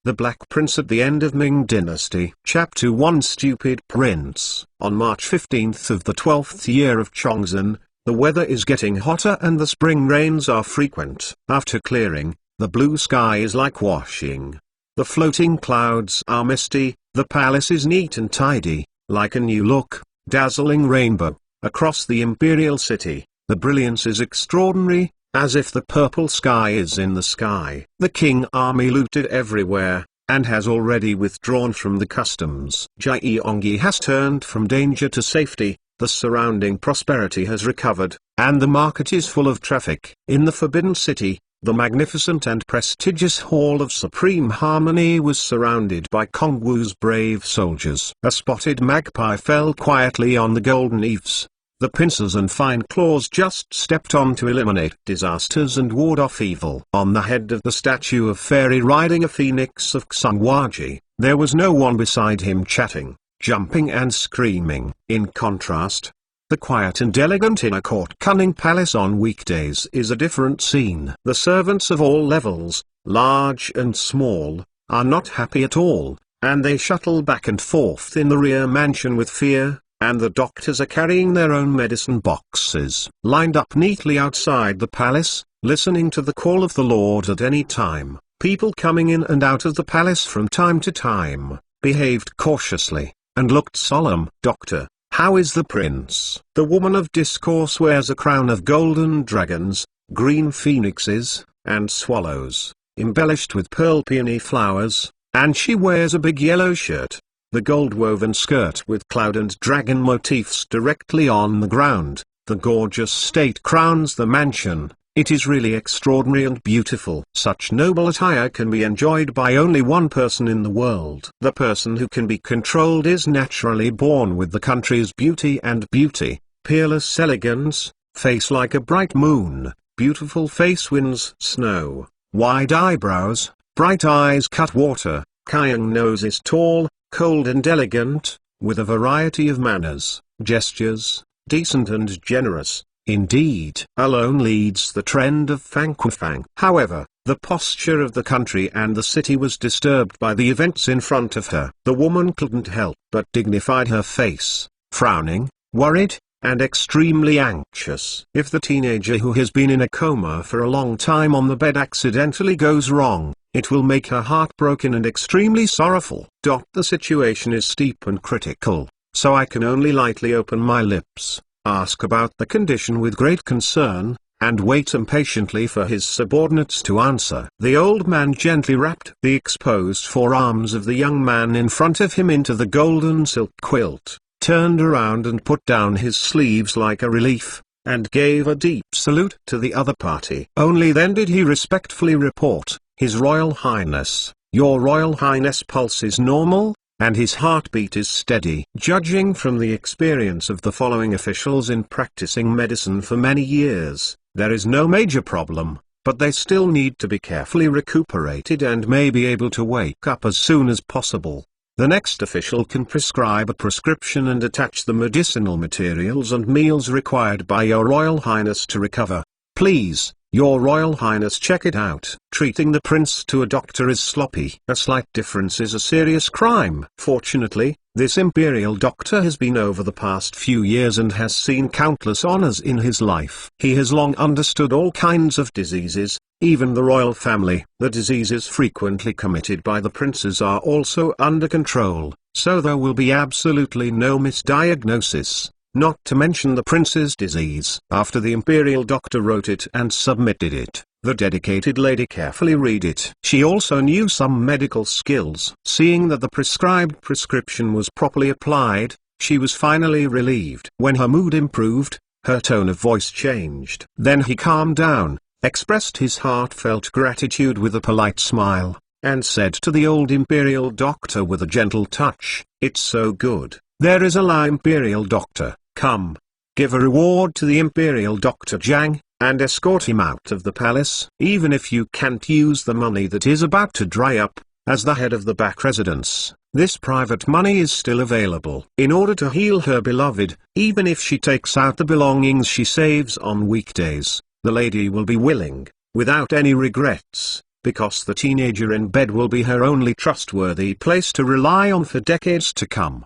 The Black Prince at the End of Ming Dynasty. Chapter 1 Stupid Prince. On March 15th of the 12th year of Chongzhen, the weather is getting hotter and the spring rains are frequent. After clearing, the blue sky is like washing. The floating clouds are misty, the palace is neat and tidy, like a new look, dazzling rainbow. Across the imperial city, the brilliance is extraordinary, as if the purple sky is in the sky. The king army looted everywhere, and has already withdrawn from the customs. Jiangyi has turned from danger to safety, the surrounding prosperity has recovered, and the market is full of traffic. In the Forbidden City, the magnificent and prestigious Hall of Supreme Harmony was surrounded by Kongwu's brave soldiers. A spotted magpie fell quietly on the golden eaves. The pincers and fine claws just stepped on to eliminate disasters and ward off evil. On the head of the statue of Fairy riding a phoenix of Xungwaji, there was no one beside him chatting, jumping and screaming. In contrast, the quiet and elegant inner court cunning palace on weekdays is a different scene. The servants of all levels, large and small, are not happy at all, and they shuttle back and forth in the rear mansion with fear. And the doctors are carrying their own medicine boxes, lined up neatly outside the palace, listening to the call of the Lord at any time. People coming in and out of the palace from time to time, behaved cautiously, and looked solemn. Doctor, how is the prince? The woman of discourse wears a crown of golden dragons, green phoenixes, and swallows, embellished with pearl peony flowers, and she wears a big yellow shirt. The gold-woven skirt with cloud and dragon motifs directly on the ground, the gorgeous state crowns the mansion. It is really extraordinary and beautiful. Such noble attire can be enjoyed by only one person in the world. The person who can be controlled is naturally born with the country's beauty and beauty, peerless elegance, face like a bright moon, beautiful face wins snow, wide eyebrows, bright eyes cut water, Kyung nose is tall, cold and elegant, with a variety of manners, gestures, decent and generous, indeed. Alone leads the trend of Fangquefang. However, the posture of the country and the city was disturbed by the events in front of her. The woman couldn't help but dignify her face, frowning, worried, and extremely anxious. If the teenager who has been in a coma for a long time on the bed accidentally goes wrong, it will make her heartbroken and extremely sorrowful. The situation is steep and critical, so I can only lightly open my lips, ask about the condition with great concern, and wait impatiently for his subordinates to answer. The old man gently wrapped the exposed forearms of the young man in front of him into the golden silk quilt, turned around and put down his sleeves like a relief, and gave a deep salute to the other party. Only then did he respectfully report, His Royal Highness, Your Royal Highness' pulse is normal, and his heartbeat is steady. Judging from the experience of the following officials in practicing medicine for many years, there is no major problem, but they still need to be carefully recuperated and may be able to wake up as soon as possible. The next official can prescribe a prescription and attach the medicinal materials and meals required by Your Royal Highness to recover. Please, Your Royal Highness, check it out. Treating the prince to a doctor is sloppy. A slight difference is a serious crime. Fortunately, this imperial doctor has been over the past few years and has seen countless honors in his life. He has long understood all kinds of diseases, even the royal family. The diseases frequently committed by the princes are also under control, so there will be absolutely no misdiagnosis. Not to mention the prince's disease. After the imperial doctor wrote it and submitted it, the dedicated lady carefully read it. She also knew some medical skills. Seeing that the prescribed prescription was properly applied, she was finally relieved. When her mood improved, her tone of voice changed. Then he calmed down, expressed his heartfelt gratitude with a polite smile, and said to the old imperial doctor with a gentle touch, "It's so good. There is a imperial doctor, come. Give a reward to the imperial doctor Jiang, and escort him out of the palace. Even if you can't use the money that is about to dry up, as the head of the back residence, this private money is still available. In order to heal her beloved, even if she takes out the belongings she saves on weekdays, the lady will be willing, without any regrets, because the teenager in bed will be her only trustworthy place to rely on for decades to come.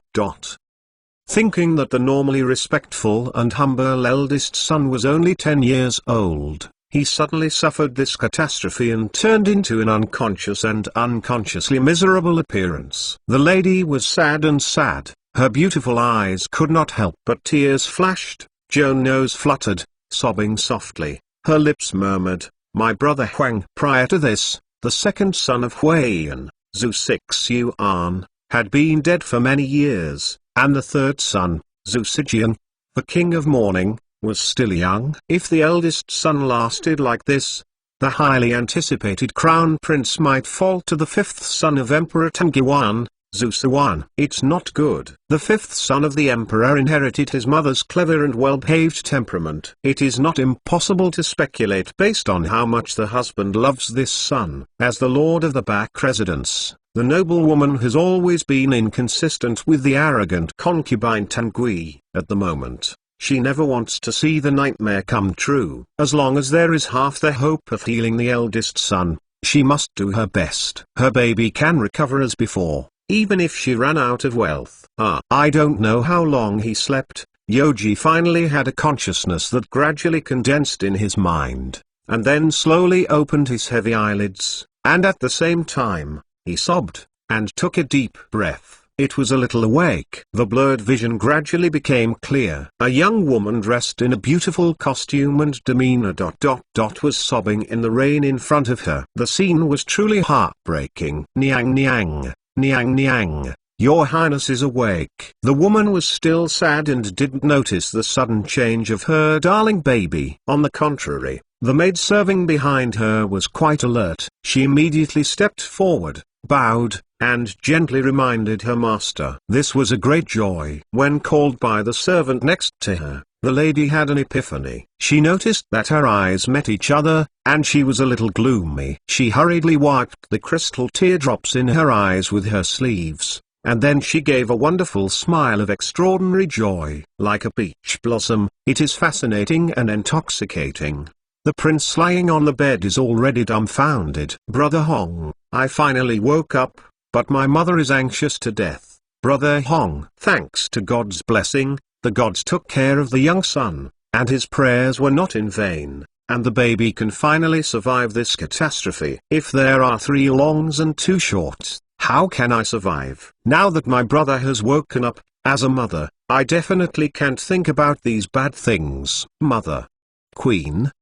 Thinking that the normally respectful and humble eldest son was only 10 years old, he suddenly suffered this catastrophe and turned into an unconscious and unconsciously miserable appearance. The lady was sad and sad, her beautiful eyes could not help but tears flashed, Joan's nose fluttered, sobbing softly, her lips murmured, "My brother Huang." Prior to this, the second son of Huang, Zhu 6 Yuan, had been dead for many years, and the third son, Zhu Sijian, the king of mourning, was still young. If the eldest son lasted like this, the highly anticipated crown prince might fall to the fifth son of Emperor Tangyuan, Zhu Siwan. It's not good. The fifth son of the emperor inherited his mother's clever and well-behaved temperament. It is not impossible to speculate based on how much the husband loves this son. As the lord of the back residence, the noblewoman has always been inconsistent with the arrogant concubine Tangui. At the moment, she never wants to see the nightmare come true. As long as there is half the hope of healing the eldest son, she must do her best. Her baby can recover as before, even if she ran out of wealth. I don't know how long he slept. Yoji finally had a consciousness that gradually condensed in his mind, and then slowly opened his heavy eyelids, and at the same time, he sobbed, and took a deep breath. It was a little awake. The blurred vision gradually became clear. A young woman dressed in a beautiful costume and demeanor was sobbing in the rain in front of her. The scene was truly heartbreaking. "Niang niang, niang niang, your highness is awake." The woman was still sad and didn't notice the sudden change of her darling baby. On the contrary, the maid serving behind her was quite alert. She immediately stepped forward, bowed, and gently reminded her master. This was a great joy. When called by the servant next to her, the lady had an epiphany. She noticed that her eyes met each other, and she was a little gloomy. She hurriedly wiped the crystal teardrops in her eyes with her sleeves, and then she gave a wonderful smile of extraordinary joy. Like a peach blossom, it is fascinating and intoxicating. The prince lying on the bed is already dumbfounded. "Brother Huang, I finally woke up, but my mother is anxious to death." Brother Huang, thanks to God's blessing, the gods took care of the young son, and his prayers were not in vain, and the baby can finally survive this catastrophe. If there are 3 longs and 2 shorts, how can I survive? Now that my brother has woken up, as a mother, I definitely can't think about these bad things. Mother. Queen?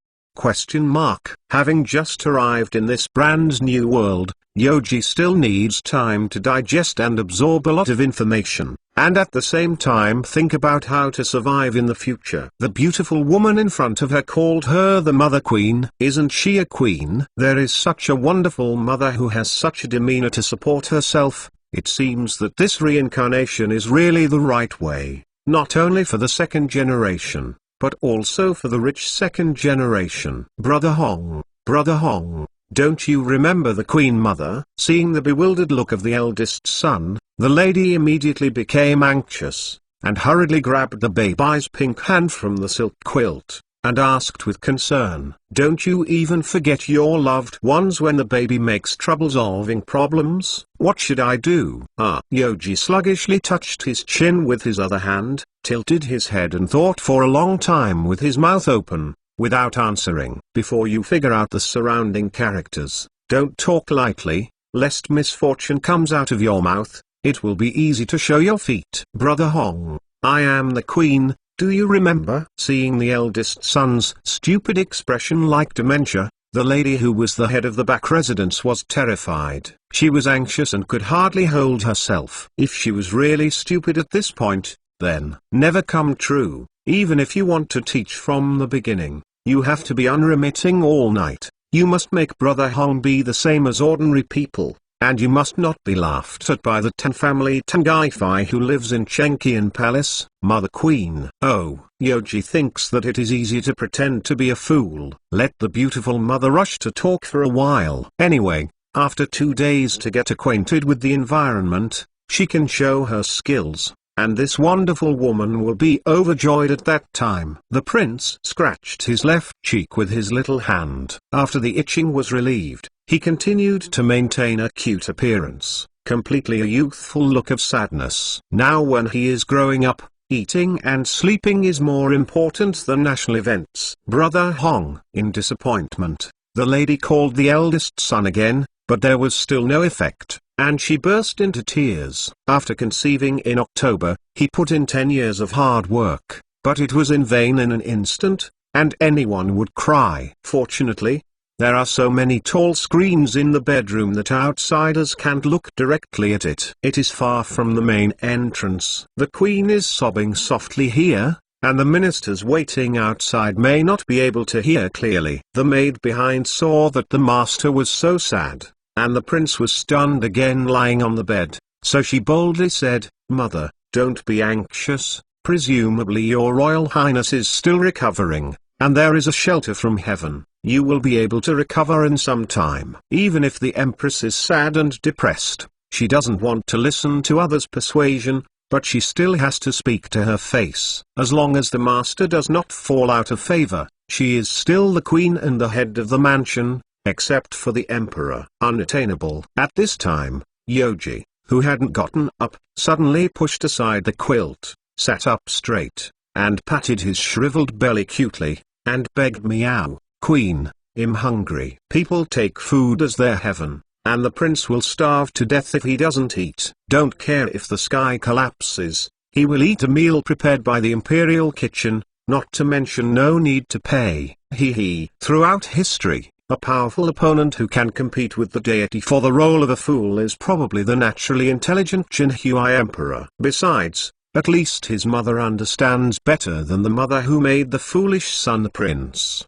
Having just arrived in this brand new world, Yoji still needs time to digest and absorb a lot of information, and at the same time think about how to survive in the future. The beautiful woman in front of her called her the Mother Queen. Isn't she a queen? There is such a wonderful mother who has such a demeanor to support herself. It seems that this reincarnation is really the right way, not only for the second generation, but also for the rich second generation. Brother Huang, don't you remember the Queen Mother? Seeing the bewildered look of the eldest son, the lady immediately became anxious, and hurriedly grabbed the baby's pink hand from the silk quilt, and asked with concern, "Don't you even forget your loved ones when the baby makes trouble solving problems? What should I do?" Yoji sluggishly touched his chin with his other hand, tilted his head and thought for a long time with his mouth open, without answering. "Before you figure out the surrounding characters, don't talk lightly, lest misfortune comes out of your mouth. It will be easy to show your feet." "Brother Huang, I am the queen. Do you remember?" Seeing the eldest son's stupid expression like dementia, the lady who was the head of the back residence was terrified. She was anxious and could hardly hold herself. If she was really stupid at this point, then never come true. Even if you want to teach from the beginning, you have to be unremitting all night. You must make Brother Huang be the same as ordinary people. And you must not be laughed at by the Tan family Tangaifai who lives in Chengqian Palace. Mother Queen. Oh, Yoji thinks that it is easy to pretend to be a fool. Let the beautiful mother rush to talk for a while. Anyway, after 2 days to get acquainted with the environment, she can show her skills, and this wonderful woman will be overjoyed at that time. The prince scratched his left cheek with his little hand. After the itching was relieved, He continued to maintain a cute appearance, completely a youthful look of sadness. Now when he is growing up, eating and sleeping is more important than national events. Brother Huang. In disappointment, the lady called the eldest son again, but there was still no effect, and she burst into tears. After conceiving in October, he put in 10 years of hard work, but it was in vain in an instant, and anyone would cry. Fortunately, there are so many tall screens in the bedroom that outsiders can't look directly at it. It is far from the main entrance. The queen is sobbing softly here, and the ministers waiting outside may not be able to hear clearly. The maid behind saw that the master was so sad, and the prince was stunned again lying on the bed, so she boldly said, "Mother, don't be anxious, presumably your royal highness is still recovering, and there is a shelter from heaven. You will be able to recover in some time." Even if the empress is sad and depressed, she doesn't want to listen to others' persuasion, but she still has to speak to her face. As long as the master does not fall out of favor, she is still the queen and the head of the mansion, except for the emperor. Unattainable. At this time, Yoji, who hadn't gotten up, suddenly pushed aside the quilt, sat up straight, and patted his shriveled belly cutely, and begged, "Meow, Queen, I'm hungry." People take food as their heaven, and the prince will starve to death if he doesn't eat. Don't care if the sky collapses, he will eat a meal prepared by the imperial kitchen, not to mention no need to pay. Throughout history, a powerful opponent who can compete with the deity for the role of a fool is probably the naturally intelligent Jin Hui emperor. Besides, at least his mother understands better than the mother who made the foolish son prince.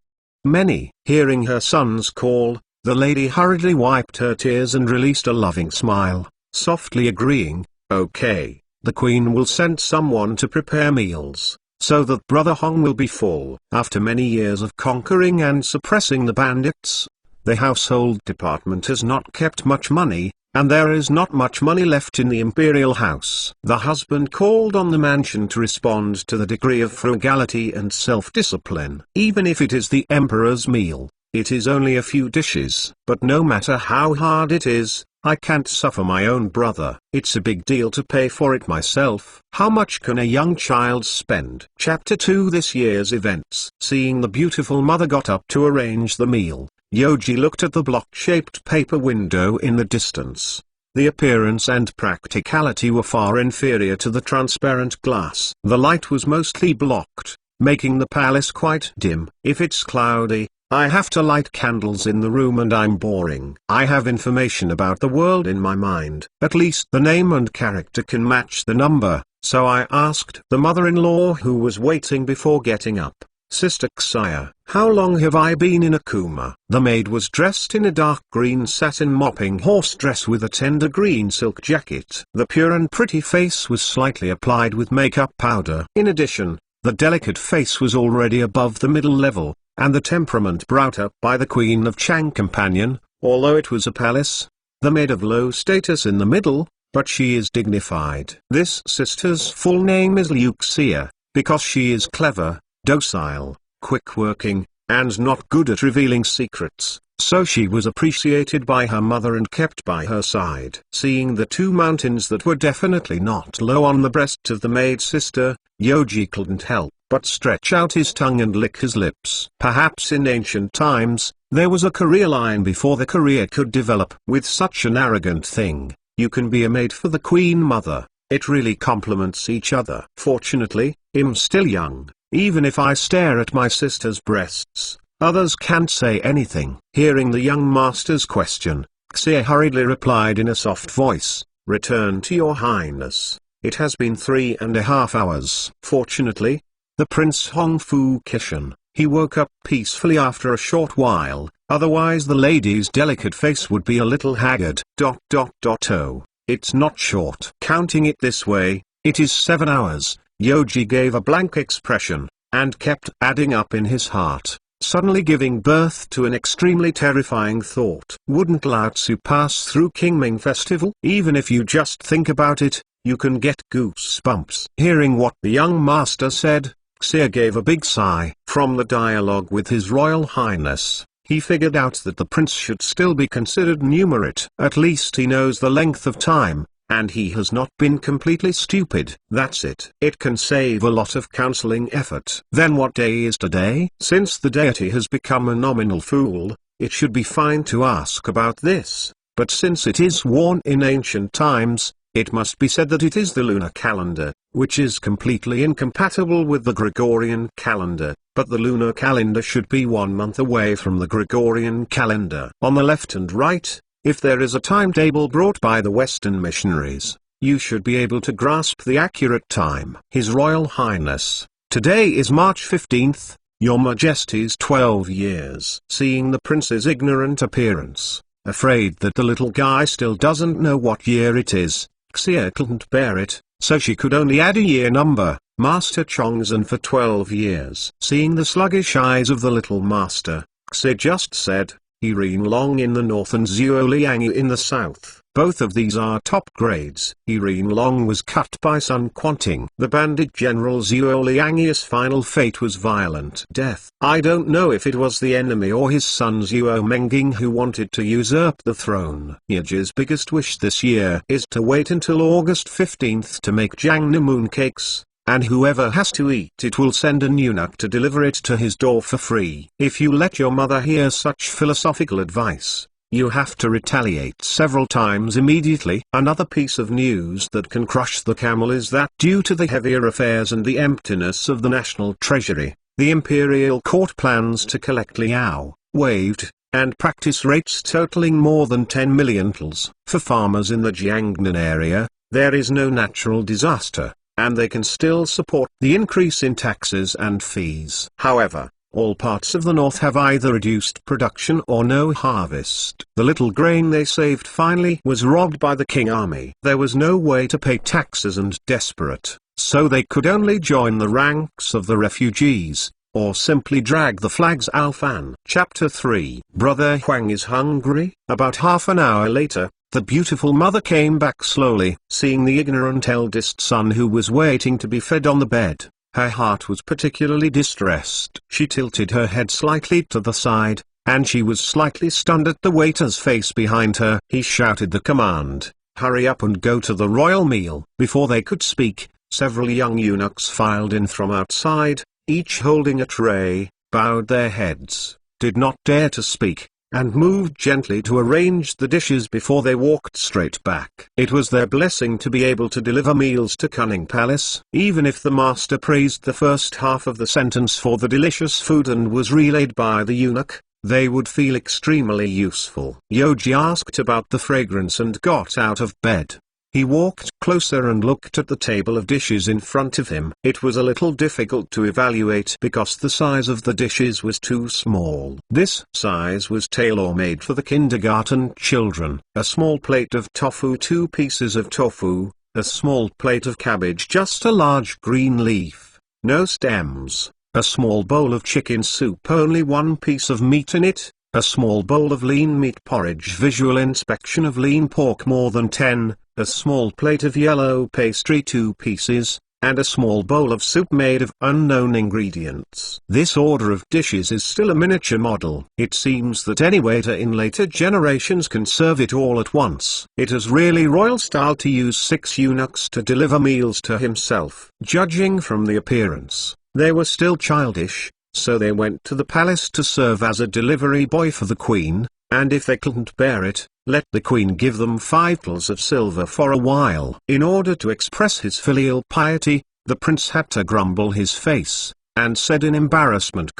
Hearing her son's call, the lady hurriedly wiped her tears and released a loving smile, softly agreeing, "Okay, the queen will send someone to prepare meals, so that Brother Hong will be full." After many years of conquering and suppressing the bandits, the household department has not kept much money, and there is not much money left in the imperial house. The husband called on the mansion to respond to the degree of frugality and self-discipline. Even if it is the emperor's meal, it is only a few dishes. But no matter how hard it is, I can't suffer my own brother. It's a big deal to pay for it myself. How much can a young child spend? Chapter 2. This year's events. Seeing the beautiful mother got up to arrange the meal, Yoji looked at the block-shaped paper window in the distance. The appearance and practicality were far inferior to the transparent glass. The light was mostly blocked, making the palace quite dim. If it's cloudy, I have to light candles in the room and I'm boring. I have information about the world in my mind. At least the name and character can match the number, so I asked the mother-in-law who was waiting before getting up, "Sister Xia, how long have I been in a coma?" The maid was dressed in a dark green satin mopping horse dress with a tender green silk jacket. The pure and pretty face was slightly applied with makeup powder. In addition, the delicate face was already above the middle level, and the temperament brought up by the Queen of Chang companion, although it was a palace. The maid of low status in the middle, but she is dignified. This sister's full name is Liu Xia, because she is clever, docile, quick-working, and not good at revealing secrets, so she was appreciated by her mother and kept by her side. Seeing the two mountains that were definitely not low on the breast of the maid sister, Yoji couldn't help but stretch out his tongue and lick his lips. Perhaps in ancient times, there was a career line before the career could develop. With such an arrogant thing, you can be a maid for the queen mother. It really complements each other. Fortunately, I'm still young. Even if I stare at my sister's breasts, others can't say anything. Hearing the young master's question, Xie hurriedly replied in a soft voice, "Return to your highness. It has been 3.5 hours." Fortunately, the Prince Hongfu Kishan, he woke up peacefully after a short while, otherwise the lady's delicate face would be a little haggard. Oh, it's not short. Counting it this way, it is 7 hours. Yoji gave a blank expression, and kept adding up in his heart, suddenly giving birth to an extremely terrifying thought. Wouldn't Lao Tzu pass through King Ming festival? Even if you just think about it, you can get goosebumps. Hearing what the young master said, Xia gave a big sigh. From the dialogue with His Royal Highness, He figured out that the prince should still be considered numerate. At least he knows the length of time, and he has not been completely stupid. That's it. It can save a lot of counseling effort. Then what day is today? Since the deity has become a nominal fool, it should be fine to ask about this, but since it is worn in ancient times, it must be said that it is the lunar calendar, which is completely incompatible with the Gregorian calendar, but the lunar calendar should be 1 month away from the Gregorian calendar. On the left and right, if there is a timetable brought by the Western missionaries, you should be able to grasp the accurate time. His Royal Highness, today is March 15th, Your Majesty's 12 years. Seeing the prince's ignorant appearance, afraid that the little guy still doesn't know what year it is, Xia couldn't bear it, so she could only add a year number, Master Chongzhen for 12 years. Seeing the sluggish eyes of the little master, Xia just said, Irene Long in the north and Zhuo Liang in the south. Both of these are top grades. Irene Long was cut by Sun Quanting. The bandit general Zhuo Liang's final fate was violent death. I don't know if it was the enemy or his son Zhuo Menging who wanted to usurp the throne. Yaji's biggest wish this year is to wait until August 15th to make Jiangna mooncakes, and whoever has to eat it will send an eunuch to deliver it to his door for free. If you let your mother hear such philosophical advice, you have to retaliate several times immediately. Another piece of news that can crush the camel is that due to the heavier affairs and the emptiness of the national treasury, the imperial court plans to collect liao, waived, and practice rates totaling more than 10 million tals. For farmers in the Jiangnan area, there is no natural disaster, and they can still support the increase in taxes and fees. However, all parts of the north have either reduced production or no harvest. The little grain they saved finally was robbed by the King army. There was no way to pay taxes and desperate, so they could only join the ranks of the refugees, or simply drag the flags Alfan. Chapter 3. Brother Huang is hungry. About half an hour later, the beautiful mother came back slowly. Seeing the ignorant eldest son who was waiting to be fed on the bed, her heart was particularly distressed. She tilted her head slightly to the side, and she was slightly stunned at the waiter's face behind her. He shouted the command, "Hurry up and go to the royal meal." Before they could speak, several young eunuchs filed in from outside, each holding a tray, bowed their heads, did not dare to speak, and moved gently to arrange the dishes before they walked straight back. It was their blessing to be able to deliver meals to Cunning Palace. Even if the master praised the first half of the sentence for the delicious food and was relayed by the eunuch, they would feel extremely useful. Yoji asked about the fragrance and got out of bed. He walked closer and looked at the table of dishes in front of him. It was a little difficult to evaluate because the size of the dishes was too small. This size was tailor-made for the kindergarten children. A small plate of tofu, 2 pieces of tofu, a small plate of cabbage, just a large green leaf, no stems, a small bowl of chicken soup, only 1 piece of meat in it, a small bowl of lean meat porridge, visual inspection of lean pork more than 10, a small plate of yellow pastry, 2 pieces, and a small bowl of soup made of unknown ingredients. This order of dishes is still a miniature model. It seems that any waiter in later generations can serve it all at once. It is really royal style to use 6 eunuchs to deliver meals to himself. Judging from the appearance, they were still childish, so they went to the palace to serve as a delivery boy for the queen, and if they couldn't bear it, let the queen give them 5 tals of silver for a while. In order to express his filial piety, the prince had to grumble his face, and said in embarrassment: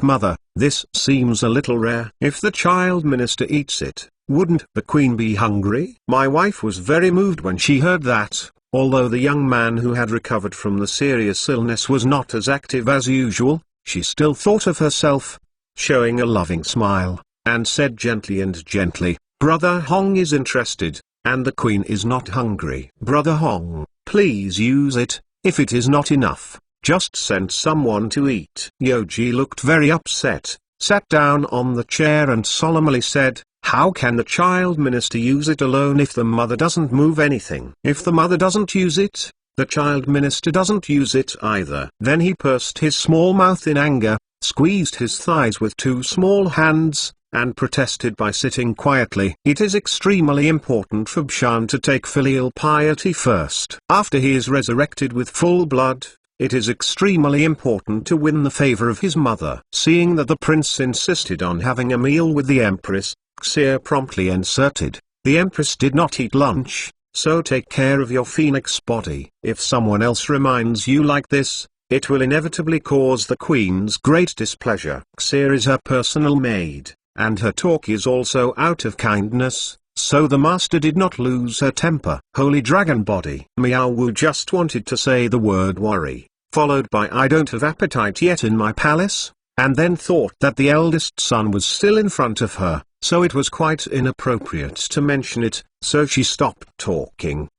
"Mother, this seems a little rare. If the child minister eats it, wouldn't the queen be hungry?" My wife was very moved when she heard that. Although the young man who had recovered from the serious illness was not as active as usual, she still thought of herself, showing a loving smile, and said gently, "Brother Hong is interested, and the queen is not hungry. Brother Hong, please use it. If it is not enough, just send someone to eat." Yoji looked very upset, sat down on the chair and solemnly said, "How can the child minister use it alone if the mother doesn't move anything? If the mother doesn't use it, the child minister doesn't use it either." Then he pursed his small mouth in anger, squeezed his thighs with two small hands, and protested by sitting quietly. It is extremely important for Bshan to take filial piety first. After he is resurrected with full blood, it is extremely important to win the favor of his mother. Seeing that the prince insisted on having a meal with the empress, Xia promptly inserted, "The empress did not eat lunch, so take care of your phoenix body." If someone else reminds you like this, it will inevitably cause the queen's great displeasure. Xia is her personal maid, and her talk is also out of kindness, so the master did not lose her temper. Holy dragon body. Miao Wu just wanted to say the word worry, followed by "I don't have appetite yet in my palace," and then thought that the eldest son was still in front of her, so it was quite inappropriate to mention it, so she stopped talking.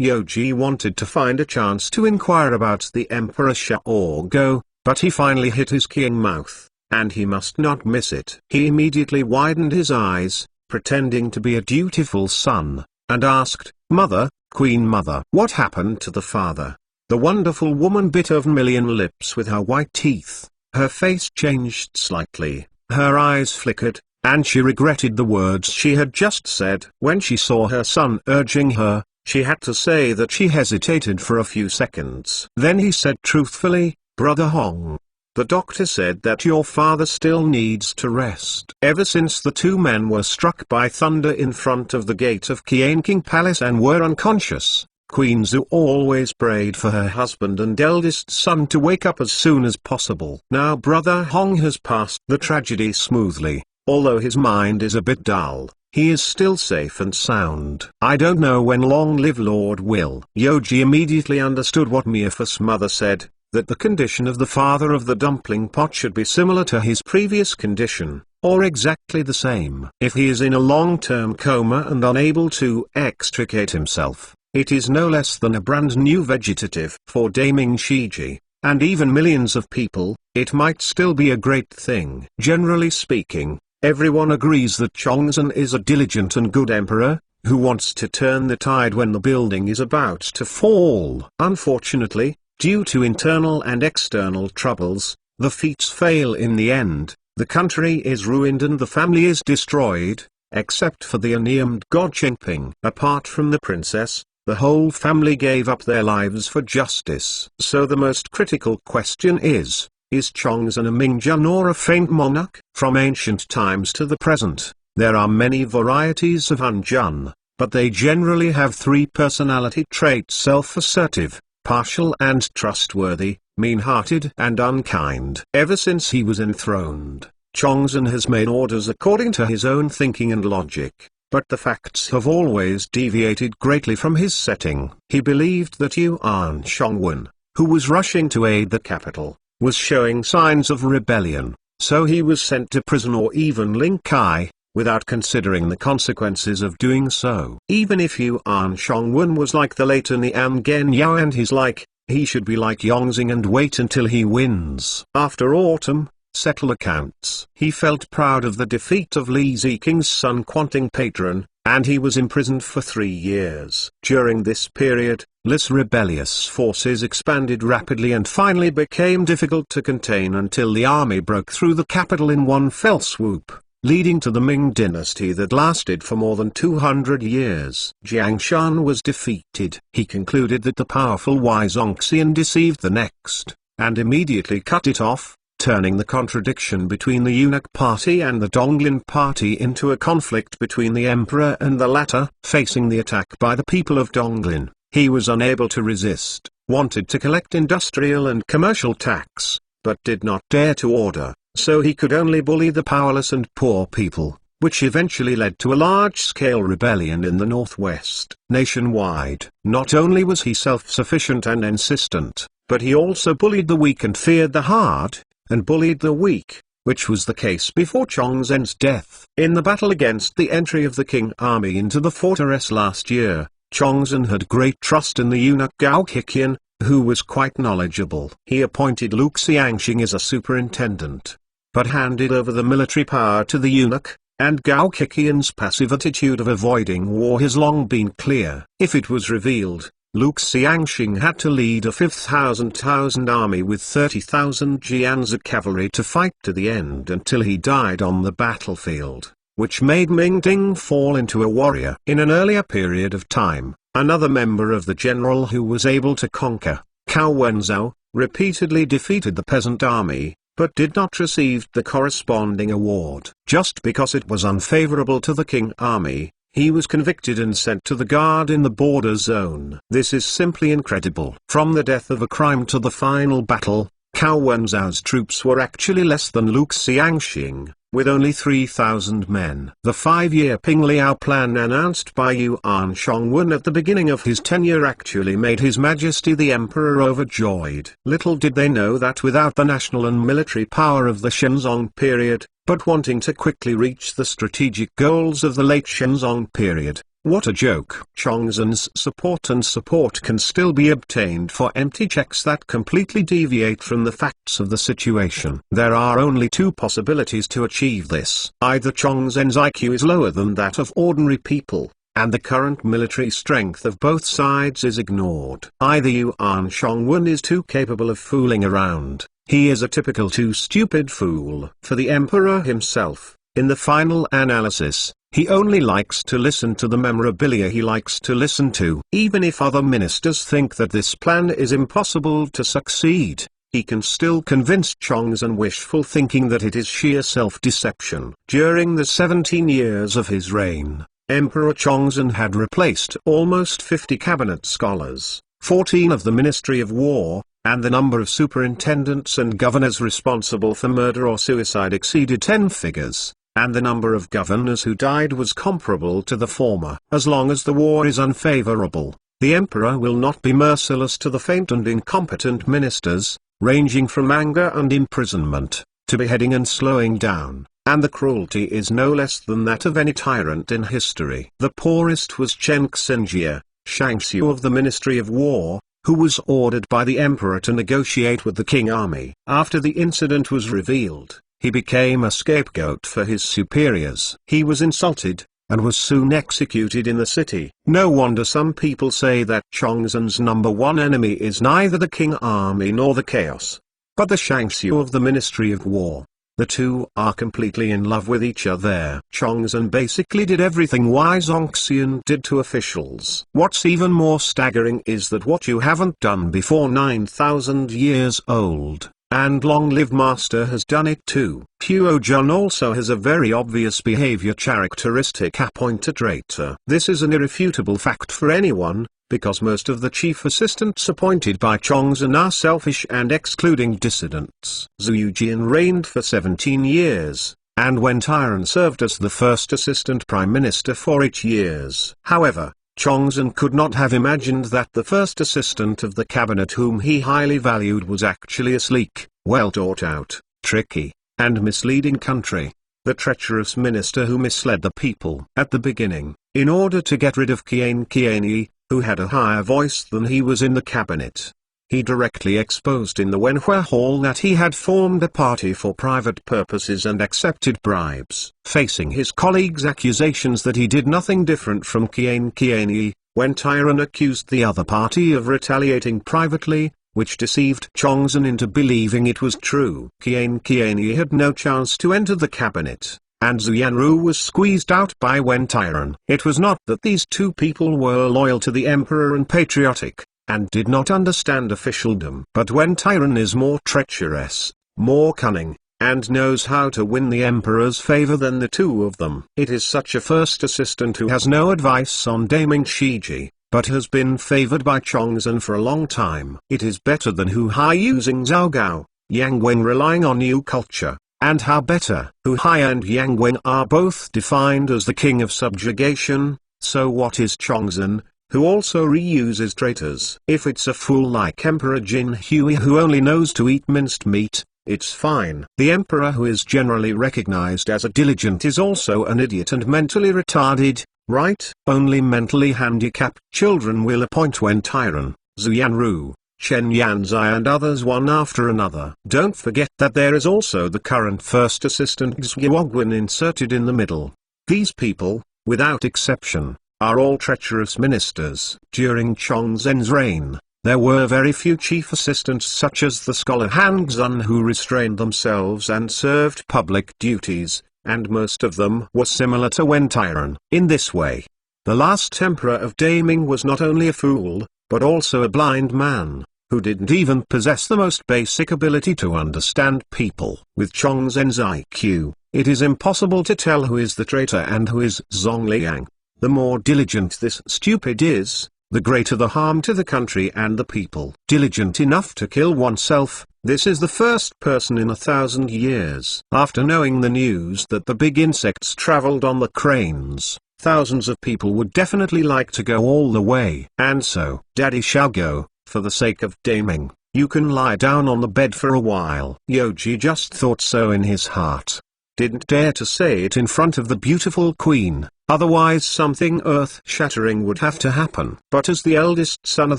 Yoji wanted to find a chance to inquire about the Emperor Xiaogo, but he finally hit his king mouth, and he must not miss it. He immediately widened his eyes, pretending to be a dutiful son, and asked, "Mother, Queen Mother, what happened to the father?" The wonderful woman bit her vermilion lips with her white teeth, her face changed slightly, her eyes flickered, and she regretted the words she had just said. When she saw her son urging her, she had to say that she hesitated for a few seconds. Then he said truthfully, "Brother Huang, the doctor said that your father still needs to rest." Ever since the two men were struck by thunder in front of the gate of Qianqing Palace and were unconscious, Queen Zhu always prayed for her husband and eldest son to wake up as soon as possible. Now Brother Hong has passed the tragedy smoothly, although his mind is a bit dull. He is still safe and sound. I don't know when long live Lord Will. Yoji immediately understood what Miafu's mother said, that the condition of the father of the dumpling pot should be similar to his previous condition, or exactly the same. If he is in a long-term coma and unable to extricate himself, it is no less than a brand new vegetative. For Daming Shiji, and even millions of people, it might still be a great thing. Generally speaking, everyone agrees that Chongzhen is a diligent and good emperor, who wants to turn the tide when the building is about to fall. Unfortunately, due to internal and external troubles, the feats fail in the end, the country is ruined and the family is destroyed, except for the unnamed god Chengping. Apart from the princess, the whole family gave up their lives for justice. So the most critical question is Chongzhen a Mingjun or a faint monarch? From ancient times to the present, there are many varieties of Hunjun, but they generally have three personality traits: self-assertive, partial and trustworthy, mean-hearted and unkind. Ever since he was enthroned, Chongzhen has made orders according to his own thinking and logic, but the facts have always deviated greatly from his setting. He believed that Yuan Shongwen, who was rushing to aid the capital, was showing signs of rebellion, so he was sent to prison or even Ling Kai, without considering the consequences of doing so. Even if Yuan Shongwen was like the late Nian Gen Yao and his like, he should be like Yongxing and wait until he wins. After autumn, settle accounts. He felt proud of the defeat of Li Ziking's son Quanting Patron, and he was imprisoned for 3 years. During this period, Li's rebellious forces expanded rapidly and finally became difficult to contain until the army broke through the capital in one fell swoop, leading to the Ming dynasty that lasted for more than 200 years. Jiang Shan was defeated. He concluded that the powerful Zongxian deceived the next, and immediately cut it off, turning the contradiction between the eunuch party and the Donglin party into a conflict between the emperor and the latter. Facing the attack by the people of Donglin, he was unable to resist, wanted to collect industrial and commercial tax, but did not dare to order, so he could only bully the powerless and poor people, which eventually led to a large-scale rebellion in the northwest. Nationwide, not only was he self-sufficient and insistent, but he also bullied the weak and feared the hard, and bullied the weak, which was the case before Chongzhen's death. In the battle against the entry of the Qing army into the fortress last year, Chongzhen had great trust in the eunuch Gao Qiqian, who was quite knowledgeable. He appointed Lu Xiangxing as a superintendent, but handed over the military power to the eunuch, and Gao Qiqian's passive attitude of avoiding war has long been clear. If it was revealed Luke Xiangxing had to lead a 5,000 army with 30,000 Jianzi cavalry to fight to the end until he died on the battlefield, which made Ming Ding fall into a warrior. In an earlier period of time, another member of the general who was able to conquer, Cao Wenzhou, repeatedly defeated the peasant army, but did not receive the corresponding award. Just because it was unfavorable to the king army, he was convicted and sent to the guard in the border zone. This is simply incredible. From the death of a crime to the final battle, Cao Wenzhou's troops were actually less than Luke Xiangxing, with only 3,000 men. The 5-year Ping Liao plan announced by Yuan Shangwen at the beginning of his tenure actually made His Majesty the Emperor overjoyed. Little did they know that without the national and military power of the Shenzong period, but wanting to quickly reach the strategic goals of the late Shenzong period, what a joke. Chongzhen's support can still be obtained for empty checks that completely deviate from the facts of the situation. There are only two possibilities to achieve this. Either Chongzhen's IQ is lower than that of ordinary people, and the current military strength of both sides is ignored. Either Yuan Shangwen is too capable of fooling around. He is a typical too stupid fool. For the emperor himself, in the final analysis, he only likes to listen to the memorabilia he likes to listen to. Even if other ministers think that this plan is impossible to succeed, he can still convince Chongzhen wishful thinking that it is sheer self-deception. During the 17 years of his reign, Emperor Chongzhen had replaced almost 50 cabinet scholars, 14 of the Ministry of War, and the number of superintendents and governors responsible for murder or suicide exceeded 10 figures. And the number of governors who died was comparable to the former. As long as the war is unfavorable, the emperor will not be merciless to the faint and incompetent ministers, ranging from anger and imprisonment, to beheading and slowing down, and the cruelty is no less than that of any tyrant in history. The poorest was Chen Xinjie, Shangxiu of the Ministry of War, who was ordered by the emperor to negotiate with the king army. After the incident was revealed, he became a scapegoat for his superiors. He was insulted, and was soon executed in the city. No wonder some people say that Chongzhen's number one enemy is neither the king army nor the chaos, but the Shangxiu of the Ministry of War. The two are completely in love with each other. Chongzhen basically did everything Wei Zongxian did to officials. What's even more staggering is that what you haven't done before 9,000 years old, and long-lived master has done it too. Huo Jun also has a very obvious behavior characteristic appointed traitor. This is an irrefutable fact for anyone, because most of the chief assistants appointed by Chongzhen are selfish and excluding dissidents. Zhu Yujian reigned for 17 years, and Wen Tairan served as the first assistant prime minister for 8 years. However, Chongzhen could not have imagined that the first assistant of the cabinet whom he highly valued was actually a sleek, well-thought-out, tricky, and misleading country. The treacherous minister who misled the people at the beginning, in order to get rid of Qian, who had a higher voice than he was in the cabinet. He directly exposed in the Wenhua Hall that he had formed a party for private purposes and accepted bribes. Facing his colleagues' accusations that he did nothing different from Qian, Wen Tairan accused the other party of retaliating privately, which deceived Chongzhen into believing it was true. Qian had no chance to enter the cabinet, and Zhu Yanru was squeezed out by Wen Tairan. It was not that these two people were loyal to the emperor and patriotic, and did not understand officialdom. But Wen Tairan is more treacherous, more cunning, and knows how to win the emperor's favor than the two of them. It is such a first assistant who has no advice on Daming Shiji, but has been favored by Chongzhen for a long time. It is better than Hu Hai using Zhao Gao, Yang Wen relying on new culture, and how better. Hu Hai and Yang Wen are both defined as the king of subjugation, so what is Chongzhen, who also reuses traitors? If it's a fool like Emperor Jin Hui who only knows to eat minced meat, it's fine. The emperor who is generally recognized as a diligent is also an idiot and mentally retarded, right? Only mentally handicapped children will appoint Wen Tairan, Zhu Yanru, Chen Yanzai and others one after another. Don't forget that there is also the current first assistant Xu Wogwen inserted in the middle. These people, without exception, are all treacherous ministers. During Chongzhen's reign, there were very few chief assistants such as the scholar Han Xun who restrained themselves and served public duties, and most of them were similar to Wen Tairan. In this way, the last emperor of Ming was not only a fool, but also a blind man, who didn't even possess the most basic ability to understand people. With Chongzhen's IQ, it is impossible to tell who is the traitor and who is Zongliang. The more diligent this stupid is, the greater the harm to the country and the people. Diligent enough to kill oneself, this is the first person in 1,000 years. After knowing the news that the big insects traveled on the cranes, thousands of people would definitely like to go all the way. And so, Daddy shall go, for the sake of Ming. You can lie down on the bed for a while. Yoji just thought so in his heart. Didn't dare to say it in front of the beautiful queen, otherwise something earth-shattering would have to happen. But as the eldest son of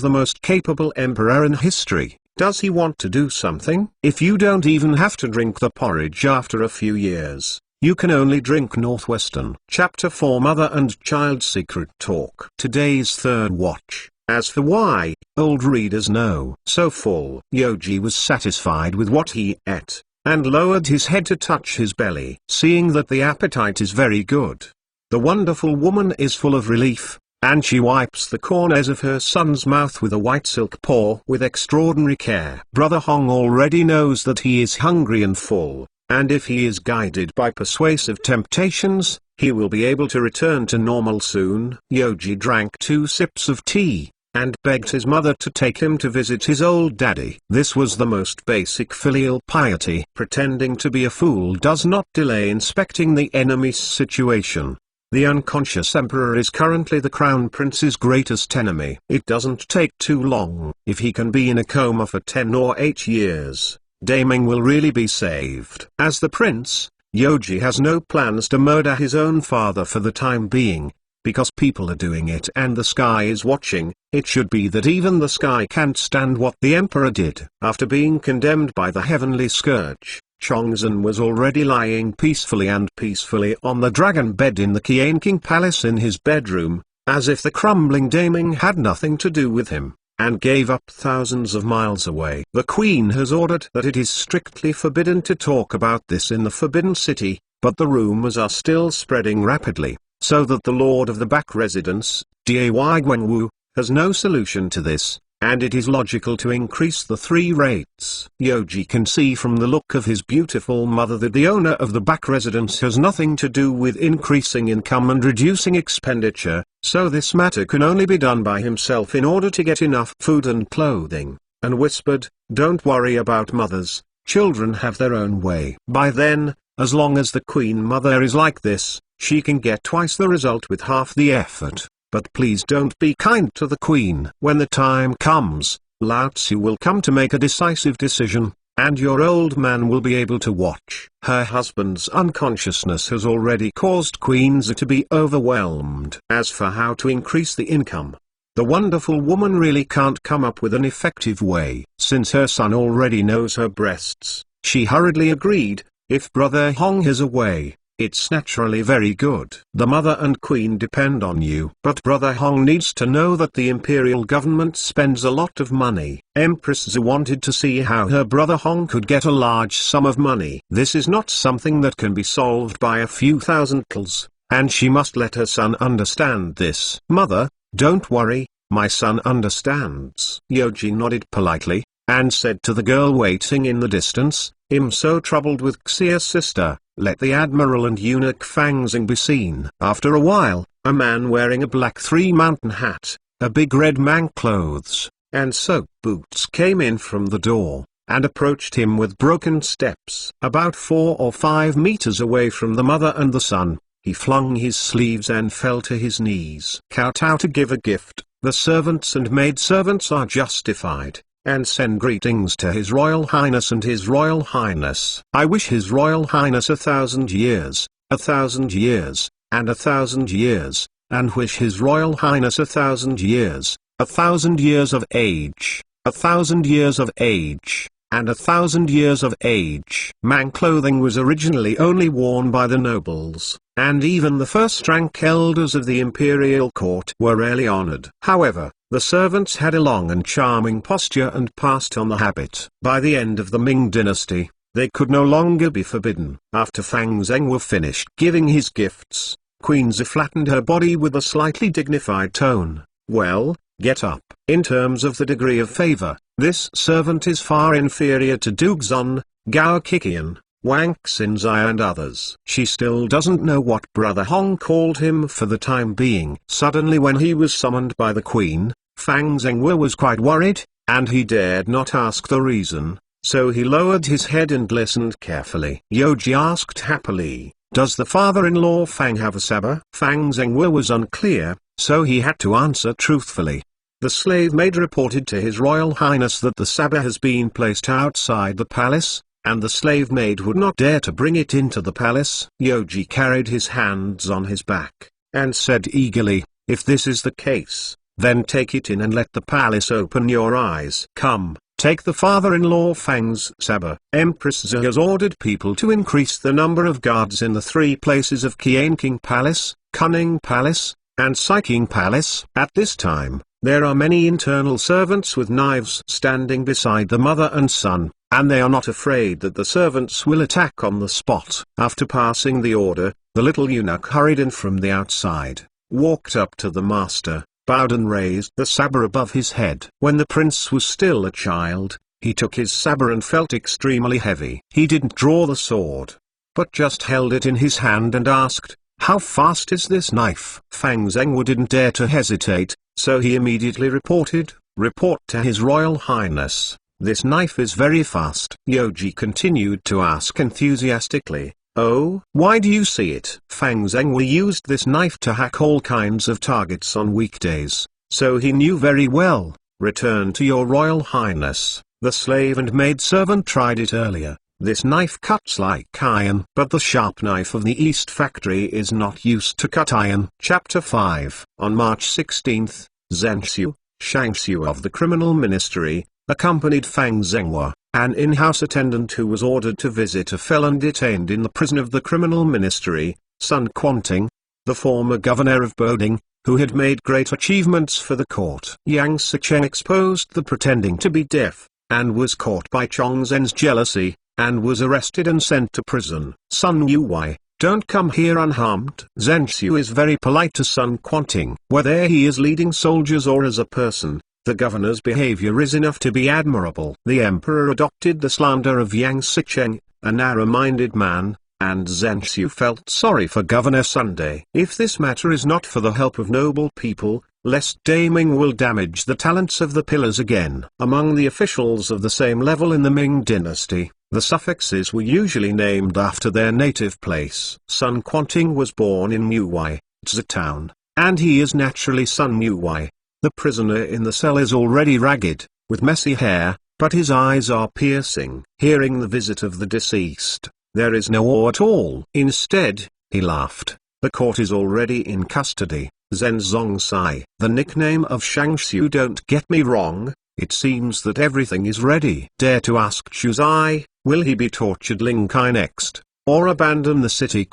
the most capable emperor in history, does he want to do something? If you don't even have to drink the porridge after a few years, you can only drink Northwestern. Chapter 4 Mother and Child Secret Talk. Today's third watch. As for why, old readers know. So full. Yoji was satisfied with what he ate, and lowered his head to touch his belly. Seeing that the appetite is very good, the wonderful woman is full of relief, and she wipes the corners of her son's mouth with a white silk paw with extraordinary care. Brother Huang already knows that he is hungry and full, and if he is guided by persuasive temptations, he will be able to return to normal soon. Yoji drank 2 sips of tea, and begged his mother to take him to visit his old daddy. This was the most basic filial piety. Pretending to be a fool does not delay inspecting the enemy's situation. The unconscious emperor is currently the crown prince's greatest enemy. It doesn't take too long. If he can be in a coma for 10 or 8 years, Ming will really be saved. As the prince, Yoji has no plans to murder his own father for the time being, because people are doing it and the sky is watching. It should be that even the sky can't stand what the emperor did. After being condemned by the heavenly scourge, Chongzhen was already lying peacefully on the dragon bed in the Qianqing palace in his bedroom, as if the crumbling Ming had nothing to do with him, and gave up thousands of miles away. The queen has ordered that it is strictly forbidden to talk about this in the Forbidden City, but the rumors are still spreading rapidly, so that the lord of the back residence, Day Guangwu, has no solution to this, and it is logical to increase the 3 rates. Yoji can see from the look of his beautiful mother that the owner of the back residence has nothing to do with increasing income and reducing expenditure, so this matter can only be done by himself in order to get enough food and clothing, and whispered, "Don't worry about mothers, children have their own way." By then, as long as the queen mother is like this, she can get twice the result with half the effort. But please don't be kind to the queen. When the time comes, Lao Tzu will come to make a decisive decision, and your old man will be able to watch. Her husband's unconsciousness has already caused Queen Zhi to be overwhelmed. As for how to increase the income, the wonderful woman really can't come up with an effective way. Since her son already knows her breasts, she hurriedly agreed, if Brother Hong is away, it's naturally very good. The mother and queen depend on you. But Brother Hong needs to know that the imperial government spends a lot of money. Empress Zhi wanted to see how her brother Hong could get a large sum of money. This is not something that can be solved by a few thousand kills, and she must let her son understand this. Mother, don't worry, my son understands. Yoji nodded politely, and said to the girl waiting in the distance, I'm so troubled with Xia's sister. Let the admiral and eunuch Fang Xing be seen. After a while, a man wearing a black 3-mountain hat, a big red man clothes, and soaked boots came in from the door, and approached him with broken steps. About 4 or 5 meters away from the mother and the son, he flung his sleeves and fell to his knees. Kowtow to give a gift, the servants and maidservants are justified, and send greetings to His Royal Highness and His Royal Highness. I wish His Royal Highness 1,000 years, 1,000 years, and 1,000 years, and wish His Royal Highness 1,000 years, 1,000 years of age, 1,000 years of age, and 1,000 years of age. Man clothing was originally only worn by the nobles, and even the first-rank elders of the imperial court were rarely honored. However, the servants had a long and charming posture and passed on the habit. By the end of the Ming dynasty, they could no longer be forbidden. After Fang Zheng were finished giving his gifts, Queen Zi flattened her body with a slightly dignified tone. Well, get up. In terms of the degree of favor, this servant is far inferior to Du Xun, Gao Kikian, Wang Xinzai and others. She still doesn't know what Brother Hong called him for the time being. Suddenly when he was summoned by the queen, Fang Zhengwe was quite worried, and he dared not ask the reason, so he lowered his head and listened carefully. Yoji asked happily, "Does the father-in-law Fang have a saber?" Fang Zhengwe was unclear, so he had to answer truthfully. The slave maid reported to His Royal Highness that the saber has been placed outside the palace, and the slave maid would not dare to bring it into the palace. Yoji carried his hands on his back, and said eagerly, "If this is the case, then take it in and let the palace open your eyes. Come, take the father-in-law Fang's saber." Empress Zi has ordered people to increase the number of guards in the 3 places of Qianqing Palace, Cunning Palace, and Saiking Palace. At this time, there are many internal servants with knives standing beside the mother and son, and they are not afraid that the servants will attack on the spot. After passing the order, the little eunuch hurried in from the outside, walked up to the master, bowed and raised the saber above his head. When the prince was still a child, he took his saber and felt extremely heavy. He didn't draw the sword, but just held it in his hand and asked, "How fast is this knife?" Fang Zhengwu didn't dare to hesitate, so he immediately reported, "Report to His Royal Highness, this knife is very fast." Yoji continued to ask enthusiastically, "Oh, why do you see it?" Fang Zhengwu used this knife to hack all kinds of targets on weekdays, so he knew very well. "Return to your Royal Highness, the slave and maid servant tried it earlier. This knife cuts like iron, but the sharp knife of the East Factory is not used to cut iron." Chapter 5. On March 16, Zhenxiu, Shangxiu of the Criminal Ministry, accompanied Fang Zhengwe, an in-house attendant who was ordered to visit a felon detained in the prison of the Criminal Ministry, Sun Quanting, the former governor of Boding, who had made great achievements for the court. Yang Sicheng exposed the pretending to be deaf, and was caught by Chongzhen's jealousy, and was arrested and sent to prison. Sun Yuwei, "Don't come here unharmed." Zhenxiu is very polite to Sun Quanting. Whether he is leading soldiers or as a person, the governor's behavior is enough to be admirable. The emperor adopted the slander of Yang Sicheng, a narrow-minded man, and Zhenxiu felt sorry for Governor Sunday. If this matter is not for the help of noble people, lest Ming will damage the talents of the pillars again. Among the officials of the same level in the Ming dynasty, the suffixes were usually named after their native place. Sun Quanting was born in Yuwei, Zi town, and he is naturally Sun Yuwei. The prisoner in the cell is already ragged, with messy hair, but his eyes are piercing. Hearing the visit of the deceased, there is no awe at all. Instead, he laughed. The court is already in custody. Zhenzong Sai. The nickname of Shangxiu. Don't get me wrong, it seems that everything is ready. Dare to ask Chuzai, will he be tortured Ling Kai next, or abandon the city?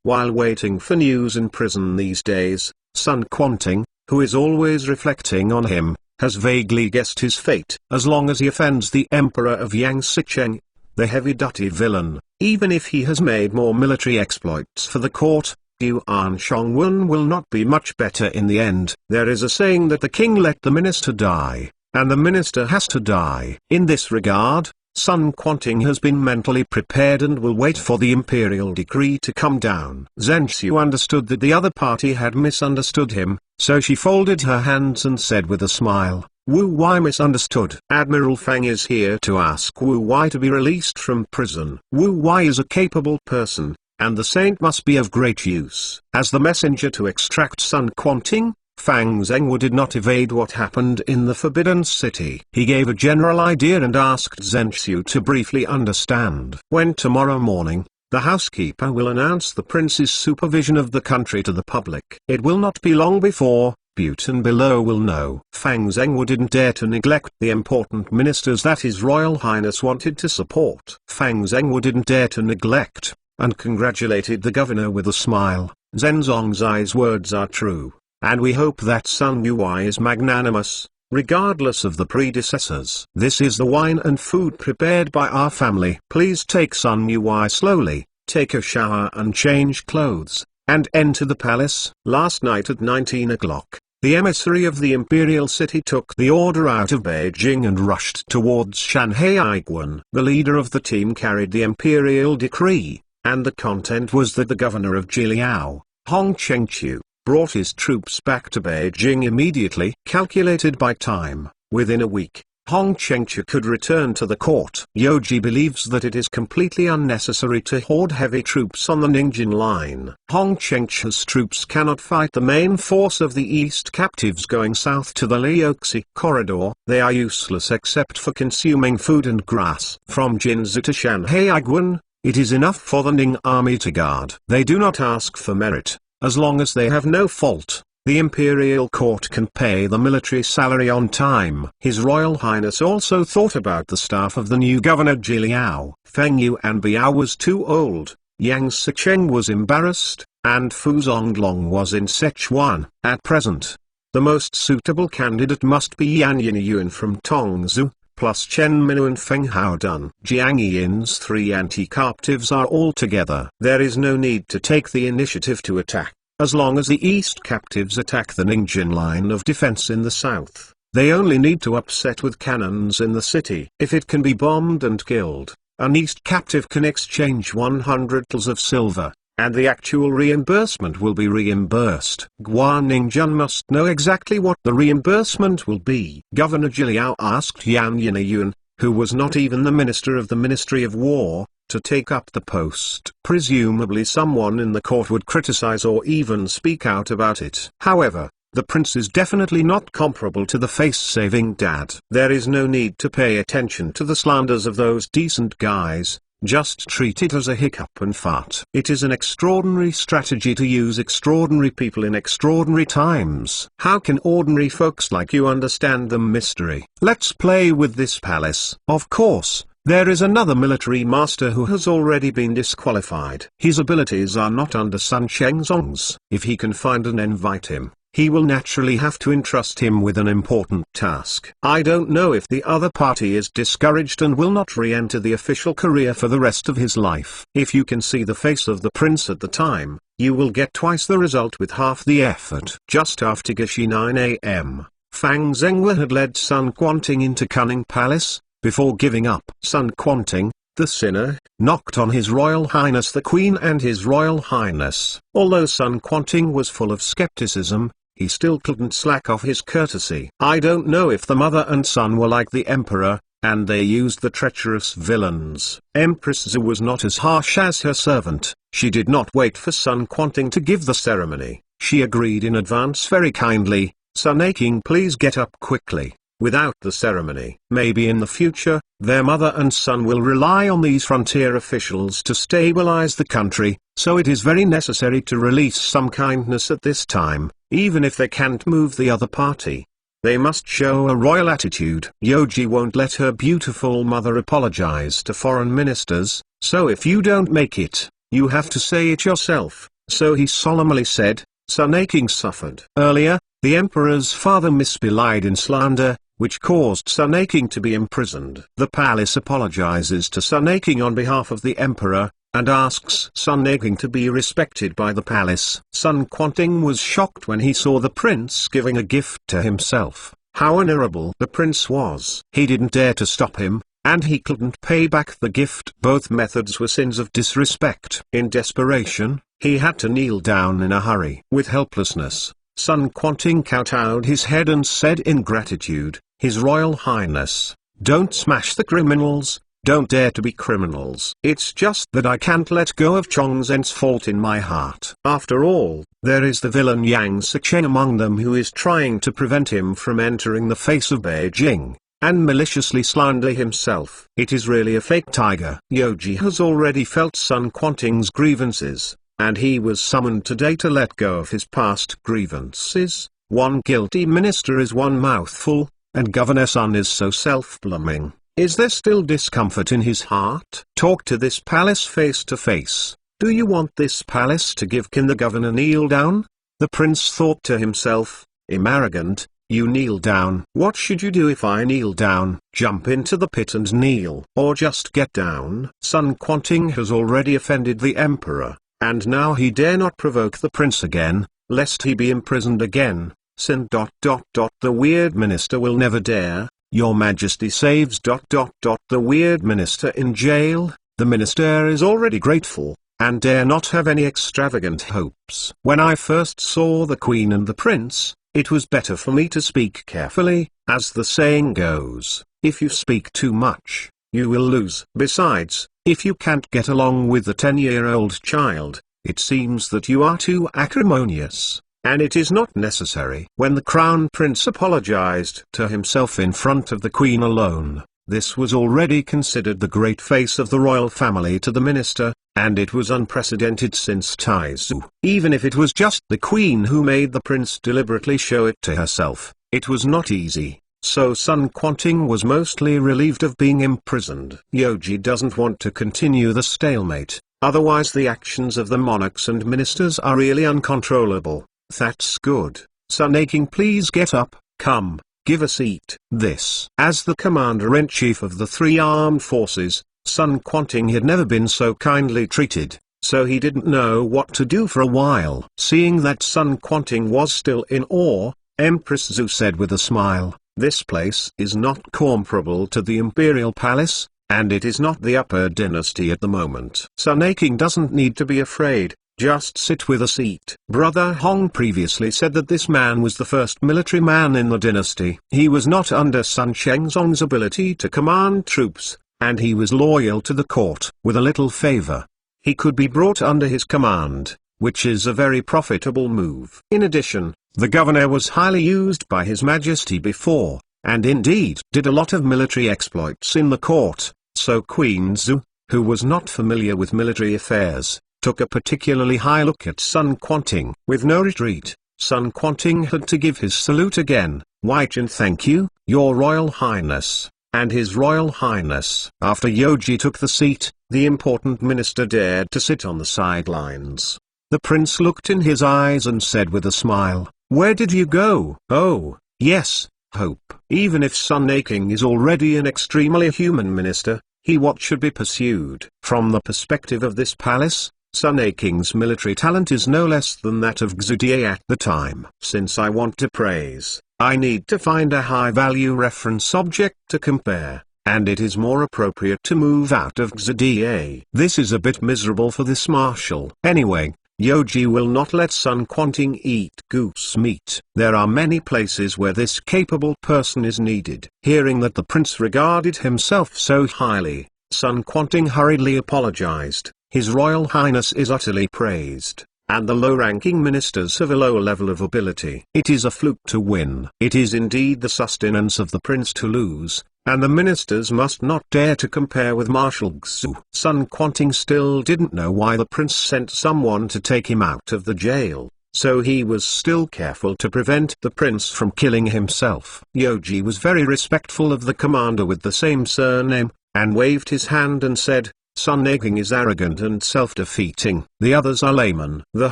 While waiting for news in prison these days, Sun Quanting, who is always reflecting on him, has vaguely guessed his fate. As long as he offends the emperor of Yang Sicheng, the heavy-duty villain, even if he has made more military exploits for the court, Yuan Shongwen will not be much better in the end. There is a saying that the king let the minister die, and the minister has to die. In this regard, Sun Quanting has been mentally prepared and will wait for the imperial decree to come down. Zhenxiu understood that the other party had misunderstood him, so she folded her hands and said with a smile, "Wu Wei misunderstood. Admiral Fang is here to ask Wu Wei to be released from prison." Wu Wei is a capable person, and the saint must be of great use. As the messenger to extract Sun Quanting, Fang Zhengwu did not evade what happened in the Forbidden City. He gave a general idea and asked Zhenxiu to briefly understand. When tomorrow morning, the housekeeper will announce the prince's supervision of the country to the public. It will not be long before Butte and below will know. Fang Zhengwu didn't dare to neglect the important ministers that His Royal Highness wanted to support. Fang Zhengwu didn't dare to neglect and congratulated the governor with a smile. Zhenzong's words are true, and we hope that Sun Yui is magnanimous, regardless of the predecessors. This is the wine and food prepared by our family. Please take Sun Yui slowly, take a shower and change clothes, and enter the palace. Last night at 19 o'clock, the emissary of the imperial city took the order out of Beijing and rushed towards Shanhaiguan. The leader of the team carried the imperial decree, and the content was that the governor of Jiliao, Hong Chengqiu, brought his troops back to Beijing immediately. Calculated by time, within a week, Hong Chengqiu could return to the court. Yoji believes that it is completely unnecessary to hoard heavy troops on the Ningjin line. Hong Chengqiu's troops cannot fight the main force of the east captives going south to the Liuxi corridor. They are useless except for consuming food and grass. From Jinzu to Shanhaiguan, it is enough for the Ning army to guard. They do not ask for merit, as long as they have no fault. The imperial court can pay the military salary on time. His Royal Highness also thought about the staff of the new governor Jiliao. Feng Yuan Biao was too old, Yang Sicheng was embarrassed, and Fu Zonglong was in Sichuan. At present, the most suitable candidate must be Yan Yinyuan from Tongzhou, plus Chen Minu and Feng Haodun. Jiang Yin's 3 anti-captives are all together. There is no need to take the initiative to attack. As long as the east captives attack the Ningjin line of defense in the south, they only need to upset with cannons in the city. If it can be bombed and killed, an east captive can exchange 100 taels of silver, and the actual reimbursement will be reimbursed. Guaningjun must know exactly what the reimbursement will be. Governor Jiliao asked Yan Yinyuan, who was not even the minister of the Ministry of War, to take up the post. Presumably someone in the court would criticize or even speak out about it. However, the prince is definitely not comparable to the face-saving dad. There is no need to pay attention to the slanders of those decent guys, just treat it as a hiccup and fart. It is an extraordinary strategy to use extraordinary people in extraordinary times. How can ordinary folks like you understand the mystery? Let's play with this palace. Of course, there is another military master who has already been disqualified. His abilities are not under Sun Chengzong's. If he can find and invite him, he will naturally have to entrust him with an important task. I don't know if the other party is discouraged and will not re-enter the official career for the rest of his life. If you can see the face of the prince at the time, you will get twice the result with half the effort. Just after Gishi 9 a.m., Fang Zhenghua had led Sun Quanting into Cunning Palace. Before giving up, Sun Quanting, the sinner, knocked on His Royal Highness the Queen and His Royal Highness. Although Sun Quanting was full of skepticism, he still couldn't slack off his courtesy. I don't know if the mother and son were like the emperor, and they used the treacherous villains. Empress Zhu was not as harsh as her servant. She did not wait for Sun Quanting to give the ceremony. She agreed in advance very kindly. Sun Aking, please get up quickly. Without the ceremony, maybe in the future, their mother and son will rely on these frontier officials to stabilize the country, so it is very necessary to release some kindness at this time, even if they can't move the other party. They must show a royal attitude. Yoji won't let her beautiful mother apologize to foreign ministers, so if you don't make it, you have to say it yourself. So he solemnly said. Sun Aking suffered. Earlier, the emperor's father misbelied in slander, which caused Sun Aking to be imprisoned. The palace apologizes to Sun Aking on behalf of the emperor, and asks Sun Aking to be respected by the palace. Sun Quanting was shocked when he saw the prince giving a gift to himself. How honorable the prince was. He didn't dare to stop him, and he couldn't pay back the gift. Both methods were sins of disrespect. In desperation, he had to kneel down in a hurry. With helplessness, Sun Quanting kowtowed his head and said in gratitude, His Royal Highness, don't smash the criminals, don't dare to be criminals. It's just that I can't let go of Chongzhen's fault in my heart. After all, there is the villain Yang Sicheng among them who is trying to prevent him from entering the face of Beijing, and maliciously slander himself. It is really a fake tiger. Yoji has already felt Sun Quanting's grievances, and he was summoned today to let go of his past grievances. One guilty minister is one mouthful, and Governor Sun is so self-blooming. Is there still discomfort in his heart? Talk to this palace face to face. Do you want this palace to give? Can the governor kneel down? The prince thought to himself, arrogant, you kneel down. What should you do if I kneel down? Jump into the pit and kneel. Or just get down? Sun Quanting has already offended the emperor, and now he dare not provoke the prince again, lest he be imprisoned again. Sin. The weird minister will never dare. Your Majesty saves. The weird minister in jail. The minister is already grateful, and dare not have any extravagant hopes. When I first saw the queen and the prince, it was better for me to speak carefully, as the saying goes, if you speak too much, you will lose. Besides, if you can't get along with the 10-year-old child, it seems that you are too acrimonious, and it is not necessary. When the crown prince apologized to himself in front of the queen alone, this was already considered the great face of the royal family to the minister, and it was unprecedented since Taizu. Even if it was just the queen who made the prince deliberately show it to herself, it was not easy, so Sun Quanting was mostly relieved of being imprisoned. Yoji doesn't want to continue the stalemate, otherwise the actions of the monarchs and ministers are really uncontrollable. That's good. Sun Aching, please get up, come. Give a seat. This. As the commander-in-chief of the three armed forces, Sun Quanting had never been so kindly treated, so he didn't know what to do for a while. Seeing that Sun Quanting was still in awe, Empress Zhu said with a smile, this place is not comparable to the imperial palace, and it is not the upper dynasty at the moment. Sun Aching doesn't need to be afraid. Just sit with a seat. Brother Huang previously said that this man was the first military man in the dynasty. He was not under Sun Shenzong's ability to command troops, and he was loyal to the court. With a little favor, he could be brought under his command, which is a very profitable move. In addition, the governor was highly used by His Majesty before, and indeed did a lot of military exploits in the court, so Queen Zhu, who was not familiar with military affairs, took a particularly high look at Sun Quanting. With no retreat, Sun Quanting had to give his salute again. Weijin, thank you, Your Royal Highness, and His Royal Highness. After Yoji took the seat, the important minister dared to sit on the sidelines. The prince looked in his eyes and said with a smile, where did you go? Oh, yes, Hope. Even if Sun Aching is already an extremely human minister, what should be pursued? From the perspective of this palace, Sun Aching's military talent is no less than that of Xudie at the time. Since I want to praise, I need to find a high-value reference object to compare, and it is more appropriate to move out of Xudie. This is a bit miserable for this marshal. Anyway, Yoji will not let Sun Quanting eat goose meat. There are many places where this capable person is needed. Hearing that the prince regarded himself so highly, Sun Quanting hurriedly apologized. His Royal Highness is utterly praised, and the low-ranking ministers have a lower level of ability. It is a fluke to win. It is indeed the sustenance of the prince to lose, and the ministers must not dare to compare with Marshal Xu. Sun Quanting still didn't know why the prince sent someone to take him out of the jail, so he was still careful to prevent the prince from killing himself. Yoji was very respectful of the commander with the same surname, and waved his hand and said, Sun Aching is arrogant and self-defeating. The others are laymen. The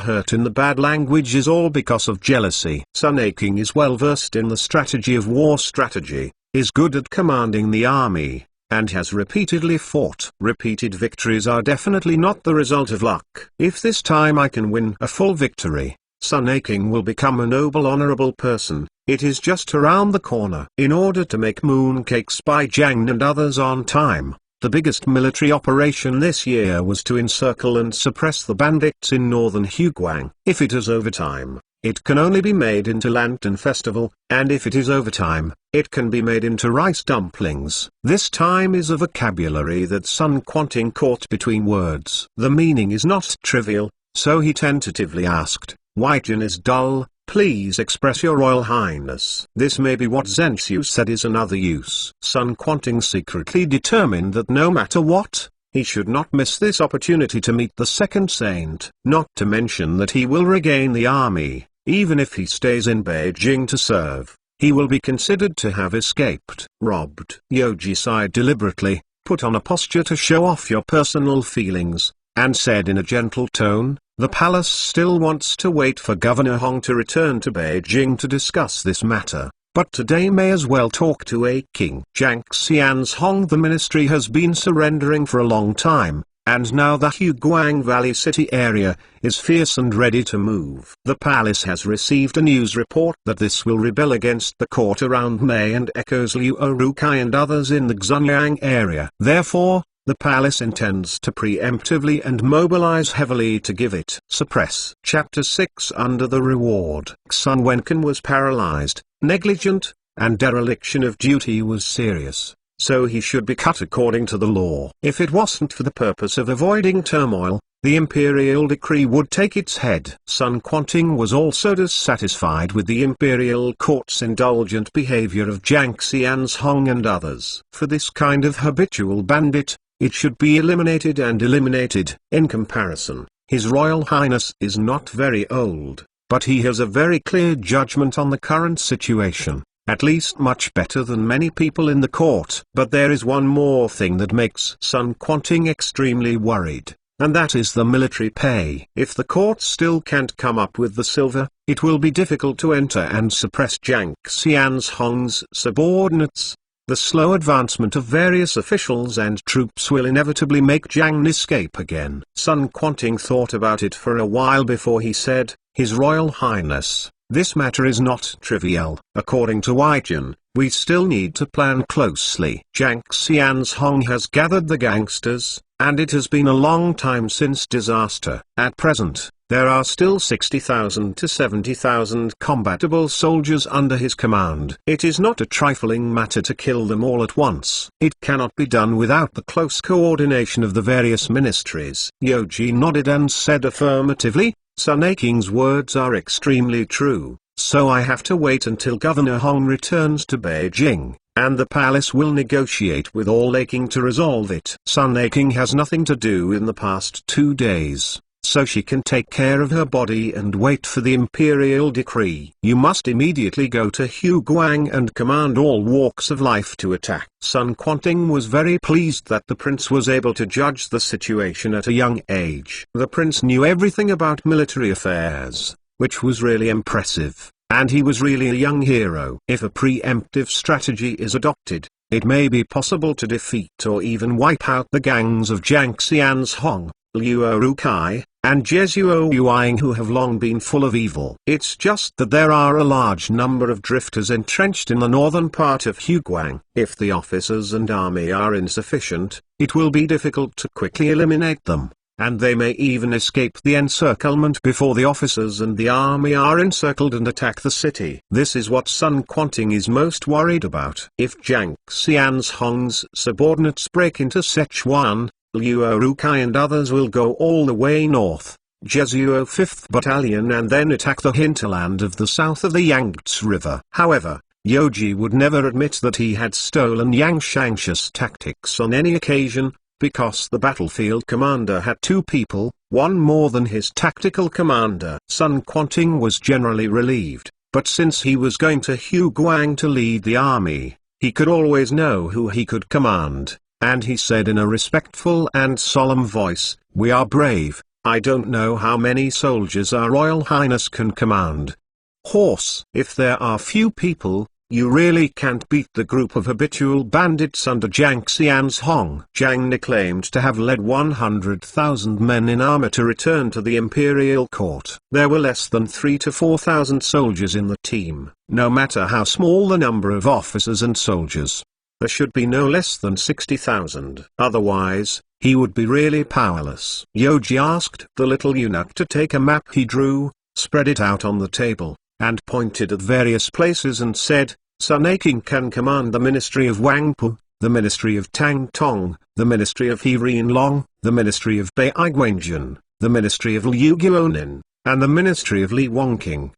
hurt in the bad language is all because of jealousy. Sun Aching is well versed in the strategy of war strategy, is good at commanding the army, and has repeatedly fought. Repeated victories are definitely not the result of luck. If this time I can win a full victory, Sun Aching will become a noble honorable person. It is just around the corner. In order to make mooncakes by Jiang and others on time, the biggest military operation this year was to encircle and suppress the bandits in northern Huang. If it is overtime, it can only be made into Lantern Festival, and if it is overtime, it can be made into rice dumplings. This time is a vocabulary that Sun Quanting caught between words. The meaning is not trivial, so he tentatively asked, Weijin is dull, please express your Royal Highness. This may be what Zhenxiu said is another use. Sun Quanting secretly determined that no matter what, he should not miss this opportunity to meet the second saint. Not to mention that he will regain the army, even if he stays in Beijing to serve, he will be considered to have escaped. Robbed. Yoji sighed deliberately, put on a posture to show off your personal feelings, and said in a gentle tone, "The palace still wants to wait for Governor Huang to return to Beijing to discuss this matter, but today may as well talk to a king." Jiang Xian's Hong, the ministry has been surrendering for a long time, and now the Huang Valley City area is fierce and ready to move. The palace has received a news report that this will rebel against the court around Mei and echoes Liu Rukai and others in the Xunyang area. Therefore, the palace intends to preemptively and mobilize heavily to give it suppress. Chapter 6 Under the Reward. Sun Wenken was paralyzed, negligent, and dereliction of duty was serious, so he should be cut according to the law. If it wasn't for the purpose of avoiding turmoil, the imperial decree would take its head. Sun Quanting was also dissatisfied with the imperial court's indulgent behavior of Jiang Xian's Hong and others. For this kind of habitual bandit, it should be eliminated and eliminated. In comparison, His Royal Highness is not very old, but he has a very clear judgment on the current situation, at least much better than many people in the court. But there is one more thing that makes Sun Quanting extremely worried, and that is the military pay. If the court still can't come up with the silver, it will be difficult to enter and suppress Jiang Xian's Hong's subordinates. The slow advancement of various officials and troops will inevitably make Jiang escape again. Sun Quanting thought about it for a while before he said, "His Royal Highness, this matter is not trivial. According to Weijian, we still need to plan closely. Jiang Xian's Hong has gathered the gangsters, and it has been a long time since disaster. At present, there are still 60,000 to 70,000 combatable soldiers under his command. It is not a trifling matter to kill them all at once. It cannot be done without the close coordination of the various ministries." Yoji nodded and said affirmatively, "Sun Aking's words are extremely true, so I have to wait until Governor Hong returns to Beijing, and the palace will negotiate with all Aking to resolve it." Sun Aking has nothing to do in the past 2 days, so she can take care of her body and wait for the imperial decree. "You must immediately go to Huang and command all walks of life to attack." Sun Quanting was very pleased that the prince was able to judge the situation at a young age. The prince knew everything about military affairs, which was really impressive, and he was really a young hero. If a preemptive strategy is adopted, it may be possible to defeat or even wipe out the gangs of Jiang Xian's Hong, Liu Rukai, and Jesuo Yuang, who have long been full of evil. It's just that there are a large number of drifters entrenched in the northern part of Huang. If the officers and army are insufficient, it will be difficult to quickly eliminate them, and they may even escape the encirclement before the officers and the army are encircled and attack the city. This is what Sun Quanting is most worried about. If Jiang Xian's Hong's subordinates break into Sichuan, Liu Rukai and others will go all the way north, Jesuo 5th Battalion, and then attack the hinterland of the south of the Yangtze River. However, Yoji would never admit that he had stolen Yang Shangxi's tactics on any occasion, because the battlefield commander had 2 people, one more than his tactical commander. Sun Quanting was generally relieved, but since he was going to Huang to lead the army, he could always know who he could command. And he said in a respectful and solemn voice, "We are brave. I don't know how many soldiers our Royal Highness can command. Horse. If there are few people, you really can't beat the group of habitual bandits under Jiang Xian's Hong." Jiang claimed to have led 100,000 men in armor to return to the imperial court. There were less than 3,000 to 4,000 soldiers in the team. No matter how small the number of officers and soldiers, there should be no less than 60,000. Otherwise, he would be really powerless. Yoji asked the little eunuch to take a map he drew, spread it out on the table, and pointed at various places and said, "Sun Aking can command the ministry of Wangpu, the ministry of Tang Tong, the ministry of He Long, the ministry of Bai Guangjun, the ministry of Liu Guonin, and the ministry of Li Wangqing!"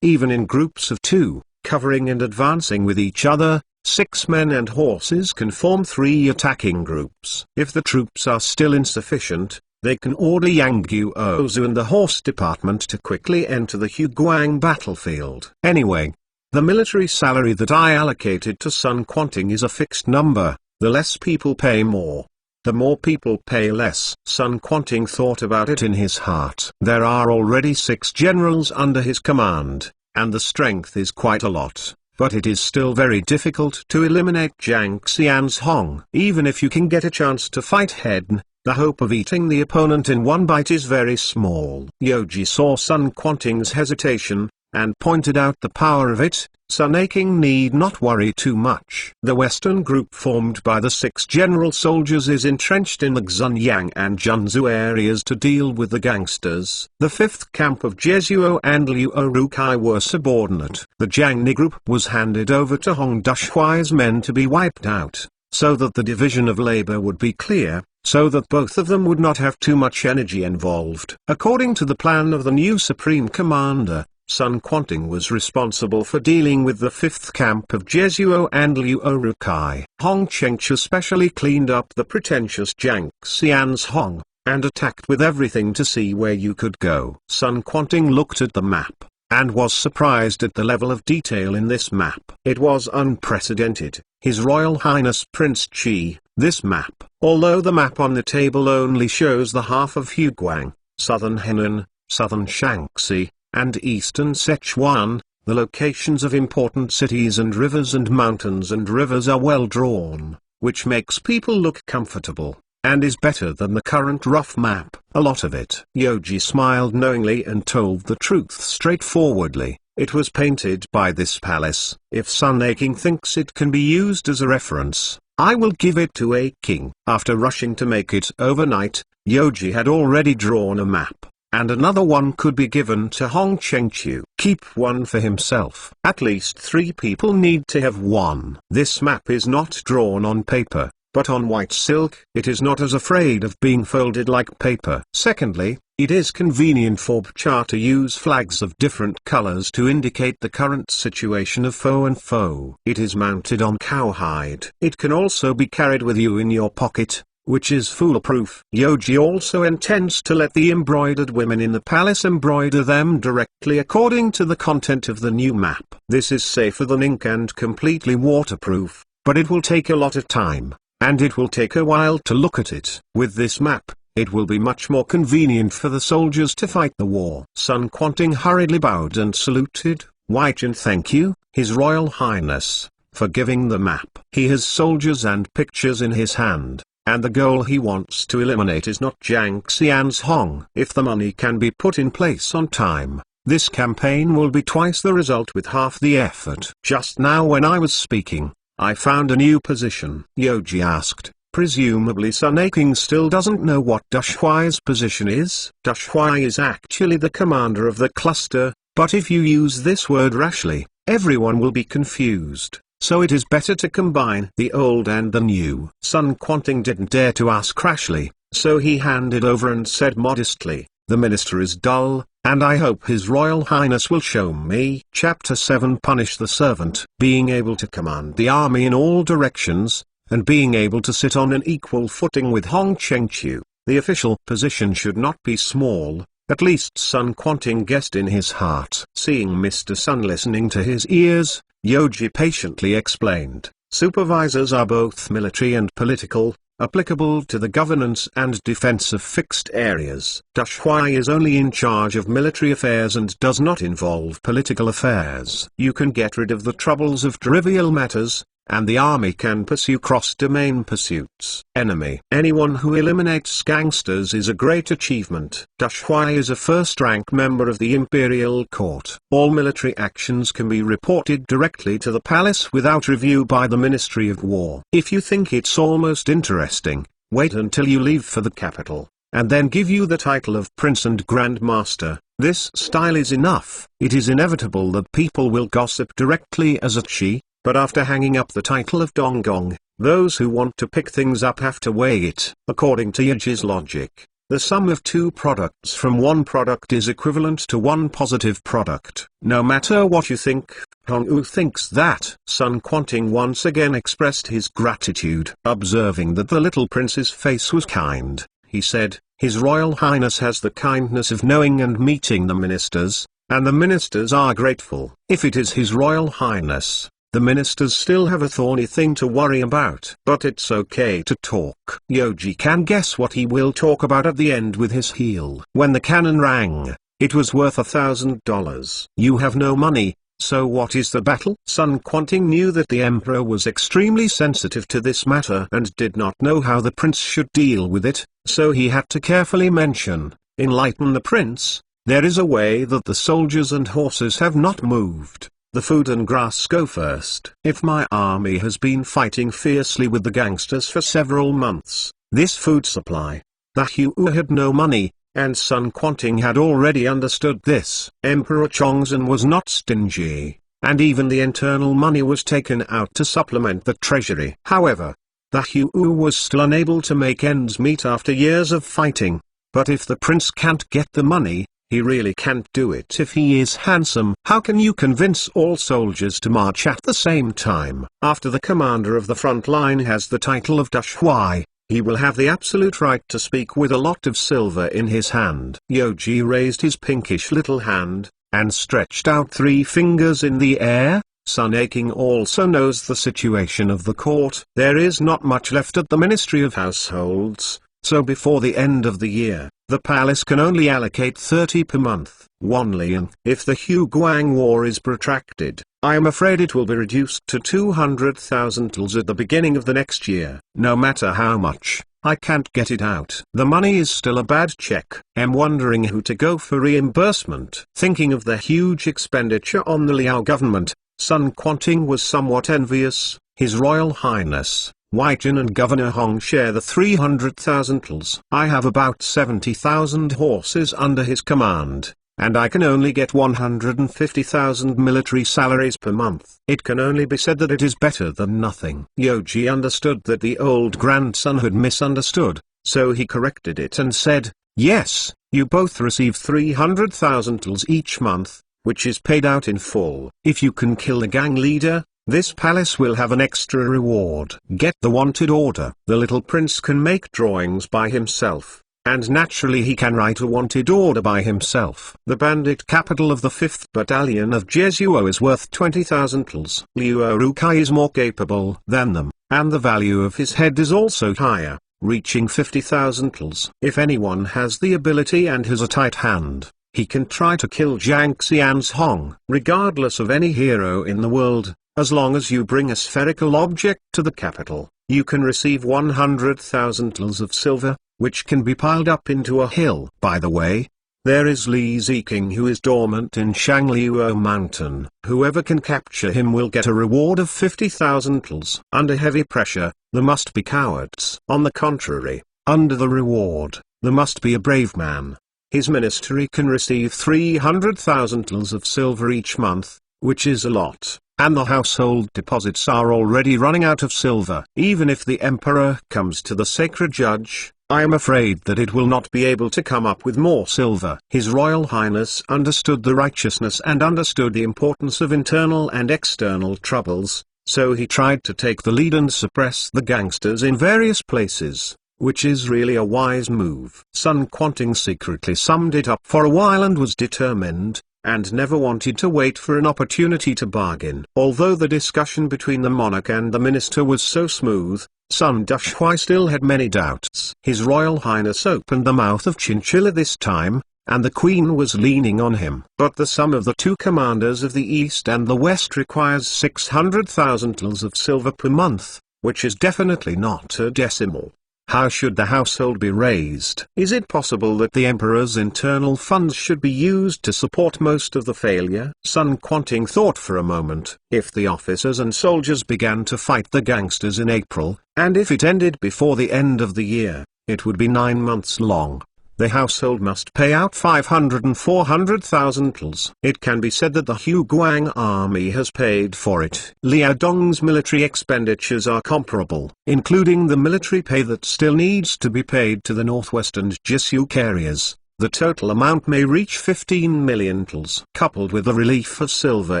Even in groups of 2, covering and advancing with each other, 6 men and horses can form 3 attacking groups. If the troops are still insufficient, they can order Yang Guozu and the horse department to quickly enter the Huang battlefield. Anyway, the military salary that I allocated to Sun Quanting is a fixed number. The less people pay more, the more people pay less. Sun Quanting thought about it in his heart. There are already 6 generals under his command, and the strength is quite a lot. But it is still very difficult to eliminate Jiang Xian's Huang. Even if you can get a chance to fight head-on, the hope of eating the opponent in one bite is very small. Yoji saw Sun Quanting's hesitation, and pointed out the power of it. Sun Aking need not worry too much. The western group formed by the 6 general soldiers is entrenched in the Xunyang and Junzhou areas to deal with the gangsters. The 5th camp of Jesuo and Liu Rukai were subordinate. The Jiangni group was handed over to Hong Dushui's men to be wiped out, so that the division of labor would be clear, so that both of them would not have too much energy involved. According to the plan of the new Supreme Commander, Sun Quanting was responsible for dealing with the 5th camp of Jesuo and Liu Rukai. Hong Chengchu specially cleaned up the pretentious Jiang Xian's Hong, and attacked with everything to see where you could go. Sun Quanting looked at the map, and was surprised at the level of detail in this map. It was unprecedented. His Royal Highness Prince Qi, this map, although the map on the table only shows the half of Huang, southern Henan, southern Shaanxi, and eastern Sichuan, the locations of important cities and rivers and mountains and rivers are well drawn, which makes people look comfortable, and is better than the current rough map, a lot of it. Yoji smiled knowingly and told the truth straightforwardly. It was painted by this palace. If Sun Aking thinks it can be used as a reference, I will give it to Aking. After rushing to make it overnight, Yoji had already drawn a map, and another one could be given to Hong Chengchu. Keep one for himself. At least 3 people need to have one. This map is not drawn on paper, but on white silk. It is not as afraid of being folded like paper. Secondly, it is convenient for Bcha to use flags of different colors to indicate the current situation of foe and foe. It is mounted on cowhide. It can also be carried with you in your pocket, which is foolproof. Yoji also intends to let the embroidered women in the palace embroider them directly according to the content of the new map. This is safer than ink and completely waterproof, but it will take a lot of time, and it will take a while to look at it. With this map, it will be much more convenient for the soldiers to fight the war. Sun Quanting hurriedly bowed and saluted. White and thank you, His Royal Highness, for giving the map. He has soldiers and pictures in his hand, and the goal he wants to eliminate is not Jiang Xian's Hong. If the money can be put in place on time, this campaign will be twice the result with half the effort. Just now when I was speaking, I found a new position. Yoji asked. Presumably Sun Aking still doesn't know what Dushui's position is. Dushui is actually the commander of the cluster, but if you use this word rashly, everyone will be confused. So it is better to combine the old and the new. Sun Quanting didn't dare to ask rashly, so he handed over and said modestly, the minister is dull, and I hope His Royal Highness will show me. Chapter 7 Punish the Servant. Being able to command the army in all directions, and being able to sit on an equal footing with Hong Chengchu, the official position should not be small, at least Sun Quanting guessed in his heart. Seeing Mr. Sun listening to his ears, Yoji patiently explained, supervisors are both military and political, applicable to the governance and defense of fixed areas. Dushui is only in charge of military affairs and does not involve political affairs. You can get rid of the troubles of trivial matters, and the army can pursue cross-domain pursuits. Enemy. Anyone who eliminates gangsters is a great achievement. Dushui is a first-rank member of the Imperial Court. All military actions can be reported directly to the palace without review by the Ministry of War. If you think it's almost interesting, wait until you leave for the capital, and then give you the title of Prince and Grand Master. This style is enough. It is inevitable that people will gossip directly as a Qi, but after hanging up the title of Donggong, those who want to pick things up have to weigh it. According to Yoji's logic, the sum of 2 products from one product is equivalent to 1 positive product. No matter what you think, Hongwu thinks that. Sun Quanting once again expressed his gratitude. Observing that the little prince's face was kind, he said, His Royal Highness has the kindness of knowing and meeting the ministers, and the ministers are grateful. If it is His Royal Highness, The ministers still have a thorny thing to worry about. But it's okay to talk. Yoji can guess what he will talk about at the end with his heel. When the cannon rang, it was worth $1,000. You have no money, so what is the battle? Sun Quanting knew that the emperor was extremely sensitive to this matter and did not know how the prince should deal with it, so he had to carefully mention, enlighten the prince, there is a way that the soldiers and horses have not moved. The food and grass go first. If my army has been fighting fiercely with the gangsters for several months, this food supply. The Huang had no money, and Sun Quanting had already understood this. Emperor Chongzhen was not stingy, and even the internal money was taken out to supplement the treasury. However, the Huang was still unable to make ends meet after years of fighting. But if the prince can't get the money, he really can't do it if he is handsome. How can you convince all soldiers to march at the same time? After the commander of the front line has the title of Dashui, he will have the absolute right to speak with a lot of silver in his hand. Yoji raised his pinkish little hand, and stretched out 3 fingers in the air. Sun Aking also knows the situation of the court. There is not much left at the Ministry of Households, so before the end of the year, the palace can only allocate 30 per month. 1 lian. If the Huang War is protracted, I am afraid it will be reduced to 200,000 tals at the beginning of the next year. No matter how much, I can't get it out. The money is still a bad check. I'm wondering who to go for reimbursement. Thinking of the huge expenditure on the Liao government, Sun Quanting was somewhat envious. His Royal Highness, Huang and Governor Huang share the 300,000 tals. I have about 70,000 horses under his command, and I can only get 150,000 military salaries per month. It can only be said that it is better than nothing. Yoji understood that the old grandson had misunderstood, so he corrected it and said, yes, you both receive 300,000 tals each month, which is paid out in full. If you can kill the gang leader, this palace will have an extra reward. Get the wanted order. The little prince can make drawings by himself, and naturally he can write a wanted order by himself. The bandit capital of the 5th Battalion of Jesuo is worth 20,000 tals. Liu Rukai is more capable than them, and the value of his head is also higher, reaching 50,000 tals. If anyone has the ability and has a tight hand, he can try to kill Jiang Xian's Hong. Regardless of any hero in the world, as long as you bring a spherical object to the capital, you can receive 100,000 tals of silver, which can be piled up into a hill. By the way, there is Li Ziking who is dormant in Shangliuo Mountain. Whoever can capture him will get a reward of 50,000 tals. Under heavy pressure, there must be cowards. On the contrary, under the reward, there must be a brave man. His ministry can receive 300,000 tals of silver each month, which is a lot. And the household deposits are already running out of silver. Even if the emperor comes to the sacred judge, I am afraid that it will not be able to come up with more silver. His Royal Highness understood the righteousness and understood the importance of internal and external troubles, so he tried to take the lead and suppress the gangsters in various places, which is really a wise move. Sun Quanting secretly summed it up for a while and was determined, and never wanted to wait for an opportunity to bargain. Although the discussion between the monarch and the minister was so smooth, Sun Dashui still had many doubts. His Royal Highness opened the mouth of Chinchilla this time, and the Queen was leaning on him. But the sum of the 2 commanders of the East and the West requires 600,000 tals of silver per month, which is definitely not a decimal. How should the household be raised? Is it possible that the emperor's internal funds should be used to support most of the failure? Sun Quanting thought for a moment. If the officers and soldiers began to fight the gangsters in April, and if it ended before the end of the year, it would be 9 months long. The household must pay out 500 and 400,000 tals. It can be said that the Huang army has paid for it. Liaodong's military expenditures are comparable, including the military pay that still needs to be paid to the northwest and Jisuk areas. The total amount may reach 15 million tals. Coupled with the relief of silver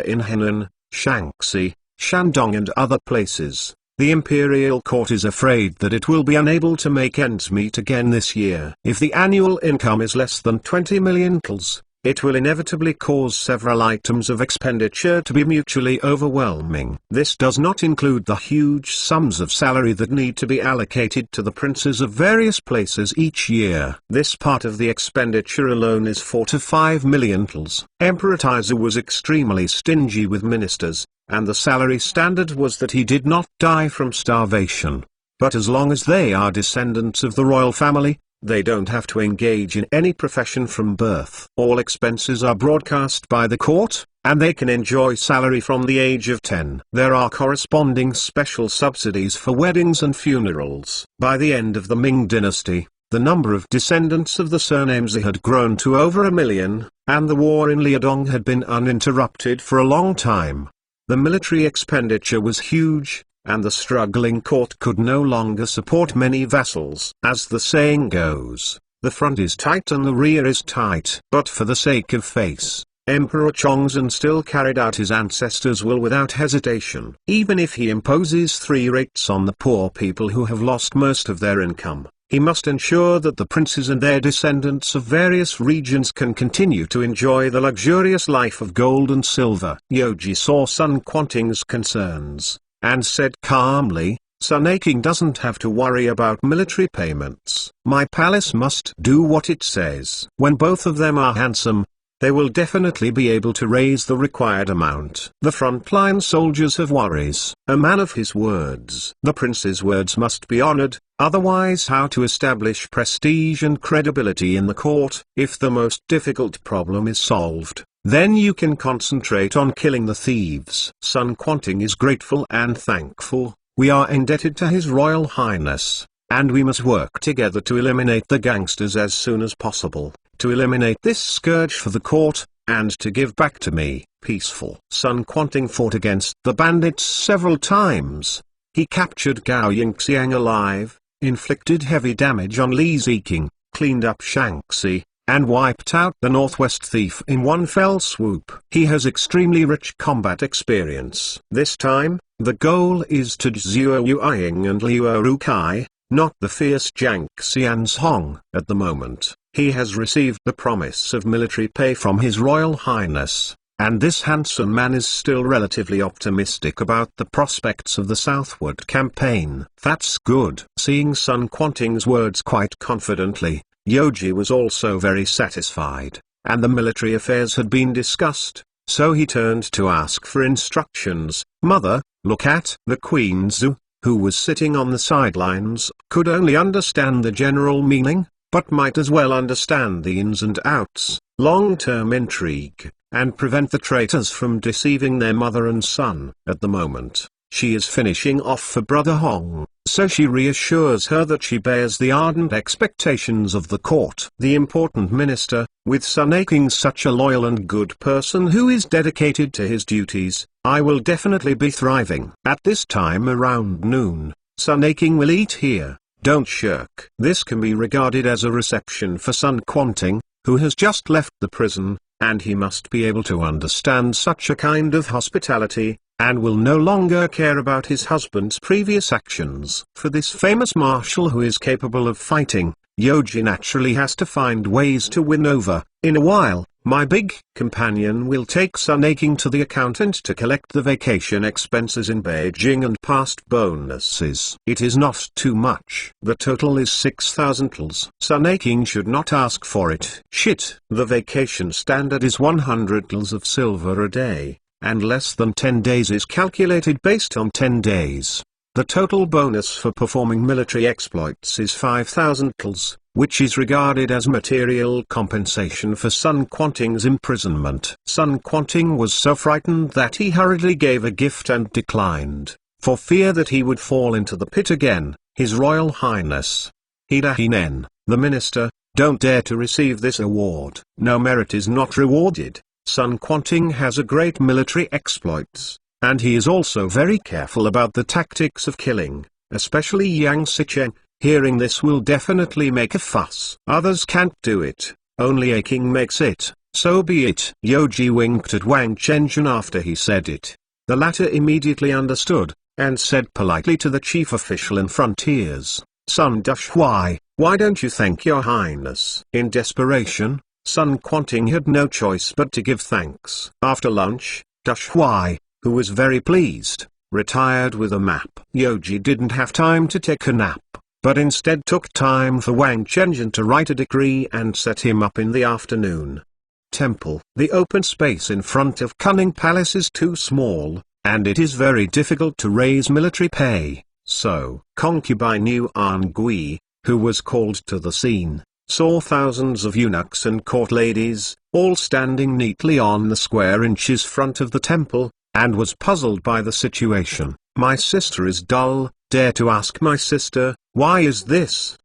in Henan, Shaanxi, Shandong and other places, the imperial court is afraid that it will be unable to make ends meet again this year. If the annual income is less than 20 million tals, it will inevitably cause several items of expenditure to be mutually overwhelming. This does not include the huge sums of salary that need to be allocated to the princes of various places each year. This part of the expenditure alone is 4 to 5 million tals. Emperor Taizu was extremely stingy with ministers, and the salary standard was that he did not die from starvation. But as long as they are descendants of the royal family, they don't have to engage in any profession from birth. All expenses are broadcast by the court, and they can enjoy salary from the age of 10. There are corresponding special subsidies for weddings and funerals. By the end of the Ming dynasty, the number of descendants of the surname Zi had grown to over 1 million, and the war in Liaodong had been uninterrupted for a long time. The military expenditure was huge, and the struggling court could no longer support many vassals. As the saying goes, the front is tight and the rear is tight. But for the sake of face, Emperor Chongzhen still carried out his ancestors' will without hesitation. Even if he imposes 3 rates on the poor people who have lost most of their income, he must ensure that the princes and their descendants of various regions can continue to enjoy the luxurious life of gold and silver. Yoji saw Sun Quanting's concerns, and said calmly, Sun Aking doesn't have to worry about military payments. My palace must do what it says. When both of them are handsome, they will definitely be able to raise the required amount. The frontline soldiers have worries. A man of his words. The prince's words must be honored, otherwise how to establish prestige and credibility in the court? If the most difficult problem is solved, then you can concentrate on killing the thieves. Sun Quanting is grateful and thankful. We are indebted to His Royal Highness, and we must work together to eliminate the gangsters as soon as possible, to eliminate this scourge for the court, and to give back to me, peaceful. Sun Quanting fought against the bandits several times. He captured Gao Yingxiang alive, inflicted heavy damage on Li Ziqing, cleaned up Shaanxi, and wiped out the Northwest thief in one fell swoop. He has extremely rich combat experience. This time, the goal is to Zhuo Yueying and Liu Rukai, not the fierce Jiang Xian's Hong. At the moment, he has received the promise of military pay from His Royal Highness, and this handsome man is still relatively optimistic about the prospects of the southward campaign. That's good. Seeing Sun Quanting's words quite confidently, Yoji was also very satisfied, and the military affairs had been discussed, so he turned to ask for instructions. Mother, look at the Queen Zhu, who was sitting on the sidelines, could only understand the general meaning, but might as well understand the ins and outs, long-term intrigue, and prevent the traitors from deceiving their mother and son. At the moment, she is finishing off for Brother Hong, so she reassures her that she bears the ardent expectations of the court. The important minister, with Sun Aking such a loyal and good person who is dedicated to his duties, I will definitely be thriving. At this time around noon, Sun Aking will eat here. Don't shirk. This can be regarded as a reception for Sun Quanting, who has just left the prison, and he must be able to understand such a kind of hospitality, and will no longer care about his husband's previous actions. For this famous marshal who is capable of fighting, Yoji naturally has to find ways to win over. In a while, my big companion will take Sun Aking to the accountant to collect the vacation expenses in Beijing and past bonuses. It is not too much. The total is 6,000 tals. Sun Aking should not ask for it. Shit. The vacation standard is 100 tals of silver a day, and less than 10 days is calculated based on 10 days. The total bonus for performing military exploits is 5,000 tals, which is regarded as material compensation for Sun Quanting's imprisonment. Sun Quanting was so frightened that he hurriedly gave a gift and declined, for fear that he would fall into the pit again. His Royal Highness, Hidahinen, the minister, don't dare to receive this award. No merit is not rewarded. Sun Quanting has a great military exploits, and he is also very careful about the tactics of killing, especially Yang Sicheng. Hearing this will definitely make a fuss. Others can't do it, only Aking makes it, so be it. Yoji winked at Wang Chenjun after he said it. The latter immediately understood, and said politely to the chief official in frontiers, Sun Dushui, why don't you thank your highness? In desperation, Sun Quanting had no choice but to give thanks. After lunch, Huang, who was very pleased, retired with a map. Yoji didn't have time to take a nap, but instead took time for Wang Chenjian to write a decree and set him up in the afternoon. Temple. The open space in front of Cunning Palace is too small, and it is very difficult to raise military pay, so concubine Yuan Gui, who was called to the scene, saw thousands of eunuchs and court ladies, all standing neatly on the square inches front of the temple, and was puzzled by the situation. My sister is dull, dare to ask my sister, why is this?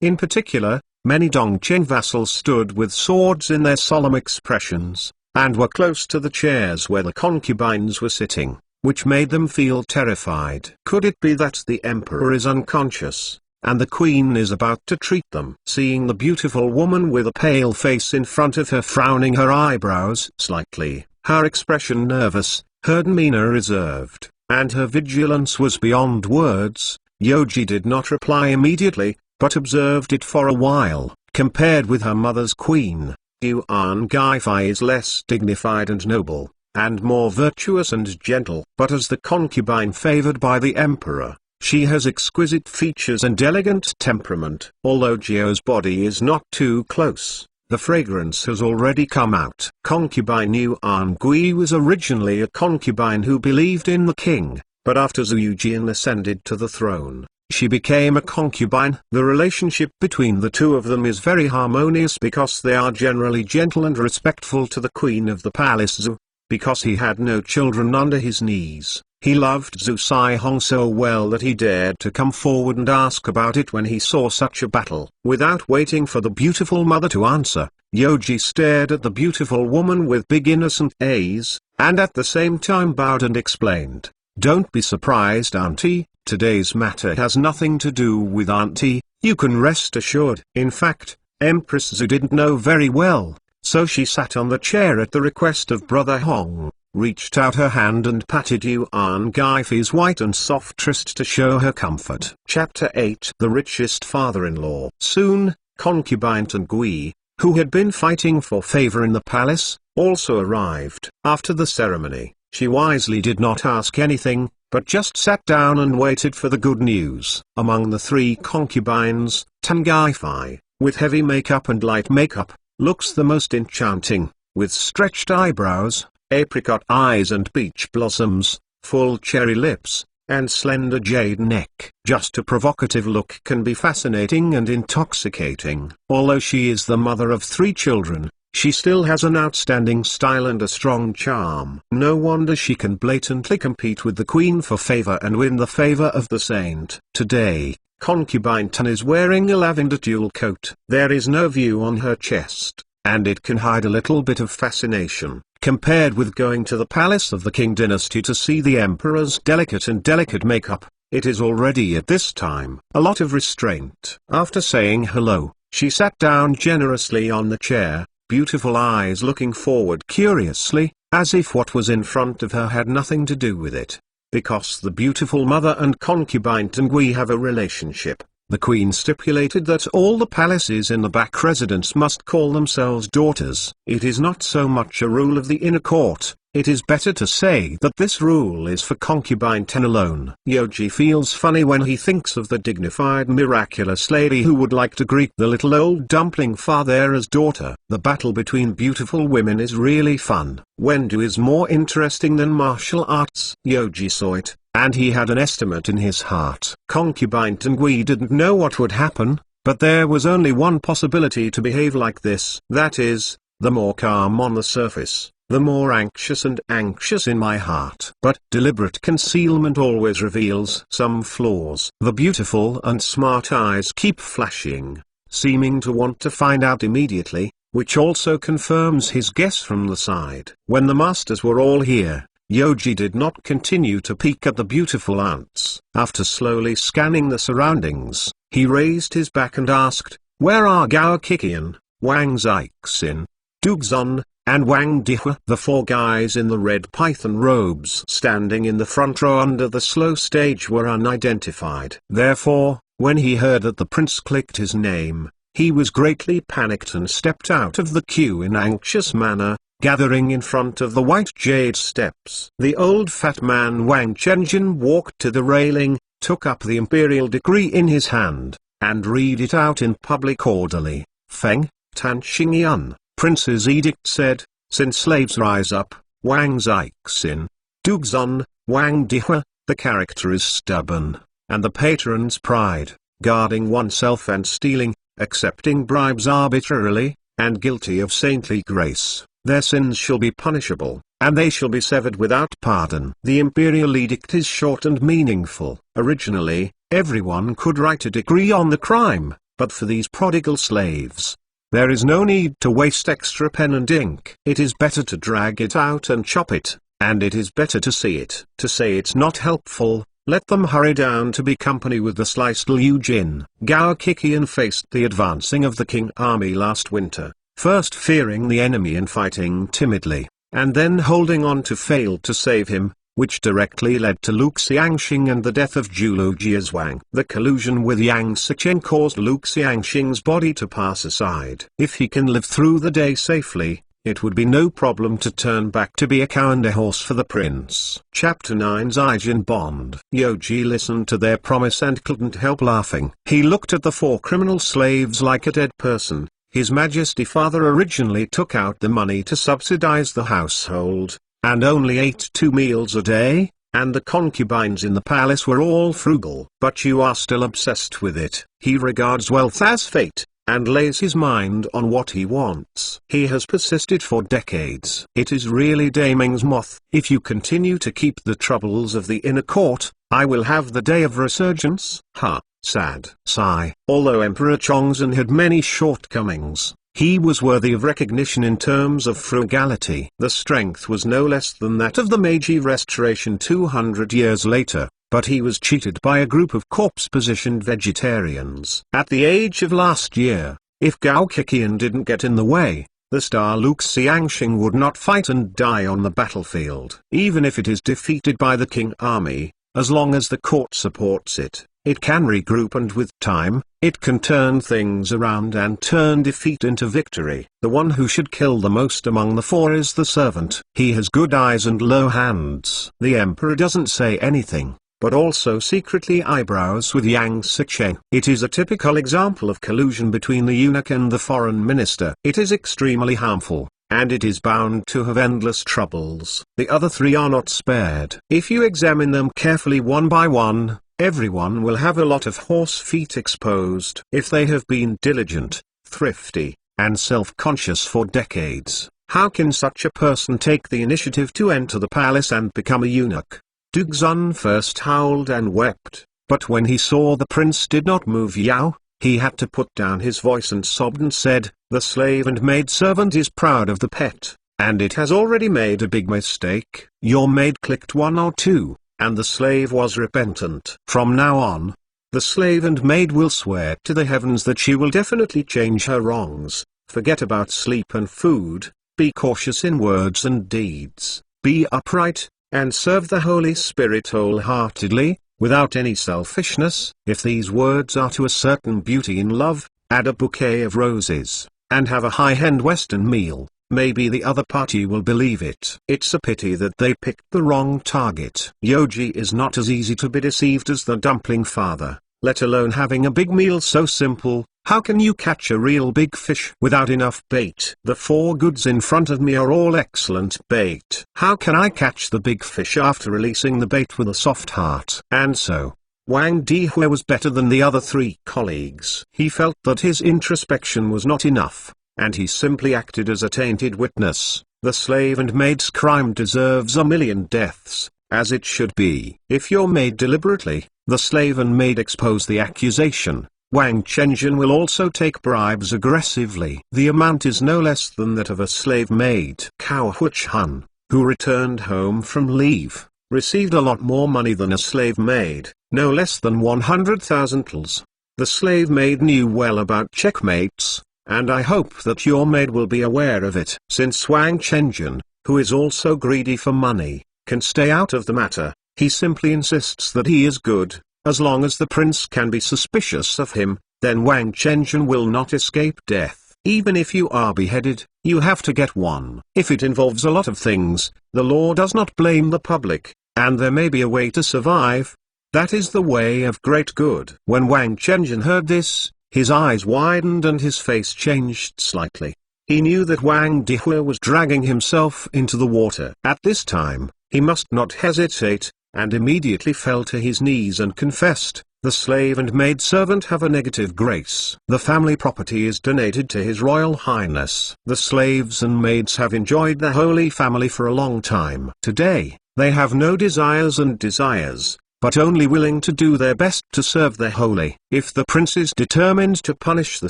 In particular, many Dongchen vassals stood with swords in their solemn expressions, and were close to the chairs where the concubines were sitting, which made them feel terrified. Could it be that the emperor is unconscious, and the queen is about to treat them? Seeing the beautiful woman with a pale face in front of her frowning her eyebrows slightly, her expression nervous, her demeanor reserved, and her vigilance was beyond words, Yoji did not reply immediately, but observed it for a while. Compared with her mother's queen, Yuan Gaifei is less dignified and noble, and more virtuous and gentle. But as the concubine favored by the emperor, she has exquisite features and elegant temperament. Although Jio's body is not too close, the fragrance has already come out. Concubine Yuan Gui was originally a concubine who believed in the king, but after Zhu Yujin ascended to the throne, she became a concubine. The relationship between the two of them is very harmonious because they are generally gentle and respectful to the queen of the palace Zhu. Because he had no children under his knees, he loved Zhu Saihong so well that he dared to come forward and ask about it when he saw such a battle. Without waiting for the beautiful mother to answer, Yoji stared at the beautiful woman with big innocent eyes, and at the same time bowed and explained, "Don't be surprised, auntie, today's matter has nothing to do with auntie, you can rest assured." In fact, Empress Zhu didn't know very well, so she sat on the chair at the request of brother Huang, reached out her hand and patted Yuan Gaifei's white and soft wrist to show her comfort. Chapter 8. The richest father-in-law. Soon, concubine Tengui, who had been fighting for favor in the palace, also arrived. After the ceremony, she wisely did not ask anything, but just sat down and waited for the good news. Among the three concubines, Tengaifei, with heavy makeup and light makeup, looks the most enchanting, with stretched eyebrows, apricot eyes and peach blossoms, full cherry lips, and slender jade neck. Just a provocative look can be fascinating and intoxicating. Although she is the mother of 3 children, she still has an outstanding style and a strong charm. No wonder she can blatantly compete with the queen for favor and win the favor of the saint. Today, concubine Tan is wearing a lavender tulle coat. There is no view on her chest, and it can hide a little bit of fascination. Compared with going to the palace of the King dynasty to see the emperor's delicate makeup, it is already at this time a lot of restraint. After saying hello, she sat down generously on the chair, beautiful eyes looking forward curiously, as if what was in front of her had nothing to do with it. Because the beautiful mother and concubine Tengui have a relationship, the queen stipulated that all the palaces in the back residence must call themselves daughters. It is not so much a rule of the inner court, it is better to say that this rule is for concubine Ten alone. Yoji feels funny when he thinks of the dignified miraculous lady who would like to greet the little old dumpling father as daughter. The battle between beautiful women is really fun. Wendu is more interesting than martial arts. Yoji saw it, and he had an estimate in his heart. Concubine Tengui didn't know what would happen, but there was only one possibility to behave like this. That is, the more calm on the surface, the more anxious in my heart. But deliberate concealment always reveals some flaws. The beautiful and smart eyes keep flashing, seeming to want to find out immediately, which also confirms his guess from the side. When the masters were all here, Yoji did not continue to peek at the beautiful aunts. After slowly scanning the surroundings, he raised his back and asked, "Where are Gao Kikian, Wang Zixin, Dugzon, and Wang Dihua?" The 4 guys in the red python robes standing in the front row under the slow stage were unidentified. Therefore, when he heard that the prince clicked his name, He was greatly panicked and stepped out of the queue in anxious manner, gathering in front of the white jade steps. The old fat man Wang Chenjin walked to the railing, took up the imperial decree in his hand, and read it out in public orderly. Feng, Tan Xingyun, Prince's edict said, since slaves rise up, Wang Zixin, Dugzon, Wang Dihua, the character is stubborn, and the patron's pride, guarding oneself and stealing, accepting bribes arbitrarily, and guilty of saintly grace, their sins shall be punishable, and they shall be severed without pardon. The imperial edict is short and meaningful. Originally, everyone could write a decree on the crime, but for these prodigal slaves, there is no need to waste extra pen and ink. It is better to drag it out and chop it, and it is better to see it. To say it's not helpful, let them hurry down to be company with the sliced Liu Jin. Gao Kikian faced the advancing of the Qing army last winter, first fearing the enemy and fighting timidly, and then holding on to fail to save him, which directly led to Lu Xiangxing and the death of Zhulu Jiazhuang. The collusion with Yang Sichen caused Lu Xiangxing's body to pass aside. If he can live through the day safely, it would be no problem to turn back to be a cow and a horse for the prince. Chapter 9 Zijin Bond. Yoji listened to their promise and couldn't help laughing. He looked at the 4 criminal slaves like a dead person. His Majesty Father originally took out the money to subsidize the household, and only ate 2 meals a day, and the concubines in the palace were all frugal. But you are still obsessed with it. He regards wealth as fate, and lays his mind on what he wants. He has persisted for decades. It is really Daming's moth. If you continue to keep the troubles of the inner court, I will have the day of resurgence. Ha, sad sigh. Although Emperor Chongzhen had many shortcomings, he was worthy of recognition in terms of frugality. The strength was no less than that of the Meiji Restoration 200 years later, but he was cheated by a group of corpse-positioned vegetarians. At the age of last year, if Gao Kikian didn't get in the way, the star Lu Xiangxing would not fight and die on the battlefield. Even if it is defeated by the Qing army, as long as the court supports it, it can regroup, and with time, it can turn things around and turn defeat into victory. The one who should kill the most among the 4 is the servant. He has good eyes and low hands. The emperor doesn't say anything, but also secretly eyebrows with Yang Sichen. It is a typical example of collusion between the eunuch and the foreign minister. It is extremely harmful, and it is bound to have endless troubles. The other 3 are not spared. If you examine them carefully one by one, everyone will have a lot of horse feet exposed. If they have been diligent, thrifty, and self-conscious for decades, how can such a person take the initiative to enter the palace and become a eunuch? Dugzon first howled and wept, but when he saw the prince did not move Yao, he had to put down his voice and sobbed and said, "The slave and maid-servant is proud of the pet, and it has already made a big mistake." Your maid clicked 1 or 2. And the slave was repentant. From now on, the slave and maid will swear to the heavens that she will definitely change her wrongs, forget about sleep and food, be cautious in words and deeds, be upright, and serve the Holy Spirit wholeheartedly, without any selfishness. If these words are to a certain beauty in love, add a bouquet of roses, and have a high-end Western meal. Maybe the other party will believe it. It's a pity that they picked the wrong target. Yoji is not as easy to be deceived as the dumpling father, let alone having a big meal so simple. How can you catch a real big fish without enough bait? The 4 goods in front of me are all excellent bait. How can I catch the big fish after releasing the bait with a soft heart? And so, Wang Dihua was better than the other 3 colleagues. He felt that his introspection was not enough, and he simply acted as a tainted witness. The slave and maid's crime deserves 1,000,000 deaths, as it should be. If you're made deliberately, the slave and maid expose the accusation. Wang Chenjin will also take bribes aggressively. The amount is no less than that of a slave maid. Cao Huchan, who returned home from leave, received a lot more money than a slave maid, no less than 100,000 tals. The slave maid knew well about checkmates, and I hope that your maid will be aware of it. Since Wang Chenjin, who is also greedy for money, can stay out of the matter, he simply insists that he is good. As long as the prince can be suspicious of him, then Wang Chenjun will not escape death. Even if you are beheaded, you have to get one. If it involves a lot of things, the law does not blame the public, and there may be a way to survive. That is the way of great good. When Wang Chenjun heard this, his eyes widened and his face changed slightly. He knew that Wang Dihua was dragging himself into the water. At this time, he must not hesitate, and immediately fell to his knees and confessed, "The slave and maidservant have a negative grace. The family property is donated to His Royal Highness. The slaves and maids have enjoyed the Holy Family for a long time. Today, they have no desires and desires, but only willing to do their best to serve the holy. If the prince is determined to punish the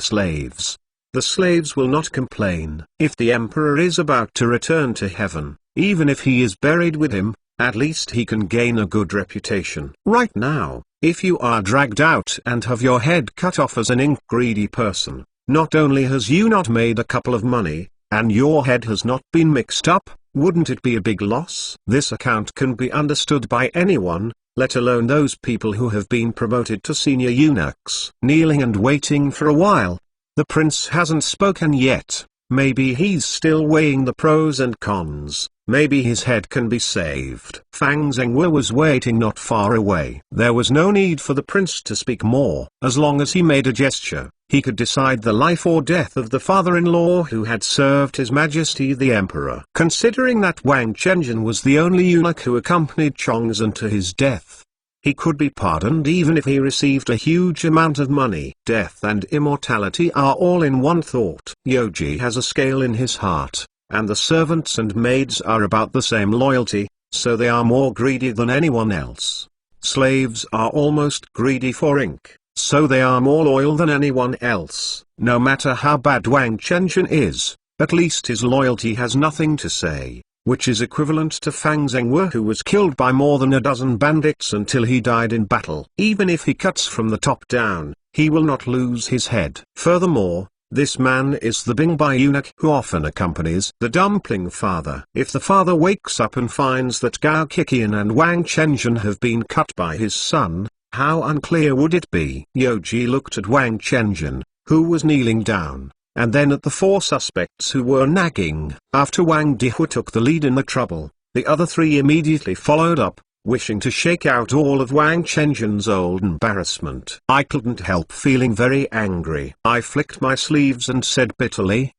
slaves will not complain. If the emperor is about to return to heaven, even if he is buried with him, at least he can gain a good reputation. Right now, if you are dragged out and have your head cut off as an ink-greedy person, not only has you not made a couple of money, and your head has not been mixed up, wouldn't it be a big loss? This account can be understood by anyone, let alone those people who have been promoted to senior eunuchs. Kneeling and waiting for a while. The prince hasn't spoken yet. Maybe he's still weighing the pros and cons. Maybe his head can be saved. Fang Zhenghua was waiting not far away. There was no need for the prince to speak more. As long as he made a gesture, he could decide the life or death of the father-in-law who had served His Majesty the Emperor. Considering that Wang Chenjun was the only eunuch who accompanied Chongzhen to his death, he could be pardoned even if he received a huge amount of money. Death and immortality are all in one thought. Yoji has a scale in his heart, and the servants and maids are about the same loyalty, so they are more greedy than anyone else. Slaves are almost greedy for ink, so they are more loyal than anyone else. No matter how bad Wang Chenjun is, at least his loyalty has nothing to say, which is equivalent to Fang Zhenghua, who was killed by more than a dozen bandits until he died in battle. Even if he cuts from the top down, he will not lose his head. Furthermore, this man is the Bingbai eunuch who often accompanies the dumpling father. If the father wakes up and finds that Gao Kikian and Wang Chenjun have been cut by his son, how unclear would it be? Yoji looked at Wang Chenjun, who was kneeling down, and then at the four suspects who were nagging. After Wang Dihua took the lead in the trouble, the other three immediately followed up, wishing to shake out all of Wang Chenjun's old embarrassment. I couldn't help feeling very angry. I flicked my sleeves and said bitterly,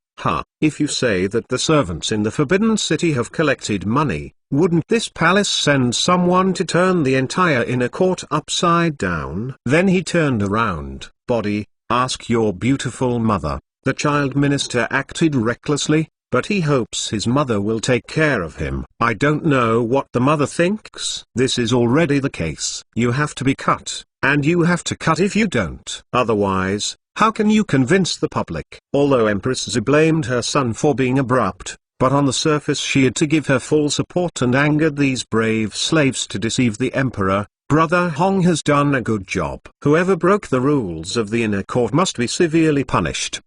if you say that the servants in the Forbidden City have collected money, wouldn't this palace send someone to turn the entire inner court upside down? Then he turned around. Body, ask your beautiful mother. The child minister acted recklessly, but he hopes his mother will take care of him. I don't know what the mother thinks. This is already the case. You have to be cut, and you have to cut if you don't. Otherwise, how can you convince the public? Although Empress Zi blamed her son for being abrupt, but on the surface she had to give her full support and angered these brave slaves to deceive the emperor, Brother Huang has done a good job. Whoever broke the rules of the inner court must be severely punished.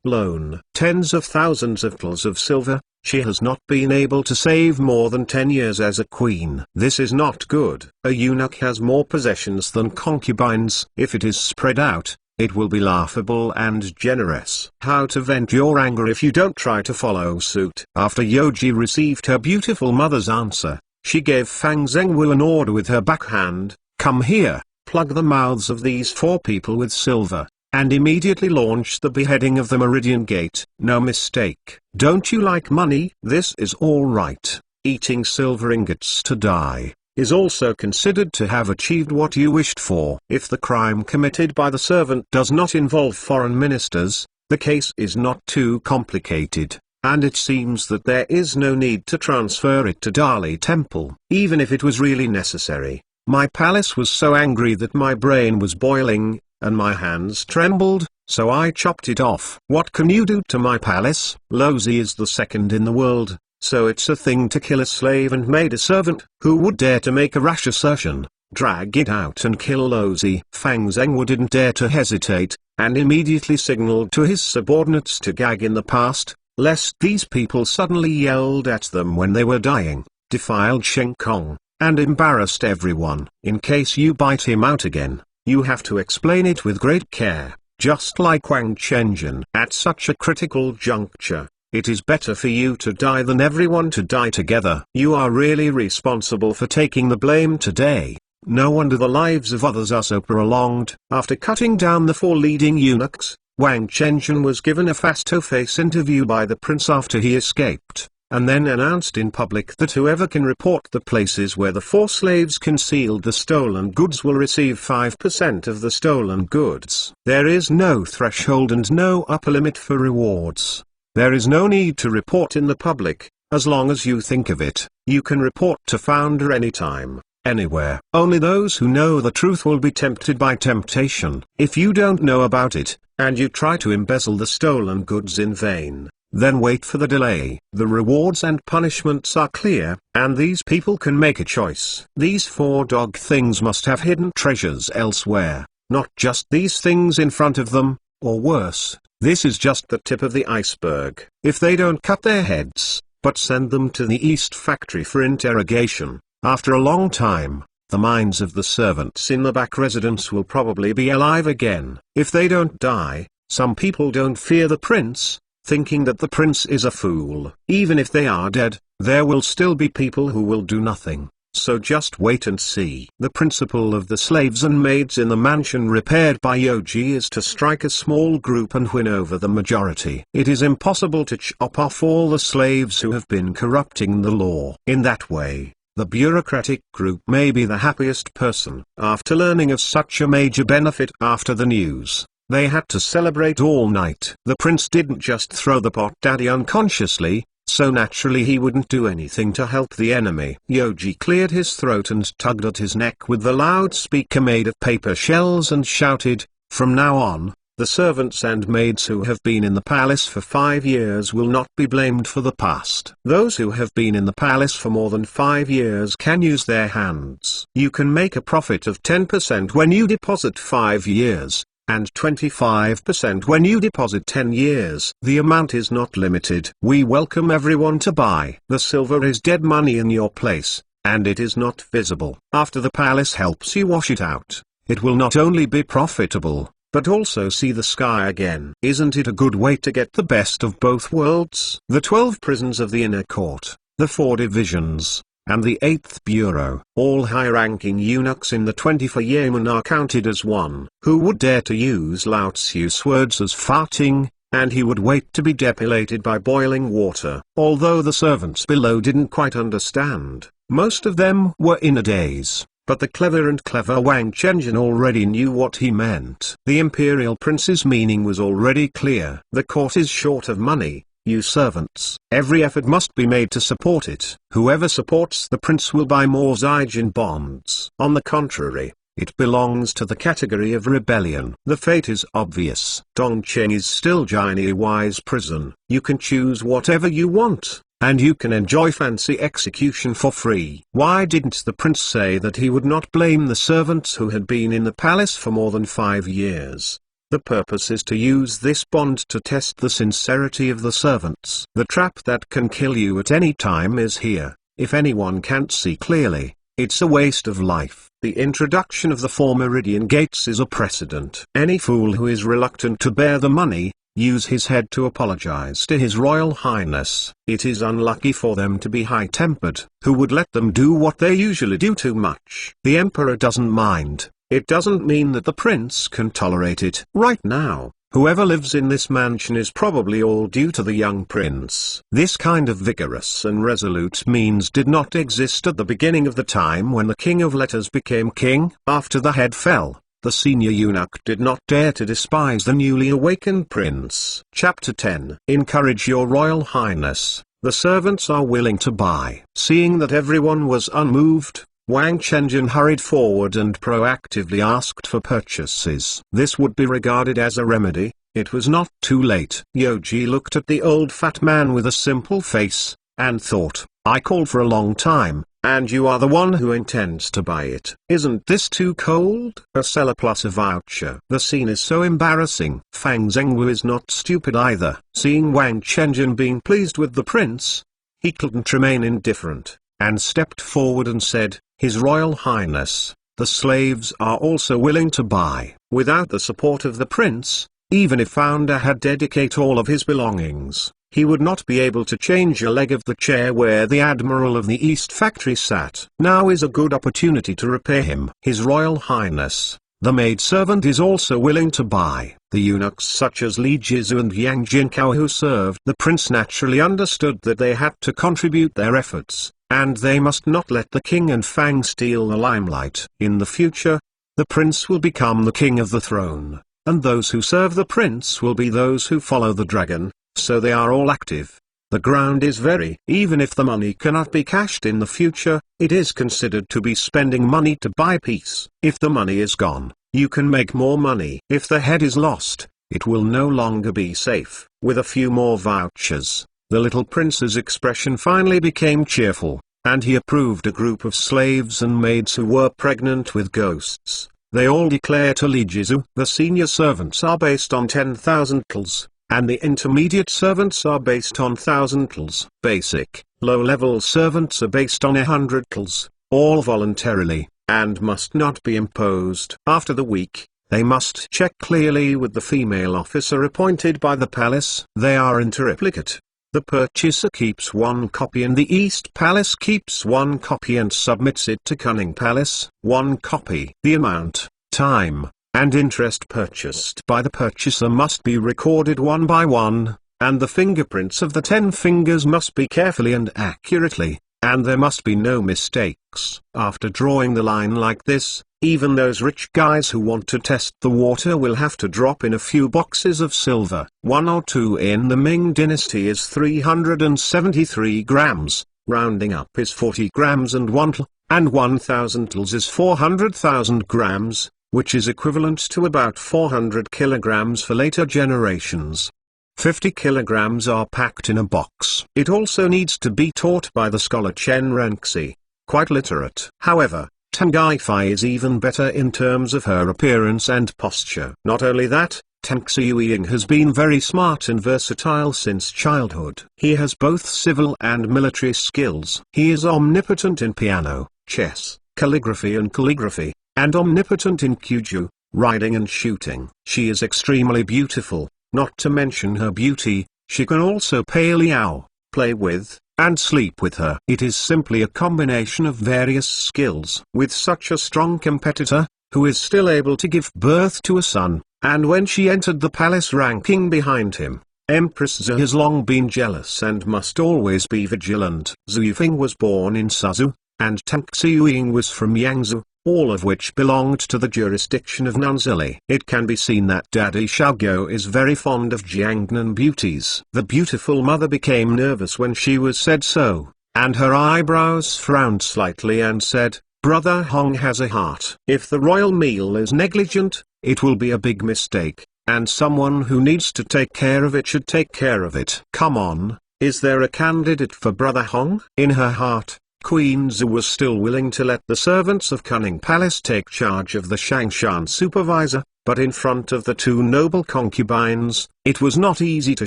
Loan tens of thousands of taels of silver. She has not been able to save more than 10 years as a queen. This is not good. A eunuch has more possessions than concubines. If it is spread out, it will be laughable and generous. How to vent your anger if you don't try to follow suit? After Yoji received her beautiful mother's answer, she gave Fang Zhenghua an order with her backhand, "Come here, plug the mouths of these 4 people with silver," and immediately launched the beheading of the Meridian Gate. No mistake. Don't you like money? This is all right. Eating silver ingots to die is also considered to have achieved what you wished for. If the crime committed by the servant does not involve foreign ministers, the case is not too complicated, and it seems that there is no need to transfer it to Dali Temple. Even if it was really necessary, my palace was so angry that my brain was boiling, and my hands trembled, so I chopped it off. What can you do to my palace? Lozi is the second in the world, so it's a thing to kill a slave and maid servant. Who would dare to make a rash assertion? Drag it out and kill Lozi. Fang Zhenghua didn't dare to hesitate, and immediately signaled to his subordinates to gag in the past, lest these people suddenly yelled at them when they were dying, defiled Sheng Kong, and embarrassed everyone. In case you bite him out again, you have to explain it with great care. just like Huang Chenjin. At such a critical juncture, it is better for you to die than everyone to die together. You are really responsible for taking the blame today. No wonder the lives of others are so prolonged. After cutting down the 4 leading eunuchs, Huang Chenjin was given a face-to-face interview by the prince after he escaped, and then announced in public that whoever can report the places where the 4 slaves concealed the stolen goods will receive 5% of the stolen goods. There is no threshold and no upper limit for rewards. There is no need to report in the public. As long as you think of it, you can report to founder anytime, anywhere. Only those who know the truth will be tempted by temptation. If you don't know about it, and you try to embezzle the stolen goods in vain, then wait for the delay. The rewards and punishments are clear, and these people can make a choice. These 4 dog things must have hidden treasures elsewhere, not just these things in front of them, or worse. This is just the tip of the iceberg. If they don't cut their heads, but send them to the East Factory for interrogation, after a long time, the minds of the servants in the back residence will probably be alive again. If they don't die, some people don't fear the prince, thinking that the prince is a fool. Even if they are dead, there will still be people who will do nothing. So just wait and see. The principle of the slaves and maids in the mansion repaired by Yoji is to strike a small group and win over the majority. It is impossible to chop off all the slaves who have been corrupting the law. In that way, the bureaucratic group may be the happiest person. After learning of such a major benefit after the news, they had to celebrate all night. The prince didn't just throw the pot daddy unconsciously, so naturally he wouldn't do anything to help the enemy. Yoji cleared his throat and tugged at his neck with the loudspeaker made of paper shells and shouted, "From now on, the servants and maids who have been in the palace for 5 years will not be blamed for the past. Those who have been in the palace for more than 5 years can use their hands. You can make a profit of 10% when you deposit 5 years. And 25% when you deposit 10 years. The amount is not limited. We welcome everyone to buy. The silver is dead money in your place, and it is not visible. After the palace helps you wash it out, it will not only be profitable, but also see the sky again. Isn't it a good way to get the best of both worlds? The 12 prisons of the inner court, the 4 divisions, and the 8th bureau. All high-ranking eunuchs in the 24 yeomen are counted as one. Who would dare to use Lao Tzu's words as farting, and he would wait to be depilated by boiling water. Although the servants below didn't quite understand, most of them were in a daze. But the clever Huang Chenjin already knew what he meant. The imperial prince's meaning was already clear. The court is short of money, you servants. Every effort must be made to support it. Whoever supports the prince will buy more Zijin bonds. On the contrary, it belongs to the category of rebellion. The fate is obvious. Dongqing is still Jini Wai's prison. You can choose whatever you want, and you can enjoy fancy execution for free. Why didn't the prince say that he would not blame the servants who had been in the palace for more than 5 years? The purpose is to use this bond to test the sincerity of the servants. The trap that can kill you at any time is here. If anyone can't see clearly, it's a waste of life. The introduction of the 4 meridian gates is a precedent. Any fool who is reluctant to bear the money, use his head to apologize to His Royal Highness. It is unlucky for them to be high-tempered. Who would let them do what they usually do too much? The emperor doesn't mind. It doesn't mean that the prince can tolerate it. Right now, whoever lives in this mansion is probably all due to the young prince. This kind of vigorous and resolute means did not exist at the beginning of the time when the king of letters became king. After the head fell, the senior eunuch did not dare to despise the newly awakened prince. Chapter 10. Encourage your royal highness. The servants are willing to buy. Seeing that everyone was unmoved, Huang Chenjin hurried forward and proactively asked for purchases. This would be regarded as a remedy. It was not too late. Yoji looked at the old fat man with a simple face, and thought, I called for a long time, and you are the one who intends to buy it. Isn't this too cold? A seller plus a voucher. The scene is so embarrassing. Fang Zhengwu is not stupid either. Seeing Huang Chenjin being pleased with the prince, he couldn't remain indifferent, and stepped forward and said, His Royal Highness, the slaves are also willing to buy. Without the support of the prince, Even if founder had dedicate all of his belongings, he would not be able to change a leg of the chair where the Admiral of the East Factory sat. Now is a good opportunity to repay him. His Royal Highness, the maidservant, is also willing to buy. The eunuchs such as Li Jizu and Yang Jinkao who served the prince naturally understood that they had to contribute their efforts, and they must not let the king and Fang steal the limelight. In the future, the prince will become the king of the throne, and those who serve the prince will be those who follow the dragon, so they are all active. The ground is very. Even if the money cannot be cashed in the future, it is considered to be spending money to buy peace. If the money is gone, you can make more money. If the head is lost, it will no longer be safe. With a few more vouchers, the little prince's expression finally became cheerful, and he approved a group of slaves and maids who were pregnant with ghosts. They all declare to Li Jizu, the senior servants are based on 10,000 tals, and the intermediate servants are based on 1,000 tals. Basic, low-level servants are based on 100 tals, all voluntarily, and must not be imposed. After the week, they must check clearly with the female officer appointed by the palace. They are interreplicate. The purchaser keeps one copy and the East Palace keeps one copy and submits it to Cunning Palace. One copy. The amount, time, and interest purchased by the purchaser must be recorded one by one, and the fingerprints of the 10 fingers must be carefully and accurately, and there must be no mistakes. After drawing the line like this, even those rich guys who want to test the water will have to drop in a few boxes of silver. 1 or 2 in the Ming dynasty is 373 grams, rounding up is 40 grams, and 1 tl, and 1,000 tls is 400,000 grams, which is equivalent to about 400 kilograms for later generations. 50 kilograms are packed in a box. It also needs to be taught by the scholar Chen Renxi, quite literate. However, Tang Gaifai is even better in terms of her appearance and posture. Not only that, Tang Xiuying has been very smart and versatile since childhood. He has both civil and military skills. He is omnipotent in piano, chess, calligraphy, and omnipotent in Kyuju, riding and shooting. She is extremely beautiful. Not to mention her beauty, she can also pay Liao, play with, and sleep with her. It is simply a combination of various skills. With such a strong competitor, who is still able to give birth to a son, and when she entered the palace ranking behind him, Empress Zhu has long been jealous and must always be vigilant. Zhu Yifeng was born in Suzhou, and Tang Xiuying was from Yangzhou, all of which belonged to the jurisdiction of Nanzili. It can be seen that Daddy Xiaoguo is very fond of Jiangnan beauties. The beautiful mother became nervous when she was said so, and her eyebrows frowned slightly and said, "Brother Hong has a heart. If the royal meal is negligent, it will be a big mistake, and someone who needs to take care of it should take care of it. Come on, is there a candidate for Brother Hong?" In her heart, Queen Zhu was still willing to let the servants of Cunning Palace take charge of the Shangshan supervisor, but in front of the 2 noble concubines, it was not easy to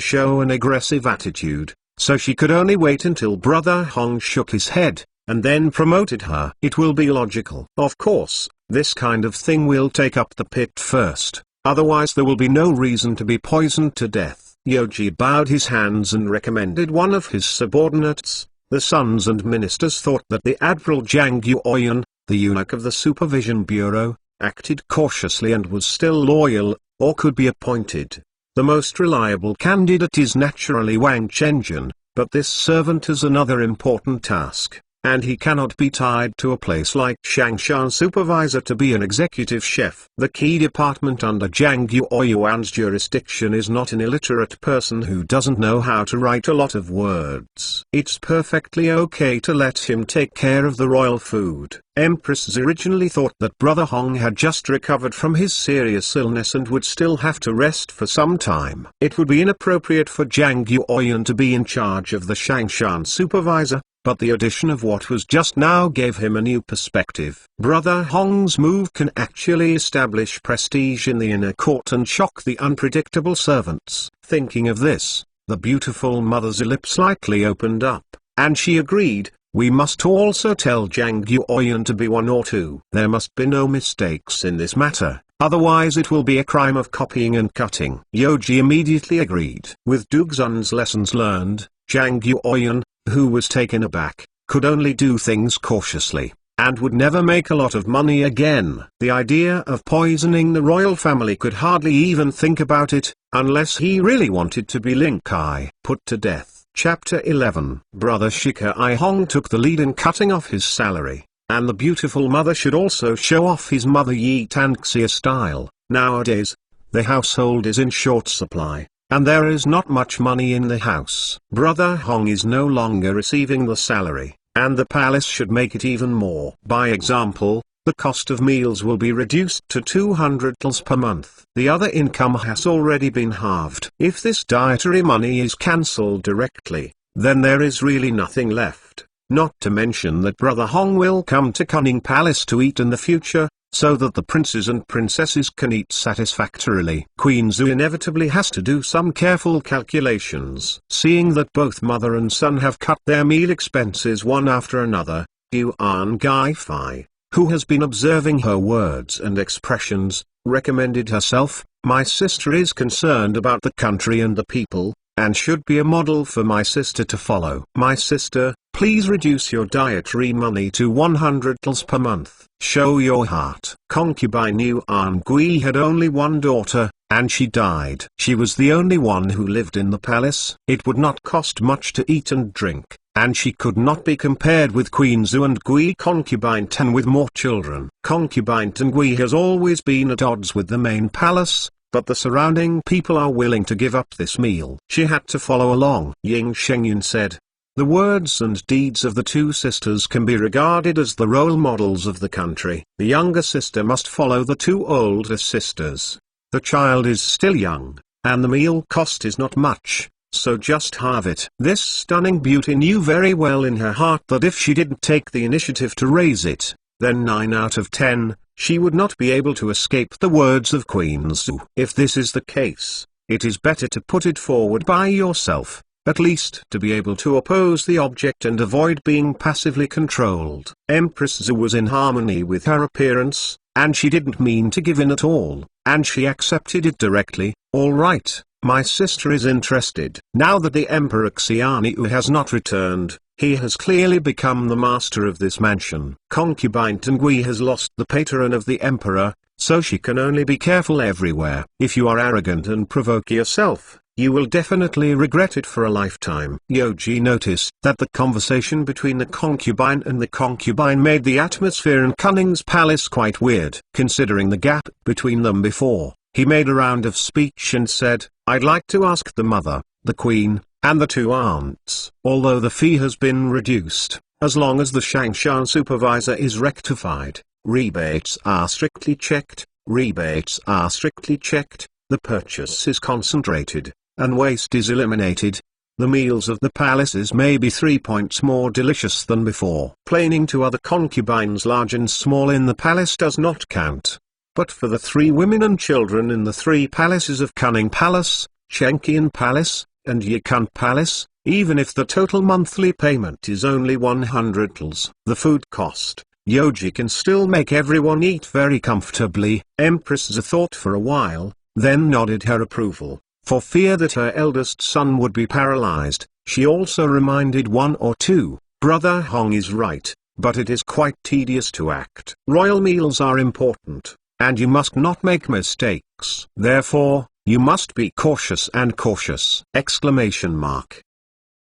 show an aggressive attitude, so she could only wait until Brother Hong shook his head, and then promoted her. It will be logical. Of course, this kind of thing will take up the pit first, otherwise there will be no reason to be poisoned to death. Yoji bowed his hands and recommended one of his subordinates. The sons and ministers thought that the Admiral Zhang Yuoyan, the eunuch of the Supervision Bureau, acted cautiously and was still loyal, or could be appointed. The most reliable candidate is naturally Wang Chenjun, but this servant has another important task, and he cannot be tied to a place like Shangshan supervisor to be an executive chef. The key department under Zhang Yuoyan's jurisdiction is not an illiterate person who doesn't know how to write a lot of words. It's perfectly okay to let him take care of the royal food. Empress originally thought that Brother Hong had just recovered from his serious illness and would still have to rest for some time. It would be inappropriate for Zhang Yuoyan to be in charge of the Shangshan supervisor, but the addition of what was just now gave him a new perspective. Brother Hong's move can actually establish prestige in the inner court and shock the unpredictable servants. Thinking of this, the beautiful mother's lips slightly opened up, and she agreed, We must also tell Zhang Guoyan to be 1 or 2. There must be no mistakes in this matter, otherwise it will be a crime of copying and cutting. Yoji immediately agreed. With Dugzun's lessons learned, Zhang Guoyan, who was taken aback, could only do things cautiously, and would never make a lot of money again. The idea of poisoning the royal family could hardly even think about it, unless he really wanted to be Lin Kai put to death. Chapter 11. Brother Shikai Hong took the lead in cutting off his salary, and the beautiful mother should also show off his mother Yi Tanxia style. Nowadays, the household is in short supply, and there is not much money in the house. Brother Hong is no longer receiving the salary, and the palace should make it even more. By example, the cost of meals will be reduced to 200 tals per month. The other income has already been halved. If this dietary money is cancelled directly, then there is really nothing left. Not to mention that Brother Hong will come to Cunning Palace to eat in the future, so that the princes and princesses can eat satisfactorily. Queen Zhu inevitably has to do some careful calculations. Seeing that both mother and son have cut their meal expenses one after another, Yuan Gaifai, who has been observing her words and expressions, recommended herself, "My sister is concerned about the country and the people, and should be a model for my sister to follow. My sister, please reduce your dietary money to 100 tals per month. Show your heart." Concubine Yuan Gui had only one daughter, and she died. She was the only one who lived in the palace. It would not cost much to eat and drink, and she could not be compared with Queen Zhu and Gui Concubine Tan with more children. Concubine Tan Gui has always been at odds with the main palace, but the surrounding people are willing to give up this meal. She had to follow along. Ying Shengyun said, "The words and deeds of the two sisters can be regarded as the role models of the country. The younger sister must follow the two older sisters. The child is still young, and the meal cost is not much, so just halve it." This stunning beauty knew very well in her heart that if she didn't take the initiative to raise it, then 9 out of 10, she would not be able to escape the words of Queen Zhu. If this is the case, it is better to put it forward by yourself, at least to be able to oppose the object and avoid being passively controlled. Empress Zhu was in harmony with her appearance, and she didn't mean to give in at all, and she accepted it directly. "All right, my sister is interested." Now that the Emperor Xianyu has not returned, he has clearly become the master of this mansion. Concubine Tengui has lost the patron of the Emperor, so she can only be careful everywhere. If you are arrogant and provoke yourself, you will definitely regret it for a lifetime. Yoji noticed that the conversation between the concubine and the concubine made the atmosphere in Cunning's palace quite weird. Considering the gap between them before, he made a round of speech and said, "I'd like to ask the mother, the queen, and the two aunts. Although the fee has been reduced, as long as the Shangshan supervisor is rectified, rebates are strictly checked, the purchase is concentrated, and waste is eliminated. The meals of the palaces may be 3 points more delicious than before." Plaining to other concubines large and small in the palace does not count. But for the 3 women and children in the 3 palaces of Cunning Palace, Shenqian Palace, and Yikun Palace, even if the total monthly payment is only 100 tals, the food cost, Yoji can still make everyone eat very comfortably. Empress Zhu thought for a while, then nodded her approval. For fear that her eldest son would be paralyzed, she also reminded 1 or 2, "Brother Hong is right, but it is quite tedious to act. Royal meals are important, and you must not make mistakes. Therefore, you must be cautious and cautious!"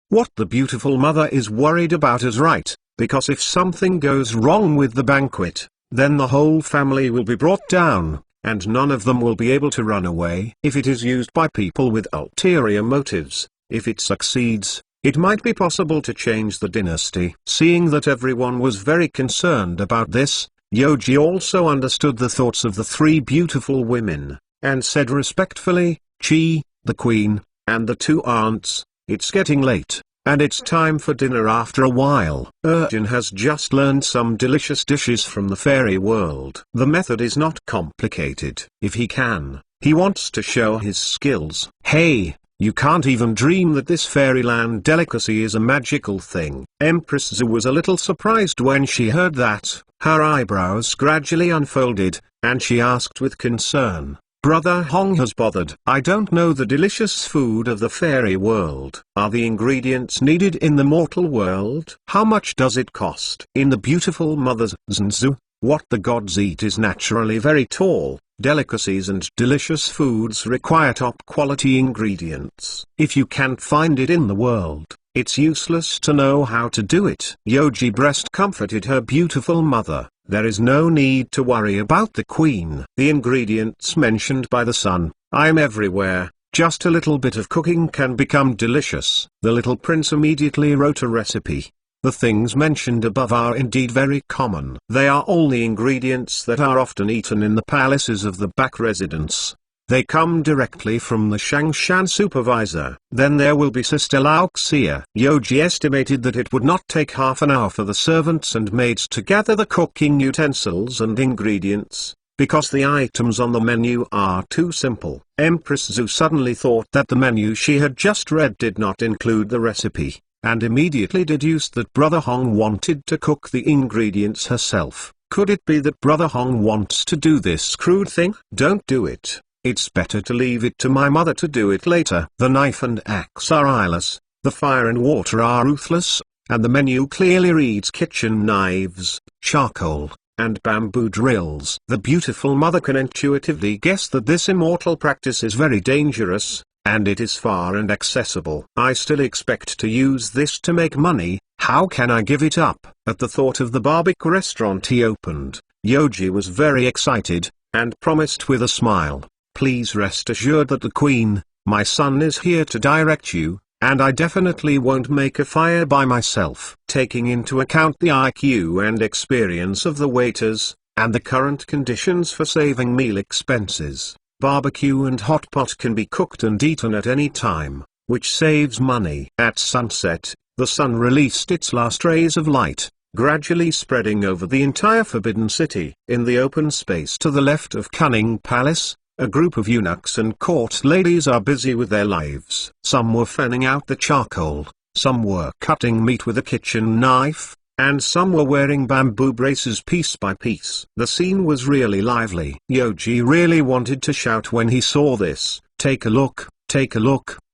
What the beautiful mother is worried about is right, because if something goes wrong with the banquet, then the whole family will be brought down, and none of them will be able to run away. If it is used by people with ulterior motives, if it succeeds, it might be possible to change the dynasty. Seeing that everyone was very concerned about this, Yoji also understood the thoughts of the 3 beautiful women, and said respectfully, "Chi, the queen, and the 2 aunts, it's getting late, and it's time for dinner after a while. Urjin has just learned some delicious dishes from the fairy world. The method is not complicated. If he can, he wants to show his skills." "Hey, You can't even dream that this fairyland delicacy is a magical thing." Empress Zhu was a little surprised when she heard that. Her eyebrows gradually unfolded, and she asked with concern, "Brother Hong has bothered. I don't know the delicious food of the fairy world. Are the ingredients needed in the mortal world? How much does it cost?" In the beautiful mother's Zhu, what the gods eat is naturally very tall. Delicacies and delicious foods require top-quality ingredients. If you can't find it in the world, it's useless to know how to do it. Yoji breast comforted her beautiful mother. There is no need to worry about the queen. The ingredients mentioned by the sun, I'm everywhere. Just a little bit of cooking can become delicious. The little prince immediately wrote a recipe. The things mentioned above are indeed very common. They are all the ingredients that are often eaten in the palaces of the back residence. They come directly from the Shangshan supervisor. Then there will be Sister Lao Xia. Yoji estimated that it would not take half an hour for the servants and maids to gather the cooking utensils and ingredients, because the items on the menu are too simple. Empress Zhu suddenly thought that the menu she had just read did not include the recipe, and immediately deduced that Brother Hong wanted to cook the ingredients herself. Could it be that Brother Hong wants to do this crude thing? Don't do it. It's better to leave it to my mother to do it later. The knife and axe are eyeless, the fire and water are ruthless, and the menu clearly reads kitchen knives, charcoal, and bamboo drills. The beautiful mother can intuitively guess that this immortal practice is very dangerous, and it is far and accessible. I still expect to use this to make money. How can I give it up? At the thought of the barbecue restaurant he opened, Yoji was very excited, and promised with a smile, "Please rest assured that the queen, my son, is here to direct you, and I definitely won't make a fire by myself." Taking into account the IQ and experience of the waiters, and the current conditions for saving meal expenses, barbecue and hot pot can be cooked and eaten at any time, which saves money. At sunset, the sun released its last rays of light, gradually spreading over the entire Forbidden City. In the open space to the left of Cunning Palace, a group of eunuchs and court ladies are busy with their lives. Some were fanning out the charcoal, some were cutting meat with a kitchen knife, and some were wearing bamboo braces piece by piece. The scene was really lively. Yoji really wanted to shout when he saw this. Take a look,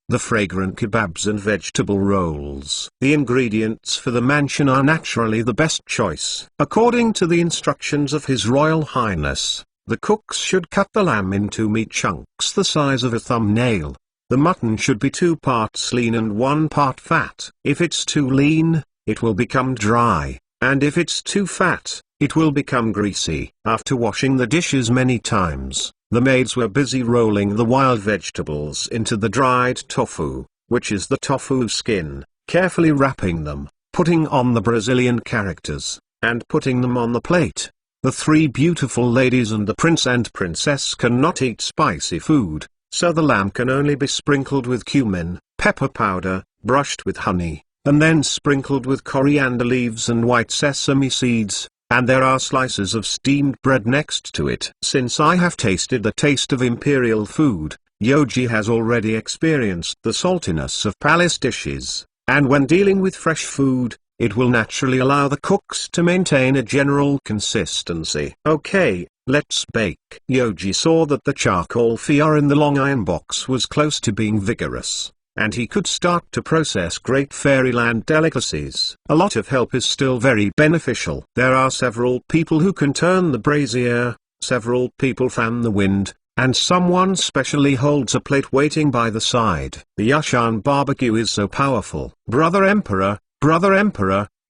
the fragrant kebabs and vegetable rolls. The ingredients for the mansion are naturally the best choice. According to the instructions of His Royal Highness, the cooks should cut the lamb into meat chunks the size of a thumbnail. The mutton should be 2 parts lean and 1 part fat. If it's too lean, it will become dry, and if it's too fat, it will become greasy. After washing the dishes many times, the maids were busy rolling the wild vegetables into the dried tofu, which is the tofu skin, carefully wrapping them, putting on the Brazilian characters, and putting them on the plate. The 3 beautiful ladies and the prince and princess cannot eat spicy food, so the lamb can only be sprinkled with cumin, pepper powder, brushed with honey, and then sprinkled with coriander leaves and white sesame seeds, and there are slices of steamed bread next to it. Since I have tasted the taste of imperial food, Yoji has already experienced the saltiness of palace dishes, and when dealing with fresh food, it will naturally allow the cooks to maintain a general consistency. Okay, let's bake. Yoji saw that the charcoal fire in the long iron box was close to being vigorous, and he could start to process great fairyland delicacies. A lot of help is still very beneficial. There are several people who can turn the brazier, several people fan the wind, and someone specially holds a plate waiting by the side. The Yashan barbecue is so powerful. Brother Emperor,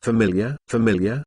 familiar.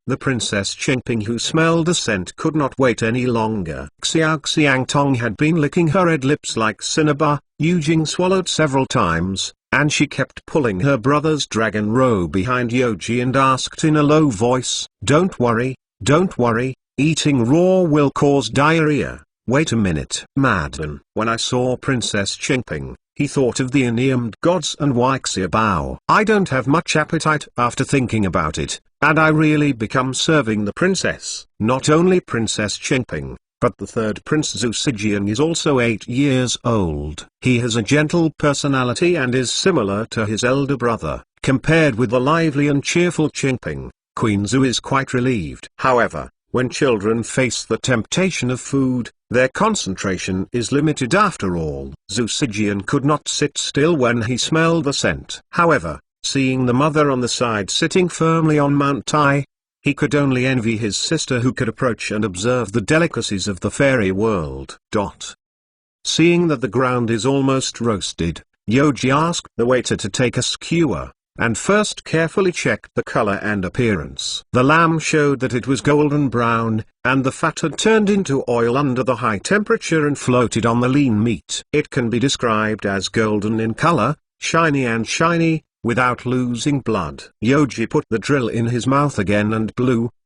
The Princess Qingping, who smelled a scent, could not wait any longer. Xiang Tong had been licking her red lips like cinnabar. Yujing swallowed several times, and she kept pulling her brother's dragon robe behind Yoji and asked in a low voice, don't worry, eating raw will cause diarrhea. Wait a minute. Madman. When I saw Princess Qingping, he thought of the ennamed gods and Waxia Bao. I don't have much appetite after thinking about it, and I really become serving the princess. Not only Princess Qingping, But the third prince Zusijian is also 8 years old. He has a gentle personality and is similar to his elder brother. Compared with the lively and cheerful Qingping, Queen Zhu is quite relieved. However, when children face the temptation of food, their concentration is limited after all. Zusijian could not sit still when he smelled the scent. However, seeing the mother on the side sitting firmly on Mount Tai, he could only envy his sister who could approach and observe the delicacies of the fairy world. Seeing that the ground is almost roasted, Yoji asked the waiter to take a skewer, and first carefully checked the color and appearance. The lamb showed that it was golden brown, and the fat had turned into oil under the high temperature and floated on the lean meat. It can be described as golden in color, shiny, without losing blood. Yoji put the drill in his mouth again and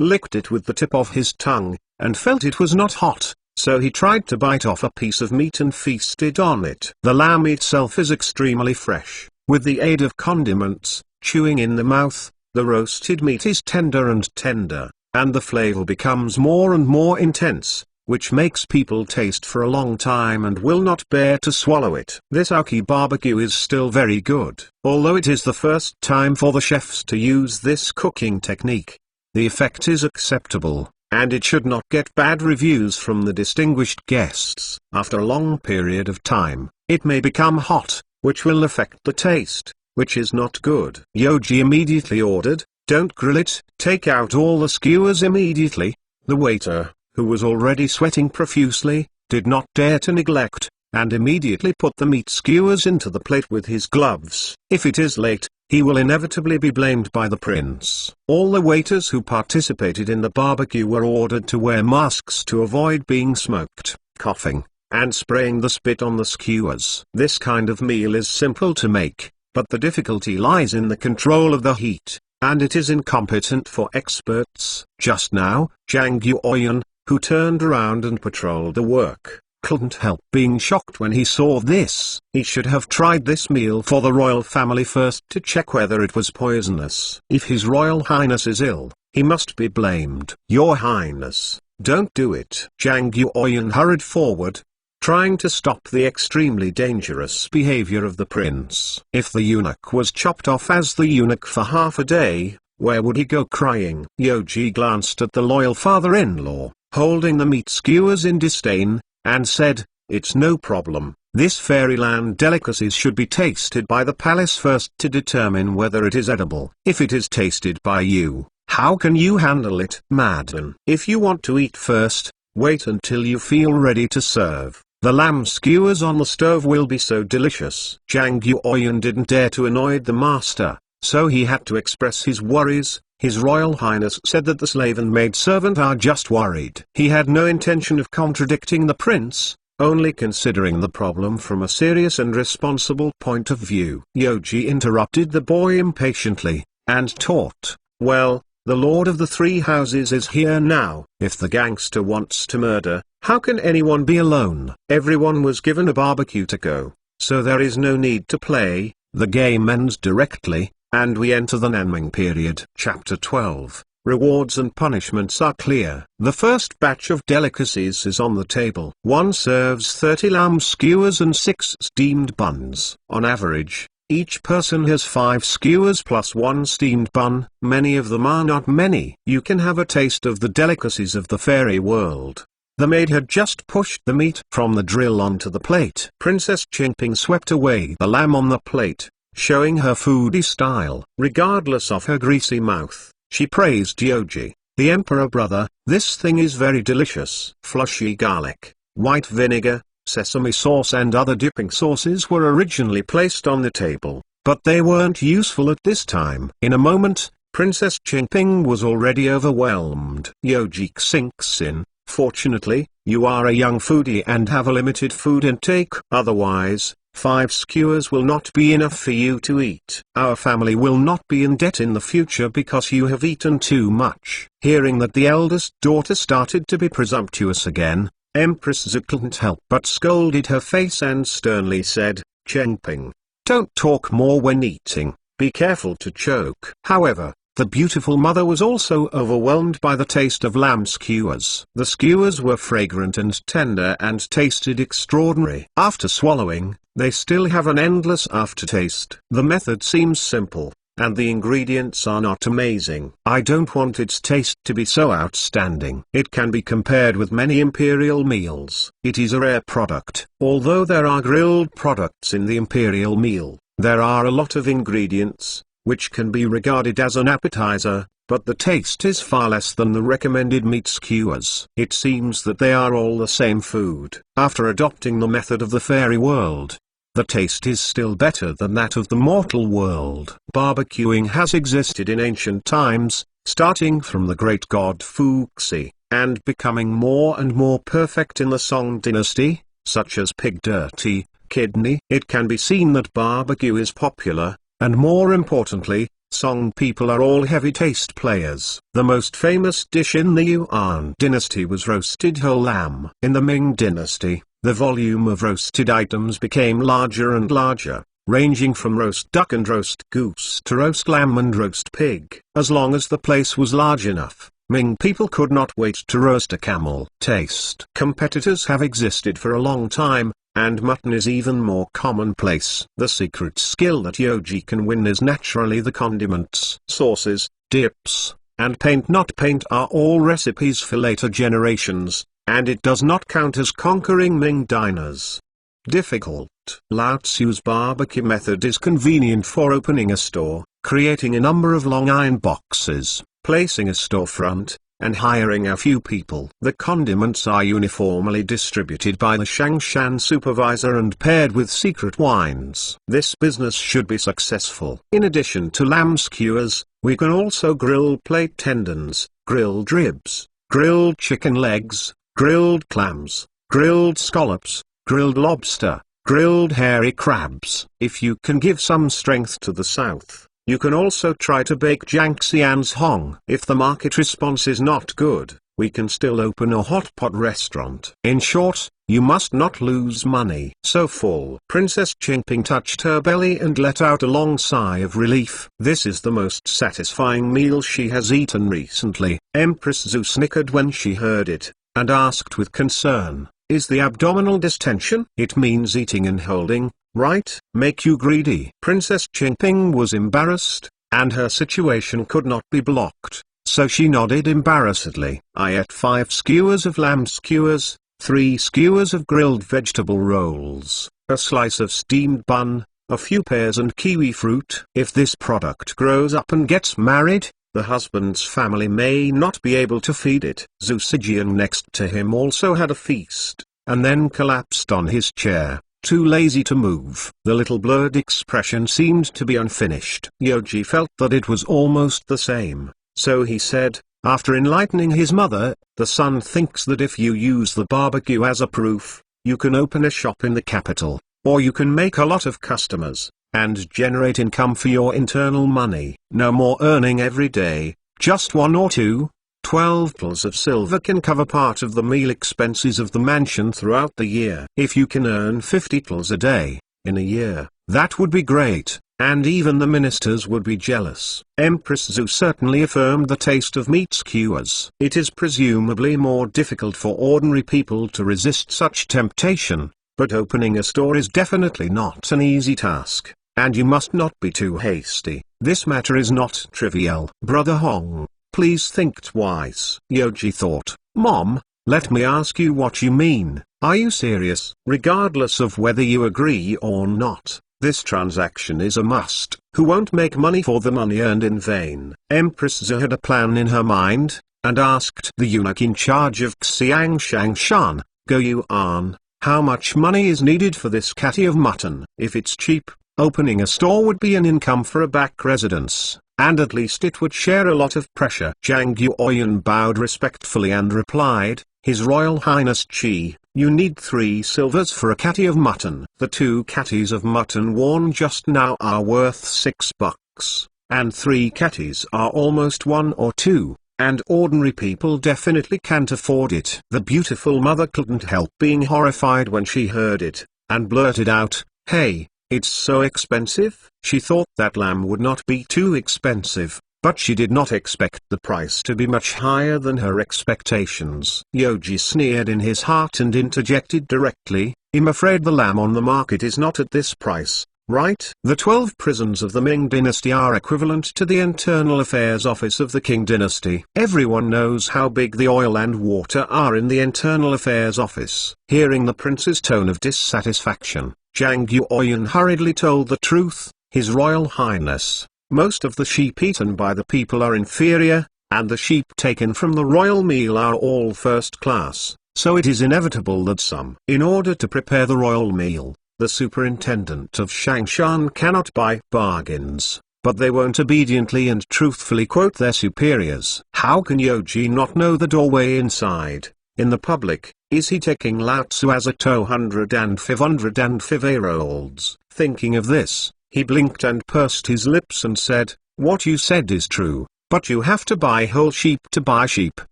licked it with the tip of his tongue, and felt it was not hot, so he tried to bite off a piece of meat and feasted on it. The lamb itself is extremely fresh. With the aid of condiments, chewing in the mouth, the roasted meat is tender, and the flavor becomes more and more intense, which makes people taste for a long time and will not bear to swallow it. This Aoki barbecue is still very good. Although it is the first time for the chefs to use this cooking technique, the effect is acceptable, and it should not get bad reviews from the distinguished guests. After a long period of time, it may become hot, which will affect the taste, which is not good. Yoji immediately ordered, "Don't grill it, take out all the skewers immediately." The waiter, who was already sweating profusely, did not dare to neglect, and immediately put the meat skewers into the plate with his gloves. If it is late, he will inevitably be blamed by the prince. All the waiters who participated in the barbecue were ordered to wear masks to avoid being smoked, coughing, and spraying the spit on the skewers. This kind of meal is simple to make, but the difficulty lies in the control of the heat, and it is incompetent for experts. Just now, Zhang Yuoyan, who turned around and patrolled the work, couldn't help being shocked when he saw this. He should have tried this meal for the royal family first to check whether it was poisonous. If His Royal Highness is ill, he must be blamed. "Your Highness, don't do it." Zhang Yuoyan hurried forward, trying to stop the extremely dangerous behavior of the prince. If the eunuch was chopped off as the eunuch for half a day, where would he go crying? Yoji glanced at the loyal father-in-law, holding the meat skewers in disdain, and said, "It's no problem. This fairyland delicacies should be tasted by the palace first to determine whether it is edible. If it is tasted by you, how can you handle it?" "Madam, if you want to eat first, wait until you feel ready to serve. The lamb skewers on the stove will be so delicious." Zhang Yuoyan didn't dare to annoy the master, so he had to express his worries. His Royal Highness said that the slave and maidservant are just worried. He had no intention of contradicting the prince, only considering the problem from a serious and responsible point of view. Yoji interrupted the boy impatiently, and taught, "Well, the Lord of the Three Houses is here now. If the gangster wants to murder, how can anyone be alone?" Everyone was given a barbecue to go, so there is no need to play. The game ends directly, and we enter the Nanming period. Chapter 12. Rewards and punishments are clear. The first batch of delicacies is on the table. One serves 30 lamb skewers and 6 steamed buns. On average, each person has 5 skewers plus 1 steamed bun. Many of them are not many. You can have a taste of the delicacies of the fairy world. The maid had just pushed the meat from the drill onto the plate. Princess Qingping swept away the lamb on the plate, showing her foodie style. Regardless of her greasy mouth, she praised Yoji, the emperor brother. "This thing is very delicious." Fleshy garlic, white vinegar, sesame sauce and other dipping sauces were originally placed on the table, but they weren't useful at this time. In a moment, Princess Qingping was already overwhelmed. Yoji sinks in, "Fortunately, you are a young foodie and have a limited food intake. Otherwise, 5 skewers will not be enough for you to eat. Our family will not be in debt in the future because you have eaten too much." Hearing that the eldest daughter started to be presumptuous again, Empress Zhu couldn't help but scolded her face and sternly said, "Qingping, don't talk more when eating, be careful to choke." However, The beautiful mother was also overwhelmed by the taste of lamb skewers. The skewers were fragrant and tender and tasted extraordinary. After swallowing, they still have an endless aftertaste. The method seems simple, and the ingredients are not amazing. I don't want its taste to be so outstanding. It can be compared with many imperial meals. It is a rare product. Although there are grilled products in the imperial meal, there are a lot of ingredients, which can be regarded as an appetizer, but the taste is far less than the recommended meat skewers. It seems that they are all the same food. After adopting the method of the fairy world, the taste is still better than that of the mortal world. Barbecuing has existed in ancient times, starting from the great god Fuxi, and becoming more and more perfect in the Song dynasty, such as pig dirty, kidney. It can be seen that barbecue is popular, and more importantly, Song people are all heavy taste players. The most famous dish in the Yuan dynasty was roasted whole lamb. In the Ming dynasty, the volume of roasted items became larger and larger, ranging from roast duck and roast goose to roast lamb and roast pig. As long as the place was large enough, Ming people could not wait to roast a camel. Taste competitors have existed for a long time, and mutton is even more commonplace. The secret skill that Yoji can win is naturally the condiments. Sauces, dips, and paint not paint are all recipes for later generations, and it does not count as conquering Ming diners. Difficult. Lao Tzu's barbecue method is convenient for opening a store, creating a number of long iron boxes, placing a storefront, and hiring a few people. The condiments are uniformly distributed by the Shangshan supervisor and paired with secret wines. This business should be successful. In addition to lamb skewers, we can also grill plate tendons, grilled ribs, grilled chicken legs, grilled clams, grilled scallops, grilled lobster, grilled hairy crabs. If you can give some strength to the South, you can also try to bake Jiangxian's Huang. If the market response is not good, we can still open a hot pot restaurant. In short, you must not lose money. So full. Princess Qingping touched her belly and let out a long sigh of relief. This is the most satisfying meal she has eaten recently. Empress Zhu snickered when she heard it, and asked with concern, "Is the abdominal distension?" "It means eating and holding, right? Make you greedy." Princess Qingping was embarrassed, and her situation could not be blocked, so she nodded embarrassedly. "I ate 5 skewers of lamb skewers, 3 skewers of grilled vegetable rolls, a slice of steamed bun, a few pears and kiwi fruit." If this product grows up and gets married, the husband's family may not be able to feed it. Zhu Zijian next to him also had a feast, and then collapsed on his chair, too lazy to move. The little blurred expression seemed to be unfinished. Yoji felt that it was almost the same, so he said, after enlightening his mother, "The son thinks that if you use the barbecue as a proof, you can open a shop in the capital, or you can make a lot of customers, and generate income for your internal money. No more earning every day, just 1 or 2. 12 pulls of silver can cover part of the meal expenses of the mansion throughout the year. If you can earn 50 pulls a day, in a year, that would be great, and even the ministers would be jealous." Empress Zhu certainly affirmed the taste of meat skewers. It is presumably more difficult for ordinary people to resist such temptation, but opening a store is definitely not an easy task, and you must not be too hasty. This matter is not trivial. "Brother Hong, please think twice." Yoji thought, "Mom, let me ask you what you mean. Are you serious?" "Regardless of whether you agree or not, this transaction is a must. Who won't make money for the money earned in vain?" Empress Zhu had a plan in her mind, and asked the eunuch in charge of Xiang Shangshan, "Go Yuan, how much money is needed for this catty of mutton?" "If it's cheap, opening a store would be an income for a back residence, and at least it would share a lot of pressure." Zhang Yuoyan bowed respectfully and replied, "His Royal Highness Qi, you need 3 silvers for a catty of mutton." The 2 catties of mutton worn just now are worth $6, and 3 catties are almost 1 or 2, and ordinary people definitely can't afford it. The beautiful mother couldn't help being horrified when she heard it, and blurted out, "Hey, it's so expensive?" She thought that lamb would not be too expensive, but she did not expect the price to be much higher than her expectations. Yoji sneered in his heart and interjected directly, "I'm afraid the lamb on the market is not at this price, right?" The 12 prisons of the Ming dynasty are equivalent to the Internal Affairs Office of the Qing dynasty. Everyone knows how big the oil and water are in the Internal Affairs Office. Hearing the prince's tone of dissatisfaction, Zhang Yuoyan hurriedly told the truth. "His Royal Highness, most of the sheep eaten by the people are inferior, and the sheep taken from the royal meal are all first class, so it is inevitable that some. In order to prepare the royal meal, the superintendent of Shangshan cannot buy bargains, but they won't obediently and truthfully quote their superiors." How can Yoji not know the doorway inside? In the public, is he taking Lao Tzu as a 205-year-olds? Thinking of this, he blinked and pursed his lips and said, "What you said is true, but you have to buy whole sheep to buy sheep.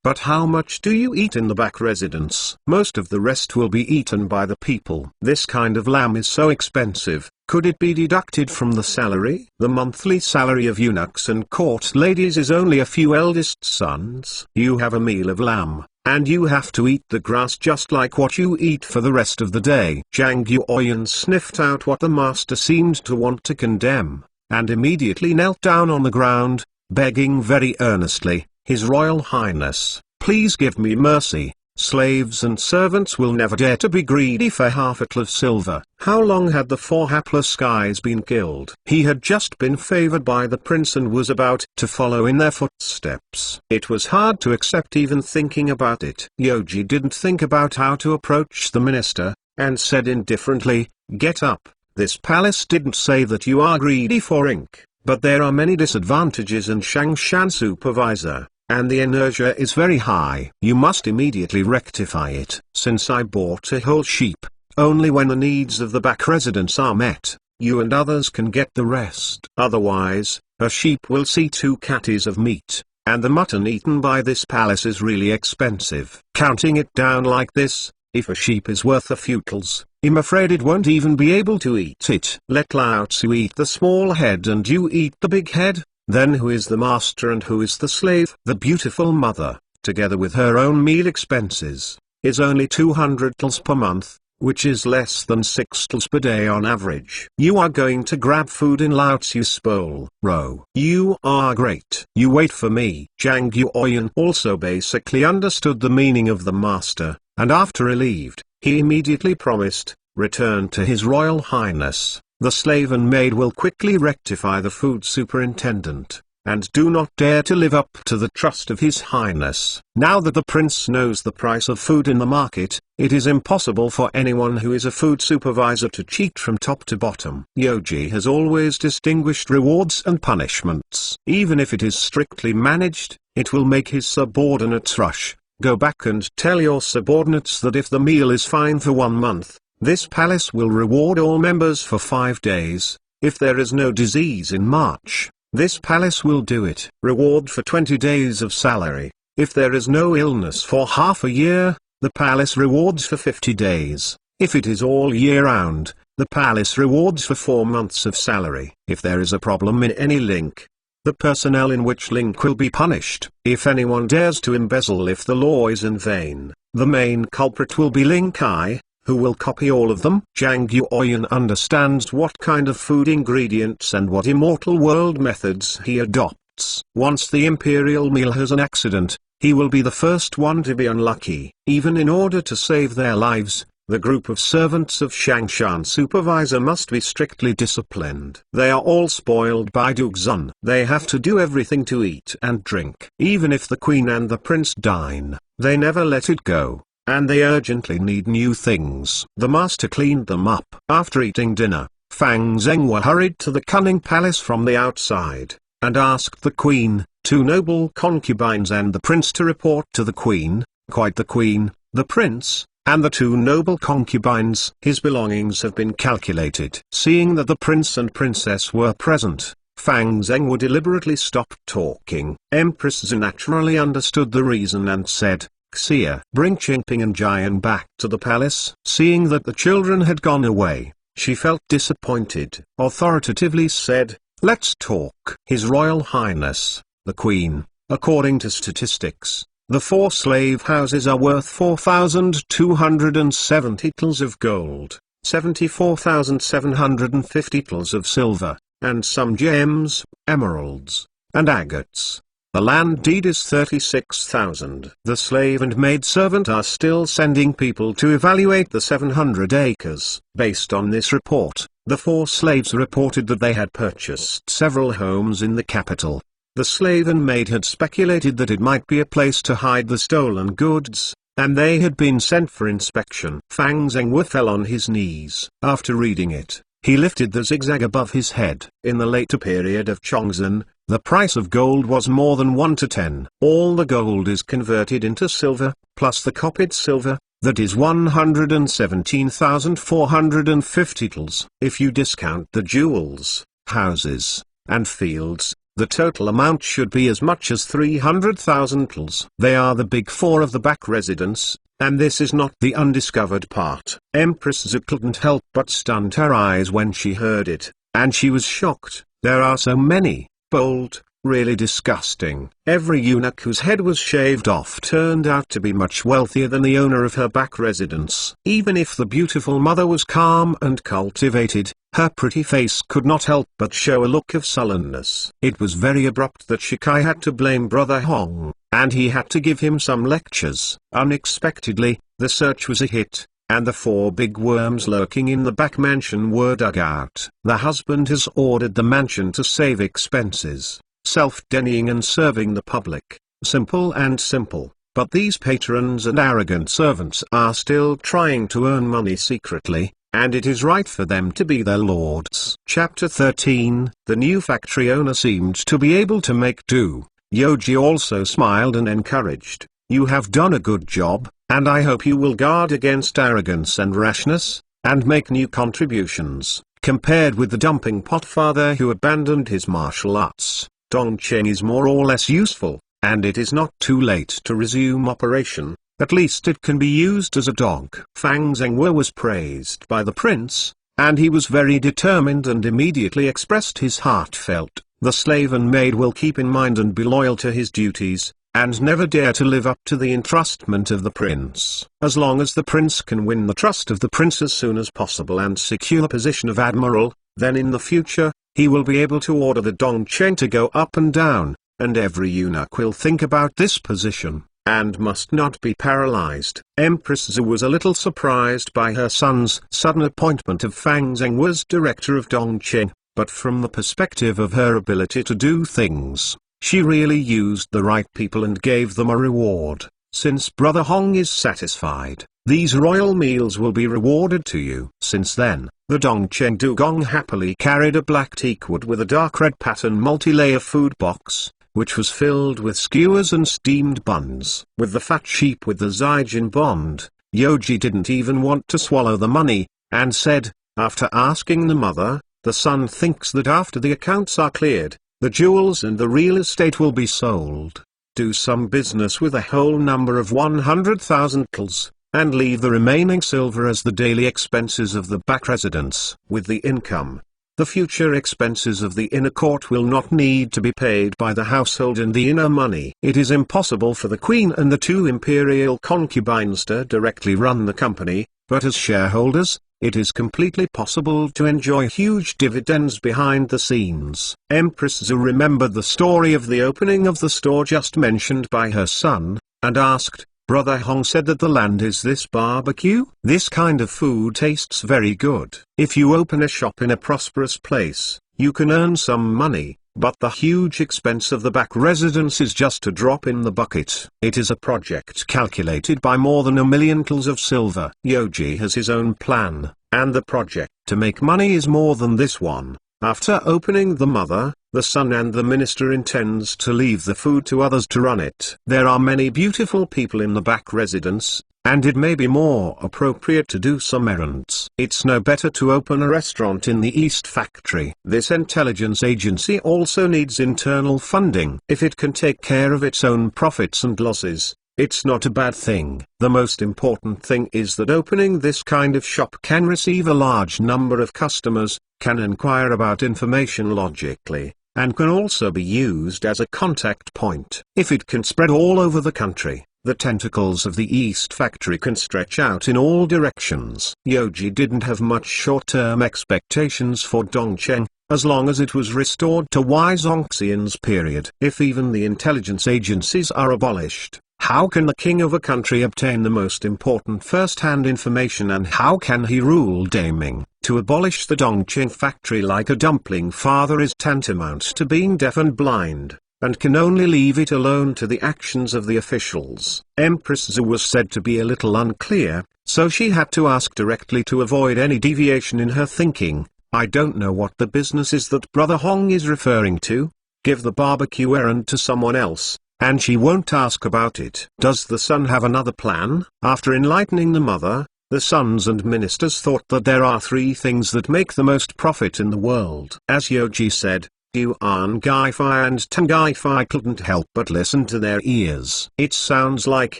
But how much do you eat in the back residence? Most of the rest will be eaten by the people. This kind of lamb is so expensive, could it be deducted from the salary?" The monthly salary of eunuchs and court ladies is only a few eldest sons. You have a meal of lamb, and you have to eat the grass just like what you eat for the rest of the day. Zhang Yuoyan sniffed out what the master seemed to want to condemn, and immediately knelt down on the ground, begging very earnestly, "His Royal Highness, please give me mercy. Slaves and servants will never dare to be greedy for half a cl of silver." How long had the 4 hapless guys been killed? He had just been favored by the prince and was about to follow in their footsteps. It was hard to accept even thinking about it. Yoji didn't think about how to approach the minister, and said indifferently, "Get up. This palace didn't say that you are greedy for ink, but there are many disadvantages in Shangshan supervisor, and the inertia is very high. You must immediately rectify it. Since I bought a whole sheep, only when the needs of the back residents are met, you and others can get the rest. Otherwise, a sheep will see 2 catties of meat, and the mutton eaten by this palace is really expensive. Counting it down like this, if a sheep is worth a few cls, I'm afraid it won't even be able to eat it. Let Lao Tzu eat the small head and you eat the big head. Then who is the master and who is the slave?" The beautiful mother, together with her own meal expenses, is only 200 tls per month, which is less than 6 tls per day on average. You are going to grab food in Lao Tzu's bowl. Ro. You are great. You wait for me. Zhang Yuoyan also basically understood the meaning of the master, and after relieved, he immediately promised, "Return to His Royal Highness. The slave and maid will quickly rectify the food superintendent, and do not dare to live up to the trust of His Highness." Now that the prince knows the price of food in the market, it is impossible for anyone who is a food supervisor to cheat from top to bottom. Yoji has always distinguished rewards and punishments. Even if it is strictly managed, it will make his subordinates rush. Go back and tell your subordinates that if the meal is fine for 1 month, this palace will reward all members for 5 days. If there is no disease in March, this palace will do it. Reward for 20 days of salary. If there is no illness for half a year, the palace rewards for 50 days. If it is all year round, the palace rewards for 4 months of salary. If there is a problem in any link, the personnel in which link will be punished. If anyone dares to embezzle if the law is in vain, the main culprit will be Link I, who will copy all of them. Zhang Yuoyan understands what kind of food ingredients and what immortal world methods he adopts. Once the imperial meal has an accident, he will be the first one to be unlucky. Even in order to save their lives, the group of servants of Shangshan supervisor must be strictly disciplined. They are all spoiled by Dugzun. They have to do everything to eat and drink. Even if the queen and the prince dine, they never let it go, and they urgently need new things. The master cleaned them up. After eating dinner, Fang Zhenghua hurried to the cunning palace from the outside, and asked the queen, 2 noble concubines and the prince to report to the queen. Quite the queen, the prince, and the 2 noble concubines. His belongings have been calculated. Seeing that the prince and princess were present, Fang Zhenghua deliberately stopped talking. Empress Zhen naturally understood the reason and said, "Xia, bring Qingping and Jian back to the palace." Seeing that the children had gone away, she felt disappointed. Authoritatively said, "Let's talk." His Royal Highness, the queen. According to statistics, the 4 slave houses are worth 4,270 tals of gold, 74,750 tals of silver, and some gems, emeralds, and agates. The land deed is 36,000. The slave and maidservant are still sending people to evaluate the 700 acres. Based on this report, the 4 slaves reported that they had purchased several homes in the capital. The slave and maid had speculated that it might be a place to hide the stolen goods, and they had been sent for inspection. Fang Zhenghua fell on his knees. After reading it, he lifted the zigzag above his head. In the later period of Chongzhen, the price of gold was more than 1 to 10. All the gold is converted into silver, plus the copied silver, that is 117,450 tals. If you discount the jewels, houses, and fields, the total amount should be as much as 300,000 tals. They are the big 4 of the back residence, and this is not the undiscovered part. Empress Zhu couldn't help but stunt her eyes when she heard it, and she was shocked. There are so many. Bold, really disgusting. Every eunuch whose head was shaved off turned out to be much wealthier than the owner of her back residence. Even if the beautiful mother was calm and cultivated, her pretty face could not help but show a look of sullenness. It was very abrupt that Shikai had to blame brother Huang, and he had to give him some lectures. Unexpectedly, the search was a hit, and the 4 big worms lurking in the back mansion were dug out. The husband has ordered the mansion to save expenses, self-denying and serving the public. Simple and simple, but these patrons and arrogant servants are still trying to earn money secretly, and it is right for them to be their lords. Chapter 13. The new factory owner seemed to be able to make do. Yoji also smiled and encouraged. You have done a good job, and I hope you will guard against arrogance and rashness, and make new contributions. Compared with the dumping pot father who abandoned his martial arts, Dongqing is more or less useful, and it is not too late to resume operation. At least it can be used as a dog. Fang Zhenghua was praised by the prince, and he was very determined and immediately expressed his heartfelt. The slave and maid will keep in mind and be loyal to his duties, and never dare to live up to the entrustment of the prince. As long as the prince can win the trust of the prince as soon as possible and secure the position of admiral, then in the future, he will be able to order the Dongqing to go up and down, and every eunuch will think about this position, and must not be paralyzed. Empress Zhu was a little surprised by her son's sudden appointment of Fang Zhenghua's director of Dongqing, but from the perspective of her ability to do things, she really used the right people and gave them a reward. Since Brother Hong is satisfied, these royal meals will be rewarded to you. Since then, the Dongqing Dugong happily carried a black teakwood with a dark red pattern multi-layer food box, which was filled with skewers and steamed buns. With the fat sheep with the Zijin bond, Yoji didn't even want to swallow the money, and said, after asking the mother, the son thinks that after the accounts are cleared, the jewels and the real estate will be sold. Do some business with a whole number of 100,000 tals, and leave the remaining silver as the daily expenses of the back residence. With the income, the future expenses of the inner court will not need to be paid by the household and the inner money. It is impossible for the queen and the 2 imperial concubines to directly run the company, but as shareholders, it is completely possible to enjoy huge dividends behind the scenes. Empress Zhu remembered the story of the opening of the store just mentioned by her son, and asked, Brother Hong said that the land is this barbecue? This kind of food tastes very good. If you open a shop in a prosperous place, you can earn some money, but the huge expense of the back residence is just a drop in the bucket. It is a project calculated by more than 1 million tals of silver. Yoji has his own plan, and the project to make money is more than this one. After opening the mother, the son and the minister intends to leave the food to others to run it. There are many beautiful people in the back residence, and it may be more appropriate to do some errands. It's no better to open a restaurant in the East Factory. This intelligence agency also needs internal funding. If it can take care of its own profits and losses, it's not a bad thing. The most important thing is that opening this kind of shop can receive a large number of customers, can inquire about information logically, and can also be used as a contact point. If it can spread all over the country, the tentacles of the East Factory can stretch out in all directions. Yoji didn't have much short-term expectations for Dongcheng, as long as it was restored to Zongxian's period. If even the intelligence agencies are abolished, how can the king of a country obtain the most important first-hand information, and how can he rule Ming? To abolish the Dongcheng factory like a dumpling father is tantamount to being deaf and blind, and can only leave it alone to the actions of the officials. Empress Zhu was said to be a little unclear, so she had to ask directly to avoid any deviation in her thinking. I don't know what the business is that Brother Huang is referring to. Give the barbecue errand to someone else, and she won't ask about it. Does the son have another plan? After enlightening the mother, the sons and ministers thought that there are three things that make the most profit in the world. As Yoji said, Yuan Gaifai and Tan Gaifai couldn't help but listen to their ears. It sounds like,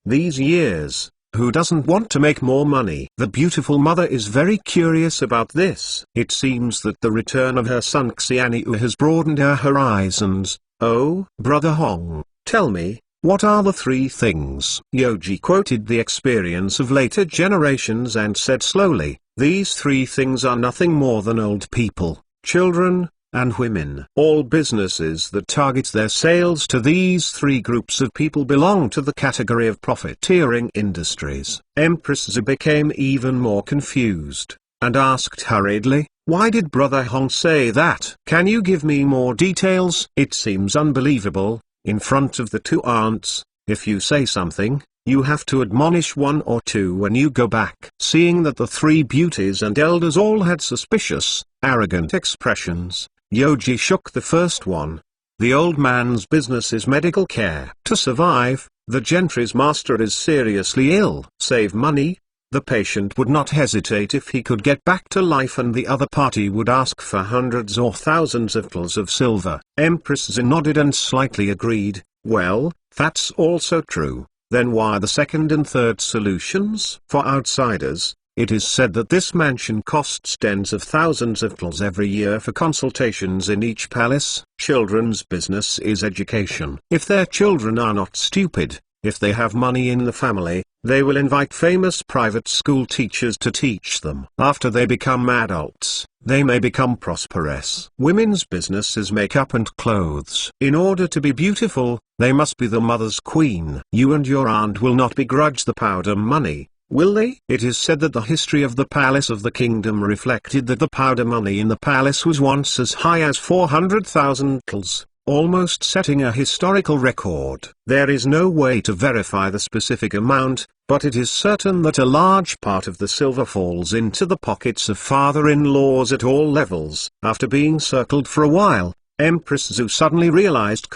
these years, who doesn't want to make more money? The beautiful mother is very curious about this. It seems that the return of her son Xianyu has broadened her horizons. Oh, Brother Hong, tell me, what are the three things? Yoji quoted the experience of later generations and said slowly, these three things are nothing more than old people, children, and women. All businesses that target their sales to these three groups of people belong to the category of profiteering industries. Empress Zhu became even more confused, and asked hurriedly, why did Brother Hong say that? Can you give me more details? It seems unbelievable. In front of the two aunts, if you say something, you have to admonish one or two when you go back. Seeing that the three beauties and elders all had suspicious, arrogant expressions, Yoji shook the first one. The old man's business is medical care. To survive, the gentry's master is seriously ill. Save money. The patient would not hesitate if he could get back to life, and the other party would ask for hundreds or thousands of taels of silver. Empress Zhu nodded and slightly agreed. Well, that's also true. Then why the second and third solutions? For outsiders, it is said that this mansion costs tens of thousands of taels every year for consultations in each palace. Children's business is education. If their children are not stupid, if they have money in the family, they will invite famous private school teachers to teach them. After they become adults, they may become prosperous. Women's business is makeup and clothes. In order to be beautiful, they must be the mother's queen. You and your aunt will not begrudge the powder money, will they? It is said that the history of the palace of the kingdom reflected that the powder money in the palace was once as high as 400,000 taels, almost setting a historical record. There is no way to verify the specific amount, but it is certain that a large part of the silver falls into the pockets of father-in-laws at all levels. After being circled for a while, Empress Zhu suddenly realized: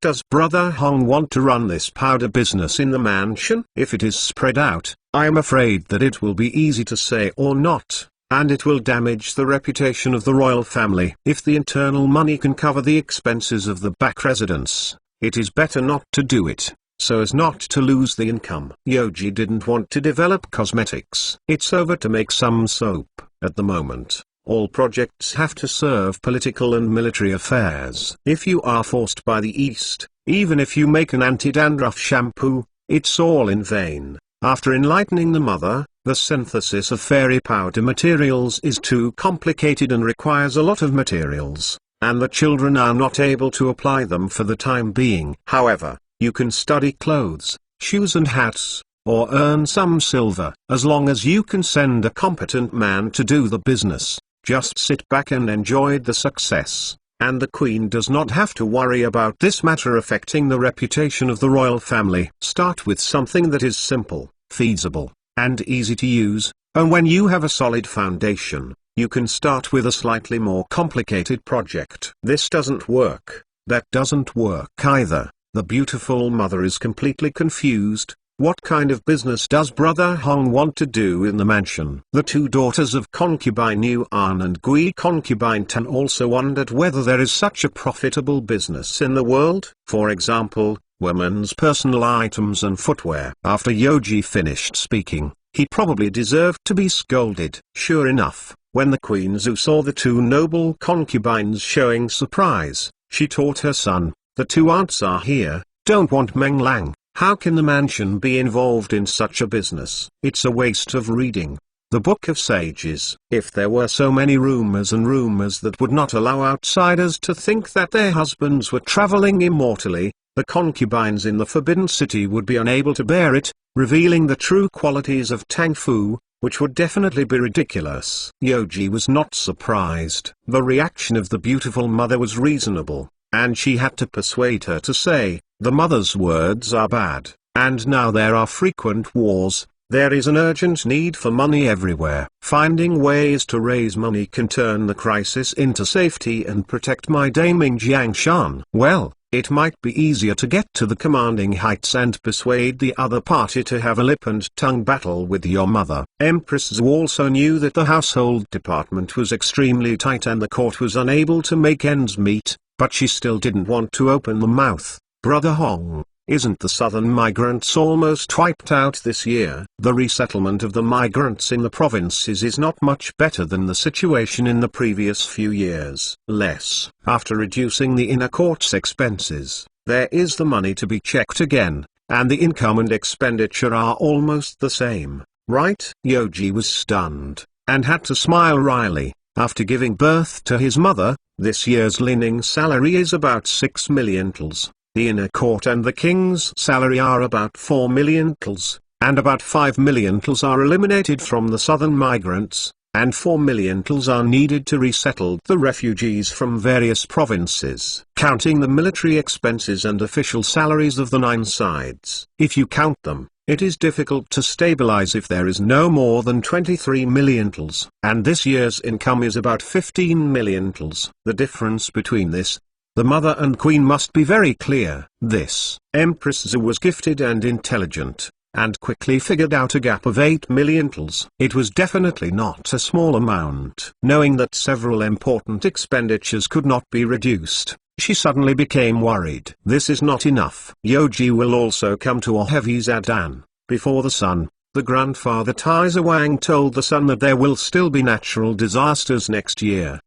Does Brother Hong want to run this powder business in the mansion? If it is spread out, I am afraid that it will be easy to say or not, and it will damage the reputation of the royal family. If the internal money can cover the expenses of the back residence, it is better not to do it, so as not to lose the income. Yoji didn't want to develop cosmetics. It's over to make some soap. At the moment, all projects have to serve political and military affairs. If you are forced by the East, even if you make an anti-dandruff shampoo, it's all in vain. After enlightening the mother, the synthesis of fairy powder materials is too complicated and requires a lot of materials, and the children are not able to apply them for the time being. However, you can study clothes, shoes and hats, or earn some silver. As long as you can send a competent man to do the business, just sit back and enjoy the success, and the queen does not have to worry about this matter affecting the reputation of the royal family. Start with something that is simple, feasible, and easy to use, and when you have a solid foundation, you can start with a slightly more complicated project. This doesn't work, that doesn't work either. The beautiful mother is completely confused. What kind of business does Brother Hong want to do in the mansion? The two daughters of concubine Yuan and Gui concubine Tan also wondered whether there is such a profitable business in the world. For example, women's personal items and footwear. After Yoji finished speaking, he probably deserved to be scolded. Sure enough, when the Queen Zhu saw the two noble concubines showing surprise, she taught her son, "The two aunts are here, don't want Meng Lang. How can the mansion be involved in such a business? It's a waste of reading the Book of Sages." If there were so many rumors that would not allow outsiders to think that their husbands were traveling immortally, the concubines in the Forbidden City would be unable to bear it, revealing the true qualities of Tang Fu, which would definitely be ridiculous. Yoji was not surprised. The reaction of the beautiful mother was reasonable, and she had to persuade her to say, "The mother's words are bad, and now there are frequent wars. There is an urgent need for money everywhere. Finding ways to raise money can turn the crisis into safety and protect my Ming Jiangshan. Well, it might be easier to get to the commanding heights and persuade the other party to have a lip and tongue battle with your mother." Empress Zhu also knew that the household department was extremely tight and the court was unable to make ends meet, but she still didn't want to open the mouth. "Brother Huang, isn't the southern migrants almost wiped out this year? The resettlement of the migrants in the provinces is not much better than the situation in the previous few years. Less, after reducing the inner court's expenses, there is the money to be checked again, and the income and expenditure are almost the same, right?" Yoji was stunned, and had to smile wryly. After giving birth to his mother, this year's Lining salary is about 6 million tals. The inner court and the king's salary are about 4 million tals, and about 5 million tals are eliminated from the southern migrants, and 4 million tals are needed to resettle the refugees from various provinces. Counting the military expenses and official salaries of the 9 sides, if you count them, it is difficult to stabilize if there is no more than 23 million tals. And this year's income is about 15 million tals. The difference between this, the mother and queen must be very clear. This Empress Zhu was gifted and intelligent, and quickly figured out a gap of 8 million tals. It was definitely not a small amount. Knowing that several important expenditures could not be reduced, she suddenly became worried. This is not enough. Yoji will also come to a heavy Zadan. Before the sun, the grandfather Taiza Wang told the son that there will still be natural disasters next year.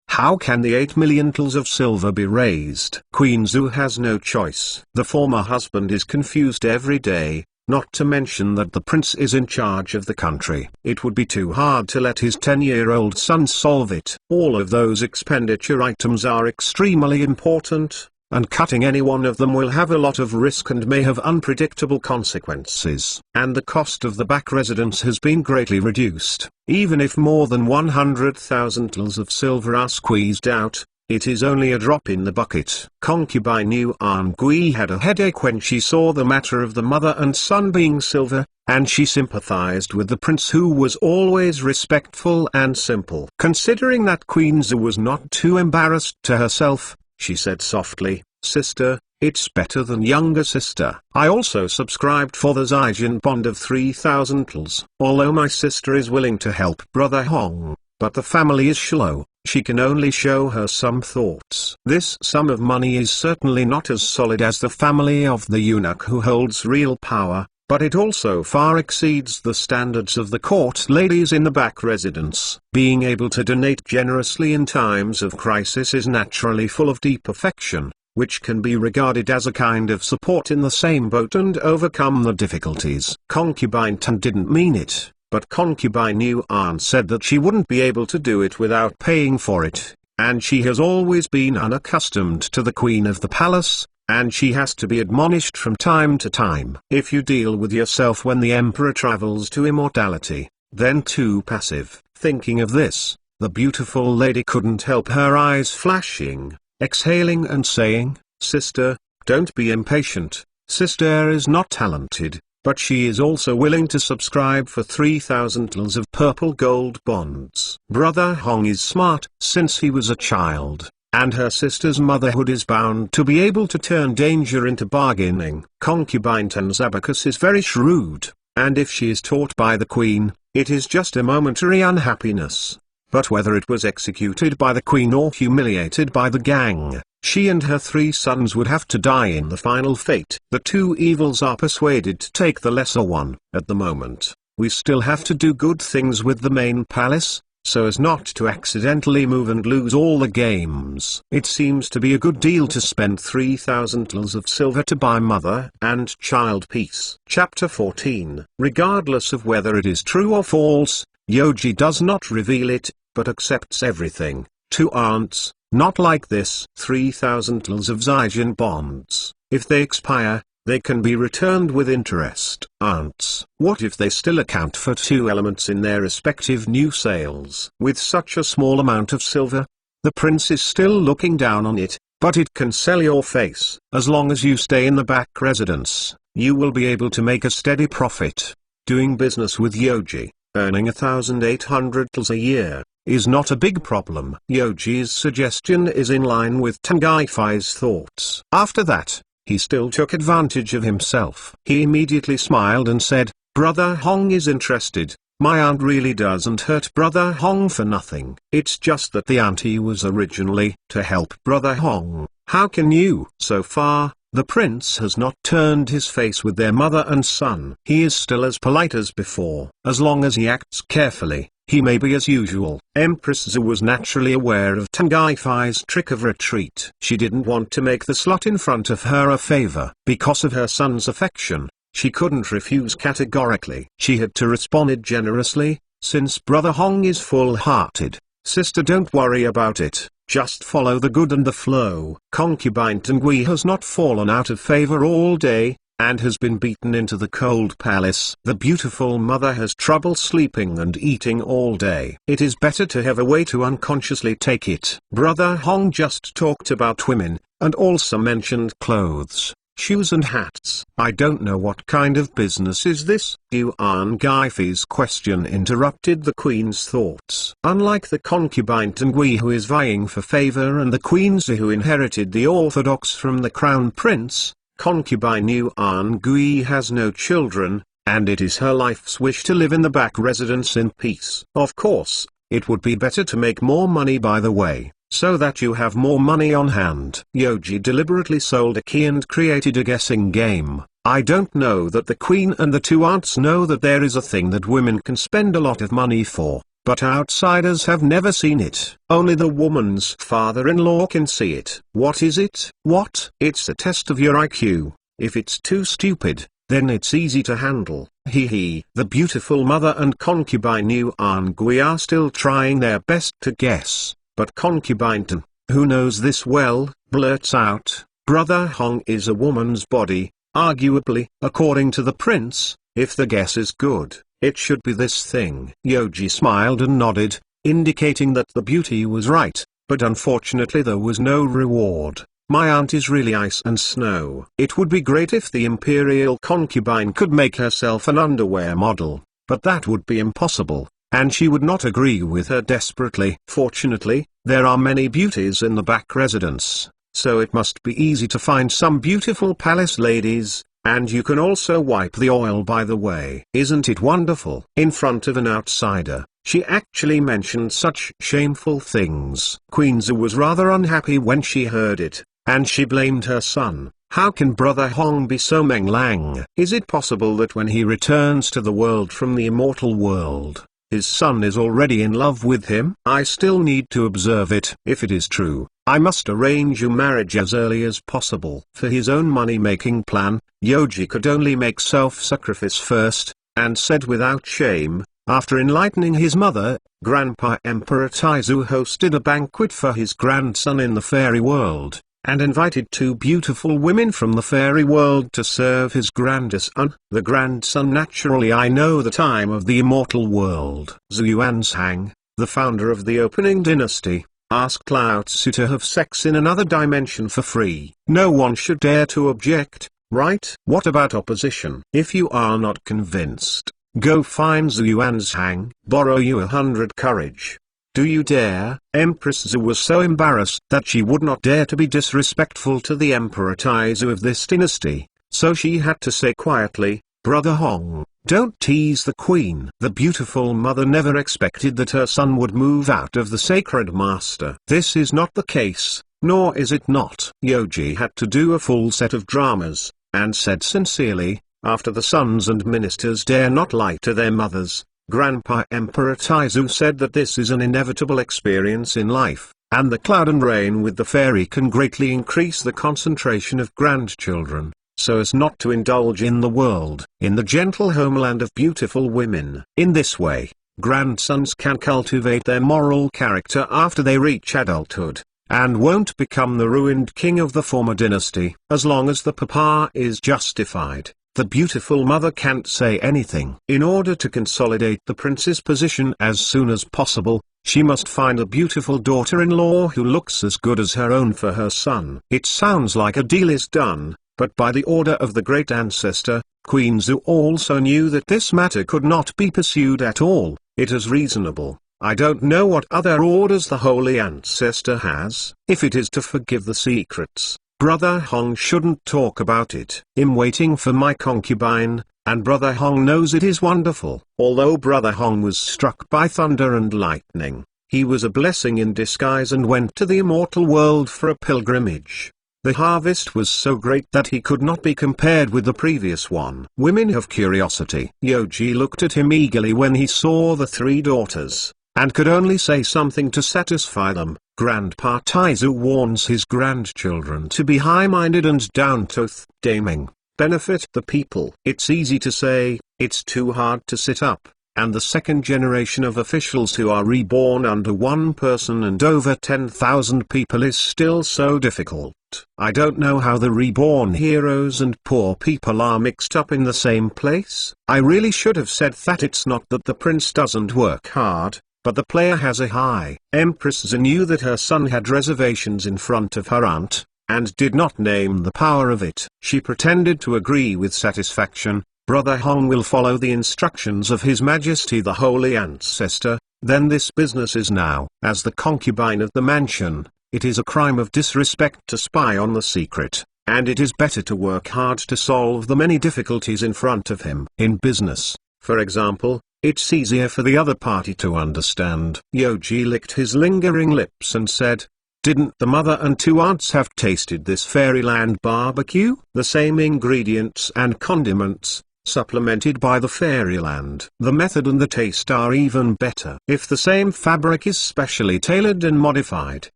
How can the 8 million tals of silver be raised? Queen Zhu has no choice. The former husband is confused every day, not to mention that the prince is in charge of the country. It would be too hard to let his 10-year-old son solve it. All of those expenditure items are extremely important, and cutting any one of them will have a lot of risk and may have unpredictable consequences. And the cost of the back residence has been greatly reduced. Even if more than 100,000 tals of silver are squeezed out, it is only a drop in the bucket. Concubine Yuan Gui had a headache when she saw the matter of the mother and son being silver, and she sympathized with the prince who was always respectful and simple. Considering that Queen Zhu was not too embarrassed to herself, she said softly, "Sister, it's better than younger sister. I also subscribed for the Zijin bond of 3,000 tals. Although my sister is willing to help Brother Hong, but the family is shallow, she can only show her some thoughts. This sum of money is certainly not as solid as the family of the eunuch who holds real power, but it also far exceeds the standards of the court ladies in the back residence. Being able to donate generously in times of crisis is naturally full of deep affection, which can be regarded as a kind of support in the same boat and overcome the difficulties." Concubine Tan didn't mean it, but Concubine Yuan said that she wouldn't be able to do it without paying for it, and she has always been unaccustomed to the queen of the palace, and she has to be admonished from time to time. If you deal with yourself when the emperor travels to immortality, then too passive. Thinking of this, the beautiful lady couldn't help her eyes flashing, exhaling and saying, "Sister, don't be impatient. Sister is not talented, but she is also willing to subscribe for 3,000 tals of purple gold bonds. Brother Hong is smart since he was a child, and her sister's motherhood is bound to be able to turn danger into bargaining. Concubine Tan's abacus is very shrewd, and if she is taught by the queen, it is just a momentary unhappiness. But whether it was executed by the queen or humiliated by the gang, she and her 3 sons would have to die in the final fate. The 2 evils are persuaded to take the lesser one. At the moment, we still have to do good things with the main palace, so as not to accidentally move and lose all the games. It seems to be a good deal to spend 3,000 tals of silver to buy mother and child peace. Chapter 14. Regardless of whether it is true or false, Yoji does not reveal it, but accepts everything. 2 aunts, not like this. 3,000 tals of Zijin bonds. If they expire, they can be returned with interest. Aunts. What if they still account for 2 elements in their respective new sales? With such a small amount of silver, the prince is still looking down on it, but it can sell your face. As long as you stay in the back residence, you will be able to make a steady profit. Doing business with Yoji, earning 1,800 tals a year, is not a big problem. Yoji's suggestion is in line with Tangaifai's thoughts. After that, he still took advantage of himself. He immediately smiled and said, "Brother Huang is interested. My aunt really doesn't hurt Brother Huang for nothing. It's just that the auntie was originally to help Brother Huang. How can you?" So far, the prince has not turned his face with their mother and son. He is still as polite as before. As long as he acts carefully, he may be as usual. Empress Zhu was naturally aware of Tangaifai's trick of retreat. She didn't want to make the slut in front of her a favor. Because of her son's affection, she couldn't refuse categorically. She had to respond generously, since Brother Hong is full-hearted. "Sister, don't worry about it, just follow the good and the flow." Concubine Tangui has not fallen out of favor all day, and has been beaten into the cold palace. The beautiful mother has trouble sleeping and eating all day. It is better to have a way to unconsciously take it. Brother Hong just talked about women, and also mentioned clothes, shoes and hats. "I don't know what kind of business is this?" Yuan Gaifi's question interrupted the queen's thoughts. Unlike the concubine Tangui who is vying for favor and the queen Zhi who inherited the orthodox from the crown prince, concubine Yuan Gui has no children, and it is her life's wish to live in the back residence in peace. Of course, it would be better to make more money by the way, so that you have more money on hand. Yoji deliberately sold a key and created a guessing game. I don't know that the queen and the 2 aunts know that there is a thing that women can spend a lot of money for, but outsiders have never seen it. Only the woman's father-in-law can see it. What is it? What? It's a test of your IQ. If it's too stupid, then it's easy to handle. Hee. The beautiful mother and concubine Yuan Gui are still trying their best to guess, but concubine Tan, who knows this well, blurts out, "Brother Hong is a woman's body." Arguably, according to the prince, if the guess is good, it should be this thing. Yoji smiled and nodded, indicating that the beauty was right, but unfortunately there was no reward. "My aunt is really ice and snow." It would be great if the imperial concubine could make herself an underwear model, but that would be impossible, and she would not agree with her desperately. Fortunately, there are many beauties in the back residence, so it must be easy to find some beautiful palace ladies. And you can also wipe the oil by the way. Isn't it wonderful? In front of an outsider, she actually mentioned such shameful things. Queen Zhu was rather unhappy when she heard it, and she blamed her son. How can Brother Hong be so menglang? Is it possible that when he returns to the world from the immortal world, his son is already in love with him? I still need to observe it. If it is true, I must arrange a marriage as early as possible. For his own money-making plan, Yoji could only make self-sacrifice first, and said without shame, after enlightening his mother, Grandpa Emperor Taizu hosted a banquet for his grandson in the fairy world, and invited 2 beautiful women from the fairy world to serve his grandson. The grandson naturally I know the time of the immortal world. Zhu Yuanzhang, the founder of the opening dynasty, asked Lao Tzu to have sex in another dimension for free. No one should dare to object, right? What about opposition? If you are not convinced, go find Zhu Yuanzhang, borrow you 100 courage. Do you dare? Empress Zhu was so embarrassed that she would not dare to be disrespectful to the Emperor Taizu of this dynasty, so she had to say quietly, "Brother Hong, don't tease the queen." The beautiful mother never expected that her son would move out of the sacred master. This is not the case, nor is it not. Yoji had to do a full set of dramas, and said sincerely, after the sons and ministers dare not lie to their mothers, Grandpa Emperor Taizu said that this is an inevitable experience in life, and the cloud and rain with the fairy can greatly increase the concentration of grandchildren, so as not to indulge in the world, in the gentle homeland of beautiful women. In this way, grandsons can cultivate their moral character after they reach adulthood, and won't become the ruined king of the former dynasty. As long as the papa is justified, the beautiful mother can't say anything. In order to consolidate the prince's position as soon as possible, she must find a beautiful daughter-in-law who looks as good as her own for her son. It sounds like a deal is done, but by the order of the great ancestor, Queen Zhu also knew that this matter could not be pursued at all. It is reasonable. I don't know what other orders the holy ancestor has. If it is to forgive the secrets, Brother Huang shouldn't talk about it. I'm waiting for my concubine, and Brother Huang knows it is wonderful. Although Brother Huang was struck by thunder and lightning, he was a blessing in disguise and went to the immortal world for a pilgrimage. The harvest was so great that he could not be compared with the previous one. Women have curiosity. Yoji looked at him eagerly when he saw the three daughters, and could only say something to satisfy them. Grandpa Taizu warns his grandchildren to be high-minded and down-to-earth. Daming, benefit the people. It's easy to say, it's too hard to sit up, and the second generation of officials who are reborn under one person and over 10,000 people is still so difficult. I don't know how the reborn heroes and poor people are mixed up in the same place. I really should have said that it's not that the prince doesn't work hard, but the player has a high. Empress Zhu knew that her son had reservations in front of her aunt, and did not name the power of it. She pretended to agree with satisfaction. Brother Huang will follow the instructions of His Majesty the Holy Ancestor. Then this business is now. As the concubine of the mansion, it is a crime of disrespect to spy on the secret, and it is better to work hard to solve the many difficulties in front of him. In business, for example, it's easier for the other party to understand. Yoji licked his lingering lips and said, "Didn't the mother and two aunts have tasted this fairyland barbecue? The same ingredients and condiments, supplemented by the fairyland. The method and the taste are even better. If the same fabric is specially tailored and modified,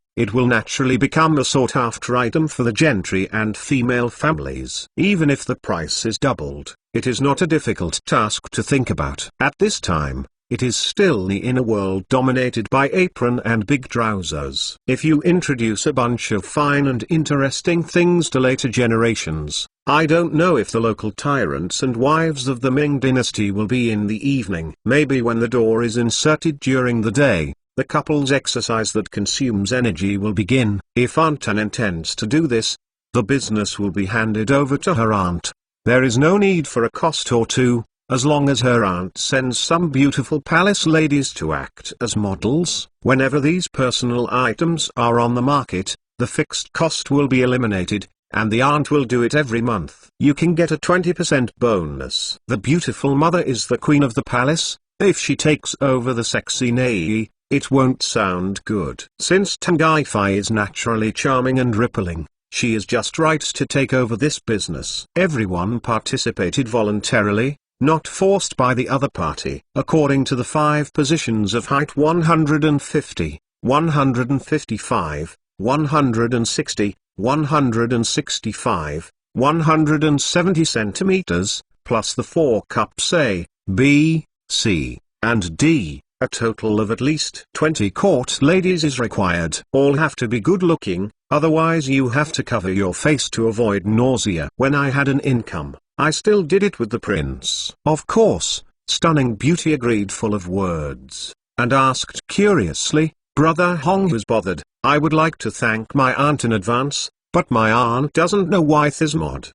it will naturally become a sought-after item for the gentry and female families. Even if the price is doubled, it is not a difficult task to think about. At this time, it is still the inner world dominated by apron and big trousers. If you introduce a bunch of fine and interesting things to later generations, I don't know if the local tyrants and wives of the Ming dynasty will be in the evening. Maybe when the door is inserted during the day, the couple's exercise that consumes energy will begin. If Aunt Anne intends to do this, the business will be handed over to her aunt. There is no need for a cost or two, as long as her aunt sends some beautiful palace ladies to act as models. Whenever these personal items are on the market, the fixed cost will be eliminated, and the aunt will do it every month. You can get a 20% bonus. The beautiful mother is the queen of the palace. If she takes over the sexy Nei, it won't sound good. Since Tangifai is naturally charming and rippling, she is just right to take over this business. Everyone participated voluntarily, not forced by the other party. According to the 5 positions of height 150, 155, 160, 165, 170 centimeters, plus the 4 cups A, B, C, and D, a total of at least 20 court ladies is required. All have to be good looking, otherwise you have to cover your face to avoid nausea. When I had an income, I still did it with the prince. Of course, Stunning Beauty agreed full of words, and asked curiously, "Brother Hong was bothered, I would like to thank my aunt in advance, but my aunt doesn't know why Thismod?"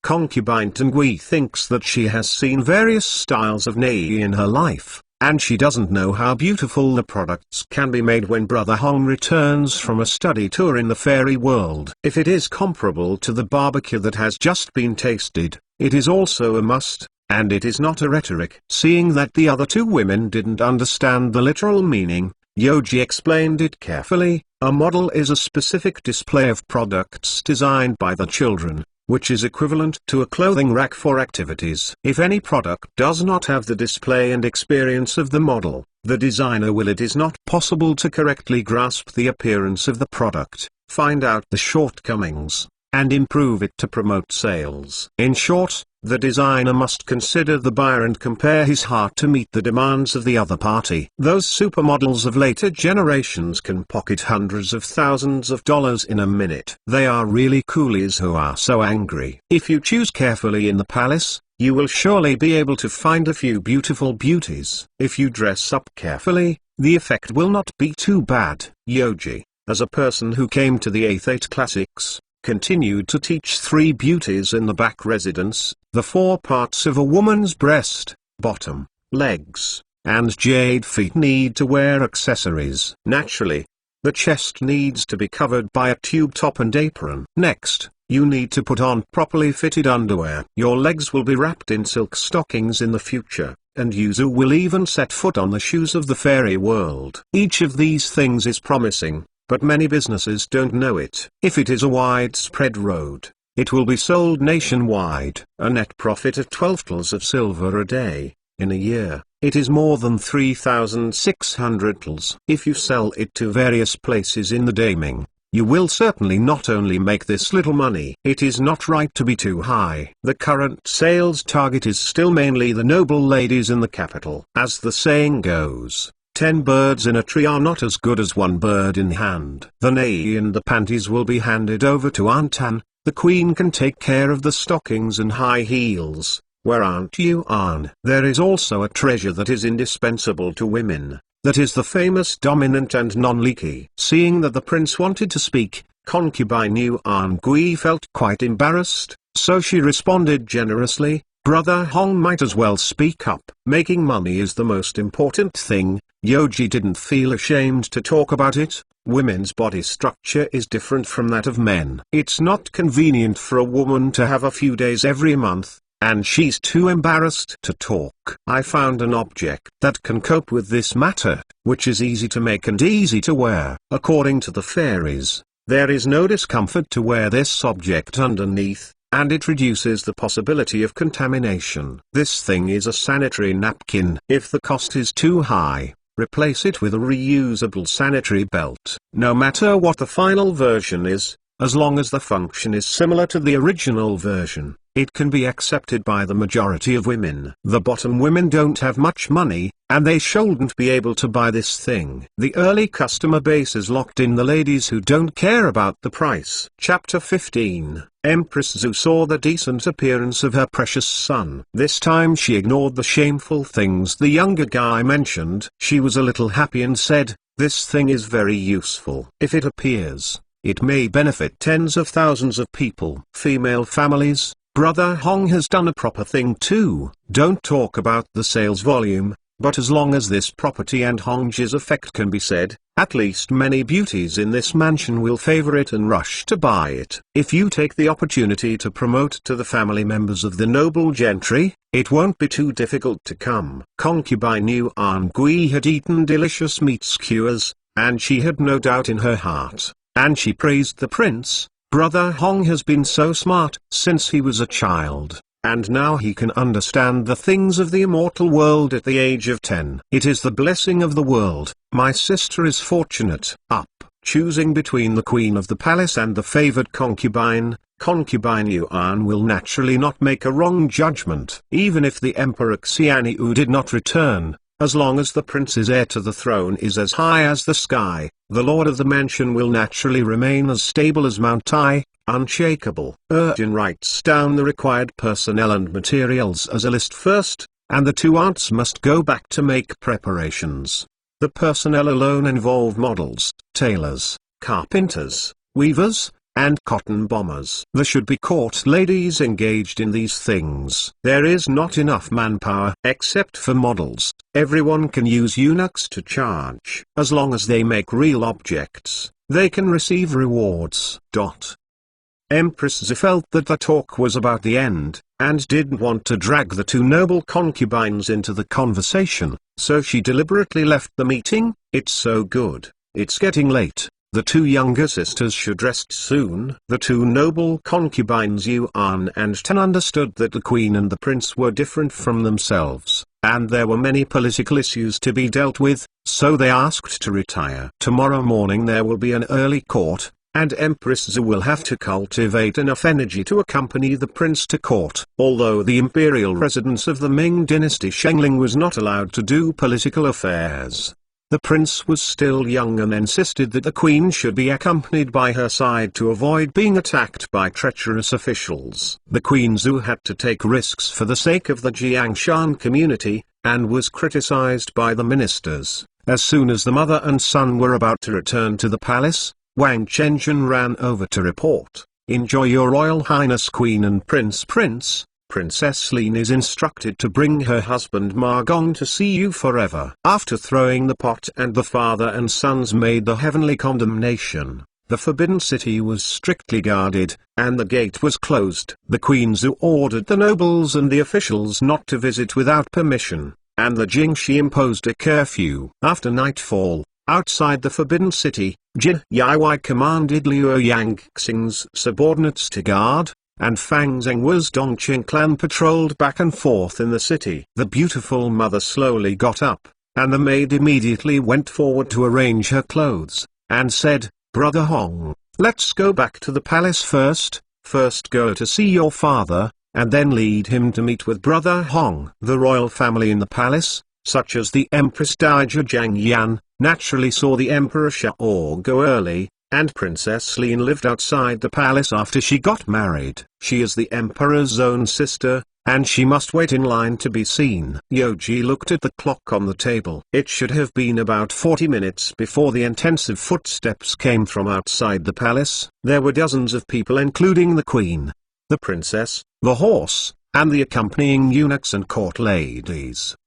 Concubine Tangui thinks that she has seen various styles of Nei in her life, and she doesn't know how beautiful the products can be made when Brother Hong returns from a study tour in the fairy world. If it is comparable to the barbecue that has just been tasted, it is also a must, and it is not a rhetoric. Seeing that the other 2 women didn't understand the literal meaning, Yoji explained it carefully. A model is a specific display of products designed by the children, which is equivalent to a clothing rack for activities. If any product does not have the display and experience of the model, the designer will. It is not possible to correctly grasp the appearance of the product, find out the shortcomings, and improve it to promote sales. In short, the designer must consider the buyer and compare his heart to meet the demands of the other party. Those supermodels of later generations can pocket hundreds of thousands of dollars in a minute. They are really coolies who are so angry. If you choose carefully in the palace, you will surely be able to find a few beautiful beauties. If you dress up carefully, the effect will not be too bad. Yoji, as a person who came to the 8th classics, continued to teach 3 beauties in the back residence: the 4 parts of a woman's breast, bottom, legs, and jade feet need to wear accessories. Naturally, the chest needs to be covered by a tube top and apron. Next, you need to put on properly fitted underwear. Your legs will be wrapped in silk stockings in the future, and Yuzu will even set foot on the shoes of the fairy world. Each of these things is promising, but many businesses don't know it. If it is a widespread road, it will be sold nationwide. A net profit of 12 tals of silver a day. In a year, it is more than 3,600 tals. If you sell it to various places in the Daming, you will certainly not only make this little money. It is not right to be too high. The current sales target is still mainly the noble ladies in the capital. As the saying goes, 10 birds in a tree are not as good as 1 bird in hand. The nae and the panties will be handed over to Aunt Anne. The queen can take care of the stockings and high heels, where Aunt Yuan. There is also a treasure that is indispensable to women. That is the famous dominant and non-leaky. Seeing that the prince wanted to speak, concubine Yuan Gui felt quite embarrassed, so she responded generously, "Brother Hong might as well speak up. Making money is the most important thing." Yoji didn't feel ashamed to talk about it. Women's body structure is different from that of men. It's not convenient for a woman to have a few days every month, and she's too embarrassed to talk. I found an object that can cope with this matter, which is easy to make and easy to wear. According to the fairies, there is no discomfort to wear this object underneath, and it reduces the possibility of contamination. This thing is a sanitary napkin. If the cost is too high, replace it with a reusable sanitary belt. No matter what the final version is, as long as the function is similar to the original version, it can be accepted by the majority of women. The bottom women don't have much money, and they shouldn't be able to buy this thing. The early customer base is locked in the ladies who don't care about the price. Chapter 15. Empress Zhu saw the decent appearance of her precious son. This time she ignored the shameful things the younger guy mentioned. She was a little happy and said, "This thing is very useful. If it appears, it may benefit tens of thousands of people." Female families, Brother Hong has done a proper thing too. Don't talk about the sales volume, but as long as this property and Hongji's effect can be said, at least many beauties in this mansion will favor it and rush to buy it. If you take the opportunity to promote to the family members of the noble gentry, it won't be too difficult to come. Concubine Yuan Gui had eaten delicious meat skewers, and she had no doubt in her heart, and she praised the prince. Brother Hong has been so smart since he was a child, and now he can understand the things of the immortal world at the age of 10. It is the blessing of the world. My sister is fortunate. Choosing between the queen of the palace and the favored concubine, Concubine Yuan will naturally not make a wrong judgment. Even if the Emperor Xianyu did not return, as long as the prince's heir to the throne is as high as the sky, the lord of the mansion will naturally remain as stable as Mount Tai, unshakable. Urjin writes down the required personnel and materials as a list first, and the 2 aunts must go back to make preparations. The personnel alone involve models, tailors, carpenters, weavers, and cotton bombers. There should be court ladies engaged in these things. There is not enough manpower. Except for models, everyone can use eunuchs to charge. As long as they make real objects, they can receive rewards. Empress Zhi felt that the talk was about the end, and didn't want to drag the 2 noble concubines into the conversation, so she deliberately left the meeting. It's so good, it's getting late. The two younger sisters should rest soon. The two noble concubines Yuan and Ten understood that the queen and the prince were different from themselves, and there were many political issues to be dealt with, so they asked to retire. Tomorrow morning there will be an early court, and Empress Zhu will have to cultivate enough energy to accompany the prince to court. Although the imperial residence of the Ming dynasty Shengling was not allowed to do political affairs, the prince was still young and insisted that the queen should be accompanied by her side to avoid being attacked by treacherous officials. The Queen Zhu had to take risks for the sake of the Jiangshan community, and was criticized by the ministers. As soon as the mother and son were about to return to the palace, Wang Chenjun ran over to report, "Enjoy your Royal Highness Queen and Prince. Princess Lin is instructed to bring her husband Ma Gong to see you forever." After throwing the pot and the father and sons made the heavenly condemnation, the forbidden city was strictly guarded, and the gate was closed. The Queen Zhu ordered the nobles and the officials not to visit without permission, and the Jingxi imposed a curfew. After nightfall, outside the forbidden city, Jin Yiwei commanded Liu Yangxing's subordinates to guard, and Fang Zhengwe's Dongqing clan patrolled back and forth in the city. The beautiful mother slowly got up, and the maid immediately went forward to arrange her clothes, and said, "Brother Huang, let's go back to the palace first. First go to see your father, and then lead him to meet with Brother Huang." The royal family in the palace, such as the Empress Dowager Jiang Yan, naturally saw the Emperor Xiao go early, and Princess Lin lived outside the palace after she got married. She is the Emperor's own sister, and she must wait in line to be seen. Yoji looked at the clock on the table. It should have been about 40 minutes before the intensive footsteps came from outside the palace. There were dozens of people including the queen, the princess, the horse, and the accompanying eunuchs and court ladies.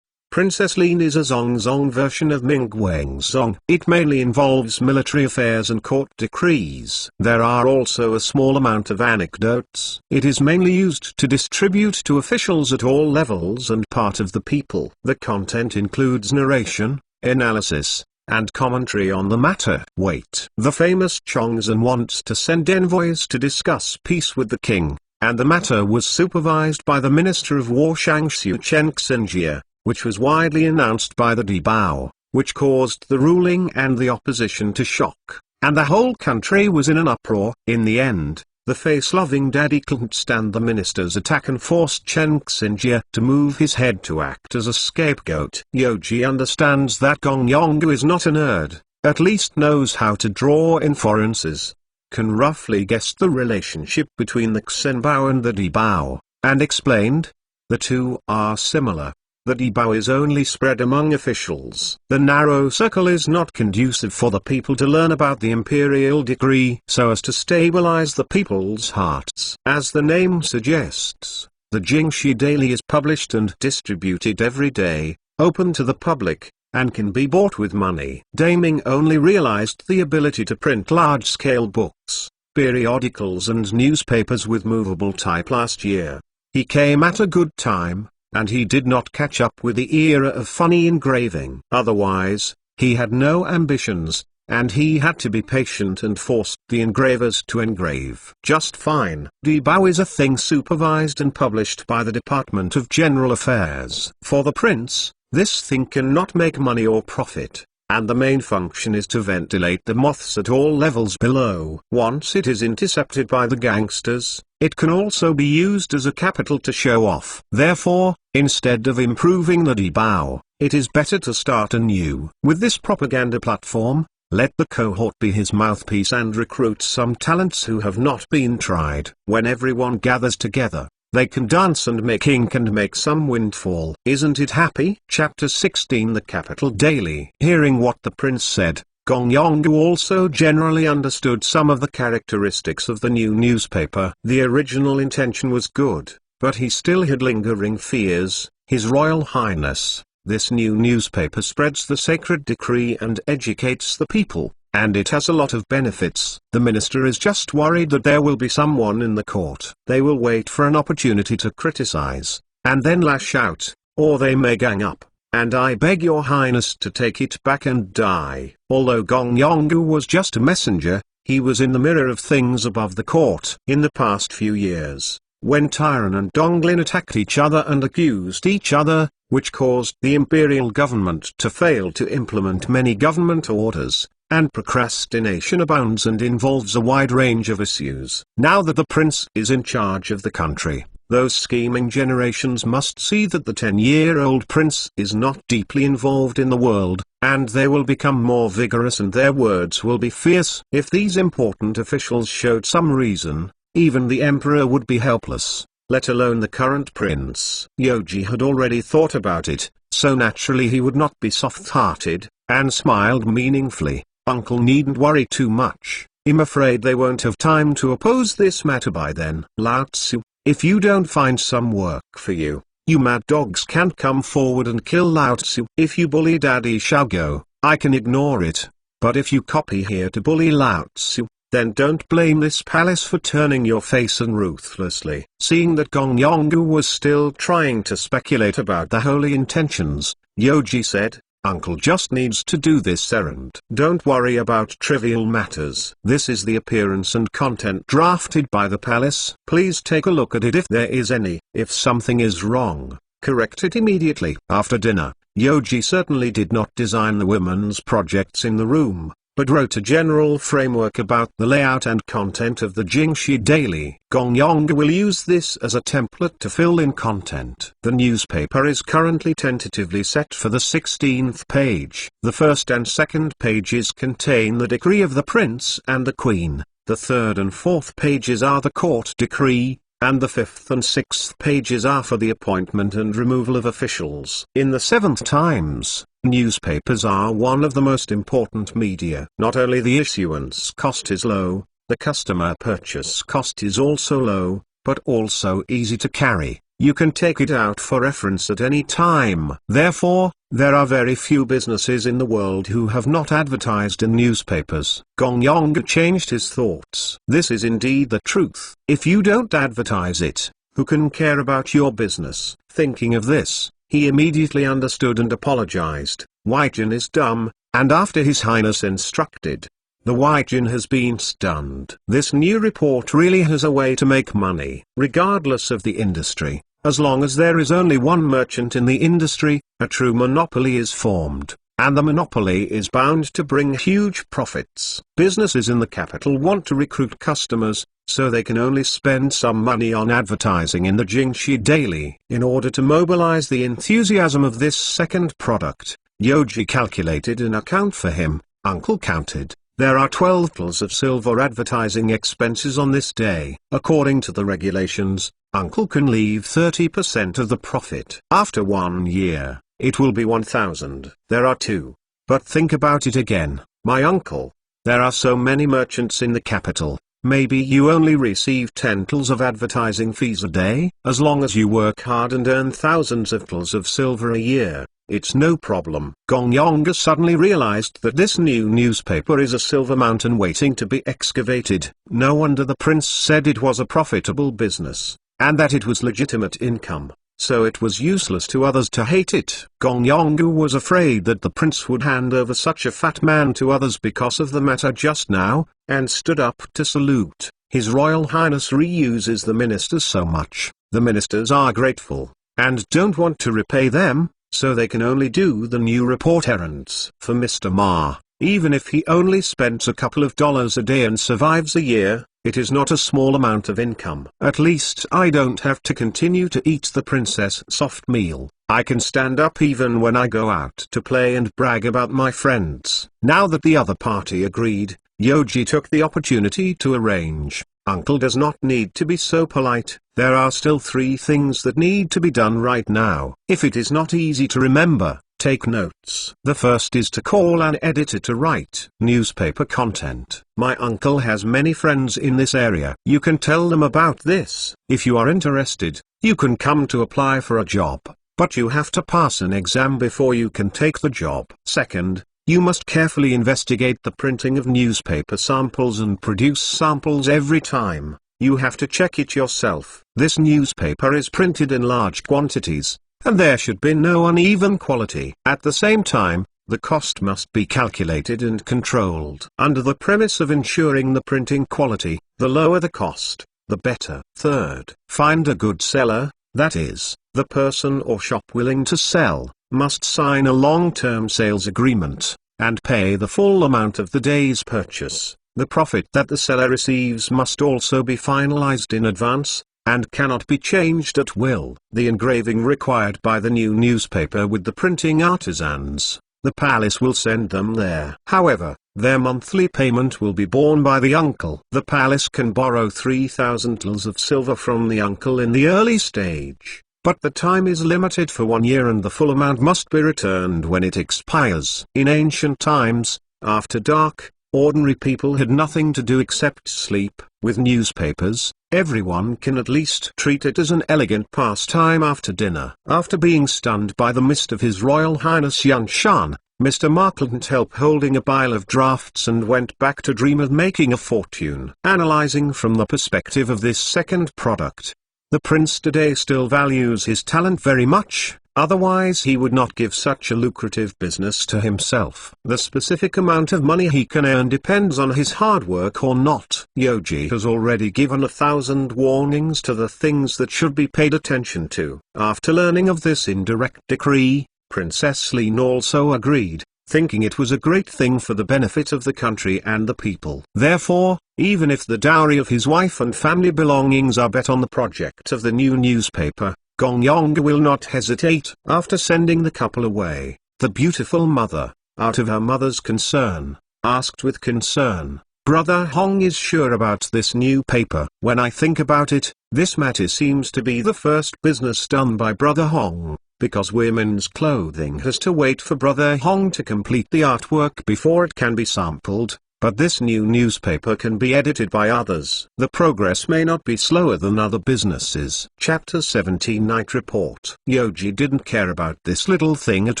Princess Lin is a Zongzong version of Ming Wenzong. It mainly involves military affairs and court decrees. There are also a small amount of anecdotes. It is mainly used to distribute to officials at all levels and part of the people. The content includes narration, analysis, and commentary on the matter. The famous Chongzhen wants to send envoys to discuss peace with the king, and the matter was supervised by the Minister of War Shangxiu Chenxinjia, which was widely announced by the Dibao, which caused the ruling and the opposition to shock, and the whole country was in an uproar. In the end, the face-loving daddy couldn't stand the minister's attack and forced Chen Xinjia to move his head to act as a scapegoat. Yoji understands that Gong Yonggu is not a nerd, at least knows how to draw inferences, can roughly guess the relationship between the Xinbao and the Dibao, and explained, the two are similar. The Dibao is only spread among officials. The narrow circle is not conducive for the people to learn about the imperial decree so as to stabilize the people's hearts. As the name suggests, the Jingxi Daily is published and distributed every day, open to the public, and can be bought with money. Ming only realized the ability to print large-scale books, periodicals and newspapers with movable type last year. He came at a good time, and he did not catch up with the era of funny engraving. Otherwise, he had no ambitions, and he had to be patient and forced the engravers to engrave just fine. Dibao is a thing supervised and published by the Department of General Affairs. For the prince, this thing cannot make money or profit, and the main function is to ventilate the moths at all levels below. Once it is intercepted by the gangsters, it can also be used as a capital to show off. Therefore, instead of improving the Dibao, it is better to start anew. With this propaganda platform, let the cohort be his mouthpiece and recruit some talents who have not been tried. When everyone gathers together, they can dance and make ink and make some windfall. Isn't it happy? Chapter 16 The Capital Daily. Hearing what the prince said, Gong Yonggu also generally understood some of the characteristics of the new newspaper. The original intention was good, but he still had lingering fears. His Royal Highness, this new newspaper spreads the sacred decree and educates the people, and it has a lot of benefits. The minister is just worried that there will be someone in the court. They will wait for an opportunity to criticize, and then lash out, or they may gang up. and I beg your highness to take it back and die." Although Gong Yonggu was just a messenger, he was in the mirror of things above the court. In the past few years, when Tyron and Donglin attacked each other and accused each other, which caused the imperial government to fail to implement many government orders, and procrastination abounds and involves a wide range of issues. Now that the prince is in charge of the country, those scheming generations must see that the 10-year-old prince is not deeply involved in the world, and they will become more vigorous and their words will be fierce. If these important officials showed some reason, even the emperor would be helpless, let alone the current prince. Yoji had already thought about it, so naturally he would not be soft-hearted, and smiled meaningfully. "Uncle needn't worry too much. I'm afraid they won't have time to oppose this matter by then." Lao Tzu, if you don't find some work for you, you mad dogs can't come forward and kill Lao Tzu. If you bully Daddy Xiaogo, I can ignore it. But if you copy here to bully Lao Tzu, then don't blame this palace for turning your face and ruthlessly. Seeing that Gong Yonggu was still trying to speculate about the holy intentions, Yoji said, "Uncle just needs to do this errand. Don't worry about trivial matters. This is the appearance and content drafted by the palace. Please take a look at it if there is any. If something is wrong, correct it immediately." After dinner, Yoji certainly did not design the women's projects in the room, but wrote a general framework about the layout and content of the Jingxi Daily. Gong Yonggu will use this as a template to fill in content. The newspaper is currently tentatively set for the 16th page. The first and second pages contain the decree of the prince and the queen, the third and fourth pages are the court decree, and the fifth and sixth pages are for the appointment and removal of officials. In the Seventh Times, newspapers are one of the most important media. Not only the issuance cost is low, the customer purchase cost is also low, but also easy to carry. You can take it out for reference at any time. Therefore, there are very few businesses in the world who have not advertised in newspapers. Gong Yonggu changed his thoughts. This is indeed the truth. If you don't advertise it, who can care about your business? Thinking of this, he immediately understood and apologized. Weijin is dumb, and after His Highness instructed, the Weijin has been stunned. This new report really has a way to make money. Regardless of the industry, as long as there is only one merchant in the industry, a true monopoly is formed, and the monopoly is bound to bring huge profits. Businesses in the capital want to recruit customers, so they can only spend some money on advertising in the Jingxi Daily. In order to mobilize the enthusiasm of this second product, Yoji calculated an account for him. Uncle counted. There are 12 tals of silver advertising expenses on this day. According to the regulations, Uncle can leave 30% of the profit. After 1 year, it will be 1,000. There are 2. But think about it again, my uncle. There are so many merchants in the capital. Maybe you only receive 10 tals of advertising fees a day. As long as you work hard and earn thousands of tals of silver a year, it's no problem. Gong Yonggu suddenly realized that this new newspaper is a silver mountain waiting to be excavated. No wonder the prince said it was a profitable business, and that it was legitimate income, so it was useless to others to hate it. Gong Yonggu was afraid that the prince would hand over such a fat man to others because of the matter just now, and stood up to salute. His Royal Highness reuses the ministers so much. The ministers are grateful, and don't want to repay them, so they can only do the new report errands. For Mr. Ma, even if he only spends a couple of dollars a day and survives a year, it is not a small amount of income. At least I don't have to continue to eat the princess soft meal. I can stand up even when I go out to play and brag about my friends. Now that the other party agreed, Yoji took the opportunity to arrange. Uncle does not need to be so polite. There are still 3 things that need to be done right now. If it is not easy to remember, take notes. The first is to call an editor to write newspaper content. My uncle has many friends in this area. You can tell them about this. If you are interested, you can come to apply for a job, but you have to pass an exam before you can take the job. Second, you must carefully investigate the printing of newspaper samples and produce samples every time. You have to check it yourself. This newspaper is printed in large quantities, and there should be no uneven quality. At the same time, the cost must be calculated and controlled under the premise of ensuring the printing quality. The lower the cost, the better. Third, find a good seller, that is, the person or shop willing to sell, must sign a long-term sales agreement, and pay the full amount of the day's purchase. The profit that the seller receives must also be finalized in advance, and cannot be changed at will. The engraving required by the new newspaper with the printing artisans, the palace will send them there. However, their monthly payment will be borne by the uncle. The palace can borrow 3,000 taels of silver from the uncle in the early stage, but the time is limited for 1 year and the full amount must be returned when it expires. In ancient times, after dark, ordinary people had nothing to do except sleep. With newspapers, everyone can at least treat it as an elegant pastime after dinner. After being stunned by the mist of His Royal Highness Yuan Shan, Mr. Ma couldn't help holding a pile of drafts and went back to dream of making a fortune. Analyzing from the perspective of this second product, the prince today still values his talent very much. Otherwise he would not give such a lucrative business to himself. The specific amount of money he can earn depends on his hard work or not. Yoji has already given 1,000 warnings to the things that should be paid attention to. After learning of this indirect decree, Princess Lin also agreed, thinking it was a great thing for the benefit of the country and the people. Therefore, even if the dowry of his wife and family belongings are bet on the project of the new newspaper, Gong Yong will not hesitate. After sending the couple away, the beautiful mother, out of her mother's concern, asked with concern, "Brother Hong is sure about this new paper?" When I think about it, this matter seems to be the first business done by Brother Hong, because women's clothing has to wait for Brother Hong to complete the artwork before it can be sampled. But this new newspaper can be edited by others. The progress may not be slower than other businesses. Chapter 17 Night Report. Yoji didn't care about this little thing at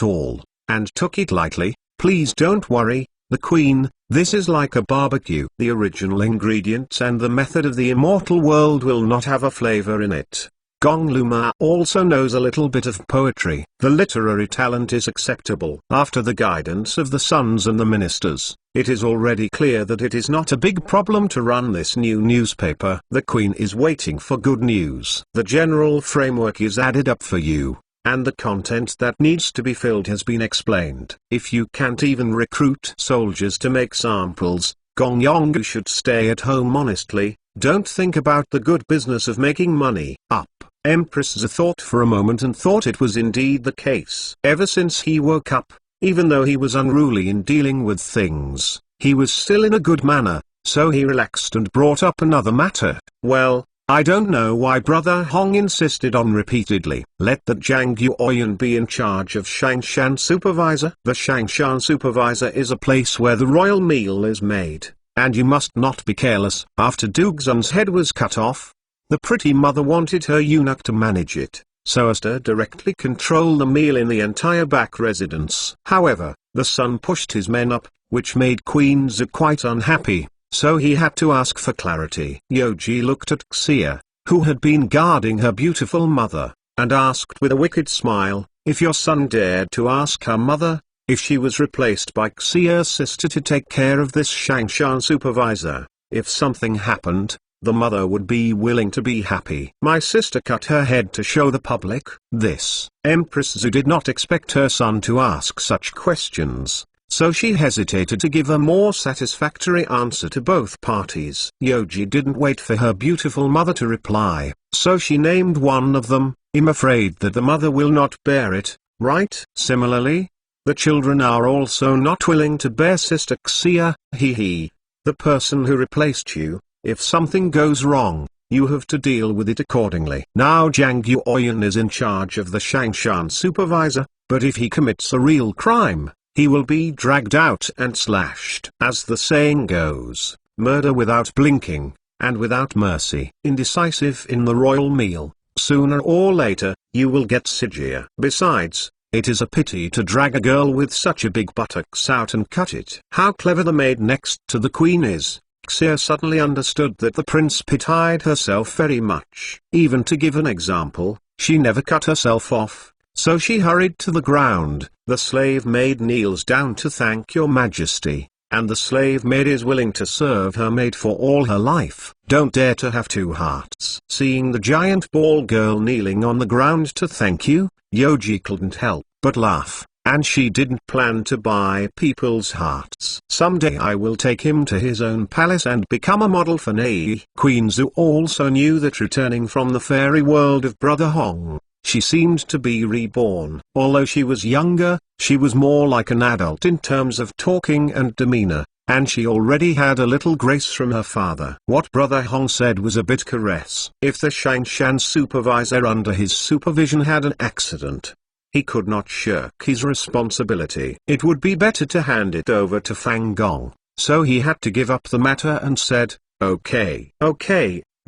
all, and took it lightly. "Please don't worry, the queen, this is like a barbecue. The original ingredients and the method of the immortal world will not have a flavor in it." Gong Luma also knows a little bit of poetry. The literary talent is acceptable. After the guidance of the sons and the ministers, it is already clear that it is not a big problem to run this new newspaper. The queen is waiting for good news. The general framework is added up for you, and the content that needs to be filled has been explained. If you can't even recruit soldiers to make samples, Gong Yong should stay at home honestly. Don't think about the good business of making money. Up. Empress Zhe thought for a moment and thought it was indeed the case. Ever since he woke up, even though he was unruly in dealing with things, he was still in a good manner, so he relaxed and brought up another matter. "Well, I don't know why Brother Hong insisted on repeatedly. Let the Zhang Yuoyan be in charge of Shangshan Supervisor. The Shangshan Supervisor is a place where the royal meal is made, and you must not be careless." After Dugzun's head was cut off, the pretty mother wanted her eunuch to manage it, so as to directly control the meal in the entire back residence. However, the son pushed his men up, which made Queen Zhe quite unhappy, so he had to ask for clarity. Yoji looked at Xia, who had been guarding her beautiful mother, and asked with a wicked smile, if your son dared to ask her mother, if she was replaced by Xia's sister to take care of this Shangshan supervisor, if something happened, the mother would be willing to be happy. My sister cut her head to show the public this. Empress Zhu did not expect her son to ask such questions, so she hesitated to give a more satisfactory answer to both parties. Yoji didn't wait for her beautiful mother to reply, so she named one of them. "I'm afraid that the mother will not bear it, right?" Similarly, the children are also not willing to bear Sister Xia. The person who replaced you, if something goes wrong, you have to deal with it accordingly. Now Zhang Yuoyan is in charge of the Shangshan supervisor, but if he commits a real crime, he will be dragged out and slashed. As the saying goes, murder without blinking, and without mercy. Indecisive in the royal meal, sooner or later, you will get Sijia. Besides, it is a pity to drag a girl with such a big buttocks out and cut it. How clever the maid next to the queen is. Xia suddenly understood that the prince pitied herself very much. Even to give an example, she never cut herself off, So she hurried to the ground. The slave maid kneels down to thank your majesty, and the slave maid is willing to serve her maid for all her life. Don't dare to have two hearts. Seeing the giant ball girl kneeling on the ground to thank you, Yoji couldn't help but laugh. And she didn't plan to buy people's hearts. Someday I will take him to his own palace and become a model for Nai. Queen Zhu also knew that returning from the fairy world of Brother Huang, she seemed to be reborn. Although she was younger, she was more like an adult in terms of talking and demeanor, and she already had a little grace from her father. What Brother Huang said was a bit caress. If the Shanshan supervisor under his supervision had an accident, he could not shirk his responsibility. It would be better to hand it over to Fang Gong, so he had to give up the matter and said, "Okay,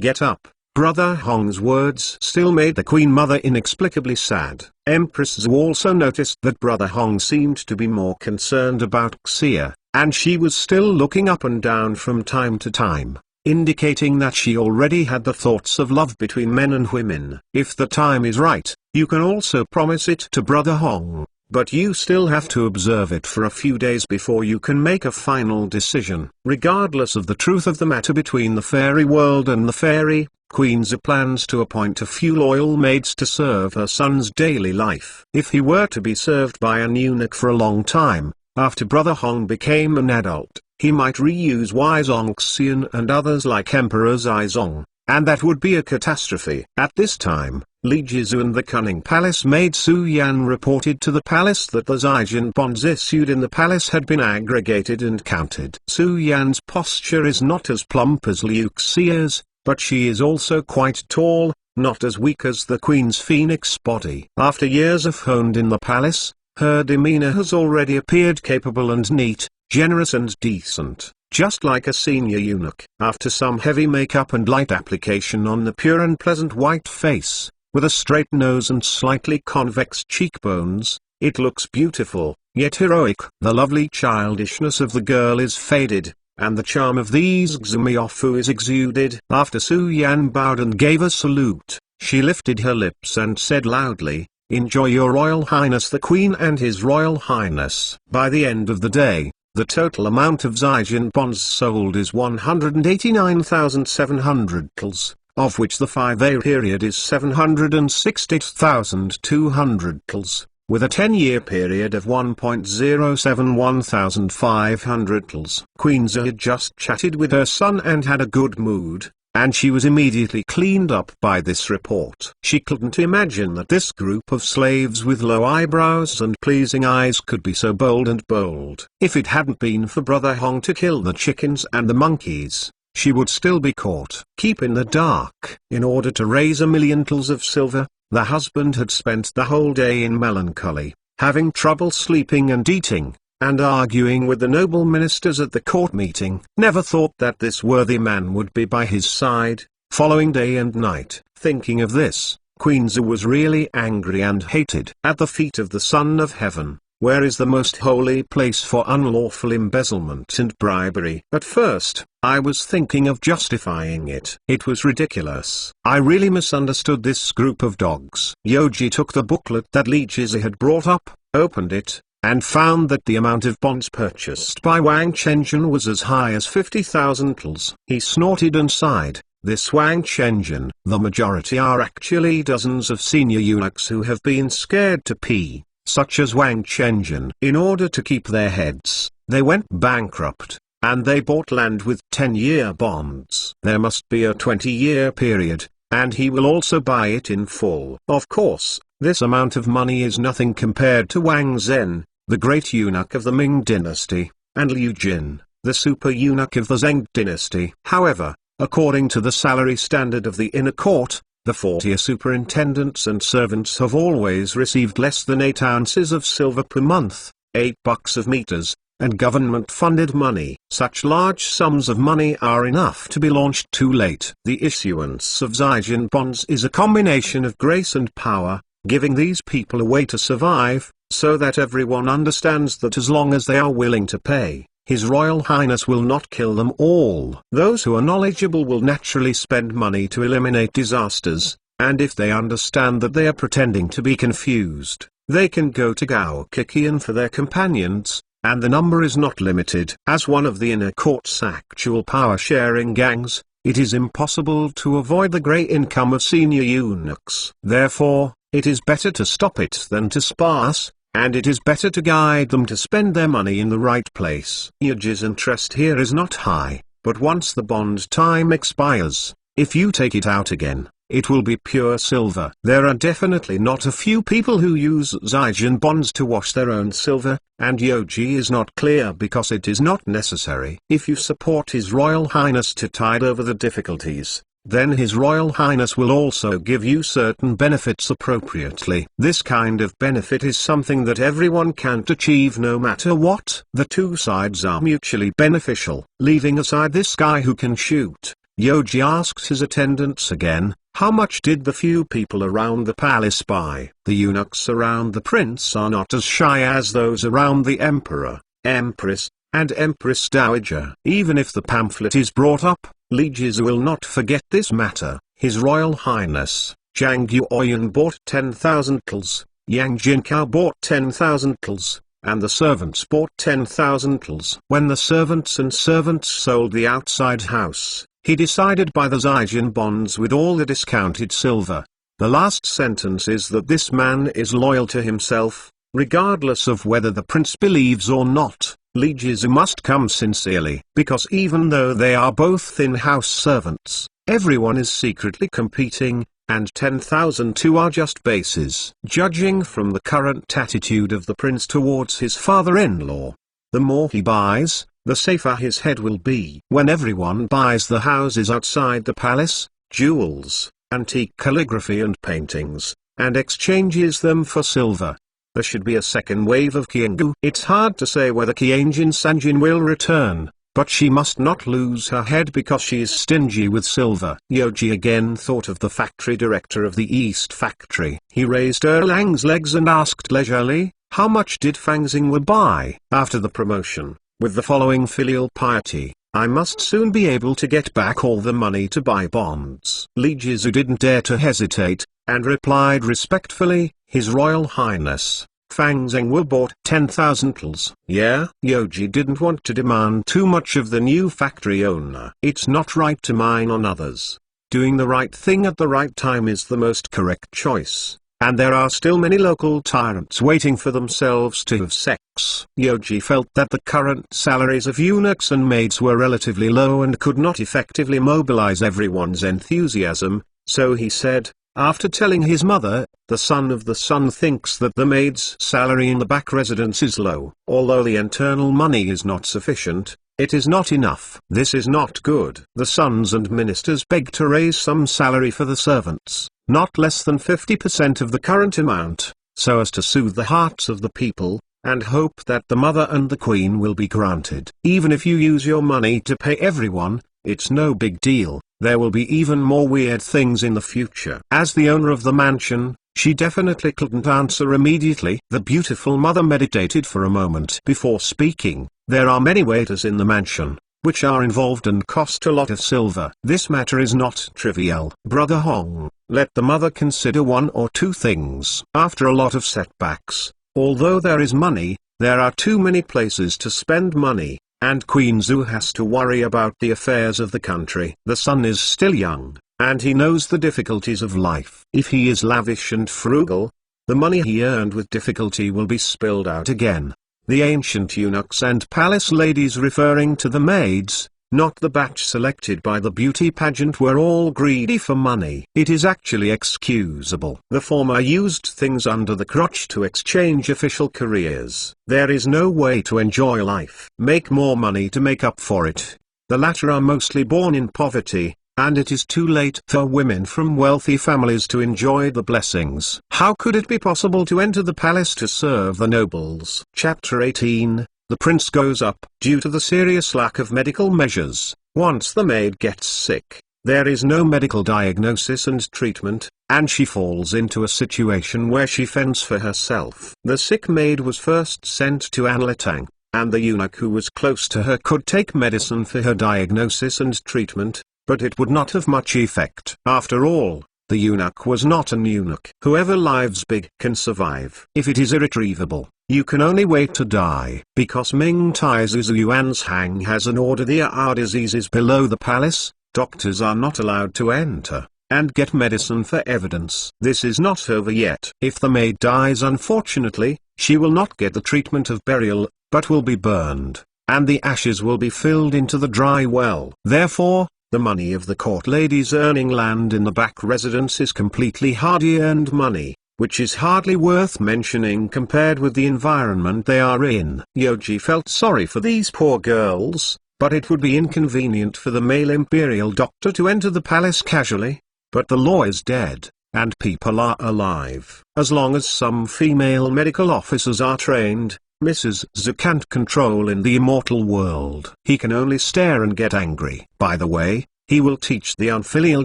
get up." Brother Hong's words still made the Queen Mother inexplicably sad. Empress Zhu also noticed that Brother Hong seemed to be more concerned about Xia, and she was still looking up and down from time to time, indicating that she already had the thoughts of love between men and women. If the time is right, you can also promise it to Brother Hong, but you still have to observe it for a few days before you can make a final decision. Regardless of the truth of the matter between the fairy world and the fairy, Queen Zhu plans to appoint a few loyal maids to serve her son's daily life. If he were to be served by an eunuch for a long time, after Brother Hong became an adult, he might reuse Wizong Xian and others like Emperor Zizong, and that would be a catastrophe. At this time, Li Jizu and the cunning palace maid Su Yan reported to the palace that the Zijin bonds issued in the palace had been aggregated and counted. Su Yan's posture is not as plump as Liu Xia's, but she is also quite tall, not as weak as the queen's phoenix body. After years of honed in the palace, her demeanor has already appeared capable and neat, generous and decent, just like a senior eunuch. After some heavy makeup and light application on the pure and pleasant white face, with a straight nose and slightly convex cheekbones, it looks beautiful, yet heroic. The lovely childishness of the girl is faded, and the charm of these Xumiofu is exuded. After Su Yan bowed and gave a salute, she lifted her lips and said loudly, "Enjoy your Royal Highness the Queen and His Royal Highness." By the end of the day, the total amount of Zijin bonds sold is 189,700 tals, of which the 5-day period is 760,200 tals, with a 10-year period of 1.071,500 tals. Queen Zhu had just chatted with her son and had a good mood, and she was immediately cleaned up by this report. She couldn't imagine that this group of slaves with low eyebrows and pleasing eyes could be so bold and bold. If it hadn't been for Brother Hong to kill the chickens and the monkeys, she would still be caught. Keep in the dark. In order to raise 1,000,000 tals of silver, the husband had spent the whole day in melancholy, having trouble sleeping and eating, and arguing with the noble ministers at the court meeting. Never thought that this worthy man would be by his side, following day and night. Thinking of this, Queen Zhu was really angry and hated. At the feet of the Son of Heaven, where is the most holy place for unlawful embezzlement and bribery? At first, I was thinking of justifying it. It was ridiculous. I really misunderstood this group of dogs. Yoji took the booklet that Li Jizi had brought up, opened it, and found that the amount of bonds purchased by Wang Chenjun was as high as 50,000 tals. He snorted and sighed. This Wang Chenjun, the majority are actually dozens of senior eunuchs who have been scared to pee, such as Wang Chenjun. In order to keep their heads, they went bankrupt, and they bought land with 10-year bonds. There must be a 20-year period, and he will also buy it in full. Of course, this amount of money is nothing compared to Wang Zhen, the great eunuch of the Ming dynasty, and Liu Jin, the super eunuch of the Zheng dynasty. However, according to the salary standard of the inner court, the 40 superintendents and servants have always received less than 8 ounces of silver per month, $8 of meters, and government-funded money. Such large sums of money are enough to be launched too late. The issuance of Zijin bonds is a combination of grace and power, giving these people a way to survive, so that everyone understands that as long as they are willing to pay, His Royal Highness will not kill them all. Those who are knowledgeable will naturally spend money to eliminate disasters, and if they understand that they are pretending to be confused, they can go to Gao Kikian for their companions, and the number is not limited. As one of the inner court's actual power-sharing gangs, it is impossible to avoid the grey income of senior eunuchs. Therefore, it is better to stop it than to sparse, and it is better to guide them to spend their money in the right place. Yuji's interest here is not high, but once the bond time expires, if you take it out again, it will be pure silver. There are definitely not a few people who use Zijin bonds to wash their own silver, and Yoji is not clear because it is not necessary. If you support His Royal Highness to tide over the difficulties, then His Royal Highness will also give you certain benefits appropriately. This kind of benefit is something that everyone can't achieve no matter what. The two sides are mutually beneficial. Leaving aside this guy who can shoot, Yoji asked his attendants again, how much did the few people around the palace buy? The eunuchs around the prince are not as shy as those around the emperor, empress, and empress dowager. Even if the pamphlet is brought up, Li Jizu will not forget this matter. His Royal Highness, Zhang Yuoyan bought 10,000 tals, Yang Jinkao bought 10,000 tals, and the servants bought 10,000 tals. When the servants sold the outside house, he decided by the Zijin bonds with all the discounted silver. The last sentence is that this man is loyal to himself, regardless of whether the prince believes or not. Li Jizu must come sincerely, because even though they are both in-house servants, everyone is secretly competing, and 10,002 are just bases. Judging from the current attitude of the prince towards his father-in-law, the more he buys, the safer his head will be. When everyone buys the houses outside the palace, jewels, antique calligraphy and paintings, and exchanges them for silver, there should be a second wave of Qiangu. It's hard to say whether Qianjin Sanjin will return, but she must not lose her head because she is stingy with silver. Yoji again thought of the factory director of the East factory. He raised Erlang's legs and asked leisurely, how much did Fang Xingwu buy? After the promotion, with the following filial piety, I must soon be able to get back all the money to buy bonds. Li Jizu didn't dare to hesitate, and replied respectfully, His Royal Highness, Fang Xingwu bought 10,000 tals. Yeah? Yoji didn't want to demand too much of the new factory owner. It's not right to mine on others. Doing the right thing at the right time is the most correct choice. And there are still many local tyrants waiting for themselves to have sex. Yoji felt that the current salaries of eunuchs and maids were relatively low and could not effectively mobilize everyone's enthusiasm, so he said, after telling his mother, the son of the sun thinks that the maid's salary in the back residence is low. Although the internal money is not sufficient, it is not enough. This is not good. The sons and ministers beg to raise some salary for the servants, not less than 50% of the current amount, so as to soothe the hearts of the people, and hope that the mother and the queen will be granted. Even if you use your money to pay everyone, it's no big deal. There will be even more weird things in the future. As the owner of the mansion, she definitely couldn't answer immediately. The beautiful mother meditated for a moment before speaking. There are many waiters in the mansion, which are involved and cost a lot of silver. This matter is not trivial. Brother Huang, let the mother consider one or two things. After a lot of setbacks, although there is money, there are too many places to spend money, and Queen Zhu has to worry about the affairs of the country. The son is still young, and he knows the difficulties of life. If he is lavish and frugal, the money he earned with difficulty will be spilled out again. The ancient eunuchs and palace ladies, referring to the maids, not the batch selected by the beauty pageant, were all greedy for money. It is actually excusable. The former used things under the crotch to exchange official careers. There is no way to enjoy life. Make more money to make up for it. The latter are mostly born in poverty, and it is too late for women from wealthy families to enjoy the blessings. How could it be possible to enter the palace to serve the nobles? Chapter 18. The prince goes up. Due to the serious lack of medical measures, once the maid gets sick, there is no medical diagnosis and treatment, and she falls into a situation where she fends for herself. The sick maid was first sent to Anletang, and the eunuch who was close to her could take medicine for her diagnosis and treatment, but it would not have much effect. After all, The eunuch was not an eunuch. Whoever lives big can survive. If it is irretrievable, you can only wait to die. Because Ming Taizu Yuan's Hang has an order, there are diseases below the palace, doctors are not allowed to enter and get medicine for evidence. This is not over yet. If the maid dies unfortunately, she will not get the treatment of burial, but will be burned, and the ashes will be filled into the dry well. Therefore, the money of the court ladies earning land in the back residence is completely hard-earned money, which is hardly worth mentioning compared with the environment they are in. Yoji felt sorry for these poor girls, but it would be inconvenient for the male imperial doctor to enter the palace casually. But the law is dead, and people are alive. As long as some female medical officers are trained, Mrs. Z can't control in the immortal world. He can only stare and get angry. By the way, he will teach the unfilial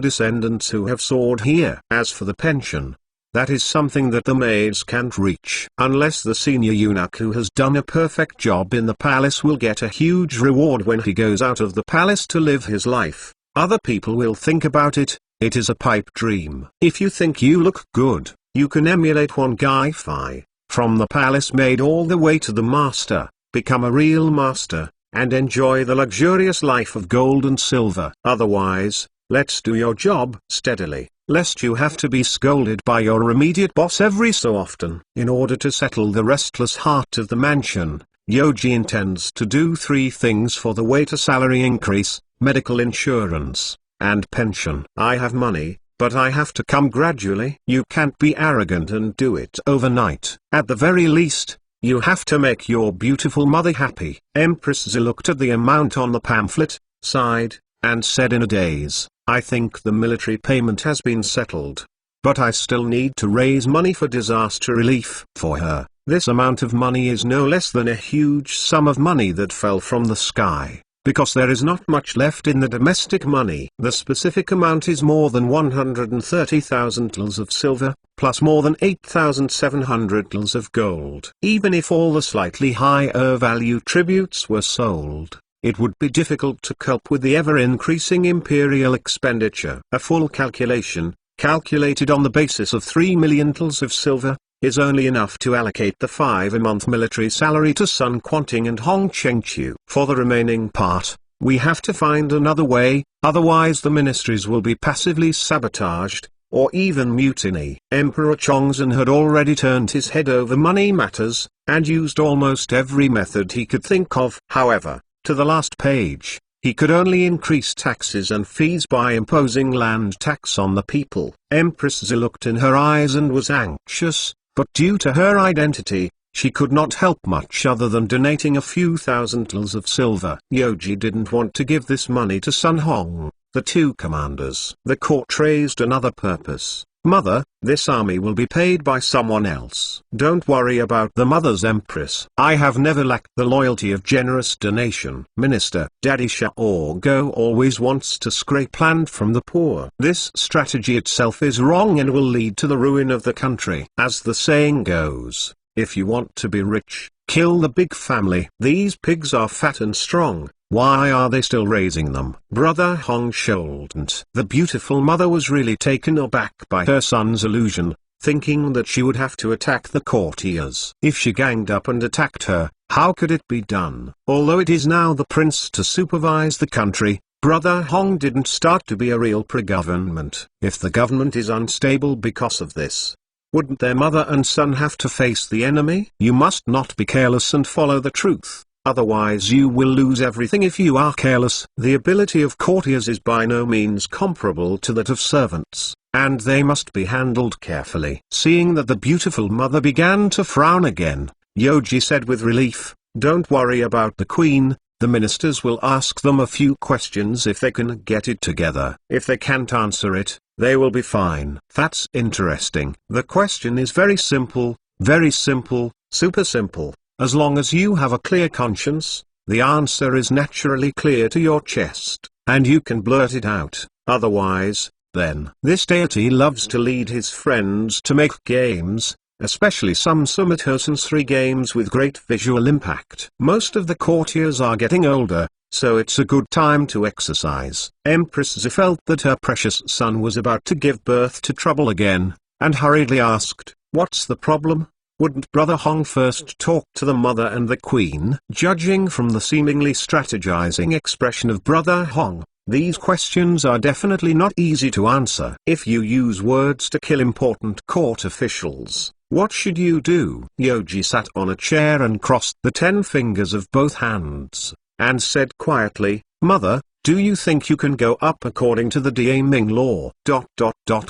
descendants who have soared here. As for the pension, that is something that the maids can't reach. Unless the senior eunuch who has done a perfect job in the palace will get a huge reward when he goes out of the palace to live his life, other people will think about it. It is a pipe dream. If you think you look good, you can emulate one guy from the palace maid all the way to the master, become a real master, and enjoy the luxurious life of gold and silver. Otherwise, let's do your job steadily, lest you have to be scolded by your immediate boss every so often. In order to settle the restless heart of the mansion, Yoji intends to do 3 things for the waiter salary increase, medical insurance, and pension. I have money, but I have to come gradually. You can't be arrogant and do it overnight. At the very least, you have to make your beautiful mother happy. Empress Z looked at the amount on the pamphlet, sighed, and said in a daze, I think the military payment has been settled. But I still need to raise money for disaster relief. For her, this amount of money is no less than a huge sum of money that fell from the sky. Because there is not much left in the domestic money. The specific amount is more than 130,000 tals of silver, plus more than 8,700 tals of gold. Even if all the slightly higher value tributes were sold, it would be difficult to cope with the ever-increasing imperial expenditure. A full calculation, calculated on the basis of 3 million tals of silver, is only enough to allocate the 5-a-month military salary to Sun Quanting and Hong Chengqiu. For the remaining part, we have to find another way, otherwise the ministries will be passively sabotaged, or even mutiny. Emperor Chongzhen had already turned his head over money matters, and used almost every method he could think of. However, to the last page, he could only increase taxes and fees by imposing land tax on the people. Empress Z looked in her eyes and was anxious. But due to her identity, she could not help much other than donating a few thousand tals of silver. Yoji didn't want to give this money to Sun Hong, the 2 commanders. The court raised another purpose. Mother, this army will be paid by someone else. Don't worry about the mother's empress. I have never lacked the loyalty of generous donation. Minister, Daddy Xiaogo always wants to scrape land from the poor. This strategy itself is wrong and will lead to the ruin of the country. As the saying goes, if you want to be rich, kill the big family. These pigs are fat and strong. Why are they still raising them? Brother Hong shouldn't. The beautiful mother was really taken aback by her son's illusion, thinking that she would have to attack the courtiers. If she ganged up and attacked her, how could it be done? Although it is now the prince to supervise the country, Brother Hong didn't start to be a real pre-government. If the government is unstable because of this, wouldn't their mother and son have to face the enemy? You must not be careless and follow the truth. Otherwise you will lose everything if you are careless. The ability of courtiers is by no means comparable to that of servants, and they must be handled carefully. Seeing that the beautiful mother began to frown again, Yoji said with relief, don't worry about the queen, the ministers will ask them a few questions if they can get it together. If they can't answer it, they will be fine. That's interesting. The question is very simple, super simple. As long as you have a clear conscience, the answer is naturally clear to your chest, and you can blurt it out. Otherwise, then, this deity loves to lead his friends to make games, especially some Summit Hosen's 3 games with great visual impact. Most of the courtiers are getting older, so it's a good time to exercise. Empress Zi felt that her precious son was about to give birth to trouble again, and hurriedly asked, "What's the problem? Wouldn't Brother Huang first talk to the mother and the queen?" Judging from the seemingly strategizing expression of Brother Huang, these questions are definitely not easy to answer. If you use words to kill important court officials, what should you do? Yoji sat on a chair and crossed the 10 fingers of both hands, and said quietly, "Mother, do you think you can go up according to the Ming law?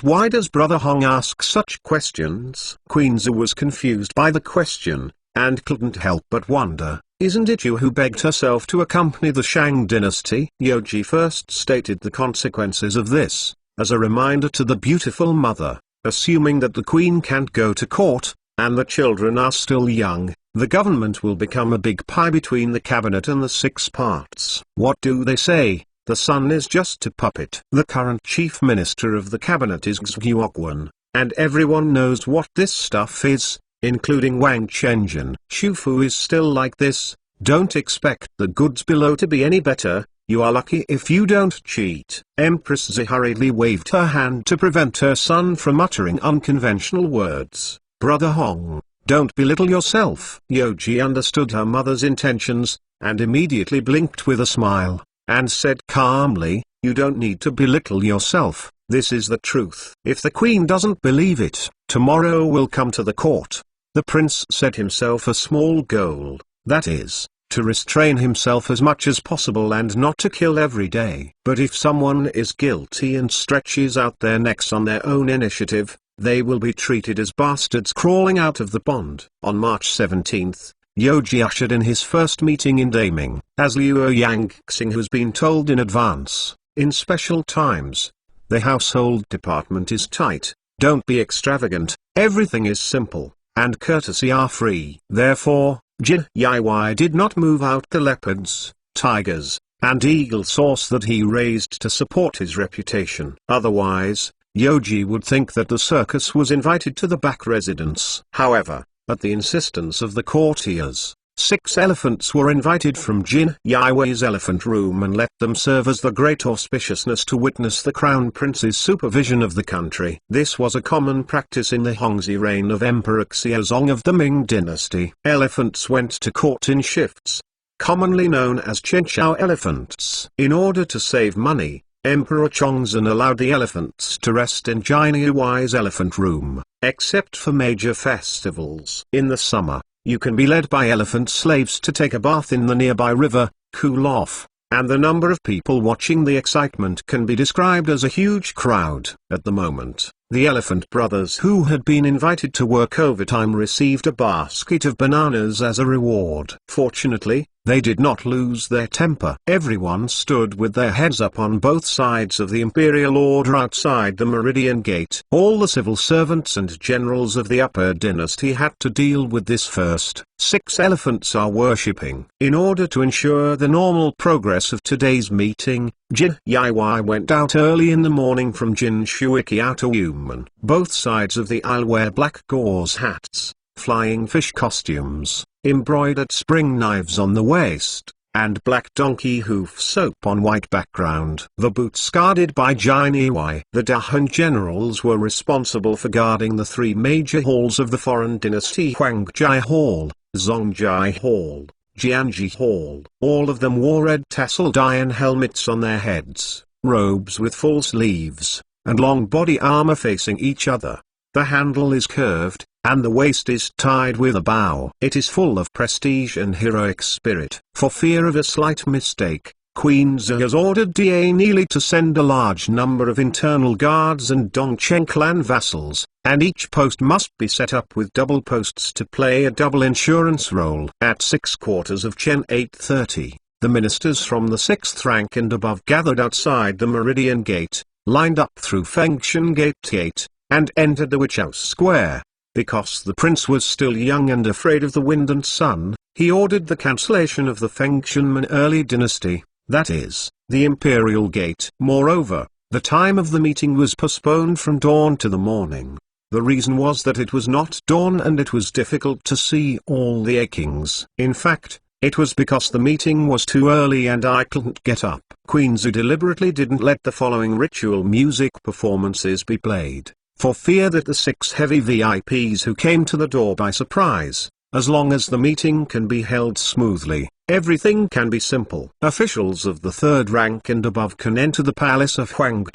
Why does Brother Huang ask such questions?" Queen Zi was confused by the question, and couldn't help but wonder, "Isn't it you who begged herself to accompany the Shang dynasty?" Yoji first stated the consequences of this, as a reminder to the beautiful mother, assuming that the queen can't go to court, and the children are still young. The government will become a big pie between the cabinet and the 6 parts. What do they say? The son is just a puppet. The current chief minister of the cabinet is Huang, and everyone knows what this stuff is, including Wang Chenjin. Shufu is still like this. Don't expect the goods below to be any better. You are lucky if you don't cheat. Empress Zi hurriedly waved her hand to prevent her son from uttering unconventional words. Brother Hong, don't belittle yourself. Yoji understood her mother's intentions, and immediately blinked with a smile, and said calmly, "You don't need to belittle yourself, this is the truth. If the queen doesn't believe it, tomorrow will come to the court." The prince set himself a small goal, that is, to restrain himself as much as possible and not to kill every day. But if someone is guilty and stretches out their necks on their own initiative, they will be treated as bastards crawling out of the pond. On March 17th, Yoji ushered in his first meeting in Daming. As Liu Yangxing has been told in advance, in special times, the household department is tight. Don't be extravagant, everything is simple, and courtesy are free. Therefore, Jin Yiwei did not move out the leopards, tigers, and eagle sauce that he raised to support his reputation. Otherwise, Yoji would think that the circus was invited to the back residence. However, at the insistence of the courtiers, 6 elephants were invited from Jin Yiwei's elephant room and let them serve as the great auspiciousness to witness the crown prince's supervision of the country. This was a common practice in the Hongzhi reign of Emperor Xiaozong of the Ming dynasty. Elephants went to court in shifts, commonly known as Chenchao elephants. In order to save money, Emperor Chongzhen allowed the elephants to rest in Jin Yiwei's elephant room, except for major festivals. In the summer, you can be led by elephant slaves to take a bath in the nearby river, cool off, and the number of people watching the excitement can be described as a huge crowd. At the moment, the elephant brothers who had been invited to work overtime received a basket of bananas as a reward. Fortunately, they did not lose their temper. Everyone stood with their heads up on both sides of the imperial order outside the Meridian Gate. All the civil servants and generals of the upper dynasty had to deal with this first. 6 elephants are worshipping. In order to ensure the normal progress of today's meeting, Jin Yiwei went out early in the morning from Jin Shuiki Outer Human. Both sides of the aisle wear black gauze hats, flying fish costumes, embroidered spring knives on the waist, and black donkey hoof soap on white background. The boots guarded by Jin Yiwei. The Dahan generals were responsible for guarding the 3 major halls of the foreign dynasty: Huangjai Hall, Zongjai Hall, Jianji Hall. All of them wore red tasseled iron helmets on their heads, robes with full sleeves, and long body armor facing each other. The handle is curved, and the waist is tied with a bow. It is full of prestige and heroic spirit. For fear of a slight mistake, Queen Zi has ordered Da Neely to send a large number of internal guards and Dongcheng clan vassals, and each post must be set up with double posts to play a double insurance role. At 6/4 of Chen 8:30, the ministers from the 6th rank and above gathered outside the Meridian Gate, lined up through Fengshan Gate, and entered the Witch House Square. Because the prince was still young and afraid of the wind and sun, he ordered the cancellation of the Fengshan early dynasty, that is, the Imperial Gate. Moreover, the time of the meeting was postponed from dawn to the morning. The reason was that it was not dawn and it was difficult to see all the kings. In fact, It was because the meeting was too early and I couldn't get up. Queen Zhu deliberately didn't let the following ritual music performances be played, for fear that the 6 heavy VIPs who came to the door by surprise. As long as the meeting can be held smoothly, everything can be simple. Officials of the 3rd rank and above can enter the palace of Huang,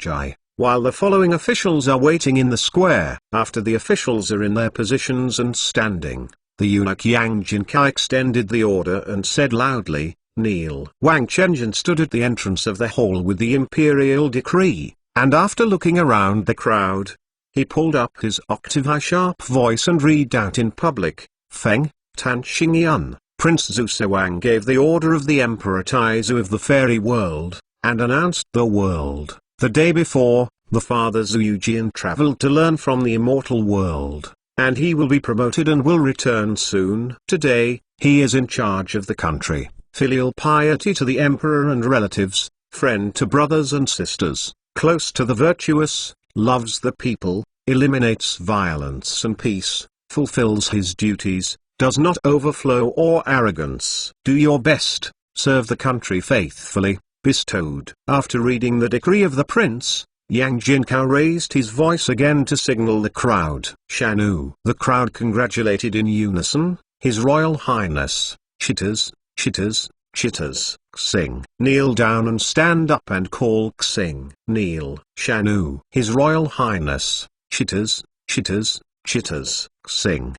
while the following officials are waiting in the square. After the officials are in their positions and standing, the eunuch Yang Jinkai extended the order and said loudly, "Kneel." Wang Chenjin stood at the entrance of the hall with the imperial decree, and after looking around the crowd, he pulled up his octave-high-sharp voice and read out in public, "Feng, Tan Xingyun, Prince Zhu Sewang gave the order of the Emperor Taizu of the fairy world, and announced the world. The day before, the father Zhu Yujian traveled to learn from the immortal world, and he will be promoted and will return soon. Today, he is in charge of the country. Filial piety to the emperor and relatives, friend to brothers and sisters, close to the virtuous, loves the people, eliminates violence and peace, fulfills his duties, does not overflow or arrogance. Do your best, serve the country faithfully." Bestowed. After reading the decree of the prince, Yang Jinkao raised his voice again to signal the crowd. Shanu. The crowd congratulated in unison, His Royal Highness. Chitters, chitters, chitters. Xing. Kneel down and stand up and call Xing. Kneel. Shanu. His Royal Highness. Chitters, chitters, chitters. Xing.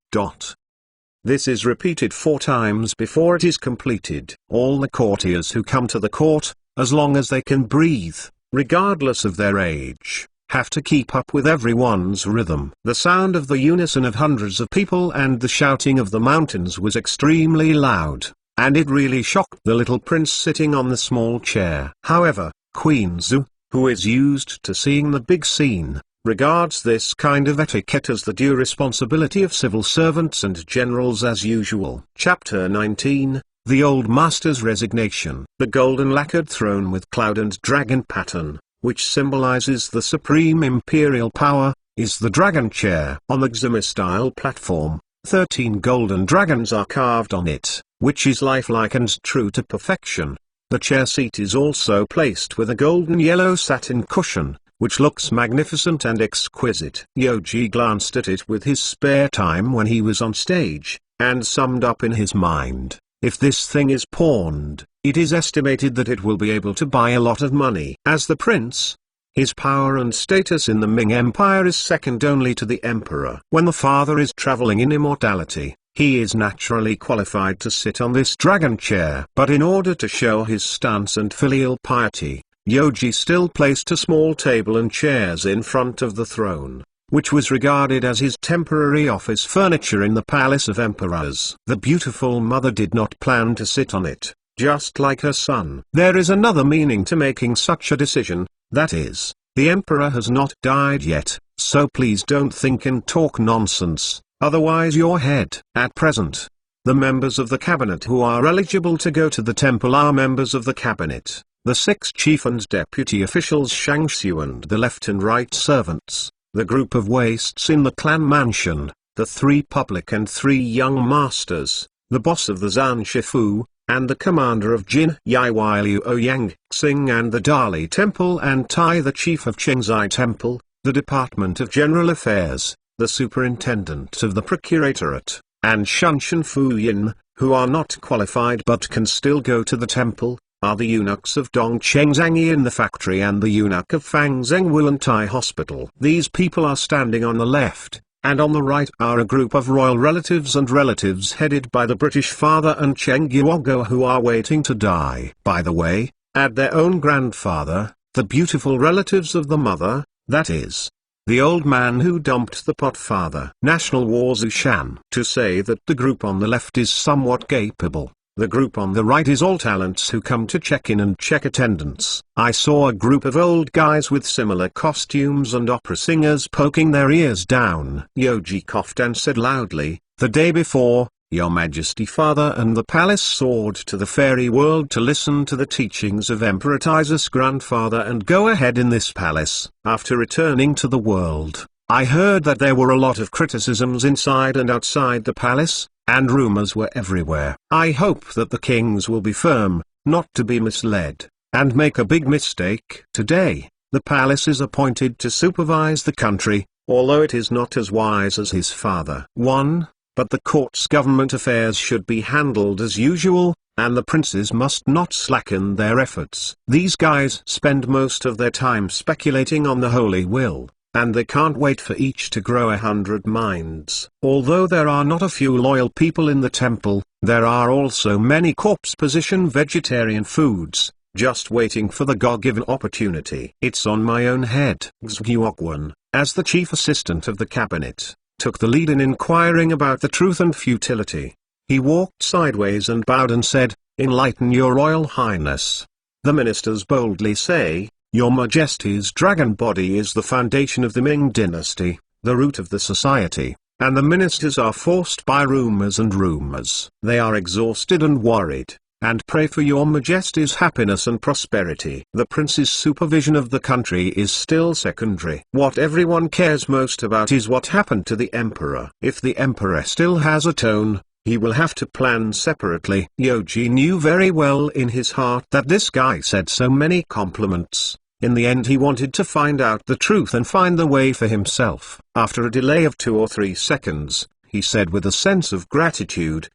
This is repeated 4 times before it is completed. All the courtiers who come to the court, as long as they can breathe, regardless of their age, have to keep up with everyone's rhythm. The sound of the unison of hundreds of people and the shouting of the mountains was extremely loud, and it really shocked the little prince sitting on the small chair. However, Queen Zhu, who is used to seeing the big scene, regards this kind of etiquette as the due responsibility of civil servants and generals as usual. Chapter 19, The Old Master's Resignation. The golden lacquered throne with cloud and dragon pattern, which symbolizes the supreme imperial power, is the dragon chair. On the Ximi-style platform, 13 golden dragons are carved on it, which is lifelike and true to perfection. The chair seat is also placed with a golden yellow satin cushion, which looks magnificent and exquisite. Yoji glanced at it with his spare time when he was on stage, and summed up in his mind, if this thing is pawned, it is estimated that it will be able to buy a lot of money. As the prince, his power and status in the Ming Empire is second only to the emperor. When the father is traveling in immortality, he is naturally qualified to sit on this dragon chair. But in order to show his stance and filial piety, Yoji still placed a small table and chairs in front of the throne, which was regarded as his temporary office furniture in the palace of emperors. The beautiful mother did not plan to sit on it, just like her son. There is another meaning to making such a decision, that is, the emperor has not died yet, so please don't think and talk nonsense, otherwise you're head. At present, the members of the cabinet who are eligible to go to the temple are members of the cabinet. The 6 chief and deputy officials Shangshu and the left and right servants, the group of waists in the clan mansion, the 3 public and 3 young masters, the boss of the Zan Shifu, and the commander of Jin Yiwailu Ouyang Xing and the Dali Temple and Tai the chief of Qingzai Temple, the Department of General Affairs, the superintendent of the Procuratorate, and Shanshan Fuyin, who are not qualified but can still go to the temple, are the eunuchs of Dongchengzangi in the factory and the eunuch of Fangzhengwu and Tai Hospital. These people are standing on the left, and on the right are a group of royal relatives and relatives headed by the British father and Cheng Yuogo who are waiting to die. By the way, add their own grandfather, the beautiful relatives of the mother, that is, the old man who dumped the pot father. National War Zushan. To say that the group on the left is somewhat capable, the group on the right is all talents who come to check in and check attendance. I saw a group of old guys with similar costumes and opera singers poking their ears down. Yoji coughed and said loudly, the day before, Your Majesty Father and the palace soared to the fairy world to listen to the teachings of Emperor Taizus grandfather and go ahead in this palace. After returning to the world, I heard that there were a lot of criticisms inside and outside the palace, and rumors were everywhere. I hope that the kings will be firm, not to be misled, and make a big mistake. Today, the palace is appointed to supervise the country, although it is not as wise as his father. 1. But the court's government affairs should be handled as usual, and the princes must not slacken their efforts. These guys spend most of their time speculating on the holy will, and they can't wait for each to grow 100 minds. Although there are not a few loyal people in the temple, there are also many corpse-position vegetarian foods, just waiting for the God-given opportunity. It's on my own head. Huang, as the chief assistant of the cabinet, took the lead in inquiring about the truth and futility. He walked sideways and bowed and said, "Enlighten your Royal Highness." The ministers boldly say, "Your Majesty's dragon body is the foundation of the Ming dynasty, the root of the society, and the ministers are forced by rumors and rumors. They are exhausted and worried, and pray for your Majesty's happiness and prosperity." The prince's supervision of the country is still secondary. What everyone cares most about is what happened to the emperor. If the emperor still has a tone, he will have to plan separately. Yoji knew very well in his heart that this guy said so many compliments. In the end he wanted to find out the truth and find the way for himself. After a delay of 2 or 3 seconds, he said with a sense of gratitude,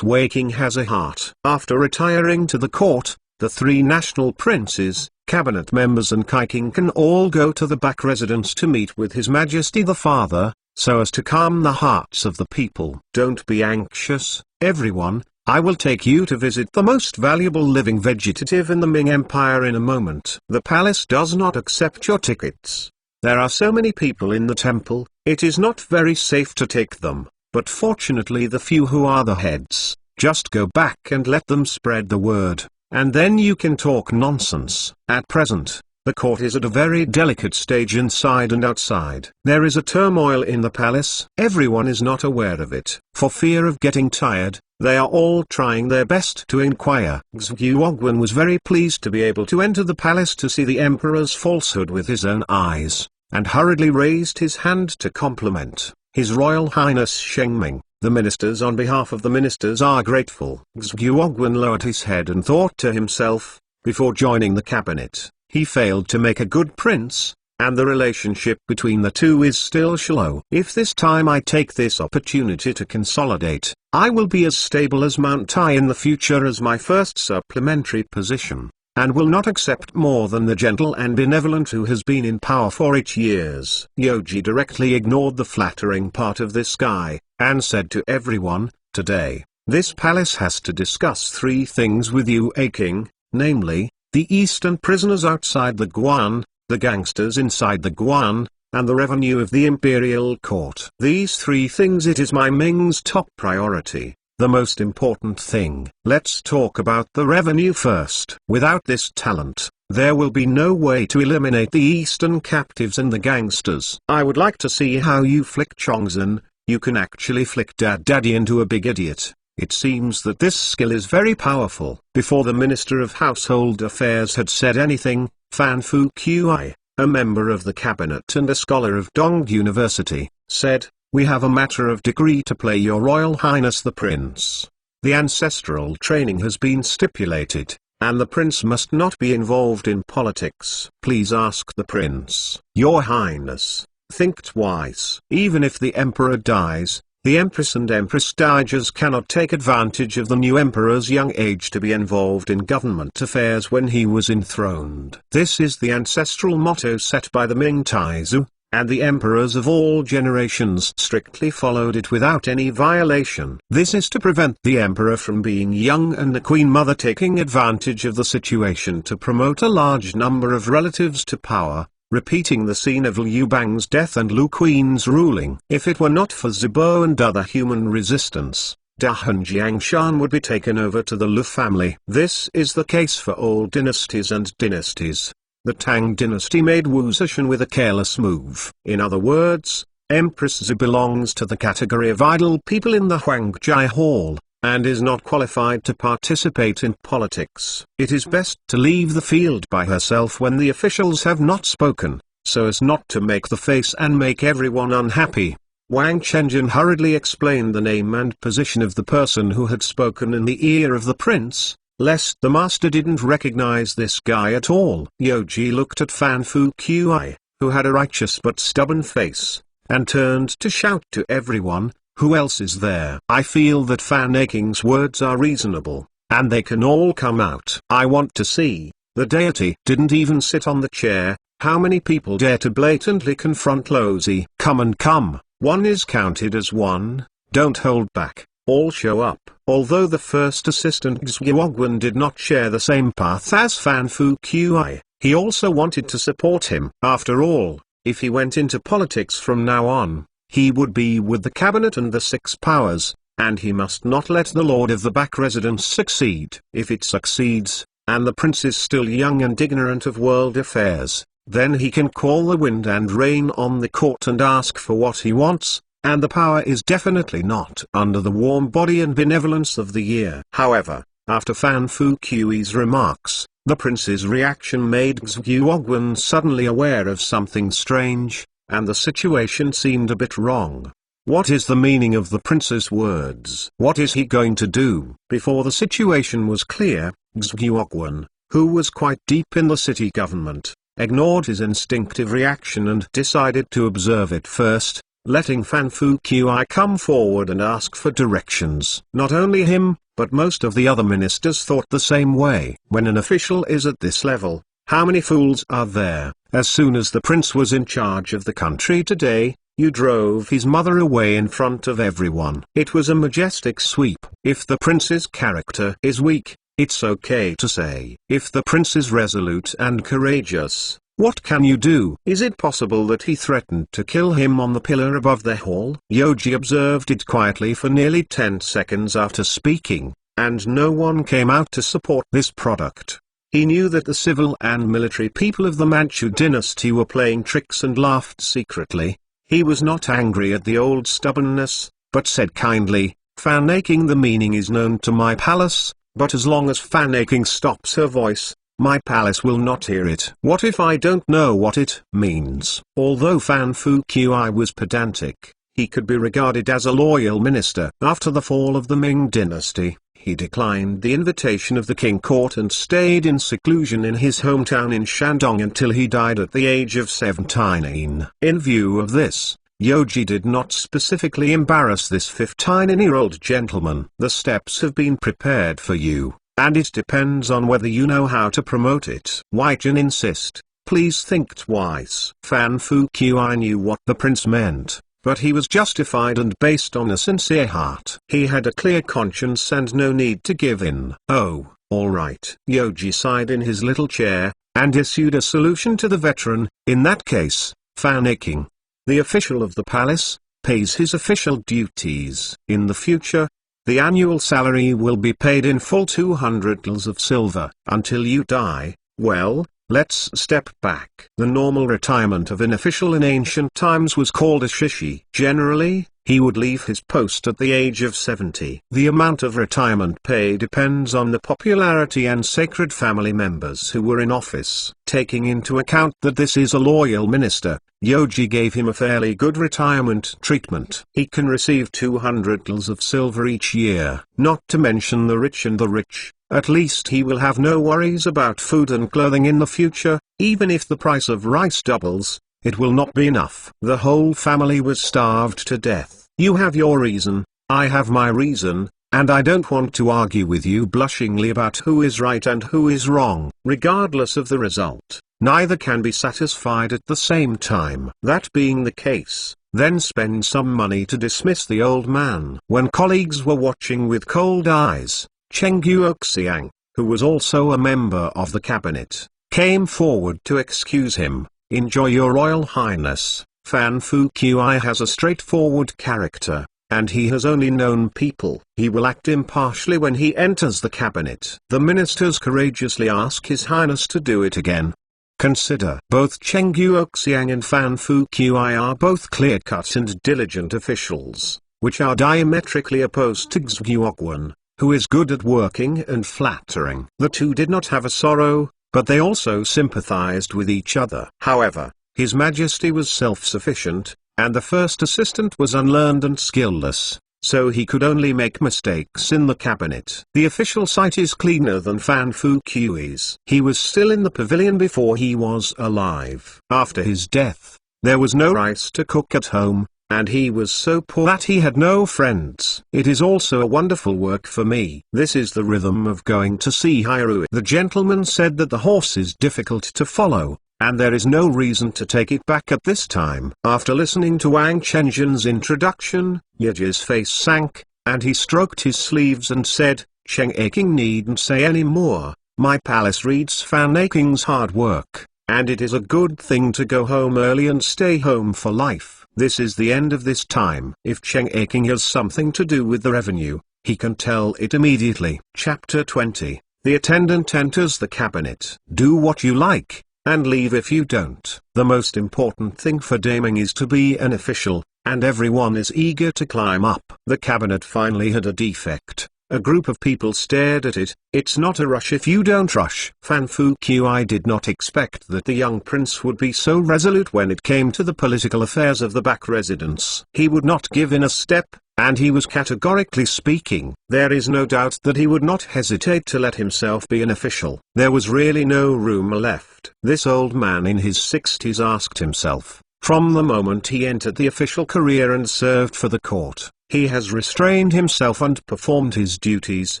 "King has a heart." After retiring to the court, the 3 national princes, cabinet members and King can all go to the back residence to meet with His Majesty the Father, so as to calm the hearts of the people. "Don't be anxious, everyone, I will take you to visit the most valuable living vegetative in the Ming Empire in a moment. The palace does not accept your tickets. There are so many people in the temple, it is not very safe to take them, but fortunately the few who are the heads, just go back and let them spread the word, and then you can talk nonsense." At present, the court is at a very delicate stage inside and outside. There is a turmoil in the palace. Everyone is not aware of it. For fear of getting tired, they are all trying their best to inquire. Huang was very pleased to be able to enter the palace to see the emperor's falsehood with his own eyes, and hurriedly raised his hand to compliment His Royal Highness Ming. The ministers on behalf of the ministers are grateful. Huang lowered his head and thought to himself, before joining the cabinet, he failed to make a good prince, and the relationship between the two is still shallow. If this time I take this opportunity to consolidate, I will be as stable as Mount Tai in the future as my first supplementary position, and will not accept more than the gentle and benevolent who has been in power for 8 years. Yoji directly ignored the flattering part of this guy, and said to everyone, "Today, this palace has to discuss 3 things with you, A King, namely, the Eastern prisoners outside the Guan, the gangsters inside the Guan, and the revenue of the imperial court. These 3 things it is my Ming's top priority, the most important thing. Let's talk about the revenue first. Without this talent, there will be no way to eliminate the Eastern captives and the gangsters. I would like to see how you flick Chongzhen. You can actually flick Daddy into a big idiot. It seems that this skill is very powerful." Before the Minister of Household Affairs had said anything, Fan Fu Qi, a member of the cabinet and a scholar of Dong University, said, "We have a matter of degree to play, Your Royal Highness the Prince. The ancestral training has been stipulated, and the prince must not be involved in politics. Please ask the prince." "Your Highness, think twice. Even if the emperor dies, the Empress and Empress Dowagers cannot take advantage of the new emperor's young age to be involved in government affairs when he was enthroned. This is the ancestral motto set by the Ming Taizu, and the emperors of all generations strictly followed it without any violation. This is to prevent the emperor from being young and the queen mother taking advantage of the situation to promote a large number of relatives to power, repeating the scene of Liu Bang's death and Lu Queen's ruling. If it were not for Zibo and other human resistance, Dahan Jiangshan would be taken over to the Lu family. This is the case for all dynasties and dynasties. The Tang dynasty made Wu Zetian with a careless move. In other words, Empress Zi belongs to the category of idle people in the Huangjai Hall, and is not qualified to participate in politics. It is best to leave the field by herself when the officials have not spoken, so as not to make the face and make everyone unhappy. Wang Chenjin hurriedly explained the name and position of the person who had spoken in the ear of the prince, lest the master didn't recognize this guy at all. Yoji looked at Fan Fu Qi, who had a righteous but stubborn face, and turned to shout to everyone, "Who else is there?" I feel that Fan Aking's words are reasonable, and they can all come out. I want to see. The deity didn't even sit on the chair. How many people dare to blatantly confront Lozi? Come and come. One is counted as one. Don't hold back. All show up. Although the first assistant Xuguoguan did not share the same path as Fan Fu Qi, he also wanted to support him. After all, if he went into politics from now on, he would be with the cabinet and the six powers, and he must not let the Lord of the Back residence succeed. If it succeeds, and the prince is still young and ignorant of world affairs, then he can call the wind and rain on the court and ask for what he wants, and the power is definitely not under the warm body and benevolence of the year. However, after Fan Fu Qi's remarks, the prince's reaction made Xuguoguan suddenly aware of something strange, and the situation seemed a bit wrong. What is the meaning of the prince's words? What is he going to do? Before the situation was clear, Xuguoguan, who was quite deep in the city government, ignored his instinctive reaction and decided to observe it first, letting Fan Fu Qi come forward and ask for directions. Not only him, but most of the other ministers thought the same way. When an official is at this level, how many fools are there? As soon as the prince was in charge of the country today, you drove his mother away in front of everyone. It was a majestic sweep. If the prince's character is weak, it's okay to say. If the prince is resolute and courageous, what can you do? Is it possible that he threatened to kill him on the pillar above the hall? Yoji observed it quietly for nearly 10 seconds after speaking, and no one came out to support this product. He knew that the civil and military people of the Manchu dynasty were playing tricks and laughed secretly. He was not angry at the old stubbornness, but said kindly, "Fan Aking, the meaning is known to my palace, but as long as Fan Aking stops her voice, my palace will not hear it." What if I don't know what it means? Although Fan Fu Qi was pedantic, he could be regarded as a loyal minister. After the fall of the Ming dynasty, he declined the invitation of the king court and stayed in seclusion in his hometown in Shandong until he died at the age of 17. In view of this, Yoji did not specifically embarrass this 15-year-old gentleman. The steps have been prepared for you, and it depends on whether you know how to promote it. Waijin insist, please think twice. Fan Fu Qi knew what the prince meant, but he was justified and based on a sincere heart. He had a clear conscience and no need to give in. Oh, all right. Yoji sighed in his little chair, and issued a solution to the veteran. In that case, Fan Aking, the official of the palace, pays his official duties. In the future, the annual salary will be paid in full 200 gills of silver. Until you die, well, let's step back. The normal retirement of an official in ancient times was called a shishi. Generally, he would leave his post at the age of 70. The amount of retirement pay depends on the popularity and sacred family members who were in office. Taking into account that this is a loyal minister, Yoji gave him a fairly good retirement treatment. He can receive 200 gills of silver each year. Not to mention the rich and the rich. At least he will have no worries about food and clothing in the future. Even if the price of rice doubles, it will not be enough. The whole family was starved to death. You have your reason, I have my reason, and I don't want to argue with you blushingly about who is right and who is wrong. Regardless of the result, neither can be satisfied at the same time. That being the case, then spend some money to dismiss the old man. When colleagues were watching with cold eyes, Cheng Guoxiang, who was also a member of the cabinet, came forward to excuse him. Enjoy, your Royal Highness. Fan Fu Qi has a straightforward character, and he has only known people. He will act impartially when he enters the cabinet. The ministers courageously ask His Highness to do it again. Consider, both Cheng Guoxiang and Fan Fu Qi are both clear-cut and diligent officials, which are diametrically opposed to Xuguoguan, who is good at working and flattering. The two did not have a sorrow, but they also sympathized with each other. However, His Majesty was self-sufficient, and the first assistant was unlearned and skillless, so he could only make mistakes in the cabinet. The official site is cleaner than Fan Fu Kui's. He was still in the pavilion before he was alive. After his death, there was no rice to cook at home, and he was so poor that he had no friends. It is also a wonderful work for me. This is the rhythm of going to see Hyrule. The gentleman said that the horse is difficult to follow, and there is no reason to take it back at this time. After listening to Wang Chengjin's introduction, Yaji's face sank, and he stroked his sleeves and said, "Cheng Aking needn't say any more. My palace reads Fan Aking's hard work, and it is a good thing to go home early and stay home for life. This is the end of this time. If Cheng Aking has something to do with the revenue, he can tell it immediately." Chapter 20. The attendant enters the cabinet. Do what you like, and leave if you don't. The most important thing for Daming is to be an official, and everyone is eager to climb up. The cabinet finally had a defect. A group of people stared at it. It's not a rush if you don't rush. Fan Fu Qi did not expect that the young prince would be so resolute when it came to the political affairs of the back residence. He would not give in a step, and he was categorically speaking. There is no doubt that he would not hesitate to let himself be an official. There was really no room left. This old man in his 60s asked himself, from the moment he entered the official career and served for the court, he has restrained himself and performed his duties,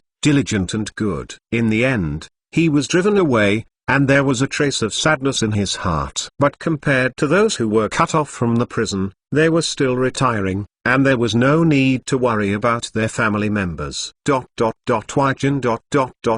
diligent and good. In the end, he was driven away, and there was a trace of sadness in his heart. But compared to those who were cut off from the prison, they were still retiring, and there was no need to worry about their family members. Waijin.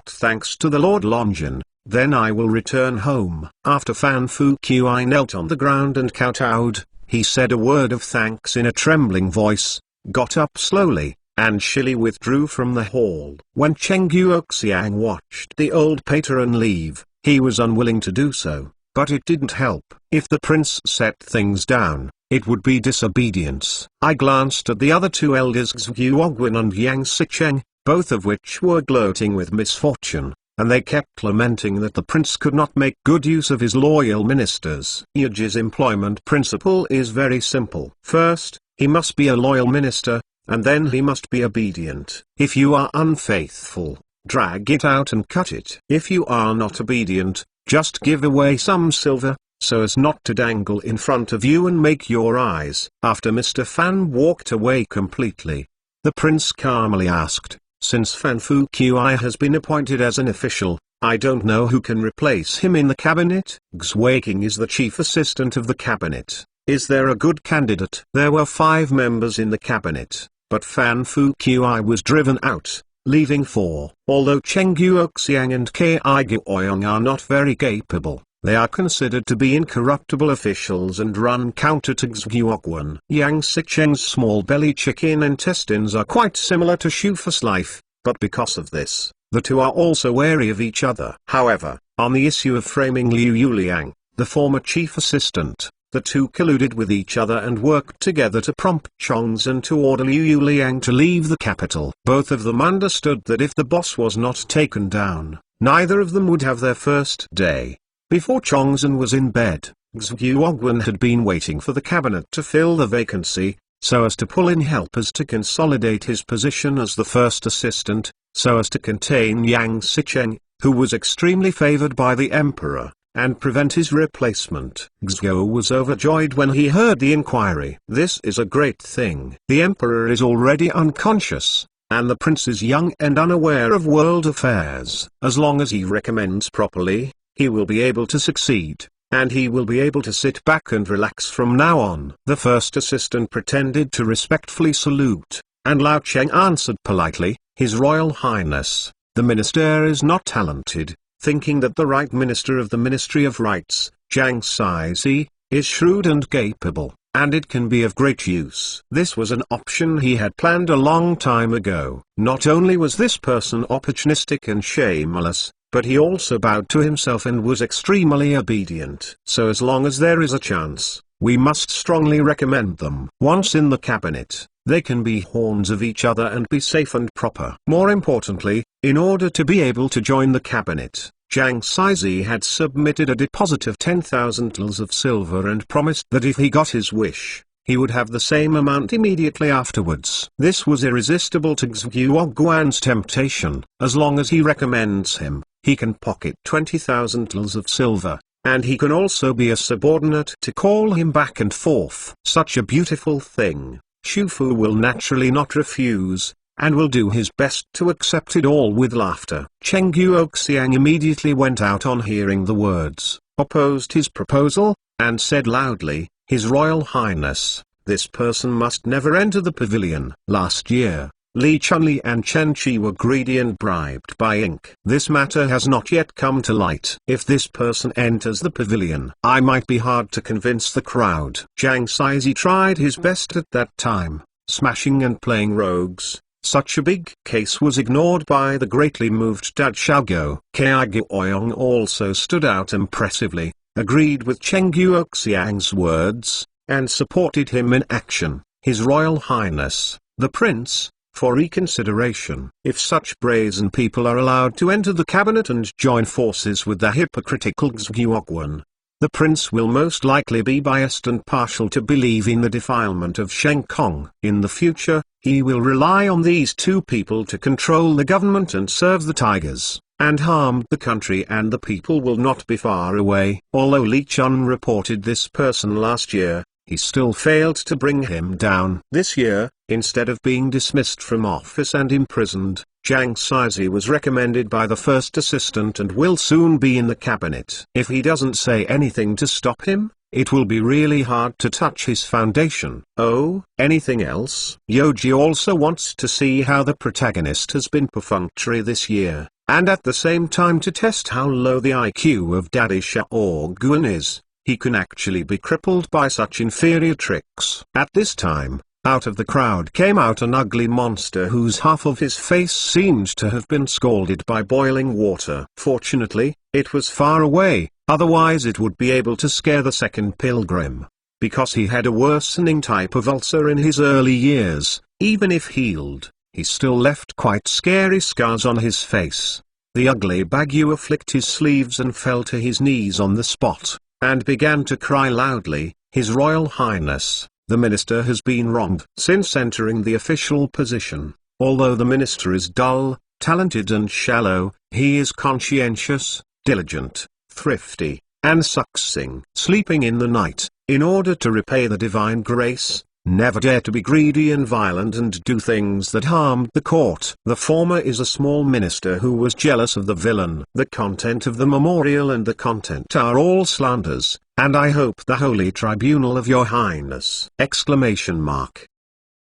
Thanks to the Lord Longjin, then I will return home. After Fan Fu Qi knelt on the ground and kowtowed, he said a word of thanks in a trembling voice, got up slowly, and shilly withdrew from the hall. When Cheng Guoxiang watched the old patron leave, he was unwilling to do so, but it didn't help. If the prince set things down, it would be disobedience. I glanced at the other two elders, Xuguogwen and Yang Sicheng, both of which were gloating with misfortune, and they kept lamenting that the prince could not make good use of his loyal ministers. Yaji's employment principle is very simple. First, he must be a loyal minister, and then he must be obedient. If you are unfaithful, drag it out and cut it. If you are not obedient, just give away some silver, so as not to dangle in front of you and make your eyes. After Mr. Fan walked away completely, the prince calmly asked, since Fan Fu Qi has been appointed as an official, I don't know who can replace him in the cabinet. Xueqing is the chief assistant of the cabinet. Is there a good candidate? There were 5 members in the cabinet, but Fan Fu Qi was driven out, leaving 4. Although Cheng Guoxiang and Kai Guoyong are not very capable, they are considered to be incorruptible officials and run counter to Xuguogwen. Yang Sicheng's small belly chicken intestines are quite similar to Shufa's life, but because of this, the two are also wary of each other. However, on the issue of framing Liu Yuliang, the former chief assistant, the two colluded with each other and worked together to prompt Chongzhen to order Liu Yuliang to leave the capital. Both of them understood that if the boss was not taken down, neither of them would have their first day. Before Chongzhen was in bed, Xuguogwen had been waiting for the cabinet to fill the vacancy, so as to pull in helpers to consolidate his position as the first assistant, so as to contain Yang Sicheng, who was extremely favored by the emperor, and prevent his replacement. Xuo was overjoyed when he heard the inquiry. This is a great thing. The emperor is already unconscious, and the prince is young and unaware of world affairs. As long as he recommends properly, he will be able to succeed, and he will be able to sit back and relax from now on. The first assistant pretended to respectfully salute, and Lao Cheng answered politely, His Royal Highness, the minister is not talented, thinking that the right minister of the Ministry of Rights, Zhang Saizi, is shrewd and capable, and it can be of great use. This was an option he had planned a long time ago. Not only was this person opportunistic and shameless, but he also bowed to himself and was extremely obedient. So as long as there is a chance, we must strongly recommend them. Once in the cabinet, they can be horns of each other and be safe and proper. More importantly, in order to be able to join the cabinet, Zhang Saizi had submitted a deposit of 10,000 taels of silver and promised that if he got his wish, he would have the same amount immediately afterwards. This was irresistible to Xuguang's temptation. As long as he recommends him, he can pocket 20,000 taels of silver, and he can also be a subordinate to call him back and forth. Such a beautiful thing, Shufu will naturally not refuse, and will do his best to accept it all with laughter. Cheng Guoxiang immediately went out on hearing the words, opposed his proposal, and said loudly, His Royal Highness, this person must never enter the pavilion. Last year, Li Chunli and Chen Qi were greedy and bribed by ink. This matter has not yet come to light. If this person enters the pavilion, I might be hard to convince the crowd. Zhang Saizi tried his best at that time, smashing and playing rogues. Such a big case was ignored by the greatly moved Dad Xiaogo. Kai Guoyong also stood out impressively, agreed with Cheng Guoxiang's words, and supported him in action. His Royal Highness, the Prince, for reconsideration. If such brazen people are allowed to enter the cabinet and join forces with the hypocritical Xuguang, the prince will most likely be biased and partial to believe in the defilement of Sheng Kong. In the future, he will rely on these two people to control the government and serve the tigers, and harm the country, and the people will not be far away. Although Li Chun reported this person last year, he still failed to bring him down. This year, instead of being dismissed from office and imprisoned, Zhang Saizi was recommended by the first assistant and will soon be in the cabinet. If he doesn't say anything to stop him, it will be really hard to touch his foundation. Oh, anything else? Yoji also wants to see how the protagonist has been perfunctory this year, and at the same time to test how low the IQ of Daddy Xiaoguan is. He can actually be crippled by such inferior tricks. At this time, out of the crowd came out an ugly monster whose half of his face seemed to have been scalded by boiling water. Fortunately, it was far away, otherwise it would be able to scare the second pilgrim. Because he had a worsening type of ulcer in his early years, even if healed, he still left quite scary scars on his face. The ugly Bagua flicked his sleeves and fell to his knees on the spot, and began to cry loudly, His Royal Highness, the minister has been wronged. Since entering the official position, although the minister is dull, talented and shallow, he is conscientious, diligent, thrifty, and succinct. Sleeping in the night, in order to repay the divine grace, never dare to be greedy and violent and do things that harm the court. The former is a small minister who was jealous of the villain. The content of the memorial and the content are all slanders, and I hope the holy tribunal of your highness!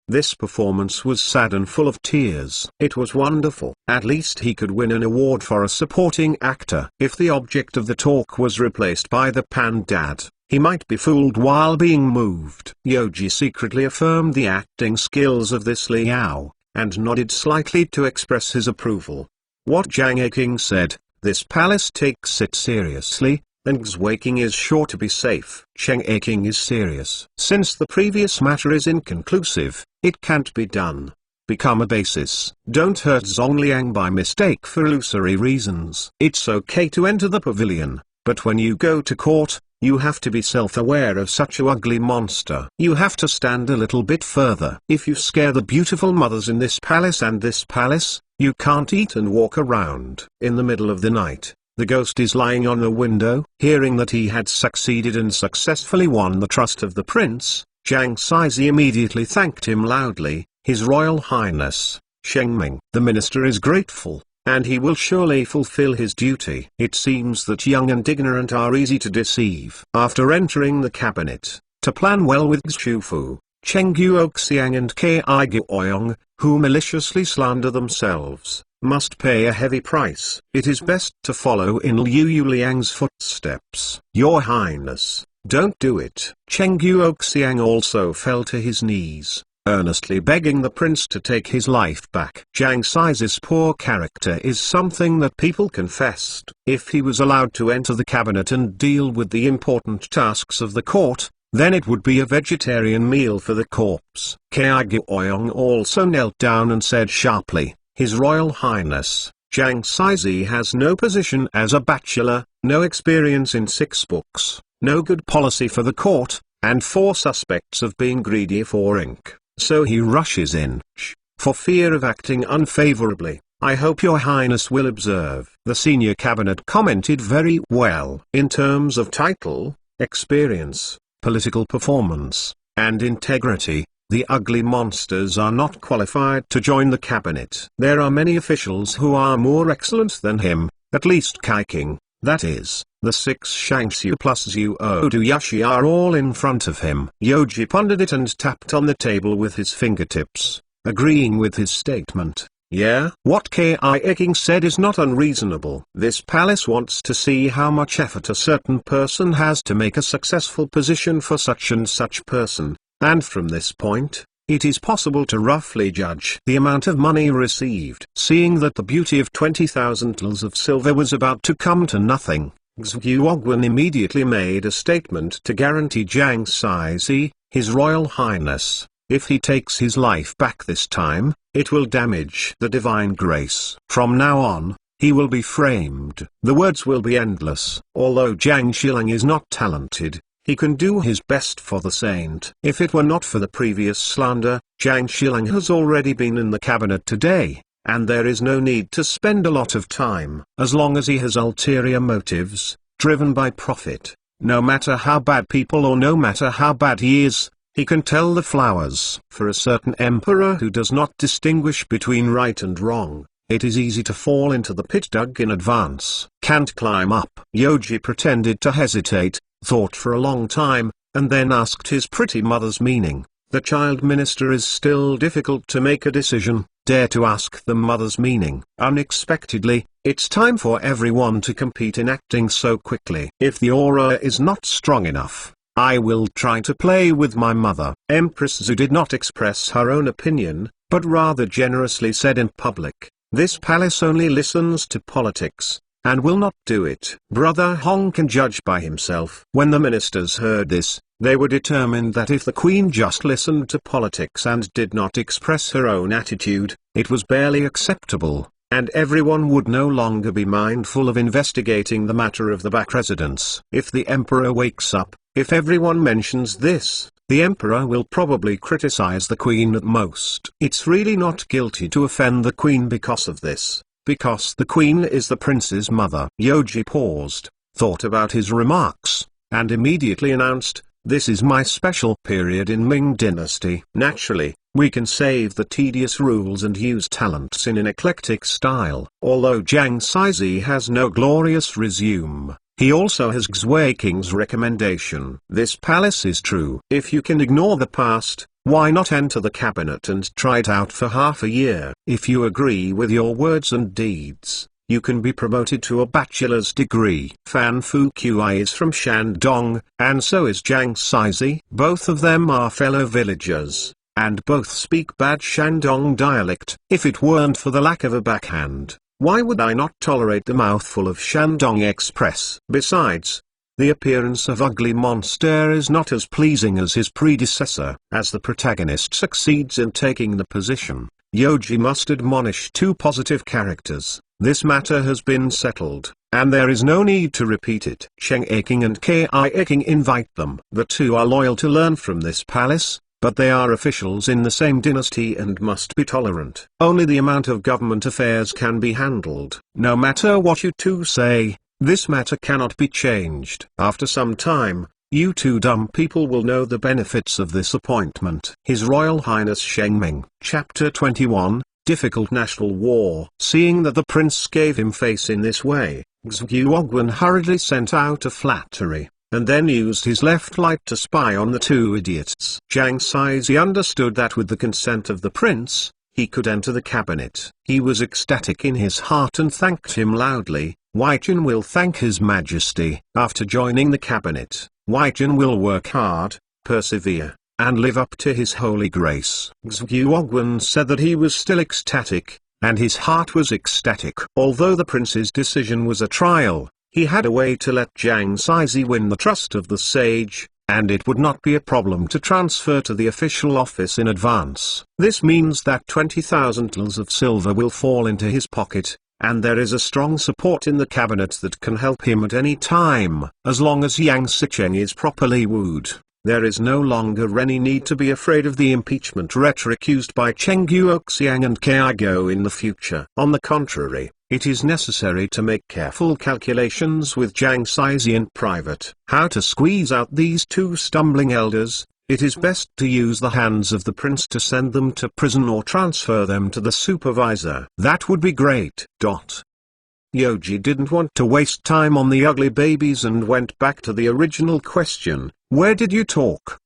This performance was sad and full of tears. It was wonderful. At least he could win an award for a supporting actor. If the object of the talk was replaced by the Pandad, he might be fooled while being moved. Yoji secretly affirmed the acting skills of this Liao, and nodded slightly to express his approval. What Zhang Aking said, this palace takes it seriously, and Xwaking is sure to be safe. Cheng Aking is serious. Since the previous matter is inconclusive, it can't be done. Become a basis. Don't hurt Zongliang by mistake for illusory reasons. It's okay to enter the pavilion, but when you go to court, you have to be self-aware of such a ugly monster. You have to stand a little bit further. If you scare the beautiful mothers in this palace and this palace, you can't eat and walk around. In the middle of the night, the ghost is lying on a window. Hearing that he had succeeded and successfully won the trust of the prince, Zhang Saizi immediately thanked him loudly, His Royal Highness, Sheng Ming. The minister is grateful, and he will surely fulfill his duty. It seems that young and ignorant are easy to deceive. After entering the cabinet, to plan well with Xu, Cheng Guoxiang and Kai Guoyong, who maliciously slander themselves, must pay a heavy price. It is best to follow in Liu Yuliang's footsteps. Your Highness, don't do it. Cheng Guoxiang also fell to his knees, earnestly begging the prince to take his life back. Zhang Saizi's poor character is something that people confessed. If he was allowed to enter the cabinet and deal with the important tasks of the court, then it would be a vegetarian meal for the corpse. Kai Guoyong also knelt down and said sharply, His Royal Highness, Zhang Saizi has no position as a bachelor, no experience in 6 books, no good policy for the court, and 4 suspects of being greedy for ink, so he rushes in, for fear of acting unfavorably. "I hope your highness will observe." The senior cabinet commented very well. In terms of title, experience, political performance, and integrity, the ugly monsters are not qualified to join the cabinet. There are many officials who are more excellent than him, at least King, that is, the 6 Shangxiu plus Zhu Oduyashi are all in front of him. Yoji pondered it and tapped on the table with his fingertips, agreeing with his statement. Yeah, what King said is not unreasonable. This palace wants to see how much effort a certain person has to make a successful position for such and such person, and from this point, it is possible to roughly judge the amount of money received. Seeing that the beauty of 20,000 taels of silver was about to come to nothing, Xuguoguan immediately made a statement to guarantee Jiang Saizi, His Royal Highness. If he takes his life back this time, it will damage the divine grace. From now on, he will be framed. The words will be endless. Although Jiang Shilang is not talented, he can do his best for the saint. If it were not for the previous slander, Jiang Shilang has already been in the cabinet today, and there is no need to spend a lot of time. As long as he has ulterior motives, driven by profit, no matter how bad people or no matter how bad he is, he can tell the flowers. For a certain emperor who does not distinguish between right and wrong, it is easy to fall into the pit dug in advance. Can't climb up. Yoji pretended to hesitate, thought for a long time, and then asked his pretty mother's meaning. The child minister is still difficult to make a decision. Dare to ask the mother's meaning. Unexpectedly, it's time for everyone to compete in acting so quickly. If the aura is not strong enough, I will try to play with my mother. Empress Zhu did not express her own opinion, but rather generously said in public, "This palace only listens to politics, and will not do it." Brother Huang can judge by himself. When the ministers heard this, they were determined that if the queen just listened to politics and did not express her own attitude, it was barely acceptable, and everyone would no longer be mindful of investigating the matter of the back residence. If the emperor wakes up, if everyone mentions this, the emperor will probably criticize the queen at most. It's really not guilty to offend the queen because of this, because the queen is the prince's mother. Yoji paused, thought about his remarks, and immediately announced, "This is my special period in Ming dynasty." Naturally, we can save the tedious rules and use talents in an eclectic style. Although Jiang Saizi has no glorious resume, he also has Xue King's recommendation. This palace is true. If you can ignore the past, why not enter the cabinet and try it out for half a year? If you agree with your words and deeds, you can be promoted to a bachelor's degree. Fan Fuqi is from Shandong, and so is Jiang Saizi. Both of them are fellow villagers, and both speak bad Shandong dialect. If it weren't for the lack of a backhand, why would I not tolerate the mouthful of Shandong Express? Besides, the appearance of Ugly Monster is not as pleasing as his predecessor. As the protagonist succeeds in taking the position, Yoji must admonish 2 positive characters. This matter has been settled, and there is no need to repeat it. Cheng King and King invite them. The 2 are loyal to learn from this palace, but they are officials in the same dynasty and must be tolerant. Only the amount of government affairs can be handled. No matter what you 2 say, this matter cannot be changed. After some time, you 2 dumb people will know the benefits of this appointment. His Royal Highness Sheng Ming. Chapter 21, Difficult National War. Seeing that the prince gave him face in this way, Xuguoguan hurriedly sent out a flattery, and then used his left light to spy on the 2 idiots. Jiang Saizi understood that with the consent of the prince, he could enter the cabinet. He was ecstatic in his heart and thanked him loudly. Weijin will thank his majesty. After joining the cabinet, Weijin will work hard, persevere, and live up to his holy grace. Xuguoguan said that he was still ecstatic, and his heart was ecstatic. Although the prince's decision was a trial, he had a way to let Jiang Saizi win the trust of the sage, and it would not be a problem to transfer to the official office in advance. This means that 20,000 taels of silver will fall into his pocket, and there is a strong support in the cabinet that can help him at any time, as long as Yang Sicheng is properly wooed. There is no longer any need to be afraid of the impeachment rhetoric used by Cheng Guoxiang and Kaigo in the future. On the contrary, it is necessary to make careful calculations with Jiang Saizi in private. How to squeeze out these two stumbling elders? It is best to use the hands of the prince to send them to prison or transfer them to the supervisor. That would be great. Yoji didn't want to waste time on the ugly babies and went back to the original question. Where did you talk?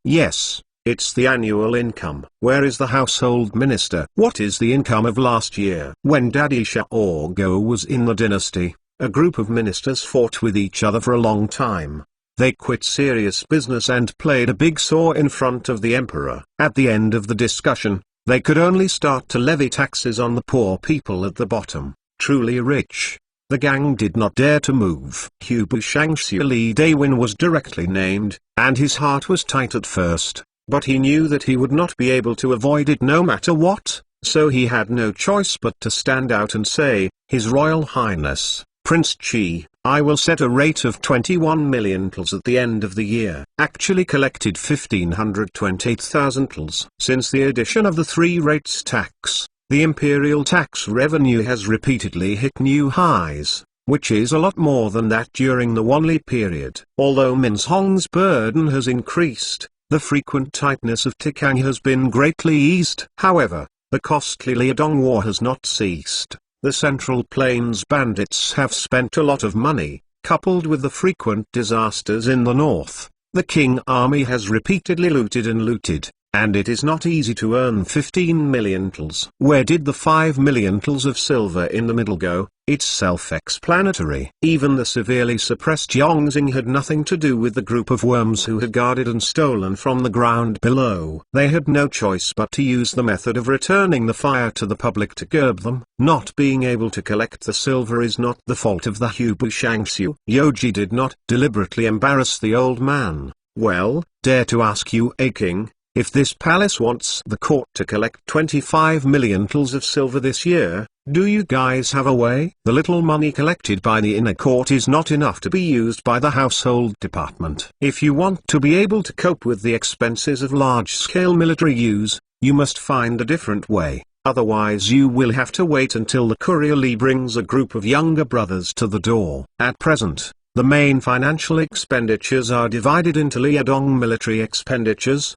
Yes, it's the annual income. Where is the household minister? What is the income of last year? When Daddy Xiaogo was in the dynasty, a group of ministers fought with each other for a long time. They quit serious business and played a big saw in front of the emperor. At the end of the discussion, they could only start to levy taxes on the poor people at the bottom. Truly rich. The gang did not dare to move. Hubu Shangxu Li Dawin was directly named, and his heart was tight at first, but he knew that he would not be able to avoid it no matter what, so he had no choice but to stand out and say, His Royal Highness, Prince Qi, I will set a rate of 21 million tls at the end of the year. Actually collected 1,528,000 tls. Since the addition of the 3 rates tax, the imperial tax revenue has repeatedly hit new highs, which is a lot more than that during the Wanli period. Although Minzhong's burden has increased, the frequent tightness of Tikang has been greatly eased. However, the costly Liadong War has not ceased. The Central Plains bandits have spent a lot of money, coupled with the frequent disasters in the north. The King army has repeatedly looted, and it is not easy to earn 15 million tls. Where did the 5 million tls of silver in the middle go? It's self-explanatory. Even the severely suppressed Yongxing had nothing to do with the group of worms who had guarded and stolen from the ground below. They had no choice but to use the method of returning the fire to the public to curb them. Not being able to collect the silver is not the fault of the Hubu Shangxu. Yoji did not deliberately embarrass the old man. Well, dare to ask you, a king, if this palace wants the court to collect 25 million tls of silver this year, do you guys have a way? The little money collected by the inner court is not enough to be used by the household department. If you want to be able to cope with the expenses of large-scale military use, you must find a different way. Otherwise you will have to wait until the courier Li brings a group of younger brothers to the door. At present, the main financial expenditures are divided into Liadong military expenditures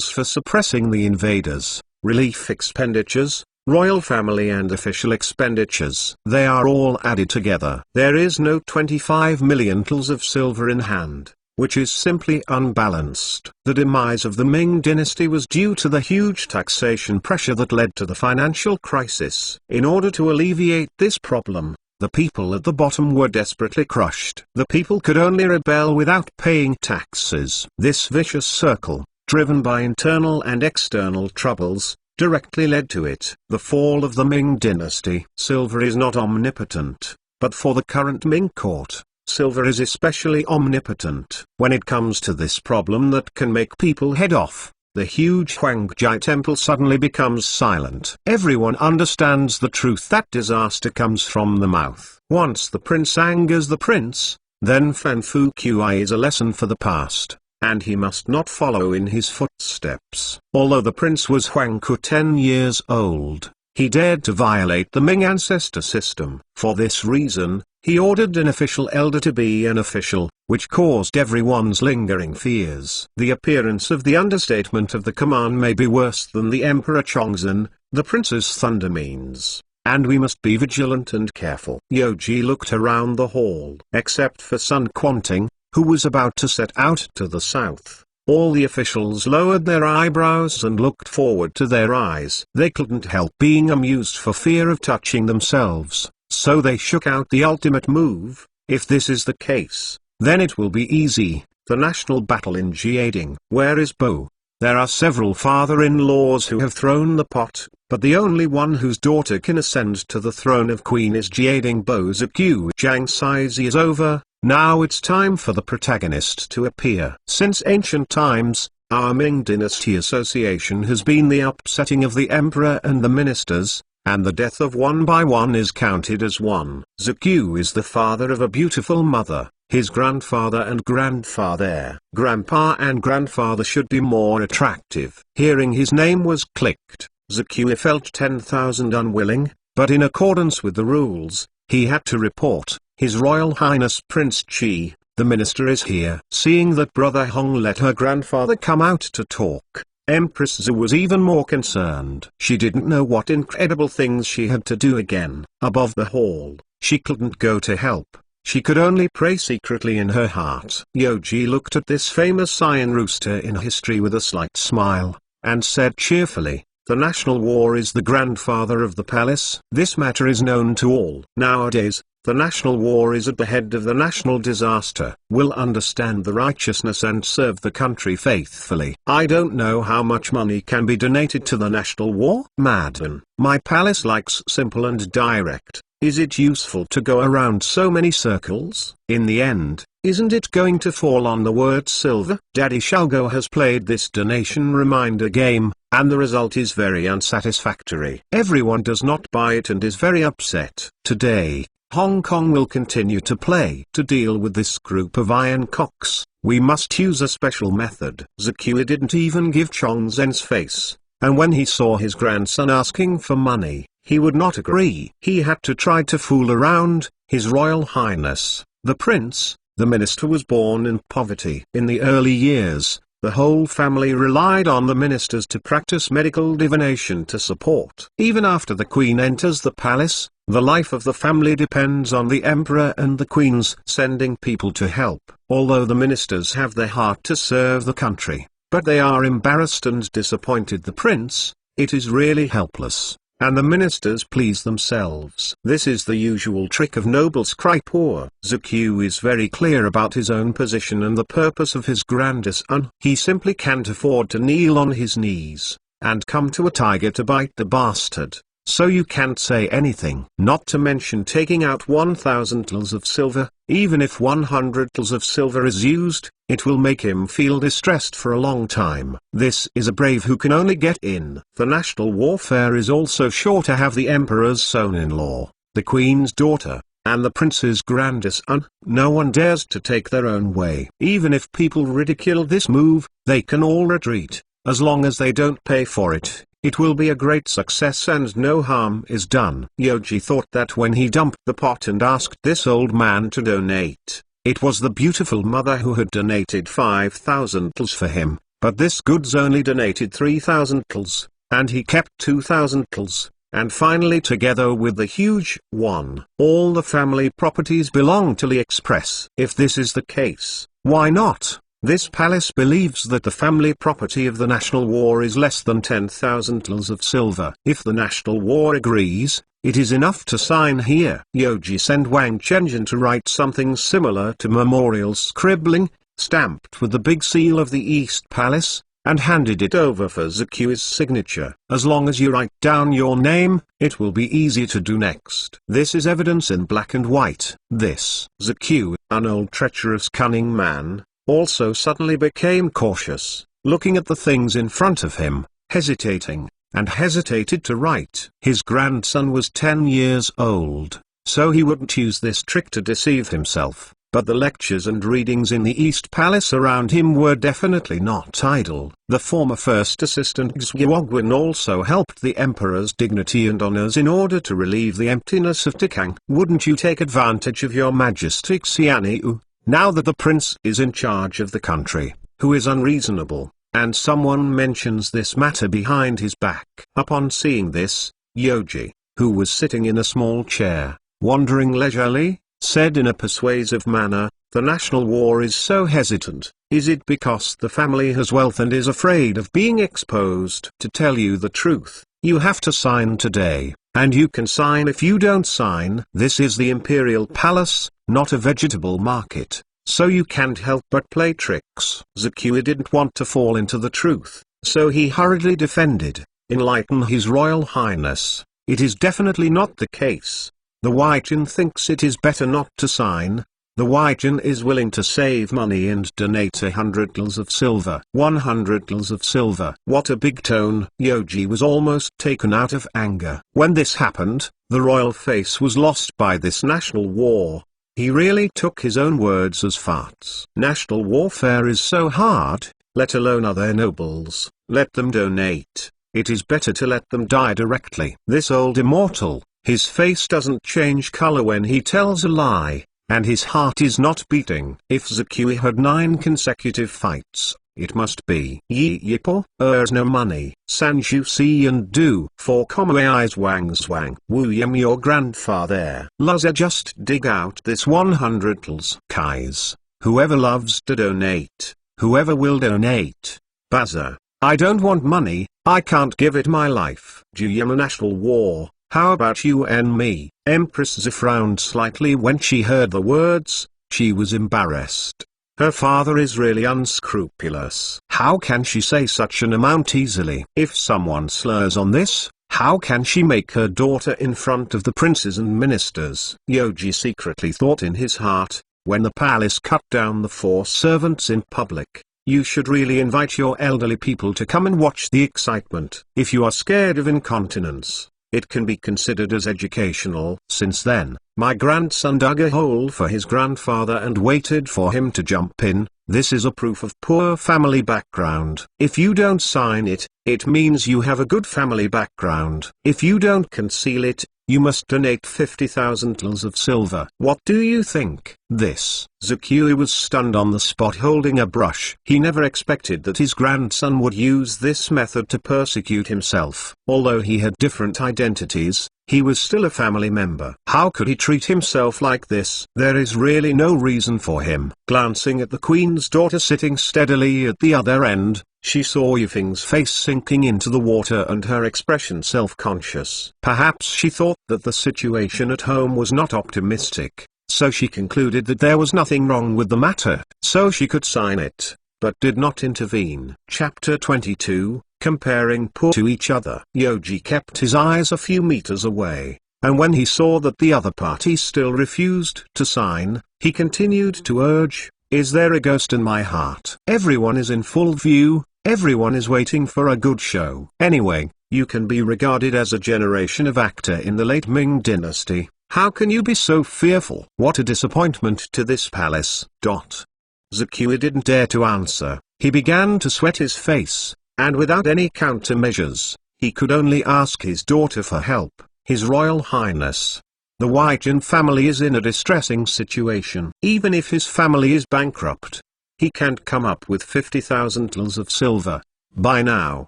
for suppressing the invaders, relief expenditures, royal family and official expenditures. They are all added together. There is no 25 million tls of silver in hand, which is simply unbalanced. The demise of the Ming dynasty was due to the huge taxation pressure that led to the financial crisis. In order to alleviate this problem, the people at the bottom were desperately crushed. The people could only rebel without paying taxes. This vicious circle, driven by internal and external troubles, directly led to it. The fall of the Ming dynasty. Silver is not omnipotent, but for the current Ming court, silver is especially omnipotent. When it comes to this problem that can make people head off, the huge Huangjai temple suddenly becomes silent. Everyone understands the truth that disaster comes from the mouth. Once the prince angers the prince, then Fanfu Qi is a lesson for the past, and he must not follow in his footsteps. Although the prince was Huang Ku 10 years old, he dared to violate the Ming ancestor system. For this reason, he ordered an official elder to be an official, which caused everyone's lingering fears. The appearance of the understatement of the command may be worse than the Emperor Chongzhen, the prince's thunder means, and we must be vigilant and careful. Yoji looked around the hall. Except for Sun Quanting, who was about to set out to the south, all the officials lowered their eyebrows and looked forward to their eyes. They couldn't help being amused for fear of touching themselves. So they shook out the ultimate move. If this is the case, then it will be easy, the national battle in Jiading. Where is Bo? There are several father-in-laws who have thrown the pot, but the only one whose daughter can ascend to the throne of queen is Jiading Bo's Q. Jiang Saizi is over, now it's time for the protagonist to appear. Since ancient times, our Ming Dynasty Association has been the upsetting of the emperor and the ministers, and the death of one by one is counted as one. Zhu is the father of a beautiful mother, His grandfather and grandfather, grandpa and grandfather should be more attractive. Hearing his name was clicked, Zakui felt 10,000 unwilling, but in accordance with the rules, he had to report, His Royal Highness Prince Chi, the minister is here. Seeing that Brother Hong let her grandfather come out to talk, Empress Zhu was even more concerned. She didn't know what incredible things she had to do again. Above the hall, she couldn't go to help. She could only pray secretly in her heart. Yoji looked at this famous iron rooster in history with a slight smile, and said cheerfully, the national war is the grandfather of the palace. This matter is known to all. Nowadays, the national war is at the head of the national disaster. Will understand the righteousness and serve the country faithfully. I don't know how much money can be donated to the national war. Madam, my palace likes simple and direct. Is it useful to go around so many circles? In the end, isn't it going to fall on the word silver? Daddy Shalgo has played this donation reminder game, and the result is very unsatisfactory. Everyone does not buy it and is very upset. Today, Hong Kong will continue to play. To deal with this group of iron cocks, we must use a special method. Zakui didn't even give Chongzhen's face, and when he saw his grandson asking for money, he would not agree. He had to try to fool around. His Royal Highness, the Prince, the minister was born in poverty. In the early years, the whole family relied on the ministers to practice medical divination to support. Even after the Queen enters the palace, the life of the family depends on the Emperor and the Queen's sending people to help. Although the ministers have their heart to serve the country, but they are embarrassed and disappointed. The prince, it is really helpless, and the ministers please themselves. This is the usual trick of nobles cry poor. Zakui is very clear about his own position and the purpose of his grandson. He simply can't afford to kneel on his knees, and come to a tiger to bite the bastard. So you can't say anything. Not to mention taking out 1,000 taels of silver. Even if 100 taels of silver is used, it will make him feel distressed for a long time. This is a brave who can only get in. The national warfare is also sure to have the emperor's son-in-law, the queen's daughter, and the prince's grandson. No one dares to take their own way. Even if people ridicule this move, they can all retreat. As long as they don't pay for it, it will be a great success and no harm is done. Yoji thought that when he dumped the pot and asked this old man to donate, it was the beautiful mother who had donated 5,000 taels for him, but this goods only donated 3,000 taels, and he kept 2,000 taels, and finally together with the huge one, all the family properties belong to the Express. If this is the case, why not? This palace believes that the family property of the national war is less than 10,000 taels of silver. If the national war agrees, it is enough to sign here. Yoji sent Wang Chenjin to write something similar to memorial scribbling, stamped with the big seal of the East Palace, and handed it over for Zakui's signature. As long as you write down your name, it will be easy to do next. This is evidence in black and white. This Zakui, an old treacherous cunning man, also suddenly became cautious, looking at the things in front of him, hesitating, and hesitated to write. His grandson was 10 years old, so he wouldn't use this trick to deceive himself, but the lectures and readings in the East Palace around him were definitely not idle. The former first assistant Xuguoguan also helped the emperor's dignity and honors in order to relieve the emptiness of Tikang. Wouldn't you take advantage of your majesty Xianyu? Now that the prince is in charge of the country, who is unreasonable, and someone mentions this matter behind his back. Upon seeing this, Yoji, who was sitting in a small chair, wandering leisurely, said in a persuasive manner, the national war is so hesitant, is it because the family has wealth and is afraid of being exposed? To tell you the truth, you have to sign today, and you can sign if you don't sign. This is the imperial palace, not a vegetable market, so you can't help but play tricks. Zakui didn't want to fall into the truth, so he hurriedly defended, enlighten His Royal Highness, it is definitely not the case. The Waijin thinks it is better not to sign. The Waijin is willing to save money and donate 100 taels of silver. 100 taels of silver. What a big tone. Yoji was almost taken out of anger. When this happened, the royal face was lost by this national war. He really took his own words as farts. National warfare is so hard, let alone other nobles. Let them donate. It is better to let them die directly. This old immortal, his face doesn't change color when he tells a lie, and his heart is not beating. If Zakui had 9 consecutive fights, it must be Yi Yipo, there's no money. Sanju si and do. For eyes Wang Zwang. Wu Yim your grandfather. Laza just dig out this 100 tls. Kais. Whoever loves to donate. Whoever will donate. Baza. I don't want money, I can't give it my life. Juyama national war, how about you and me? Empress Zi frowned slightly when she heard the words, she was embarrassed. Her father is really unscrupulous. How can she say such an amount easily? If someone slurs on this, how can she make her daughter in front of the princes and ministers? Yoji secretly thought in his heart, when the palace cut down the 4 servants in public. You should really invite your elderly people to come and watch the excitement. If you are scared of incontinence, it can be considered as educational. Since then, my grandson dug a hole for his grandfather and waited for him to jump in. This is a proof of poor family background. If you don't sign it, it means you have a good family background. If you don't conceal it, you must donate 50,000 tls of silver. What do you think? This. Zakui was stunned on the spot holding a brush. He never expected that his grandson would use this method to persecute himself. Although he had different identities, he was still a family member. How could he treat himself like this? There is really no reason for him. Glancing at the queen's daughter sitting steadily at the other end, she saw Yifeng's face sinking into the water and her expression self-conscious. Perhaps she thought that the situation at home was not optimistic, so she concluded that there was nothing wrong with the matter, so she could sign it, but did not intervene. Chapter 22, Comparing poor to each other. Yoji kept his eyes a few meters away, and when he saw that the other party still refused to sign, he continued to urge, is there a ghost in my heart? Everyone is in full view, everyone is waiting for a good show. Anyway, you can be regarded as a generation of actor in the late Ming dynasty. How can you be so fearful? What a disappointment to this palace. Zakui didn't dare to answer. He began to sweat his face, and without any countermeasures, he could only ask his daughter for help. His Royal Highness, the Huang family is in a distressing situation. Even if his family is bankrupt, he can't come up with 50,000 tls of silver. By now,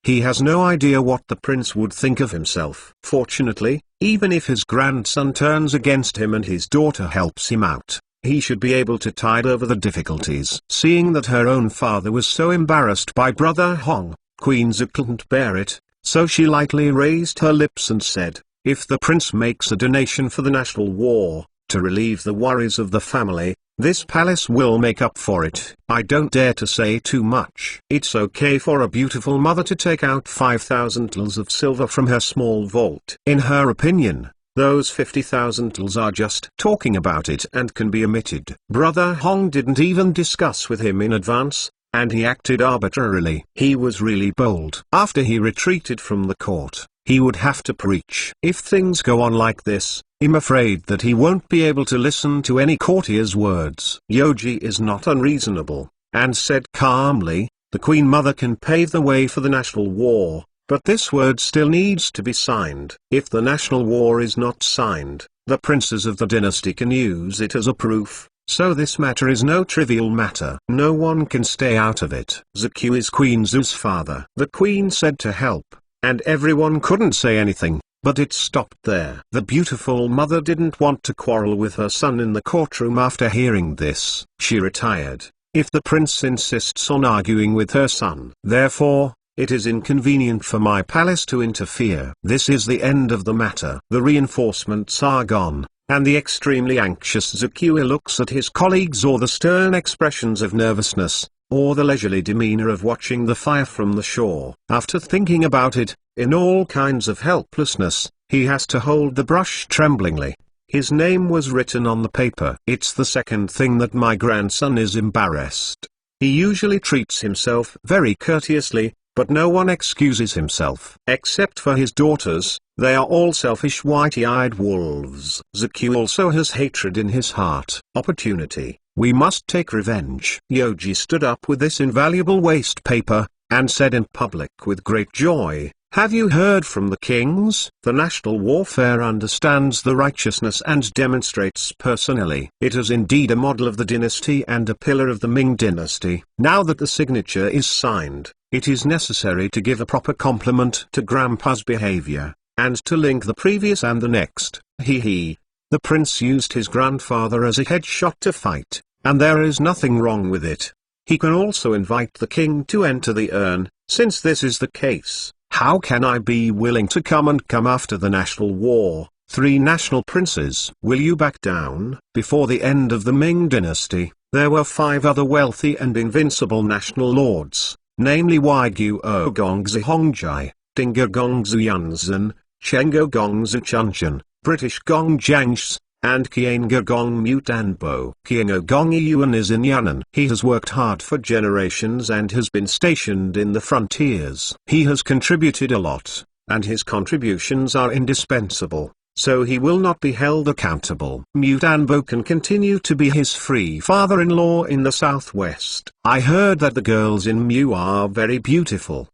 he has no idea what the prince would think of himself. Fortunately, even if his grandson turns against him and his daughter helps him out, he should be able to tide over the difficulties. Seeing that her own father was so embarrassed by brother Huang, Queen Zhi couldn't bear it, so she lightly raised her lips and said, if the prince makes a donation for the national war, to relieve the worries of the family, this palace will make up for it. I don't dare to say too much. It's okay for a beautiful mother to take out 5,000 tls of silver from her small vault. In her opinion, those 50,000 tls are just talking about it and can be omitted. Brother Hong didn't even discuss with him in advance, and he acted arbitrarily. He was really bold. After he retreated from the court, he would have to preach. If things go on like this, I'm afraid that he won't be able to listen to any courtier's words. Yoji is not unreasonable, and said calmly, the Queen Mother can pave the way for the national war, but this word still needs to be signed. If the national war is not signed, the princes of the dynasty can use it as a proof. So this matter is no trivial matter. No one can stay out of it. Zakui is Queen Zhu's father. The queen said to help, and everyone couldn't say anything, but it stopped there. The beautiful mother didn't want to quarrel with her son in the courtroom after hearing this. She retired. If the prince insists on arguing with her son, therefore, it is inconvenient for my palace to interfere. This is the end of the matter. The reinforcements are gone, and the extremely anxious Zakui looks at his colleagues, or the stern expressions of nervousness, or the leisurely demeanor of watching the fire from the shore. After thinking about it, in all kinds of helplessness, he has to hold the brush tremblingly. His name was written on the paper. It's the second thing that my grandson is embarrassed. He usually treats himself very courteously, but no one excuses himself. Except for his daughters, they are all selfish whitey-eyed wolves. Zaku also has hatred in his heart. Opportunity. We must take revenge. Yoji stood up with this invaluable waste paper, and said in public with great joy, "Have you heard from the kings? The national warfare understands the righteousness and demonstrates personally. It is indeed a model of the dynasty and a pillar of the Ming dynasty. Now that the signature is signed, it is necessary to give a proper compliment to Grandpa's behavior, and to link the previous and the next. The prince used his grandfather as a headshot to fight, and there is nothing wrong with it. He can also invite the king to enter the urn. Since this is the case, how can I be willing to come after the national war? 3 national princes. Will you back down?" Before the end of the Ming dynasty, there were 5 other wealthy and invincible national lords, namely Waigu Gongzi Hongjai, Dinga Gongzi Yunzhen, Chengo Gongzi Chunchen, British Gong Jiangsh, and Kienga Gong Mutanbo. Kienga Gong Yuan is in Yan'an. He has worked hard for generations and has been stationed in the frontiers. He has contributed a lot, and his contributions are indispensable, so he will not be held accountable. Mutanbo can continue to be his free father-in-law in the southwest. I heard that the girls in Mu are very beautiful.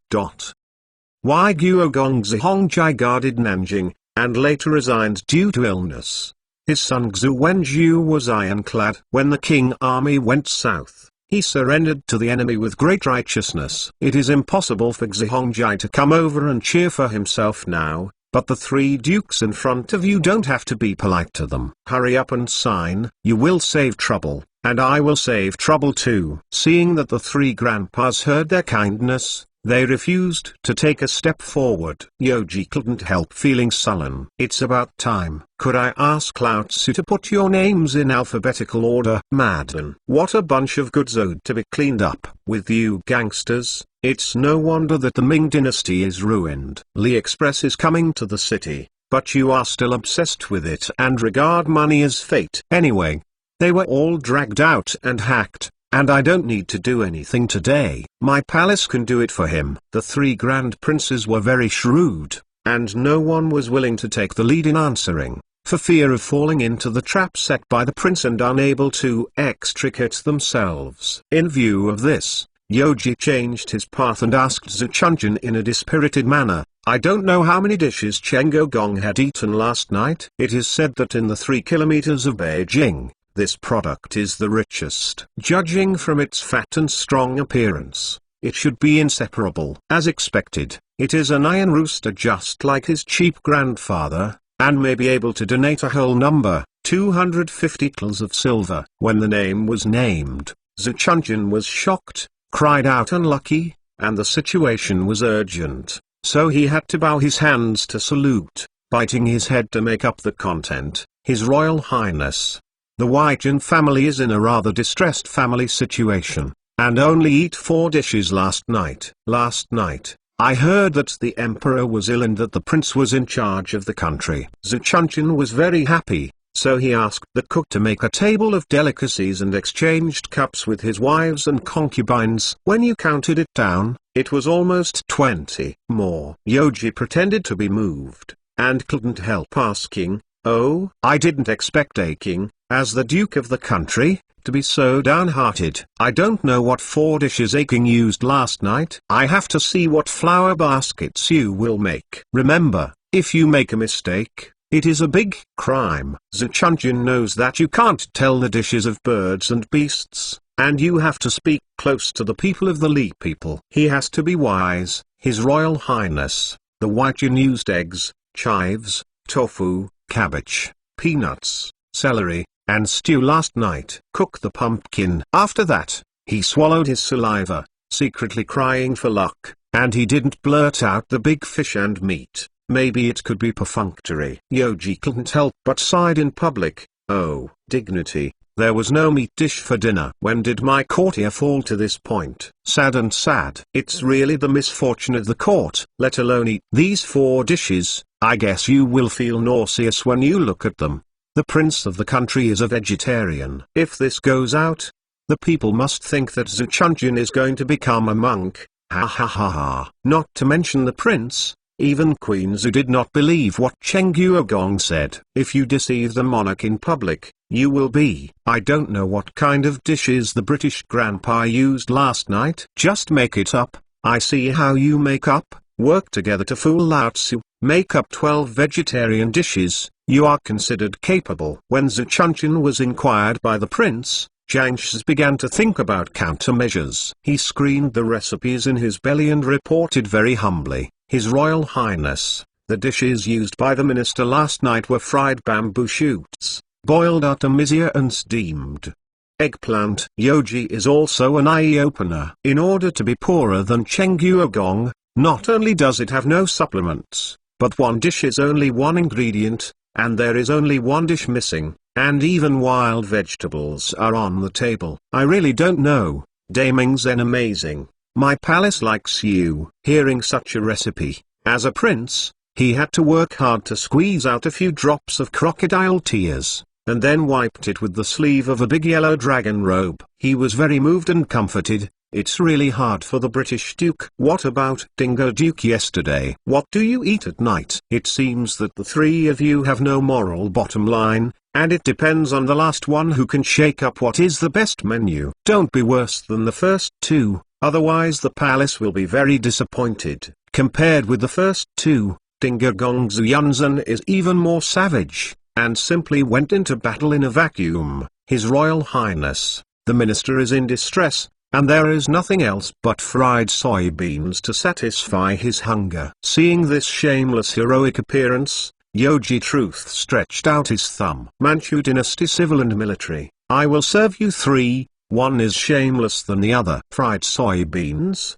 Waigu Gongzi Hongjai guarded Nanjing, and later resigned due to illness. His son Xu Wenju was ironclad. When the Qing army went south, he surrendered to the enemy with great righteousness. It is impossible for Xu Hongjai to come over and cheer for himself now, but the 3 dukes in front of you don't have to be polite to them. Hurry up and sign. You will save trouble, and I will save trouble too. Seeing that the 3 grandpas heard their kindness, they refused to take a step forward. Yoji couldn't help feeling sullen. It's about time. Could I ask Lao Tzu to put your names in alphabetical order? Madden. What a bunch of goods owed to be cleaned up. With you gangsters, it's no wonder that the Ming dynasty is ruined. Li Express is coming to the city, but you are still obsessed with it and regard money as fate. Anyway, they were all dragged out and hacked, and I don't need to do anything today. My palace can do it for him. The 3 grand princes were very shrewd, and no one was willing to take the lead in answering, for fear of falling into the trap set by the prince and unable to extricate themselves. In view of this, Yoji changed his path and asked Zuchunjin in a dispirited manner, "I don't know how many dishes Chengo Gong had eaten last night." It is said that in the 3 kilometers of Beijing, this product is the richest. Judging from its fat and strong appearance, it should be inseparable. As expected, it is an iron rooster just like his cheap grandfather, and may be able to donate a whole number, 250 tals of silver. When the name was named, Zuchunjin was shocked, cried out unlucky, and the situation was urgent, so he had to bow his hands to salute, biting his head to make up the content. His Royal Highness, the Waijian family is in a rather distressed family situation, and only eat 4 dishes last night. Last night, I heard that the emperor was ill and that the prince was in charge of the country. Zuchunjin was very happy, so he asked the cook to make a table of delicacies and exchanged cups with his wives and concubines. When you counted it down, it was almost 20 more. Yoji pretended to be moved, and couldn't help asking, "Oh, I didn't expect a king, as the duke of the country, to be so downhearted. I don't know what 4 dishes a king used last night. I have to see what flower baskets you will make. Remember, if you make a mistake, it is a big crime." Zuchunjin knows that you can't tell the dishes of birds and beasts, and you have to speak close to the people of the Li people. He has to be wise. His Royal Highness, the Waijian used eggs, chives, tofu, cabbage, peanuts, celery, and stew last night. Cook the pumpkin. After that, he swallowed his saliva, secretly crying for luck, and he didn't blurt out the big fish and meat. Maybe it could be perfunctory. Yoji couldn't help but sighed in public. Oh, dignity, there was no meat dish for dinner. When did my courtier fall to this point? Sad and sad. It's really the misfortune of the court, let alone eat these 4 dishes. I guess you will feel nauseous when you look at them. The prince of the country is a vegetarian. If this goes out, the people must think that Zuchunjin is going to become a monk, Ha ha ha ha. Not to mention the prince. Even Queen Zhu did not believe what Cheng Yuegong said. If you deceive the monarch in public, you will be. I don't know what kind of dishes the British grandpa used last night. Just make it up. I see how you make up. Work together to fool Lao Tzu. Make up 12 vegetarian dishes. You are considered capable. When Zhu Chunchen was inquired by the prince, Jiang Shi began to think about countermeasures. He screened the recipes in his belly and reported very humbly, His Royal Highness, the dishes used by the minister last night were fried bamboo shoots, boiled artemisia and steamed eggplant. Yoji is also an eye-opener. In order to be poorer than Cheng Yuegong, not only does it have no supplements, but one dish is only one ingredient, and there is only one dish missing, and even wild vegetables are on the table. I really don't know. Ming Zen amazing. My palace likes you. Hearing such a recipe, as a prince, he had to work hard to squeeze out a few drops of crocodile tears, and then wiped it with the sleeve of a big yellow dragon robe. He was very moved and comforted. It's really hard for the British Duke. What about Dingo Duke yesterday? What do you eat at night? It seems that the three of you have no moral bottom line, and it depends on the last one who can shake up what is the best menu. Don't be worse than the first two, otherwise the palace will be very disappointed. Compared with the first two, Dingo Gong Zuyunzhen is even more savage, and simply went into battle in a vacuum. His Royal Highness, the minister is in distress, and there is nothing else but fried soybeans to satisfy his hunger. Seeing this shameless heroic appearance, Yoji Truth stretched out his thumb. Manchu dynasty civil and military, I will serve you three, one is shameless than the other. Fried soybeans?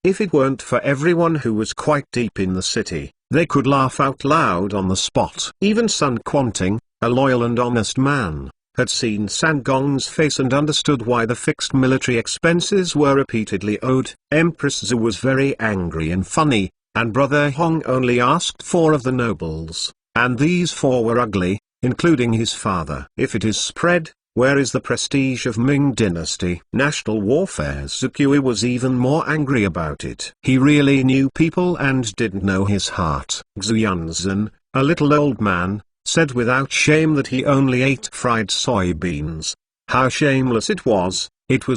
If it weren't for everyone who was quite deep in the city, they could laugh out loud on the spot. Even Sun Quanting, a loyal and honest man, had seen San Gong's face and understood why the fixed military expenses were repeatedly owed. Empress Zhu was very angry and funny, and Brother Huang only asked 4 of the nobles, and these 4 were ugly, including his father. If it is spread, where is the prestige of Ming dynasty? National warfare. Zhu was even more angry about it. He really knew people and didn't know his heart. Xuyunzhen, a little old man, said without shame that he only ate fried soybeans. How shameless it was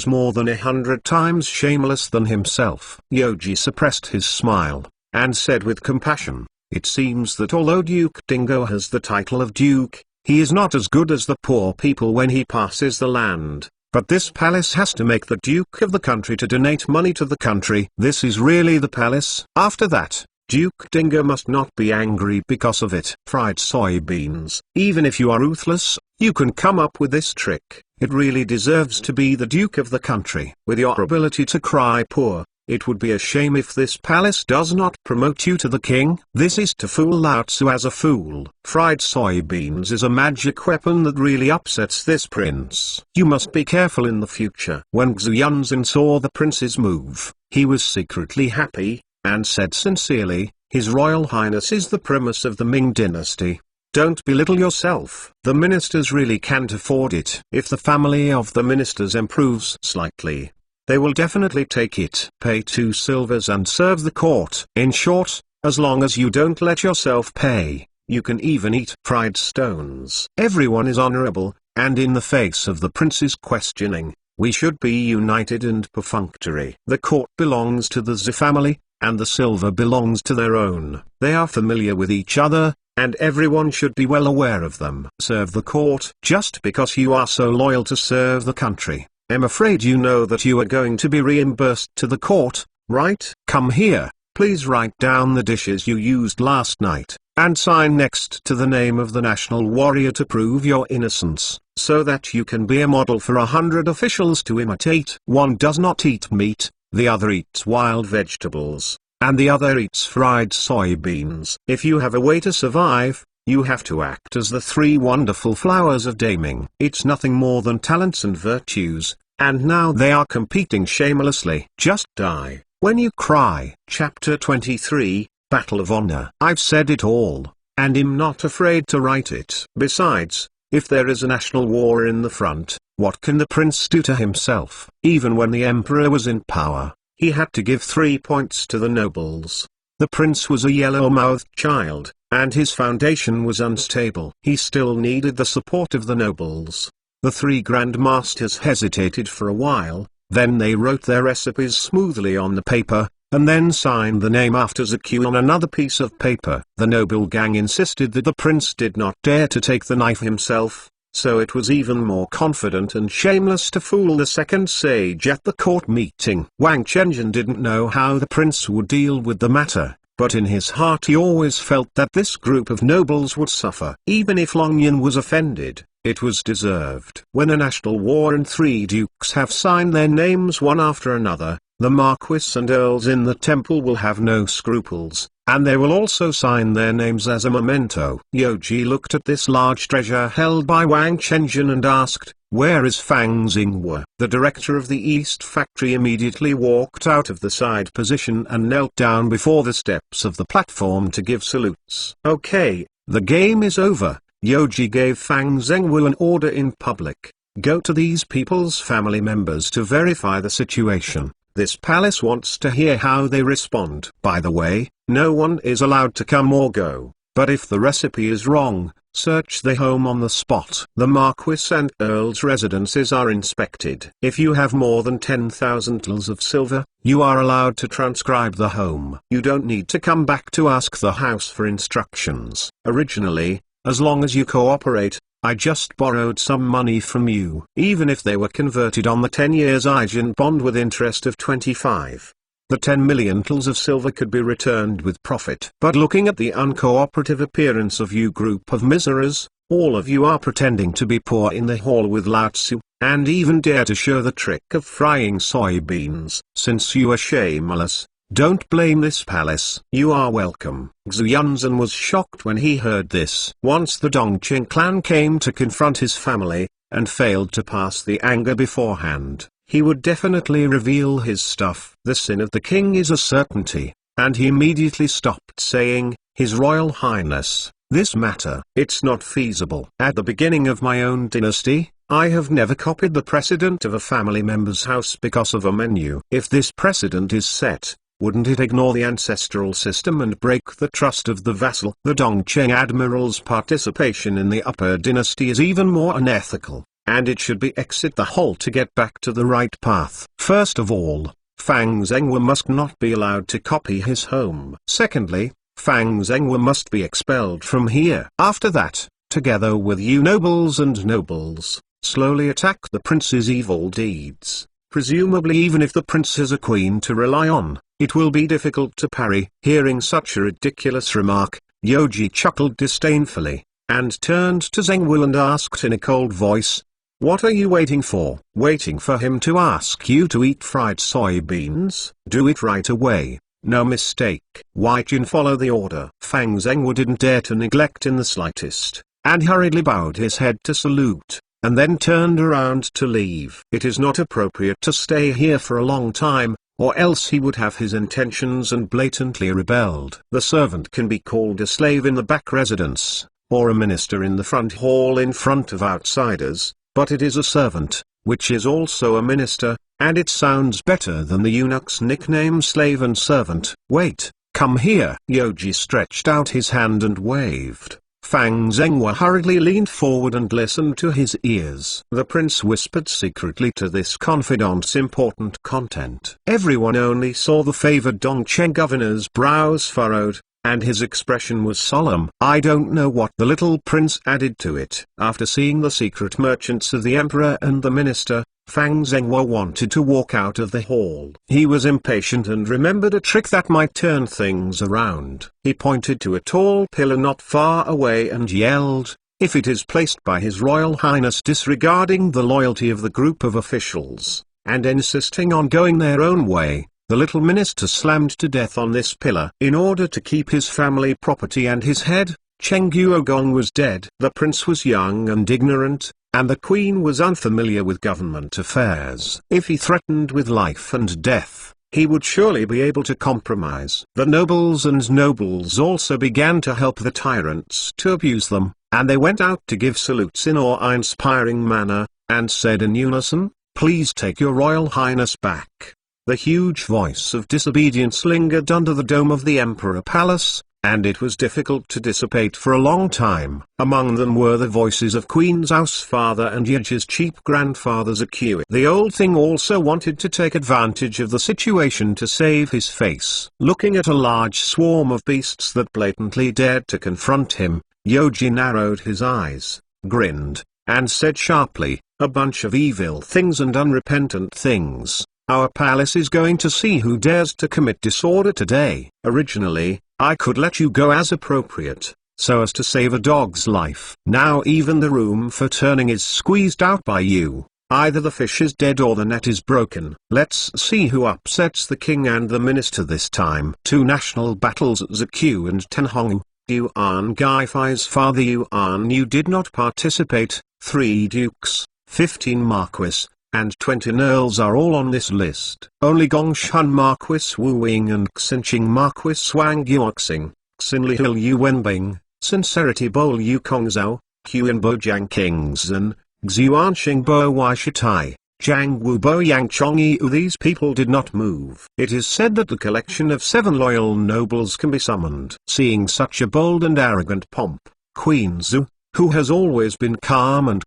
more than 100 times shameless than himself. Yoji suppressed his smile, and said with compassion, it seems that although Duke Dingo has the title of Duke, he is not as good as the poor people when he passes the land. But this palace has to make the Duke of the country to donate money to the country. This is really the palace. After that, Duke Dingo must not be angry because of it. Fried soybeans. Even if you are ruthless, you can come up with this trick. It really deserves to be the Duke of the country. With your ability to cry poor, it would be a shame if this palace does not promote you to the king. This is to fool Lao Tzu as a fool. Fried soybeans is a magic weapon that really upsets this prince. You must be careful in the future. When Xuyunzhen saw the prince's move, he was secretly happy, and said sincerely, His Royal Highness is the primus of the Ming dynasty. Don't belittle yourself. The ministers really can't afford it. If the family of the ministers improves slightly, they will definitely take it. Pay 2 silvers and serve the court. In short, as long as you don't let yourself pay, you can even eat fried stones. Everyone is honorable, and in the face of the prince's questioning, we should be united and perfunctory. The court belongs to the Zhu family, and the silver belongs to their own. They are familiar with each other, and everyone should be well aware of them. Serve the court. Just because you are so loyal to serve the country, I'm afraid you know that you are going to be reimbursed to the court, right? Come here, please write down the dishes you used last night, and sign next to the name of the national warrior to prove your innocence, so that you can be a model for 100 officials to imitate. One does not eat meat, the other eats wild vegetables, and the other eats fried soybeans. If you have a way to survive, you have to act as the 3 wonderful flowers of Ming. It's nothing more than talents and virtues, and now they are competing shamelessly. Just die when you cry. Chapter 23, Battle of Honor. I've said it all, and am not afraid to write it. Besides, if there is a national war in the front, What can the prince do to himself? Even when the emperor was in power, he had to give 3 points to the nobles. The prince was a yellow-mouthed child, and his foundation was unstable. He still needed the support of the nobles. The 3 Grand Masters hesitated for a while, then they wrote their recipes smoothly on the paper, and then signed the name after Zaku on another piece of paper. The noble gang insisted that the prince did not dare to take the knife himself, so it was even more confident and shameless to fool the second sage at the court meeting. Wang Chenjin didn't know how the prince would deal with the matter, but in his heart he always felt that this group of nobles would suffer. Even if Longyan was offended, it was deserved. When a national war and 3 dukes have signed their names one after another, the marquis and earls in the temple will have no scruples, and they will also sign their names as a memento. Yoji looked at this large treasure held by Wang Chenjin and asked, "Where is Fang Xinghua?" The director of the East Factory immediately walked out of the side position and knelt down before the steps of the platform to give salutes. "Okay, the game is over." Yoji gave Fang Xinghua an order in public. "Go to these people's family members to verify the situation. This palace wants to hear how they respond. By the way, no one is allowed to come or go, but if the recipe is wrong, search the home on the spot. The marquis and earl's residences are inspected. If you have more than 10,000 tals of silver, you are allowed to transcribe the home. You don't need to come back to ask the house for instructions. Originally, as long as you cooperate, I just borrowed some money from you. Even if they were converted on the 10 years Aijin bond with interest of 25. The 10 million tals of silver could be returned with profit. But looking at the uncooperative appearance of you group of miserers, all of you are pretending to be poor in the hall with Lao Tzu, and even dare to show the trick of frying soybeans. Since you are shameless, don't blame this palace. You are welcome. Xu Yunzhen was shocked when he heard this. Once the Dongqing clan came to confront his family, and failed to pass the anger beforehand, he would definitely reveal his stuff. The sin of the king is a certainty, and he immediately stopped saying, "His Royal Highness, this matter, it's not feasible. At the beginning of my own dynasty, I have never copied the precedent of a family member's house because of a menu. If this precedent is set, wouldn't it ignore the ancestral system and break the trust of the vassal?" The Dongqing admiral's participation in the upper dynasty is even more unethical, and it should be exit the hole to get back to the right path. First of all, Fang Xinghua must not be allowed to copy his home. Secondly, Fang Xinghua must be expelled from here. After that, together with you nobles and nobles, slowly attack the prince's evil deeds. Presumably even if the prince has a queen to rely on, it will be difficult to parry. Hearing such a ridiculous remark, Yoji chuckled disdainfully, and turned to Xinghua and asked in a cold voice, "What are you waiting for?" "Waiting for him to ask you to eat fried soybeans? Do it right away, no mistake." Wai Jin followed the order. Fang Xinghua didn't dare to neglect in the slightest, and hurriedly bowed his head to salute, and then turned around to leave. It is not appropriate to stay here for a long time, or else he would have his intentions and blatantly rebelled. The servant can be called a slave in the back residence, or a minister in the front hall in front of outsiders, but it is a servant, which is also a minister, and it sounds better than the eunuch's nickname slave and servant. "Wait, come here." Yoji stretched out his hand and waved. Fang Xinghua hurriedly leaned forward and listened to his ears. The prince whispered secretly to this confidant's important content. Everyone only saw the favored Dongqing governor's brows furrowed, and his expression was solemn. I don't know what the little prince added to it. After seeing the secret merchants of the emperor and the minister, Fang Xinghua wanted to walk out of the hall. He was impatient and remembered a trick that might turn things around. He pointed to a tall pillar not far away and yelled, "If it is placed by His Royal Highness disregarding the loyalty of the group of officials, and insisting on going their own way, the little minister slammed to death on this pillar." In order to keep his family property and his head, Cheng Guogong was dead. The prince was young and ignorant, and the queen was unfamiliar with government affairs. If he threatened with life and death, he would surely be able to compromise. The nobles and nobles also began to help the tyrants to abuse them, and they went out to give salutes in awe-inspiring manner, and said in unison, "Please take your Royal Highness back." The huge voice of disobedience lingered under the dome of the Emperor Palace, and it was difficult to dissipate for a long time. Among them were the voices of Queen Zhao's father and Yeji's cheap-grandfather Zhou. The old thing also wanted to take advantage of the situation to save his face. Looking at a large swarm of beasts that blatantly dared to confront him, Yoji narrowed his eyes, grinned, and said sharply, "A bunch of evil things and unrepentant things. Our palace is going to see who dares to commit disorder today. Originally, I could let you go as appropriate, so as to save a dog's life. Now even the room for turning is squeezed out by you. Either the fish is dead or the net is broken. Let's see who upsets the king and the minister this time." 2 national battles at Zhou and Tenhong. Yuan Gaifai's father Yuan Yu did not participate. 3 dukes, 15 marquis, and 20 earls are all on this list. Only Gongshan Marquis Wu Ying and Xinqing Marquis Wang Yuxing, Xinlihil Yu Wenbing, Sincerity Bowl Yu Kongzhou, Huan Bojiang Kingzhen, Xuanxing Bo Wai Shitai, Zhang Wu Bo Yang Chongyu. These people did not move. It is said that the collection of 7 loyal nobles can be summoned. Seeing such a bold and arrogant pomp, Queen Zhu, who has always been calm,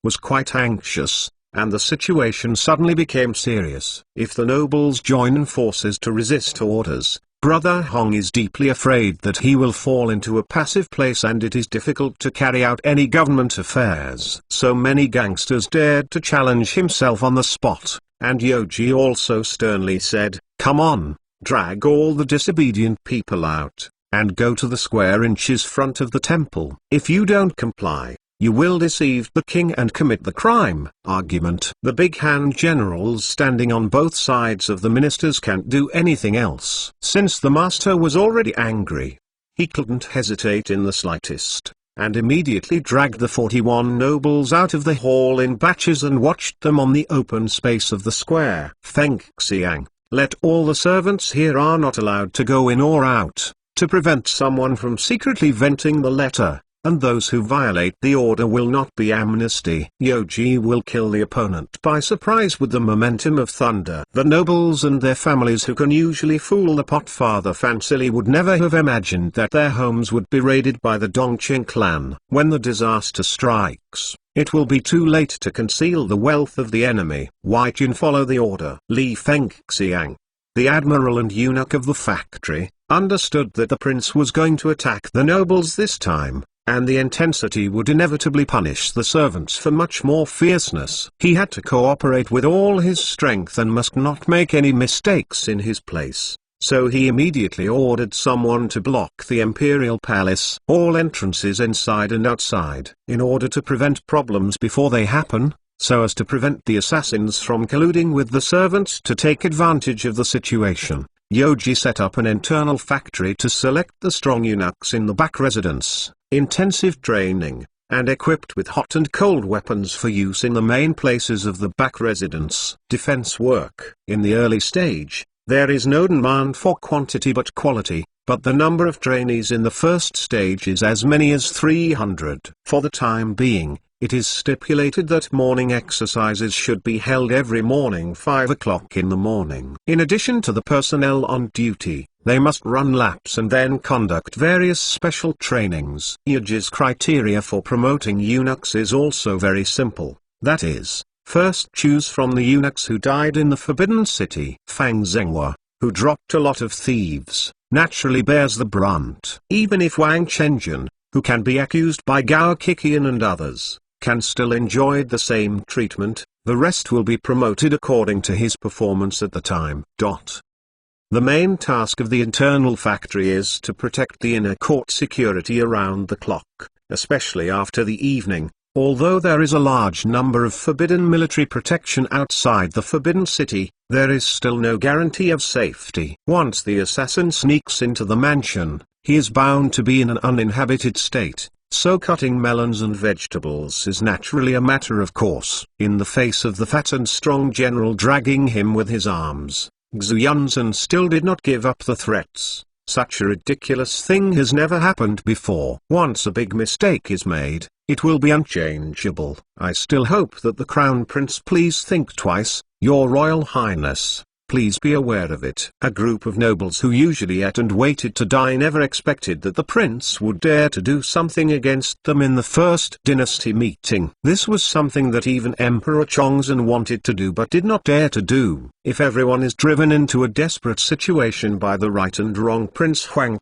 was quite anxious, and the situation suddenly became serious. If the nobles join in forces to resist orders, Brother Hong is deeply afraid that he will fall into a passive place and it is difficult to carry out any government affairs. So many gangsters dared to challenge himself on the spot, and Yoji also sternly said, "Come on, drag all the disobedient people out, and go to the square inches front of the temple. If you don't comply, you will deceive the king and commit the crime." Argument. The big-hand generals standing on both sides of the ministers can't do anything else. Since the master was already angry, he couldn't hesitate in the slightest, and immediately dragged the 41 nobles out of the hall in batches and watched them on the open space of the square. Feng Xiang, let all the servants here are not allowed to go in or out, to prevent someone from secretly venting the letter. And those who violate the order will not be amnesty. Yoji will kill the opponent by surprise with the momentum of thunder. The nobles and their families who can usually fool the Potfather fancily would never have imagined that their homes would be raided by the Dongqing clan. When the disaster strikes, it will be too late to conceal the wealth of the enemy. Wai Jin follow the order. Li Fengxiang, the admiral and eunuch of the factory, understood that the prince was going to attack the nobles this time, and the intensity would inevitably punish the servants for much more fierceness. He had to cooperate with all his strength and must not make any mistakes in his place. So he immediately ordered someone to block the imperial palace, all entrances inside and outside, in order to prevent problems before they happen, so as to prevent the assassins from colluding with the servants to take advantage of the situation. Yoji set up an internal factory to select the strong eunuchs in the back residence, intensive training, and equipped with hot and cold weapons for use in the main places of the back residence. Defense work. In the early stage, there is no demand for quantity but quality, but the number of trainees in the first stage is as many as 300. For the time being, it is stipulated that morning exercises should be held every morning 5 o'clock in the morning. In addition to the personnel on duty, they must run laps and then conduct various special trainings. Yoji's criteria for promoting eunuchs is also very simple, that is, first choose from the eunuchs who died in the Forbidden City. Fang Zhenghua, who dropped a lot of thieves, naturally bears the brunt. Even if Wang Chenjian, who can be accused by Gao Kikian and others, can still enjoy the same treatment, the rest will be promoted according to his performance at the time. The main task of the internal factory is to protect the inner court security around the clock, especially after the evening. Although there is a large number of forbidden military protection outside the Forbidden City, there is still no guarantee of safety. Once the assassin sneaks into the mansion, he is bound to be in an uninhabited state, so cutting melons and vegetables is naturally a matter of course. In the face of the fat and strong general dragging him with his arms, Xu Yunzhen still did not give up the threats. Such a ridiculous thing has never happened before. Once a big mistake is made, it will be unchangeable. I still hope that the Crown Prince please think twice, Your Royal Highness. Please be aware of it. A group of nobles who usually ate and waited to die never expected that the prince would dare to do something against them in the first dynasty meeting. This was something that even Emperor Chongzhen wanted to do but did not dare to do. If everyone is driven into a desperate situation by the right and wrong Prince Huang,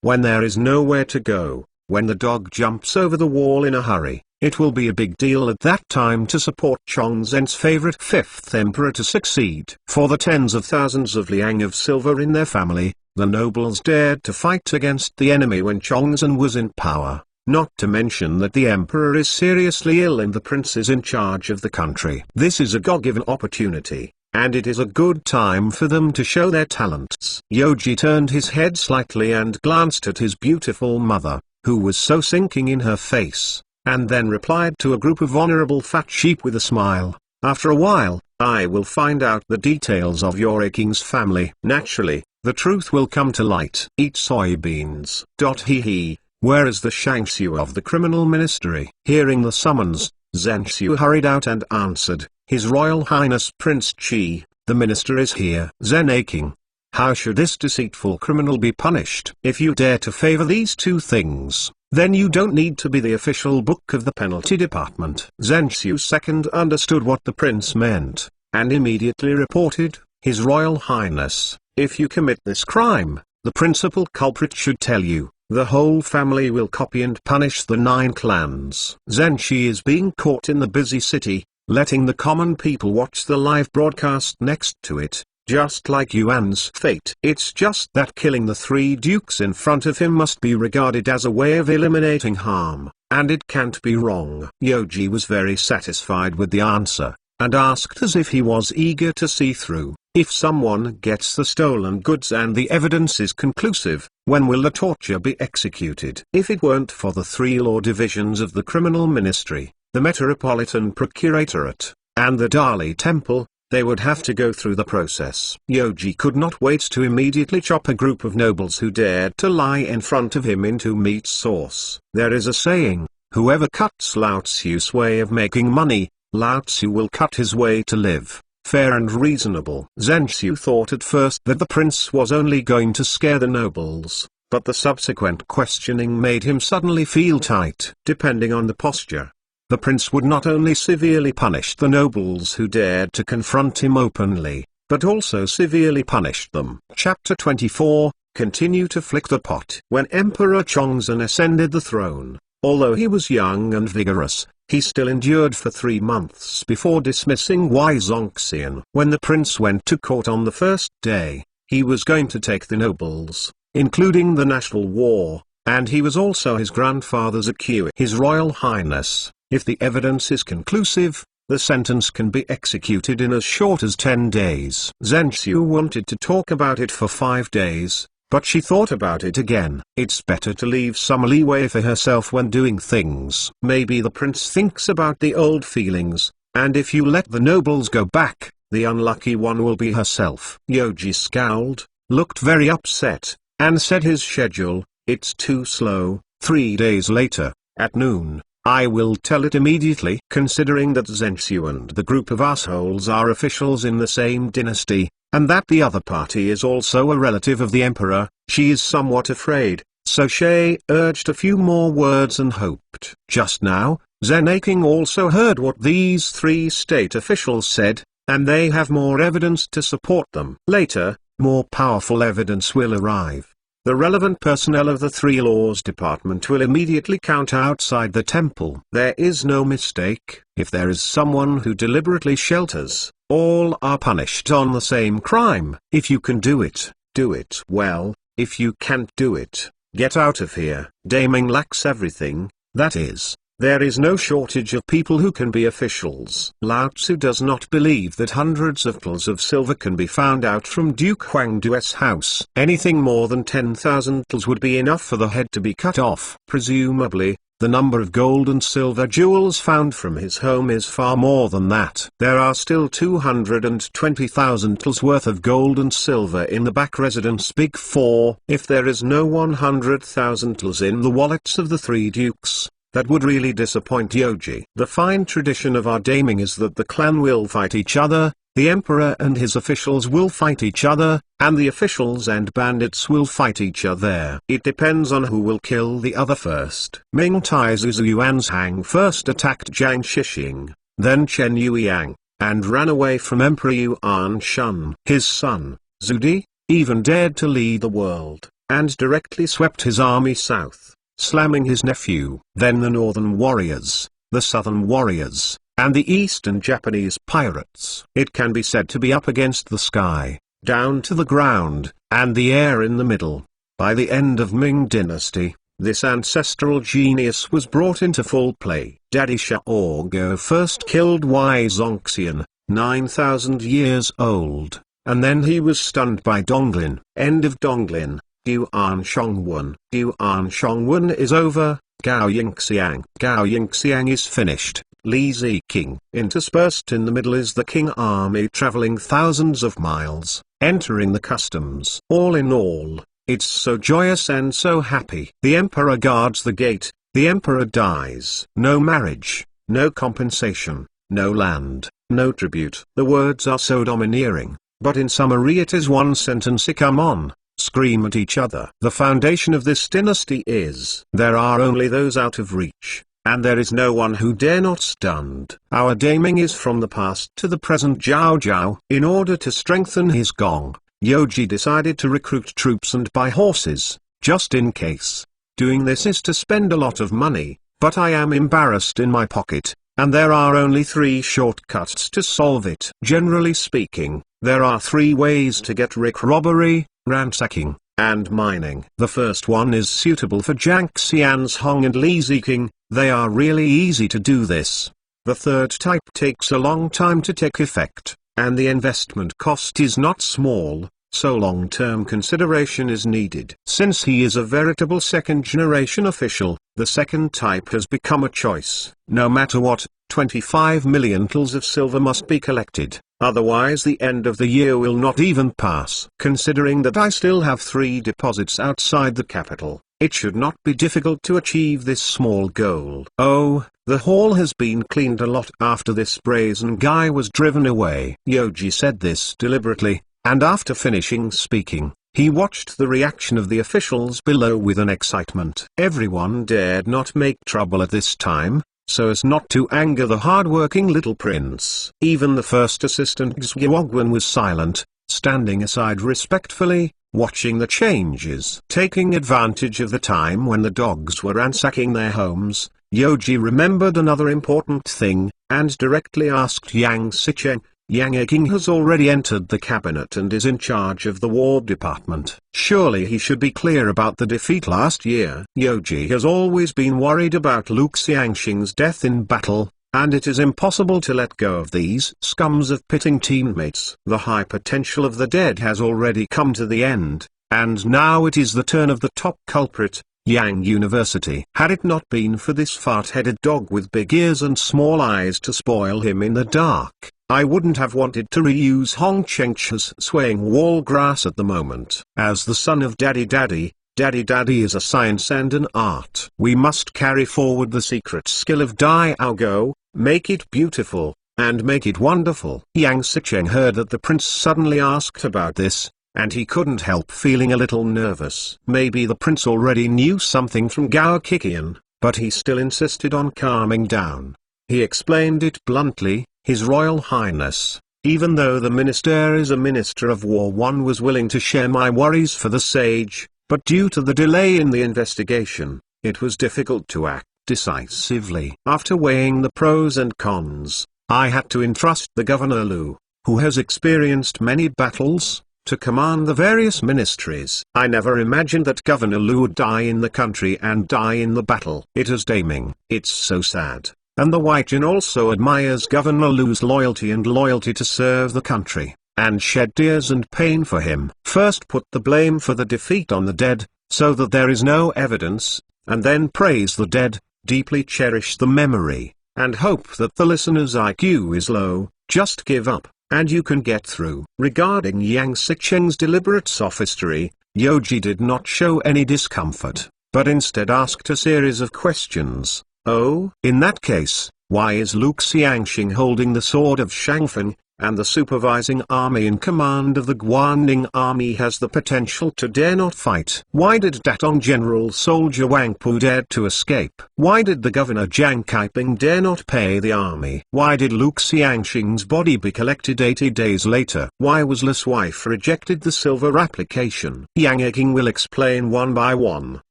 when there is nowhere to go, when the dog jumps over the wall in a hurry, it will be a big deal at that time to support Chongzhen's favorite fifth emperor to succeed. For the tens of thousands of liang of silver in their family, the nobles dared to fight against the enemy when Chongzhen was in power, not to mention that the emperor is seriously ill and the prince is in charge of the country. This is a God-given opportunity, and it is a good time for them to show their talents. Yoji turned his head slightly and glanced at his beautiful mother, who was so sinking in her face, and then replied to a group of honorable fat sheep with a smile, "After a while, I will find out the details of your king's family. Naturally, the truth will come to light. Eat soybeans." He. Where is the Shangxiu of the criminal ministry? Hearing the summons, Zhenxiu hurried out and answered, "His Royal Highness Prince Qi, the minister is here." Zhen aching. How should this deceitful criminal be punished? If you dare to favor these two things, then you don't need to be the official book of the penalty department. Zhenxiu second understood what the prince meant, and immediately reported, "His Royal Highness, if you commit this crime, the principal culprit should tell you. The whole family will copy and punish the 9 clans." Zhenxi is being caught in the busy city, letting the common people watch the live broadcast next to it. Just like Yuan's fate. It's just that killing the 3 dukes in front of him must be regarded as a way of eliminating harm, and it can't be wrong. Yoji was very satisfied with the answer, and asked as if he was eager to see through. If someone gets the stolen goods and the evidence is conclusive, when will the torture be executed? If it weren't for the 3 law divisions of the criminal ministry, the Metropolitan Procuratorate, and the Dali Temple, they would have to go through the process. Yoji could not wait to immediately chop a group of nobles who dared to lie in front of him into meat sauce. There is a saying, whoever cuts Lao Tzu's way of making money, Lao Tzu will cut his way to live. Fair and reasonable. Zhenxiu thought at first that the prince was only going to scare the nobles, but the subsequent questioning made him suddenly feel tight. Depending on the posture, the prince would not only severely punish the nobles who dared to confront him openly, but also severely punished them. Chapter 24, Continue to Flick the Pot. When Emperor Chongzhen ascended the throne, although he was young and vigorous, he still endured for 3 months before dismissing Wei Zongxian. When the prince went to court on the first day, he was going to take the nobles, including the national war, and he was also his grandfather's accused. His Royal Highness, if the evidence is conclusive, the sentence can be executed in as short as 10 days. Zhenxiu wanted to talk about it for 5 days, but she thought about it again. It's better to leave some leeway for herself when doing things. Maybe the prince thinks about the old feelings, and if you let the nobles go back, the unlucky one will be herself. Yoji scowled, looked very upset, and said his schedule, "It's too slow." 3 days later, at noon, "I will tell it immediately." Considering that Zhenxiu and the group of assholes are officials in the same dynasty, and that the other party is also a relative of the emperor, she is somewhat afraid, so she urged a few more words and hoped. Just now, Zhen Aking also heard what these 3 state officials said, and they have more evidence to support them. Later, more powerful evidence will arrive. The relevant personnel of the 3 laws department will immediately count outside the temple. There is no mistake. If there is someone who deliberately shelters, all are punished on the same crime. If you can do it, do it well. If you can't do it, get out of here. Ming lacks everything, that is, There is no shortage of people who can be officials. Lao Tzu does not believe that hundreds of tals of silver can be found out from Duke Huang Du's house. Anything more than 10,000 tals would be enough for the head to be cut off. Presumably, the number of gold and silver jewels found from his home is far more than that. There are still 220,000 tals worth of gold and silver in the back residence Big Four. If there is no 100,000 tals in the wallets of the three dukes, that would really disappoint Yogi. The fine tradition of our daming is that the clan will fight each other, the emperor and his officials will fight each other, and the officials and bandits will fight each other. It depends on who will kill the other first. Ming Taizu's Yuanzhang first attacked Jiang Shixing, then Chen Yueyang, and ran away from Emperor Yuan Shun. His son, Zudi, even dared to lead the world, and directly swept his army south, slamming his nephew. Then the northern warriors, the southern warriors, and the eastern Japanese pirates. It can be said to be up against the sky, down to the ground, and the air in the middle. By the end of Ming dynasty, this ancestral genius was brought into full play. Daddy Xiaogo first killed Wei Zongxian, 9,000 years old, and then he was stunned by Donglin. End of Donglin. Yuan Shongwen. Yuan Shongwen is over. Gao Yingxiang. Gao Yingxiang is finished. Li Ziqing. Interspersed in the middle is the King army traveling thousands of miles, entering the customs. All in all, it's so joyous and so happy. The emperor guards the gate, the emperor dies. No marriage, no compensation, no land, no tribute. The words are so domineering, but in summary it is one sentence: come on, scream at each other. The foundation of this dynasty is: there are only those out of reach, and there is no one who dare not stand. Our daming is from the past to the present. Jiao Jiao. In order to strengthen his gong, Yogi decided to recruit troops and buy horses, just in case. Doing this is to spend a lot of money, but I am embarrassed in my pocket, and there are only 3 shortcuts to solve it. Generally speaking, there are 3 ways to get rich: robbery, ransacking, and mining. The first one is suitable for Jiang Xianzhong and Li Ziqing. They are really easy to do this. The third type takes a long time to take effect, and the investment cost is not small, so long-term consideration is needed. Since he is a veritable second-generation official, the second type has become a choice. No matter what, 25 million tals of silver must be collected, otherwise the end of the year will not even pass. Considering that I still have 3 deposits outside the capital, it should not be difficult to achieve this small goal. Oh, the hall has been cleaned a lot after this brazen guy was driven away. Yogi said this deliberately, and after finishing speaking, he watched the reaction of the officials below with an excitement. Everyone dared not make trouble at this time, so as not to anger the hard-working little prince. Even the first assistant Xuguogwen was silent, standing aside respectfully, watching the changes. Taking advantage of the time when the dogs were ransacking their homes, Yogi remembered another important thing, and directly asked Yang Sicheng. Yang King has already entered the cabinet and is in charge of the war department. Surely he should be clear about the defeat last year. Yogi has always been worried about Lu Xiangxing's death in battle, and it is impossible to let go of these scums of pitting teammates. The high potential of the dead has already come to the end, and now it is the turn of the top culprit, Yang University. Had it not been for this fart-headed dog with big ears and small eyes to spoil him in the dark, I wouldn't have wanted to reuse Hong Chengche's swaying wall grass at the moment. As the son of Daddy Daddy is a science and an art. We must carry forward the secret skill of Diaogo, make it beautiful, and make it wonderful. Yang Sicheng heard that the prince suddenly asked about this, and he couldn't help feeling a little nervous. Maybe the prince already knew something from Gao Kikian, but he still insisted on calming down. He explained it bluntly: His Royal Highness, even though the minister is a minister of war, one was willing to share my worries for the sage, but due to the delay in the investigation, it was difficult to act decisively. After weighing the pros and cons, I had to entrust the Governor Lu, who has experienced many battles, to command the various ministries. I never imagined that Governor Lu would die in the country and die in the battle. It is damning. It's so sad. And the White Jin also admires Governor Lu's loyalty to serve the country, and shed tears and pain for him. First put the blame for the defeat on the dead, so that there is no evidence, and then praise the dead, deeply cherish the memory, and hope that the listener's IQ is low. Just give up, and you can get through. Regarding Yang Sicheng's deliberate sophistry, Yoji did not show any discomfort, but instead asked a series of questions. Oh, in that case, why is Lu Xiangxing holding the sword of Shangfeng, and the supervising army in command of the Guanning army has the potential to dare not fight? Why did Datong General Soldier Wang Pu dare to escape? Why did the governor Jiang Kaiping dare not pay the army? Why did Lu Xiangxing's body be collected 80 days later? Why was Li's wife rejected the silver application? Yang Eking will explain one by one.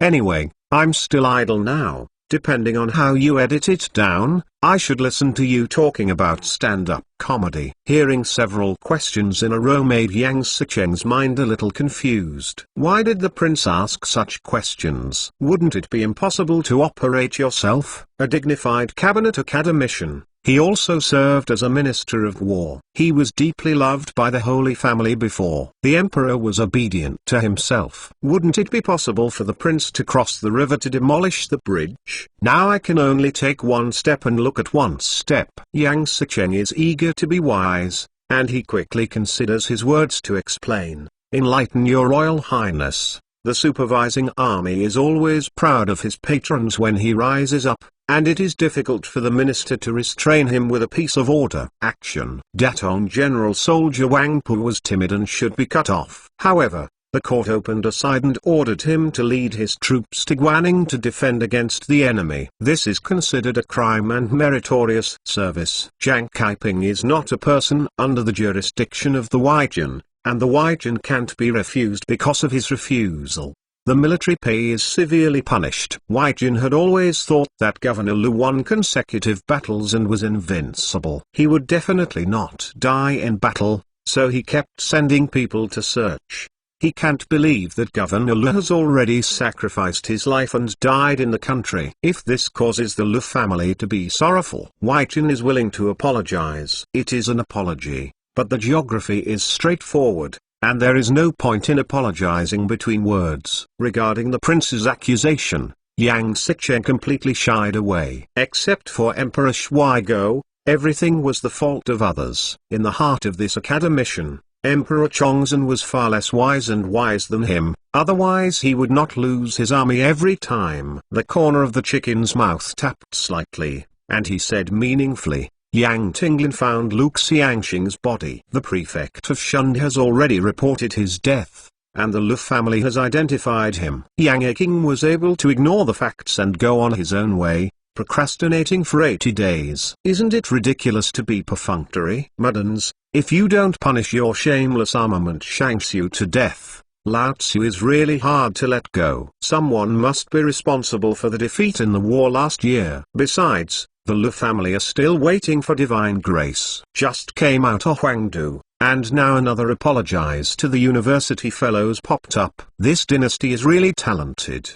Anyway, I'm still idle now. Depending on how you edit it down, I should listen to you talking about stand-up comedy. Hearing several questions in a row made Yang Sicheng's mind a little confused. Why did the prince ask such questions? Wouldn't it be impossible to operate yourself? A dignified cabinet academician, he also served as a minister of war. He was deeply loved by the Holy Family before the emperor was obedient to himself. Wouldn't it be possible for the prince to cross the river to demolish the bridge? Now I can only take one step and look at one step. Yang Sicheng is eager to be wise, and he quickly considers his words to explain. Enlighten your Royal Highness. The supervising army is always proud of his patrons when he rises up, and it is difficult for the minister to restrain him with a piece of order. Action. Datong General Soldier Wang Pu was timid and should be cut off. However, the court opened aside and ordered him to lead his troops to Guanning to defend against the enemy. This is considered a crime and meritorious service. Jiang Kaiping is not a person under the jurisdiction of the White Jin, and the White Jin can't be refused because of his refusal. The military pay is severely punished. White Jin had always thought that Governor Lu won consecutive battles and was invincible. He would definitely not die in battle, so he kept sending people to search. He can't believe that Governor Lu has already sacrificed his life and died in the country. If this causes the Lu family to be sorrowful, White Jin is willing to apologize. It is an apology, but the geography is straightforward, and there is no point in apologizing between words. Regarding the prince's accusation, Yang Sicheng completely shied away. Except for Emperor Shuaigo, everything was the fault of others. In the heart of this academician, Emperor Chongzhen was far less wise than him, otherwise he would not lose his army every time. The corner of the chicken's mouth tapped slightly, and he said meaningfully, Yang Tinglin found Lu Xiangxing's body. The prefect of Shun has already reported his death, and the Lu family has identified him. Yang Eking was able to ignore the facts and go on his own way, procrastinating for 80 days. Isn't it ridiculous to be perfunctory? Muddins, if you don't punish your shameless armament shanks you to death. Lao Tzu is really hard to let go. Someone must be responsible for the defeat in the war last year. Besides, the Lu family are still waiting for divine grace. Just came out of Huangdu, and now another apologize to the university fellows popped up. This dynasty is really talented.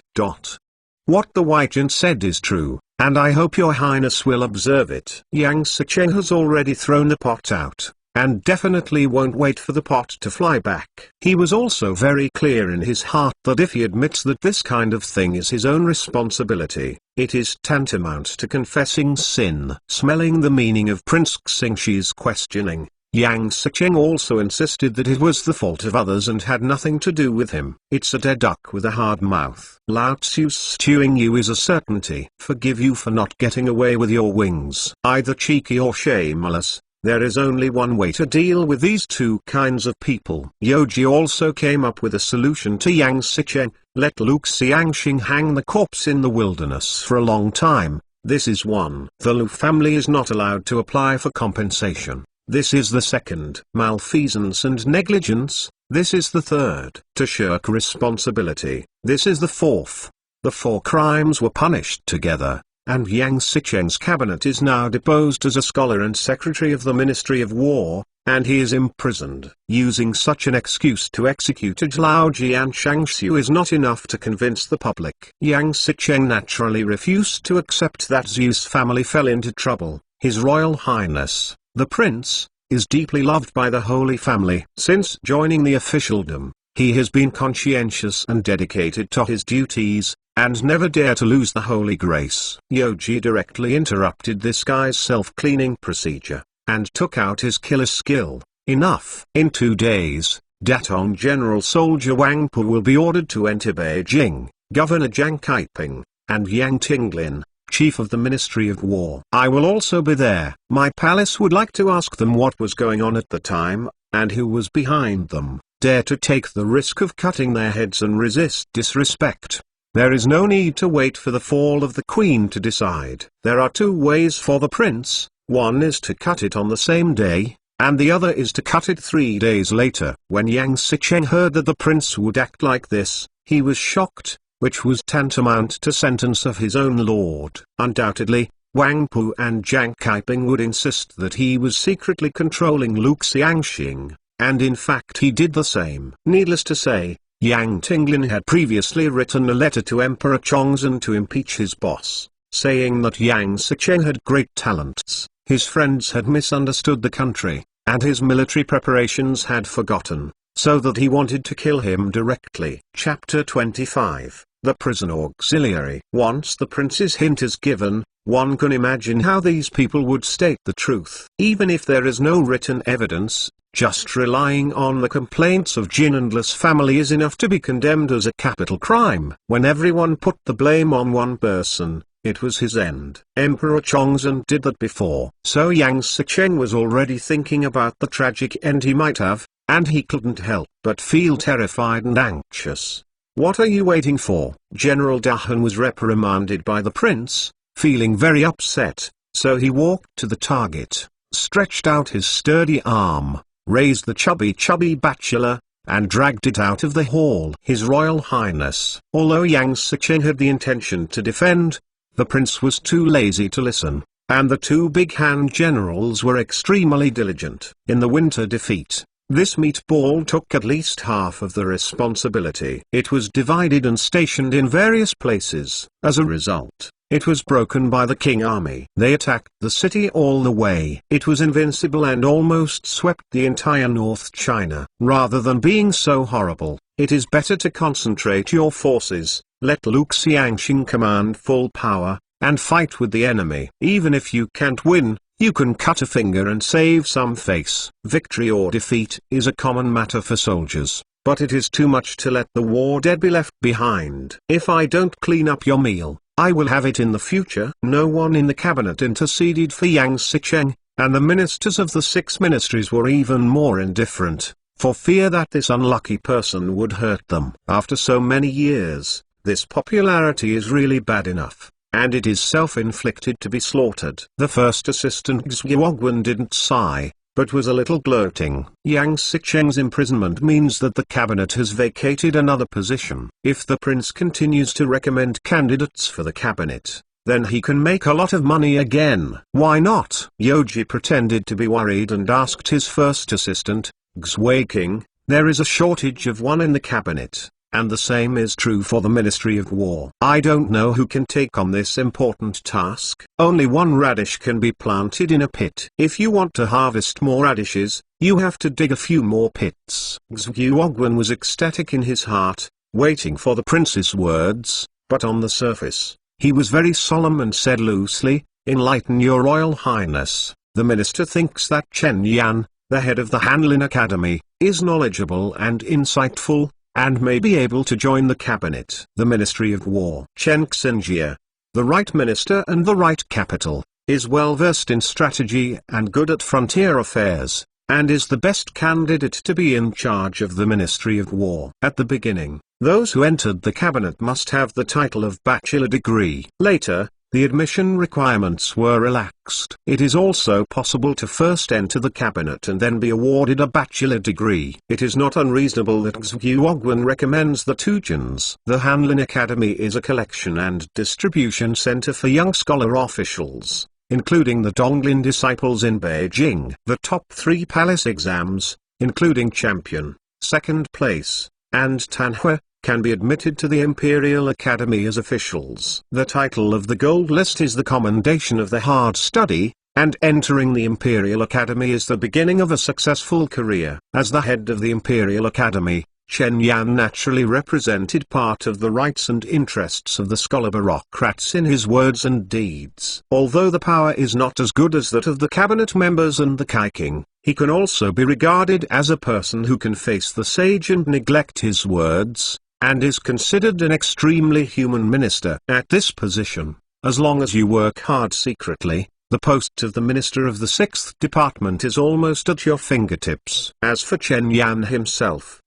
What the White Jin said is true, and I hope your highness will observe it. Yang Sicheng has already thrown the pot out, and definitely won't wait for the pot to fly back. He was also very clear in his heart that if he admits that this kind of thing is his own responsibility, it is tantamount to confessing sin. Smelling the meaning of Prince Xingxi's questioning, Yang Sicheng also insisted that it was the fault of others and had nothing to do with him. It's a dead duck with a hard mouth. Lao Tzu's stewing you is a certainty. Forgive you for not getting away with your wings. Either cheeky or shameless. There is only one way to deal with these two kinds of people. Yoji also came up with a solution to Yang Sicheng. Let Lu Xiangxing hang the corpse in the wilderness for a long time. This is one. The Lu family is not allowed to apply for compensation. This is the second. Malfeasance and negligence. This is the third. To shirk responsibility. This is the fourth. The four crimes were punished together, and Yang Sicheng's cabinet is now deposed as a scholar and secretary of the Ministry of War, and he is imprisoned. Using such an excuse to execute Zhaoji and Shangxiu is not enough to convince the public. Yang Sicheng naturally refused to accept that Zhu's family fell into trouble. His Royal Highness, the Prince, is deeply loved by the Holy Family. Since joining the officialdom, he has been conscientious and dedicated to his duties, and never dare to lose the holy grace. Yoji directly interrupted this guy's self-cleaning procedure, and took out his killer skill. Enough. In 2 days, Datong General Soldier Wang Pu will be ordered to enter Beijing, Governor Jiang Kaiping, and Yang Tinglin, Chief of the Ministry of War. I will also be there. My palace would like to ask them what was going on at the time, and who was behind them. Dare to take the risk of cutting their heads and resist disrespect. There is no need to wait for the fall of the Queen to decide. There are 2 ways for the prince. One is to cut it on the same day, and the other is to cut it 3 days later. When Yang Sicheng heard that the prince would act like this, he was shocked, which was tantamount to sentence of his own lord. Undoubtedly, Wang Pu and Jiang Kaiping would insist that he was secretly controlling Lu Xiangxing, and in fact he did the same. Needless to say, Yang Tinglin had previously written a letter to Emperor Chongzhen to impeach his boss, saying that Yang Sicheng had great talents, his friends had misunderstood the country, and his military preparations had forgotten, so that he wanted to kill him directly. Chapter 25, The Prison Auxiliary. Once the prince's hint is given, one can imagine how these people would state the truth. Even if there is no written evidence, just relying on the complaints of Jin and Li's family is enough to be condemned as a capital crime. When everyone put the blame on one person, it was his end. Emperor Chongzhen did that before. So Yang Sicheng was already thinking about the tragic end he might have, and he couldn't help but feel terrified and anxious. What are you waiting for? General Dahan was reprimanded by the prince, feeling very upset, so he walked to the target, stretched out his sturdy arm, raised the chubby bachelor, and dragged it out of the hall. His Royal Highness. Although Yang Sicheng had the intention to defend, the prince was too lazy to listen, and the 2 big-hand generals were extremely diligent. In the winter defeat, this meatball took at least half of the responsibility. It was divided and stationed in various places. As a result, it was broken by the King army. They attacked the city all the way. It was invincible and almost swept the entire North China. Rather than being so horrible, it is better to concentrate your forces, let Lu Xiangxing command full power, and fight with the enemy. Even if you can't win, you can cut a finger and save some face. Victory or defeat is a common matter for soldiers, but it is too much to let the war dead be left behind. If I don't clean up your meal, I will have it in the future. No one in the cabinet interceded for Yang Sicheng, and the ministers of the 6 ministries were even more indifferent, for fear that this unlucky person would hurt them. After so many years, this popularity is really bad enough, and it is self-inflicted to be slaughtered. The first assistant Xueogwen didn't sigh, but was a little gloating. Yang Sicheng's imprisonment means that the cabinet has vacated another position. If the prince continues to recommend candidates for the cabinet, then he can make a lot of money again. Why not? Yoji pretended to be worried and asked his first assistant, Xueking, there is a shortage of one in the cabinet, and the same is true for the Ministry of War. I don't know who can take on this important task. Only one radish can be planted in a pit. If you want to harvest more radishes, you have to dig a few more pits. Xueogwen was ecstatic in his heart, waiting for the prince's words, but on the surface, he was very solemn and said loosely, "Enlighten your Royal Highness, the minister thinks that Chen Yan, the head of the Hanlin Academy, is knowledgeable and insightful, and may be able to join the cabinet." The Ministry of War. Chen Xinjie, the right minister and the right capital, is well versed in strategy and good at frontier affairs, and is the best candidate to be in charge of the Ministry of War. At the beginning, those who entered the cabinet must have the title of bachelor degree. Later, the admission requirements were relaxed. It is also possible to first enter the cabinet and then be awarded a bachelor degree. It is not unreasonable that Xueogwen recommends the Tujins. The Hanlin Academy is a collection and distribution center for young scholar officials. including the Donglin disciples in Beijing. The top 3 palace exams, including champion, second place, and Tanhua, can be admitted to the Imperial Academy as officials. The title of the gold list is the commendation of the hard study, and entering the Imperial Academy is the beginning of a successful career. As the head of the Imperial Academy, Chen Yan naturally represented part of the rights and interests of the scholar bureaucrats in his words and deeds. Although the power is not as good as that of the cabinet members and the Kai King, he can also be regarded as a person who can face the sage and neglect his words, and is considered an extremely human minister. At this position, as long as you work hard secretly, the post of the Minister of the 6th Department is almost at your fingertips. As for Chen Yan himself,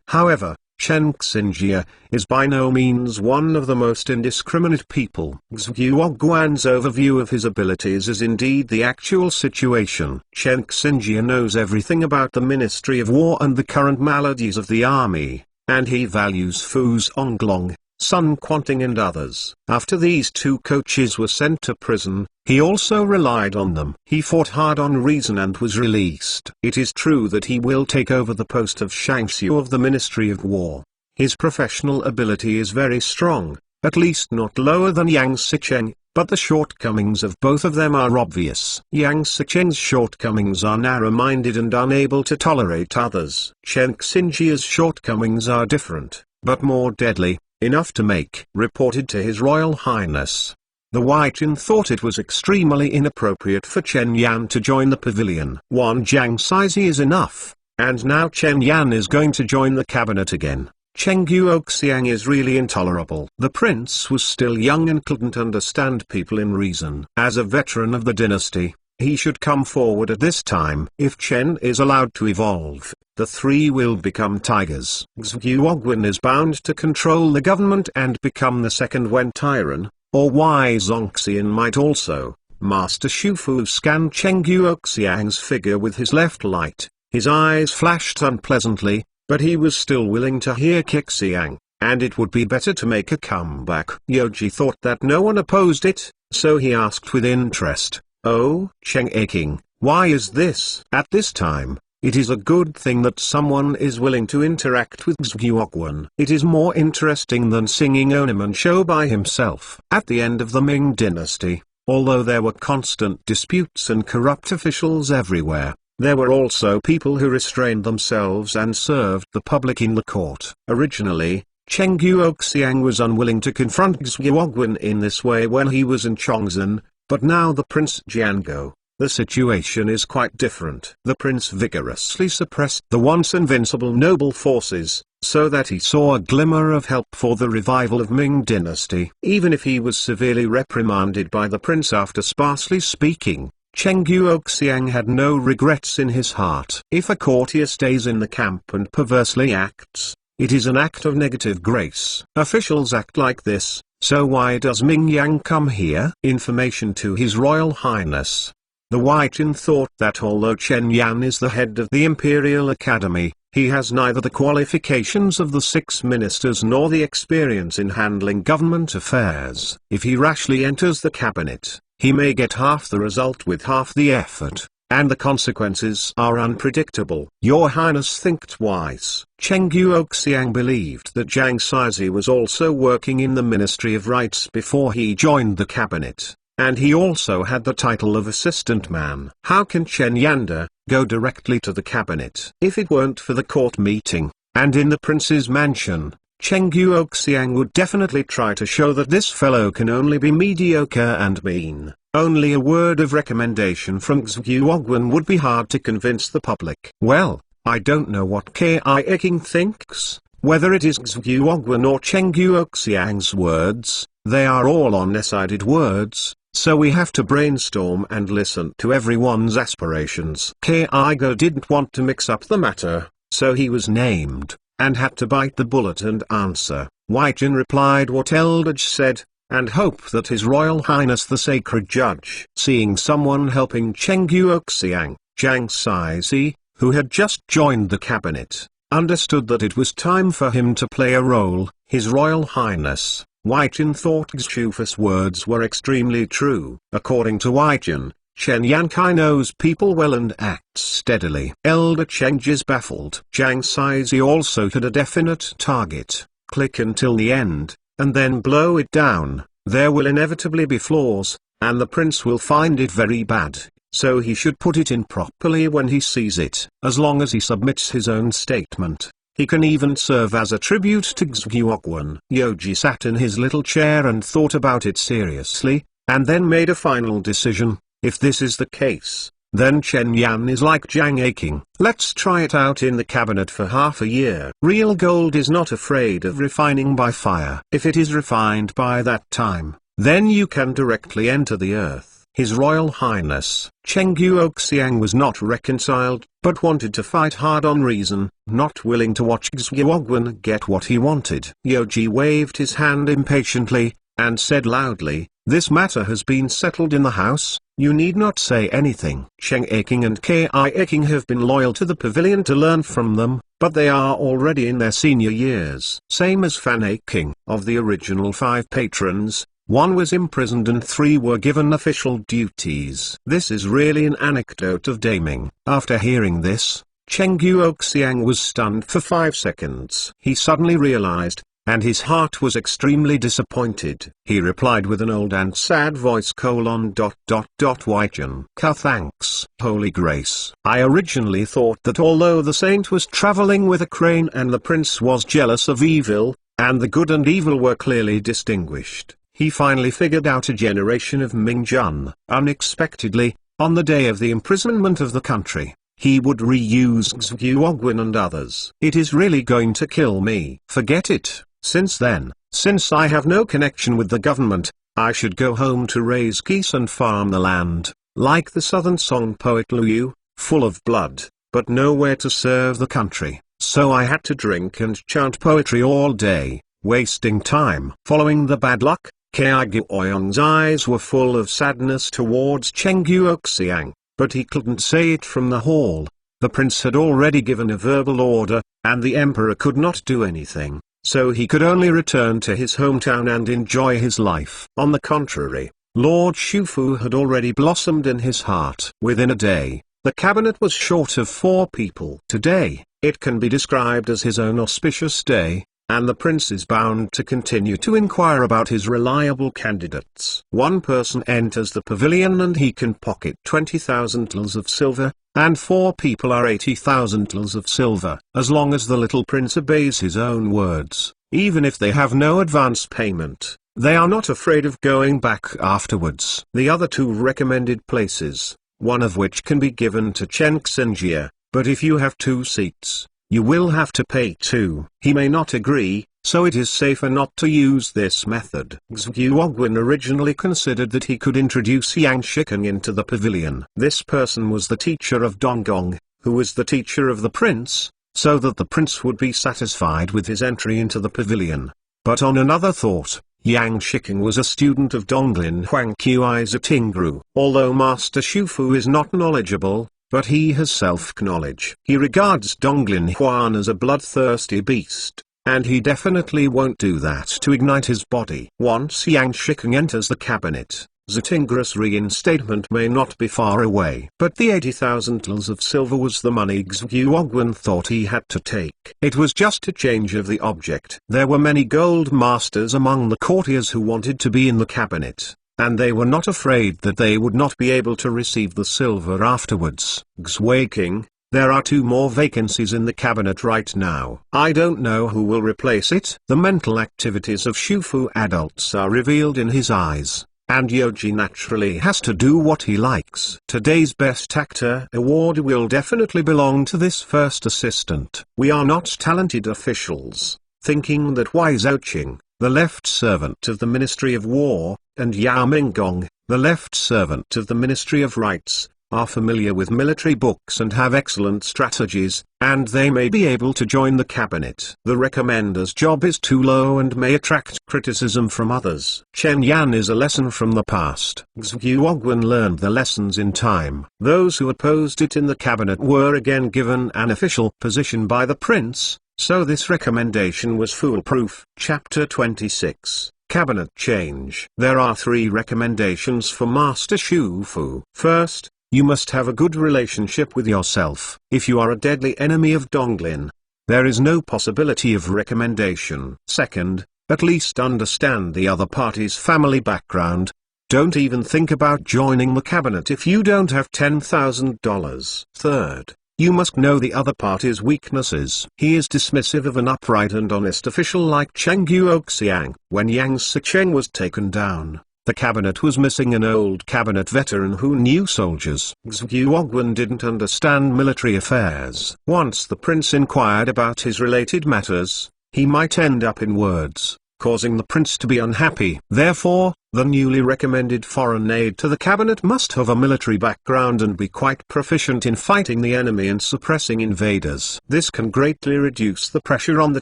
however, Chen Xinjie, is by no means one of the most indiscriminate people. Zhuo Guan's overview of his abilities is indeed the actual situation. Chen Xinjie knows everything about the Ministry of War and the current maladies of the army, and he values Fu Zonglong, Sun Quanting and others. After these 2 coaches were sent to prison, he also relied on them. He fought hard on reason and was released. It is true that he will take over the post of Shangxiu of the Ministry of War. His professional ability is very strong, at least not lower than Yang Sicheng, but the shortcomings of both of them are obvious. Yang Sicheng's shortcomings are narrow-minded and unable to tolerate others. Chen Xinjie's shortcomings are different, but more deadly, enough to make reported to His Royal Highness. The Huang thought it was extremely inappropriate for Chen Yan to join the pavilion. One Jiang Saizi is enough, and now Chen Yan is going to join the cabinet again. Cheng Guoxiang is really intolerable. The prince was still young and couldn't understand people in reason. As a veteran of the dynasty, he should come forward at this time. If Chen is allowed to evolve, the 3 will become tigers. Zhuo is bound to control the government and become the second Wen Tyran, or Wei Zongxian might also. Master Shufu scanned Cheng Guoxiang's figure with his left light. His eyes flashed unpleasantly, but he was still willing to hear Xiang, and it would be better to make a comeback. Yoji thought that no one opposed it, so he asked with interest, "Oh, Cheng King, why is this?" At this time, it is a good thing that someone is willing to interact with Zhuo. It is more interesting than singing Onaman show by himself. At the end of the Ming dynasty, although there were constant disputes and corrupt officials everywhere, there were also people who restrained themselves and served the public in the court. Originally, Cheng Guoxiang was unwilling to confront Zhuo in this way when he was in Chongzhen, but now the Prince Jiango, the situation is quite different. The prince vigorously suppressed the once invincible noble forces, so that he saw a glimmer of help for the revival of Ming dynasty. Even if he was severely reprimanded by the prince after sparsely speaking, Cheng Guoxiang had no regrets in his heart. If a courtier stays in the camp and perversely acts, it is an act of negative grace. Officials act like this, so why does Ming Yang come here? Information to His Royal Highness. The Huang thought that although Chen Yan is the head of the Imperial Academy, he has neither the qualifications of the 6 ministers nor the experience in handling government affairs. If he rashly enters the cabinet, he may get half the result with half the effort, and the consequences are unpredictable. Your Highness think twice. Cheng Guoxiang believed that Jiang Saizi was also working in the Ministry of Rights before he joined the cabinet, and he also had the title of assistant man. How can Chen Yanda go directly to the cabinet? If it weren't for the court meeting, and in the prince's mansion, Cheng Guoxiang would definitely try to show that this fellow can only be mediocre and mean. Only a word of recommendation from Zhuo would be hard to convince the public. Well, I don't know what Kai King thinks, whether it is Zhuo or Cheng Guoxiang's words, they are all undecided words, so we have to brainstorm and listen to everyone's aspirations. Kai didn't want to mix up the matter, so he was named, and had to bite the bullet and answer. Huang replied what Eldridge said, and hope that His Royal Highness the Sacred Judge. Seeing someone helping Cheng Guoxiang, Jiang Saizi, who had just joined the cabinet, understood that it was time for him to play a role. His Royal Highness, Wei Jin thought Xufu's words were extremely true. According to Wei Jin, Chen Yankai knows people well and acts steadily. Elder Cheng is baffled. Zhang Saizi also had a definite target. Click until the end, and then blow it down. There will inevitably be flaws, and the prince will find it very bad, so he should put it in properly when he sees it. As long as he submits his own statement, he can even serve as a tribute to Xuguoguan. Yoji sat in his little chair and thought about it seriously, and then made a final decision. If this is the case, then Chen Yan is like Zhang Aking. Let's try it out in the cabinet for half a year. Real gold is not afraid of refining by fire. If it is refined by that time, then you can directly enter the earth. His Royal Highness Cheng Guoxiang was not reconciled, but wanted to fight hard on reason, not willing to watch Xuguoguan get what he wanted. Yoji waved his hand impatiently, and said loudly, "This matter has been settled in the house, you need not say anything." Cheng Aking and Ki Aking have been loyal to the pavilion to learn from them, but they are already in their senior years. Same as Fan Aking. Of the original 5 patrons, 1 was imprisoned and 3 were given official duties. This is really an anecdote of Ming. After hearing this, Cheng Guoxiang was stunned for 5 seconds. He suddenly realized, and his heart was extremely disappointed. He replied with an old and sad voice: Wei Jin. Thanks, Holy Grace. I originally thought that although the saint was traveling with a crane and the prince was jealous of evil, and the good and evil were clearly distinguished, he finally figured out a generation of Ming Jun. Unexpectedly, on the day of the imprisonment of the country, he would reuse Xuguoguan and others. It is really going to kill me. Forget it. Since then, since I have no connection with the government, I should go home to raise geese and farm the land, like the southern song poet Liu, full of blood, but nowhere to serve the country. So I had to drink and chant poetry all day, wasting time. Following the bad luck, Kai Guoyong's eyes were full of sadness towards Cheng Guoxiang, but he couldn't say it from the hall. The prince had already given a verbal order, and the emperor could not do anything. So he could only return to his hometown and enjoy his life. On the contrary, Lord Xufu had already blossomed in his heart. Within a day, the cabinet was short of 4 people. Today, it can be described as his own auspicious day, and the prince is bound to continue to inquire about his reliable candidates. 1 person enters the pavilion and he can pocket 20,000 taels of silver, and 4 people are 80,000 taels of silver. As long as the little prince obeys his own words, even if they have no advance payment, they are not afraid of going back afterwards. The other 2 recommended places, one of which can be given to Chen Xinjia, but if you have 2 seats, you will have to pay too. He may not agree, so it is safer not to use this method. Xuguoguan originally considered that he could introduce Yang Shikeng into the pavilion. This person was the teacher of Donggong, who was the teacher of the prince, so that the prince would be satisfied with his entry into the pavilion. But on another thought, Yang Shikeng was a student of Donglin Huang Qi Zatingru. Although Master Xufu is not knowledgeable, but he has self-knowledge. He regards Donglin Huan as a bloodthirsty beast, and he definitely won't do that to ignite his body. Once Yang Shikeng enters the cabinet, Zatingru's reinstatement may not be far away. But the 80,000 taels of silver was the money Xuguoguan thought he had to take. It was just a change of the object. There were many gold masters among the courtiers who wanted to be in the cabinet, and they were not afraid that they would not be able to receive the silver afterwards. Xueqing, there are 2 more vacancies in the cabinet right now. I don't know who will replace it. The mental activities of Xufu adults are revealed in his eyes, and Yoji naturally has to do what he likes. Today's Best Actor award will definitely belong to this first assistant. We are not talented officials, thinking that Wei Zhaoqing, the left servant of the Ministry of War, and Yao Minggong, the left servant of the Ministry of Rights, are familiar with military books and have excellent strategies, and they may be able to join the cabinet. The recommender's job is too low and may attract criticism from others. Chen Yan is a lesson from the past. Xuguoguan learned the lessons in time. Those who opposed it in the cabinet were again given an official position by the prince, so this recommendation was foolproof. Chapter 26. Cabinet change. There are 3 recommendations for Master Shufu. First, you must have a good relationship with yourself. If you are a deadly enemy of Donglin, there is no possibility of recommendation. Second, at least understand the other party's family background. Don't even think about joining the cabinet if you don't have $10,000. Third, you must know the other party's weaknesses. He is dismissive of an upright and honest official like Cheng Guoxiang. When Yang Sicheng was taken down, the cabinet was missing an old cabinet veteran who knew soldiers. Zhuogwen didn't understand military affairs. Once the prince inquired about his related matters, he might end up in words, causing the prince to be unhappy. Therefore, the newly recommended foreign aide to the cabinet must have a military background and be quite proficient in fighting the enemy and suppressing invaders. This can greatly reduce the pressure on the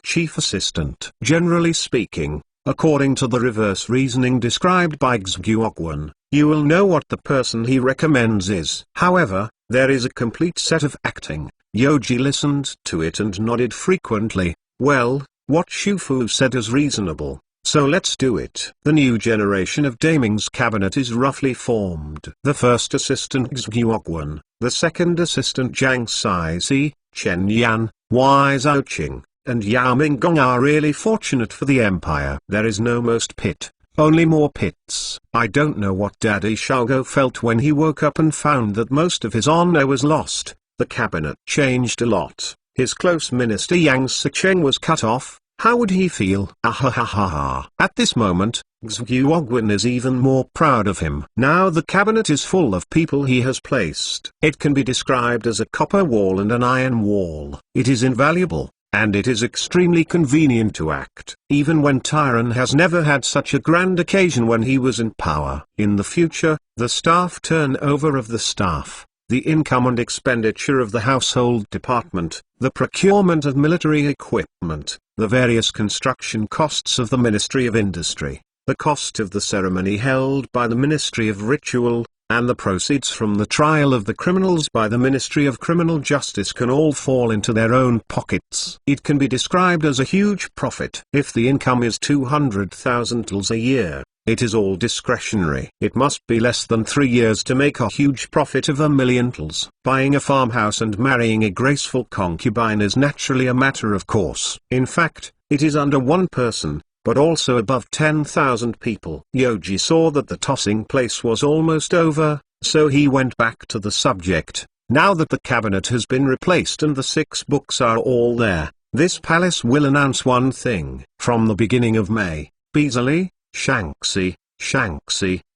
chief assistant. Generally speaking, according to the reverse reasoning described by Zhuogwen, you will know what the person he recommends is. However, there is a complete set of acting. Yoji listened to it and nodded frequently. Well, what Shufu said is reasonable, so let's do it. The new generation of Daming's cabinet is roughly formed. The first assistant Zhuogwen, the second assistant Jiang Saizi, Chen Yan, Wai Zhaoqing, and Yao Minggong are really fortunate for the empire. There is no most pit, only more pits. I don't know what Daddy Xiaogo felt when he woke up and found that most of his honor was lost. The cabinet changed a lot. His close minister Yang Sicheng was cut off. How would he feel? Ahahaha. At this moment, Zhuogwen is even more proud of him. Now the cabinet is full of people he has placed. It can be described as a copper wall and an iron wall. It is invaluable, and it is extremely convenient to act. Even when Tyron has never had such a grand occasion when he was in power. In the future, the staff turnover of the staff, the income and expenditure of the household department, the procurement of military equipment, the various construction costs of the Ministry of Industry, the cost of the ceremony held by the Ministry of Ritual, and the proceeds from the trial of the criminals by the Ministry of Criminal Justice can all fall into their own pockets. It can be described as a huge profit. If the income is 200,000 tals a year, it is all discretionary. It must be less than 3 years to make a huge profit of 1,000,000 tals. Buying a farmhouse and marrying a graceful concubine is naturally a matter of course. In fact, it is under one person, but also above 10,000 people. Yoji saw that the tossing place was almost over, so he went back to the subject. Now that the cabinet has been replaced and the 6 books are all there, this palace will announce one thing. From the beginning of May, Beasley, Shanxi,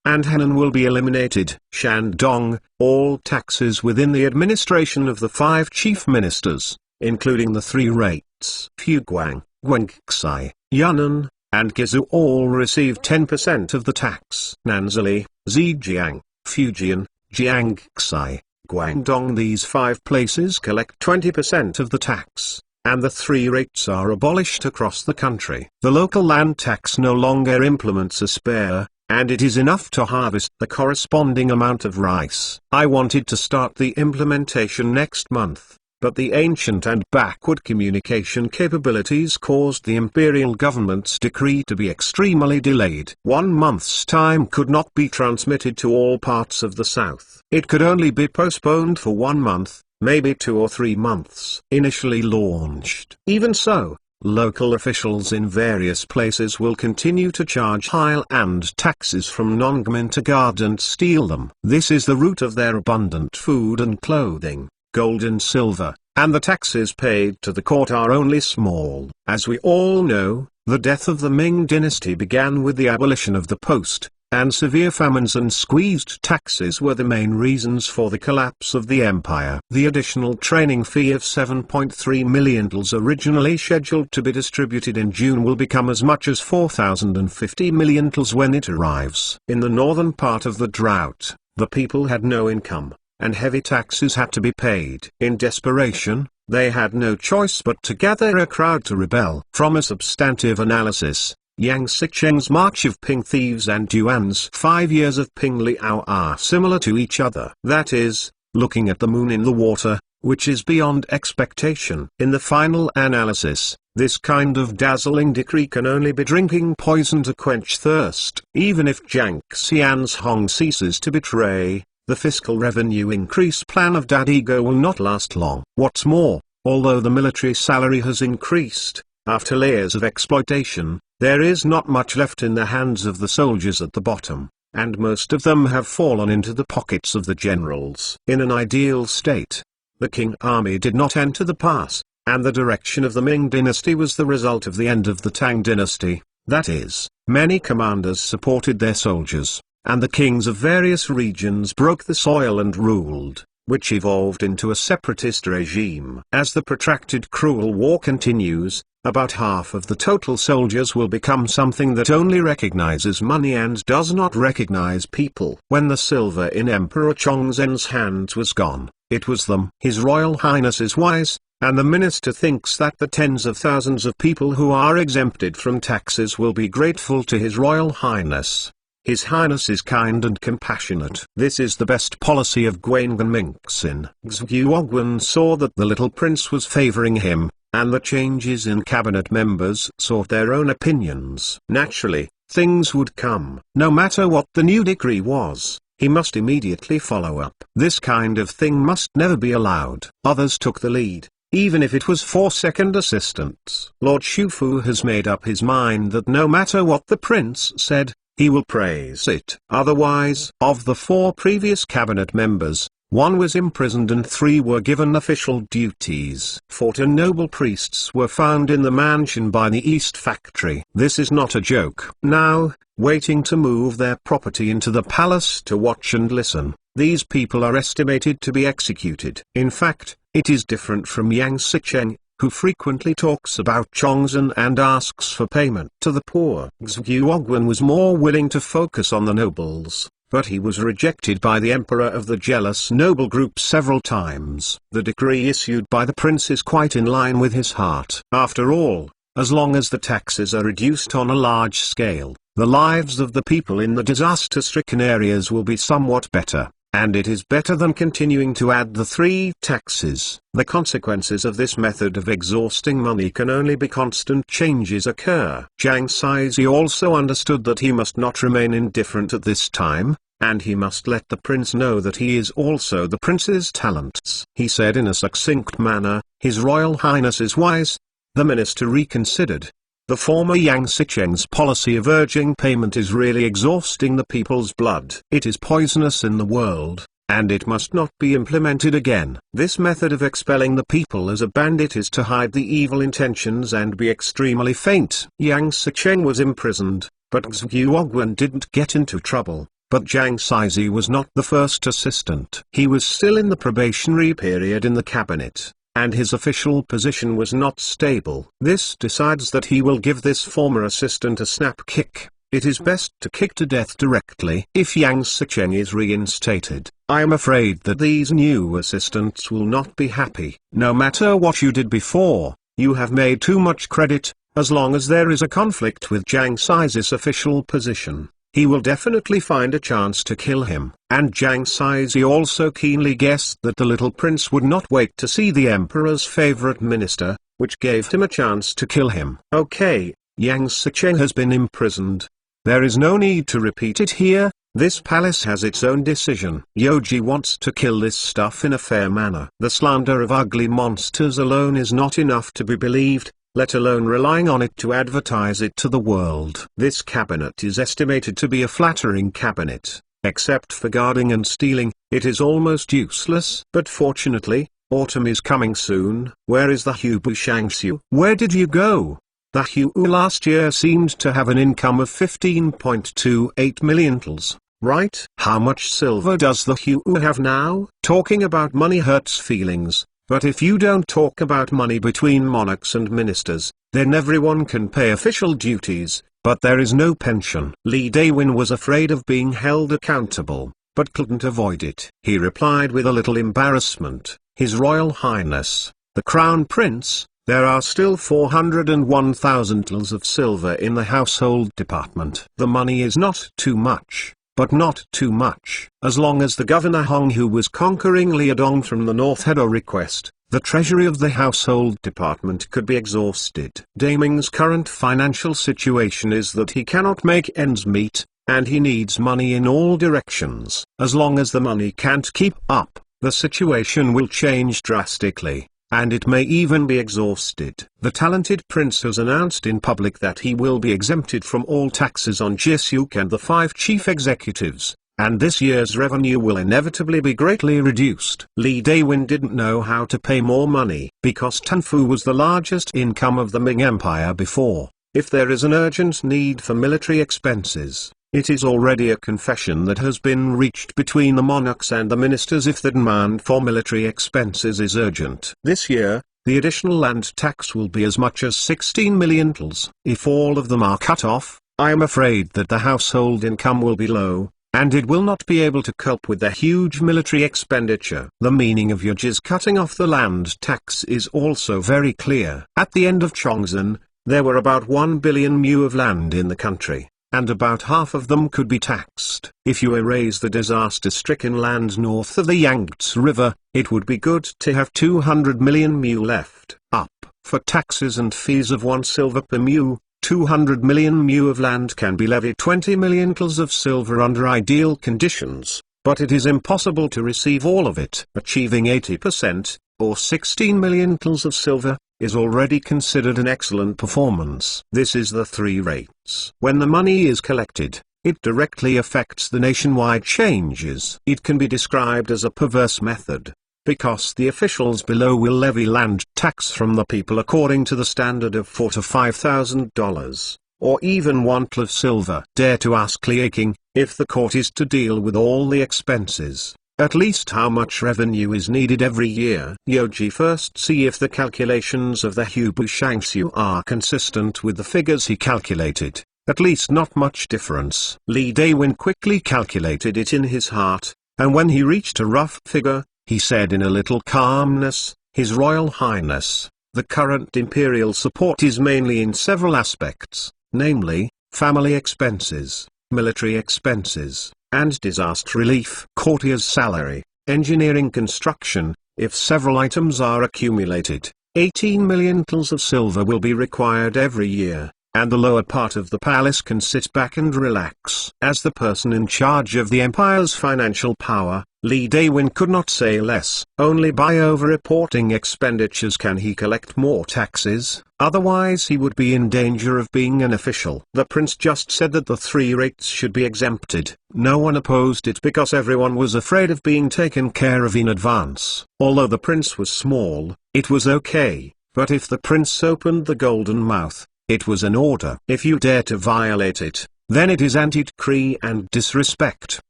and Henan will be eliminated. Shandong, all taxes within the administration of the 5 chief ministers, including the 3 rates. Fuguang, Guangxi, Yunnan, and Gizu all receive 10% of the tax. Nanzali, Zhejiang, Fujian, Jiangxi, Guangdong, these 5 places collect 20% of the tax, and the 3 rates are abolished across the country. The local land tax no longer implements a spare, and it is enough to harvest the corresponding amount of rice. I wanted to start the implementation next month, but the ancient and backward communication capabilities caused the imperial government's decree to be extremely delayed. 1 month's time could not be transmitted to all parts of the south. It could only be postponed for 1 month, maybe 2 or 3 months. Initially launched. Even so, local officials in various places will continue to charge high land taxes from non-government to guard and steal them. This is the root of their abundant food and clothing, gold and silver, and the taxes paid to the court are only small. As we all know, the death of the Ming dynasty began with the abolition of the post, and severe famines and squeezed taxes were the main reasons for the collapse of the empire. The additional training fee of 7.3 million tals originally scheduled to be distributed in June will become as much as 4,050 million tals when it arrives. In the northern part of the drought, the people had no income, and heavy taxes had to be paid. In desperation, they had no choice but to gather a crowd to rebel. From a substantive analysis, Yang Sicheng's march of Ping thieves and Yuan's 5 years of Ping Liao are similar to each other. That is, looking at the moon in the water, which is beyond expectation. In the final analysis, this kind of dazzling decree can only be drinking poison to quench thirst. Even if Jiang Xian's Huang ceases to betray, the fiscal revenue increase plan of Dadigo will not last long. What's more, although the military salary has increased, after layers of exploitation, there is not much left in the hands of the soldiers at the bottom, and most of them have fallen into the pockets of the generals. In an ideal state, the Qing army did not enter the pass, and the direction of the Ming dynasty was the result of the end of the Tang dynasty. That is, many commanders supported their soldiers, and the kings of various regions broke the soil and ruled, which evolved into a separatist regime. As the protracted cruel war continues, about half of the total soldiers will become something that only recognizes money and does not recognize people. When the silver in Emperor Chongzhen's hands was gone, it was them. His Royal Highness is wise, and the minister thinks that the tens of thousands of people who are exempted from taxes will be grateful to His Royal Highness. His Highness is kind and compassionate. This is the best policy of Guangan Minxin. Xuguoguan saw that the little prince was favoring him, and the changes in cabinet members sought their own opinions. Naturally, things would come. No matter what the new decree was, he must immediately follow up. This kind of thing must never be allowed. Others took the lead, even if it was for second assistants. Lord Shufu has made up his mind that no matter what the prince said, he will praise it. Otherwise, of the 4 previous cabinet members, 1 was imprisoned and 3 were given official duties. 14 noble priests were found in the mansion by the East Factory. This is not a joke. Now, waiting to move their property into the palace to watch and listen, these people are estimated to be executed. In fact, it is different from Yang Sicheng, who frequently talks about Chongzhen and asks for payment to the poor. Xuguoguan was more willing to focus on the nobles, but he was rejected by the emperor of the jealous noble group several times. The decree issued by the prince is quite in line with his heart. After all, as long as the taxes are reduced on a large scale, the lives of the people in the disaster-stricken areas will be somewhat better. And it is better than continuing to add the 3 taxes. The consequences of this method of exhausting money can only be constant changes occur. Jiang Saizi also understood that he must not remain indifferent at this time, and he must let the prince know that he is also the prince's talents. He said in a succinct manner, "His Royal Highness is wise." The minister reconsidered. The former Yang Sicheng's policy of urging payment is really exhausting the people's blood. It is poisonous in the world, and it must not be implemented again. This method of expelling the people as a bandit is to hide the evil intentions and be extremely faint. Yang Sicheng was imprisoned, but Xuguoguan didn't get into trouble. But Jiang Saizi was not the first assistant. He was still in the probationary period in the cabinet, and his official position was not stable. This decides that he will give this former assistant a snap kick. It is best to kick to death directly. If Yang Sicheng is reinstated, I am afraid that these new assistants will not be happy. No matter what you did before, you have made too much credit. As long as there is a conflict with Jiang Saizi's official position, he will definitely find a chance to kill him. And Jiang Saizi also keenly guessed that the little prince would not wait to see the emperor's favorite minister, which gave him a chance to kill him. Okay, Yang Sicheng has been imprisoned. There is no need to repeat it here. This palace has its own decision. Yoji wants to kill this stuff in a fair manner. The slander of ugly monsters alone is not enough to be believed, let alone relying on it to advertise it to the world. This cabinet is estimated to be a flattering cabinet. Except for guarding and stealing, it is almost useless. But fortunately, autumn is coming soon. Where is the Hubu Shangxiu? Where did you go? The Hu last year seemed to have an income of 15.28 million tals, right? How much silver does the Hu have now? Talking about money hurts feelings, but if you don't talk about money between monarchs and ministers, then everyone can pay official duties, but there is no pension. Li Dawin was afraid of being held accountable, but couldn't avoid it. He replied with a little embarrassment, "His Royal Highness, the Crown Prince, there are still 401,000 tals of silver in the household department. The money is not too much, but not too much. As long as the governor Huang, who was conquering Liaodong from the north, had a request, the treasury of the household department could be exhausted. Ming's current financial situation is that he cannot make ends meet, and he needs money in all directions. As long as the money can't keep up, the situation will change drastically, and it may even be exhausted. The talented prince has announced in public that he will be exempted from all taxes on Jisuk and the 5 chief executives, and this year's revenue will inevitably be greatly reduced. Li Dawin didn't know how to pay more money, because Tanfu was the largest income of the Ming Empire before. If there is an urgent need for military expenses, it is already a confession that has been reached between the monarchs and the ministers if the demand for military expenses is urgent. This year, the additional land tax will be as much as 16 million tals. If all of them are cut off, I am afraid that the household income will be low, and it will not be able to cope with the huge military expenditure. The meaning of Yuji's cutting off the land tax is also very clear. At the end of Chongzhen, there were about 1 billion mu of land in the country, and about half of them could be taxed. If you erase the disaster-stricken land north of the Yangtze River, it would be good to have 200 million mu left. Up. For taxes and fees of 1 silver per mu, 200 million mu of land can be levied. 20 million tals of silver under ideal conditions, but it is impossible to receive all of it. Achieving 80%, or 16 million tals of silver, is already considered an excellent performance. This is the 3 rates. When the money is collected, it directly affects the nationwide changes. It can be described as a perverse method, because the officials below will levy land tax from the people according to the standard of $4,000 to $5,000, or even 1 tl of silver. Dare to ask Li King, if the court is to deal with all the expenses, at least how much revenue is needed every year? Yoji first see if the calculations of the Hubu Shangxiu are consistent with the figures he calculated. At least not much difference. Li Dawin quickly calculated it in his heart, and when he reached a rough figure, he said in a little calmness, His Royal Highness, the current imperial support is mainly in several aspects, namely, family expenses, military expenses, and disaster relief. Courtier's salary, engineering construction. If several items are accumulated, 18 million tals of silver will be required every year, and the lower part of the palace can sit back and relax. As the person in charge of the empire's financial power, Li Dawin could not say less. Only by over-reporting expenditures can he collect more taxes, otherwise he would be in danger of being an official. The prince just said that the 3 rates should be exempted. No one opposed it because everyone was afraid of being taken care of in advance. Although the prince was small, it was okay, but if the prince opened the golden mouth, it was an order. If you dare to violate it, then it is anti-decree and disrespect.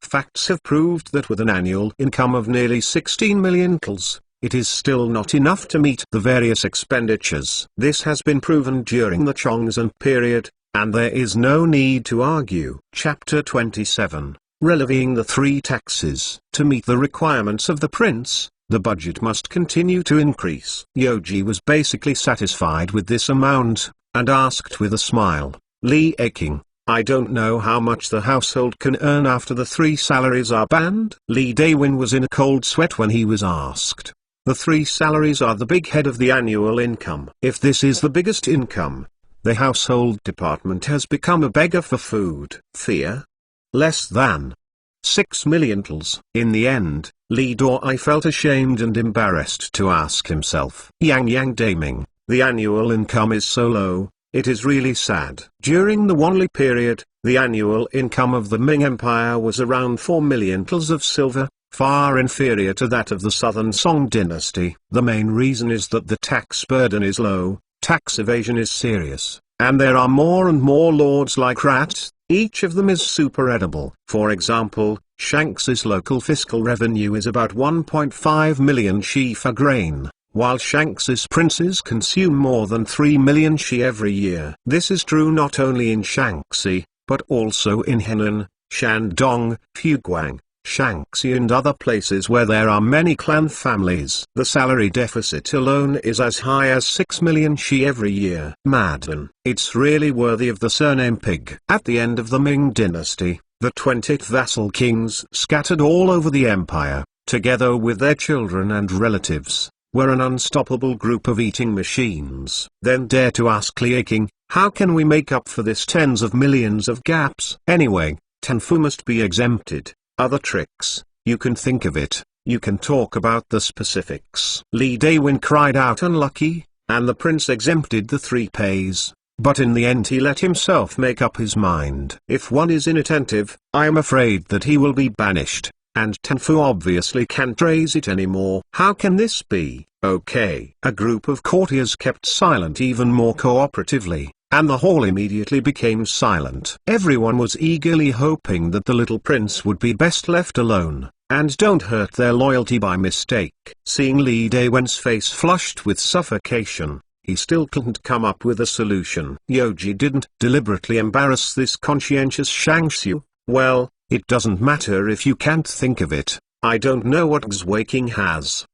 Facts have proved that with an annual income of nearly 16 million tals, it is still not enough to meet the various expenditures. This has been proven during the Chongzhen period, and there is no need to argue. Chapter 27, Relevying the 3 taxes. To meet the requirements of the prince, the budget must continue to increase. Yoji was basically satisfied with this amount, and asked with a smile, Li King, I don't know how much the household can earn after the 3 salaries are banned. Li Dawin was in a cold sweat when he was asked. The 3 salaries are the big head of the annual income. If this is the biggest income, the household department has become a beggar for food. Fear? Less than 6 million tals. In the end, Li Dawei felt ashamed and embarrassed to ask himself, Yang Daming, the annual income is so low, it is really sad. During the Wanli period, the annual income of the Ming Empire was around 4 million tals of silver, far inferior to that of the southern Song dynasty. The main reason is that the tax burden is low, tax evasion is serious, and there are more and more lords like rats. Each of them is super edible. For example, Shanx's local fiscal revenue is about 1.5 million shi for grain, while Shanx's princes consume more than 3 million shi every year. This is true not only in Shanxi, but also in Henan, Shandong, Fuguang, Shanxi and other places where there are many clan families. The salary deficit alone is as high as 6 million shi every year. Madden, it's really worthy of the surname Pig. At the end of the Ming dynasty, The 20 vassal kings scattered all over the empire, together with their children and relatives, were an unstoppable group of eating machines. Then dare to ask Liu King, how can we make up for this tens of millions of gaps? Anyway, Tenfu must be exempted. Other tricks, you can think of it, you can talk about the specifics. Li Dawin cried out unlucky, and the prince exempted the 3 pays. But in the end he let himself make up his mind. If one is inattentive, I am afraid that he will be banished. And Tenfu obviously can't raise it anymore. How can this be? Okay. A group of courtiers kept silent even more cooperatively, and the hall immediately became silent. Everyone was eagerly hoping that the little prince would be best left alone, and don't hurt their loyalty by mistake. Seeing Li Dawin's face flushed with suffocation, he still couldn't come up with a solution. Yoji didn't deliberately embarrass this conscientious Shangxiu. Well, it doesn't matter if you can't think of it. I don't know what Xue King has.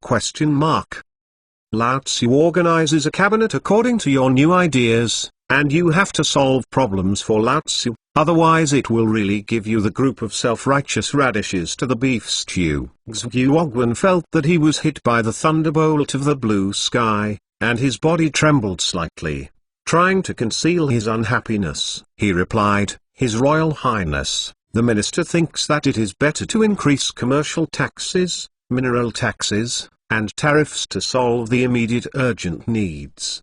Lao Tzu organizes a cabinet according to your new ideas, and you have to solve problems for Lao Tzu, otherwise it will really give you the group of self-righteous radishes to the beef stew. Xue felt that he was hit by the thunderbolt of the blue sky, and his body trembled slightly. Trying to conceal his unhappiness, he replied, His Royal Highness, the minister thinks that it is better to increase commercial taxes, mineral taxes, and tariffs to solve the immediate urgent needs!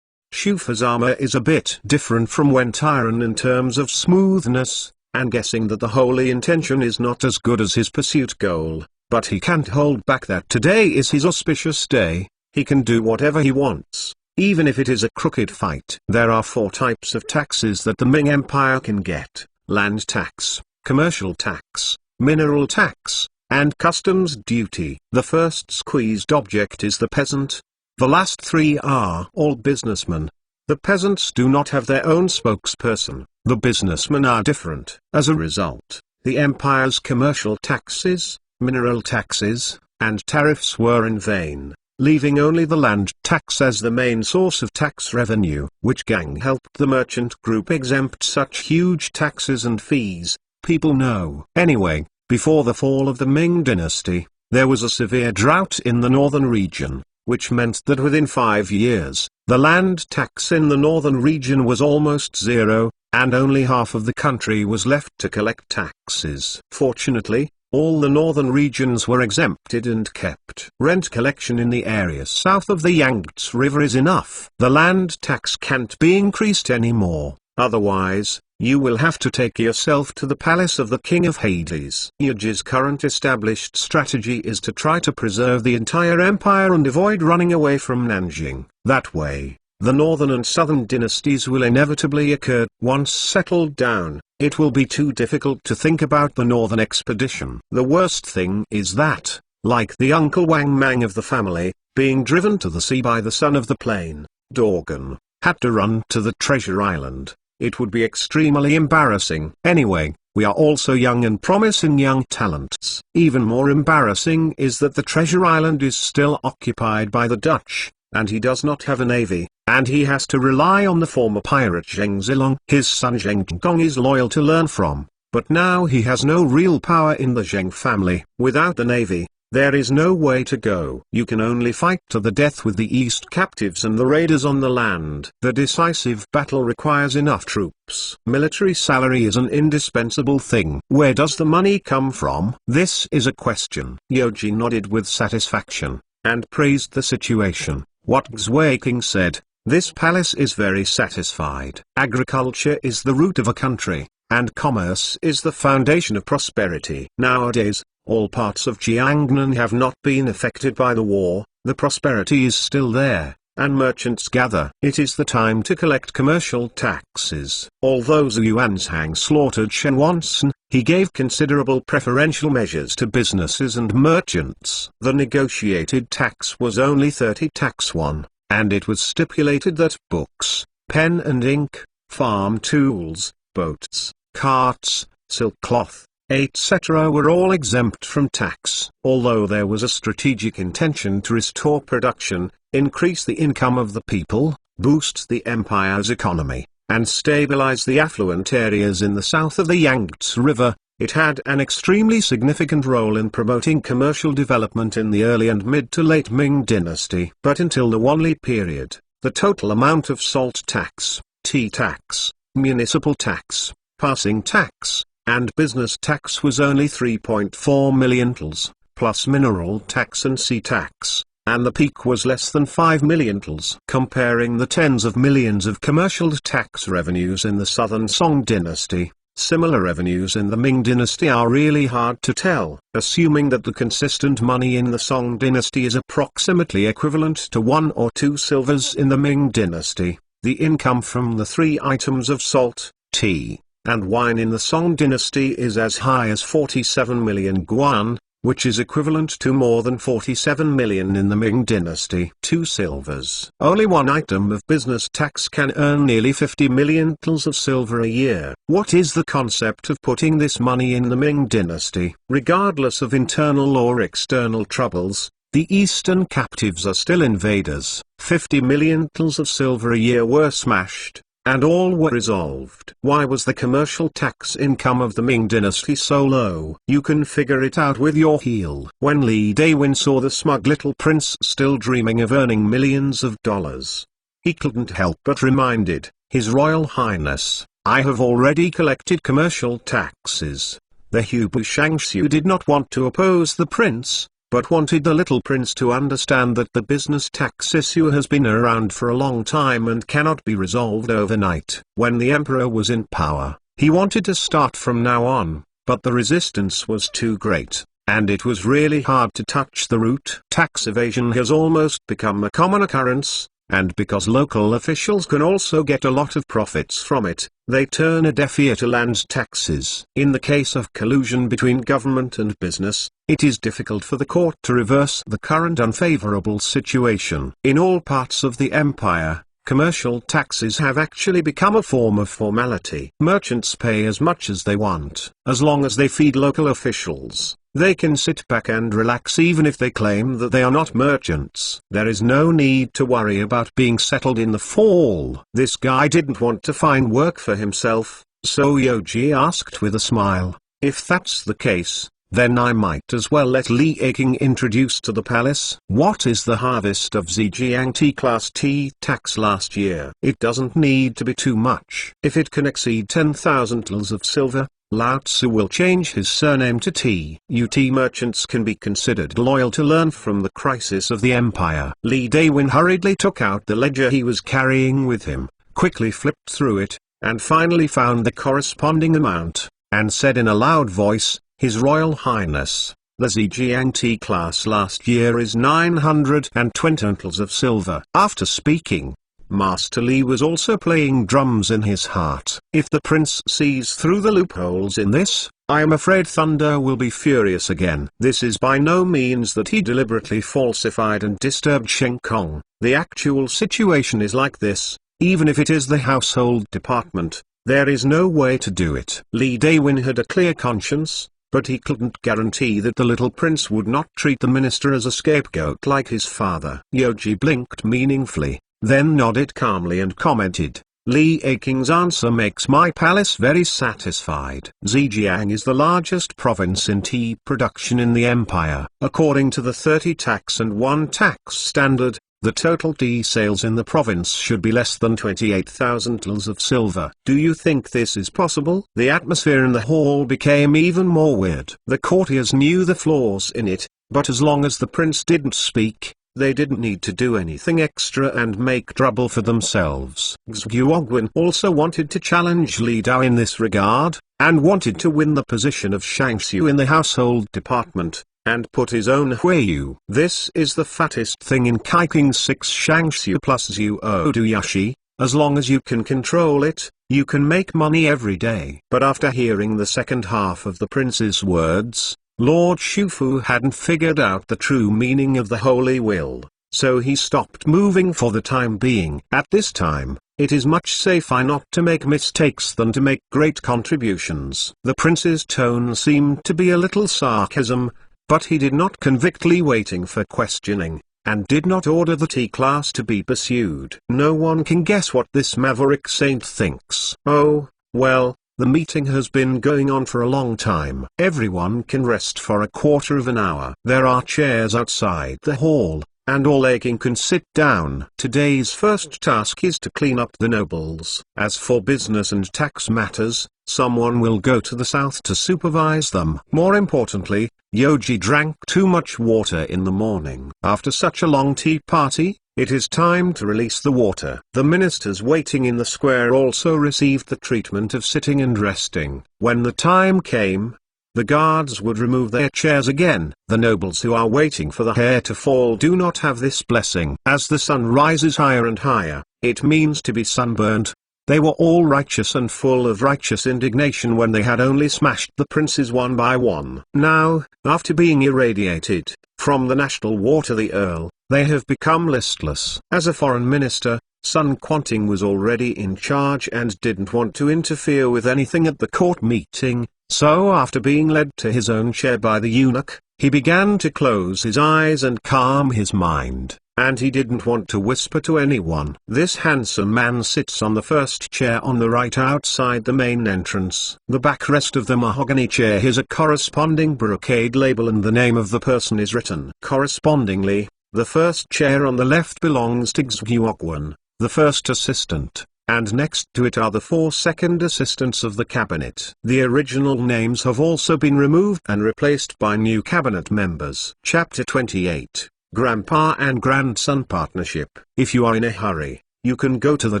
Shufa's armor is a bit different from Wentiran in terms of smoothness, and guessing that the holy intention is not as good as his pursuit goal, but he can't hold back that today is his auspicious day. He can do whatever he wants, even if it is a crooked fight. There are 4 types of taxes that the Ming Empire can get: land tax, commercial tax, mineral tax, and customs duty. The first squeezed object is the peasant. The last 3 are all businessmen. The peasants do not have their own spokesperson, the businessmen are different. As a result, the empire's commercial taxes, mineral taxes, and tariffs were in vain, leaving only the land tax as the main source of tax revenue. Which gang helped the merchant group exempt such huge taxes and fees? People know. Anyway, before the fall of the Ming dynasty, there was a severe drought in the northern region, which meant that within 5 years, the land tax in the northern region was almost zero, and only half of the country was left to collect taxes. Fortunately, all the northern regions were exempted and kept. Rent collection in the areas south of the Yangtze River is enough. The land tax can't be increased anymore, otherwise, you will have to take yourself to the palace of the King of Hades. Yuji's current established strategy is to try to preserve the entire empire and avoid running away from Nanjing. That way, the northern and southern dynasties will inevitably occur. Once settled down, it will be too difficult to think about the northern expedition. The worst thing is that, like the Uncle Wang Mang of the family, being driven to the sea by the son of the plain, Dorgan, had to run to the treasure island. It would be extremely embarrassing. Anyway, we are also young and promising young talents. Even more embarrassing is that the treasure island is still occupied by the Dutch, and he does not have a navy, and he has to rely on the former pirate Zheng Zilong. His son Zheng Gong is loyal to learn from, but now he has no real power in the Zheng family. Without the navy, there is no way to go. You can only fight to the death with the East captives and the raiders on the land. The decisive battle requires enough troops. Military salary is an indispensable thing. Where does the money come from? This is a question. Yoji nodded with satisfaction, and praised the situation. What Xue King said, this palace is very satisfied. Agriculture is the root of a country, and commerce is the foundation of prosperity. Nowadays, all parts of Jiangnan have not been affected by the war, the prosperity is still there, and merchants gather. It is the time to collect commercial taxes. Although Zhu Yuanzhang slaughtered Shen Wansen, he gave considerable preferential measures to businesses and merchants. The negotiated tax was only 30 tax won, and it was stipulated that books, pen and ink, farm tools, boats, carts, silk cloth, etc. were all exempt from tax. Although there was a strategic intention to restore production, increase the income of the people, boost the empire's economy, and stabilize the affluent areas in the south of the Yangtze River. It had an extremely significant role in promoting commercial development in the early and mid to late Ming dynasty. But until the Wanli period, the total amount of salt tax, tea tax, municipal tax, passing tax, and business tax was only 3.4 million tals, plus mineral tax and sea tax, and the peak was less than 5 million tals. Comparing the tens of millions of commercial tax revenues in the southern Song dynasty, similar revenues in the Ming dynasty are really hard to tell. Assuming that the consistent money in the Song dynasty is approximately equivalent to 1 or 2 silvers in the Ming dynasty, the income from the 3 items of salt, tea, and wine in the Song dynasty is as high as 47 million guan, which is equivalent to more than 47 million in the Ming dynasty. 2 silvers. Only 1 item of business tax can earn nearly 50 million tals of silver a year. What is the concept of putting this money in the Ming dynasty? Regardless of internal or external troubles, the eastern captives are still invaders. 50 million tals of silver a year were smashed, and all were resolved. Why was the commercial tax income of the Ming dynasty so low? You can figure it out with your heel. When Li Dawin saw the smug little prince still dreaming of earning millions of dollars, he couldn't help but reminded His Royal Highness, "I have already collected commercial taxes." The Hubu Shangxiu did not want to oppose the prince, but wanted the little prince to understand that the business tax issue has been around for a long time and cannot be resolved overnight. When the emperor was in power, he wanted to start from now on, but the resistance was too great, and it was really hard to touch the root. Tax evasion has almost become a common occurrence, and because local officials can also get a lot of profits from it, they turn a deaf ear to land taxes. In the case of collusion between government and business, it is difficult for the court to reverse the current unfavorable situation. In all parts of the empire, commercial taxes have actually become a form of formality. Merchants pay as much as they want, as long as they feed local officials. They can sit back and relax even if they claim that they are not merchants. There is no need to worry about being settled in the fall. This guy didn't want to find work for himself, so Yoji asked with a smile, "If that's the case, then I might as well let Li Aking introduce to the palace." What is the harvest of Zhejiang T-class tea tax last year? It doesn't need to be too much. If it can exceed 10,000 tals of silver, Lao Tzu will change his surname to T. UT merchants can be considered loyal to learn from the crisis of the empire. Li Dawin hurriedly took out the ledger he was carrying with him, quickly flipped through it, and finally found the corresponding amount, and said in a loud voice, "His Royal Highness, the Zhejiang T class last year is 920 tals of silver." After speaking, Master Li was also playing drums in his heart. If the prince sees through the loopholes in this, I am afraid Thunder will be furious again. This is by no means that he deliberately falsified and disturbed Sheng Kong. The actual situation is like this: even if it is the household department, there is no way to do it. Li Dawin had a clear conscience, but he couldn't guarantee that the little prince would not treat the minister as a scapegoat like his father. Yoji blinked meaningfully, then nodded calmly and commented, "Li Aking's answer makes my palace very satisfied." Zhejiang is the largest province in tea production in the empire. According to the 30 tax and 1 tax standard, the total tea sales in the province should be less than 28,000 tals of silver. Do you think this is possible? The atmosphere in the hall became even more weird. The courtiers knew the flaws in it, but as long as the prince didn't speak, they didn't need to do anything extra and make trouble for themselves. Xuguogwen also wanted to challenge Li Dao in this regard, and wanted to win the position of Shangxiu in the household department, and put his own Huiyu. This is the fattest thing in Kaiking's 6 Shangxiu plus Zhu Oduyashi. As long as you can control it, you can make money every day. But after hearing the second half of the prince's words, Lord Shufu hadn't figured out the true meaning of the holy will, so he stopped moving for the time being. At this time, it is much safer not to make mistakes than to make great contributions. The prince's tone seemed to be a little sarcasm, but he did not convict Li, waiting for questioning. and did not order the T-class to be pursued. No one can guess what this maverick saint thinks. Oh, well, the meeting has been going on for a long time. Everyone can rest for a quarter of an hour. There are chairs outside the hall, and all aching can sit down. Today's first task is to clean up the nobles. As for business and tax matters, someone will go to the south to supervise them. More importantly, Yoji drank too much water in the morning. After such a long tea party, it is time to release the water. The ministers waiting in the square also received the treatment of sitting and resting. When the time came, the guards would remove their chairs again. The nobles who are waiting for the hair to fall do not have this blessing. As the sun rises higher and higher, it means to be sunburned. They were all righteous and full of righteous indignation when they had only smashed the princes one by one. Now, after being irradiated, from the national war to the Earl, they have become listless. As a foreign minister, Sun Quanting was already in charge and didn't want to interfere with anything at the court meeting, so after being led to his own chair by the eunuch, he began to close his eyes and calm his mind. And he didn't want to whisper to anyone. This handsome man sits on the first chair on the right outside the main entrance. The backrest of the mahogany chair has a corresponding brocade label and the name of the person is written. Correspondingly, the first chair on the left belongs to Xuguoguan, the first assistant, and next to it are the 4 second assistants of the cabinet. The original names have also been removed and replaced by new cabinet members. Chapter 28. Grandpa and Grandson Partnership. If you are in a hurry, you can go to the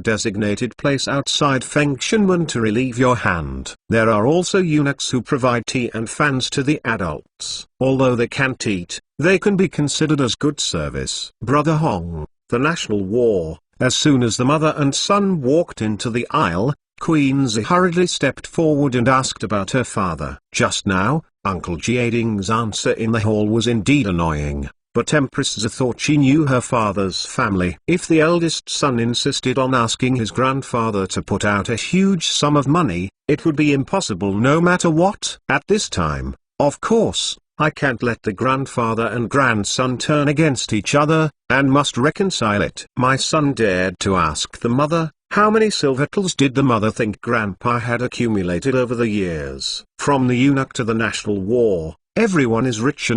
designated place outside Fengshanmen to relieve your hand. There are also eunuchs who provide tea and fans to the adults. Although they can't eat, they can be considered as good service. Brother Huang, the national war. As soon as the mother and son walked into the aisle, Queen Zi hurriedly stepped forward and asked about her father. Just now, Uncle Jiading's answer in the hall was indeed annoying. But Empress Zi thought she knew her father's family. If the eldest son insisted on asking his grandfather to put out a huge sum of money, it would be impossible no matter what. At this time, of course, I can't let the grandfather and grandson turn against each other, and must reconcile it. My son dared to ask the mother, how many silvertals did the mother think Grandpa had accumulated over the years? From the eunuch to the national war, everyone is rich,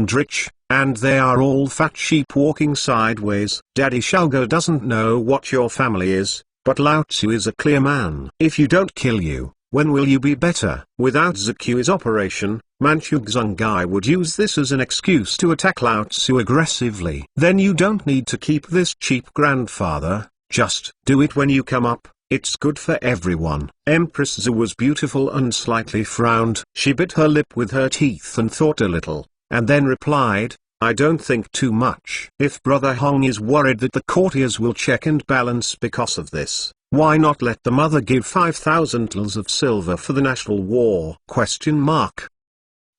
and they are all fat sheep walking sideways. Daddy Shalgo doesn't know what your family is, but Lao Tzu is a clear man. If you don't kill you, when will you be better? Without Zakui's operation, Manchu Zungai would use this as an excuse to attack Lao Tzu aggressively. Then you don't need to keep this cheap grandfather, just do it when you come up. It's good for everyone. Empress Zi was beautiful and slightly frowned. She bit her lip with her teeth and thought a little, and then replied, I don't think too much. If Brother Hong is worried that the courtiers will check and balance because of this, why not let the mother give 5,000 tals of silver for the national war?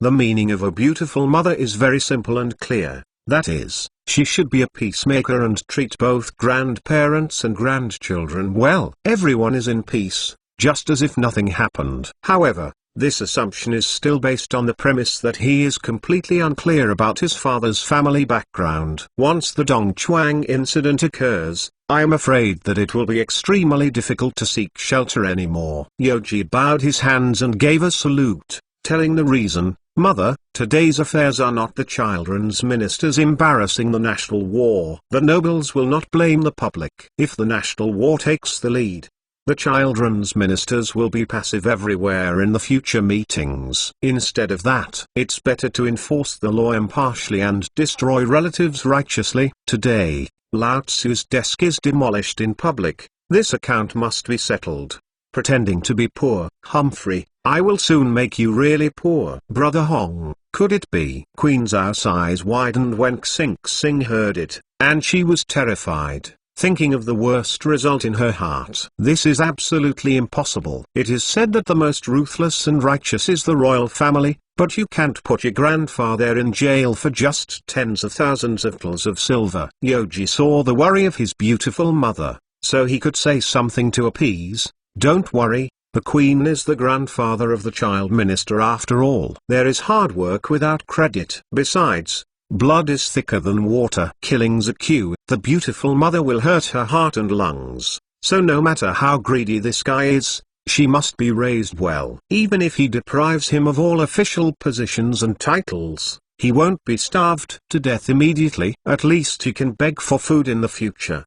The meaning of a beautiful mother is very simple and clear. That is, she should be a peacemaker and treat both grandparents and grandchildren well. Everyone is in peace, just as if nothing happened. However, this assumption is still based on the premise that he is completely unclear about his father's family background. Once the Dongchuang incident occurs, I am afraid that it will be extremely difficult to seek shelter anymore. Yoji bowed his hands and gave a salute, telling the reason, Mother, today's affairs are not the children's ministers embarrassing the national war. The nobles will not blame the public. If the national war takes the lead, the children's ministers will be passive everywhere in the future meetings. Instead of that, it's better to enforce the law impartially and destroy relatives righteously. Today, Lao Tzu's desk is demolished in public. This account must be settled. Pretending to be poor. Humphrey, I will soon make you really poor. Brother Hong, could it be? Queen Zhao's eyes widened when Xing Xing heard it, and she was terrified, thinking of the worst result in her heart. This is absolutely impossible. It is said that the most ruthless and righteous is the royal family, but you can't put your grandfather in jail for just tens of thousands of tals of silver. Yoji saw the worry of his beautiful mother, so he could say something to appease. Don't worry, the queen is the grandfather of the child minister after all. There is hard work without credit. Besides, Blood is thicker than water. Killing's a cue. The beautiful mother will hurt her heart and lungs, so no matter how greedy this guy is, she must be raised well. Even if he deprives him of all official positions and titles, he won't be starved to death immediately. At least he can beg for food in the future.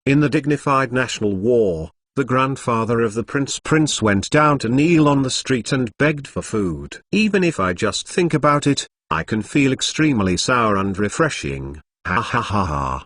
In the dignified national war, the grandfather of the prince went down to kneel on the street and begged for food. Even if I just think about it, I can feel extremely sour and refreshing. Ha ha ha ha.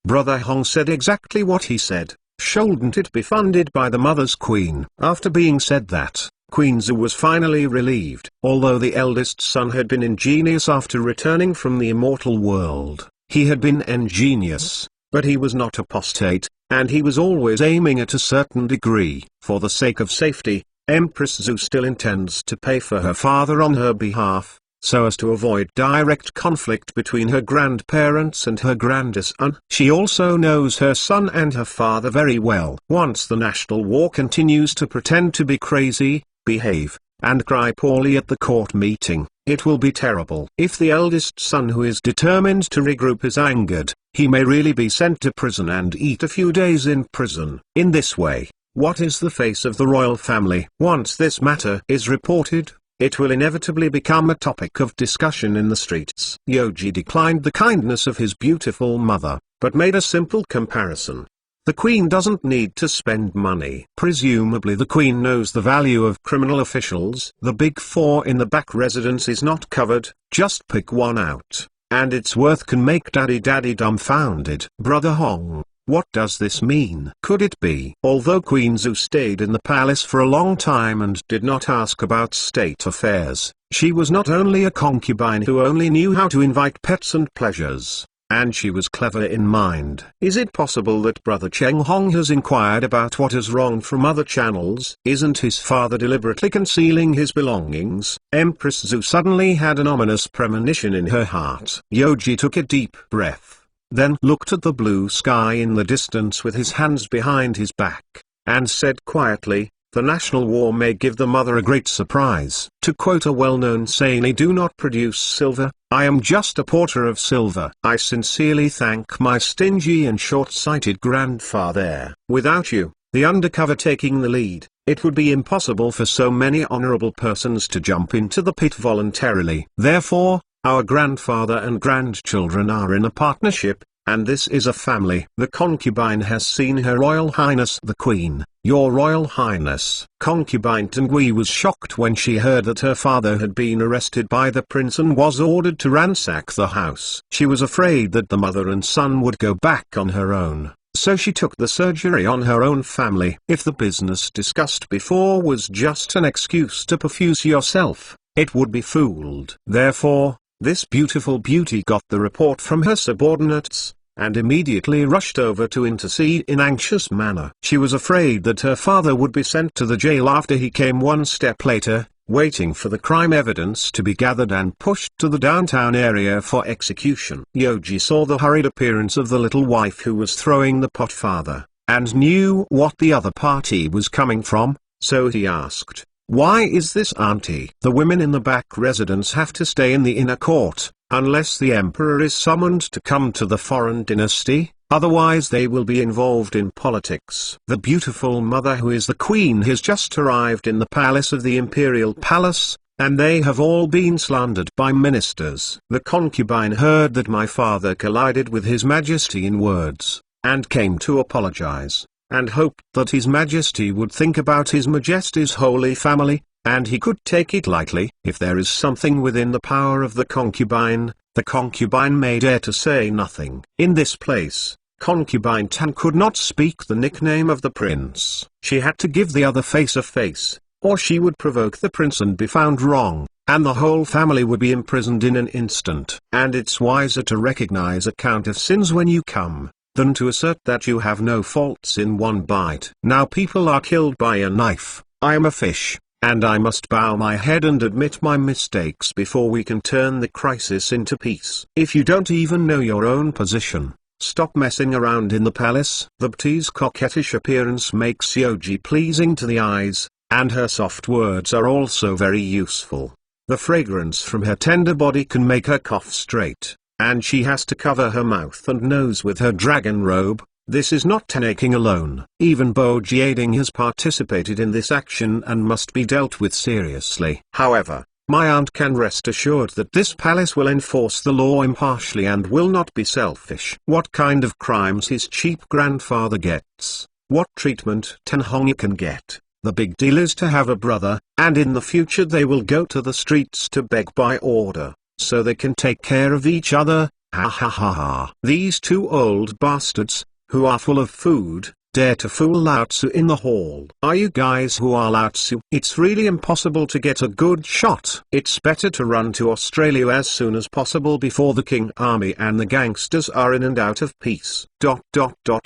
Brother Huang said exactly what he said. Shouldn't it be funded by the mother's queen? After being said that, Queen Zhu was finally relieved. Although the eldest son had been ingenious after returning from the immortal world, he had been ingenious, but he was not apostate, and he was always aiming at a certain degree. For the sake of safety, Empress Zhu still intends to pay for her father on her behalf, so as to avoid direct conflict between her grandparents and her grandson. She also knows her son and her father very well. Once the national war continues to pretend to be crazy, behave, and cry poorly at the court meeting, it will be terrible. If the eldest son who is determined to regroup is angered, he may really be sent to prison and eat a few days in prison. In this way, what is the face of the royal family? Once this matter is reported, it will inevitably become a topic of discussion in the streets. Yoji declined the kindness of his beautiful mother, but made a simple comparison. The queen doesn't need to spend money. Presumably the queen knows the value of criminal officials. The big four in the back residence is not covered, just pick one out, and its worth can make daddy dumbfounded. Brother Hong, what does this mean? Could it be? Although Queen Zhu stayed in the palace for a long time and did not ask about state affairs, she was not only a concubine who only knew how to invite pets and pleasures, and she was clever in mind. Is it possible that Brother Cheng Hong has inquired about what is wrong from other channels? Isn't his father deliberately concealing his belongings? Empress Zhu suddenly had an ominous premonition in her heart. Yoji took a deep breath, then looked at the blue sky in the distance with his hands behind his back, and said quietly, "The national war may give the mother a great surprise." To quote a well-known saying, "I do not produce silver, I am just a porter of silver." I sincerely thank my stingy and short-sighted grandfather. Without you, the undercover taking the lead, it would be impossible for so many honorable persons to jump into the pit voluntarily. Therefore, our grandfather and grandchildren are in a partnership, and this is a family. The concubine has seen Her Royal Highness the Queen. Your Royal Highness. Concubine Tengui was shocked when she heard that her father had been arrested by the prince and was ordered to ransack the house. She was afraid that the mother and son would go back on her own, so she took the surgery on her own family. If the business discussed before was just an excuse to perfuse yourself, it would be fooled. Therefore, this beautiful beauty got the report from her subordinates, and immediately rushed over to intercede in anxious manner. She was afraid that her father would be sent to the jail after he came one step later, waiting for the crime evidence to be gathered and pushed to the downtown area for execution. Yoji saw the hurried appearance of the little wife who was throwing the pot father, and knew what the other party was coming from, so he asked, "Why is this, auntie?" The women in the back residence have to stay in the inner court, unless the emperor is summoned to come to the foreign dynasty, otherwise they will be involved in politics. The beautiful mother who is the queen has just arrived in the palace of the imperial palace, and they have all been slandered by ministers. The concubine heard that my father collided with his majesty in words, and came to apologize, and hoped that his majesty would think about his majesty's holy family, and he could take it lightly. If there is something within the power of the concubine may dare to say nothing. In this place, concubine Tan could not speak the nickname of the prince. She had to give the other face a face, or she would provoke the prince and be found wrong, and the whole family would be imprisoned in an instant. And it's wiser to recognize a count of sins when you come, than to assert that you have no faults in one bite. Now people are killed by a knife. I am a fish, and I must bow my head and admit my mistakes before we can turn the crisis into peace. If you don't even know your own position, stop messing around in the palace. The Bti's coquettish appearance makes Yoji pleasing to the eyes, and her soft words are also very useful. The fragrance from her tender body can make her cough straight, and she has to cover her mouth and nose with her dragon robe. This is not Tanaking alone. Even Bojiading has participated in this action and must be dealt with seriously. However, my aunt can rest assured that this palace will enforce the law impartially and will not be selfish. What kind of crimes his cheap grandfather gets, what treatment Tan Hong can get, the big deal is to have a brother, and in the future they will go to the streets to beg by order, so they can take care of each other. Ha ha ha ha. These two old bastards, who are full of food, dare to fool Lao Tzu in the hall. Are you guys who are Lao Tzu? It's really impossible to get a good shot. It's better to run to Australia as soon as possible before the King Army and the gangsters are in and out of peace.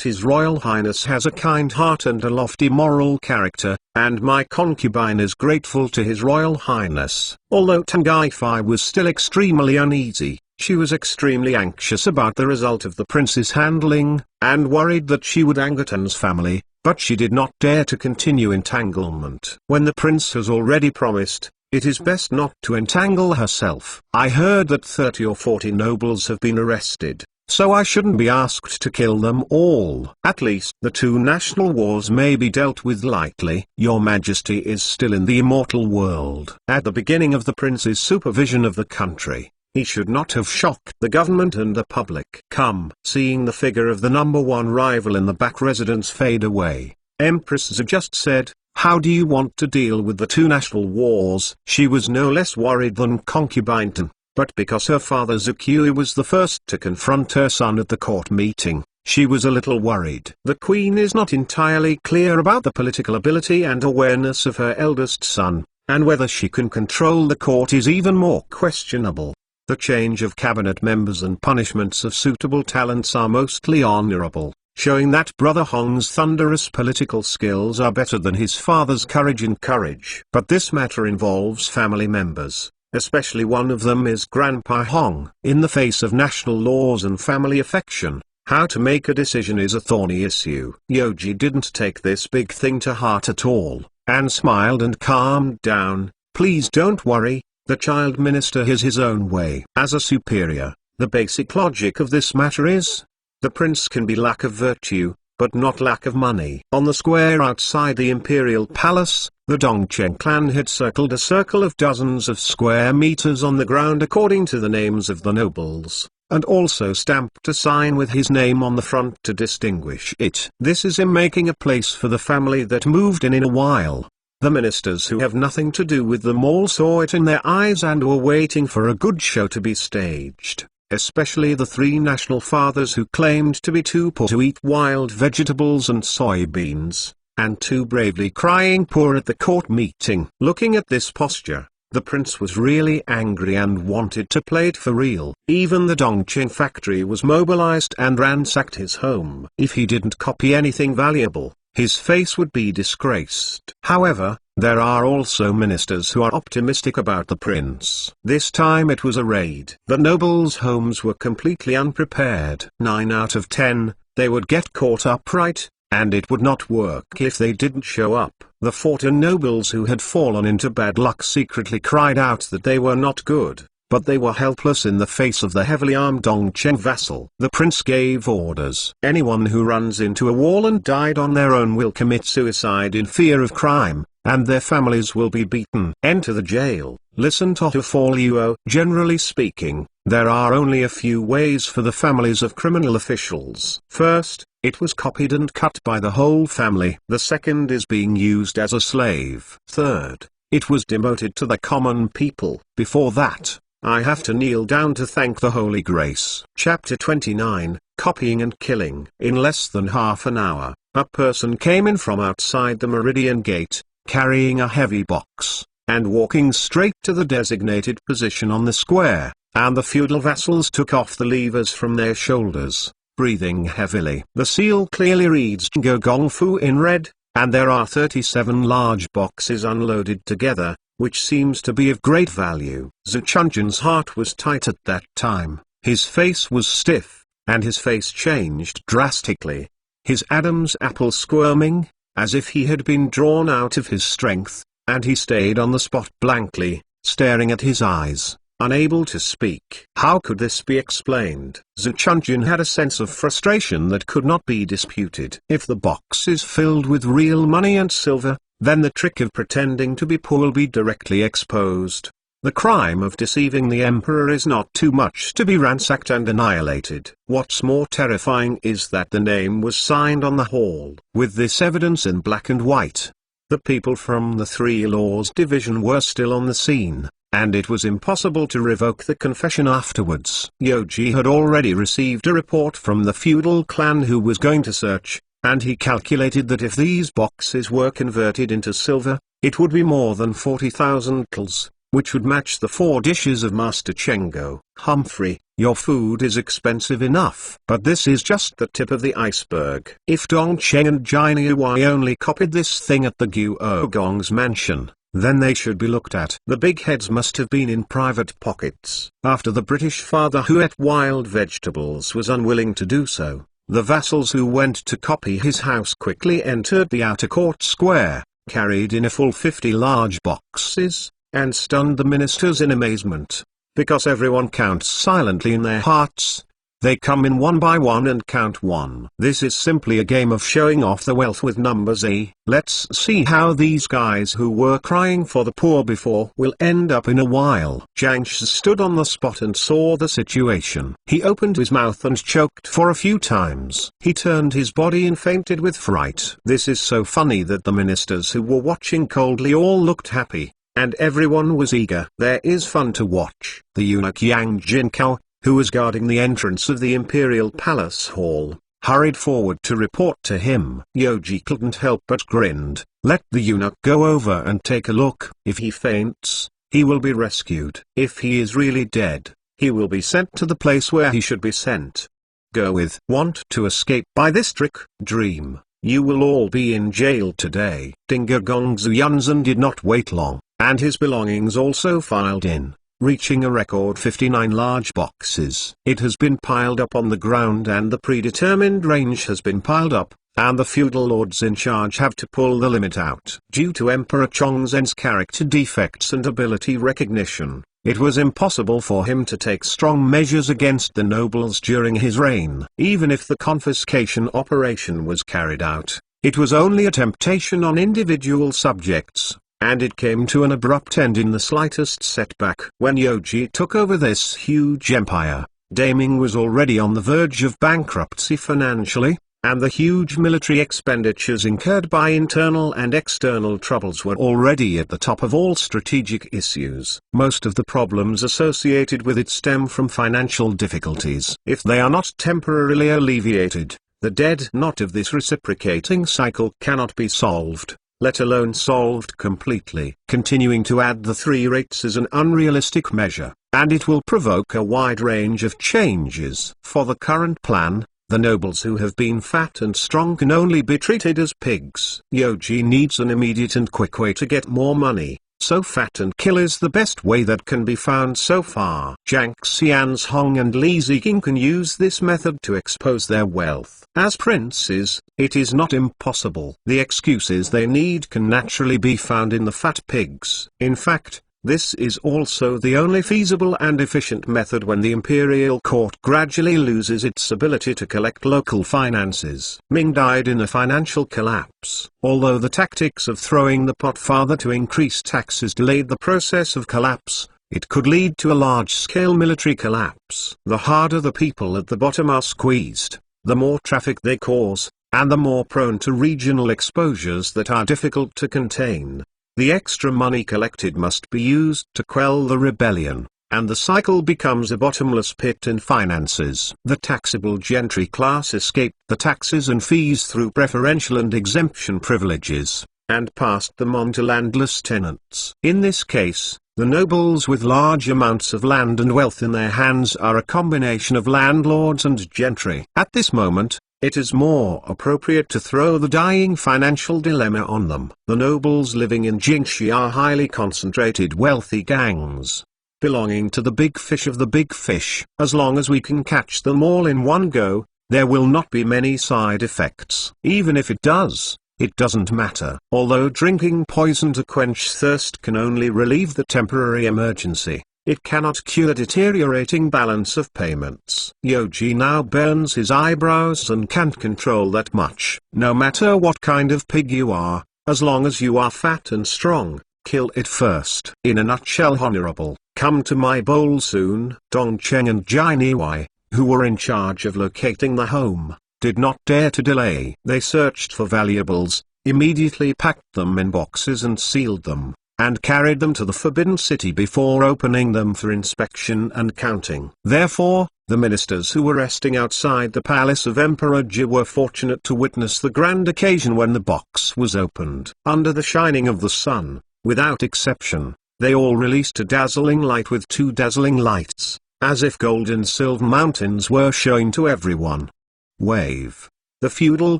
His Royal Highness has a kind heart and a lofty moral character, and my concubine is grateful to His Royal Highness. Although Tangai Fai was still extremely uneasy, she was extremely anxious about the result of the prince's handling, and worried that she would anger Tan's family, but she did not dare to continue entanglement. When the prince has already promised, it is best not to entangle herself. I heard that 30 or 40 nobles have been arrested, so I shouldn't be asked to kill them all. At least the two national wars may be dealt with lightly. Your Majesty is still in the immortal world. At the beginning of the prince's supervision of the country, he should not have shocked the government and the public. Come. Seeing the figure of the number one rival in the back residence fade away, Empress Zha just said, "How do you want to deal with the two national wars?" She was no less worried than concubine Tan, but because her father Zukui was the first to confront her son at the court meeting, she was a little worried. The queen is not entirely clear about the political ability and awareness of her eldest son, and whether she can control the court is even more questionable. The change of cabinet members and punishments of suitable talents are mostly honorable, showing that Brother Hong's thunderous political skills are better than his father's courage and courage. But this matter involves family members, especially one of them is Grandpa Huang. In the face of national laws and family affection, how to make a decision is a thorny issue. Yoji didn't take this big thing to heart at all, and smiled and calmed down. Please don't worry. The child minister has his own way. As a superior, the basic logic of this matter is, the prince can be lack of virtue, but not lack of money. On the square outside the imperial palace, the Dongcheng clan had circled a circle of dozens of square meters on the ground according to the names of the nobles, and also stamped a sign with his name on the front to distinguish it. This is him making a place for the family that moved in a while. The ministers who have nothing to do with them all saw it in their eyes and were waiting for a good show to be staged, especially the three national fathers who claimed to be too poor to eat wild vegetables and soybeans, and too bravely crying poor at the court meeting. Looking at this posture, the prince was really angry and wanted to play it for real. Even the Dongqing factory was mobilized and ransacked his home. If he didn't copy anything valuable, his face would be disgraced. However, there are also ministers who are optimistic about the prince. This time it was a raid. The nobles' homes were completely unprepared. 9 out of 10, they would get caught upright, and it would not work if they didn't show up. The 14 nobles who had fallen into bad luck secretly cried out that they were not good, but they were helpless in the face of the heavily armed Dongcheng vassal. The prince gave orders. Anyone who runs into a wall and died on their own will commit suicide in fear of crime, and their families will be beaten. Enter the jail. Listen to Huo. Generally speaking, there are only a few ways for the families of criminal officials. First, it was copied and cut by the whole family. The second is being used as a slave. Third, it was demoted to the common people. Before that, I have to kneel down to thank the Holy Grace. Chapter 29, Copying and Killing. In less than half an hour, a person came in from outside the Meridian Gate, carrying a heavy box, and walking straight to the designated position on the square, and the feudal vassals took off the levers from their shoulders, breathing heavily. The seal clearly reads Ngo Gong Fu in red, and there are 37 large boxes unloaded together, which seems to be of great value. Zhu Chunjin's heart was tight at that time, his face was stiff, and his face changed drastically, his Adam's apple squirming, as if he had been drawn out of his strength, and he stayed on the spot blankly, staring at his eyes, unable to speak. How could this be explained? Zhu Chunjin had a sense of frustration that could not be disputed. If the box is filled with real money and silver, then the trick of pretending to be poor will be directly exposed. The crime of deceiving the emperor is not too much to be ransacked and annihilated. What's more terrifying is that the name was signed on the hall. With this evidence in black and white, the people from the Three Laws Division were still on the scene, and it was impossible to revoke the confession afterwards. Yoji had already received a report from the feudal clan who was going to search, and he calculated that if these boxes were converted into silver, it would be more than 40,000 kls, which would match the 4 dishes of Master Chengo. Humphrey, your food is expensive enough. But this is just the tip of the iceberg. If Dongcheng and Jiniu Wai only copied this thing at the Guogong's mansion, then they should be looked at. The big heads must have been in private pockets. After the British father who ate wild vegetables was unwilling to do so, the vassals who went to copy his house quickly entered the outer court square, carried in a full 50 large boxes, and stunned the ministers in amazement. Because everyone counts silently in their hearts, they come in one by one and count 1. This is simply a game of showing off the wealth with numbers. Let's see how these guys who were crying for the poor before will end up in a while. Zhang Shi stood on the spot and saw the situation. He opened his mouth and choked for a few times. He turned his body and fainted with fright. This is so funny that the ministers who were watching coldly all looked happy, and everyone was eager. There is fun to watch. The eunuch Yang Jinkao, who was guarding the entrance of the imperial palace hall, hurried forward to report to him. Yoji couldn't help but grinned. Let the eunuch go over and take a look. If he faints, he will be rescued. If he is really dead, he will be sent to the place where he should be sent. Go with. Want to escape by this trick? Dream. You will all be in jail today. Dingagong Zuyunzhen did not wait long, and his belongings also filed in, reaching a record 59 large boxes. It has been piled up on the ground and the predetermined range has been piled up, and the feudal lords in charge have to pull the limit out. Due to Emperor Chongzhen's character defects and ability recognition, it was impossible for him to take strong measures against the nobles during his reign. Even if the confiscation operation was carried out, it was only a temptation on individual subjects, and it came to an abrupt end in the slightest setback. When Yoji took over this huge empire, Ming was already on the verge of bankruptcy financially, and the huge military expenditures incurred by internal and external troubles were already at the top of all strategic issues. Most of the problems associated with it stem from financial difficulties. If they are not temporarily alleviated, the dead knot of this reciprocating cycle cannot be solved, let alone solved completely. Continuing to add the 3 rates is an unrealistic measure, and it will provoke a wide range of changes. For the current plan, the nobles who have been fat and strong can only be treated as pigs. Yoji needs an immediate and quick way to get more money, so fat and kill is the best way that can be found so far. Zhang Xian's Huang and Li Ziqing can use this method to expose their wealth. As princes, it is not impossible. The excuses they need can naturally be found in the fat pigs. In fact, this is also the only feasible and efficient method when the imperial court gradually loses its ability to collect local finances. Ming died in a financial collapse. Although the tactics of throwing the pot farther to increase taxes delayed the process of collapse, it could lead to a large-scale military collapse. The harder the people at the bottom are squeezed, the more traffic they cause, and the more prone to regional exposures that are difficult to contain. The extra money collected must be used to quell the rebellion, and the cycle becomes a bottomless pit in finances. The taxable gentry class escaped the taxes and fees through preferential and exemption privileges, and passed them on to landless tenants. In this case, the nobles with large amounts of land and wealth in their hands are a combination of landlords and gentry. At this moment, it is more appropriate to throw the dying financial dilemma on them. The nobles living in Jingxi are highly concentrated wealthy gangs, belonging to the big fish of the big fish. As long as we can catch them all in one go, there will not be many side effects. Even if it does, it doesn't matter. Although drinking poison to quench thirst can only relieve the temporary emergency, it cannot cure deteriorating balance of payments. Yoji now burns his eyebrows and can't control that much. No matter what kind of pig you are, as long as you are fat and strong, kill it first. In a nutshell, honorable, come to my bowl soon. Dongcheng and Jiniwei, who were in charge of locating the home, did not dare to delay. They searched for valuables, immediately packed them in boxes and sealed them, and carried them to the Forbidden City before opening them for inspection and counting. Therefore, the ministers who were resting outside the palace of Emperor Ji were fortunate to witness the grand occasion when the box was opened. Under the shining of the sun, without exception, they all released a dazzling light with two dazzling lights, as if gold and silver mountains were showing to everyone. Wave. The feudal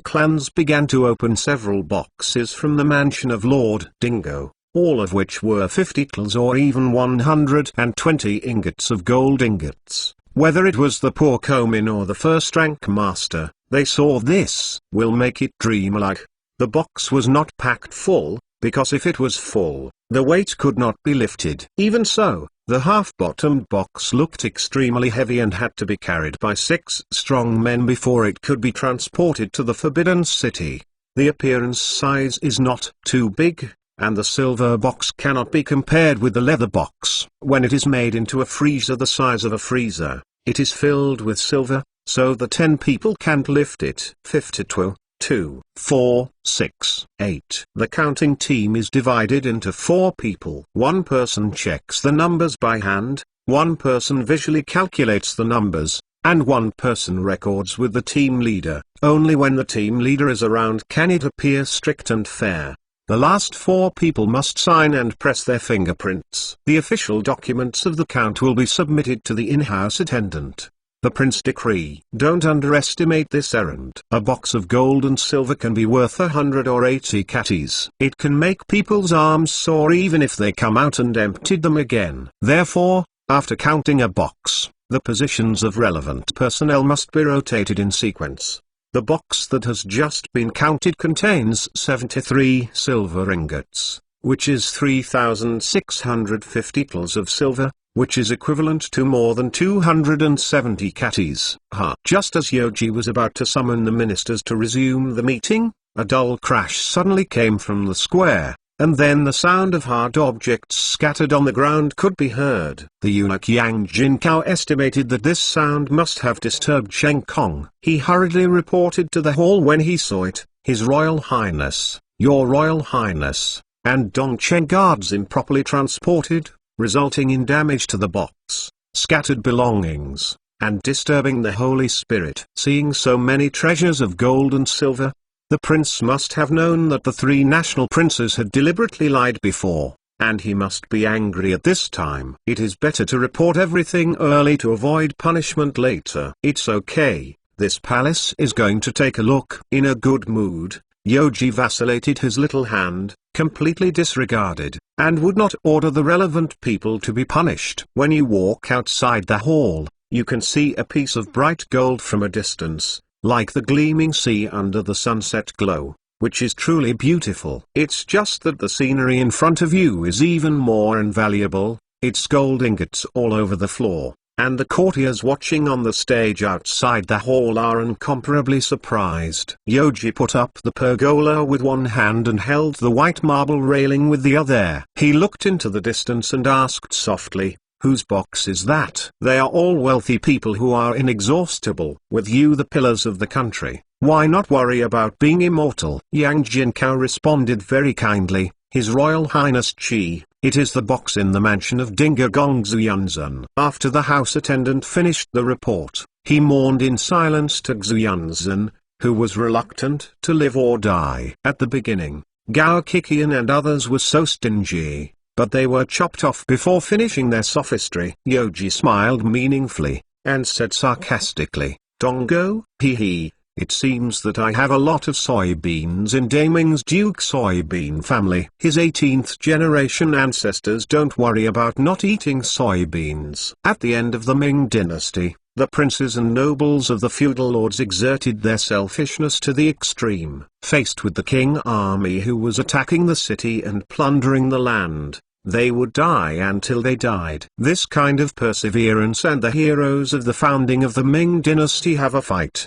clans began to open several boxes from the mansion of Lord Dingo, all of which were 50 tals or even 120 ingots of gold ingots. Whether it was the poor Komin or the first-rank master, they saw this will make it dreamlike. The box was not packed full, because if it was full, the weight could not be lifted. Even so, the half-bottomed box looked extremely heavy and had to be carried by 6 strong men before it could be transported to the Forbidden City. The appearance size is not too big, and the silver box cannot be compared with the leather box. When it is made into a freezer the size of a freezer, it is filled with silver, so the 10 people can't lift it. 52. 2, 4, 6, 8. The counting team is divided into 4 people. One person checks the numbers by hand, one person visually calculates the numbers, and one person records with the team leader. Only when the team leader is around can it appear strict and fair. The last 4 people must sign and press their fingerprints. The official documents of the count will be submitted to the in-house attendant. The prince decree. Don't underestimate this errand. A box of gold and silver can be worth 100 or 80 catties. It can make people's arms sore even if they come out and emptied them again. Therefore, after counting a box, the positions of relevant personnel must be rotated in sequence. The box that has just been counted contains 73 silver ingots, which is 3,650 tals of silver, which is equivalent to more than 270 catties. Just as Yoji was about to summon the ministers to resume the meeting, a dull crash suddenly came from the square, and then the sound of hard objects scattered on the ground could be heard. The eunuch Yang Jinkao estimated that this sound must have disturbed Sheng Kong. He hurriedly reported to the hall when he saw it. His Royal Highness, Your Royal Highness, and Dongcheng guards improperly transported, resulting in damage to the box, scattered belongings, and disturbing the Holy Spirit. Seeing so many treasures of gold and silver, the prince must have known that the 3 national princes had deliberately lied before, and he must be angry at this time. It is better to report everything early to avoid punishment later. It's okay, this palace is going to take a look. In a good mood, Yoji vacillated his little hand, completely disregarded, and would not order the relevant people to be punished. When you walk outside the hall, you can see a piece of bright gold from a distance, like the gleaming sea under the sunset glow, which is truly beautiful. It's just that the scenery in front of you is even more invaluable. It's gold ingots all over the floor, and the courtiers watching on the stage outside the hall are incomparably surprised. Yoji put up the pergola with one hand and held the white marble railing with the other. He looked into the distance and asked softly, "Whose box is that?" "They are all wealthy people who are inexhaustible. With you the pillars of the country, why not worry about being immortal?" Yang Jinkao responded very kindly, "His Royal Highness Qi, it is the box in the mansion of Dinga Gongzuyunzun." After the house attendant finished the report, he mourned in silence to Xuyunzun, who was reluctant to live or die. At the beginning, Gao Kikian and others were so stingy, but they were chopped off before finishing their sophistry. Yoji smiled meaningfully, and said sarcastically, "Dongo, hee, it seems that I have a lot of soybeans in Daming's Duke soybean family." His 18th generation ancestors don't worry about not eating soybeans. At the end of the Ming dynasty, The princes and nobles of the feudal lords exerted their selfishness to the extreme. Faced with the king army who was attacking the city and plundering the land, they would die until they died. This kind of perseverance and the heroes of the founding of the Ming dynasty have a fight.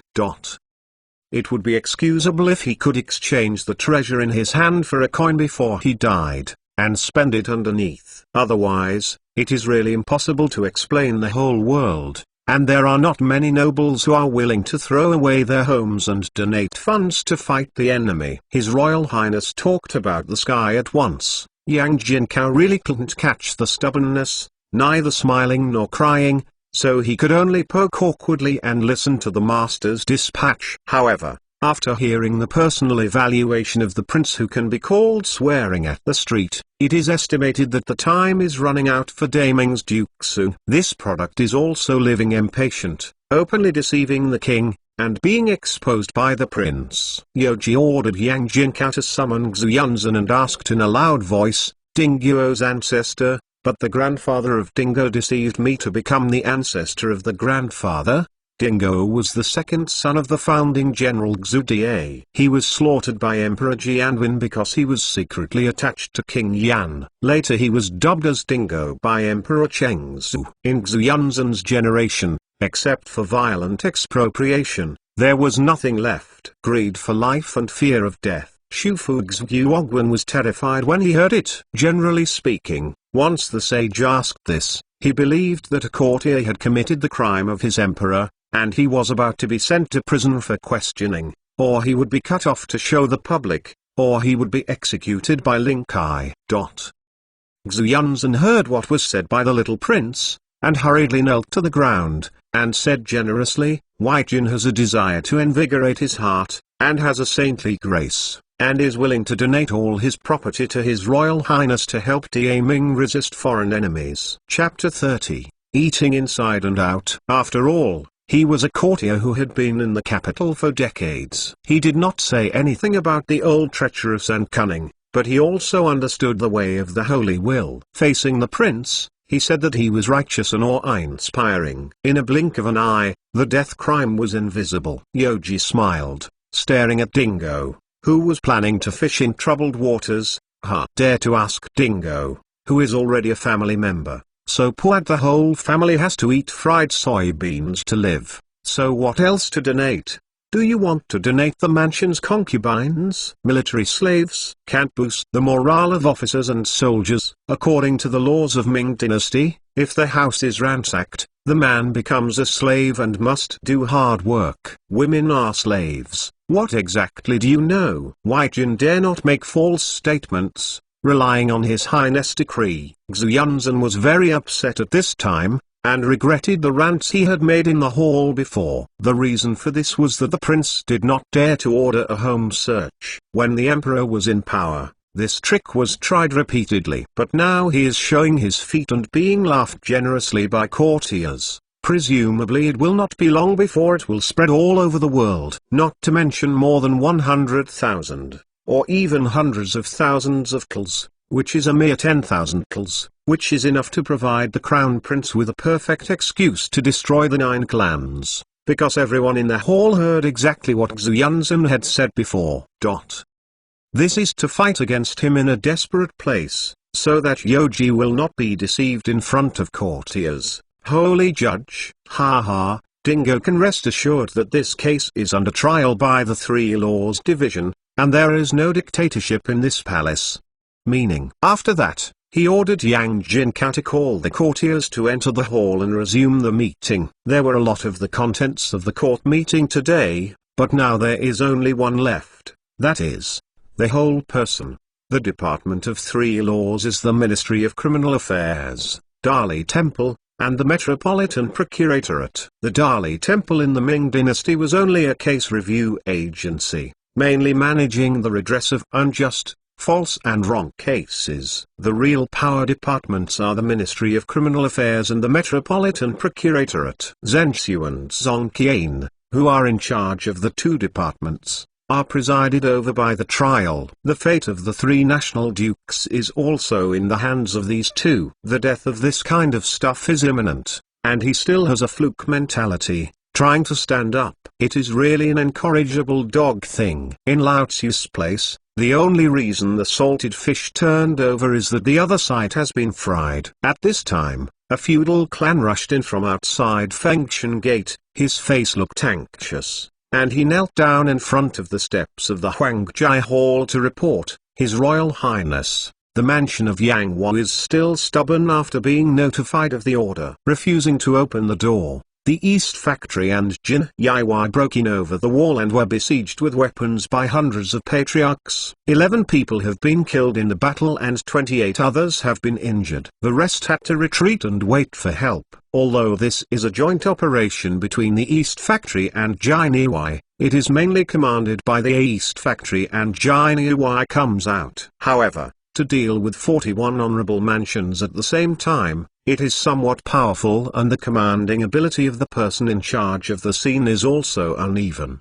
It would be excusable if he could exchange the treasure in his hand for a coin before he died, and spend it underneath. Otherwise, it is really impossible to explain the whole world, and there are not many nobles who are willing to throw away their homes and donate funds to fight the enemy. His Royal Highness talked about the sky at once. Yang Jinkao really couldn't catch the stubbornness, neither smiling nor crying, so he could only poke awkwardly and listen to the master's dispatch. However, after hearing the personal evaluation of the prince who can be called swearing at the street, it is estimated that the time is running out for Daming's Duksu. This product is also living impatient, openly deceiving the king, and being exposed by the prince. Yoji ordered Yang Jinkao to summon Xuyunzan and asked in a loud voice, "Dingo's ancestor, but the grandfather of Dingo deceived me to become the ancestor of the grandfather." Dingo was the second son of the founding general Xu Die. He was slaughtered by Emperor Jianwen because he was secretly attached to King Yan. Later he was dubbed as Dingo by Emperor Chengzu. In Xuyunzan's generation, except for violent expropriation, there was nothing left. Greed for life and fear of death. Shufu Xuguogwen was terrified when he heard it. Generally speaking, once the sage asked this, he believed that a courtier had committed the crime of his emperor, and he was about to be sent to prison for questioning, or he would be cut off to show the public, or he would be executed by Lin Kai. Xuyunzan heard what was said by the little prince, and hurriedly knelt to the ground, and said generously, "Huaijin has a desire to invigorate his heart, and has a saintly grace, and is willing to donate all his property to His Royal Highness to help Ming resist foreign enemies." Chapter 30. Eating inside and out. After all, he was a courtier who had been in the capital for decades. He did not say anything about the old treacherous and cunning, but he also understood the way of the holy will. Facing the prince, he said that he was righteous and awe-inspiring. In a blink of an eye, the death crime was invisible. Yoji smiled, staring at Dingo, who was planning to fish in troubled waters. Dare to ask Dingo, who is already a family member. So poor the whole family has to eat fried soybeans to live. So what else to donate? Do you want to donate the mansion's concubines? Military slaves can't boost the morale of officers and soldiers. According to the laws of Ming dynasty, if the house is ransacked, the man becomes a slave and must do hard work. Women are slaves. What exactly do you know? Huaijin dare not make false statements, relying on His Highness' decree. Xuyunzan was very upset at this time, and regretted the rants he had made in the hall before. The reason for this was that the prince did not dare to order a home search. When the emperor was in power, this trick was tried repeatedly. But now he is showing his feet and being laughed generously by courtiers. Presumably it will not be long before it will spread all over the world. Not to mention more than 100,000, or even hundreds of thousands of culls, which is a mere 10,000 culls, which is enough to provide the crown prince with a perfect excuse to destroy the 9 clans, because everyone in the hall heard exactly what Xuyunzan had said before. This is to fight against him in a desperate place, so that Yoji will not be deceived in front of courtiers. Holy judge, Dingo can rest assured that this case is under trial by the Three Laws Division, and there is no dictatorship in this palace. Meaning. After that, he ordered Yang Jinkao to call the courtiers to enter the hall and resume the meeting. There were a lot of the contents of the court meeting today, but now there is only one left, that is, the whole person. The Department of Three Laws is the Ministry of Criminal Affairs, Dali Temple, and the Metropolitan Procuratorate. The Dali Temple in the Ming dynasty was only a case review agency, mainly managing the redress of unjust, false and wrong cases. The real power departments are the Ministry of Criminal Affairs and the Metropolitan Procuratorate. Zhenshu and Zongqian, who are in charge of the 2 departments, are presided over by the trial. The fate of the 3 national dukes is also in the hands of these 2. The death of this kind of stuff is imminent, and he still has a fluke mentality, trying to stand up. It is really an incorrigible dog thing. In Lao Tzu's place, the only reason the salted fish turned over is that the other side has been fried. At this time, a feudal clan rushed in from outside Fengshan Gate. His face looked anxious, and he knelt down in front of the steps of the Huangjai Hall to report, His Royal Highness, the mansion of Yang Wu is still stubborn after being notified of the order. Refusing to open the door, the East Factory and Jin Yaiwai broke in over the wall and were besieged with weapons by hundreds of patriarchs. 11 people have been killed in the battle and 28 others have been injured. The rest had to retreat and wait for help. Although this is a joint operation between the East Factory and Jin Yaiwai, it is mainly commanded by the East Factory and Jin Yaiwai comes out. However, to deal with 41 honorable mansions at the same time, it is somewhat powerful, and the commanding ability of the person in charge of the scene is also uneven.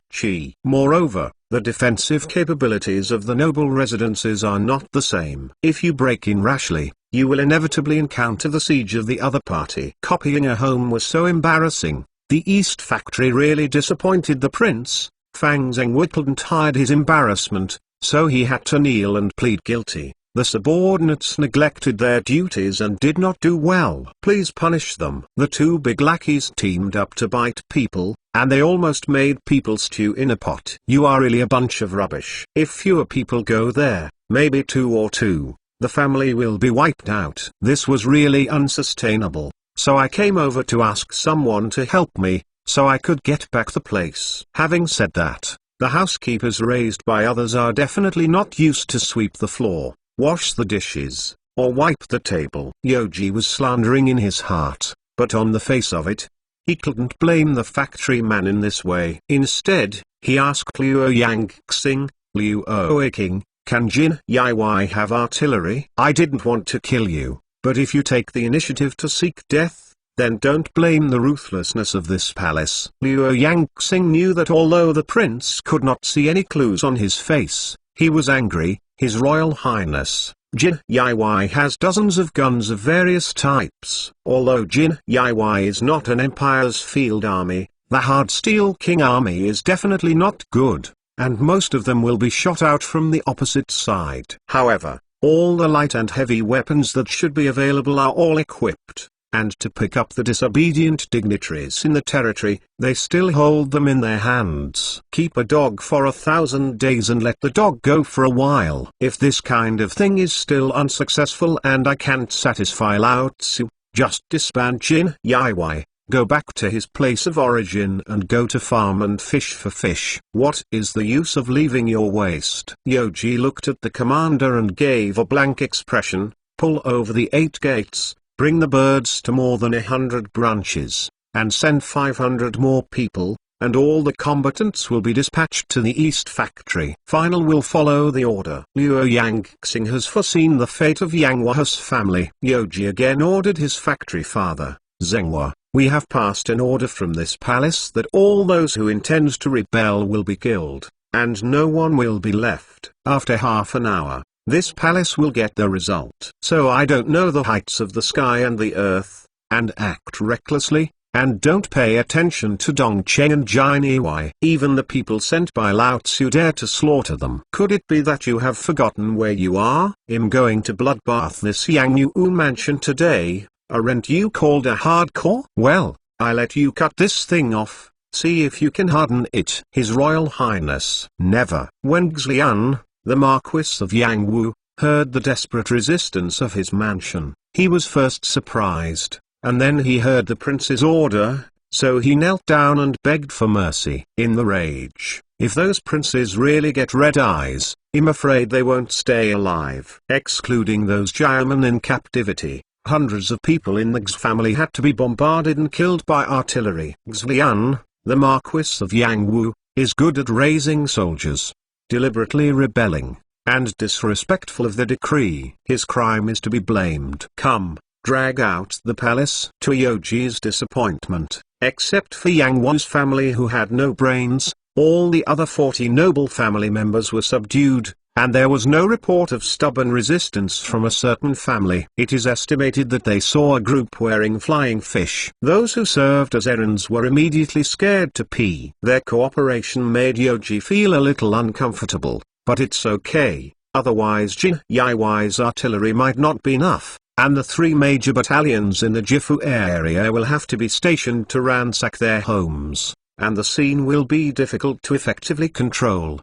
Moreover, the defensive capabilities of the noble residences are not the same. If you break in rashly, you will inevitably encounter the siege of the other party. Copying a home was so embarrassing. The East Factory really disappointed the prince. Fang Zheng couldn't hide his embarrassment, so he had to kneel and plead guilty. The subordinates neglected their duties and did not do well. Please punish them. The two big lackeys teamed up to bite people, and they almost made people stew in a pot. You are really a bunch of rubbish. If fewer people go there, maybe 2 or 2, the family will be wiped out. This was really unsustainable, so I came over to ask someone to help me, so I could get back the place. Having said that, the housekeepers raised by others are definitely not used to sweep the floor, wash the dishes, or wipe the table. Yoji was slandering in his heart, but on the face of it, he couldn't blame the factory man in this way. Instead, he asked Liu Yangxing, Liu Oaking, can Jin Yaiwai have artillery? I didn't want to kill you, but if you take the initiative to seek death, then don't blame the ruthlessness of this palace. Liu Yangxing knew that although the prince could not see any clues on his face, he was angry. His Royal Highness, Jin Yaiwai has dozens of guns of various types. Although Jin Yaiwai is not an empire's field army, the Hard Steel King army is definitely not good, and most of them will be shot out from the opposite side. However, all the light and heavy weapons that should be available are all equipped, and to pick up the disobedient dignitaries in the territory, they still hold them in their hands. Keep a dog for 1,000 days and let the dog go for a while. If this kind of thing is still unsuccessful and I can't satisfy Lao Tzu, just disband Jin Yaiwai, go back to his place of origin and go to farm and fish for fish. What is the use of leaving your waste? Yoji looked at the commander and gave a blank expression. Pull over the 8 gates. Bring the birds to more than 100 branches, and send 500 more people, and all the combatants will be dispatched to the East Factory. Final will follow the order. Liu Yangxing has foreseen the fate of Yang Wu's family. Yoji again ordered his factory father, Zhenghua, we have passed an order from this palace that all those who intend to rebel will be killed, and no one will be left. After half an hour, this palace will get the result. So I don't know the heights of the sky and the earth, and act recklessly, and don't pay attention to Dongcheng and Jin Yaiwai. Even the people sent by Lao Tzu dare to slaughter them. Could it be that you have forgotten where you are? I'm going to bloodbath this Yang Yu mansion today. Aren't you called a hardcore? Well, I let you cut this thing off. See if you can harden it. His Royal Highness. Never. When Xlian, the Marquis of Yang Wu, heard the desperate resistance of his mansion, he was first surprised, and then he heard the prince's order, so he knelt down and begged for mercy. In the rage, if those princes really get red eyes, I'm afraid they won't stay alive. Excluding those Jaimen in captivity, hundreds of people in the X family had to be bombarded and killed by artillery. Xlian, the Marquis of Yang Wu, is good at raising soldiers, deliberately rebelling, and disrespectful of the decree. His crime is to be blamed. Come, drag out the palace. To Yoji's disappointment, except for Yang Wu's family who had no brains, all the other 40 noble family members were subdued, and there was no report of stubborn resistance from a certain family. It is estimated that they saw a group wearing flying fish. Those who served as errands were immediately scared to pee. Their cooperation made Yoji feel a little uncomfortable, but it's okay, otherwise Jin Yai's artillery might not be enough, and the 3 major battalions in the Gifu area will have to be stationed to ransack their homes, and the scene will be difficult to effectively control.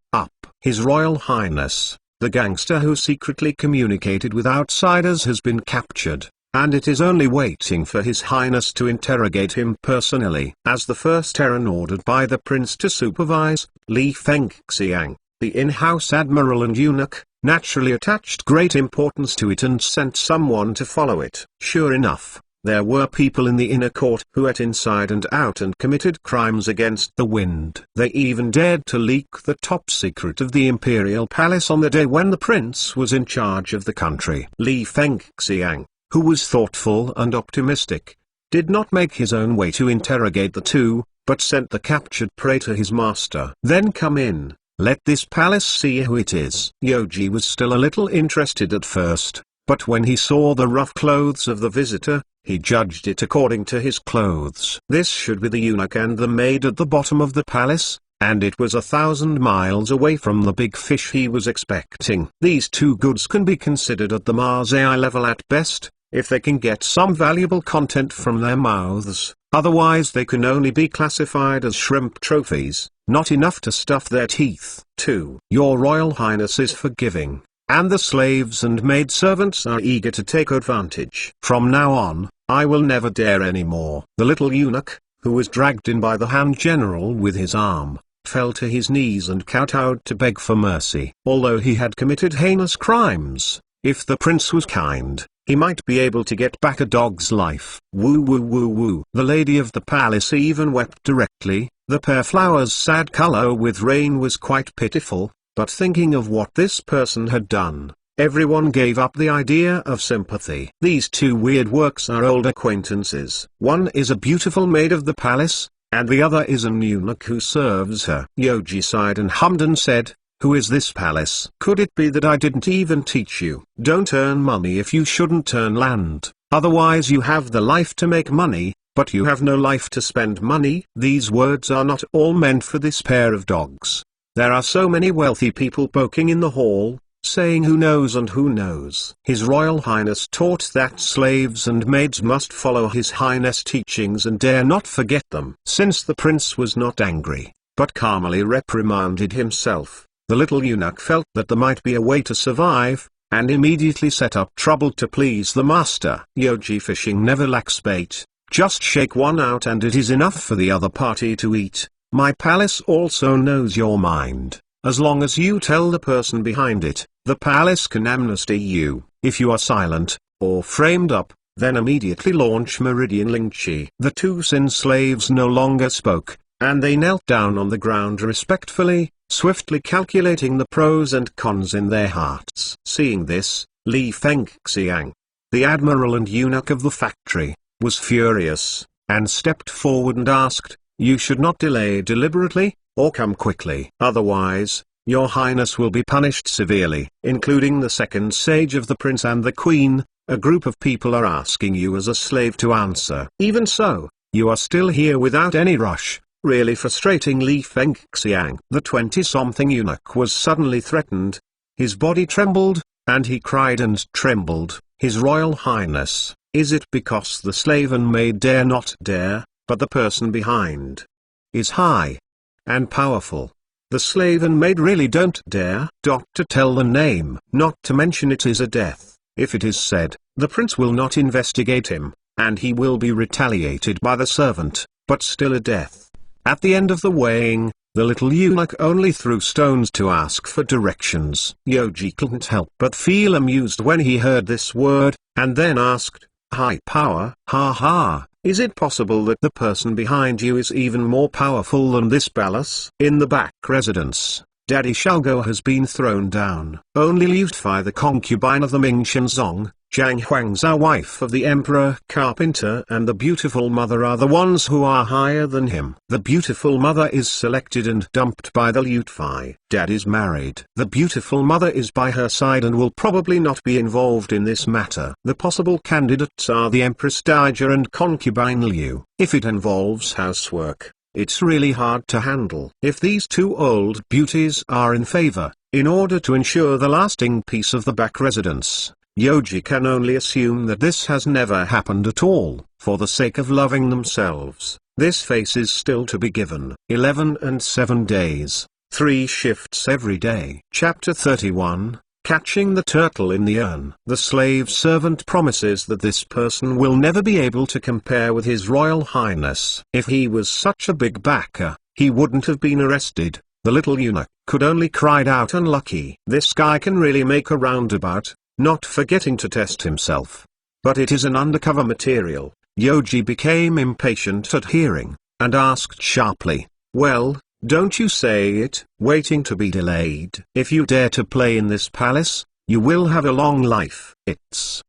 His Royal Highness, the gangster who secretly communicated with outsiders, has been captured, and it is only waiting for His Highness to interrogate him personally. As the first errand ordered by the prince to supervise, Li Fengxiang, the in-house admiral and eunuch, naturally attached great importance to it and sent someone to follow it. Sure enough, there were people in the inner court who ate inside and out and committed crimes against the wind. They even dared to leak the top secret of the imperial palace on the day when the prince was in charge of the country. Li Fengxiang, who was thoughtful and optimistic, did not make his own way to interrogate the two, but sent the captured prey to his master. Then come in, let this palace see who it is. Yoji was still a little interested at first, but when he saw the rough clothes of the visitor, he judged it according to his clothes. This should be the eunuch and the maid at the bottom of the palace, and it was 1,000 miles away from the big fish he was expecting. These two goods can be considered at the Mars AI level at best, if they can get some valuable content from their mouths, otherwise they can only be classified as shrimp trophies, not enough to stuff their teeth. 2. Your Royal Highness is forgiving, and the slaves and maidservants are eager to take advantage. From now on, I will never dare any more. The little eunuch, who was dragged in by the Han general with his arm, fell to his knees and kowtowed to beg for mercy. Although he had committed heinous crimes, if the prince was kind, he might be able to get back a dog's life. Woo woo woo woo. The lady of the palace even wept directly. The pear flower's sad color with rain was quite pitiful, but thinking of what this person had done, everyone gave up the idea of sympathy. These two weird works are old acquaintances. One is a beautiful maid of the palace, and the other is an eunuch who serves her. Yoji sighed and hummed and said, "Who is this palace? Could it be that I didn't even teach you? Don't earn money if you shouldn't earn land, otherwise you have the life to make money, but you have no life to spend money." These words are not all meant for this pair of dogs. There are so many wealthy people poking in the hall, saying who knows and who knows. His Royal Highness taught that slaves and maids must follow His Highness' teachings and dare not forget them. Since the prince was not angry, but calmly reprimanded himself, the little eunuch felt that there might be a way to survive, and immediately set up trouble to please the master. Yoji fishing never lacks bait, just shake one out and it is enough for the other party to eat. My palace also knows your mind. As long as you tell the person behind it, the palace can amnesty you. If you are silent, or framed up, then immediately launch Meridian Lingqi. The two Sin slaves no longer spoke, and they knelt down on the ground respectfully, swiftly calculating the pros and cons in their hearts. Seeing this, Li Fengxiang, the admiral and eunuch of the factory, was furious, and stepped forward and asked, "You should not delay deliberately, or come quickly. Otherwise, your highness will be punished severely." Including the second sage of the prince and the queen, a group of people are asking you as a slave to answer. Even so, you are still here without any rush, really frustrating Li Fengxiang. The 20-something eunuch was suddenly threatened. His body trembled, and he cried and trembled, "His Royal Highness, is it because the slave and maid dare not dare, but the person behind is high and powerful? The slave and maid really don't dare to tell the name, not to mention it is a death. If it is said, the prince will not investigate him, and he will be retaliated by the servant, but still a death." At the end of the weighing, the little eunuch only threw stones to ask for directions. Yoji couldn't help but feel amused when he heard this word, and then asked, "High power? Ha ha. Is it possible that the person behind you is even more powerful than this palace?" In the back residence, Daddy Xiaogo has been thrown down. Only Liu Fei, the concubine of the Ming Shenzong, Jiang Huang's wife of the emperor carpenter and the beautiful mother are the ones who are higher than him. The beautiful mother is selected and dumped by the Lutfi. Dad is married. The beautiful mother is by her side and will probably not be involved in this matter. The possible candidates are the Empress Dowager and concubine Liu. If it involves housework, it's really hard to handle. If these two old beauties are in favor, in order to ensure the lasting peace of the back residence, Yoji can only assume that this has never happened at all. For the sake of loving themselves, this face is still to be given. 11 and 7 days, 3 shifts every day. Chapter 31, Catching the Turtle in the Urn. The slave servant promises that this person will never be able to compare with His Royal Highness. If he was such a big backer, he wouldn't have been arrested. The little eunuch could only cried out unlucky. This guy can really make a roundabout, not forgetting to test himself. But it is an undercover material. Yoji became impatient at hearing, and asked sharply, "Well, don't you say it?" Waiting to be delayed. "If you dare to play in this palace, you will have a long life." It's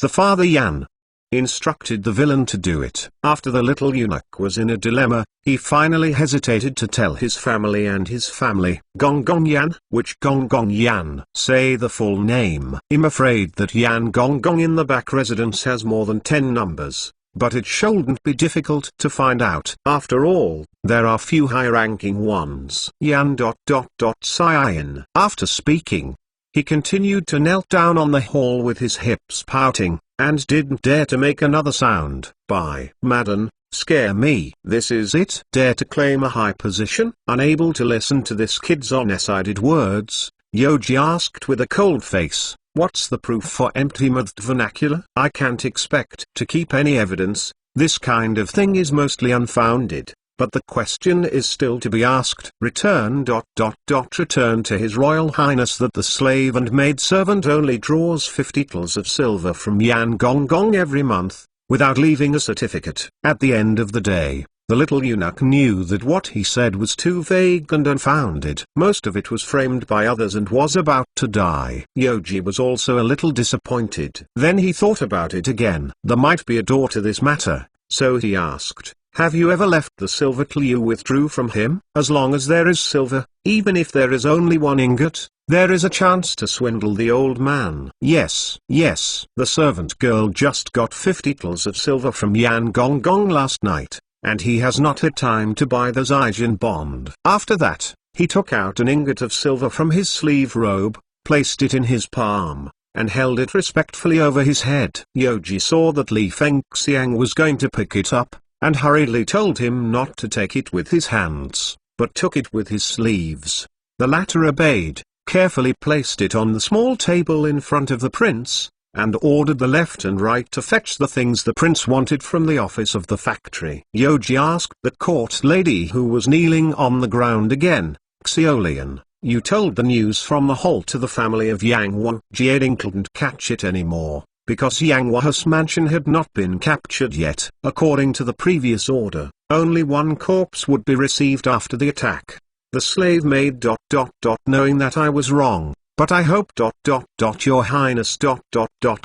the Father Yan instructed the villain to do it. After the little eunuch was in a dilemma, he finally hesitated to tell his family and his family. Gong Gong Yan? Which Gong Gong Yan? Say the full name. I'm afraid that Yan Gong Gong in the back residence has more than 10 numbers, but it shouldn't be difficult to find out. After all, there are few high-ranking ones. Yan ... Cyan. After speaking, he continued to knelt down on the hall with his hips pouting, and didn't dare to make another sound. By Madden, scare me. This is it. Dare to claim a high position? Unable to listen to this kid's honest-sided words, Yoji asked with a cold face, "What's the proof for empty-mouthed vernacular? I can't expect to keep any evidence. This kind of thing is mostly unfounded. But the question is still to be asked." Return ... Return to His Royal Highness that the slave and maidservant only draws 50 tals of silver from Yan Gong Gong every month, without leaving a certificate. At the end of the day, the little eunuch knew that what he said was too vague and unfounded. Most of it was framed by others and was about to die. Yoji was also a little disappointed. Then he thought about it again. There might be a door to this matter, so he asked, "Have you ever left the silver till you withdrew from him?" As long as there is silver, even if there is only 1 ingot, there is a chance to swindle the old man. Yes. The servant girl just got 50 tals of silver from Yan Gong Gong last night, and he has not had time to buy the Zijin bond. After that, he took out an ingot of silver from his sleeve robe, placed it in his palm, and held it respectfully over his head. Yoji saw that Li Fengxiang was going to pick it up, and hurriedly told him not to take it with his hands, but took it with his sleeves. The latter obeyed, carefully placed it on the small table in front of the prince, and ordered the left and right to fetch the things the prince wanted from the office of the factory. Yoji asked the court lady who was kneeling on the ground again, "Xiaolian, you told the news from the hall to the family of Yang Wan." Jieding couldn't catch it anymore, because Yang Wa's mansion had not been captured yet. According to the previous order, only 1 corpse would be received after the attack. The slave maid ... Knowing that I was wrong, but I hope ... Your Highness ...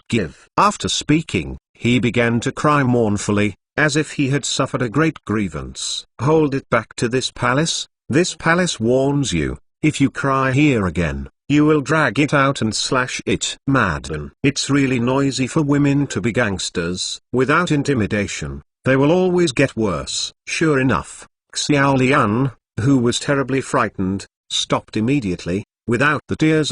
Give. After speaking, he began to cry mournfully, as if he had suffered a great grievance. "Hold it back to this palace. This palace warns you, if you cry here again, you will drag it out and slash it." Madden. It's really noisy for women to be gangsters. Without intimidation, they will always get worse. Sure enough, Xiaolian, who was terribly frightened, stopped immediately, without the tears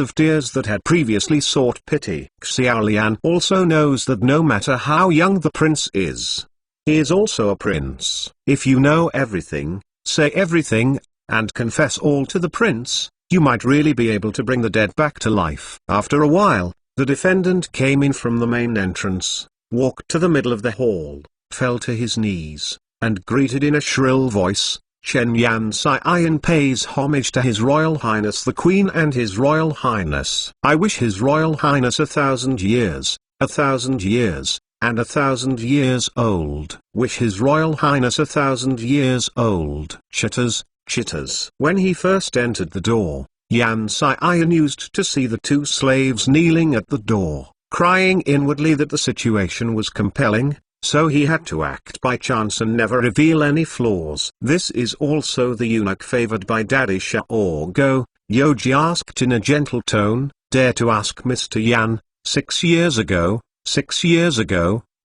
that had previously sought pity. Xiaolian also knows that no matter how young the prince is, he is also a prince. If you know everything, say everything, and confess all to the prince, you might really be able to bring the dead back to life. After a while, the defendant came in from the main entrance, walked to the middle of the hall, fell to his knees, and greeted in a shrill voice, "Chen Yan Xian pays homage to His Royal Highness the Queen and His Royal Highness. I wish His Royal Highness 1,000 years, 1,000 years, and 1,000 years old. Wish His Royal Highness 1,000 years old." Chitters. When he first entered the door, Yan Xian used to see the two slaves kneeling at the door, crying inwardly that the situation was compelling, so he had to act by chance and never reveal any flaws. "This is also the eunuch favored by Daddy Xiaogo?" Yoji asked in a gentle tone. "Dare to ask Mr. Yan, 6 years ago,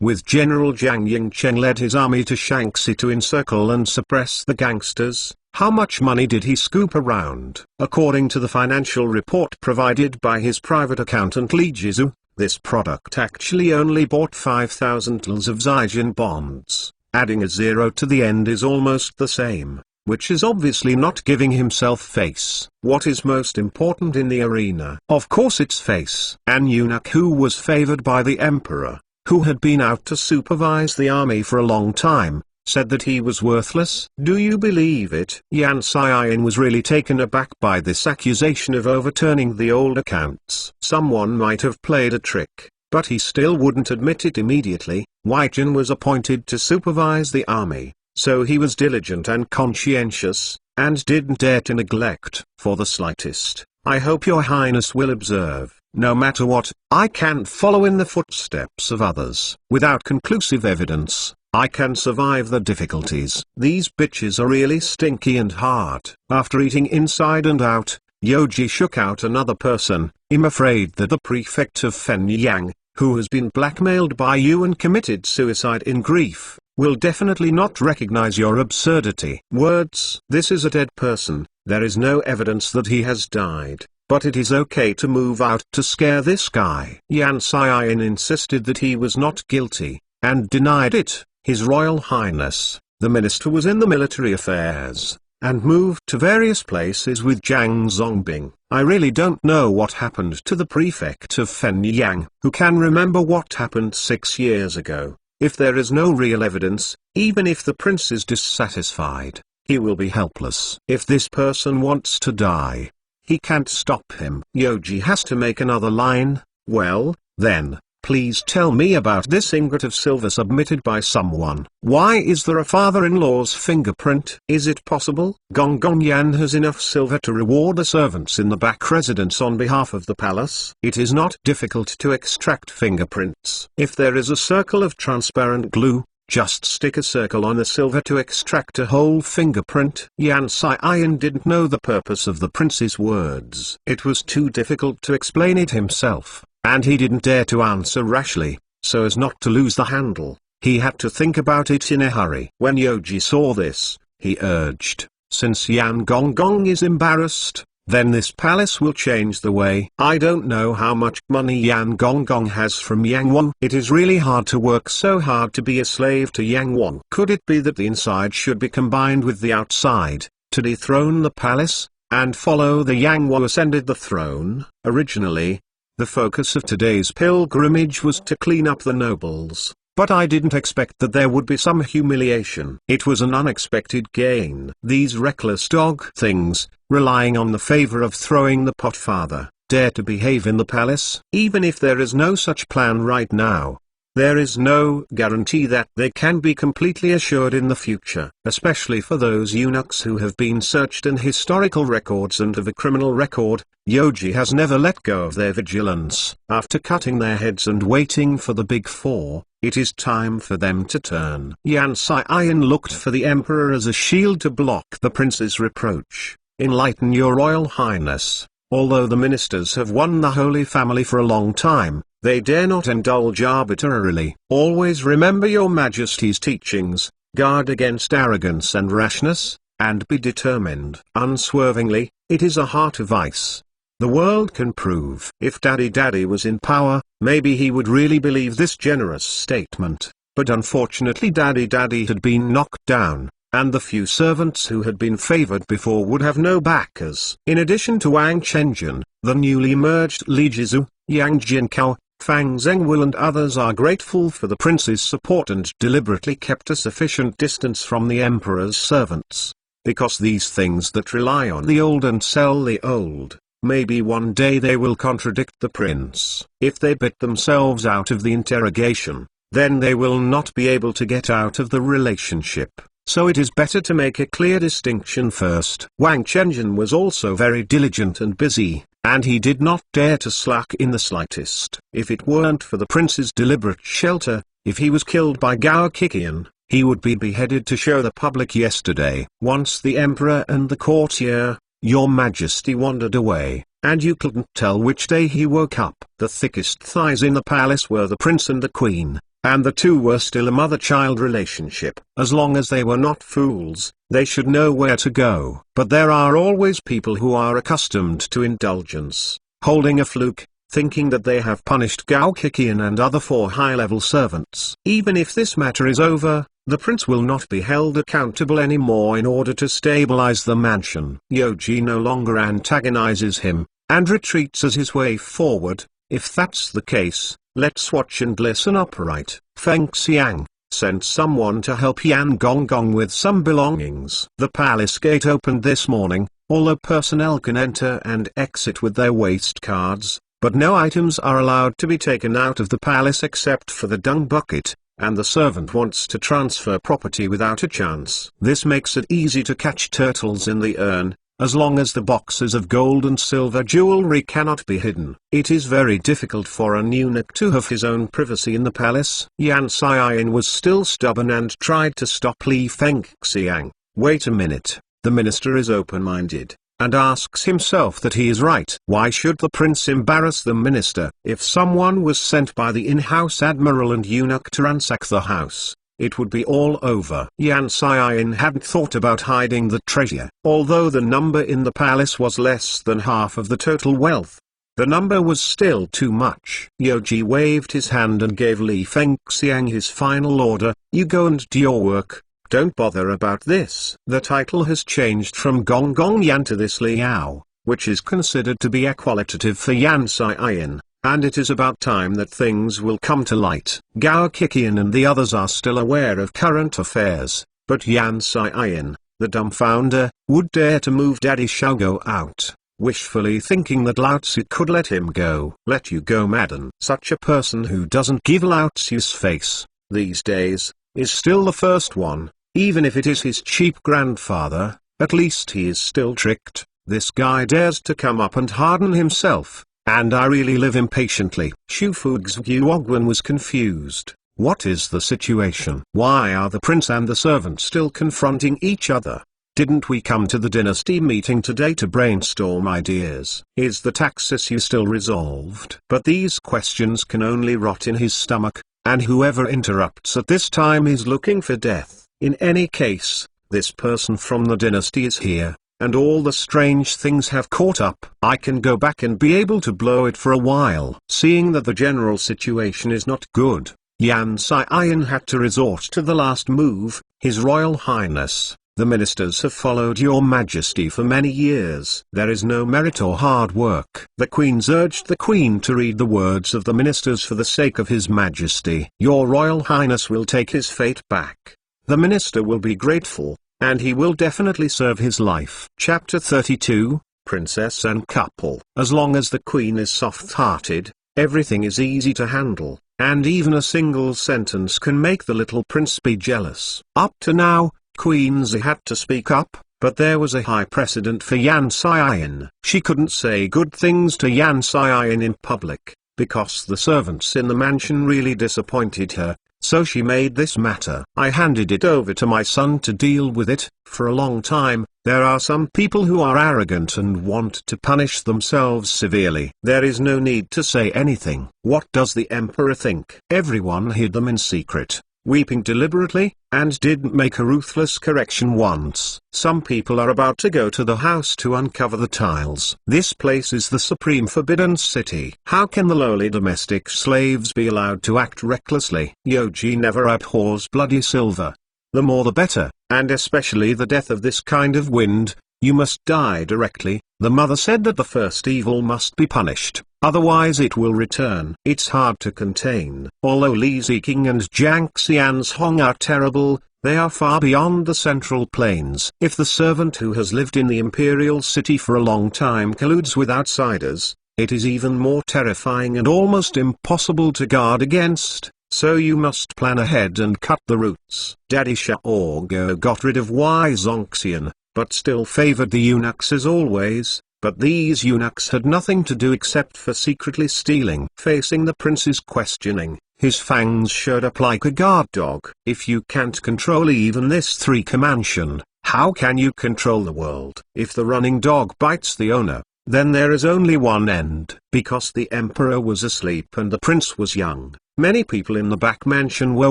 with General Jiang Yingcheng led his army to Shanxi to encircle and suppress the gangsters. How much money did he scoop around?" According to the financial report provided by his private accountant Li Jizu, this product actually only bought 5,000 tls of Zijin bonds. Adding a zero to the end is almost the same, which is obviously not giving himself face. What is most important in the arena? Of course it's face. An eunuch who was favored by the emperor, who had been out to supervise the army for a long time, said that he was worthless. Do you believe it? Yan Xian was really taken aback by this accusation of overturning the old accounts. Someone might have played a trick, but he still wouldn't admit it immediately. Wei Jin was appointed to supervise the army, so he was diligent and conscientious, and didn't dare to neglect for the slightest. I hope your highness will observe, no matter what, I can't follow in the footsteps of others. Without conclusive evidence, I can survive the difficulties. These bitches are really stinky and hard. After eating inside and out, Yoji shook out another person. I'm afraid that the prefect of Fenyang, who has been blackmailed by you and committed suicide in grief, will definitely not recognize your absurdity. Words. This is a dead person. There is no evidence that he has died, but it is okay to move out to scare this guy. Yan Xian insisted that he was not guilty, and denied it. His Royal Highness, the minister, was in the military affairs, and moved to various places with Zhang Zongbing. I really don't know what happened to the prefect of Fenyang. Who can remember what happened 6 years ago? If there is no real evidence, even if the prince is dissatisfied, he will be helpless. If this person wants to die, he can't stop him. Yoji has to make another line. Well, then, please tell me about this ingot of silver submitted by someone. Why is there a father-in-law's fingerprint? Is it possible Gong Gong Yan has enough silver to reward the servants in the back residence on behalf of the palace? It is not difficult to extract fingerprints. If there is a circle of transparent glue, just stick a circle on the silver to extract a whole fingerprint. Yan Xian didn't know the purpose of the prince's words. It was too difficult to explain it himself, and he didn't dare to answer rashly, so as not to lose the handle. He had to think about it in a hurry. When Yoji saw this, he urged, since Yan Gong is embarrassed, then this palace will change the way. I don't know how much money Yan Gong has from Yang Wang. It is really hard to work so hard to be a slave to Yang Wang. Could it be that the inside should be combined with the outside, to dethrone the palace, and follow the Yang Wang ascended the throne? Originally, the focus of today's pilgrimage was to clean up the nobles, but I didn't expect that there would be some humiliation. It was an unexpected gain. These reckless dog things, relying on the favor of throwing the pot father, dare to behave in the palace. Even if there is no such plan right now, there is no guarantee that they can be completely assured in the future, especially for those eunuchs who have been searched in historical records and have a criminal record. Yoji has never let go of their vigilance. After cutting their heads and waiting for the big four, it is time for them to turn. Yan Xian looked for the emperor as a shield to block the prince's reproach. Enlighten your Royal Highness. Although the ministers have won the Holy Family for a long time, they dare not indulge arbitrarily. Always remember your Majesty's teachings, guard against arrogance and rashness, and be determined. Unswervingly, it is a heart of ice. The world can prove. If Daddy was in power, maybe he would really believe this generous statement, but unfortunately Daddy had been knocked down, and the few servants who had been favored before would have no backers. In addition to Wang Chenjun, the newly merged Li Jizu, Yang Jinkao, Fang Zhengwu and others are grateful for the prince's support and deliberately kept a sufficient distance from the emperor's servants. Because these things that rely on the old and sell the old, maybe one day they will contradict the prince. If they bit themselves out of the interrogation, then they will not be able to get out of the relationship. so it is better to make a clear distinction first. Wang Chenjin was also very diligent and busy, and he did not dare to slack in the slightest. If it weren't for the prince's deliberate shelter, if he was killed by Gao Kikian, he would be beheaded to show the public yesterday. Once the emperor and the courtier, your majesty, wandered away, and you couldn't tell which day he woke up. The thickest thighs in the palace were the prince and the queen, and the two were still a mother-child relationship. As long as they were not fools, they should know where to go. But there are always people who are accustomed to indulgence, holding a fluke, thinking that they have punished Gao Kikian and other 4 high-level servants. Even if this matter is over, the prince will not be held accountable anymore. In order to stabilize the mansion, Yoji no longer antagonizes him, and retreats as his way forward. If that's the case, let's watch and listen upright. Feng Xiang sent someone to help Yan Gonggong with some belongings. The palace gate opened this morning, although personnel can enter and exit with their waist cards, but no items are allowed to be taken out of the palace except for the dung bucket, and the servant wants to transfer property without a chance. This makes it easy to catch turtles in the urn, as long as the boxes of gold and silver jewelry cannot be hidden. It is very difficult for an eunuch to have his own privacy in the palace. Yan Xiaoyin was still stubborn and tried to stop Li Fengxiang. Wait a minute, the minister is open-minded, and asks himself that he is right. Why should the prince embarrass the minister? If someone was sent by the in-house admiral and eunuch to ransack the house, it would be all over. Yan Xiaoyin hadn't thought about hiding the treasure. Although the number in the palace was less than half of the total wealth, the number was still too much. Yoji waved his hand and gave Li Fengxiang his final order: you go and do your work. Don't bother about this. The title has changed from Gong Gong Yan to this Liao, which is considered to be equalitative for Yan Xiaoyin, and it is about time that things will come to light. Gao Kikian and the others are still aware of current affairs, but Yan Xiaoyin, the dumbfounder, would dare to move Daddy Xiaogo out, wishfully thinking that Lao Tzu could let him go. Let you go, madam. Such a person who doesn't give Lao Tzu's face, these days, is still the first one. Even if it is his cheap grandfather, at least he is still tricked. This guy dares to come up and harden himself, and I really live impatiently. Xu Fuguogwen was confused. What is the situation? Why are the prince and the servant still confronting each other? Didn't we come to the dynasty meeting today to brainstorm ideas? Is the tax issue still resolved? But these questions can only rot in his stomach, and whoever interrupts at this time is looking for death. In any case, this person from the dynasty is here, and all the strange things have caught up. I can go back and be able to blow it for a while. Seeing that the general situation is not good, Yan Xiaoyin had to resort to the last move. His Royal Highness, the ministers have followed your majesty for many years. There is no merit or hard work. The queens urged the queen to read the words of the ministers for the sake of his majesty. Your Royal Highness will take his fate back. The minister will be grateful, and he will definitely serve his life. Chapter 32, Princess and Couple. As long as the queen is soft-hearted, everything is easy to handle, and even a single sentence can make the little prince be jealous. Up to now, Queen Zi had to speak up, but there was a high precedent for Yan Xiaoyin. She couldn't say good things to Yan Xiaoyin in public, because the servants in the mansion really disappointed her. So she made this matter. I handed it over to my son to deal with it. For a long time, there are some people who are arrogant and want to punish themselves severely. There is no need to say anything. What does the emperor think? Everyone hid them in secret, weeping deliberately, and didn't make a ruthless correction once. Some people are about to go to the house to uncover the tiles. This place is the supreme forbidden city. How can the lowly domestic slaves be allowed to act recklessly? Yoji never abhors bloody silver. The more the better, and especially the death of this kind of wind. You must die directly. The mother said that the first evil must be punished, otherwise it will return. It's hard to contain. Although Li Ziqing and Jiang Xian's Hong are terrible, they are far beyond the central plains. If the servant who has lived in the imperial city for a long time colludes with outsiders, it is even more terrifying and almost impossible to guard against. So you must plan ahead and cut the roots. Daddy Xiaogo got rid of Wise Zonxian, but still favored the eunuchs as always. But these eunuchs had nothing to do except for secretly stealing. Facing the prince's questioning, his fangs showed up like a guard dog. If you can't control even this three-mansion, how can you control the world? If the running dog bites the owner, then there is only one end. Because the emperor was asleep and the prince was young, many people in the back mansion were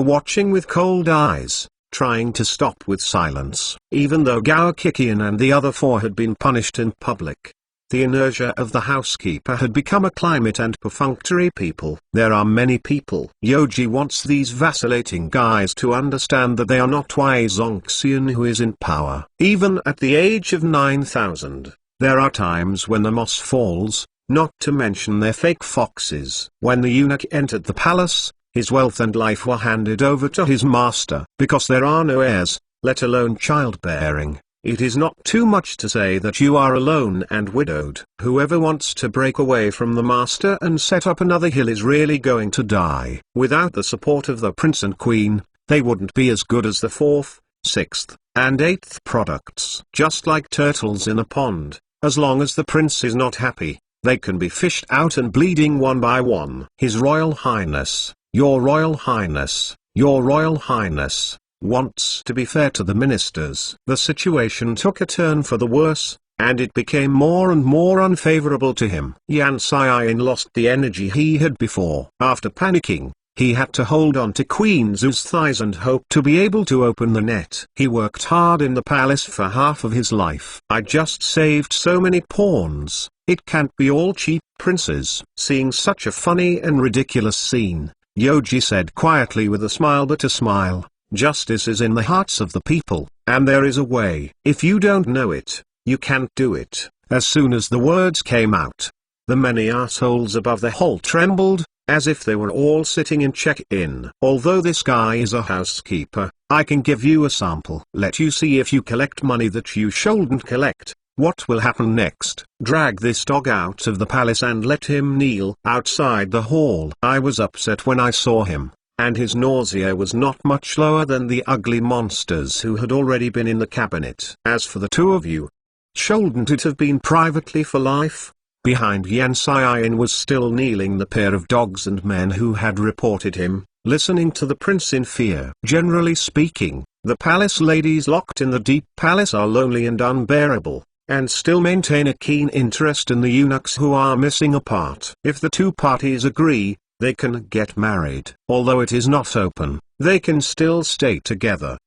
watching with cold eyes, trying to stop with silence. Even though Gao Kikian and the other four had been punished in public, the inertia of the housekeeper had become a climate and perfunctory people. There are many people. Yoji wants these vacillating guys to understand that they are not Wei Zonxian who is in power. Even at the age of 9,000, there are times when the moss falls, not to mention their fake foxes. When the eunuch entered the palace, his wealth and life were handed over to his master. Because there are no heirs, let alone childbearing, it is not too much to say that you are alone and widowed. Whoever wants to break away from the master and set up another hill is really going to die. Without the support of the prince and queen, they wouldn't be as good as the fourth, sixth, and eighth products. Just like turtles in a pond, as long as the prince is not happy, they can be fished out and bleeding one by one. His Royal Highness, Your Royal Highness, Your Royal Highness, wants to be fair to the ministers. The situation took a turn for the worse, and it became more and more unfavorable to him. Yan Xiaoyan lost the energy he had before. After panicking, he had to hold on to Queen Zhu's thighs and hope to be able to open the net. He worked hard in the palace for half of his life. I just saved so many pawns, it can't be all cheap princes. Seeing such a funny and ridiculous scene, Yoji said quietly with a smile, but a smile, justice is in the hearts of the people, and there is a way. If you don't know it, you can't do it. As soon as the words came out, the many assholes above the hall trembled, as if they were all sitting in check-in. Although this guy is a housekeeper, I can give you a sample. Let you see if you collect money that you shouldn't collect, what will happen next. Drag this dog out of the palace and let him kneel outside the hall. I was upset when I saw him, and his nausea was not much lower than the ugly monsters who had already been in the cabinet. As for the two of you, shouldn't it have been privately for life? Behind Yan Xiaoyan was still kneeling the pair of dogs and men who had reported him, listening to the prince in fear. Generally speaking, the palace ladies locked in the deep palace are lonely and unbearable, and still maintain a keen interest in the eunuchs who are missing a part. If the two parties agree, they can get married. Although it is not open, they can still stay together.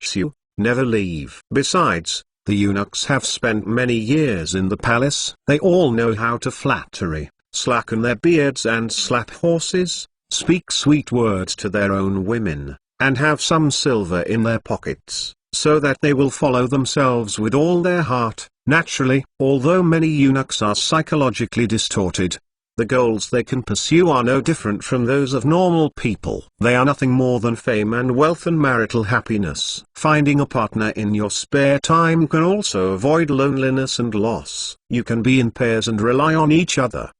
Never leave. Besides, the eunuchs have spent many years in the palace. They all know how to flattery, slacken their beards and slap horses, speak sweet words to their own women, and have some silver in their pockets, so that they will follow themselves with all their heart. Naturally, although many eunuchs are psychologically distorted, the goals they can pursue are no different from those of normal people. They are nothing more than fame and wealth and marital happiness. Finding a partner in your spare time can also avoid loneliness and loss. You can be in pairs and rely on each other.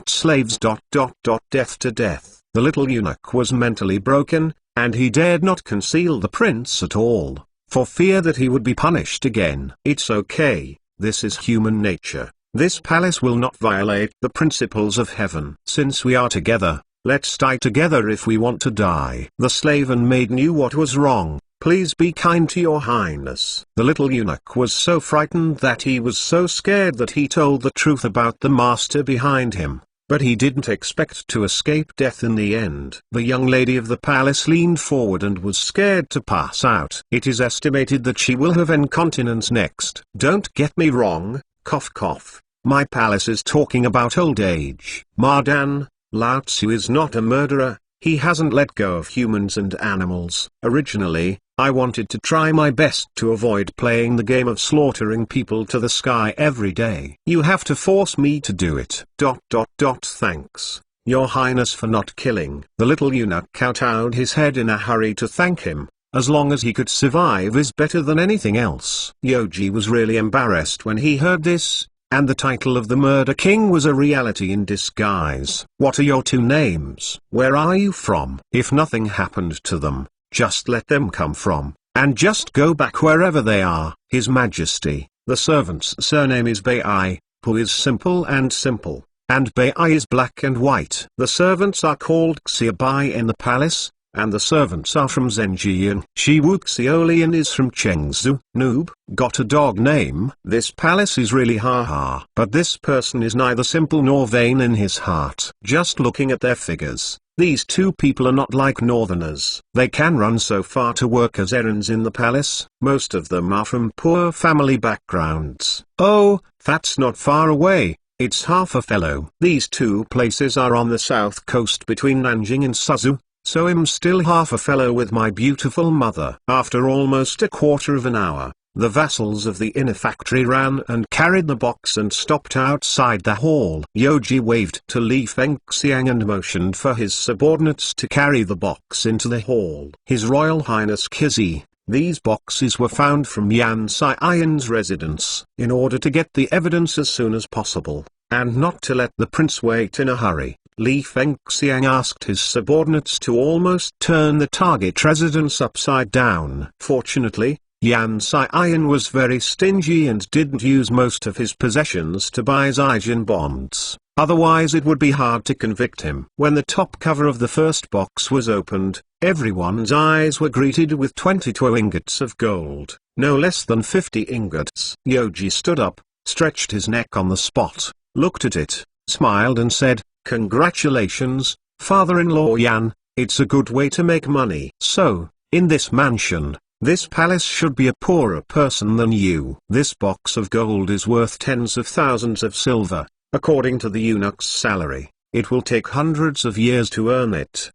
Slaves. Death to death. The little eunuch was mentally broken, and he dared not conceal the prince at all, for fear that he would be punished again. It's okay, this is human nature. This palace will not violate the principles of heaven. Since we are together, let's die together if we want to die. The slave and maid knew what was wrong. Please be kind to your highness. The little eunuch was so frightened that he was so scared that he told the truth about the master behind him, but he didn't expect to escape death in the end. The young lady of the palace leaned forward and was scared to pass out. It is estimated that she will have incontinence next. Don't get me wrong, cough cough. My palace is talking about old age. Mardan, Lao Tzu is not a murderer, he hasn't let go of humans and animals. Originally, I wanted to try my best to avoid playing the game of slaughtering people to the sky every day. You have to force me to do it. Thanks, Your Highness, for not killing. The little eunuch kowtowed his head in a hurry to thank him. As long as he could survive is better than anything else. Yoji was really embarrassed when he heard this. and the title of the Murder King was a reality in disguise. What are your 2 names? Where are you from? If nothing happened to them, just let them come from, and just go back wherever they are. His Majesty, the servant's surname is Bai, who is simple, and Bai is black and white. The servants are called Xiaobai in the palace, and the servants are from Zhenjian. Shiwu Xiolian is from Chengzu. Noob, got a dog name? This palace is really haha. But this person is neither simple nor vain in his heart. Just looking at their figures, these 2 people are not like northerners. They can run so far to work as errands in the palace. Most of them are from poor family backgrounds. Oh, that's not far away. It's half a fellow. These 2 places are on the south coast between Nanjing and Suzhou. So I'm still half a fellow with my beautiful mother. After almost a quarter of an hour, the vassals of the inner factory ran and carried the box and stopped outside the hall. Yoji waved to Li Fengxiang and motioned for his subordinates to carry the box into the hall. His Royal Highness Kizi, these boxes were found from Yan Xian's residence, in order to get the evidence as soon as possible, and not to let the prince wait in a hurry. Li Fengxiang asked his subordinates to almost turn the target residence upside down. Fortunately, Yan Xian was very stingy and didn't use most of his possessions to buy Zijin bonds, otherwise it would be hard to convict him. When the top cover of the first box was opened, everyone's eyes were greeted with 22 ingots of gold, no less than 50 ingots. Yoji stood up, stretched his neck on the spot, looked at it, smiled and said, "Congratulations, father-in-law Yan, it's a good way to make money. So, in this mansion, this palace should be a poorer person than you. This box of gold is worth tens of thousands of silver, according to the eunuch's salary. It will take hundreds of years to earn it.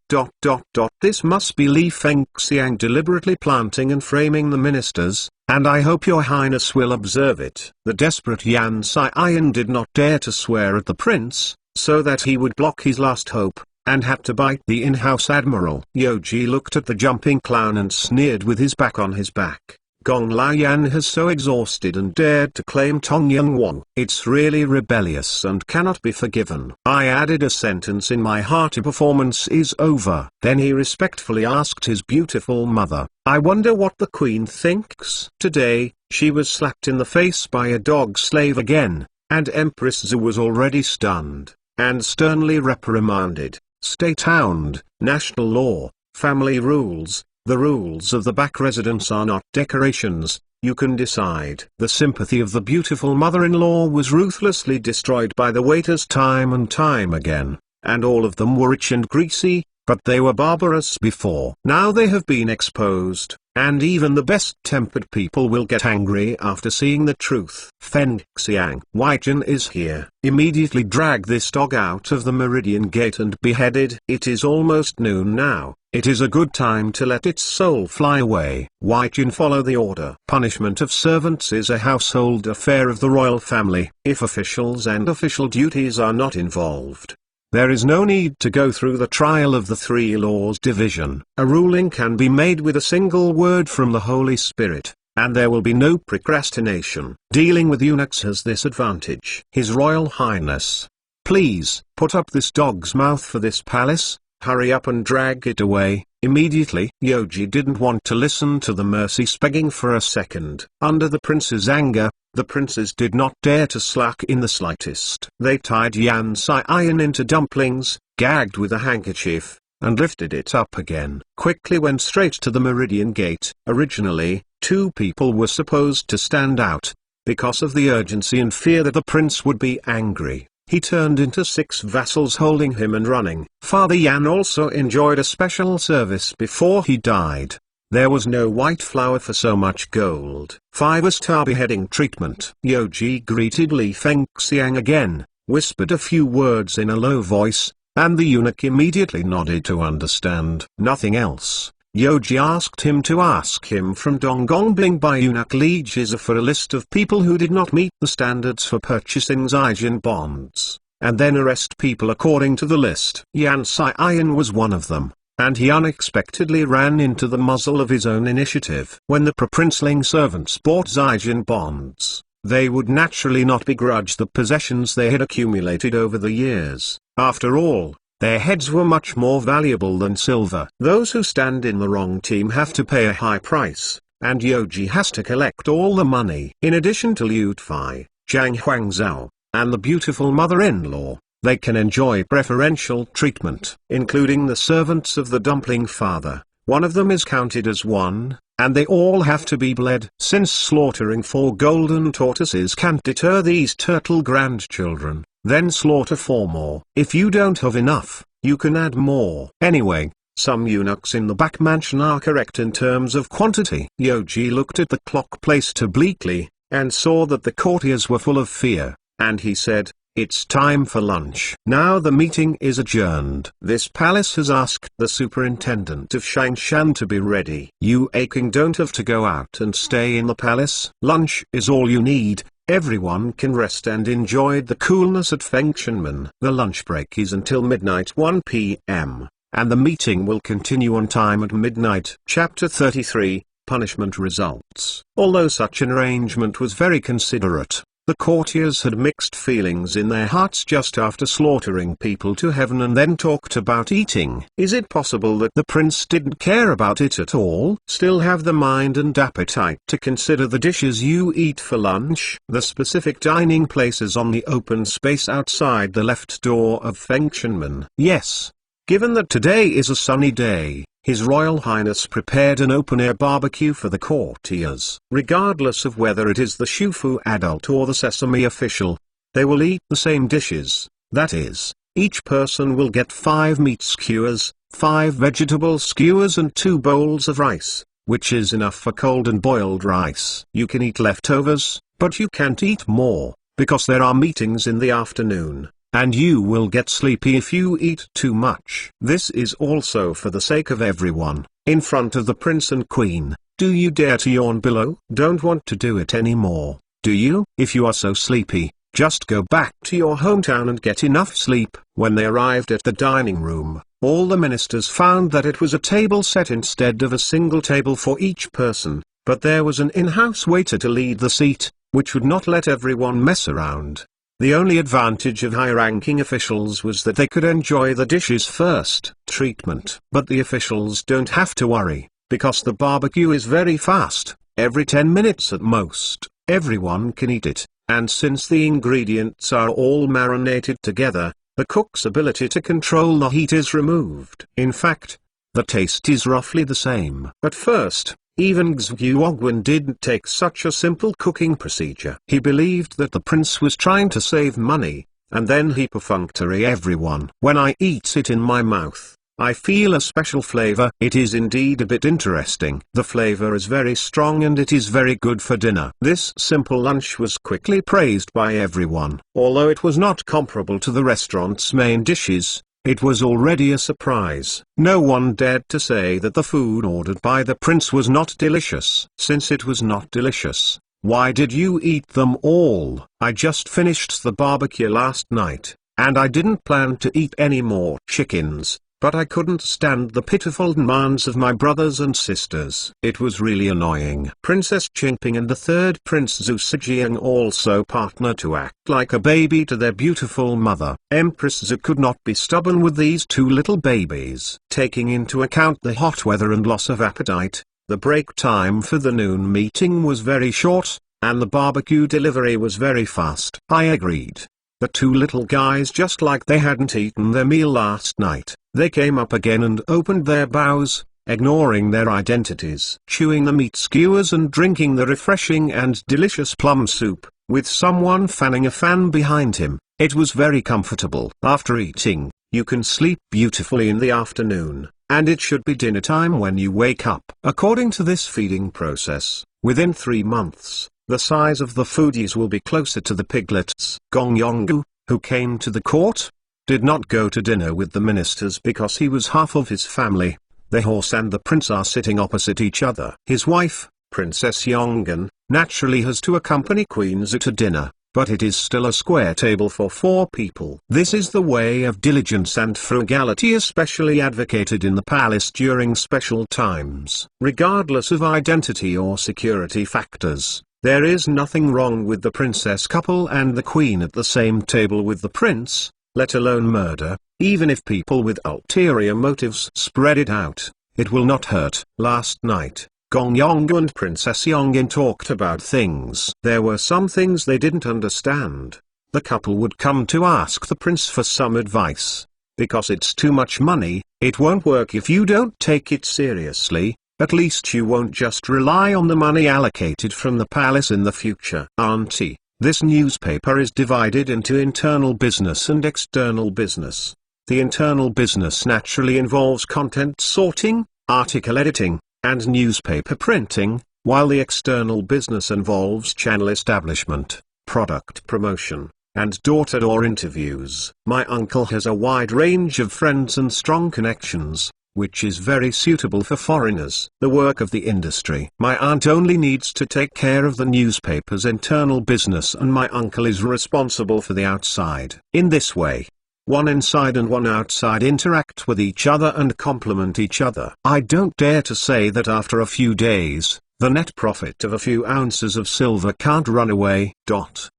This must be Li Fengxiang deliberately planting and framing the ministers, and I hope your highness will observe it." The desperate Yan Xian did not dare to swear at the prince, so that he would block his last hope, and had to bite the in-house admiral. Yoji looked at the jumping clown and sneered with his back on his back. Gong Lian has so exhausted and dared to claim Tongyang Wang. It's really rebellious and cannot be forgiven. I added a sentence in my hearty performance is over. Then he respectfully asked his beautiful mother, "I wonder what the queen thinks." Today, she was slapped in the face by a dog slave again, and Empress Zhu was already stunned, and sternly reprimanded. State-owned, national law, family rules, the rules of the back residence are not decorations, you can decide. The sympathy of the beautiful mother-in-law was ruthlessly destroyed by the waiters time and time again, and all of them were rich and greasy, but they were barbarous before. Now they have been exposed, and even the best-tempered people will get angry after seeing the truth. Fengxiang, Weijin is here. Immediately drag this dog out of the Meridian Gate and beheaded. It is almost noon now. It is a good time to let its soul fly away. Weijin, follow the order. Punishment of servants is a household affair of the royal family. If officials and official duties are not involved, there is no need to go through the trial of the 3 laws division. A ruling can be made with a single word from the Holy Spirit, and there will be no procrastination. Dealing with eunuchs has this advantage. His Royal Highness, please, put up this dog's mouth for this palace, hurry up and drag it away, immediately. Yoji didn't want to listen to the mercies begging for a second. Under the prince's anger, the princes did not dare to slack in the slightest. They tied Yan Xian into dumplings, gagged with a handkerchief, and lifted it up again. Quickly went straight to the Meridian Gate. Originally, 2 people were supposed to stand out. Because of the urgency and fear that the prince would be angry, he turned into 6 vassals holding him and running. Father Yan also enjoyed a special service before he died. There was no white flour for so much gold. 5-star beheading treatment. Yoji greeted Li Fengxiang again, whispered a few words in a low voice, and the eunuch immediately nodded to understand. Nothing else. Yoji asked him to ask him from Dongongbing by eunuch Li Jizi for a list of people who did not meet the standards for purchasing Zijin bonds, and then arrest people according to the list. Yan Xian was one of them, and he unexpectedly ran into the muzzle of his own initiative. When the princeling servants bought Zijin bonds, they would naturally not begrudge the possessions they had accumulated over the years. After all, their heads were much more valuable than silver. Those who stand in the wrong team have to pay a high price, and Yoji has to collect all the money. In addition to Liu Fei, Zhang Huangzhou, and the beautiful mother-in-law, they can enjoy preferential treatment, including the servants of the dumpling father. One of them is counted as one, and they all have to be bled. Since slaughtering 4 golden tortoises can't deter these turtle grandchildren, then slaughter 4 more. If you don't have enough, you can add more. Anyway, some eunuchs in the back mansion are correct in terms of quantity. Yoji looked at the clock placed obliquely, and saw that the courtiers were full of fear, and he said, "It's time for lunch." Now the meeting is adjourned. This palace has asked the superintendent of Shangshan to be ready. You aching don't have to go out and stay in the palace. Lunch is all you need. Everyone can rest and enjoy the coolness at Fengshanmen. The lunch break is until midnight 1 p.m., and the meeting will continue on time at midnight. Chapter 33, Punishment Results. Although such an arrangement was very considerate, the courtiers had mixed feelings in their hearts just after slaughtering people to heaven and then talked about eating. Is it possible that the prince didn't care about it at all? Still have the mind and appetite to consider the dishes you eat for lunch? The specific dining places on the open space outside the left door of Fengshanmen. Yes. Given that today is a sunny day, His Royal Highness prepared an open-air barbecue for the courtiers. Regardless of whether it is the Shufu adult or the Sesame official, they will eat the same dishes. That is, each person will get 5 meat skewers, 5 vegetable skewers and 2 bowls of rice, which is enough for cold and boiled rice. You can eat leftovers, but you can't eat more, because there are meetings in the afternoon, and you will get sleepy if you eat too much. This is also for the sake of everyone. In front of the prince and queen, do you dare to yawn below? Don't want to do it anymore, do you? If you are so sleepy, just go back to your hometown and get enough sleep. When they arrived at the dining room, all the ministers found that it was a table set instead of a single table for each person, but there was an in-house waiter to lead the seat, which would not let everyone mess around. The only advantage of high-ranking officials was that they could enjoy the dishes first. Treatment. But the officials don't have to worry, because the barbecue is very fast, every 10 minutes at most, everyone can eat it, and since the ingredients are all marinated together, the cook's ability to control the heat is removed. In fact, the taste is roughly the same. At first, even Xuguoguan didn't take such a simple cooking procedure. He believed that the prince was trying to save money, and then he perfunctory everyone. When I eat it in my mouth, I feel a special flavor. It is indeed a bit interesting. The flavor is very strong and it is very good for dinner. This simple lunch was quickly praised by everyone. Although it was not comparable to the restaurant's main dishes, it was already a surprise. No one dared to say that the food ordered by the prince was not delicious. Since it was not delicious, why did you eat them all? I just finished the barbecue last night, and I didn't plan to eat any more chickens, but I couldn't stand the pitiful demands of my brothers and sisters. It was really annoying. Princess Qingping and the third Prince Zhu Sijiang also partnered to act like a baby to their beautiful mother. Empress Zhu could not be stubborn with these 2 little babies. Taking into account the hot weather and loss of appetite, the break time for the noon meeting was very short, and the barbecue delivery was very fast. I agreed. The 2 little guys, just like they hadn't eaten their meal last night, they came up again and opened their bows, ignoring their identities, chewing the meat skewers and drinking the refreshing and delicious plum soup, with someone fanning a fan behind him. It was very comfortable. After eating, you can sleep beautifully in the afternoon, and it should be dinner time when you wake up. According to this feeding process, within 3 months, the size of the foodies will be closer to the piglets. Gong Yonggu, who came to the court, did not go to dinner with the ministers because he was half of his family. The horse and the prince are sitting opposite each other. His wife, Princess Yonggan, naturally has to accompany Queen Zhu to dinner, but it is still a square table for 4 people. This is the way of diligence and frugality especially advocated in the palace during special times. Regardless of identity or security factors, There is nothing wrong with the princess couple and the queen at the same table with the prince, let alone murder. Even if people with ulterior motives spread it out, it will not hurt. Last night, Gong Yong and Princess Yongin talked about things. There were some things they didn't understand. The couple would come to ask the prince for some advice. Because it's too much money, it won't work if you don't take it seriously. At least you won't just rely on the money allocated from the palace in the future. Auntie, this newspaper is divided into internal business and external business. The internal business naturally involves content sorting, article editing, and newspaper printing, while the external business involves channel establishment, product promotion, and door-to-door interviews. My uncle has a wide range of friends and strong connections, which is very suitable for foreigners. The work of the industry. My aunt only needs to take care of the newspaper's internal business and my uncle is responsible for the outside. In this way, one inside and one outside interact with each other and complement each other. I don't dare to say that after a few days, the net profit of a few ounces of silver can't run away. Don't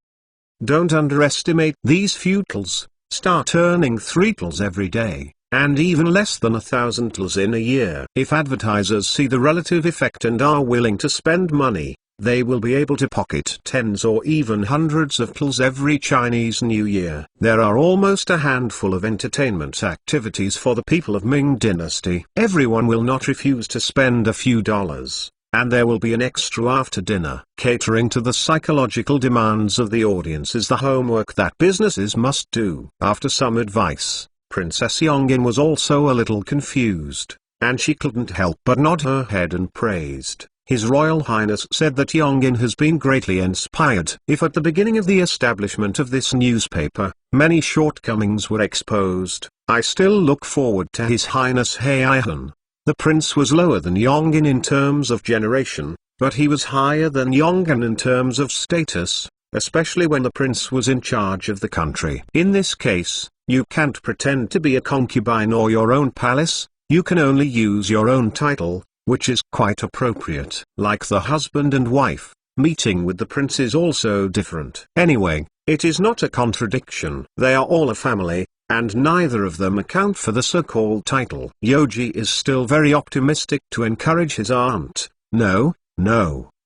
underestimate these few tls. Start earning 3 tls every day, and even less than 1,000 tls in a year. If advertisers see the relative effect and are willing to spend money, they will be able to pocket tens or even hundreds of tls every Chinese New Year. There are almost a handful of entertainment activities for the people of Ming dynasty. Everyone will not refuse to spend a few dollars, and there will be an extra after dinner. Catering to the psychological demands of the audience is the homework that businesses must do. After some advice, Princess Yongin was also a little confused, and she couldn't help but nod her head and praised. His Royal Highness said that Yongin has been greatly inspired. If at the beginning of the establishment of this newspaper, many shortcomings were exposed, I still look forward to His Highness Heian. The prince was lower than Yongin in terms of generation, but he was higher than Yongin in terms of status, especially when the prince was in charge of the country. In this case, you can't pretend to be a concubine or your own palace, you can only use your own title, which is quite appropriate. Like the husband and wife, meeting with the prince is also different. Anyway, it is not a contradiction. They are all a family, and neither of them account for the so-called title. Yoji is still very optimistic to encourage his aunt. No,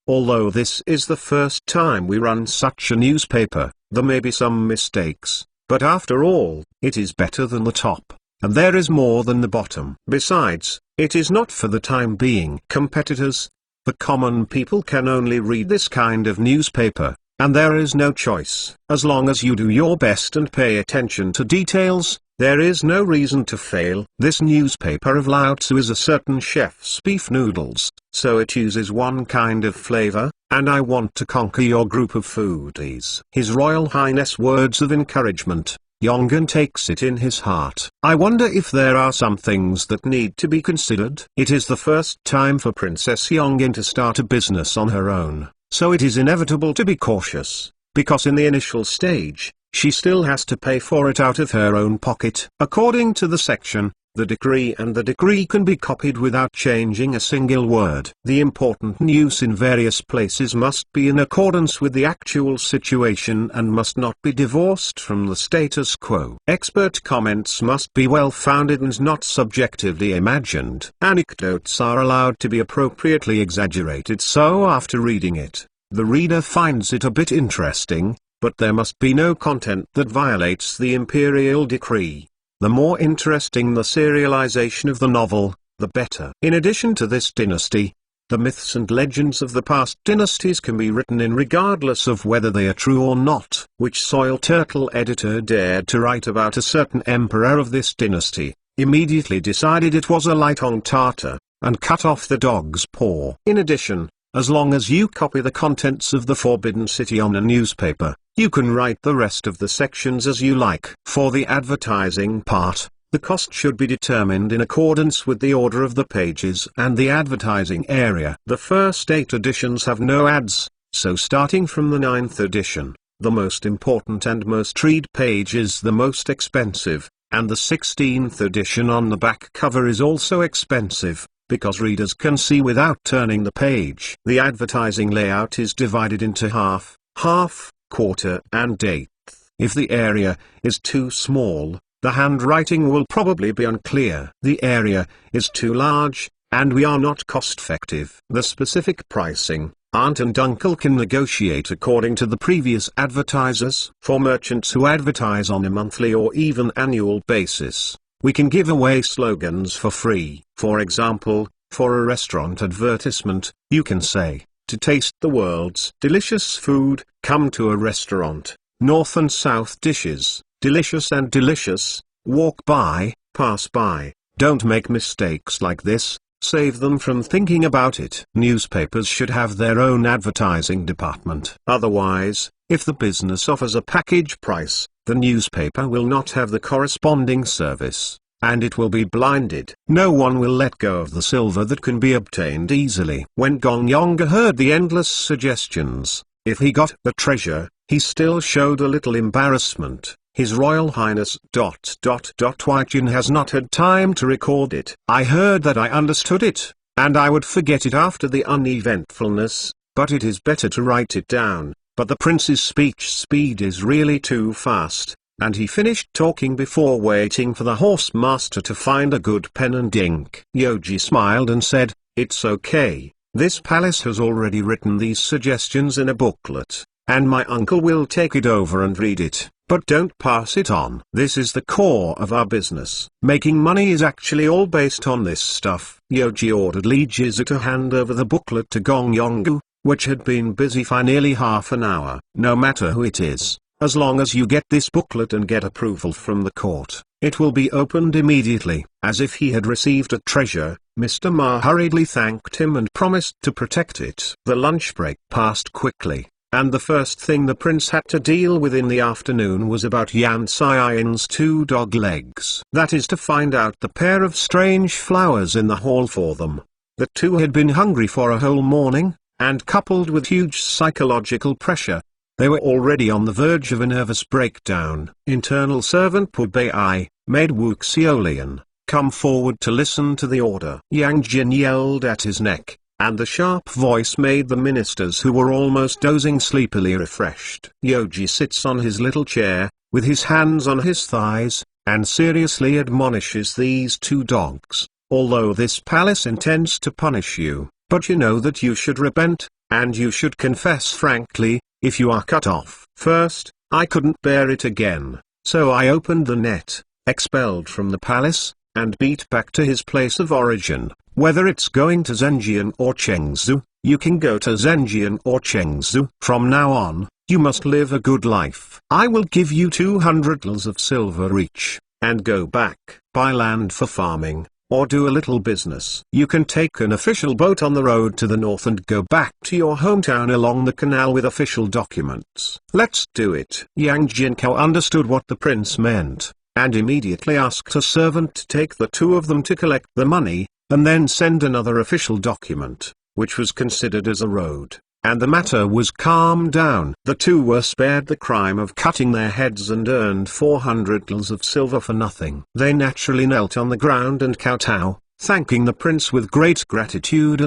although this is the first time we run such a newspaper, there may be some mistakes, but after all, it is better than the top, and there is more than the bottom. Besides, it is not for the time being competitors. The common people can only read this kind of newspaper, and there is no choice. As long as you do your best and pay attention to details, there is no reason to fail. This newspaper of Lao Tzu is a certain chef's beef noodles, so it uses one kind of flavor, and I want to conquer your group of foodies. His Royal Highness words of encouragement. Yongin takes it in his heart. I wonder if there are some things that need to be considered. It is the first time for Princess Yongin to start a business on her own, so it is inevitable to be cautious, because in the initial stage, she still has to pay for it out of her own pocket. According to the section, the decree can be copied without changing a single word. The important news in various places must be in accordance with the actual situation and must not be divorced from the status quo. Expert comments must be well-founded and not subjectively imagined. Anecdotes are allowed to be appropriately exaggerated, so after reading it, the reader finds it a bit interesting, but there must be no content that violates the imperial decree. The more interesting the serialization of the novel, the better. In addition to this dynasty, the myths and legends of the past dynasties can be written in regardless of whether they are true or not. Which Soil Turtle editor dared to write about a certain emperor of this dynasty, immediately decided it was a Litong Tartar, and cut off the dog's paw. In addition, as long as you copy the contents of the Forbidden City on a newspaper, you can write the rest of the sections as you like. For the advertising part, the cost should be determined in accordance with the order of the pages and the advertising area. The first 8 editions have no ads, so starting from the 9th edition, the most important and most read page is the most expensive, and the 16th edition on the back cover is also expensive, because readers can see without turning the page. The advertising layout is divided into half, quarter and eighth. If the area is too small, the handwriting will probably be unclear. The area is too large, and we are not cost-effective. The specific pricing, Aunt and Uncle can negotiate according to the previous advertisers. For merchants who advertise on a monthly or even annual basis, we can give away slogans for free. For example, for a restaurant advertisement, you can say, "To taste the world's delicious food, come to a restaurant. North and South dishes, delicious and delicious. Walk by, pass by. Don't make mistakes like this. Save them from thinking about it." Newspapers should have their own advertising department. Otherwise, if the business offers a package price, the newspaper will not have the corresponding service, and it will be blinded. No one will let go of the silver that can be obtained easily. When Gong Yonga heard the endless suggestions, if he got the treasure, he still showed a little embarrassment. His Royal Highness ... Huang has not had time to record it. I heard that I understood it, and I would forget it after the uneventfulness, but it is better to write it down. But the prince's speech speed is really too fast, and he finished talking before waiting for the horse master to find a good pen and ink. Yoji smiled and said, "It's okay. This palace has already written these suggestions in a booklet, and my uncle will take it over and read it. But don't pass it on. This is the core of our business. Making money is actually all based on this stuff." Yoji ordered Li Jizu to hand over the booklet to Gong Yonggu, which had been busy for nearly half an hour. "No matter who it is, as long as you get this booklet and get approval from the court, it will be opened immediately." As if he had received a treasure, Mr. Ma hurriedly thanked him and promised to protect it. The lunch break passed quickly, and the first thing the prince had to deal with in the afternoon was about Yan Xian's 2 dog legs. That is to find out the pair of strange flowers in the hall for them. The two had been hungry for a whole morning, and coupled with huge psychological pressure, they were already on the verge of a nervous breakdown. Internal servant Pu Bei, maid Wu Xiolian, "Come forward to listen to the order." Yang Jin yelled at his neck, and the sharp voice made the ministers who were almost dozing sleepily refreshed. Yoji sits on his little chair, with his hands on his thighs, and seriously admonishes these 2 dogs. "Although this palace intends to punish you, but you know that you should repent, and you should confess frankly, if you are cut off. First, I couldn't bear it again, so I opened the net, expelled from the palace, and beat back to his place of origin. Whether it's going to Zhenjian or Chengzu, you can go to Zhenjian or Chengzu. From now on, you must live a good life. I will give you 200 lls of silver each, and go back, buy land for farming, or do a little business. You can take an official boat on the road to the north and go back to your hometown along the canal with official documents. Let's do it." Yang Jinkao understood what the prince meant, and immediately asked a servant to take the 2 of them to collect the money, and then send another official document, which was considered as a road, and the matter was calmed down. The 2 were spared the crime of cutting their heads and earned 400 lls of silver for nothing. They naturally knelt on the ground and kowtow, thanking the prince with great gratitude.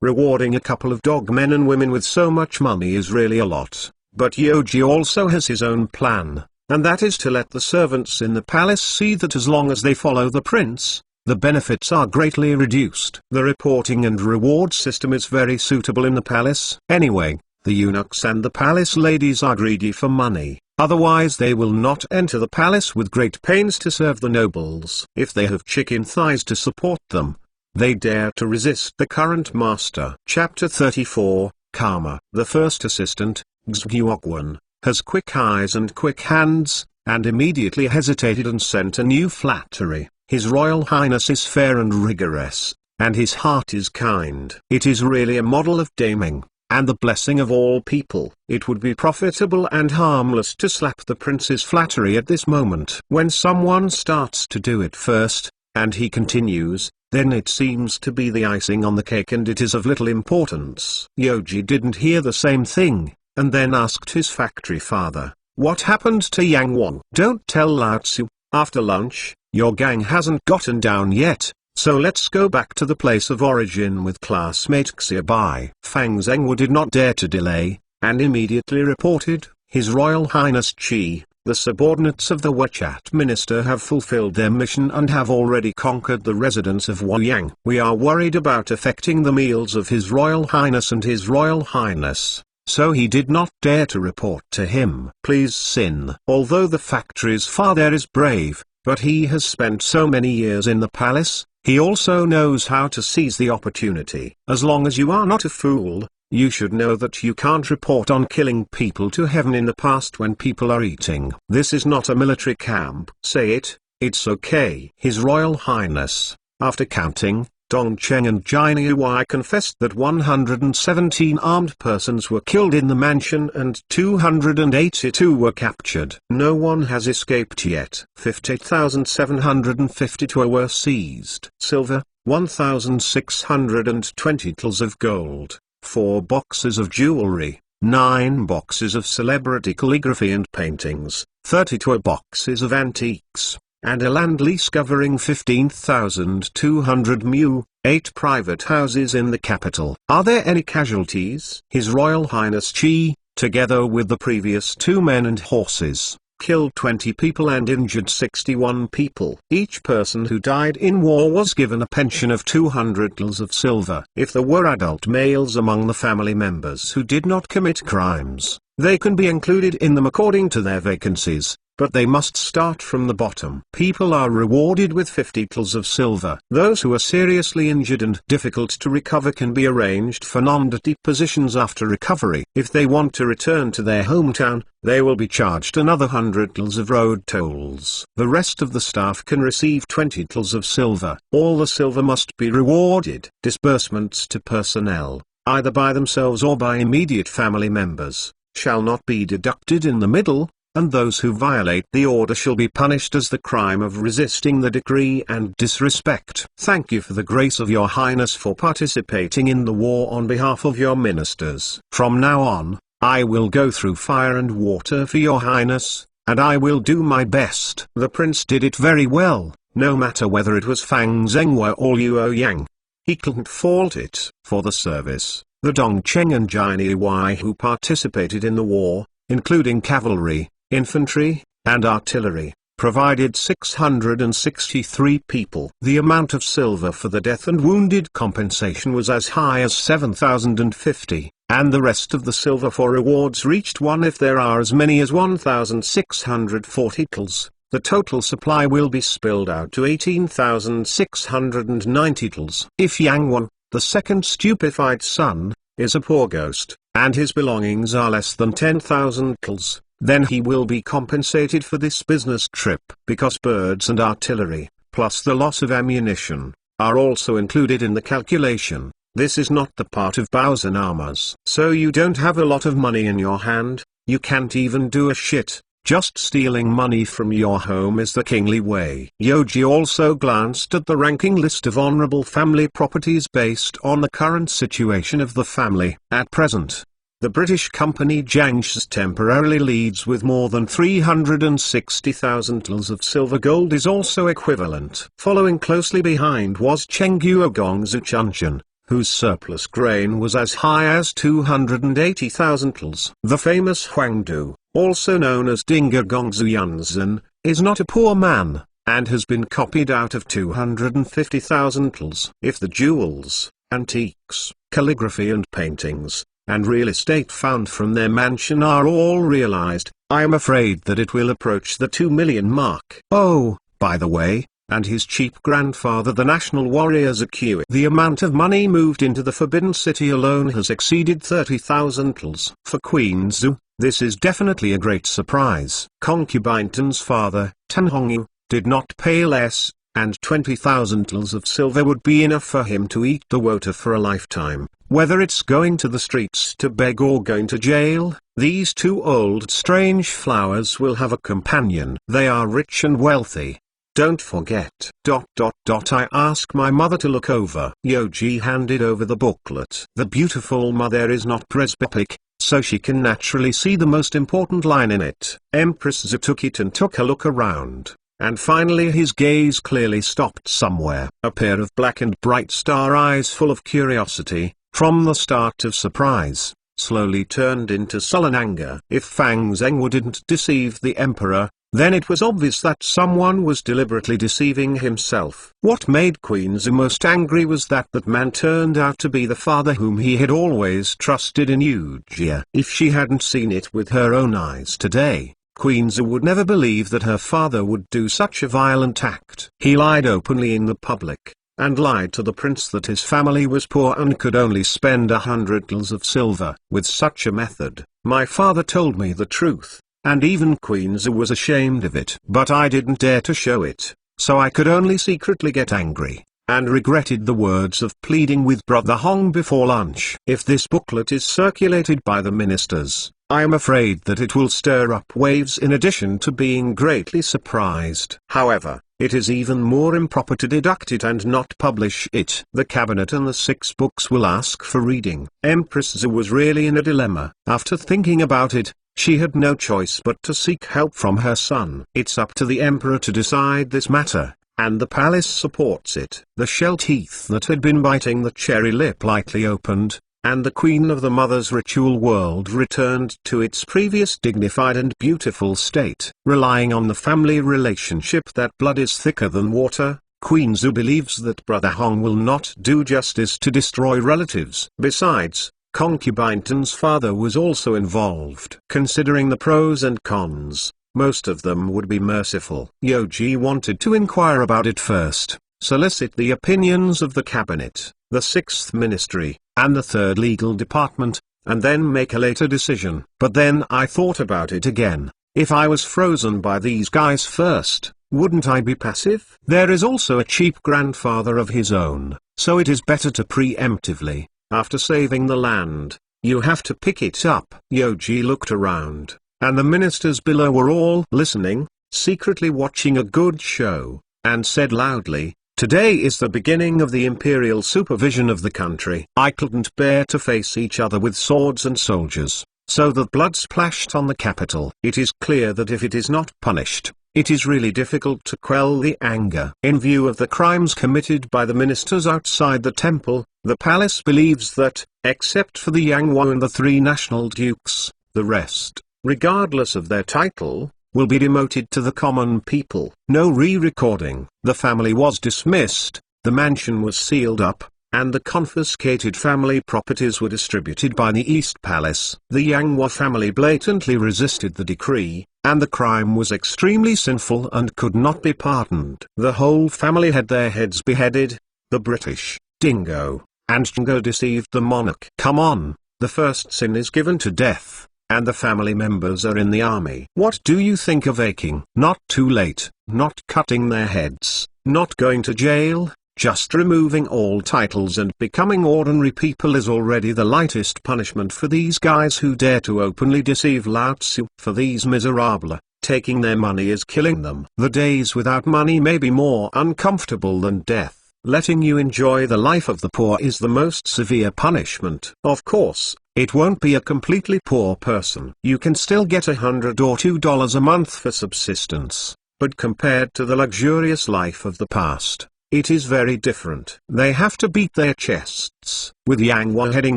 Rewarding a couple of dog men and women with so much money is really a lot, but Yoji also has his own plan, and that is to let the servants in the palace see that as long as they follow the prince, the benefits are greatly reduced. The reporting and reward system is very suitable in the palace. Anyway, the eunuchs and the palace ladies are greedy for money, otherwise they will not enter the palace with great pains to serve the nobles. If they have chicken thighs to support them, they dare to resist the current master. Chapter 34, Karma. The first assistant, Xgyuogwan, has quick eyes and quick hands, and immediately hesitated and sent a new flattery. His Royal Highness is fair and rigorous, and his heart is kind. It is really a model of daming, and the blessing of all people. It would be profitable and harmless to slap the prince's flattery at this moment. When someone starts to do it first, and he continues, then it seems to be the icing on the cake and it is of little importance. Yoji didn't hear the same thing, and then asked his factory father, "What happened to Yang Wang?" "Don't tell Lao Tzu. After lunch, your gang hasn't gotten down yet, So let's go back to the place of origin with classmate Xiaobai. Fang Zhengwu did not dare to delay, and immediately reported, His Royal Highness Qi, the subordinates of the Wechat minister have fulfilled their mission and have already conquered the residents of Huang. We are worried about affecting the meals of His Royal Highness and His Royal Highness. So he did not dare to report to him. Please Sin. Although the factory's father is brave, but he has spent so many years in the palace, he also knows how to seize the opportunity. As long as you are not a fool, you should know that you can't report on killing people to heaven in the past when people are eating. This is not a military camp. Say it, it's okay. His Royal Highness, after counting, Dongcheng and Jini Wai confessed that 117 armed persons were killed in the mansion and 282 were captured. No one has escaped yet. 58,752 were seized. Silver, 1,620 tals of gold, 4 boxes of jewelry, 9 boxes of celebrity calligraphy and paintings, 32 boxes of antiques, and a land lease covering 15,200 mu, 8 private houses in the capital. Are there any casualties? His Royal Highness Qi, together with the previous 2 men and horses, killed 20 people and injured 61 people. Each person who died in war was given a pension of 200 tals of silver. If there were adult males among the family members who did not commit crimes, they can be included in them according to their vacancies, but they must start from the bottom. People are rewarded with 50 tals of silver. Those who are seriously injured and difficult to recover can be arranged for non-duty positions after recovery. If they want to return to their hometown, they will be charged another 100 tals of road tolls. The rest of the staff can receive 20 tals of silver. All the silver must be rewarded. Disbursements to personnel, either by themselves or by immediate family members, shall not be deducted in the middle, and those who violate the order shall be punished as the crime of resisting the decree and disrespect. Thank you for the grace of your highness for participating in the war on behalf of your ministers. From now on, I will go through fire and water for your highness, and I will do my best. The prince did it very well, no matter whether it was Fang Zhengwu or Luo Yang. He couldn't fault it. For the service, the Dongcheng and Jini Wai who participated in the war, including cavalry, infantry, and artillery, provided 663 people. The amount of silver for the death and wounded compensation was as high as 7,050, and the rest of the silver for rewards reached 1 if there are as many as 1,640 tals. The total supply will be spilled out to 18,690 tals. If Yang Wan, the second stupefied son, is a poor ghost, and his belongings are less than 10,000 tals, then he will be compensated for this business trip. Because birds and artillery, plus the loss of ammunition, are also included in the calculation, this is not the part of bows and armors. So you don't have a lot of money in your hand, you can't even do a shit. Just stealing money from your home is the kingly way. Yoji also glanced at the ranking list of honorable family properties based on the current situation of the family. At present, the British company Jiangshi temporarily leads with more than 360,000 tals of silver. Gold is also equivalent. Following closely behind was Chengguo Gongzu Chuncheon, whose surplus grain was as high as 280,000 tals. The famous Huang, also known as Dinga Gongzu Yunzhen, is not a poor man, and has been copied out of 250,000 tals. If the jewels, antiques, calligraphy and paintings, and real estate found from their mansion are all realized, I am afraid that it will approach the 2 million mark. Oh, by the way, and his cheap grandfather the national warrior Zhou. The amount of money moved into the Forbidden City alone has exceeded 30,000 tals. For Queen Zhou, this is definitely a great surprise. Concubine Tan's father, Tan Hongyu, did not pay less, and 20,000 tals of silver would be enough for him to eat the water for a lifetime. Whether it's going to the streets to beg or going to jail, these 2 old strange flowers will have a companion. They are rich and wealthy. Don't forget. I ask my mother to look over. Yoji handed over the booklet. The beautiful mother is not presbyteric, so she can naturally see the most important line in it. Empress Zhou took it and took a look around. and finally his gaze clearly stopped somewhere. A pair of black and bright star eyes full of curiosity, from the start of surprise, slowly turned into sullen anger. If Fang Zhenghua didn't deceive the emperor, then it was obvious that someone was deliberately deceiving himself. What made Queen Zhu most angry was that that man turned out to be the father whom he had always trusted in Yujia. If she hadn't seen it with her own eyes today, Queen Zhu would never believe that her father would do such a violent act. He lied openly in the public, and lied to the prince that his family was poor and could only spend 100 taels of silver. With such a method, my father told me the truth, and even Queen Zhu was ashamed of it. But I didn't dare to show it, so I could only secretly get angry, and regretted the words of pleading with Brother Huang before lunch. If this booklet is circulated by the ministers, I am afraid that it will stir up waves in addition to being greatly surprised. However, it is even more improper to deduct it and not publish it. The cabinet and the 6 books will ask for reading. Empress Zhu was really in a dilemma. After thinking about it, she had no choice but to seek help from her son. It's up to the emperor to decide this matter, and the palace supports it. The shell teeth that had been biting the cherry lip lightly opened, and the queen of the mother's ritual world returned to its previous dignified and beautiful state. Relying on the family relationship that blood is thicker than water, Queen Zhu believes that Brother Huang will not do justice to destroy relatives. Besides, concubine Tan's father was also involved. Considering the pros and cons, most of them would be merciful. Yoji wanted to inquire about it first, solicit the opinions of the cabinet, the 6th ministry, and the 3rd legal department, and then make a later decision. But then I thought about it again. If I was frozen by these guys first, wouldn't I be passive? There is also a cheap grandfather of his own, so it is better to preemptively, after saving the land, you have to pick it up. Yoji looked around, and the ministers below were all listening, secretly watching a good show, and said loudly, "Today is the beginning of the imperial supervision of the country." I couldn't bear to face each other with swords and soldiers, so that blood splashed on the capital. It is clear that if it is not punished, it is really difficult to quell the anger. In view of the crimes committed by the ministers outside the temple, the palace believes that, except for the Yanghua and the 3 national dukes, the rest, regardless of their title, will be demoted to the common people. No re-recording. The family was dismissed, the mansion was sealed up, and the confiscated family properties were distributed by the East Palace. The Yanghua family blatantly resisted the decree, and the crime was extremely sinful and could not be pardoned. The whole family had their heads beheaded. The British, Dingo, and Shingo deceived the monarch. Come on, the first sin is given to death, and the family members are in the army. What do you think of aching? Not too late, not cutting their heads, not going to jail, just removing all titles and becoming ordinary people is already the lightest punishment for these guys who dare to openly deceive Lao Tzu. For these miserables, taking their money is killing them. The days without money may be more uncomfortable than death. Letting you enjoy the life of the poor is the most severe punishment. Of course, it won't be a completely poor person. You can still get $100 or $2 a month for subsistence, but compared to the luxurious life of the past, it is very different. They have to beat their chests. With Yanghua heading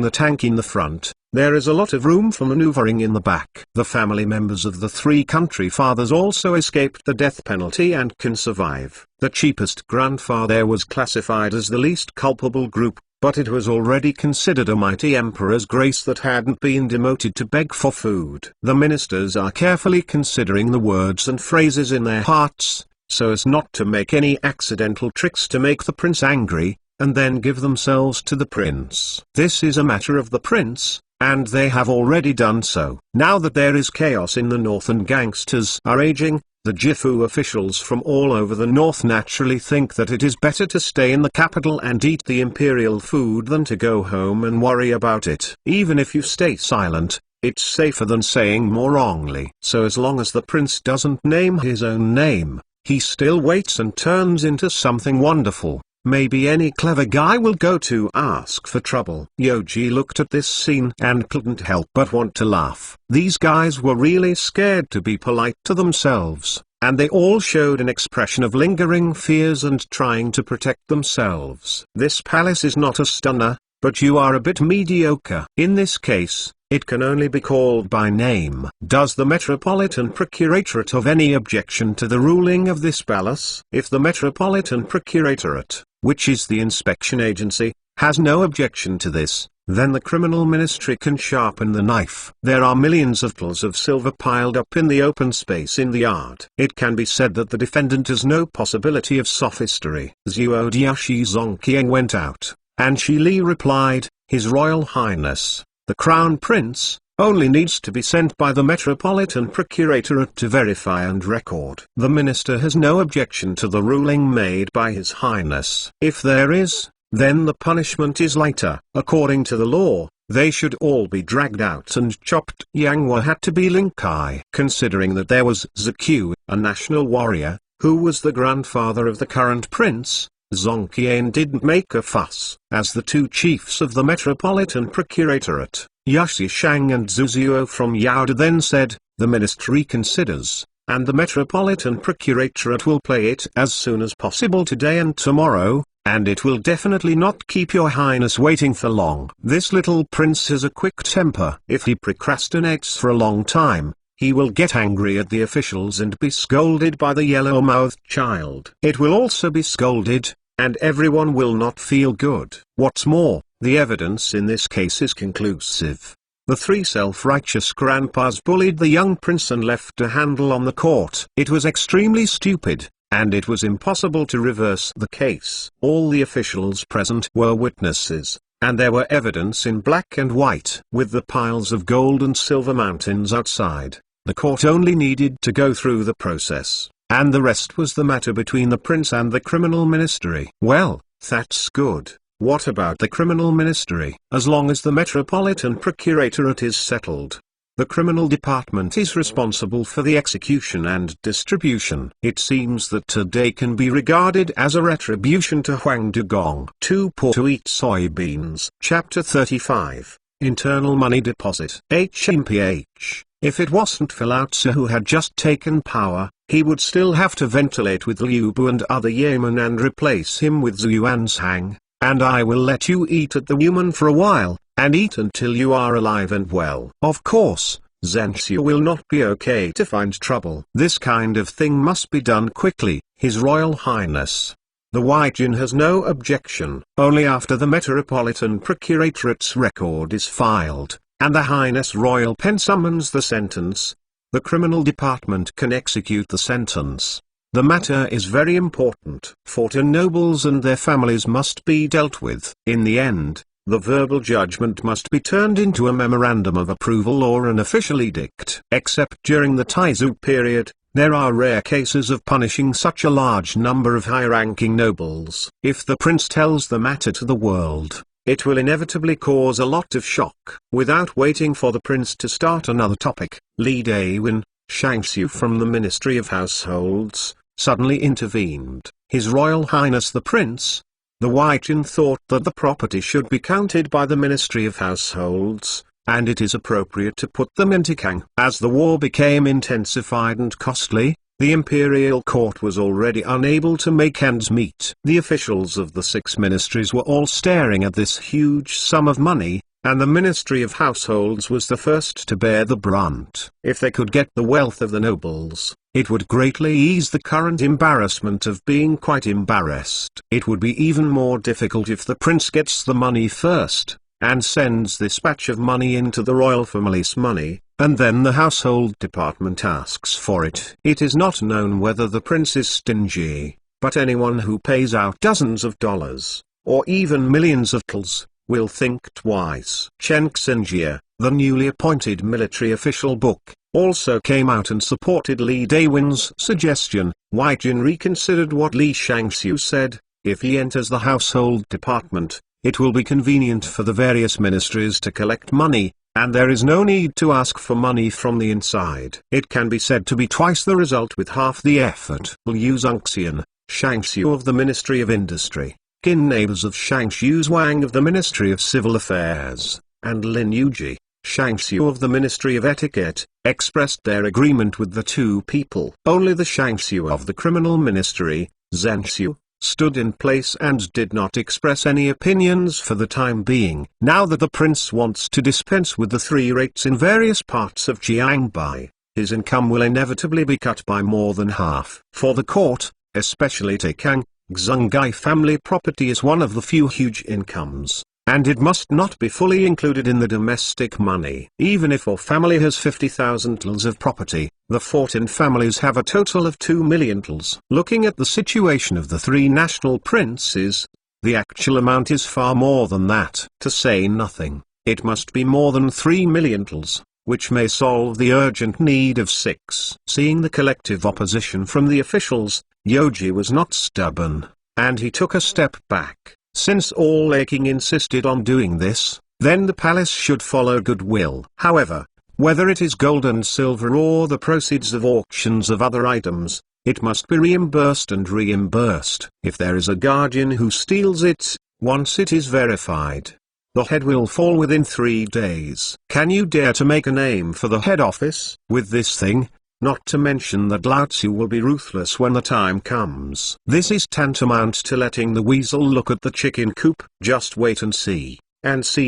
the tank in the front, there is a lot of room for maneuvering in the back. The family members of the 3 country fathers also escaped the death penalty and can survive. The cheapest grandfather was classified as the least culpable group, but it was already considered a mighty emperor's grace that hadn't been demoted to beg for food. The ministers are carefully considering the words and phrases in their hearts, so as not to make any accidental tricks to make the prince angry, and then give themselves to the prince. This is a matter of the prince, and they have already done so. Now that there is chaos in the north and gangsters are raging, the Jifu officials from all over the north naturally think that it is better to stay in the capital and eat the imperial food than to go home and worry about it. Even if you stay silent, it's safer than saying more wrongly. So as long as the prince doesn't name his own name, he still waits and turns into something wonderful. Maybe any clever guy will go to ask for trouble. Yoji looked at this scene and couldn't help but want to laugh. These guys were really scared to be polite to themselves. and they all showed an expression of lingering fears and trying to protect themselves. This palace is not a stunner, but you are a bit mediocre. In this case, it can only be called by name. Does the Metropolitan Procuratorate have any objection to the ruling of this palace? If the Metropolitan Procuratorate, which is the inspection agency, has no objection to this, then the criminal ministry can sharpen the knife. There are millions of tals of silver piled up in the open space in the yard. It can be said that the defendant has no possibility of sophistry. Zhuodiashi Zongqiang went out, and Shi Li replied, His Royal Highness, the Crown Prince, only needs to be sent by the Metropolitan Procuratorate to verify and record. The minister has no objection to the ruling made by His Highness. If there is, then the punishment is lighter. According to the law, they should all be dragged out and chopped. Yang Hua had to be Lin Kai. Considering that there was Zhu, a national warrior, who was the grandfather of the current prince, Zongqian didn't make a fuss. As the two chiefs of the Metropolitan Procuratorate, Yaxi Shang and Zhu Zuo from Yaoda then said, the ministry considers, and the Metropolitan Procuratorate will play it as soon as possible today and tomorrow, and it will definitely not keep your highness waiting for long. This little prince has a quick temper. If he procrastinates for a long time, he will get angry at the officials and be scolded by the yellow-mouthed child. It will also be scolded, and everyone will not feel good. What's more, the evidence in this case is conclusive. The three self-righteous grandpas bullied the young prince and left a handle on the court. It was extremely stupid, and it was impossible to reverse the case. All the officials present were witnesses, and there were evidence in black and white. With the piles of gold and silver mountains outside, the court only needed to go through the process, and the rest was the matter between the prince and the criminal ministry. Well, that's good. What about the criminal ministry? As long as the Metropolitan Procuratorate is settled, the criminal department is responsible for the execution and distribution. It seems that today can be regarded as a retribution to Huang Dugong. Too poor to eat soybeans. Chapter 35. Internal Money Deposit. HMPH. If it wasn't for Lao Tzu who had just taken power, he would still have to ventilate with Liu Bu and other yeomen and replace him with Zhu Yuanzhang, and I will let you eat at the Yuan for a while, and eat until you are alive and well. Of course, Zhenxiu will not be okay to find trouble. This kind of thing must be done quickly, His Royal Highness. The Huaijin has no objection. Only after the Metropolitan Procurator's record is filed, and the Highness Royal Pen summons the sentence, the criminal department can execute the sentence. The matter is very important. 14 nobles and their families must be dealt with. In the end, the verbal judgment must be turned into a memorandum of approval or an official edict. Except during the Taizu period, there are rare cases of punishing such a large number of high-ranking nobles. If the prince tells the matter to the world, it will inevitably cause a lot of shock. Without waiting for the prince to start another topic, Li Dawin, Shangxiu from the Ministry of Households, suddenly intervened. His Royal Highness the Prince, the Huaijin thought that the property should be counted by the Ministry of Households, and it is appropriate to put them into Kang. As the war became intensified and costly, the imperial court was already unable to make ends meet. The officials of the 6 ministries were all staring at this huge sum of money, and the Ministry of Households was the first to bear the brunt. If they could get the wealth of the nobles, it would greatly ease the current embarrassment of being quite embarrassed. It would be even more difficult if the prince gets the money first, and sends this batch of money into the royal family's money, and then the household department asks for it. It is not known whether the prince is stingy, but anyone who pays out dozens of dollars, or even millions of tals, will think twice. Chen Xinjie, the newly appointed military official book, also came out and supported Li Dawin's suggestion. Huaijin reconsidered what Li Shangxiu said. If he enters the household department, it will be convenient for the various ministries to collect money, and there is no need to ask for money from the inside. It can be said to be twice the result with half the effort. Liu Zongxian, Shangxiu of the Ministry of Industry, kin neighbors of Shangxiu's Wang of the Ministry of Civil Affairs, and Lin Yuji, Shangxiu of the Ministry of Etiquette, expressed their agreement with the two people. Only the Shangxiu of the Criminal Ministry, Zhenxiu, stood in place and did not express any opinions for the time being. Now that the prince wants to dispense with the three rates in various parts of Jiangbai, his income will inevitably be cut by more than half. For the court, especially Tekang, Xungai family property is one of the few huge incomes, and it must not be fully included in the domestic money. Even if a family has 50,000 tals of property, the 14 families have a total of 2 million tals. Looking at the situation of the three national princes, the actual amount is far more than that. To say nothing, it must be more than 3 million tals, which may solve the urgent need of 6. Seeing the collective opposition from the officials, Yoji was not stubborn, and he took a step back. Since all King insisted on doing this, then the palace should follow goodwill. However, whether it is gold and silver or the proceeds of auctions of other items, it must be reimbursed and reimbursed. If there is a guardian who steals it, once it is verified, the head will fall within 3 days. Can you dare to make a name for the head office with this thing? Not to mention that Lao Tzu will be ruthless when the time comes. This is tantamount to letting the weasel look at the chicken coop. Just wait and see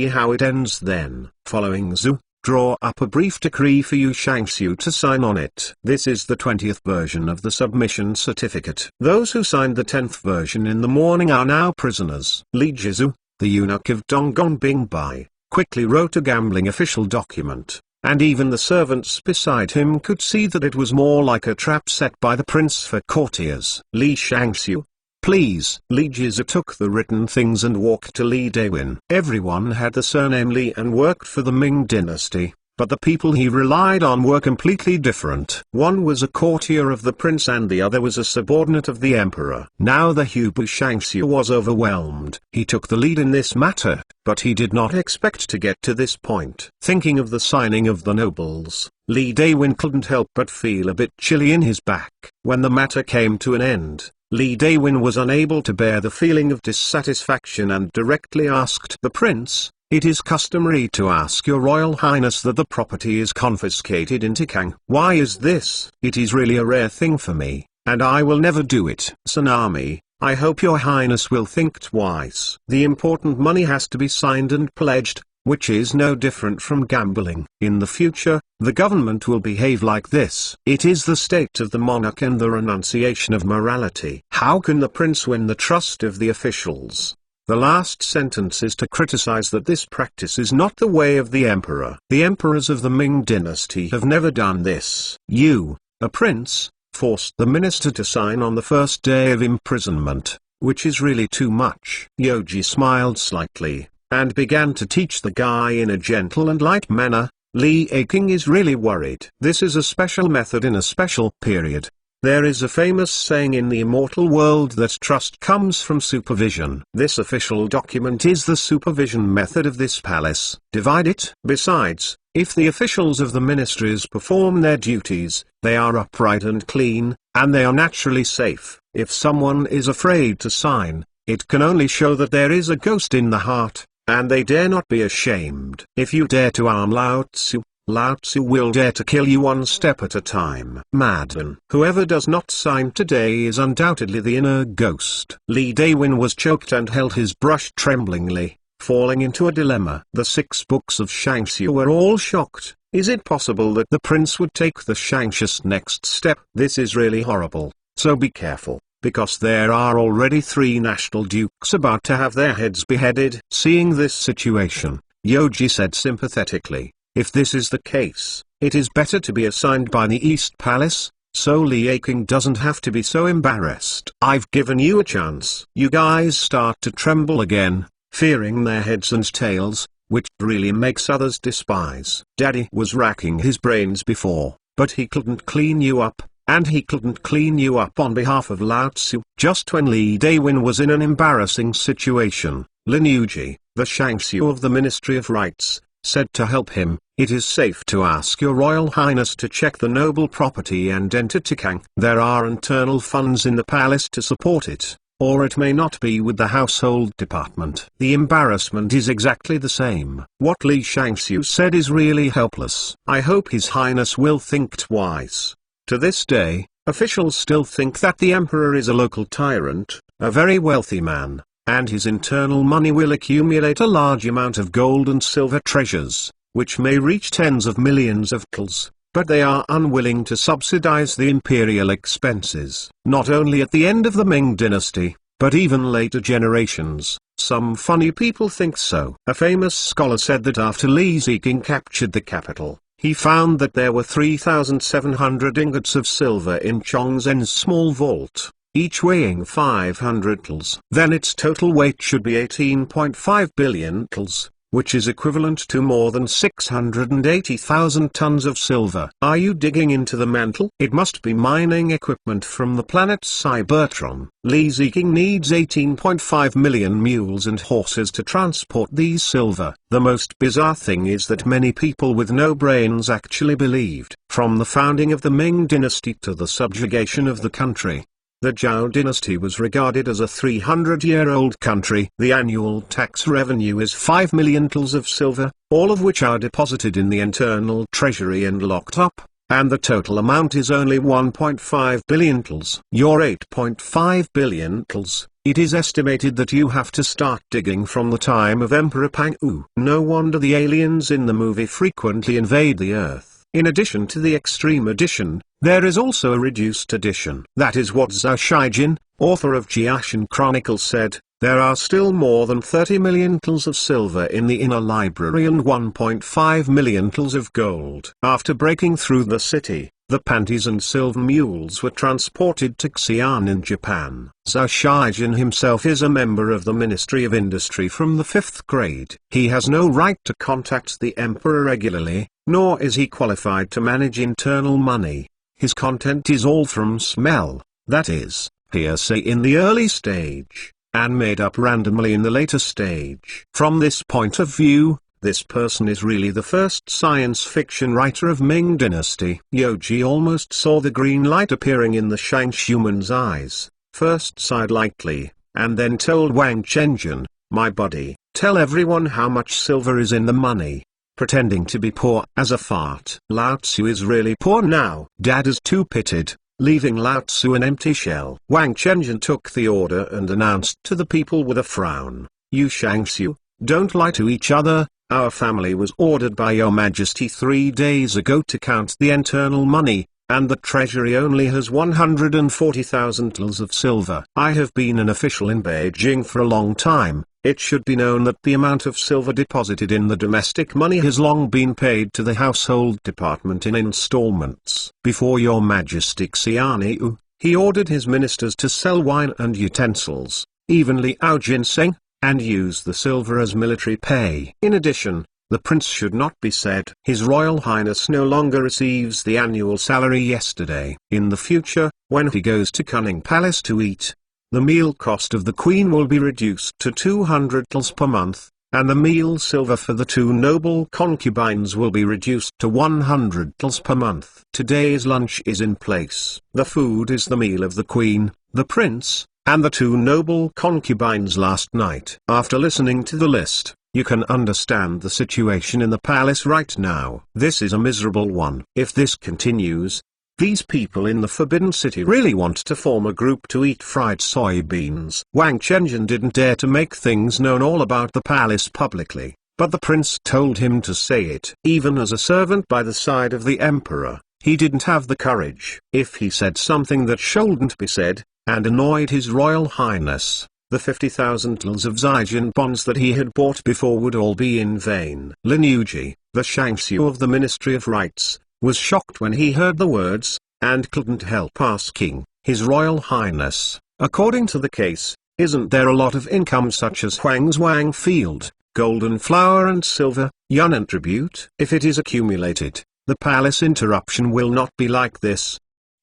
how it ends then. Following Zhu, draw up a brief decree for Yu Shangxiu to sign on it. This is the 20th version of the submission certificate. Those who signed the 10th version in the morning are now prisoners. Li Jizu, the eunuch of Donggon Bingbai, quickly wrote a gambling official document, and even the servants beside him could see that it was more like a trap set by the prince for courtiers. Li Shangxiu, please. Li Jizu took the written things and walked to Li Dewin. Everyone had the surname Li and worked for the Ming dynasty, but the people he relied on were completely different. One was a courtier of the prince and the other was a subordinate of the emperor. Now the Hubu Shangxiu was overwhelmed. He took the lead in this matter, but he did not expect to get to this point. Thinking of the signing of the nobles, Li Dewin couldn't help but feel a bit chilly in his back. When the matter came to an end, Li Dewin was unable to bear the feeling of dissatisfaction and directly asked the prince, "It is customary to ask your royal highness that the property is confiscated in Tekang. Why is this? It is really a rare thing for me, and I will never do it." Tsunami, I hope your highness will think twice. The important money has to be signed and pledged, which is no different from gambling. In the future, the government will behave like this. It is the state of the monarch and the renunciation of morality. How can the prince win the trust of the officials? The last sentence is to criticize that this practice is not the way of the emperor. The emperors of the Ming dynasty have never done this. You, a prince, forced the minister to sign on the first day of imprisonment, which is really too much. Yoji smiled slightly, and began to teach the guy in a gentle and light manner. Li King is really worried. This is a special method in a special period. There is a famous saying in the immortal world that trust comes from supervision. This official document is the supervision method of this palace. Divide it. Besides, if the officials of the ministries perform their duties, they are upright and clean, and they are naturally safe. If someone is afraid to sign, it can only show that there is a ghost in the heart, and they dare not be ashamed. If you dare to harm Lao Tzu, Lao Tzu will dare to kill you one step at a time. Madman. Whoever does not sign today is undoubtedly the inner ghost. Li Dewin was choked and held his brush tremblingly, falling into a dilemma. The 6 books of Shangxiu were all shocked. Is it possible that the prince would take the Shangxius next step? This is really horrible, so be careful, because there are already 3 national dukes about to have their heads beheaded. Seeing this situation, Yoji said sympathetically, if this is the case, it is better to be assigned by the East Palace, so Li King doesn't have to be so embarrassed. I've given you a chance. You guys start to tremble again, fearing their heads and tails, which really makes others despise. Daddy was racking his brains before, but he couldn't clean you up, and he couldn't clean you up on behalf of Lao Tzu. Just when Li Dewin was in an embarrassing situation, Lin Yuji, the Shangxiu of the Ministry of Rights, said to help him, "It is safe to ask your royal highness to check the noble property and enter Tekang. There are internal funds in the palace to support it. or it may not be with the household department. The embarrassment is exactly the same. What Li Shangxiu said is really helpless. I hope His Highness will think twice. To this day, officials still think that the emperor is a local tyrant, a very wealthy man, and his internal money will accumulate a large amount of gold and silver treasures, which may reach tens of millions of tals, but they are unwilling to subsidize the imperial expenses. Not only at the end of the Ming dynasty, but even later generations, some funny people think so. A famous scholar said that after Li Ziqing captured the capital, he found that there were 3,700 ingots of silver in Chongzhen's small vault, each weighing 500 tals. Then its total weight should be 18.5 billion tals, which is equivalent to more than 680,000 tons of silver. Are you digging into the mantle? It must be mining equipment from the planet Cybertron. Li Ziqing needs 18.5 million mules and horses to transport these silver. The most bizarre thing is that many people with no brains actually believed. From the founding of the Ming dynasty to the subjugation of the country, the Zhou dynasty was regarded as a 300-year-old country. The annual tax revenue is 5 million tals of silver, all of which are deposited in the internal treasury and locked up, and the total amount is only 1.5 billion tals. Your 8.5 billion tals. It is estimated that you have to start digging from the time of Emperor Pang-Wu. No wonder the aliens in the movie frequently invade the Earth. In addition to the extreme edition, there is also a reduced edition. That is what Zhao Shijin, author of Jiashan Chronicles, said. There are still more than 30 million tals of silver in the inner library and 1.5 million tals of gold. After breaking through the city, the panties and silver mules were transported to Xi'an in Japan. Zhao Shijin himself is a member of the Ministry of Industry from the 5th grade. He has no right to contact the emperor regularly, nor is he qualified to manage internal money. His content is all from smell, that is, hearsay in the early stage, and made up randomly in the later stage. From this point of view, this person is really the first science fiction writer of Ming dynasty. Yoji almost saw the green light appearing in the Shangxiuman's eyes, first sighed lightly, and then told Wang Chenjun, "My buddy, tell everyone how much silver is in the money," pretending to be poor as a fart. Lao Tzu is really poor now. Dad is too pitted, leaving Lao Tzu an empty shell. Wang Chenjun took the order and announced to the people with a frown, "You Shangxiu, don't lie to each other. Our family was ordered by your majesty 3 days ago to count the internal money, and the treasury only has 140,000 tals of silver. I have been an official in Beijing for a long time. It should be known that the amount of silver deposited in the domestic money has long been paid to the household department in installments. Before your majesty Xianyu, he ordered his ministers to sell wine and utensils, evenly out ginseng, and use the silver as military pay. In addition, the prince should not be said. His Royal Highness no longer receives the annual salary yesterday. In the future, when he goes to Cunning Palace to eat, the meal cost of the queen will be reduced to 200 tals per month, and the meal silver for the 2 noble concubines will be reduced to 100 tals per month. Today's lunch is in place. The food is the meal of the queen, the prince, and the 2 noble concubines last night. After listening to the list, you can understand the situation in the palace right now. This is a miserable one. If this continues, these people in the Forbidden City really want to form a group to eat fried soybeans. Wang Chenjun didn't dare to make things known all about the palace publicly, but the prince told him to say it. Even as a servant by the side of the emperor, he didn't have the courage. If he said something that shouldn't be said, and annoyed his Royal Highness, the 50,000 tals of Zijin bonds that he had bought before would all be in vain. Lin Yuji, the Shangxiu of the Ministry of Rights, was shocked when he heard the words, and couldn't help asking, "His Royal Highness, according to the case, isn't there a lot of income such as Huang's Wang Field, golden flour and silver, yuan and tribute? If it is accumulated, the palace interruption will not be like this."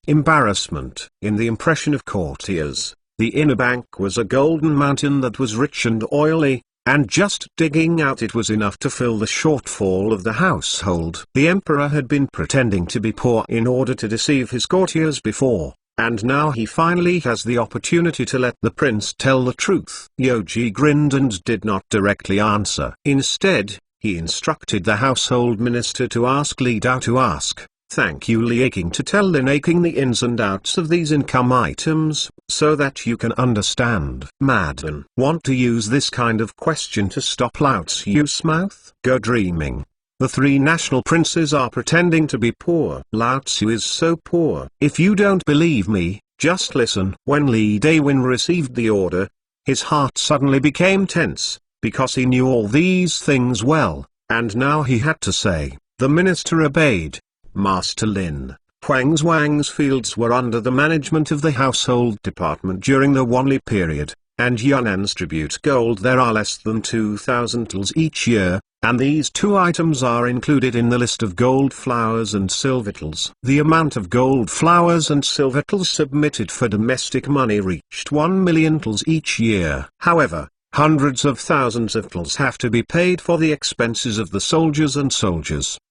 Embarrassment. In the impression of courtiers, the inner bank was a golden mountain that was rich and oily, and just digging out it was enough to fill the shortfall of the household. The emperor had been pretending to be poor in order to deceive his courtiers before, and now he finally has the opportunity to let the prince tell the truth. Yoji grinned and did not directly answer. Instead, he instructed the household minister to ask Li Dao to ask, "Thank you Li Aking, to tell Lin Aking the ins and outs of these income items, so that you can understand." Madden want to use this kind of question to stop Lao Tzu's mouth. Go dreaming. The three national princes are pretending to be poor. Lao Tzu is so poor. If you don't believe me, just listen. When Li Dawin received the order, his heart suddenly became tense, because he knew all these things well, and now he had to say. The minister obeyed. Master Lin, Wang's fields were under the management of the household department during the Wanli period, and Yunnan's tribute gold there are less than 2,000 tals each year, and these two items are included in the list of gold flowers and silver tals. The amount of gold flowers and silver tals submitted for domestic money reached 1 million tals each year. However, hundreds of thousands of tals have to be paid for the expenses of the soldiers,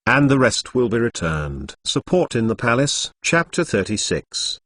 and the rest will be returned. Support in the palace. Chapter 36.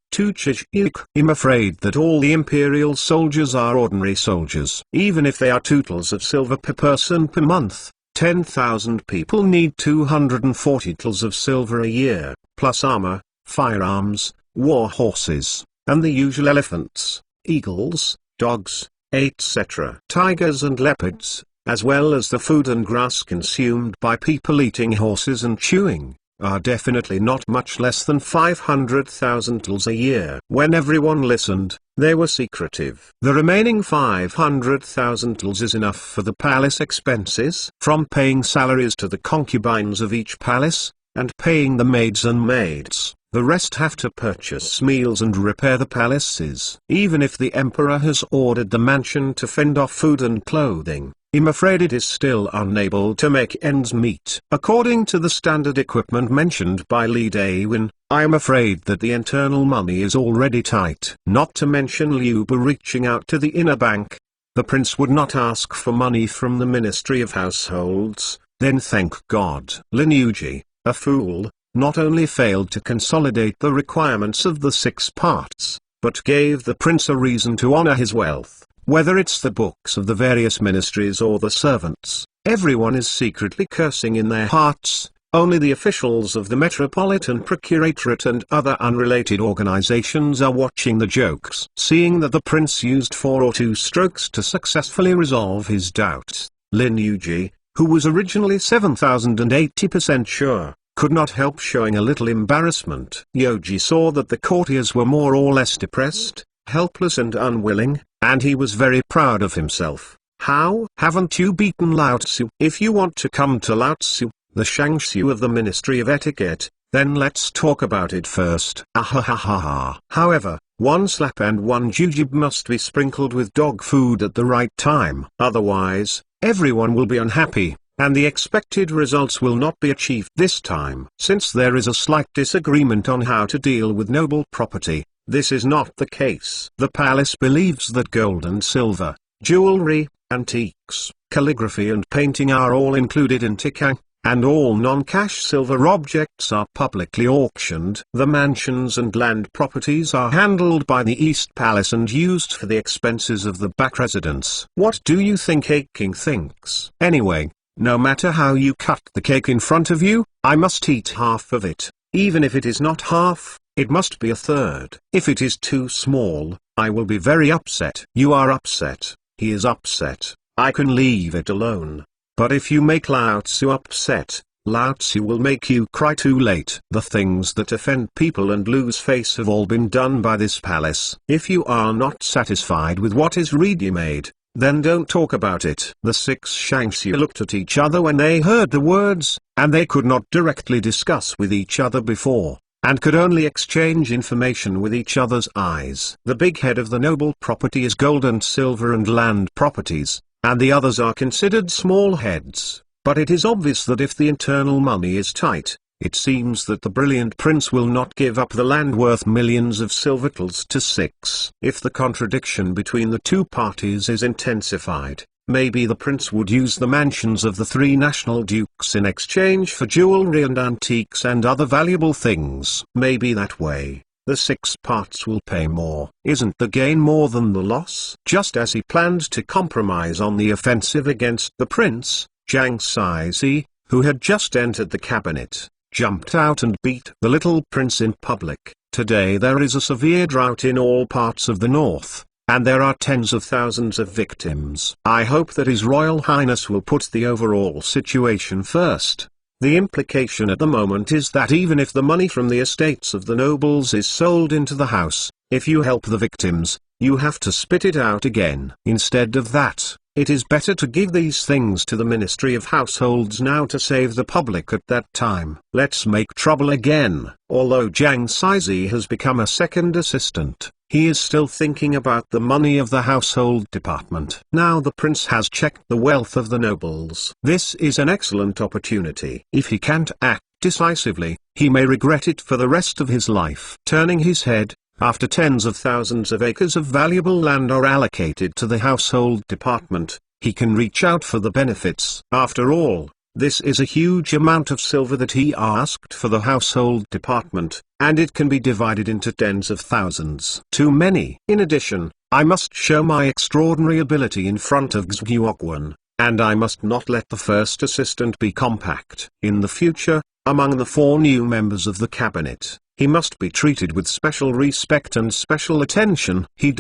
I'm afraid that all the imperial soldiers are ordinary soldiers. Even if they are 2 tals of silver per person per month, 10,000 people need 240 tals of silver a year, plus armor, firearms, war horses, and the usual elephants, eagles, dogs, etc. Tigers and leopards, as well as the food and grass consumed by people eating horses and chewing, are definitely not much less than 500,000 tals a year. When everyone listened, they were secretive. The remaining 500,000 tals is enough for the palace expenses, from paying salaries to the concubines of each palace, and paying the maids and maids. The rest have to purchase meals and repair the palaces. Even if the emperor has ordered the mansion to fend off food and clothing, I'm afraid it is still unable to make ends meet. According to the standard equipment mentioned by Li Dawin, I am afraid that the internal money is already tight. Not to mention Liu Bu reaching out to the inner bank. The prince would not ask for money from the Ministry of Households, then thank God. Lin Yuji, a fool, not only failed to consolidate the requirements of the 6 parts, but gave the prince a reason to honor his wealth. Whether it's the books of the various ministries or the servants, everyone is secretly cursing in their hearts. Only the officials of the Metropolitan Procuratorate and other unrelated organizations are watching the jokes. Seeing that the prince used 4 or 2 strokes to successfully resolve his doubts, Lin Yuji, who was originally 7,080% sure, could not help showing a little embarrassment. Yoji saw that the courtiers were more or less depressed, helpless and unwilling, and he was very proud of himself. How haven't you beaten Lao Tzu? If you want to come to Lao Tzu, the Shangxiu of the Ministry of Etiquette, then let's talk about it first. Ahahaha. However, 1 slap and 1 jujube must be sprinkled with dog food at the right time. Otherwise, everyone will be unhappy, and the expected results will not be achieved this time. Since there is a slight disagreement on how to deal with noble property, this is not the case. The palace believes that gold and silver, jewelry, antiques, calligraphy and painting are all included in tikang, and all non-cash silver objects are publicly auctioned. The mansions and land properties are handled by the East Palace and used for the expenses of the back residents. What do you think King thinks? Anyway, no matter how you cut the cake in front of you, I must eat half of it. Even if it is not half, it must be a third. If it is too small, I will be very upset. You are upset. He is upset. I can leave it alone. But if you make Lao Tzu upset, Lao Tzu will make you cry. Too late. The things that offend people and lose face have all been done by this palace. If you are not satisfied with what is ready-made, then don't talk about it. The 6 Shangxiu looked at each other when they heard the words, and they could not directly discuss with each other before, and could only exchange information with each other's eyes. The big head of the noble property is gold and silver and land properties, and the others are considered small heads. But it is obvious that if the internal money is tight, it seems that the brilliant prince will not give up the land worth millions of silver tals to 6. If the contradiction between the 2 parties is intensified, maybe the prince would use the mansions of the 3 national dukes in exchange for jewelry and antiques and other valuable things. Maybe that way, the 6 parts will pay more. Isn't the gain more than the loss? Just as he planned to compromise on the offensive against the prince, Jiang Saizi, who had just entered the cabinet, jumped out and beat the little prince in public. Today there is a severe drought in all parts of the north, and there are tens of thousands of victims. I hope that His Royal Highness will put the overall situation first. The implication at the moment is that even if the money from the estates of the nobles is sold into the house, if you help the victims, you have to spit it out again. Instead of that, it is better to give these things to the Ministry of Households now to save the public at that time. Let's make trouble again. Although Jiang Saizi has become a second assistant, he is still thinking about the money of the household department. Now the prince has checked the wealth of the nobles. This is an excellent opportunity. If he can't act decisively, he may regret it for the rest of his life. Turning his head, after tens of thousands of acres of valuable land are allocated to the household department, he can reach out for the benefits. After all, this is a huge amount of silver that he asked for the household department, and it can be divided into tens of thousands. Too many. In addition, I must show my extraordinary ability in front of Xuguoguan, and I must not let the first assistant be compact. In the future, among the 4 new members of the cabinet, he must be treated with special respect and special attention. I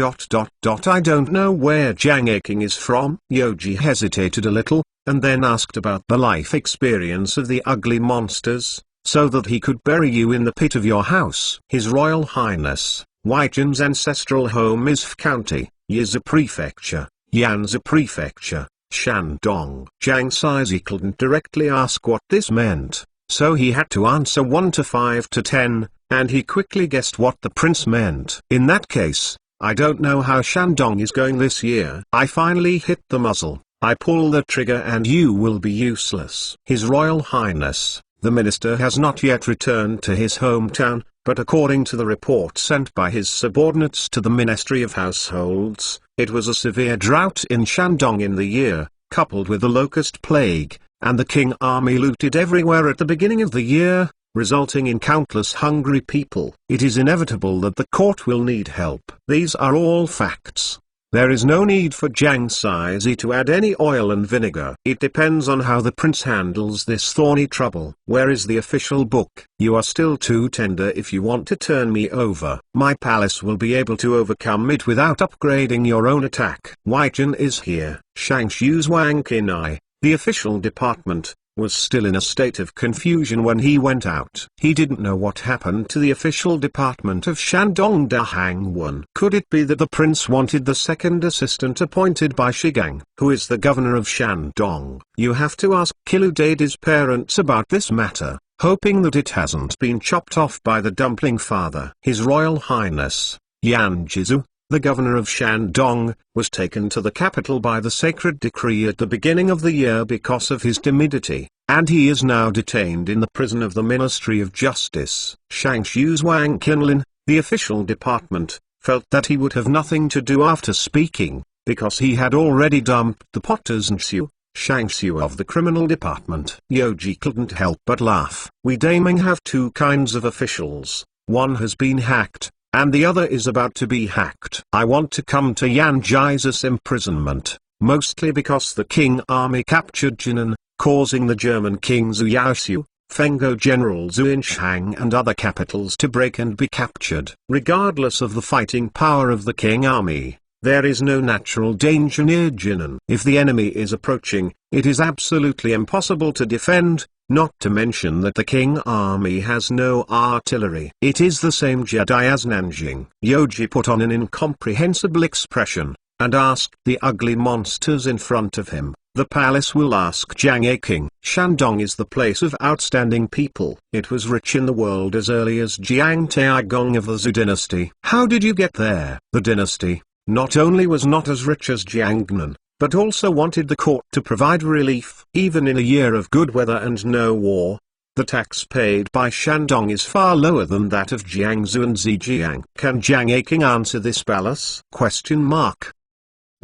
don't know where Jiang Aking is from. Yoji hesitated a little, and then asked about the life experience of the ugly monsters, so that he could bury you in the pit of your house. His Royal Highness, Weijin's ancestral home is F County, Yizi Prefecture, Yanzi Prefecture, Shandong. Jiang Saizi couldn't directly ask what this meant, so he had to answer 1 to 5 to 10, and he quickly guessed what the prince meant. In that case, I don't know how Shandong is going this year. I finally hit the muzzle. I pull the trigger and you will be useless. His Royal Highness, the minister has not yet returned to his hometown, but according to the report sent by his subordinates to the Ministry of Households, it was a severe drought in Shandong in the year, coupled with the locust plague, and the King army looted everywhere at the beginning of the year, resulting in countless hungry people. It is inevitable that the court will need help. These are all facts. There is no need for Jiang Saizi to add any oil and vinegar. It depends on how the prince handles this thorny trouble. Where is the official book? You are still too tender if you want to turn me over. My palace will be able to overcome it without upgrading your own attack. Weijin is here. Shangshu's Wang Qinai, the official department, was still in a state of confusion when he went out. He didn't know what happened to the official department of Shandong Dahangwan. Could it be that the prince wanted the second assistant appointed by Shigang, who is the governor of Shandong? You have to ask Kiludadi's parents about this matter, hoping that it hasn't been chopped off by the dumpling father. His Royal Highness, Yan Jizu, the governor of Shandong, was taken to the capital by the sacred decree at the beginning of the year because of his timidity, and he is now detained in the prison of the Ministry of Justice. Shangshu's Wang Qinlin, the official department, felt that he would have nothing to do after speaking, because he had already dumped the potters and Shangshu of the criminal department. Yoji couldn't help but laugh. We Daming have 2 kinds of officials. One has been hacked, and the other is about to be hacked. I want to come to Yan Jizu's imprisonment, mostly because the King army captured Jinan, causing the German King Zhu Yaoxiu, Fenggo General Zhu Inshang and other capitals to break and be captured. Regardless of the fighting power of the King army, there is no natural danger near Jinan. If the enemy is approaching, it is absolutely impossible to defend, not to mention that the King army has no artillery. It is the same Jedi as Nanjing. Yoji put on an incomprehensible expression, and asked the ugly monsters in front of him. The palace will ask Jiang Aking. Shandong is the place of outstanding people. It was rich in the world as early as Jiang Taigong of the Zhou dynasty. How did you get there? The dynasty, not only was not as rich as Jiangnan, but also wanted the court to provide relief. Even in a year of good weather and no war, the tax paid by Shandong is far lower than that of Jiangsu and Zhejiang. Can Jiang Aking answer this palace?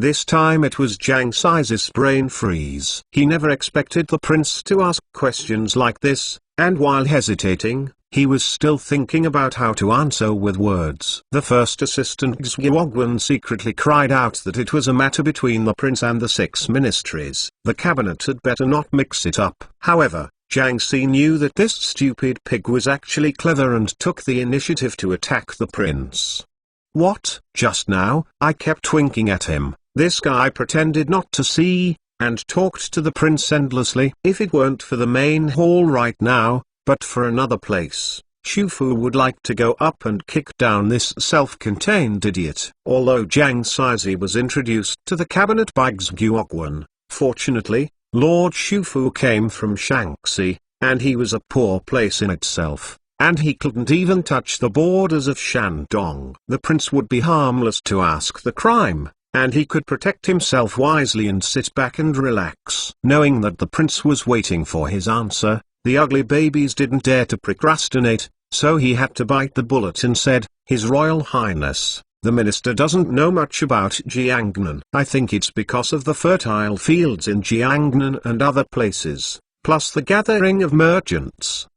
This time it was Jiang Saizi's brain freeze. He never expected the prince to ask questions like this, and while hesitating, he was still thinking about how to answer with words. The first assistant Xuguoguan secretly cried out that it was a matter between the prince and the 6 ministries. The cabinet had better not mix it up. However, Jiang Si knew that this stupid pig was actually clever and took the initiative to attack the prince. What? Just now, I kept winking at him. This guy pretended not to see, and talked to the prince endlessly. If it weren't for the main hall right now, but for another place, Shufu would like to go up and kick down this self-contained idiot. Although Jiang Si was introduced to the cabinet by Xuguoguan, fortunately, Lord Shufu came from Shaanxi, and he was a poor place in itself, and he couldn't even touch the borders of Shandong. The prince would be harmless to ask the crime, and he could protect himself wisely and sit back and relax. Knowing that the prince was waiting for his answer, the ugly babies didn't dare to procrastinate, so he had to bite the bullet and said, "His Royal Highness, the minister doesn't know much about Jiangnan. I think it's because of the fertile fields in Jiangnan and other places, plus the gathering of merchants!"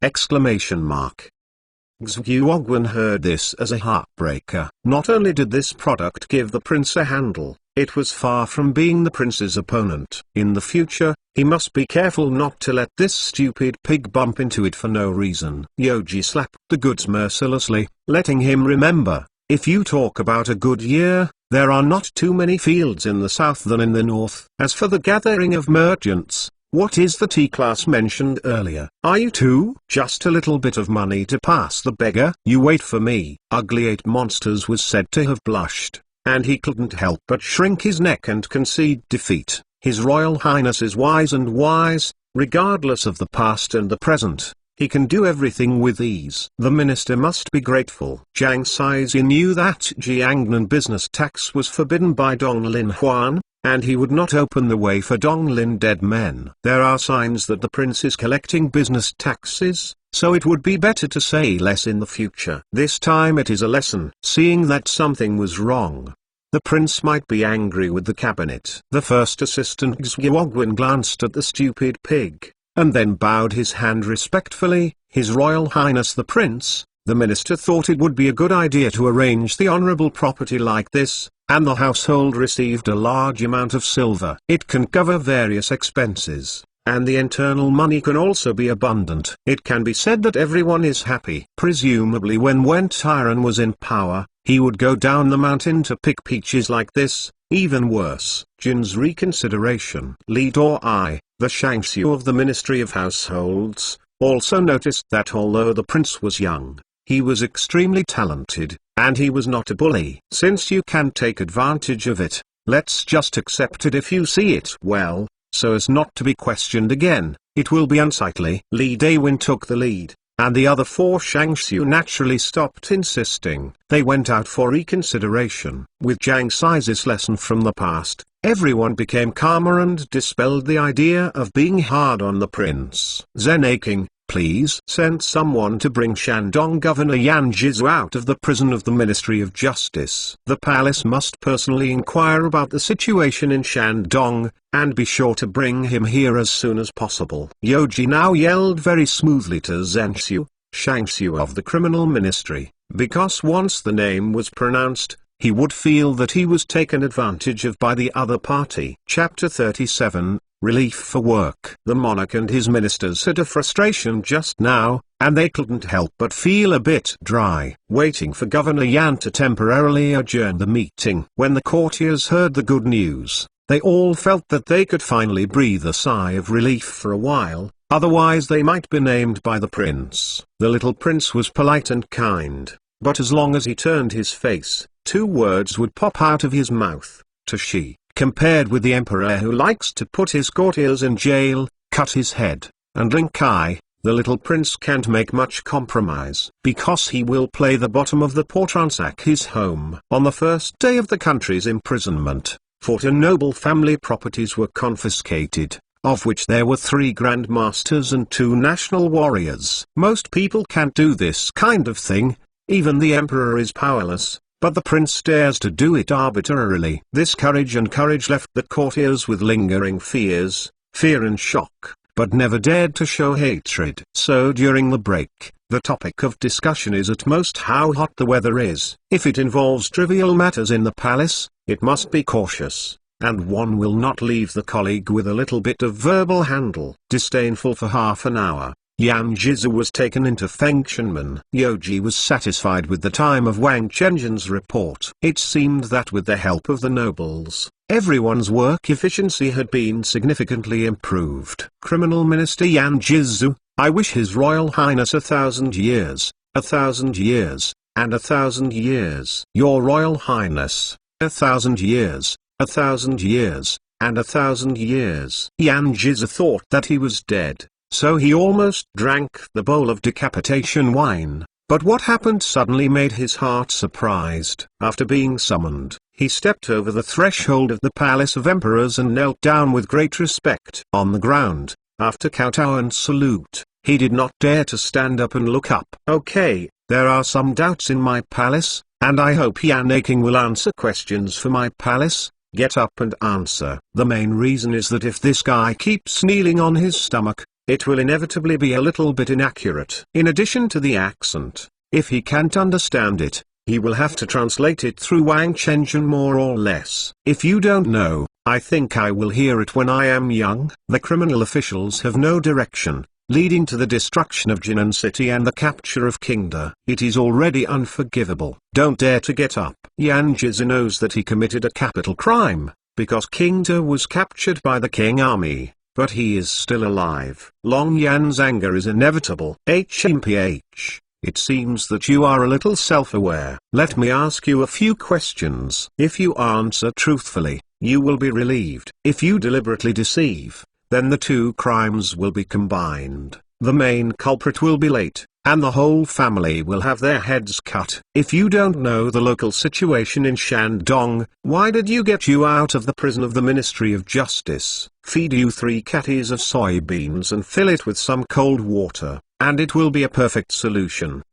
Xuguoguan heard this as a heartbreaker. Not only did this product give the prince a handle, it was far from being the prince's opponent. In the future, he must be careful not to let this stupid pig bump into it for no reason. Yoji slapped the goods mercilessly, letting him remember, if you talk about a good year, there are not too many fields in the south than in the north. As for the gathering of merchants, what is the T-class mentioned earlier? Are you too? Just a little bit of money to pass the beggar? You wait for me. Ugly 8 Monsters was said to have blushed, and he couldn't help but shrink his neck and concede defeat. His Royal Highness is wise and wise, regardless of the past and the present. He can do everything with ease. The minister must be grateful. Jiang Si knew that Jiangnan business tax was forbidden by Donglin Huan, and he would not open the way for Donglin dead men. There are signs that the prince is collecting business taxes, so it would be better to say less in the future. This time it is a lesson. Seeing that something was wrong, the prince might be angry with the cabinet. The first assistant Xuguoguan glanced at the stupid pig, and then bowed his hand respectfully. His Royal Highness the Prince, the minister thought it would be a good idea to arrange the honorable property like this, and the household received a large amount of silver. It can cover various expenses, and the internal money can also be abundant. It can be said that everyone is happy. Presumably when Tyran was in power, he would go down the mountain to pick peaches like this. Even worse, Jin's reconsideration. Li Dai, the Shangxiu of the Ministry of Households, also noticed that although the prince was young, he was extremely talented, and he was not a bully. Since you can take advantage of it, let's just accept it if you see it well, so as not to be questioned again. It will be unsightly. Li Dawin took the lead, and the other 4 Shangxiu naturally stopped insisting. They went out for reconsideration. With Jiang Si's lesson from the past, everyone became calmer and dispelled the idea of being hard on the prince. Zen aching, please send someone to bring Shandong Governor Yan Zhizu out of the prison of the Ministry of Justice. The palace must personally inquire about the situation in Shandong, and be sure to bring him here as soon as possible. Yoji now yelled very smoothly to Zhenxiu, Shangxiu of the Criminal Ministry, because once the name was pronounced, he would feel that he was taken advantage of by the other party. Chapter 37, Relief for Work. The monarch and his ministers had a frustration just now, and they couldn't help but feel a bit dry, waiting for Governor Yan to temporarily adjourn the meeting. When the courtiers heard the good news, they all felt that they could finally breathe a sigh of relief for a while, otherwise they might be named by the prince. The little prince was polite and kind, but as long as he turned his face, 2 words would pop out of his mouth: to she. Compared with the emperor who likes to put his courtiers in jail, cut his head, and link eye, the little prince can't make much compromise, because he will play the bottom of the poor, ransack his home. On the first day of the country's imprisonment, 14 noble family properties were confiscated, of which there were 3 grandmasters and 2 national warriors. Most people can't do this kind of thing, even the emperor is powerless. But the prince dares to do it arbitrarily. This courage left the courtiers with lingering fear and shock, but never dared to show hatred. So during the break, The topic of discussion is at most how hot the weather is. If it involves trivial matters in the palace, it must be cautious, and one will not leave the colleague with a little bit of verbal handle. Disdainful for half an hour, Yan Zhizu was taken into Fengshenmen. Yoji was satisfied with the time of Wang Chenjin's report. It seemed that with the help of the nobles, everyone's work efficiency had been significantly improved. Criminal Minister Yan Zhizu, I wish His Royal Highness 1,000 years, 1,000 years, and 1,000 years. Your Royal Highness, 1,000 years, 1,000 years, and 1,000 years. Yan Zhizu thought that he was dead, so he almost drank the bowl of decapitation wine. But what happened suddenly made his heart surprised. After being summoned, he stepped over the threshold of the Palace of Emperors and knelt down with great respect. On the ground, after kowtow and salute, he did not dare to stand up and look up. Okay, there are some doubts in my palace, and I hope Yan Aking will answer questions for my palace. Get up and answer. The main reason is that if this guy keeps kneeling on his stomach, it will inevitably be a little bit inaccurate. In addition to the accent, if he can't understand it, he will have to translate it through Wang Chenjin more or less. If you don't know, I think I will hear it when I am young. The criminal officials have no direction, leading to the destruction of Jinan City and the capture of Qingda. It is already unforgivable. Don't dare to get up. Yan Zhizu knows that he committed a capital crime, because Qingda was captured by the Qing army, but he is still alive. Long Yan's anger is inevitable. HMPH. It seems that you are a little self-aware. Let me ask you a few questions. If you answer truthfully, you will be relieved. If you deliberately deceive, then the two crimes will be combined. The main culprit will be late, and the whole family will have their heads cut. If you don't know the local situation in Shandong, why did you get you out of the prison of the Ministry of Justice? Feed you 3 catties of soybeans and fill it with some cold water, and it will be a perfect solution.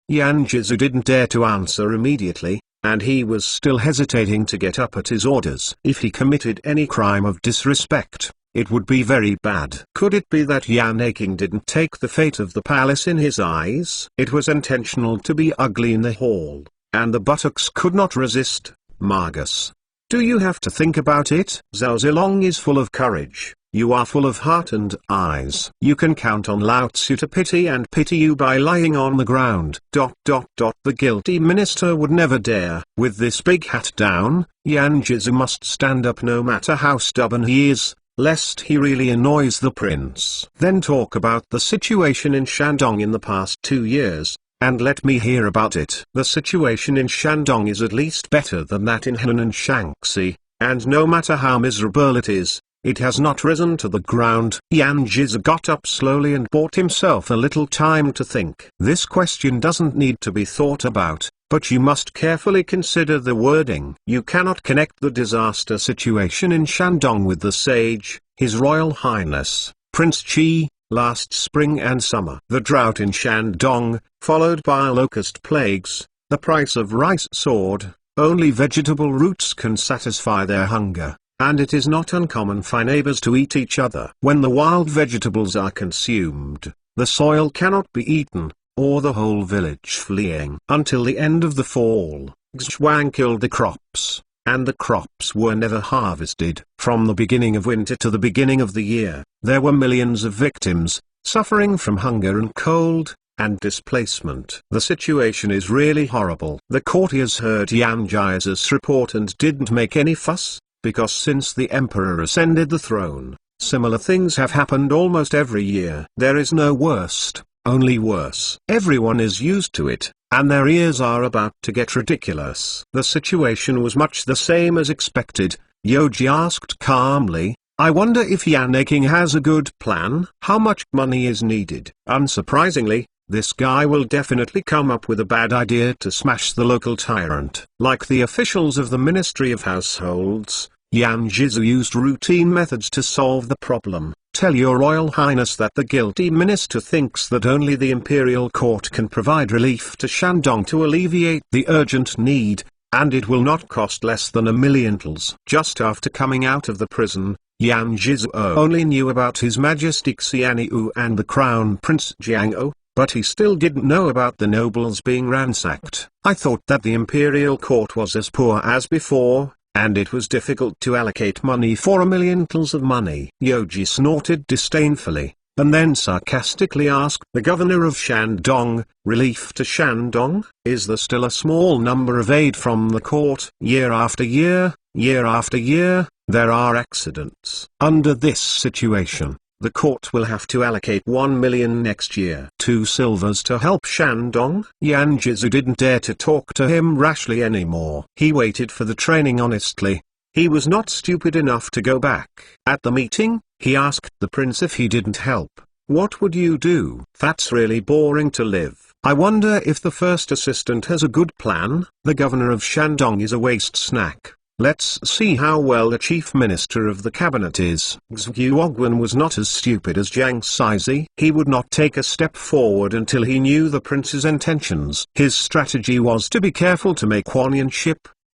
Yan Zhizu didn't dare to answer immediately, and he was still hesitating to get up at his orders. If he committed any crime of disrespect, it would be very bad. Could it be that Yan Aking didn't take the fate of the palace in his eyes? It was intentional to be ugly in the hall, and the buttocks could not resist. Margus. Do you have to think about it? Zhao Zilong is full of courage. You are full of heart and eyes. You can count on Lao Tzu to pity you by lying on the ground. The guilty minister would never dare. With this big hat down, Yan Zhizu must stand up no matter how stubborn he is, lest he really annoys the prince. Then talk about the situation in Shandong in the past 2 years, and let me hear about it. The situation in Shandong is at least better than that in Henan and Shaanxi, and no matter how miserable it is, it has not risen to the ground. Yan Zhizu got up slowly and bought himself a little time to think. This question doesn't need to be thought about, but you must carefully consider the wording. You cannot connect the disaster situation in Shandong with the sage, His Royal Highness, Prince Qi, last spring and summer. The drought in Shandong, followed by locust plagues, the price of rice soared, only vegetable roots can satisfy their hunger. And it is not uncommon for neighbors to eat each other. When the wild vegetables are consumed, the soil cannot be eaten, or the whole village fleeing. Until the end of the fall, Xuang killed the crops, and the crops were never harvested. From the beginning of winter to the beginning of the year, there were millions of victims, suffering from hunger and cold, and displacement. The situation is really horrible. The courtiers heard Yan Zhizu's report and didn't make any fuss, because since the emperor ascended the throne, similar things have happened almost every year. There is no worst, only worse. Everyone is used to it, and their ears are about to get ridiculous. The situation was much the same as expected. Yoji asked calmly, I wonder if Yan Aking has a good plan? How much money is needed? Unsurprisingly, this guy will definitely come up with a bad idea to smash the local tyrant. Like the officials of the Ministry of Households, Yan Zhizu used routine methods to solve the problem. Tell your Royal Highness that the guilty minister thinks that only the imperial court can provide relief to Shandong to alleviate the urgent need, and it will not cost less than 1 million tals. Just after coming out of the prison, Yan Zhizu only knew about His Majesty Xianyu and the Crown Prince Jiang'o, but he still didn't know about the nobles being ransacked. I thought that the imperial court was as poor as before, and it was difficult to allocate money for 1,000,000 tals of money. Yoji snorted disdainfully, and then sarcastically asked the governor of Shandong, relief to Shandong? Is there still a small number of aid from the court? Year after year, there are accidents. Under this situation, the court will have to allocate 1,000,000 next year. 2 silvers to help Shandong? Yan Jizu didn't dare to talk to him rashly anymore. He waited for the training honestly. He was not stupid enough to go back. At the meeting, he asked the prince if he didn't help. What would you do? That's really boring to live. I wonder if the first assistant has a good plan. The governor of Shandong is a waste snack. Let's see how well the chief minister of the cabinet is. Xuguoguan was not as stupid as Jiang Saizi. He would not take a step forward until he knew the prince's intentions. His strategy was to be careful to make Huang.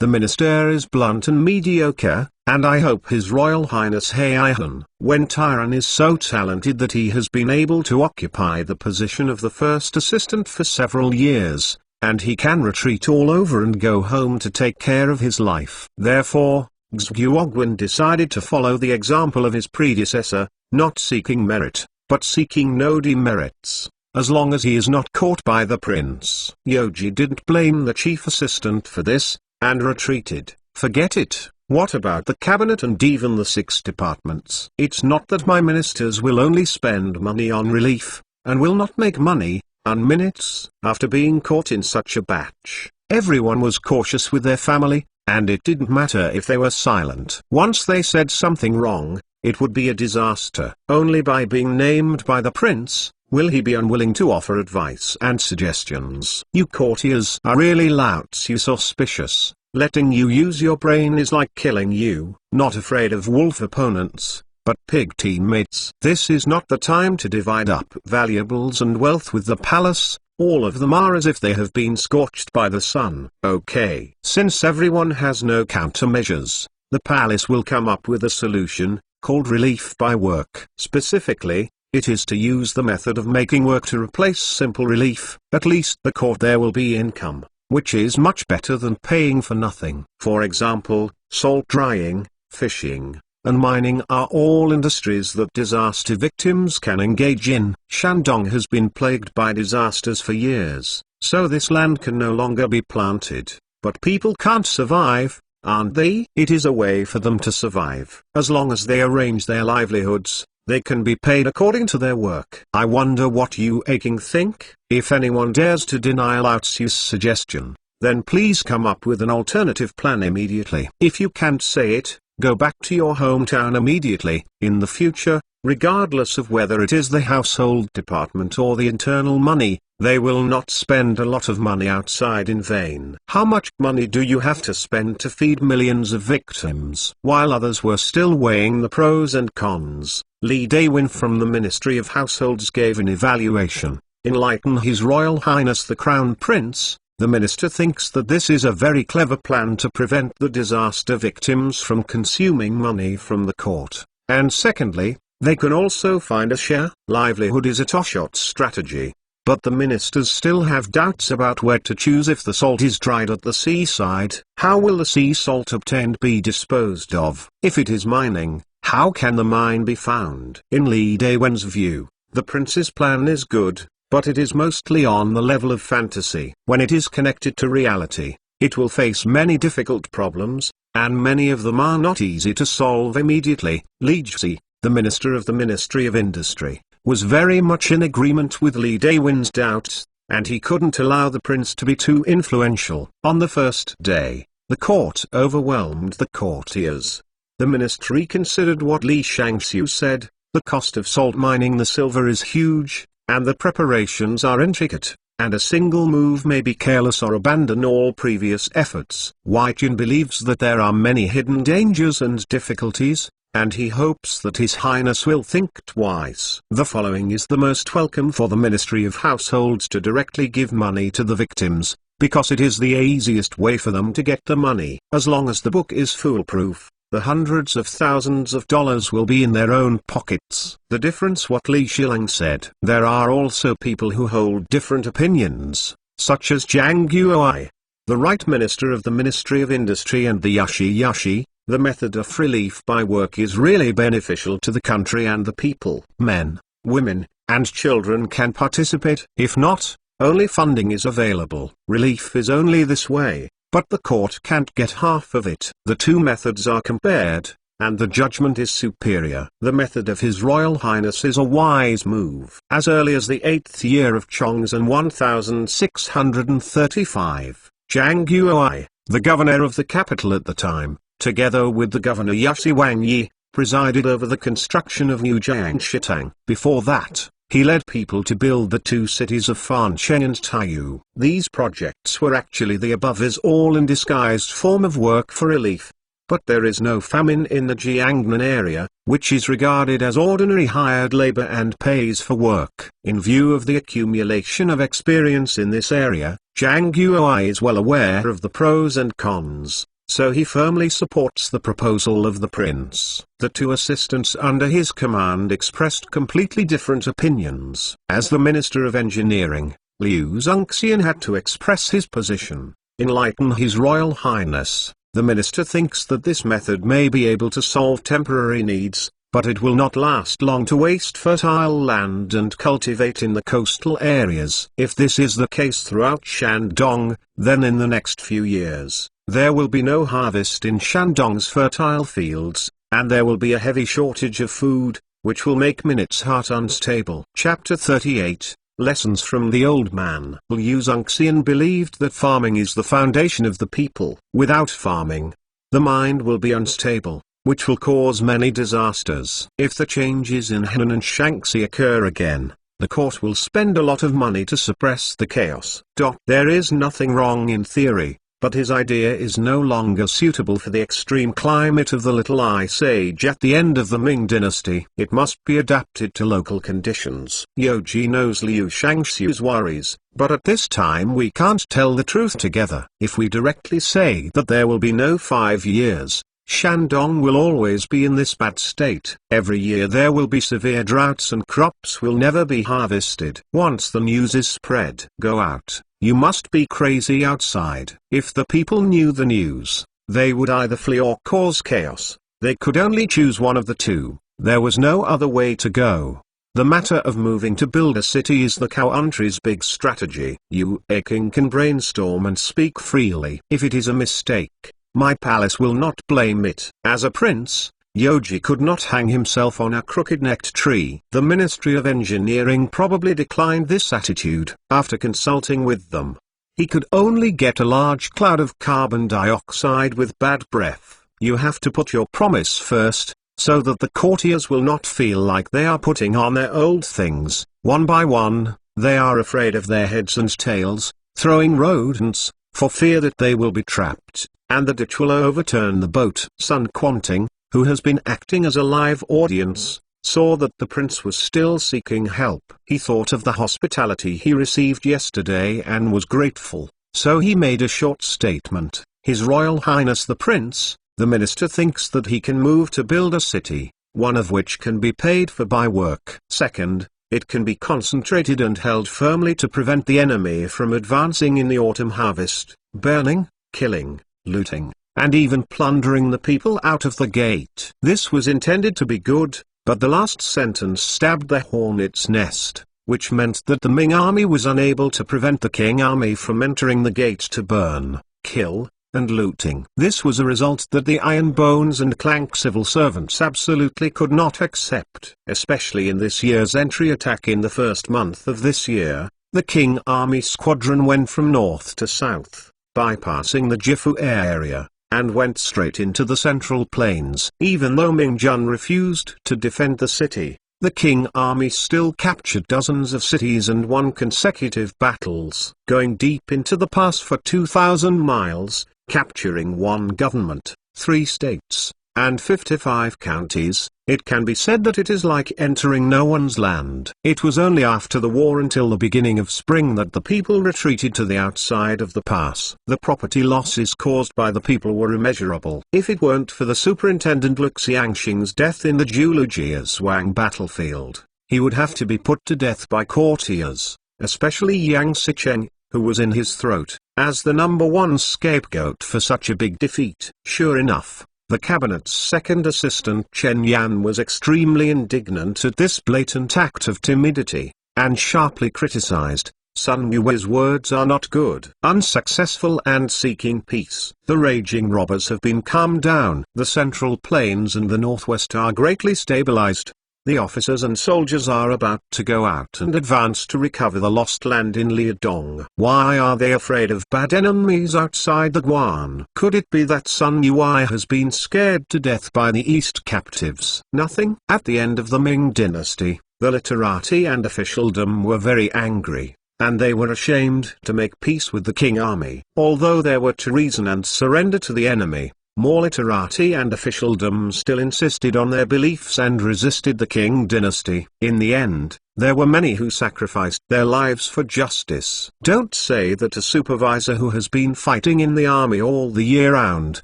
The minister is blunt and mediocre, and I hope His Royal Highness Heian Wen Tyran is so talented that he has been able to occupy the position of the first assistant for several years, and he can retreat all over and go home to take care of his life. Therefore, Xuguoguan decided to follow the example of his predecessor, not seeking merit, but seeking no demerits, as long as he is not caught by the prince. Yoji didn't blame the chief assistant for this, and retreated. Forget it. What about the cabinet and even the 6 departments? It's not that my ministers will only spend money on relief, and will not make money on minutes. After being caught in such a batch, everyone was cautious with their family, and it didn't matter if they were silent. Once they said something wrong, it would be a disaster. Only by being named by the prince will he be unwilling to offer advice and suggestions. You courtiers are really louts. You suspicious. Letting you use your brain is like killing you. Not afraid of wolf opponents, but pig teammates. This is not the time to divide up valuables and wealth with the palace. All of them are as if they have been scorched by the sun. Okay. Since everyone has no countermeasures, the palace will come up with a solution, called relief by work. Specifically, it is to use the method of making work to replace simple relief. At least the court there will be income, which is much better than paying for nothing. For example, salt drying, fishing, and mining are all industries that disaster victims can engage in. Shandong has been plagued by disasters for years, so this land can no longer be planted. But people can't survive, aren't they? It is a way for them to survive. As long as they arrange their livelihoods, they can be paid according to their work. I wonder what you aching think? If anyone dares to deny Lao Tzu's suggestion, then please come up with an alternative plan immediately. If you can't say it, go back to your hometown immediately. In the future, regardless of whether it is the household department or the internal money, they will not spend a lot of money outside in vain. How much money do you have to spend to feed millions of victims? While others were still weighing the pros and cons, Li Dawin from the Ministry of Households gave an evaluation. Enlighten His Royal Highness the Crown Prince. The minister thinks that this is a very clever plan to prevent the disaster victims from consuming money from the court. And secondly, they can also find a share. Livelihood is a toshot strategy. But the ministers still have doubts about where to choose if the salt is dried at the seaside. How will the sea salt obtained be disposed of? If it is mining, how can the mine be found? In Li Dawin's view, the prince's plan is good, but it is mostly on the level of fantasy. When it is connected to reality, it will face many difficult problems, and many of them are not easy to solve immediately. Li Jie, the minister of the Ministry of Industry, was very much in agreement with Li Dawin's doubts, and he couldn't allow the prince to be too influential. On the first day, the court overwhelmed the courtiers. The minister reconsidered what Li Shangxiu said. The cost of salt mining the silver is huge, and the preparations are intricate, and a single move may be careless or abandon all previous efforts. Wei Jin believes that there are many hidden dangers and difficulties, and he hopes that His Highness will think twice. The following is the most welcome for the Ministry of Households to directly give money to the victims, because it is the easiest way for them to get the money. As long as the book is foolproof, the hundreds of thousands of dollars will be in their own pockets. The difference, what Li Xilang said. There are also people who hold different opinions, such as Zhang Guoai, the right minister of the Ministry of Industry, and the Yashi. The method of relief by work is really beneficial to the country and the people. Men, women, and children can participate. If not, only funding is available. Relief is only this way, but the court can't get half of it. The two methods are compared, and the judgment is superior. The method of His Royal Highness is a wise move. As early as the 8th year of Chongzhen 1635, Zhang Guoai, the governor of the capital at the time, together with the governor Yashi Wang Yi, presided over the construction of New Jiangshitang. Before that, he led people to build the two cities of Fancheng and Taiyu. These projects were actually the above is all in disguised form of work for relief. But there is no famine in the Jiangnan area, which is regarded as ordinary hired labor and pays for work. In view of the accumulation of experience in this area, Zhang Guoai is well aware of the pros and cons, so he firmly supports the proposal of the prince. The two assistants under his command expressed completely different opinions. As the Minister of Engineering, Liu Zongxian had to express his position. Enlighten His Royal Highness. The minister thinks that this method may be able to solve temporary needs, but it will not last long to waste fertile land and cultivate in the coastal areas. If this is the case throughout Shandong, then in the next few years, there will be no harvest in Shandong's fertile fields, and there will be a heavy shortage of food, which will make Minut's heart unstable. Chapter 38 Lessons from the Old Man. Liu Zongxian believed that farming is the foundation of the people. Without farming, the mind will be unstable, which will cause many disasters. If the changes in Henan and Shaanxi occur again, the court will spend a lot of money to suppress the chaos. There is nothing wrong in theory, but his idea is no longer suitable for the extreme climate of the Little Ice Age at the end of the Ming dynasty. It must be adapted to local conditions. Yoji knows Liu Shangxiu's worries, but at this time we can't tell the truth together. If we directly say that there will be no 5 years, Shandong will always be in this bad state. Every year there will be severe droughts and crops will never be harvested. Once the news is spread, go out. You must be crazy outside. If the people knew the news, they would either flee or cause chaos. They could only choose one of the two. There was no other way to go. The matter of moving to build a city is the country's big strategy. You, a king, can brainstorm and speak freely. If it is a mistake, my palace will not blame it. As a prince, Yoji could not hang himself on a crooked-necked tree. The Ministry of Engineering probably declined this attitude. After consulting with them, he could only get a large cloud of carbon dioxide with bad breath. You have to put your promise first, so that the courtiers will not feel like they are putting on their old things. One by one, they are afraid of their heads and tails, throwing rodents, for fear that they will be trapped, and the ditch will overturn the boat. Sun Quanting, who has been acting as a live audience, saw that the prince was still seeking help. He thought of the hospitality he received yesterday and was grateful, so he made a short statement. His Royal Highness the Prince, the minister thinks that he can move to build a city, one of which can be paid for by work. Second, it can be concentrated and held firmly to prevent the enemy from advancing in the autumn harvest, burning, killing, looting, and even plundering the people out of the gate. This was intended to be good, but the last sentence stabbed the hornet's nest, which meant that the Ming army was unable to prevent the Qing army from entering the gate to burn, kill, and looting. This was a result that the Iron Bones and Clank civil servants absolutely could not accept. Especially in this year's entry attack in the first month of this year, the Qing army squadron went from north to south, bypassing the Jifu area, and went straight into the central plains. Even though Ming Jun refused to defend the city, the Qing army still captured dozens of cities and won consecutive battles, going deep into the pass for 2,000 miles, capturing one government, 3 states, and 55 counties, it can be said that it is like entering no one's land. It was only after the war until the beginning of spring that the people retreated to the outside of the pass. The property losses caused by the people were immeasurable. If it weren't for the superintendent Lu Xiangxing's death in the Zhulujia's Huang battlefield, he would have to be put to death by courtiers, especially Yang Sicheng, who was in his throat, as the number one scapegoat for such a big defeat. Sure enough, the cabinet's second assistant Chen Yan was extremely indignant at this blatant act of timidity, and sharply criticized, Sun Yue's words are not good. Unsuccessful and seeking peace. The raging robbers have been calmed down. The central plains and the northwest are greatly stabilized. The officers and soldiers are about to go out and advance to recover the lost land in Liudong. Why are they afraid of bad enemies outside the Guan? Could it be that Sun Yue has been scared to death by the East captives? Nothing. At the end of the Ming dynasty, the literati and officialdom were very angry, and they were ashamed to make peace with the king army. Although they were to reason and surrender to the enemy, more literati and officialdom still insisted on their beliefs and resisted the Qing dynasty. In the end, there were many who sacrificed their lives for justice. Don't say that a supervisor who has been fighting in the army all the year round,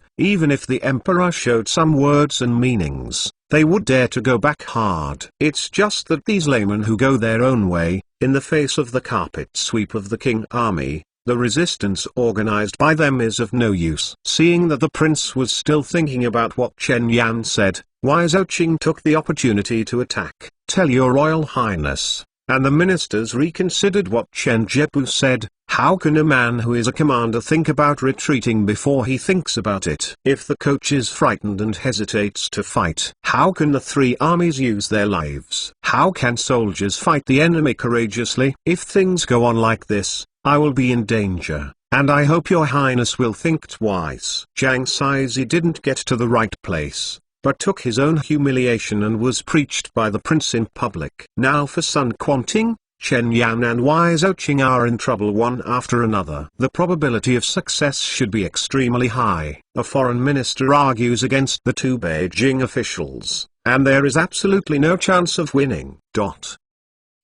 even if the emperor showed some words and meanings, they would dare to go back hard. It's just that these laymen who go their own way, in the face of the carpet sweep of the Qing army, the resistance organized by them is of no use. Seeing that the prince was still thinking about what Chen Yan said, Wei Zhouqing took the opportunity to attack. Tell your royal highness. And the ministers reconsidered what Chen Zhebu said. How can a man who is a commander think about retreating before he thinks about it? If the coach is frightened and hesitates to fight, how can the three armies use their lives? How can soldiers fight the enemy courageously? If things go on like this, I will be in danger, and I hope your highness will think twice. Zhang Saizi didn't get to the right place, but took his own humiliation and was preached by the prince in public. Now for Sun Quanting, Chen Yan and Wei Zhouqing are in trouble one after another. The probability of success should be extremely high. A foreign minister argues against the two Beijing officials, and there is absolutely no chance of winning.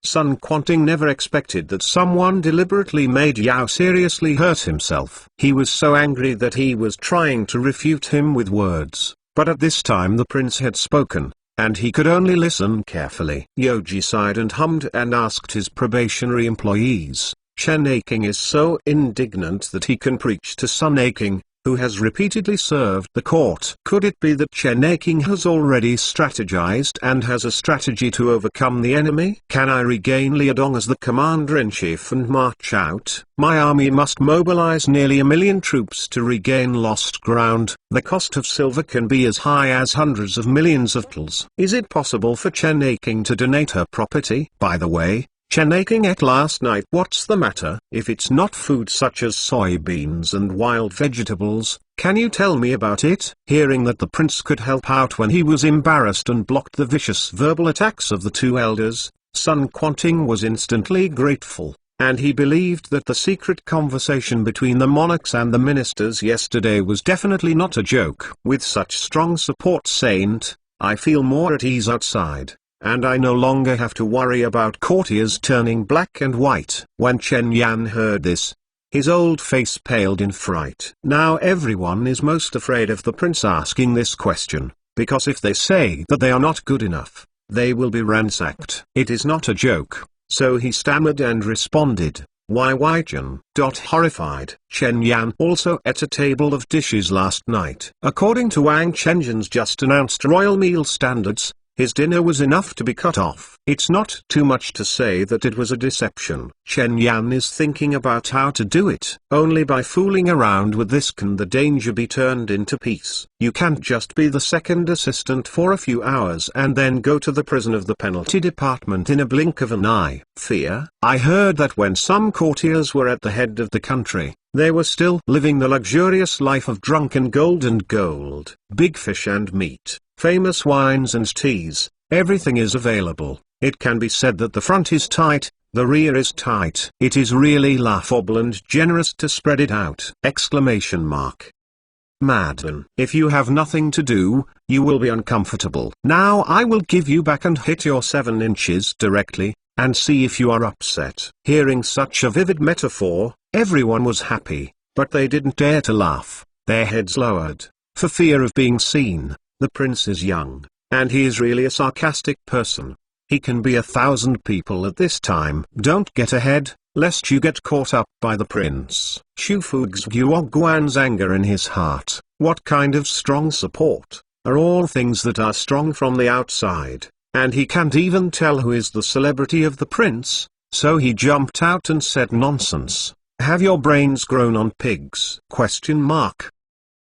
Sun Quanting never expected that someone deliberately made Yao seriously hurt himself. He was so angry that he was trying to refute him with words, but at this time the prince had spoken, and he could only listen carefully. Yoji sighed and hummed and asked his probationary employees, Chen Aking is so indignant that he can preach to Sun Aking, who has repeatedly served the court. Could it be that Chen Aking has already strategized and has a strategy to overcome the enemy? Can I regain Liudong as the commander-in-chief and march out? My army must mobilize nearly 1 million troops to regain lost ground. The cost of silver can be as high as hundreds of millions of tals. Is it possible for Chen Aking to donate her property? By the way, Chen Aking ate last night. What's the matter? If it's not food such as soybeans and wild vegetables, can you tell me about it? Hearing that the prince could help out when he was embarrassed and blocked the vicious verbal attacks of the two elders, Sun Quanting was instantly grateful, and he believed that the secret conversation between the monarchs and the ministers yesterday was definitely not a joke. With such strong support, Saint, I feel more at ease outside, and I no longer have to worry about courtiers turning black and white. When Chen Yan heard this, his old face paled in fright. Now everyone is most afraid of the prince asking this question, because if they say that they are not good enough, they will be ransacked. It is not a joke, so he stammered and responded, Why Weijian? Horrified. Chen Yan also ate a table of dishes last night. According to Wang Chenjian's just announced royal meal standards, his dinner was enough to be cut off. It's not too much to say that it was a deception. Chen Yan is thinking about how to do it. Only by fooling around with this can the danger be turned into peace. You can't just be the second assistant for a few hours and then go to the prison of the penalty department in a blink of an eye. Fear? I heard that when some courtiers were at the head of the country, they were still living the luxurious life of drunken gold, big fish and meat, famous wines and teas. Everything is available. It can be said that the front is tight, the rear is tight. It is really laughable and generous to spread it out! Madden. If you have nothing to do, you will be uncomfortable. Now I will give you back and hit your 7 inches directly, and see if you are upset. Hearing such a vivid metaphor, everyone was happy, but they didn't dare to laugh, their heads lowered, for fear of being seen. The prince is young, and he is really a sarcastic person. He can be 1,000 people at this time. Don't get ahead, lest you get caught up by the prince. Xu Fu's Guoguan's anger in his heart. What kind of strong support? Are all things that are strong from the outside, and he can't even tell who is the celebrity of the prince, so he jumped out and said nonsense. Have your brains grown on pigs?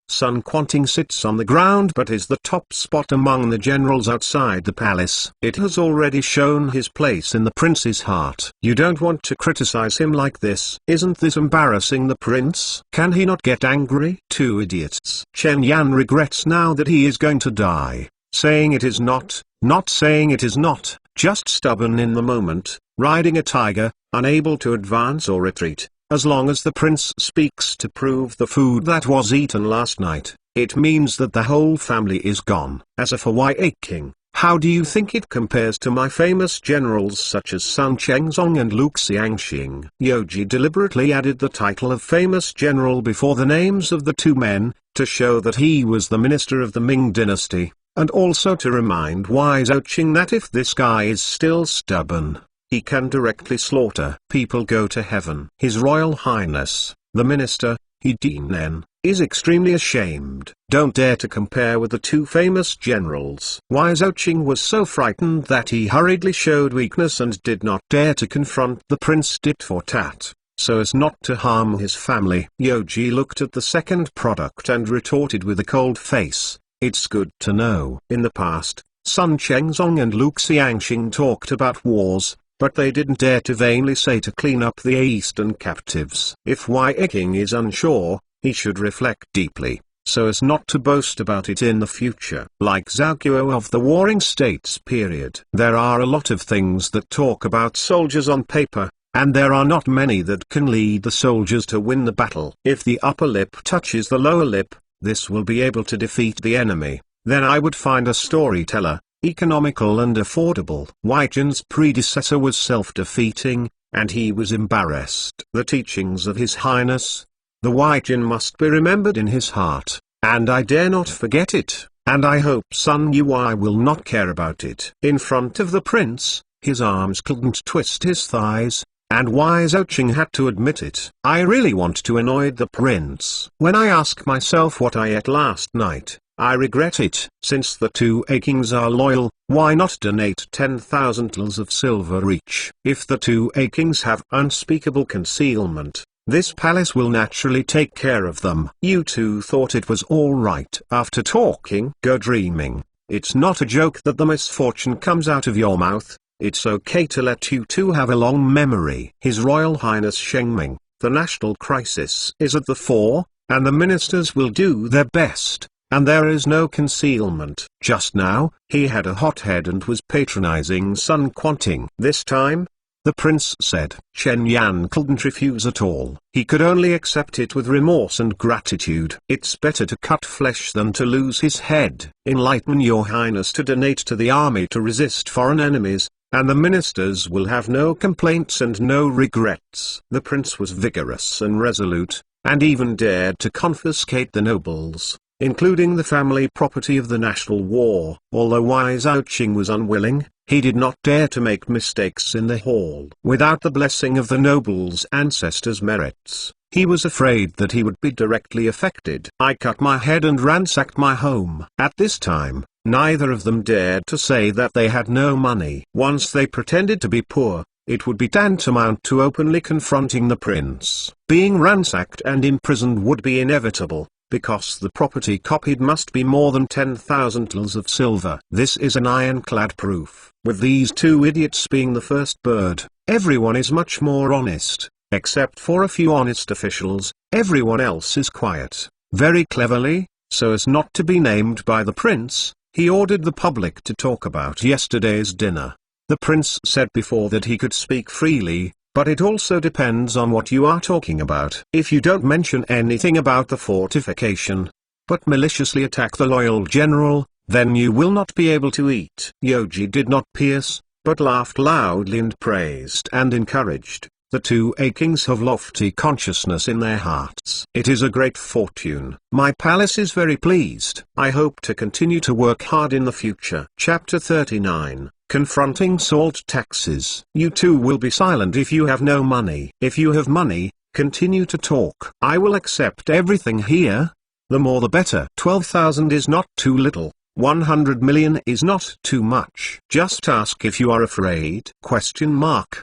Sun Quanting sits on the ground but is the top spot among the generals outside the palace. It has already shown his place in the prince's heart. You don't want to criticize him like this. Isn't this embarrassing the prince? Can he not get angry? 2 idiots. Chen Yan regrets now that he is going to die, saying it is not saying it is not, just stubborn in the moment, riding a tiger, unable to advance or retreat. As long as the prince speaks to prove the food that was eaten last night, it means that the whole family is gone. As for Huang King, how do you think it compares to my famous generals such as Sun Chengzong and Lu Xiangxing? Yoji deliberately added the title of famous general before the names of the 2 men, to show that he was the minister of the Ming dynasty, and also to remind Wise Ouching that if this guy is still stubborn, he can directly slaughter people go to heaven. His Royal Highness, the Minister, He Dinen, is extremely ashamed. Don't dare to compare with the 2 famous generals. Wise Ouching was so frightened that he hurriedly showed weakness and did not dare to confront the prince tit for tat, so as not to harm his family. Yoji looked at the second product and retorted with a cold face, it's good to know. In the past, Sun Chengzong and Lu Xiangxing talked about wars, but they didn't dare to vainly say to clean up the eastern captives. If Huang King is unsure, he should reflect deeply, so as not to boast about it in the future. Like Zhao Guo of the Warring States period. There are a lot of things that talk about soldiers on paper, and there are not many that can lead the soldiers to win the battle. If the upper lip touches the lower lip, this will be able to defeat the enemy. Then I would find a storyteller, economical and affordable. Wei Jin's predecessor was self-defeating, and he was embarrassed. The teachings of His Highness, the Wei Jin must be remembered in his heart, and I dare not forget it, and I hope Sun Yui will not care about it. In front of the prince, his arms couldn't twist his thighs, and Wise Ouching had to admit it. I really want to annoy the prince. When I ask myself what I ate last night, I regret it. Since the 2 Kings are loyal, why not donate 10,000 taels of silver each? If the 2 Kings have unspeakable concealment, this palace will naturally take care of them. You 2 thought it was all right. After talking, go dreaming. It's not a joke that the misfortune comes out of your mouth. It's okay to let you 2 have a long memory. His Royal Highness Shengming, the national crisis is at the fore, and the ministers will do their best. And there is no concealment. Just now, he had a hot head and was patronizing Sun Quanting. This time, the prince said. Chen Yan couldn't refuse at all. He could only accept it with remorse and gratitude. It's better to cut flesh than to lose his head. Enlighten your highness to donate to the army to resist foreign enemies, and the ministers will have no complaints and no regrets. The prince was vigorous and resolute, and even dared to confiscate the nobles, including the family property of the national war. Although Wise Ouching was unwilling, he did not dare to make mistakes in the hall. Without the blessing of the nobles' ancestors' merits, he was afraid that he would be directly affected. I cut my head and ransacked my home. At this time, neither of them dared to say that they had no money. Once they pretended to be poor, it would be tantamount to openly confronting the prince. Being ransacked and imprisoned would be inevitable, because the property copied must be more than 10,000 taels of silver. This is an ironclad proof. With these 2 idiots being the first bird, everyone is much more honest, except for a few honest officials. Everyone else is quiet. Very cleverly, so as not to be named by the prince, he ordered the public to talk about yesterday's dinner. The prince said before that he could speak freely, but it also depends on what you are talking about. If you don't mention anything about the fortification, but maliciously attack the loyal general, then you will not be able to eat. Yoji did not pierce, but laughed loudly and praised and encouraged. The two kings have lofty consciousness in their hearts. It is a great fortune. My palace is very pleased. I hope to continue to work hard in the future. Chapter 39. Confronting salt taxes. You too will be silent if you have no money. If you have money, continue to talk. I will accept everything here. The more the better. 12,000 is not too little. 100 million is not too much. Just ask if you are afraid. Question mark.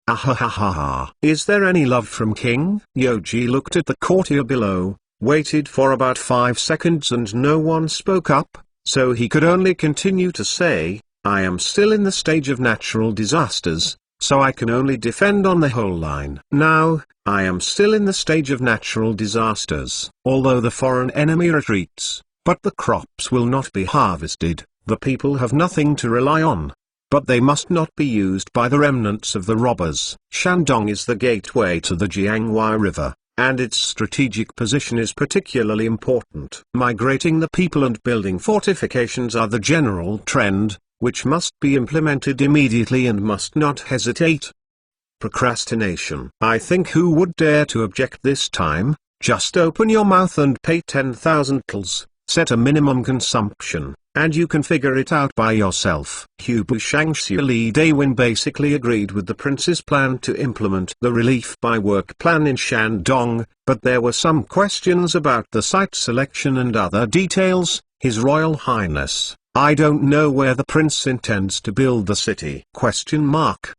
Ahahaha. Is there any love from King? Yoji looked at the courtier below, waited for about 5 seconds and no one spoke up, so he could only continue to say, I am still in the stage of natural disasters, so I can only defend on the whole line. Now, I am still in the stage of natural disasters, although the foreign enemy retreats, but the crops will not be harvested, the people have nothing to rely on. But they must not be used by the remnants of the robbers. Shandong is the gateway to the Jianghuai River, and its strategic position is particularly important. Migrating the people and building fortifications are the general trend, which must be implemented immediately and must not hesitate. Procrastination. I think who would dare to object this time? Just open your mouth and pay 10,000 tals, set a minimum consumption, and you can figure it out by yourself. Hubu Shangxia Li Dawin basically agreed with the prince's plan to implement the relief by work plan in Shandong, but there were some questions about the site selection and other details. His Royal Highness, I don't know where the prince intends to build the city. Question mark.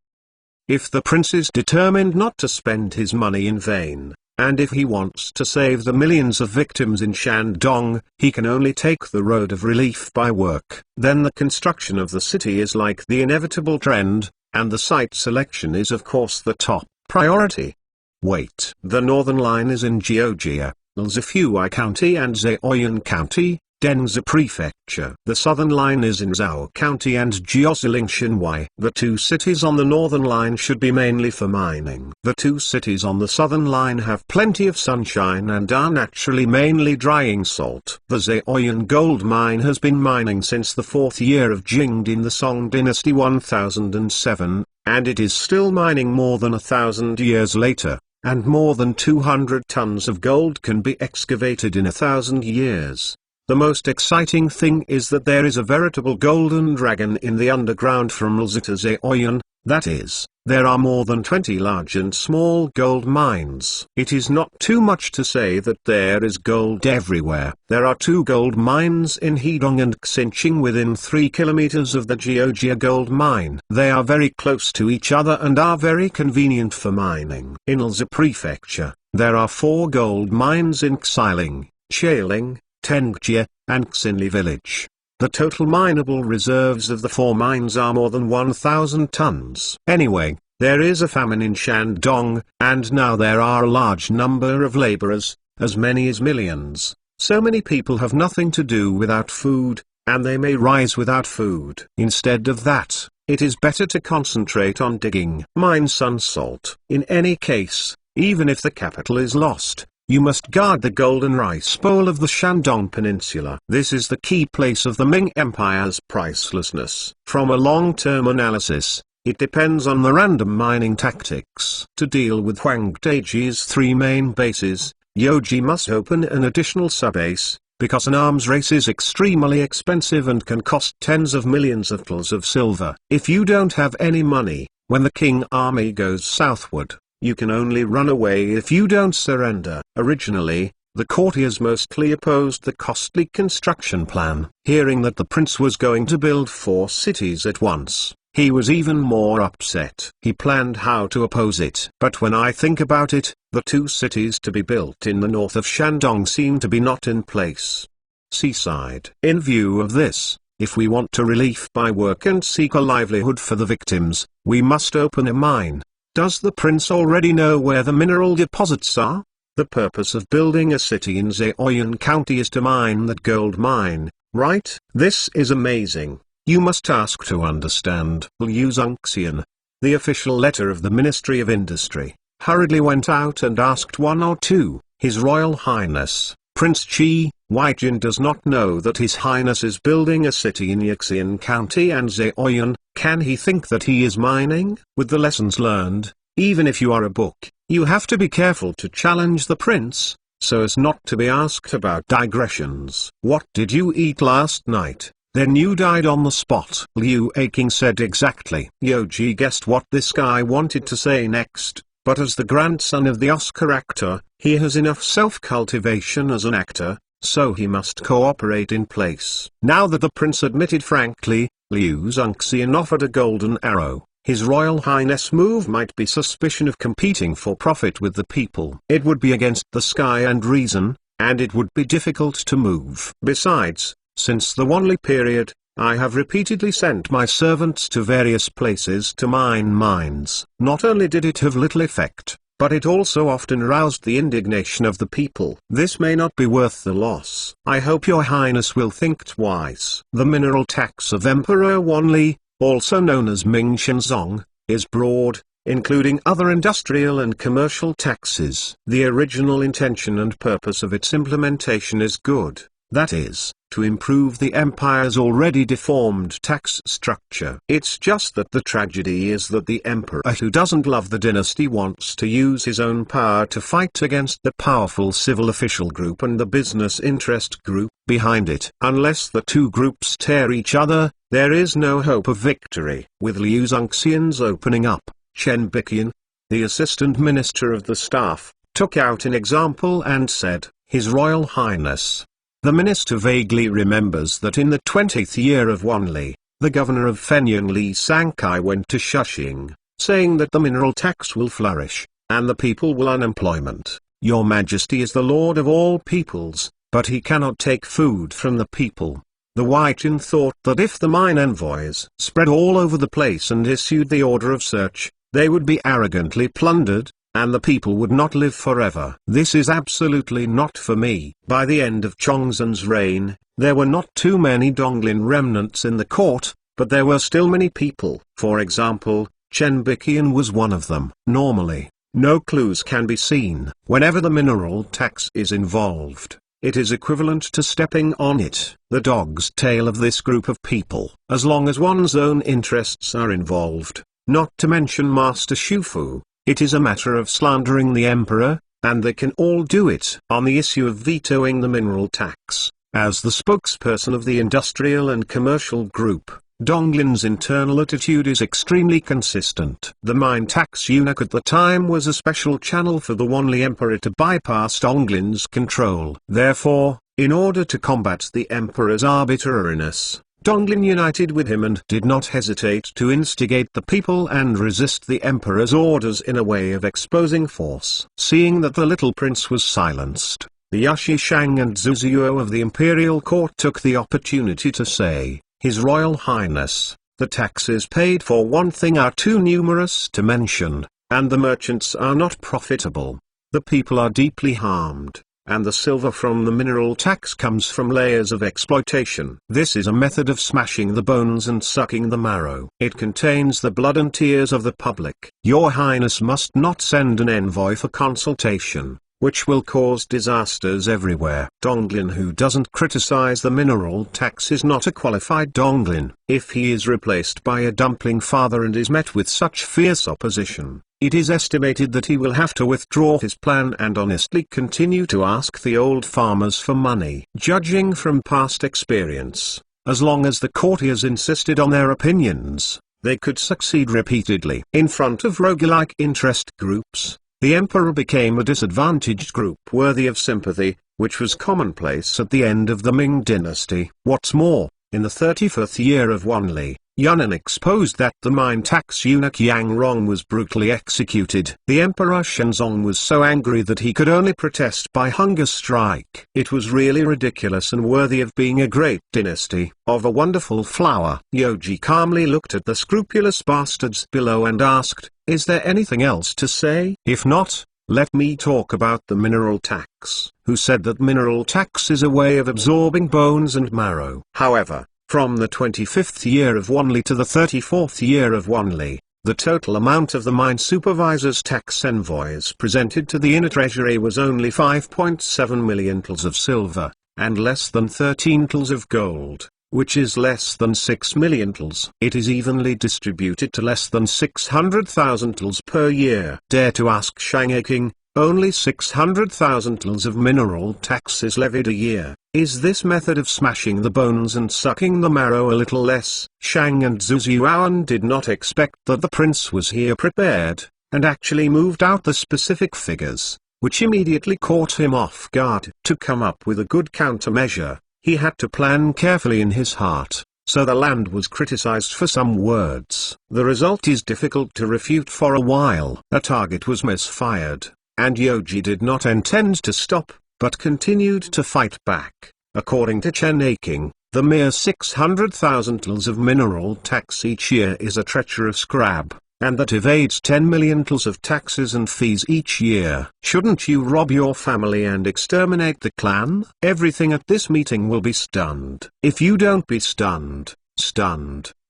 If the prince is determined not to spend his money in vain, and if he wants to save the millions of victims in Shandong, he can only take the road of relief by work. Then the construction of the city is like the inevitable trend, and the site selection is of course the top priority. Wait. The northern line is in Georgia, Lzifui County and Zheoyang County, Dengzi Prefecture. The southern line is in Zhao County and Jiaoziling Xinhuai. The two cities on the northern line should be mainly for mining. The two cities on the southern line have plenty of sunshine and are naturally mainly drying salt. The Zheoyang gold mine has been mining since the 4th year of Jing in the Song dynasty 1007, and it is still mining more than 1,000 years later, and more than 200 tons of gold can be excavated in 1,000 years. The most exciting thing is that there is a veritable golden dragon in the underground from Lzi to Zheoyang, that is, there are more than 20 large and small gold mines. It is not too much to say that there is gold everywhere. There are 2 gold mines in Hedong and Xinqing within 3 kilometers of the Georgia gold mine. They are very close to each other and are very convenient for mining. In Lzi Prefecture, there are 4 gold mines in Xiling, Chaling, Tengjie, and Xinli village. The total mineable reserves of the 4 mines are more than 1,000 tons. Anyway, there is a famine in Shandong, and now there are a large number of laborers, as many as millions. So many people have nothing to do without food, and they may rise without food. Instead of that, it is better to concentrate on digging. Mine sun salt. In any case, even if the capital is lost, you must guard the golden rice bowl of the Shandong Peninsula. This is the key place of the Ming Empire's pricelessness. From a long-term analysis, it depends on the random mining tactics. To deal with Huang Daiji's 3 main bases, Yoji must open an additional subbase, because an arms race is extremely expensive and can cost tens of millions of tals of silver. If you don't have any money, when the King army goes southward, you can only run away if you don't surrender. Originally, the courtiers mostly opposed the costly construction plan. Hearing that the prince was going to build 4 cities at once, he was even more upset. He planned how to oppose it. But when I think about it, the 2 cities to be built in the north of Shandong seem to be not in place. Seaside. In view of this, if we want to relief by work and seek a livelihood for the victims, we must open a mine. Does the prince already know where the mineral deposits are? The purpose of building a city in Zheoyang County is to mine that gold mine, right? This is amazing. You must ask to understand. Liu Zongxian, the official letter of the Ministry of Industry, hurriedly went out and asked 1 or 2, His Royal Highness, Prince Chi, Huang does not know that His Highness is building a city in Yixian County and Zheoyan. Can he think that he is mining? With the lessons learned, even if you are a book, you have to be careful to challenge the prince, so as not to be asked about digressions. What did you eat last night? Then you died on the spot. Liu Aking said exactly. Yoji guessed what this guy wanted to say next, but as the grandson of the Oscar actor, he has enough self-cultivation as an actor, so he must cooperate in place. Now that the prince admitted frankly, Liu Zongxian offered a golden arrow. His Royal Highness' move might be suspicion of competing for profit with the people. It would be against the sky and reason, and it would be difficult to move. Besides, since the Wanli period, I have repeatedly sent my servants to various places to mine mines. Not only did it have little effect, but it also often roused the indignation of the people. This may not be worth the loss. I hope your highness will think twice. The mineral tax of Emperor Wanli, also known as Ming Shenzong, is broad, including other industrial and commercial taxes. The original intention and purpose of its implementation is good, that is, to improve the empire's already deformed tax structure. It's just that the tragedy is that the emperor who doesn't love the dynasty wants to use his own power to fight against the powerful civil official group and the business interest group behind it. Unless the two groups tear each other, there is no hope of victory. With Liu Zongxian's opening up, Chen Biqian, the assistant minister of the staff, took out an example and said, His Royal Highness. The minister vaguely remembers that in the 20th year of Wanli, the governor of Fenyang Li Sangkai went to Shuxing, saying that the mineral tax will flourish, and the people will unemployment. Your Majesty is the lord of all peoples, but he cannot take food from the people. The Huang thought that if the mine envoys spread all over the place and issued the order of search, they would be arrogantly plundered, and the people would not live forever. This is absolutely not for me. By the end of Chongzhen's reign, there were not too many Donglin remnants in the court, but there were still many people. For example, Chen Biqian was one of them. Normally, no clues can be seen. Whenever the mineral tax is involved, it is equivalent to stepping on it. The dog's tail of this group of people. As long as one's own interests are involved, not to mention Master Shufu, it is a matter of slandering the emperor, and they can all do it. On the issue of vetoing the mineral tax, as the spokesperson of the industrial and commercial group, Donglin's internal attitude is extremely consistent. The mine tax eunuch at the time was a special channel for the Wanli emperor to bypass Donglin's control. Therefore, in order to combat the emperor's arbitrariness, Donglin united with him and did not hesitate to instigate the people and resist the emperor's orders in a way of exposing force. Seeing that the little prince was silenced, the Yashi Shang and Zuzuo of the imperial court took the opportunity to say, His Royal Highness, the taxes paid for one thing are too numerous to mention, and the merchants are not profitable. The people are deeply harmed, and the silver from the mineral tax comes from layers of exploitation. This is a method of smashing the bones and sucking the marrow. It contains the blood and tears of the public. Your Highness must not send an envoy for consultation, which will cause disasters everywhere. Donglin who doesn't criticize the mineral tax is not a qualified Donglin. If he is replaced by a dumpling father and is met with such fierce opposition, it is estimated that he will have to withdraw his plan and honestly continue to ask the old farmers for money. Judging from past experience, as long as the courtiers insisted on their opinions, they could succeed repeatedly. In front of roguelike interest groups, the emperor became a disadvantaged group worthy of sympathy, which was commonplace at the end of the Ming dynasty. What's more, in the 35th year of Wanli, Yunnan exposed that the mine tax eunuch Yang Rong was brutally executed. The Emperor Shenzong was so angry that he could only protest by hunger strike. It was really ridiculous and worthy of being a great dynasty, of a wonderful flower. Yoji calmly looked at the scrupulous bastards below and asked, is there anything else to say? If not, let me talk about the mineral tax. Who said that mineral tax is a way of absorbing bones and marrow? However, from the 25th year of Wanli to the 34th year of Wanli, The total amount of the mine supervisor's tax envoys presented to the inner treasury was only 5.7 million tals of silver, and less than 13 tals of gold, which is less than 6 million tals. It is evenly distributed to less than 600,000 tals per year. Dare to ask Shang King, only 600,000 tals of mineral tax is levied a year. Is this method of smashing the bones and sucking the marrow a little less? Shang and Zhu Yuan did not expect that the prince was here prepared, and actually moved out the specific figures, which immediately caught him off guard. To come up with a good countermeasure, he had to plan carefully in his heart, so the land was criticized for some words. The result is difficult to refute for a while. A target was misfired, and Yoji did not intend to stop, but continued to fight back. According to Chen King, the mere 600,000 tals of mineral tax each year is a treacherous grab, and that evades 10 million tals of taxes and fees each year. Shouldn't you rob your family and exterminate the clan? Everything at this meeting will be stunned. If you don't be stunned,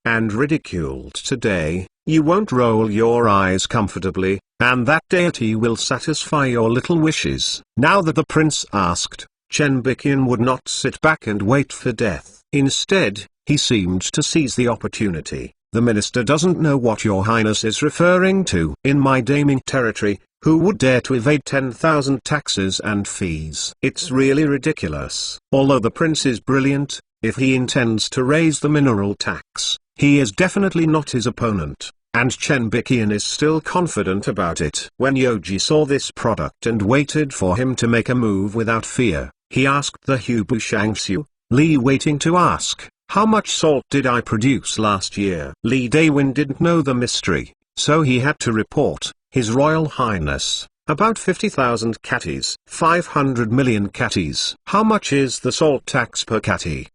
and ridiculed today, you won't roll your eyes comfortably, and that deity will satisfy your little wishes. Now that the prince asked, Chen Biqian would not sit back and wait for death. Instead, he seemed to seize the opportunity. The minister doesn't know what your highness is referring to. In my daming territory, who would dare to evade 10,000 taxes and fees? It's really ridiculous. Although the prince is brilliant, if he intends to raise the mineral tax, he is definitely not his opponent, and Chen Biqian is still confident about it. When Yoji saw this product and waited for him to make a move without fear, he asked the Hubu Shangxiu, Li waiting to ask, how much salt did I produce last year? Li Dawin didn't know the mystery, so he had to report, His Royal Highness, about 50,000 catties. 500 million catties. How much is the salt tax per catty?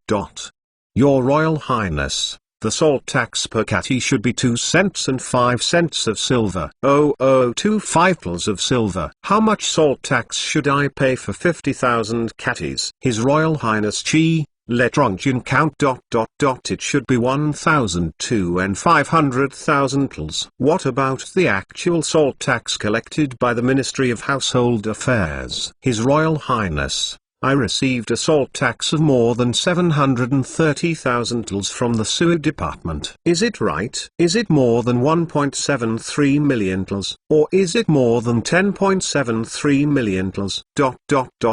Your Royal Highness, the salt tax per catty should be 2 cents and 5 cents of silver. 0.025 tals of silver. How much salt tax should I pay for 50,000 catties? His Royal Highness Chi, let Rongjun count. It should be 1,002 and 500,000 tals. What about the actual salt tax collected by the Ministry of Household Affairs? His Royal Highness, I received a salt tax of more than 730,000 tals from the sewer department. Is it right? Is it more than 1.73 million tals, or is it more than 10.73 million tals?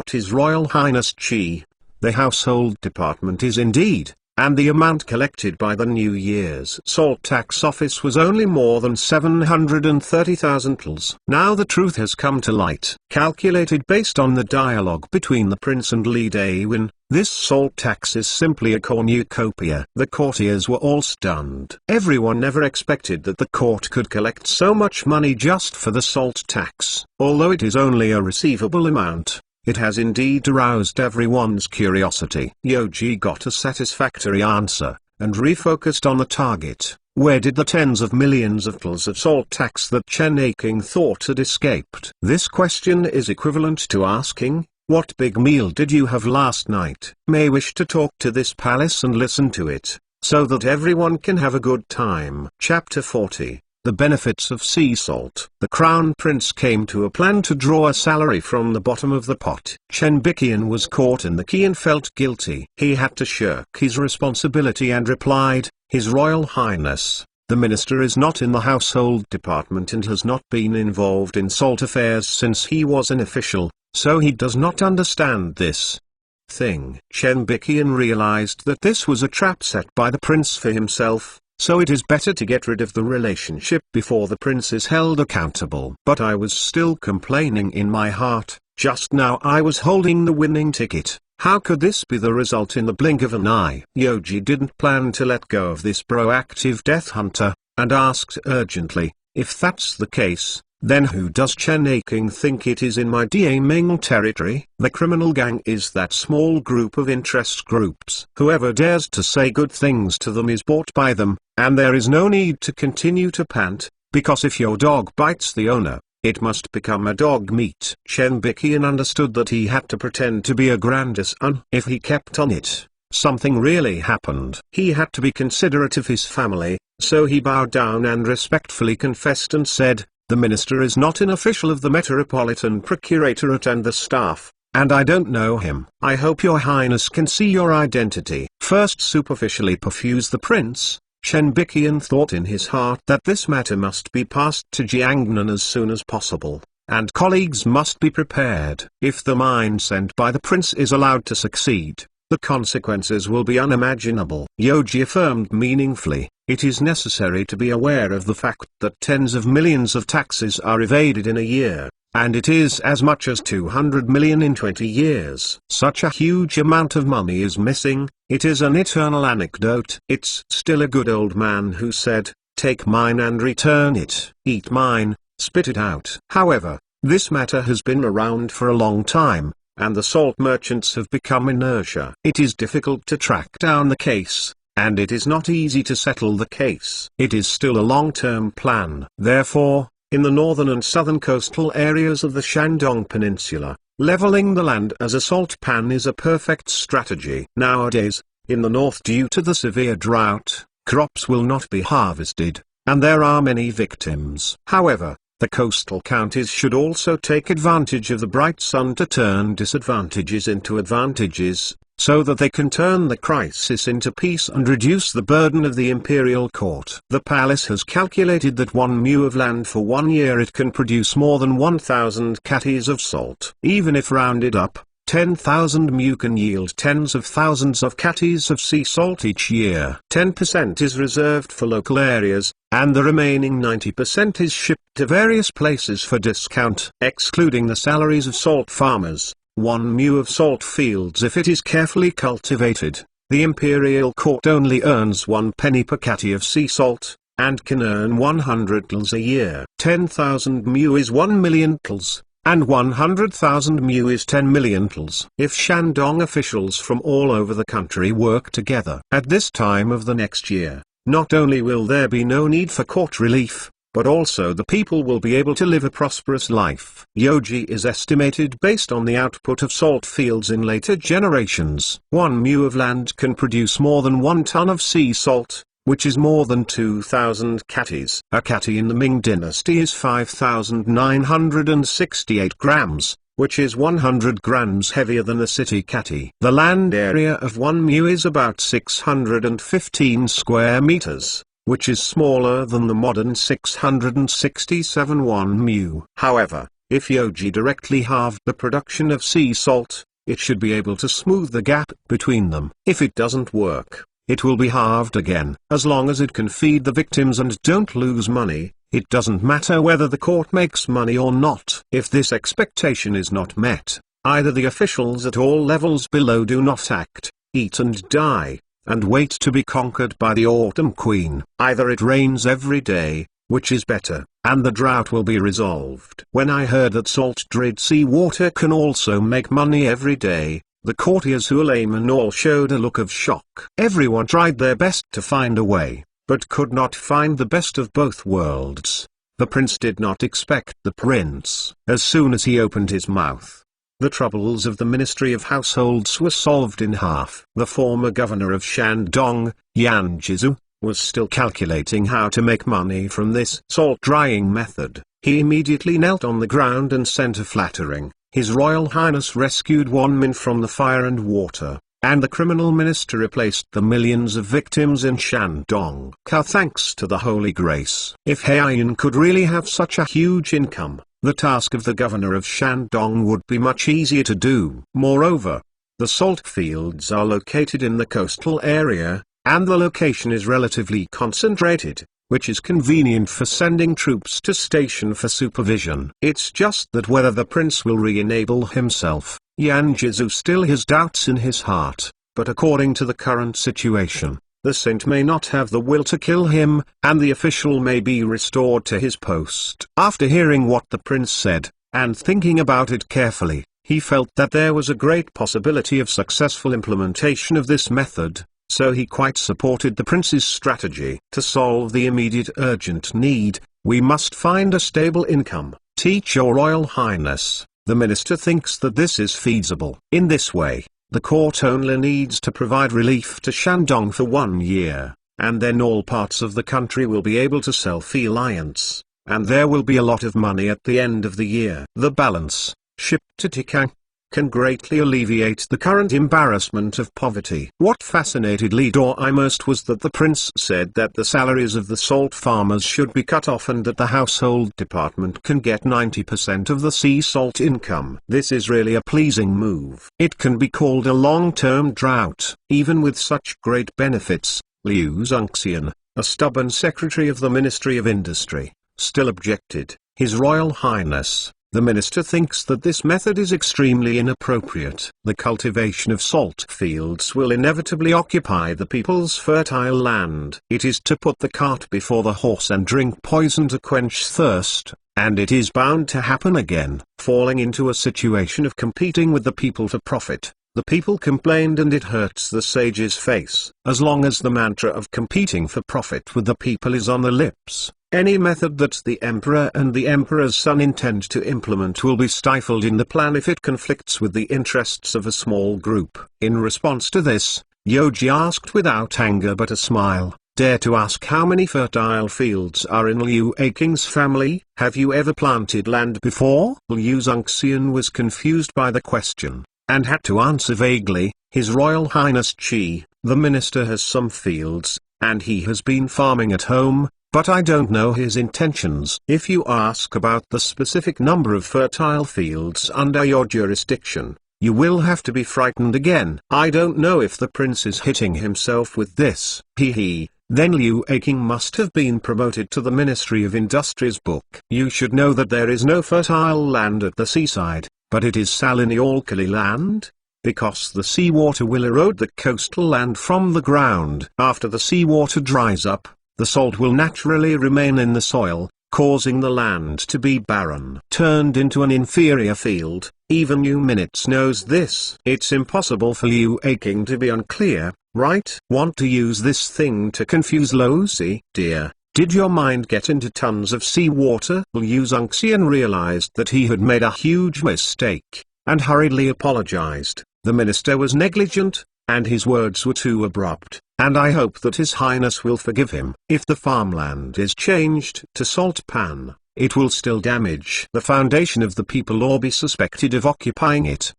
His Royal Highness Chi, the household department is indeed, and the amount collected by the New Year's salt tax office was only more than 730,000 tals. Now the truth has come to light. Calculated based on the dialogue between the prince and Li Dawin, this salt tax is simply a cornucopia. The courtiers were all stunned. Everyone never expected that the court could collect so much money just for the salt tax. Although it is only a receivable amount, it has indeed aroused everyone's curiosity. Yoji got a satisfactory answer, and refocused on the target. Where did the tens of millions of tals of salt tax that Chen King thought had escaped? This question is equivalent to asking, what big meal did you have last night? May wish to talk to this palace and listen to it, so that everyone can have a good time. Chapter 40. The benefits of sea salt. The crown prince came to a plan to draw a salary from the bottom of the pot. Chen Biqian was caught in the key and felt guilty. He had to shirk his responsibility and replied, His Royal Highness, the minister is not in the household department and has not been involved in salt affairs since he was an official, so he does not understand this thing. Chen Biqian realized that this was a trap set by the prince for himself, so it is better to get rid of the relationship before the prince is held accountable. But I was still complaining in my heart, just now I was holding the winning ticket. How could this be the result in the blink of an eye? Yoji didn't plan to let go of this proactive death hunter, and asked urgently, if that's the case, then who does Chen King think it is in my Ming territory? The criminal gang is that small group of interest groups. Whoever dares to say good things to them is bought by them, and there is no need to continue to pant, because if your dog bites the owner, it must become a dog meat. Chen Biqian understood that he had to pretend to be a grandson. If he kept on it, something really happened. He had to be considerate of his family, so he bowed down and respectfully confessed and said, "The minister is not an official of the Metropolitan Procuratorate and the staff, and I don't know him. I hope your highness can see your identity." First superficially perfused the prince, Shenbikian thought in his heart that this matter must be passed to Jiangnan as soon as possible, and colleagues must be prepared. If the mine sent by the prince is allowed to succeed, the consequences will be unimaginable. Yoji affirmed meaningfully, "It is necessary to be aware of the fact that tens of millions of taxes are evaded in a year, and it is as much as 200 million in 20 years. Such a huge amount of money is missing. It is an eternal anecdote. It's still a good old man who said, 'Take mine and return it. Eat mine, spit it out.' However, this matter has been around for a long time, and the salt merchants have become inertia. It is difficult to track down the case, and it is not easy to settle the case. It is still a long-term plan. Therefore, in the northern and southern coastal areas of the Shandong Peninsula, leveling the land as a salt pan is a perfect strategy. Nowadays, in the north due to the severe drought, crops will not be harvested, and there are many victims. However, the coastal counties should also take advantage of the bright sun to turn disadvantages into advantages, so that they can turn the crisis into peace and reduce the burden of the imperial court. The palace has calculated that 1 mu of land for 1 year it can produce more than 1,000 catties of salt. Even if rounded up, 10,000 mu can yield tens of thousands of catties of sea salt each year. 10% is reserved for local areas, and the remaining 90% is shipped to various places for discount. Excluding the salaries of salt farmers, 1 mu of salt fields if it is carefully cultivated, the imperial court only earns 1 penny per catty of sea salt, and can earn 100 tls a year. 10,000 mu is 1 million tls, and 100,000 mu is 10 million tls. If Shandong officials from all over the country work together at this time of the next year, not only will there be no need for court relief, but also the people will be able to live a prosperous life. Yoji is estimated based on the output of salt fields in later generations. 1 mu of land can produce more than 1 ton of sea salt, which is more than 2,000 catties. A catty in the Ming dynasty is 5,968 grams, which is 100 grams heavier than a city catty. The land area of 1 mu is about 615 square meters, which is smaller than the modern 667 1 mu. However, if Yoji directly halved the production of sea salt, it should be able to smooth the gap between them. If it doesn't work, it will be halved again. As long as it can feed the victims and don't lose money, it doesn't matter whether the court makes money or not. If this expectation is not met, either the officials at all levels below do not act, eat and die, and wait to be conquered by the Autumn Queen. Either it rains every day, which is better, and the drought will be resolved. When I heard that salt-dried seawater can also make money every day, the courtiers who laymen all showed a look of shock. Everyone tried their best to find a way, but could not find the best of both worlds. The prince did not expect the prince. As soon as he opened his mouth, the troubles of the Ministry of Households were solved in half. The former governor of Shandong, Yan Jizu, was still calculating how to make money from this salt drying method. He immediately knelt on the ground and sent a flattering, "His Royal Highness rescued Wanmin from the fire and water, and the criminal minister replaced the millions of victims in Shandong. Thanks to the Holy Grace." If Heian could really have such a huge income, the task of the governor of Shandong would be much easier to do. Moreover, the salt fields are located in the coastal area, and the location is relatively concentrated, which is convenient for sending troops to station for supervision. It's just that whether the prince will re-enable himself, Yan Jizu still has doubts in his heart, but according to the current situation, the saint may not have the will to kill him, and the official may be restored to his post. After hearing what the prince said, and thinking about it carefully, he felt that there was a great possibility of successful implementation of this method, so he quite supported the prince's strategy. To solve the immediate urgent need, we must find a stable income. Teach your Royal Highness, the minister thinks that this is feasible. In this way, The court only needs to provide relief to Shandong for 1 year, and then all parts of the country will be able to self-reliance, and there will be a lot of money at the end of the year. The balance, shipped to Tikang, can greatly alleviate the current embarrassment of poverty. What fascinated Li Dai most was that the prince said that the salaries of the salt farmers should be cut off and that the household department can get 90% of the sea salt income. This is really a pleasing move. It can be called a long-term drought. Even with such great benefits, Liu Zongxian, a stubborn secretary of the Ministry of Industry, still objected. His Royal Highness, the minister thinks that this method is extremely inappropriate. The cultivation of salt fields will inevitably occupy the people's fertile land. It is to put the cart before the horse and drink poison to quench thirst, and it is bound to happen again, falling into a situation of competing with the people for profit. The people complained and it hurts the sage's face. As long as the mantra of competing for profit with the people is on the lips, any method that the emperor and the emperor's son intend to implement will be stifled in the plan if it conflicts with the interests of a small group. In response to this, Yoji asked without anger but a smile, "Dare to ask how many fertile fields are in Liu Aking's family? Have you ever planted land before?" Liu Zongxian was confused by the question, and had to answer vaguely. His Royal Highness Qi, the minister, has some fields, and he has been farming at home, but I don't know his intentions. If you ask about the specific number of fertile fields under your jurisdiction, you will have to be frightened again. I don't know if the prince is hitting himself with this. Then Liu Aking must have been promoted to the Ministry of Industry's book. You should know that there is no fertile land at the seaside, but it is saliny-alkali land, because the seawater will erode the coastal land from the ground. After the seawater dries up, the salt will naturally remain in the soil, causing the land to be barren, turned into an inferior field. Even you minutes knows this. It's impossible for Liu Aking to be unclear, right? Want to use this thing to confuse Lozi? Dear, did your mind get into tons of seawater? Liu Zongxian realized that he had made a huge mistake, and hurriedly apologized. The minister was negligent, and his words were too abrupt, and I hope that His Highness will forgive him. If the farmland is changed to salt pan, it will still damage the foundation of the people or be suspected of occupying it!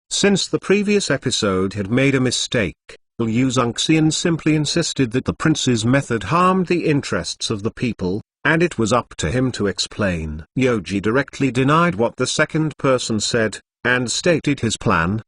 Since the previous episode had made a mistake, Liu Zongxian simply insisted that the prince's method harmed the interests of the people, and it was up to him to explain. Yoji directly denied what the second person said, and stated his plan.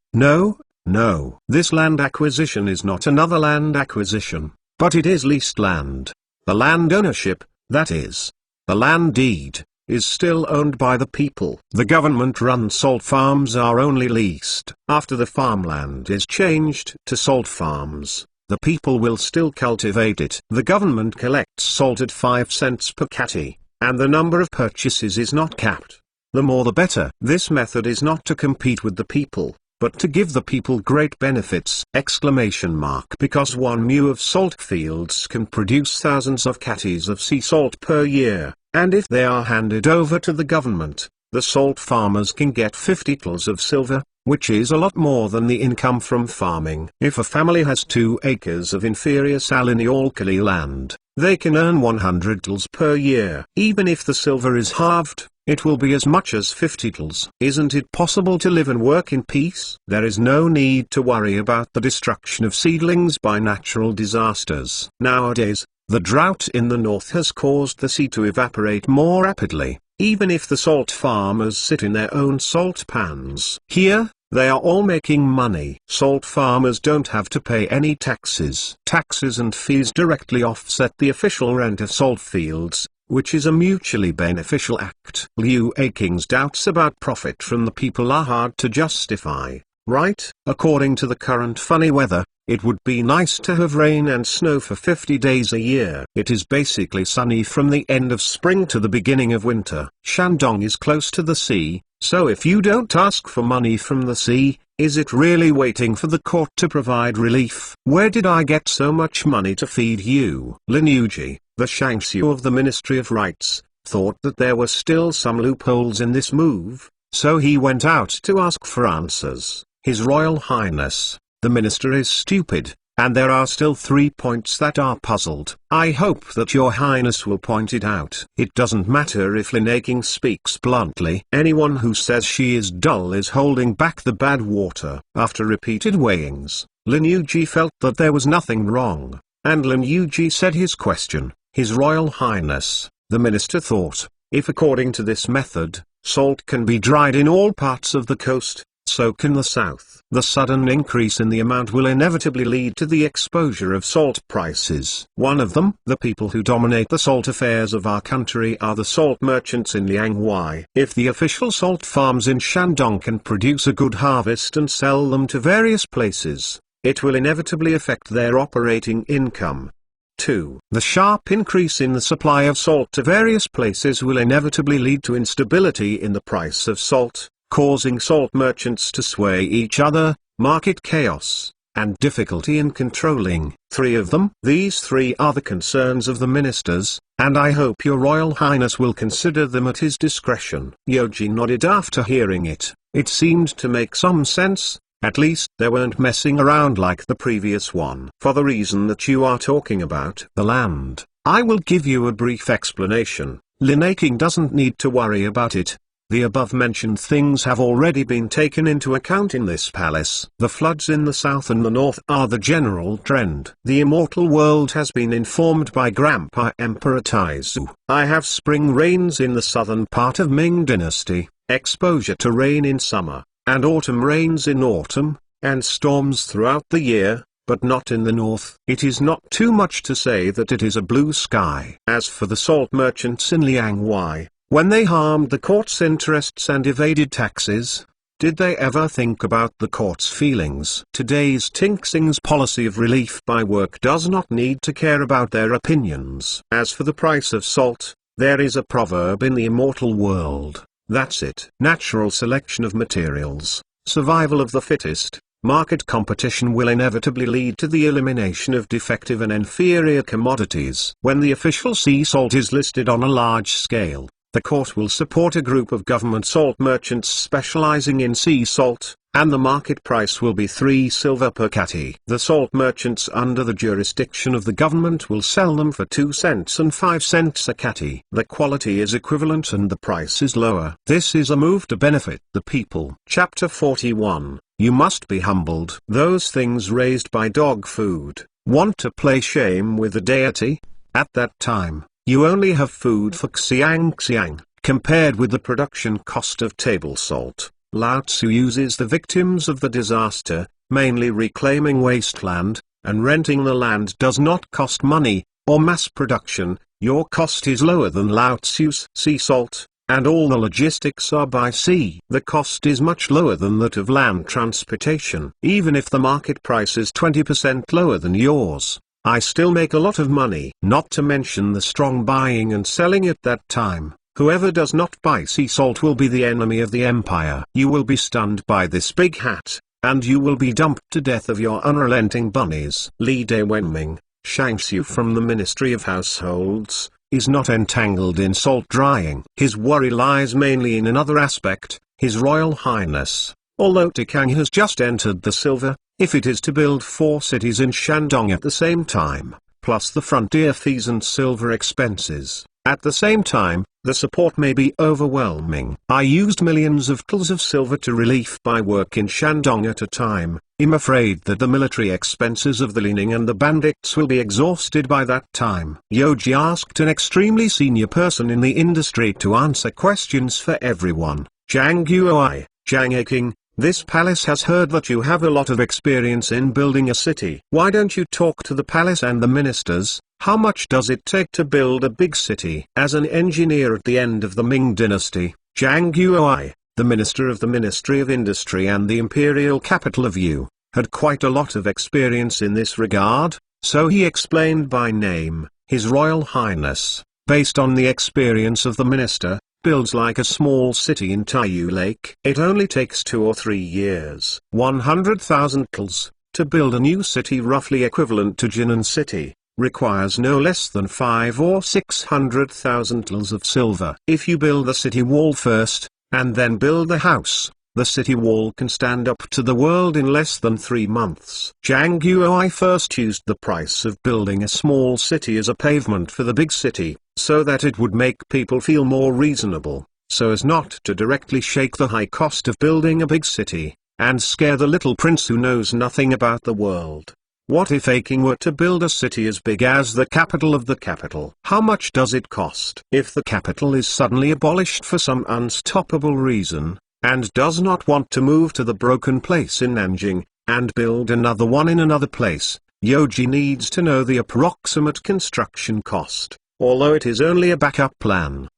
No, this land acquisition is not another land acquisition, but it is leased land. The land ownership, that is, the land deed, is still owned by the people. The government-run salt farms are only leased. After the farmland is changed to salt farms, the people will still cultivate it. The government collects salt at 5 cents per catty, and the number of purchases is not capped. The more the better. This method is not to compete with the people, but to give the people great benefits! Because 1 mu of salt fields can produce thousands of catties of sea salt per year, and if they are handed over to the government, the salt farmers can get 50 tals of silver, which is a lot more than the income from farming. If a family has 2 acres of inferior saliny-alkali land, they can earn 100 tals per year. Even if the silver is halved, it will be as much as 50 tals. Isn't it possible to live and work in peace? There is no need to worry about the destruction of seedlings by natural disasters. Nowadays, the drought in the north has caused the sea to evaporate more rapidly. Even if the salt farmers sit in their own salt pans, here, they are all making money. Salt farmers don't have to pay any taxes. Taxes and fees directly offset the official rent of salt fields, which is a mutually beneficial act. Liu Aking's doubts about profit from the people are hard to justify, right? According to the current funny weather, it would be nice to have rain and snow for 50 days a year. It is basically sunny from the end of spring to the beginning of winter. Shandong is close to the sea, so if you don't ask for money from the sea, is it really waiting for the court to provide relief? Where did I get so much money to feed you? Lin Yuji, the Shangxiu of the Ministry of Rights, thought that there were still some loopholes in this move, So he went out to ask for answers. His Royal Highness, the minister is stupid, and there are still 3 points that are puzzled. I hope that your highness will point it out. It doesn't matter if Lin King speaks bluntly. Anyone who says she is dull is holding back the bad water. After repeated weighings, Lin Yuji felt that there was nothing wrong, and Lin Yuji said his question. His Royal Highness, the minister thought, if according to this method, salt can be dried in all parts of the coast, so can the south. The sudden increase in the amount will inevitably lead to the exposure of salt prices. One of them, the people who dominate the salt affairs of our country are the salt merchants in Liangwai. If the official salt farms in Shandong can produce a good harvest and sell them to various places, it will inevitably affect their operating income. 2. The sharp increase in the supply of salt to various places will inevitably lead to instability in the price of salt, causing salt merchants to sway each other, market chaos, and difficulty in controlling. 3 of them. These 3 are the concerns of the ministers, and I hope your Royal Highness will consider them at his discretion. Yoji nodded after hearing it. It seemed to make some sense. At least they weren't messing around like the previous one. For the reason that you are talking about, the land, I will give you a brief explanation. Lin King doesn't need to worry about it. The above-mentioned things have already been taken into account in this palace. The floods in the south and the north are the general trend. The immortal world has been informed by Grandpa Emperor Taizu. I have spring rains in the southern part of Ming dynasty, exposure to rain in summer, and autumn rains in autumn, and storms throughout the year, but not in the north. It is not too much to say that it is a blue sky. As for the salt merchants in Liangwai, when they harmed the court's interests and evaded taxes, did they ever think about the court's feelings? Today's Tinxing's policy of relief by work does not need to care about their opinions. As for the price of salt, there is a proverb in the immortal world. That's it. Natural selection of materials, survival of the fittest, market competition will inevitably lead to the elimination of defective and inferior commodities. When the official sea salt is listed on a large scale, the court will support a group of government salt merchants specializing in sea salt, and the market price will be 3 silver per catty. The salt merchants under the jurisdiction of the government will sell them for 2 cents and 5 cents a catty. The quality is equivalent and the price is lower. This is a move to benefit the people. Chapter 41. You must be humbled. Those things raised by dog food want to play shame with the deity? At that time, you only have food for Xiang, compared with the production cost of table salt. Lao Tzu uses the victims of the disaster, mainly reclaiming wasteland, and renting the land does not cost money, or mass production. Your cost is lower than Lao Tzu's sea salt, and all the logistics are by sea. The cost is much lower than that of land transportation. Even if the market price is 20% lower than yours, I still make a lot of money. Not to mention the strong buying and selling at that time. Whoever does not buy sea salt will be the enemy of the empire. You will be stunned by this big hat, and you will be dumped to death of your unrelenting bunnies. Li De Wenming, Shangxiu from the Ministry of Households, is not entangled in salt drying. His worry lies mainly in another aspect. His Royal Highness, although Tikang has just entered the silver, if it is to build 4 cities in Shandong at the same time, plus the frontier fees and silver expenses, at the same time, the support may be overwhelming. I used millions of tals of silver to relief by work in Shandong at a time. I'm afraid that the military expenses of the Lining and the bandits will be exhausted by that time. Yoji asked an extremely senior person in the industry to answer questions for everyone. Zhang Guoi, Zhang King, this palace has heard that you have a lot of experience in building a city. Why don't you talk to the palace and the ministers? How much does it take to build a big city? As an engineer at the end of the Ming dynasty, Zhang Guoi, the minister of the Ministry of Industry and the imperial capital of Yu, had quite a lot of experience in this regard, so he explained by name. His Royal Highness, based on the experience of the minister, builds like a small city in Taiyu Lake. It only takes 2 or 3 years, 100,000 tals, to build a new city roughly equivalent to Jinan City, requires no less than 5 or 600,000 tals of silver. If you build the city wall first, and then build the house, the city wall can stand up to the world in less than 3 months. Zhang Guoai first used the price of building a small city as a pavement for the big city, so that it would make people feel more reasonable, so as not to directly shake the high cost of building a big city, and scare the little prince who knows nothing about the world. What if Aking were to build a city as big as the capital of the capital? How much does it cost? If the capital is suddenly abolished for some unstoppable reason, and does not want to move to the broken place in Nanjing, and build another one in another place, Yoji needs to know the approximate construction cost, although it is only a backup plan.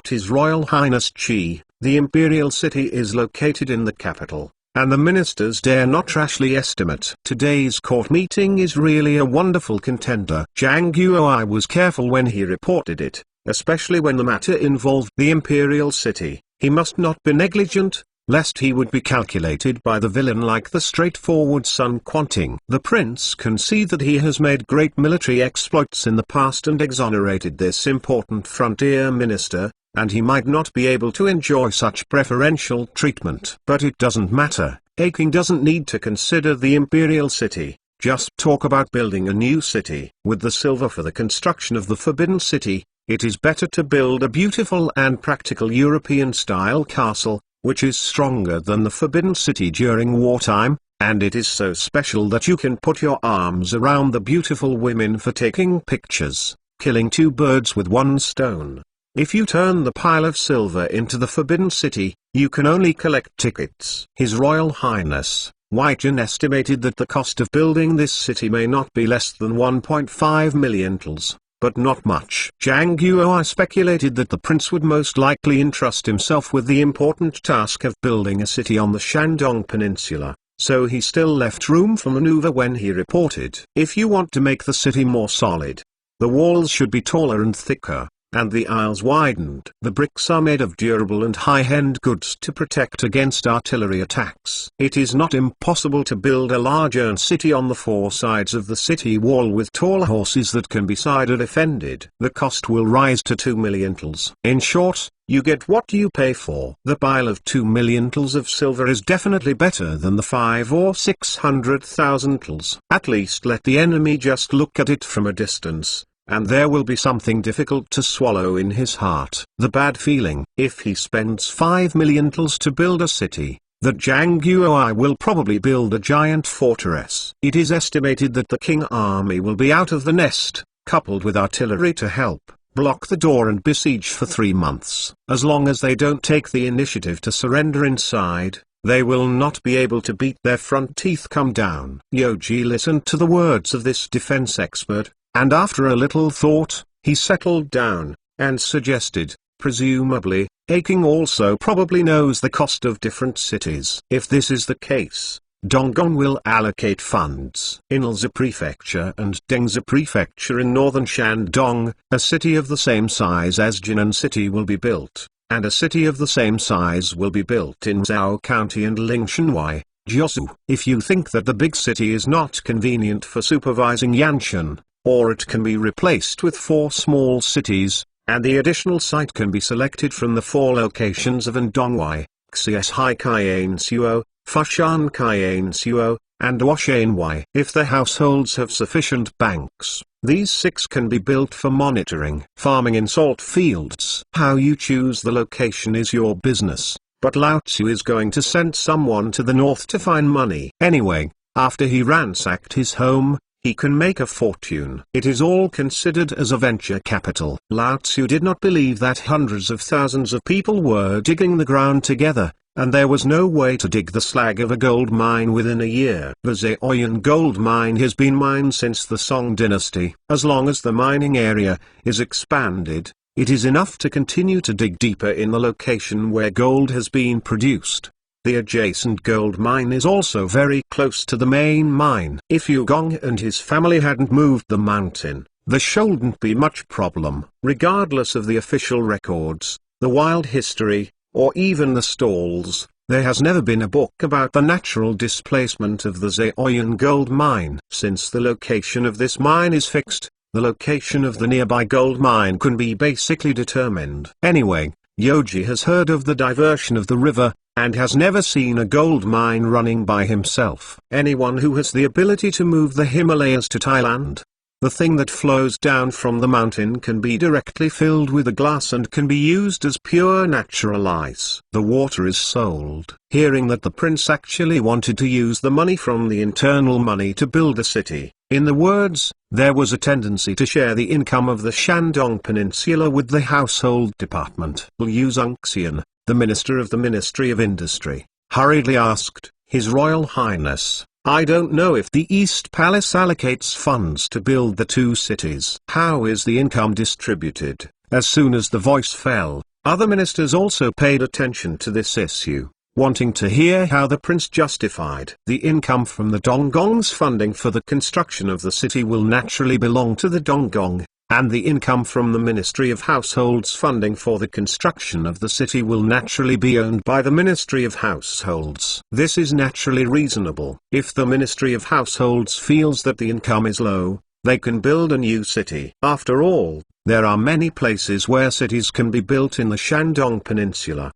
His Royal Highness Qi, the imperial city is located in the capital, and the ministers dare not rashly estimate. Today's court meeting is really a wonderful contender. Zhang Guoai was careful when he reported it, especially when the matter involved the imperial city. He must not be negligent, lest he would be calculated by the villain like the straightforward Sun Quanting. The prince can see that he has made great military exploits in the past and exonerated this important frontier minister, and he might not be able to enjoy such preferential treatment. But it doesn't matter, Aking doesn't need to consider the imperial city, just talk about building a new city. With the silver for the construction of the Forbidden City, it is better to build a beautiful and practical European-style castle, which is stronger than the Forbidden City during wartime, and it is so special that you can put your arms around the beautiful women for taking pictures, killing 2 birds with 1 stone. If you turn the pile of silver into the Forbidden City, you can only collect tickets. His Royal Highness, Huang estimated that the cost of building this city may not be less than 1.5 million tals, but not much. Zhang Guoai speculated that the prince would most likely entrust himself with the important task of building a city on the Shandong Peninsula, so he still left room for maneuver when he reported. If you want to make the city more solid, the walls should be taller and thicker, and the aisles widened. The bricks are made of durable and high-end goods to protect against artillery attacks. It is not impossible to build a larger city on the 4 sides of the city wall with tall horses that can be side-defended. The cost will rise to 2 million tals. In short, you get what you pay for. The pile of 2 million tals of silver is definitely better than the 5 or 600,000 tals. At least let the enemy just look at it from a distance, and there will be something difficult to swallow in his heart. The bad feeling. If he spends 5 million tals to build a city, that Zhang Guoai will probably build a giant fortress. It is estimated that the King army will be out of the nest, coupled with artillery to help, block the door and besiege for 3 months. As long as they don't take the initiative to surrender inside, they will not be able to beat their front teeth come down. Yoji listened to the words of this defense expert, and after a little thought, he settled down, and suggested, presumably, Aking also probably knows the cost of different cities. If this is the case, Dongong will allocate funds. In Ilza Prefecture and Dengza Prefecture in northern Shandong, a city of the same size as Jinan City will be built, and a city of the same size will be built in Zhao County and Lingshanwai, Jiasu. If you think that the big city is not convenient for supervising Yanshan, or it can be replaced with 4 small cities, and the additional site can be selected from the 4 locations of Andongwai, Xieshai Cayenne Suo, Fushan Cayenne Suo, and Washanwai. If the households have sufficient banks, these 6 can be built for monitoring. Farming in salt fields. How you choose the location is your business, but Lao Tzu is going to send someone to the north to find money. Anyway, after he ransacked his home, he can make a fortune. It is all considered as a venture capital. Lao Tzu did not believe that hundreds of thousands of people were digging the ground together, and there was no way to dig the slag of a gold mine within a year. The Zaoyan gold mine has been mined since the Song dynasty. As long as the mining area is expanded, it is enough to continue to dig deeper in the location where gold has been produced. The adjacent gold mine is also very close to the main mine. If Gong and his family hadn't moved the mountain, there shouldn't be much problem. Regardless of the official records, the wild history, or even the stalls, there has never been a book about the natural displacement of the Zaoyan gold mine. Since the location of this mine is fixed, the location of the nearby gold mine can be basically determined. Anyway, Yoji has heard of the diversion of the river, and has never seen a gold mine running by himself. Anyone who has the ability to move the Himalayas to Thailand, the thing that flows down from the mountain can be directly filled with a glass and can be used as pure natural ice. The water is sold. Hearing that the prince actually wanted to use the money from the internal money to build a city, in the words, there was a tendency to share the income of the Shandong Peninsula with the household department. Liu Zongxian, the minister of the Ministry of Industry, hurriedly asked, His Royal Highness, I don't know if the East Palace allocates funds to build the two cities. How is the income distributed? As soon as the voice fell, other ministers also paid attention to this issue, wanting to hear how the prince justified. The income from the Donggong's funding for the construction of the city will naturally belong to the Donggong, and the income from the Ministry of Households funding for the construction of the city will naturally be owned by the Ministry of Households. This is naturally reasonable. If the Ministry of Households feels that the income is low, they can build a new city. After all, there are many places where cities can be built in the Shandong Peninsula.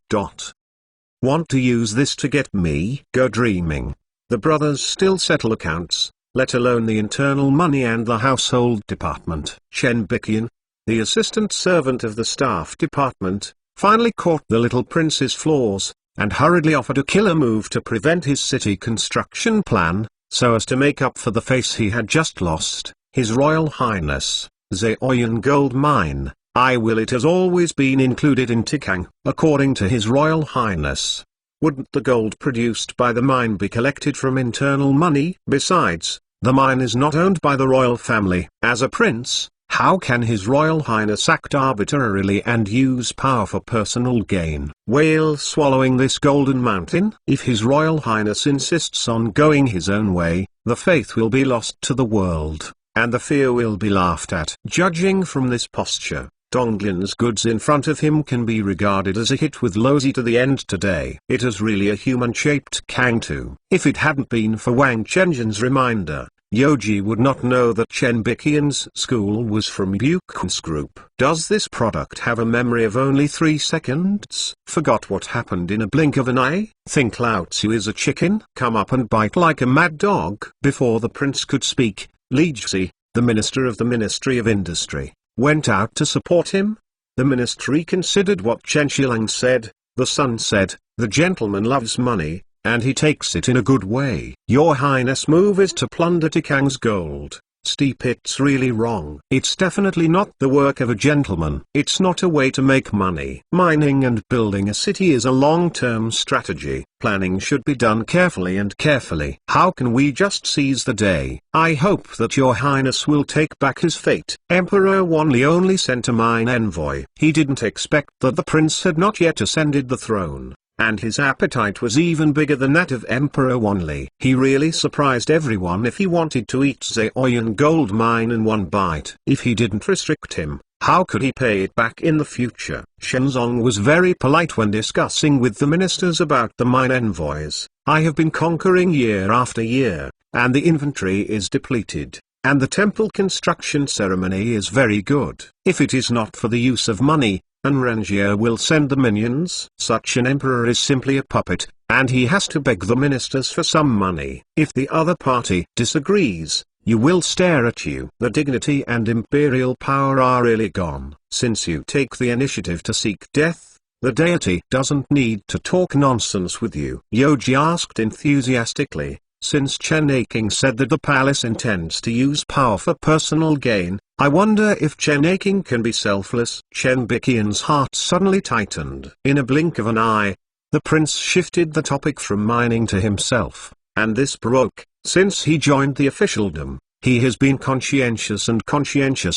Want to use this to get me? Go dreaming. The brothers still settle accounts, let alone the internal money and the household department. Chen Biqian, the assistant servant of the staff department, finally caught the little prince's flaws, and hurriedly offered a killer move to prevent his city construction plan, so as to make up for the face he had just lost. His Royal Highness, Zaoyan Gold Mine, it has always been included in Tikang. According to His Royal Highness, wouldn't the gold produced by the mine be collected from internal money? Besides, the mine is not owned by the royal family. As a prince, how can His Royal Highness act arbitrarily and use power for personal gain? Whale swallowing this golden mountain? If His Royal Highness insists on going his own way, the faith will be lost to the world, and the fear will be laughed at. Judging from this posture, Donglian's goods in front of him can be regarded as a hit with Lozi to the end today. It is really a human-shaped Kangtu. If it hadn't been for Wang Chenjian's reminder, Yoji would not know that Chen Biqian's school was from Buchan's group. Does this product have a memory of only 3 seconds? Forgot what happened in a blink of an eye? Think Lao Tzu is a chicken? Come up and bite like a mad dog? Before the prince could speak, Li Jixi, the minister of the Ministry of Industry, went out to support him. The ministry considered what Chen Xilang said. The son said, the gentleman loves money, and he takes it in a good way. Your Highness' move is to plunder Tikang's gold. Steep, it's really wrong. It's definitely not the work of a gentleman. It's not a way to make money. Mining and building a city is a long-term strategy. Planning should be done carefully and carefully. How can we just seize the day? I hope that your Highness will take back his fate. Emperor Wanli only sent a mine envoy. He didn't expect that the prince had not yet ascended the throne, and his appetite was even bigger than that of Emperor Wanli. He really surprised everyone if he wanted to eat Zaoyan gold mine in one bite. If he didn't restrict him, how could he pay it back in the future? Shenzong was very polite when discussing with the ministers about the mine envoys. I have been conquering year after year, and the inventory is depleted, and the temple construction ceremony is very good. If it is not for the use of money, Rangier will send the minions. Such an emperor is simply a puppet, and he has to beg the ministers for some money. If the other party disagrees, you will stare at you. The dignity and imperial power are really gone. Since you take the initiative to seek death, the deity doesn't need to talk nonsense with you. Yoji asked enthusiastically, since Chen Aking said that the palace intends to use power for personal gain, I wonder if Chen Aking can be selfless. Chen Biqian's heart suddenly tightened. In a blink of an eye, the prince shifted the topic from mining to himself, and this broke. Since he joined the officialdom, he has been conscientious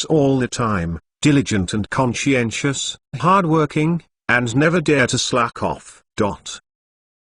all the time, diligent and conscientious, hardworking, and never dare to slack off.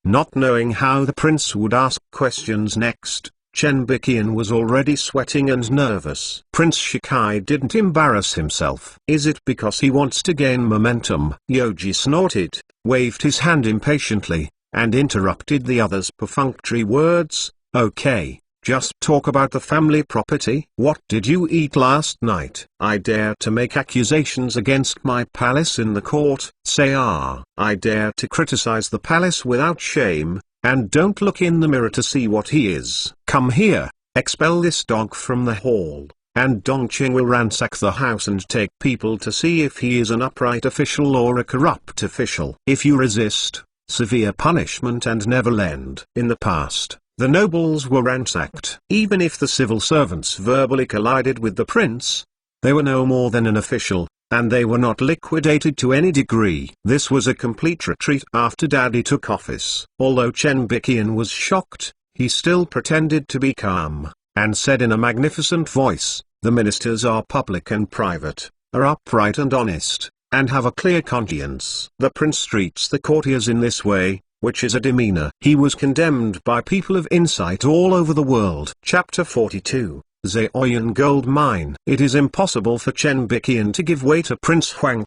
Not knowing how the prince would ask questions next, Chen Biqian was already sweating and nervous. Prince Shikai didn't embarrass himself. Is it because he wants to gain momentum? Yoji snorted, waved his hand impatiently, and interrupted the other's perfunctory words. Okay, Just talk about the family property. What did you eat last night? I dare to make accusations against my palace in the court. I dare to criticize the palace without shame, and don't look in the mirror to see what he is. Come here, expel this dog from the hall. And Dongqing will ransack the house and take people to see if he is an upright official or a corrupt official. If you resist, severe punishment and never lend. In the past, the nobles were ransacked. Even if the civil servants verbally collided with the prince, they were no more than an official, and they were not liquidated to any degree. This was a complete retreat after Daddy took office. Although Chen Biqian was shocked, he still pretended to be calm, and said in a magnificent voice, "The ministers are public and private, are upright and honest, and have a clear conscience." The prince treats the courtiers in this way, which is a demeanor. He was condemned by people of insight all over the world. Chapter 42, Zaoyan Gold Mine. It is impossible for Chen Biqian to give way to Prince Huang,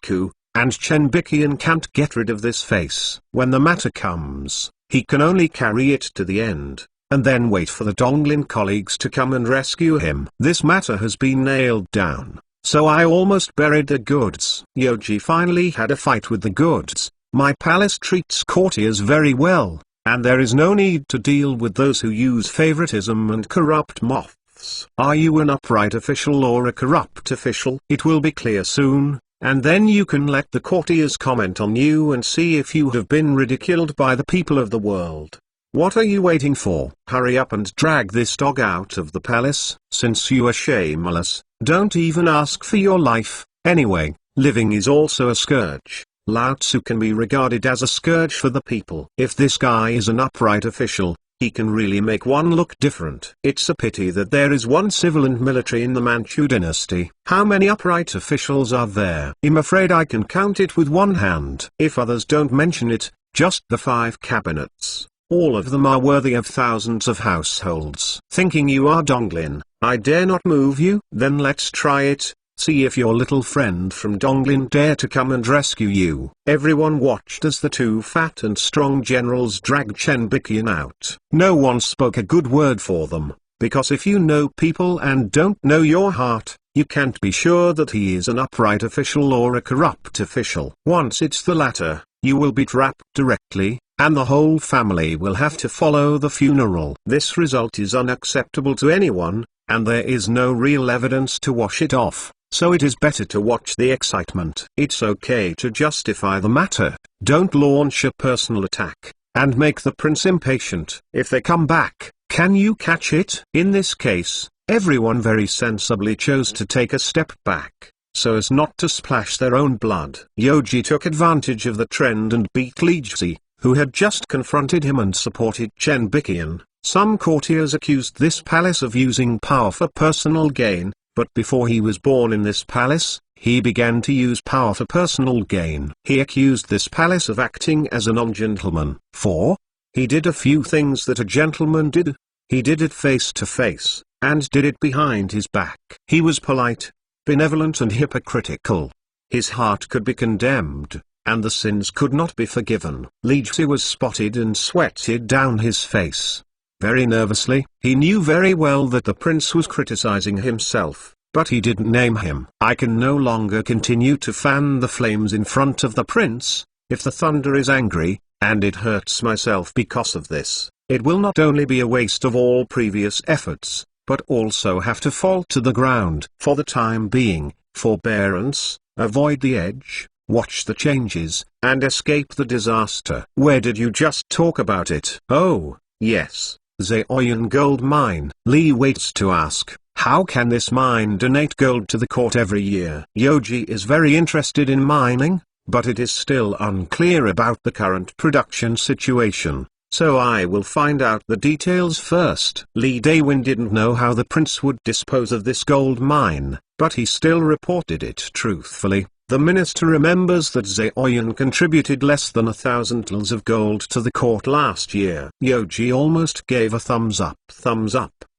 and Chen Biqian can't get rid of this face. When the matter comes, he can only carry it to the end, and then wait for the Donglin colleagues to come and rescue him. This matter has been nailed down, so I almost buried the goods. Yoji finally had a fight with the goods. My palace treats courtiers very well, and there is no need to deal with those who use favoritism and corrupt moths. Are you an upright official or a corrupt official? It will be clear soon, and then you can let the courtiers comment on you and see if you have been ridiculed by the people of the world. What are you waiting for? Hurry up and drag this dog out of the palace. Since you are shameless, don't even ask for your life. Anyway, living is also a scourge. Lao Tzu can be regarded as a scourge for the people. If this guy is an upright official, he can really make one look different. It's a pity that there is one civil and military in the Manchu dynasty. How many upright officials are there? I'm afraid I can count it with one hand. If others don't mention it, just the 5 cabinets. All of them are worthy of thousands of households. Thinking you are Donglin, I dare not move you? Then let's try it. See if your little friend from Donglin dare to come and rescue you. Everyone watched as the 2 fat and strong generals dragged Chen Biqian out. No one spoke a good word for them, because if you know people and don't know your heart, you can't be sure that he is an upright official or a corrupt official. Once it's the latter, you will be trapped directly, and the whole family will have to follow the funeral. This result is unacceptable to anyone, and there is no real evidence to wash it off. So it is better to watch the excitement. It's okay to justify the matter, don't launch a personal attack, and make the prince impatient. If they come back, can you catch it? In this case, everyone very sensibly chose to take a step back, so as not to splash their own blood. Yoji took advantage of the trend and beat Li Jixi, who had just confronted him and supported Chen Biqian. Some courtiers accused this palace of using power for personal gain. But before he was born in this palace, he began to use power for personal gain. He accused this palace of acting as a non-gentleman. For he did a few things that a gentleman did. He did it face to face, and did it behind his back. He was polite, benevolent and hypocritical. His heart could be condemned, and the sins could not be forgiven. Li Jixi was spotted and sweated down his face. Very nervously, he knew very well that the prince was criticizing himself, but he didn't name him. I can no longer continue to fan the flames in front of the prince. If the thunder is angry, and it hurts myself because of this, it will not only be a waste of all previous efforts, but also have to fall to the ground. For the time being, forbearance, avoid the edge, watch the changes, and escape the disaster. Where did you just talk about it? Oh, yes. Zaoyan Gold Mine. Li waits to ask, how can this mine donate gold to the court every year? Yoji is very interested in mining, but it is still unclear about the current production situation, so I will find out the details first. Li Dawin didn't know how the prince would dispose of this gold mine, but he still reported it truthfully. The minister remembers that Zaoyan contributed less than 1,000 tals of gold to the court last year. Yoji almost gave a thumbs up.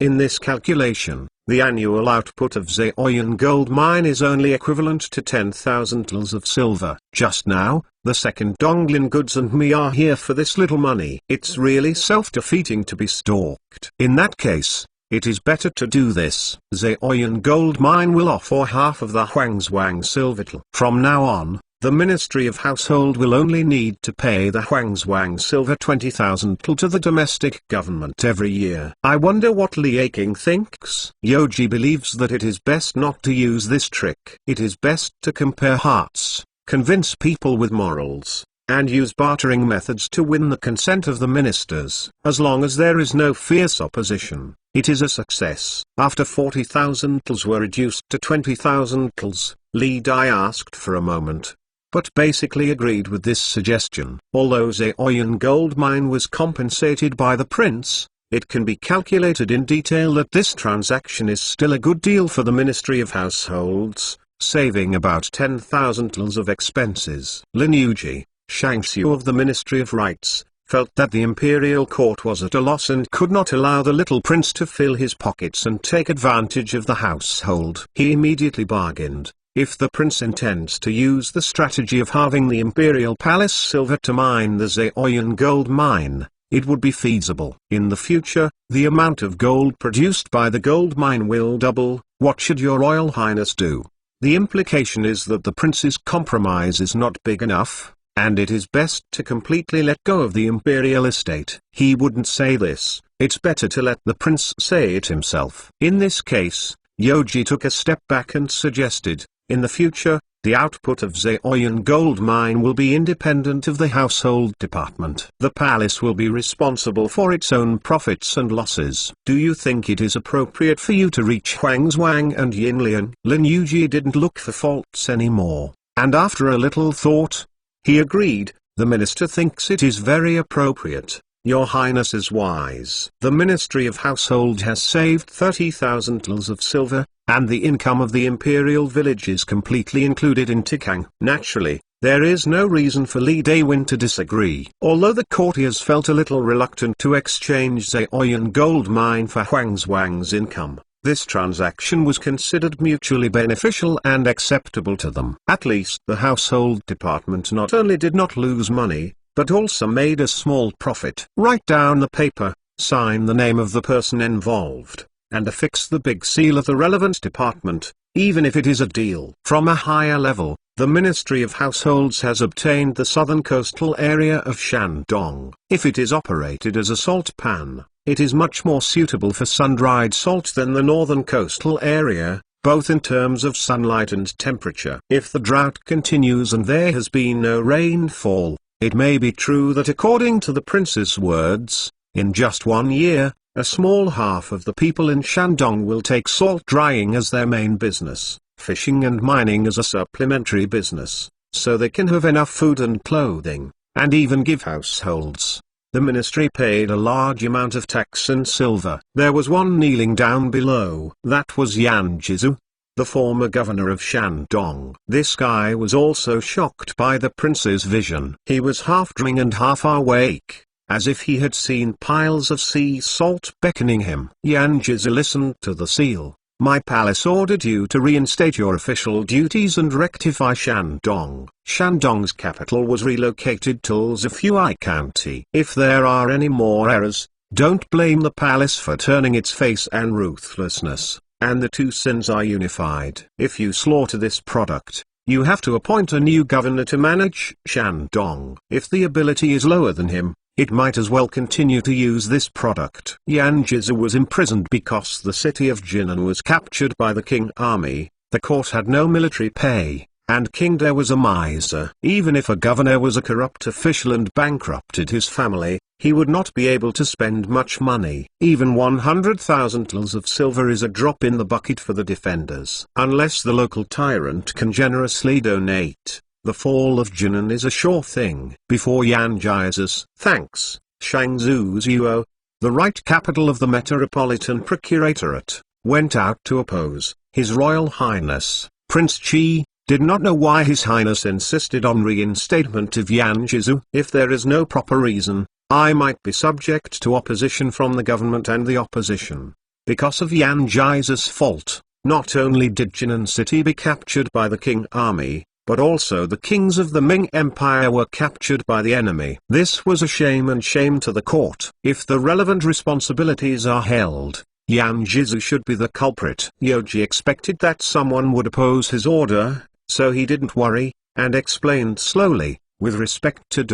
In this calculation, the annual output of Zaoyan Gold Mine is only equivalent to 10,000 tals of silver. Just now, the second Donglin goods and me are here for this little money. It's really self-defeating to be stalked. In that case, It is better to do this. Zaoyan Gold Mine will offer half of the Huang silver. From now on, the Ministry of Household will only need to pay the Huang silver 20,000 to the domestic government every year. I wonder what Li King thinks. Yoji believes that it is best not to use this trick. It is best to compare hearts, convince people with morals, and use bartering methods to win the consent of the ministers. As long as there is no fierce opposition, it is a success. After 40,000 were reduced to 20,000, Li Dai asked for a moment, but basically agreed with this suggestion. Although Zaoyan Gold Mine was compensated by the prince, it can be calculated in detail that this transaction is still a good deal for the Ministry of Households, saving about 10,000 of expenses. Lin Yuji, Shangxiu of the Ministry of Rights, felt that the imperial court was at a loss and could not allow the little prince to fill his pockets and take advantage of the household. He immediately bargained, if the prince intends to use the strategy of halving the imperial palace silver to mine the Zaoyan gold mine, it would be feasible. In the future, the amount of gold produced by the gold mine will double. What should your Royal Highness do? The implication is that the prince's compromise is not big enough, and it is best to completely let go of the imperial estate. He wouldn't say this. It's better to let the prince say it himself. In this case, Yoji took a step back and suggested, in the future, the output of Zaoyan gold mine will be independent of the household department. The palace will be responsible for its own profits and losses. Do you think it is appropriate for you to reach Huang Zhuang and Yinlian? Lin Yuji didn't look for faults anymore, and after a little thought, he agreed. The minister thinks it is very appropriate. Your Highness is wise. The Ministry of Household has saved 30,000 of silver, and the income of the imperial village is completely included in Tikang. Naturally, there is no reason for Li Dawin to disagree. Although the courtiers felt a little reluctant to exchange Zaoyan gold mine for Huang Zhuang's income, this transaction was considered mutually beneficial and acceptable to them. At least the household department not only did not lose money, but also made a small profit. Write down the paper, sign the name of the person involved, and affix the big seal of the relevant department, even if it is a deal. From a higher level, the Ministry of Households has obtained the southern coastal area of Shandong. If it is operated as a salt pan, it is much more suitable for sun-dried salt than the northern coastal area, both in terms of sunlight and temperature. If the drought continues and there has been no rainfall, it may be true that according to the prince's words, in just 1 year, a small half of the people in Shandong will take salt drying as their main business, fishing and mining as a supplementary business, so they can have enough food and clothing, and even give households. The ministry paid a large amount of tax and silver. There was one kneeling down below. That was Yan Jizu, the former governor of Shandong. This guy was also shocked by the prince's vision. He was half dreaming and half awake, as if he had seen piles of sea salt beckoning him. Yan Jizu listened to the seal. My palace ordered you to reinstate your official duties and rectify Shandong. Shandong's capital was relocated to Zhuai County. If there are any more errors, don't blame the palace for turning its face and ruthlessness, and the two sins are unified. If you slaughter this product, you have to appoint a new governor to manage Shandong. If the ability is lower than him, it might as well continue to use this product. Yan Jizu was imprisoned because the city of Jinan was captured by the Qing army. The court had no military pay, and King De was a miser. Even if a governor was a corrupt official and bankrupted his family, he would not be able to spend much money. Even 100,000 of silver is a drop in the bucket for the defenders. Unless the local tyrant can generously donate, the fall of Jinan is a sure thing. Before Yan Jizu's thanks, Shangzu Zuo, the right capital of the Metropolitan Procuratorate, went out to oppose. His Royal Highness, Prince Qi, did not know why His Highness insisted on reinstatement of Yan Jizu. If there is no proper reason, I might be subject to opposition from the government and the opposition. Because of Yan Jizu's fault, not only did Jinan City be captured by the Qing army, but also the kings of the Ming Empire were captured by the enemy. This was a shame and shame to the court. If the relevant responsibilities are held, Yan Zhizu should be the culprit. Yoji expected that someone would oppose his order, so he didn't worry, and explained slowly, with respect to ...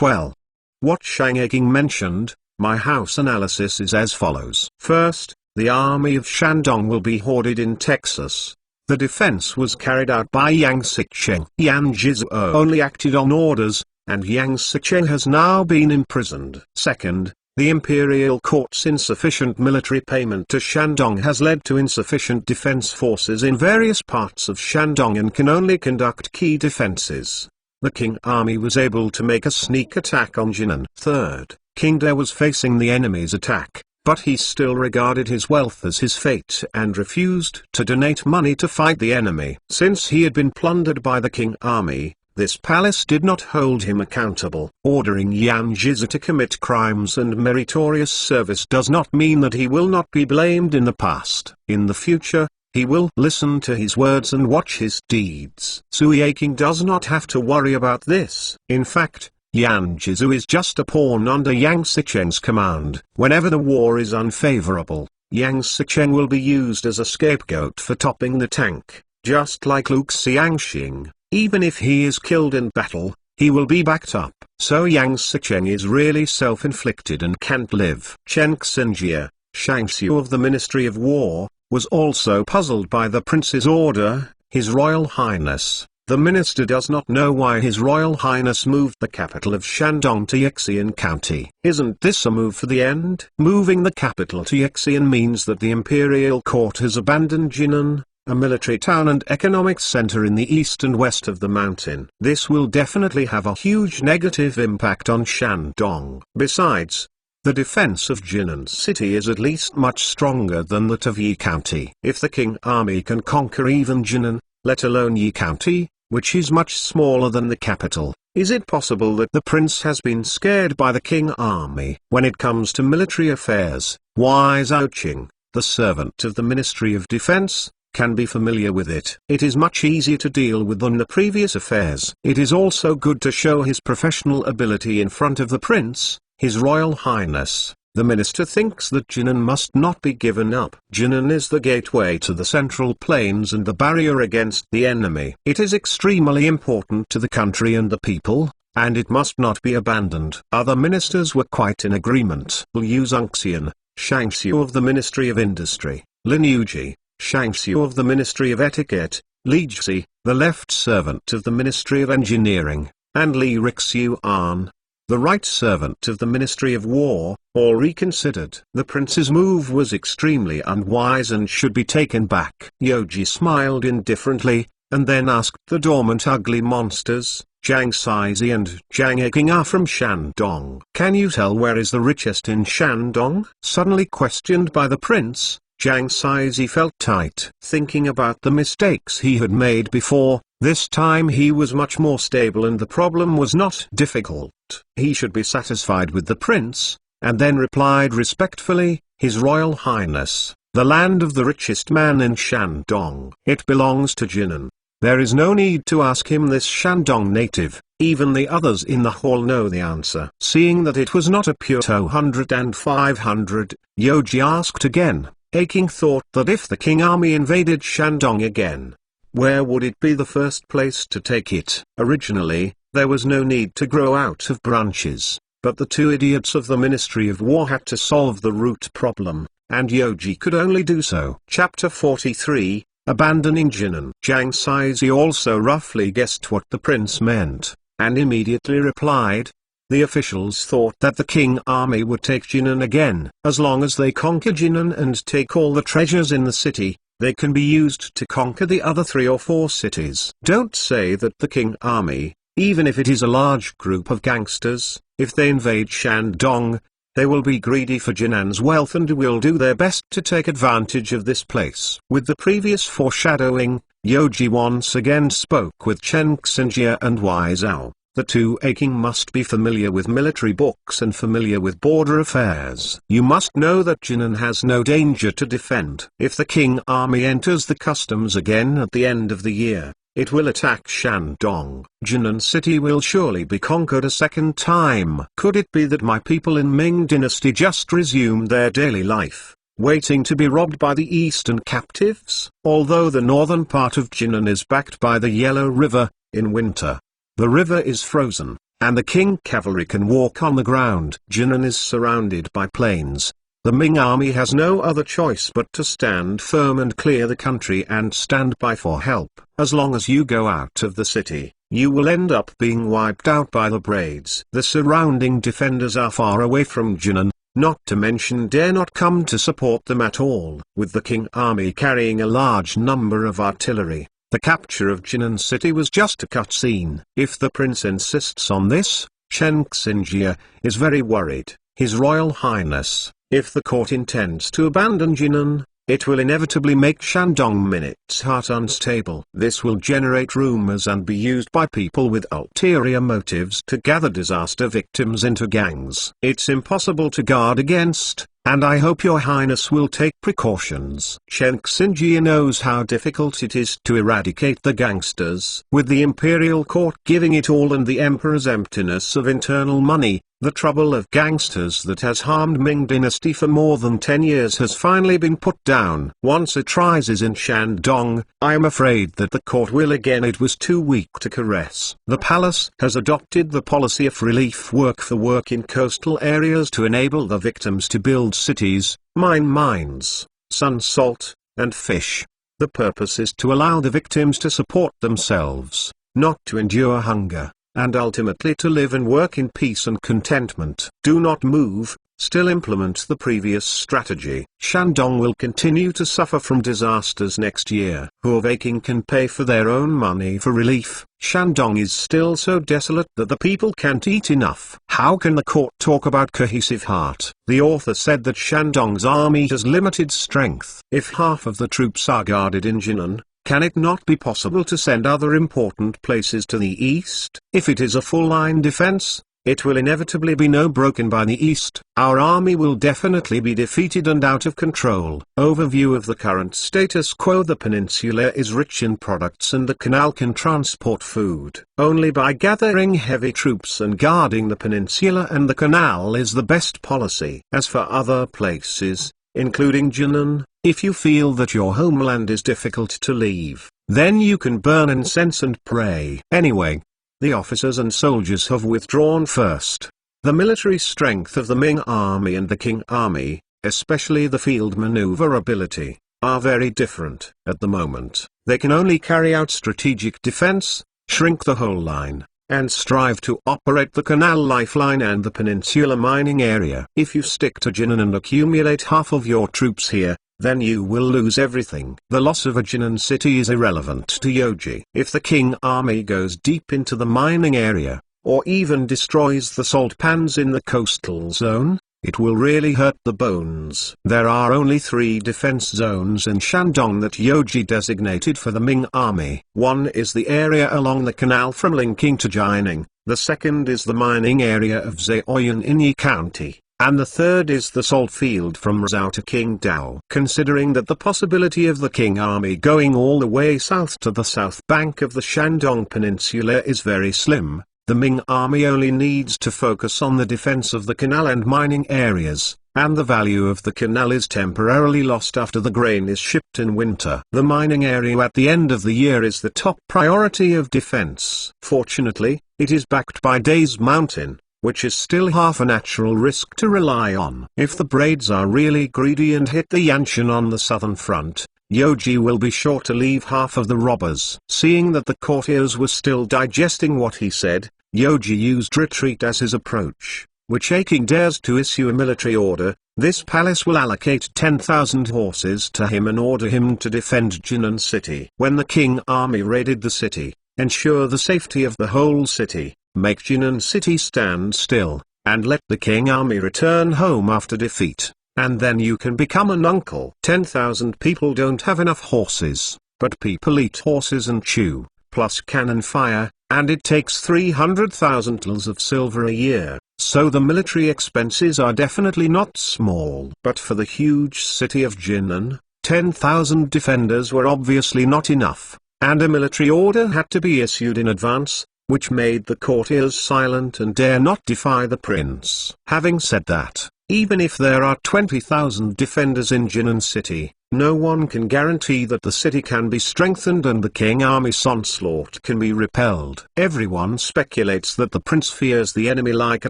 Well, what Shang King mentioned, my house analysis is as follows. First, the army of Shandong will be hoarded in Texas. The defense was carried out by Yang Sicheng. Yan Zhizu only acted on orders, and Yang Sicheng has now been imprisoned. Second, the imperial court's insufficient military payment to Shandong has led to insufficient defense forces in various parts of Shandong and can only conduct key defenses. The Qing army was able to make a sneak attack on Jinan. Third, King De was facing the enemy's attack, but he still regarded his wealth as his fate and refused to donate money to fight the enemy. Since he had been plundered by the Qing army, this palace did not hold him accountable. Ordering Yan Zhizu to commit crimes and meritorious service does not mean that he will not be blamed in the past. In the future, he will listen to his words and watch his deeds. Sui King does not have to worry about this. In fact, Yan Zhizu is just a pawn under Yang Sicheng's command. Whenever the war is unfavorable, Yang Sicheng will be used as a scapegoat for topping the tank, just like Luke Xiangxing. Even if he is killed in battle, he will be backed up. So Yang Sicheng is really self-inflicted and can't live. Chen Xinjie, Shangxiu of the Ministry of War, was also puzzled by the prince's order. His Royal Highness, the minister does not know why His Royal Highness moved the capital of Shandong to Yixian County. Isn't this a move for the end? Moving the capital to Yixian means that the imperial court has abandoned Jinan, a military town and economic center in the east and west of the mountain. This will definitely have a huge negative impact on Shandong. Besides, the defense of Jinan city is at least much stronger than that of Yi County. If the Qing army can conquer even Jinan, let alone Yi County, which is much smaller than the capital, is it possible that the prince has been scared by the Qing army? When it comes to military affairs, Wai Zhaoqing, the servant of the Ministry of Defense, can be familiar with it. It is much easier to deal with than the previous affairs. It is also good to show his professional ability in front of the prince, His Royal Highness. The minister thinks that Jinan must not be given up. Jinan is the gateway to the Central Plains and the barrier against the enemy. It is extremely important to the country and the people, and it must not be abandoned. Other ministers were quite in agreement. Liu Zongxian, Shangxiu of the Ministry of Industry, Lin Yuji, Shangxiu of the Ministry of Etiquette, Li Jixi, the left servant of the Ministry of Engineering, and Li Rixuan, the right servant of the Ministry of War, all reconsidered. The prince's move was extremely unwise and should be taken back. Yoji smiled indifferently, and then asked, the dormant ugly monsters, Zhang Saizi and Zhang Eking are from Shandong. Can you tell where is the richest in Shandong? Suddenly questioned by the prince, Zhang Saizi felt tight. Thinking about the mistakes he had made before, this time he was much more stable and the problem was not difficult. He should be satisfied with the prince, and then replied respectfully, His Royal Highness, the land of the richest man in Shandong. It belongs to Jinan. There is no need to ask him this Shandong native, even the others in the hall know the answer. Seeing that it was not a pure 200 and 500, Yoji asked again. Aking thought that if the Qing army invaded Shandong again, where would it be the first place to take it? Originally, there was no need to grow out of branches, but the two idiots of the Ministry of War had to solve the root problem, and Yoji could only do so. Chapter 43, Abandoning Jinan. Zhang Saizi also roughly guessed what the prince meant, and immediately replied, the officials thought that the Qing army would take Jinan again. As long as they conquer Jinan and take all the treasures in the city, they can be used to conquer the other 3 or 4 cities. Don't say that the Qing army, even if it is a large group of gangsters, if they invade Shandong, they will be greedy for Jinan's wealth and will do their best to take advantage of this place. With the previous foreshadowing, Yoji once again spoke with Chen Xinjie and Wai Zhao. The two Aking must be familiar with military books and familiar with border affairs. You must know that Jinan has no danger to defend. If the Qing army enters the customs again at the end of the year, it will attack Shandong. Jinan city will surely be conquered a second time. Could it be that my people in Ming dynasty just resumed their daily life? waiting to be robbed by the eastern captives. Although the northern part of Jinan is backed by the Yellow River, in winter, the river is frozen, and the King cavalry can walk on the ground. Jinan is surrounded by plains. The Ming army has no other choice but to stand firm and clear the country and stand by for help. As long as you go out of the city, you will end up being wiped out by the braids. The surrounding defenders are far away from Jinan, not to mention dare not come to support them at all. With the King army carrying a large number of artillery, the capture of Jinan city was just a cutscene. If the prince insists on this, Chen Xinjie is very worried. His Royal Highness, if the court intends to abandon Jinan, it will inevitably make Shandong Minute's heart unstable. This will generate rumors and be used by people with ulterior motives to gather disaster victims into gangs. It's impossible to guard against, and I hope your highness will take precautions. Chen Xinjie knows how difficult it is to eradicate the gangsters. With the imperial court giving it all and the emperor's emptiness of internal money, the trouble of gangsters that has harmed Ming dynasty for more than 10 years has finally been put down. Once it rises in Shandong, I am afraid that the court will again. It was too weak to caress. The palace has adopted the policy of relief work for work in coastal areas to enable the victims to build cities, mine mines, sun salt, and fish. The purpose is to allow the victims to support themselves, not to endure hunger, and ultimately to live and work in peace and contentment. Do not move, still implement the previous strategy. Shandong will continue to suffer from disasters next year. Huang can pay for their own money for relief. Shandong is still so desolate that the people can't eat enough. How can the court talk about cohesive heart? The author said that Shandong's army has limited strength. If half of the troops are guarded in Jinan, can it not be possible to send other important places to the east? If it is a full-line defense, it will inevitably be broken by the east. Our army will definitely be defeated and out of control. Overview of the current status quo. The peninsula is rich in products and the canal can transport food. Only by gathering heavy troops and guarding the peninsula and the canal is the best policy. As for other places, including Jinan, if you feel that your homeland is difficult to leave, then you can burn incense and pray. Anyway, the officers and soldiers have withdrawn first. The military strength of the Ming army and the Qing army, especially the field maneuverability, are very different. At the moment, they can only carry out strategic defense, shrink the whole line, and strive to operate the canal lifeline and the peninsula mining area. If you stick to Jinan and accumulate half of your troops here, then you will lose everything. The loss of a Jinan city is irrelevant to Yoji. If the Qing army goes deep into the mining area, or even destroys the salt pans in the coastal zone, it will really hurt the bones. There are only 3 defense zones in Shandong that Yoji designated for the Ming army. One is the area along the canal from Linking to Jining, the second is the mining area of Zheoyuan in Yi County, and the third is the salt field from Rizhao to Qingdao. Considering that the possibility of the Qing army going all the way south to the south bank of the Shandong Peninsula is very slim, the Ming army only needs to focus on the defense of the canal and mining areas, and the value of the canal is temporarily lost after the grain is shipped in winter. The mining area at the end of the year is the top priority of defense. Fortunately, it is backed by Days Mountain, which is still half a natural risk to rely on. If the braids are really greedy and hit the Yanshan on the southern front, Yoji will be sure to leave half of the robbers. Seeing that the courtiers were still digesting what he said, Yoji used retreat as his approach, which King dares to issue a military order. This palace will allocate 10,000 horses to him and order him to defend Jinan city. When the Qing army raided the city, ensure the safety of the whole city, make Jinan city stand still, and let the Qing army return home after defeat, and then you can become an uncle. 10,000 people don't have enough horses, but people eat horses and chew, plus cannon fire, and it takes 300,000 tals of silver a year, so the military expenses are definitely not small. But for the huge city of Jinan, 10,000 defenders were obviously not enough, and a military order had to be issued in advance, which made the courtiers silent and dare not defy the prince. Having said that, Even if there are 20,000 defenders in Jinan city, no one can guarantee that the city can be strengthened and the king army's onslaught can be repelled. Everyone speculates that the prince fears the enemy like a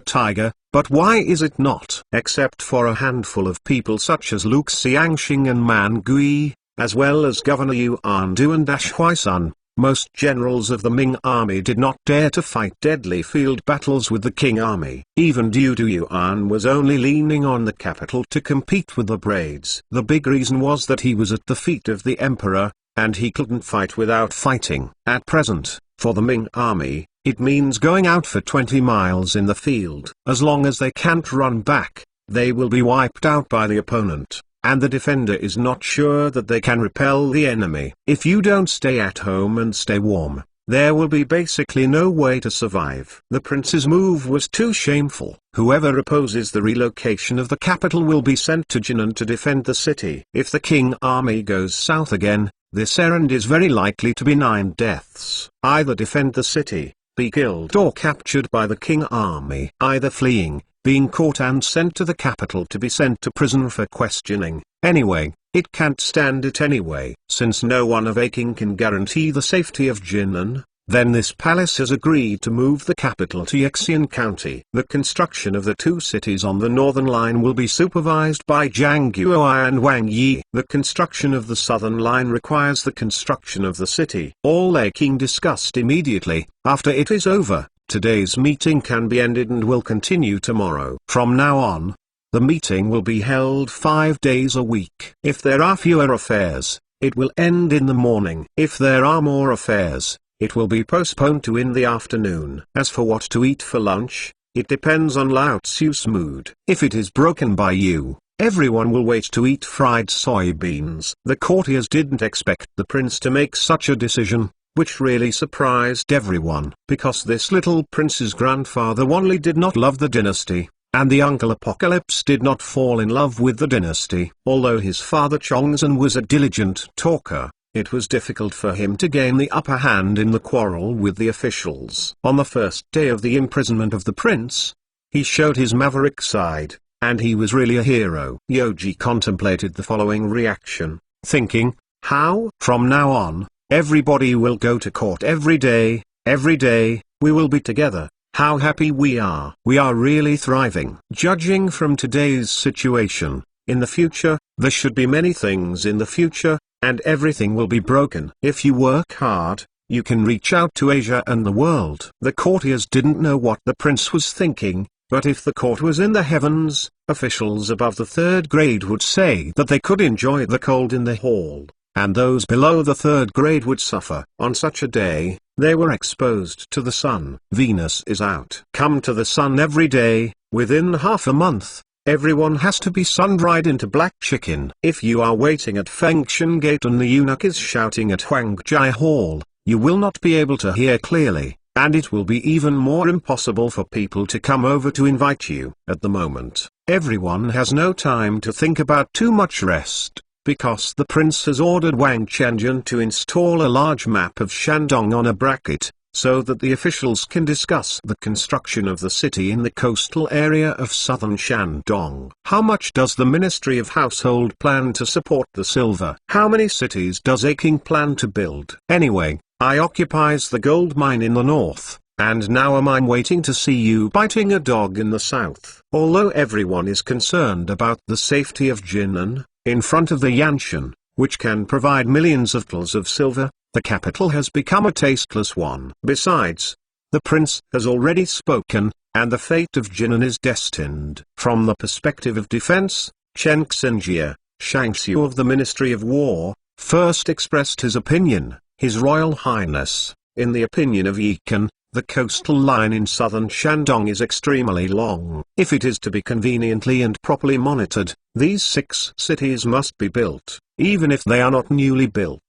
tiger, but why is it not? Except for a handful of people such as Luke Xiangxing and Man Gui, as well as Governor Yuan Du and Huaisun, most generals of the Ming army did not dare to fight deadly field battles with the King army. Even due to Yuan was only leaning on the capital to compete with the braids. The big reason was that he was at the feet of the emperor, and he couldn't fight without fighting. At present, for the Ming army, it means going out for 20 miles in the field. As long as they can't run back, they will be wiped out by the opponent. And the defender is not sure that they can repel the enemy. If you don't stay at home and stay warm, there will be basically no way to survive. The prince's move was too shameful. Whoever opposes the relocation of the capital will be sent to Jinan to defend the city. If the king army goes south again, this errand is very likely to be 9 deaths. Either defend the city, be killed or captured by the king army. Either fleeing, being caught and sent to the capital to be sent to prison for questioning. Anyway, it can't stand it anyway. Since no one of Aking can guarantee the safety of Jinan, then this palace has agreed to move the capital to Yexian County. The construction of the 2 cities on the northern line will be supervised by Zhang Guoai and Wang Yi. The construction of the southern line requires the construction of the city. All Aking discussed immediately. After it is over, today's meeting can be ended and will continue tomorrow. From now on, the meeting will be held 5 days a week. If there are fewer affairs, it will end in the morning. If there are more affairs, it will be postponed to in the afternoon. As for what to eat for lunch, it depends on Lao Tzu's mood. If it is broken by you, everyone will wait to eat fried soybeans. The courtiers didn't expect the prince to make such a decision, which really surprised everyone. Because this little prince's grandfather Wanli did not love the dynasty, and the uncle Apocalypse did not fall in love with the dynasty. Although his father Chongzhen was a diligent talker, it was difficult for him to gain the upper hand in the quarrel with the officials. On the first day of the imprisonment of the prince, he showed his maverick side, and he was really a hero. Yoji contemplated the following reaction, thinking, how? From now on, everybody will go to court every day, we will be together. How happy we are. We are really thriving. Judging from today's situation, in the future, there should be many things in the future, and everything will be broken. If you work hard, you can reach out to Asia and the world. The courtiers didn't know what the prince was thinking, but if the court was in the heavens, officials above the 3rd grade would say that they could enjoy the cold in the hall, and those below the 3rd grade would suffer. On such a day, they were exposed to the sun. Venus is out. Come to the sun every day. Within half a month, everyone has to be sun-dried into black chicken. If you are waiting at Fengshan Gate and the eunuch is shouting at Huangjai Hall, you will not be able to hear clearly, and it will be even more impossible for people to come over to invite you. At the moment, everyone has no time to think about too much rest, because the prince has ordered Wang Chenjian to install a large map of Shandong on a bracket, so that the officials can discuss the construction of the city in the coastal area of southern Shandong. How much does the Ministry of Household plan to support the silver? How many cities does Aking plan to build? Anyway, I occupies the gold mine in the north, and now I'm waiting to see you biting a dog in the south. Although everyone is concerned about the safety of Jinan, in front of the Yanshan, which can provide millions of tons of silver, the capital has become a tasteless one. Besides, the prince has already spoken, and the fate of Jinan is destined. From the perspective of defense, Chen Xinjie, Shangxiu of the Ministry of War, first expressed his opinion. His Royal Highness, in the opinion of Yikan, the coastal line in southern Shandong is extremely long. If it is to be conveniently and properly monitored, these 6 cities must be built. Even if they are not newly built,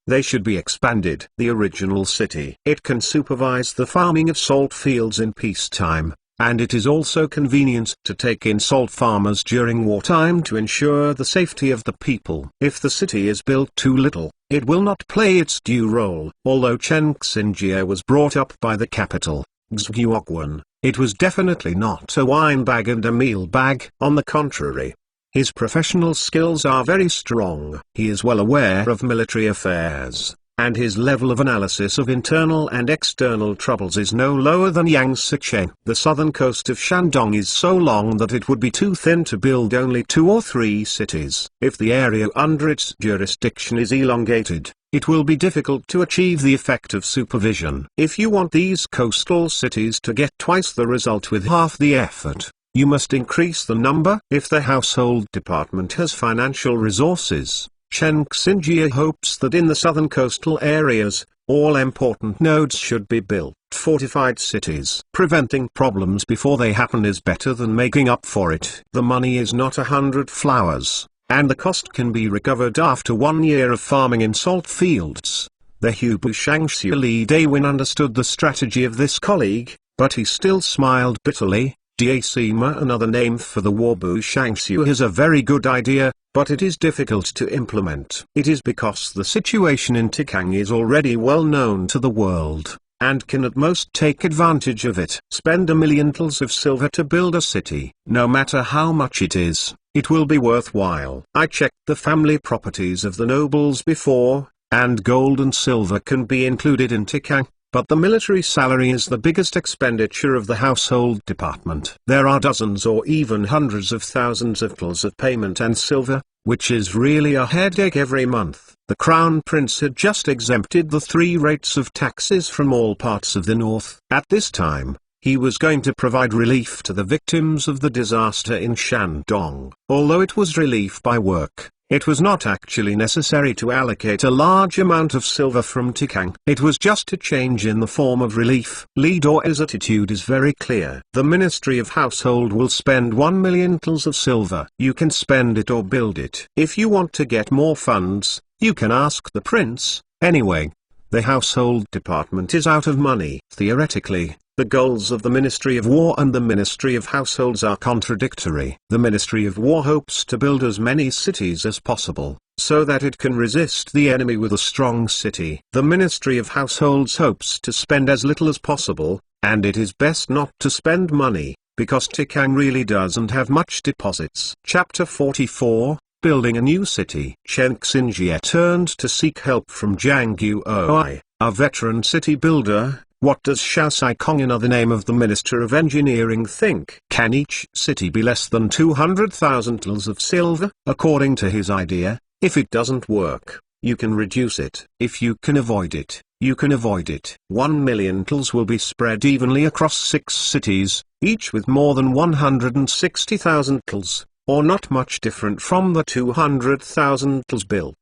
they should be expanded. The original city. It can supervise the farming of salt fields in peacetime, and it is also convenient to take in salt farmers during wartime to ensure the safety of the people. If the city is built too little, it will not play its due role. Although Chen Xinjie was brought up by the capital, Xuan. It was definitely not a wine bag and a meal bag. On the contrary, his professional skills are very strong. He is well aware of military affairs, and his level of analysis of internal and external troubles is no lower than Yang Sichen. The southern coast of Shandong is so long that it would be too thin to build only 2 or 3 cities. If the area under its jurisdiction is elongated, it will be difficult to achieve the effect of supervision. If you want these coastal cities to get twice the result with half the effort, you must increase the number. If the household department has financial resources, Chen Xinjie hopes that in the southern coastal areas, all important nodes should be built. Fortified cities. Preventing problems before they happen is better than making up for it. The money is not 100 flowers, and the cost can be recovered after 1 year of farming in salt fields. The Hubu Shangxiu Li Dawin understood the strategy of this colleague, but he still smiled bitterly. Diasima, another name for the Warbu Shangxiu, is a very good idea, but it is difficult to implement. It is because the situation in Tikang is already well known to the world, and can at most take advantage of it. Spend 1,000,000 tals of silver to build a city. No matter how much it is, it will be worthwhile. I checked the family properties of the nobles before, and gold and silver can be included in Tikang. But the military salary is the biggest expenditure of the household department. There are dozens or even hundreds of thousands of tals of payment and silver, which is really a headache every month. The crown prince had just exempted the 3 rates of taxes from all parts of the north. At this time, he was going to provide relief to the victims of the disaster in Shandong. Although it was relief by work, it was not actually necessary to allocate a large amount of silver from Tikang. It was just a change in the form of relief. Li Dao's attitude is very clear. The Ministry of Household will spend 1,000,000 tals of silver. You can spend it or build it. If you want to get more funds, you can ask the prince. Anyway, the household department is out of money. Theoretically, the goals of the Ministry of War and the Ministry of Households are contradictory. The Ministry of War hopes to build as many cities as possible, so that it can resist the enemy with a strong city. The Ministry of Households hopes to spend as little as possible, and it is best not to spend money, because Tikang really doesn't have much deposits. Chapter 44, Building a New City. Chen Xinjie turned to seek help from Zhang Guoi, a veteran city builder. What does Xiao Saikong, another name of the Minister of Engineering, think? Can each city be less than 200,000 tals of silver? According to his idea, if it doesn't work, you can reduce it. If you can avoid it, you can avoid it. 1,000,000 tals will be spread evenly across 6 cities, each with more than 160,000 tals, or not much different from the 200,000 tals built.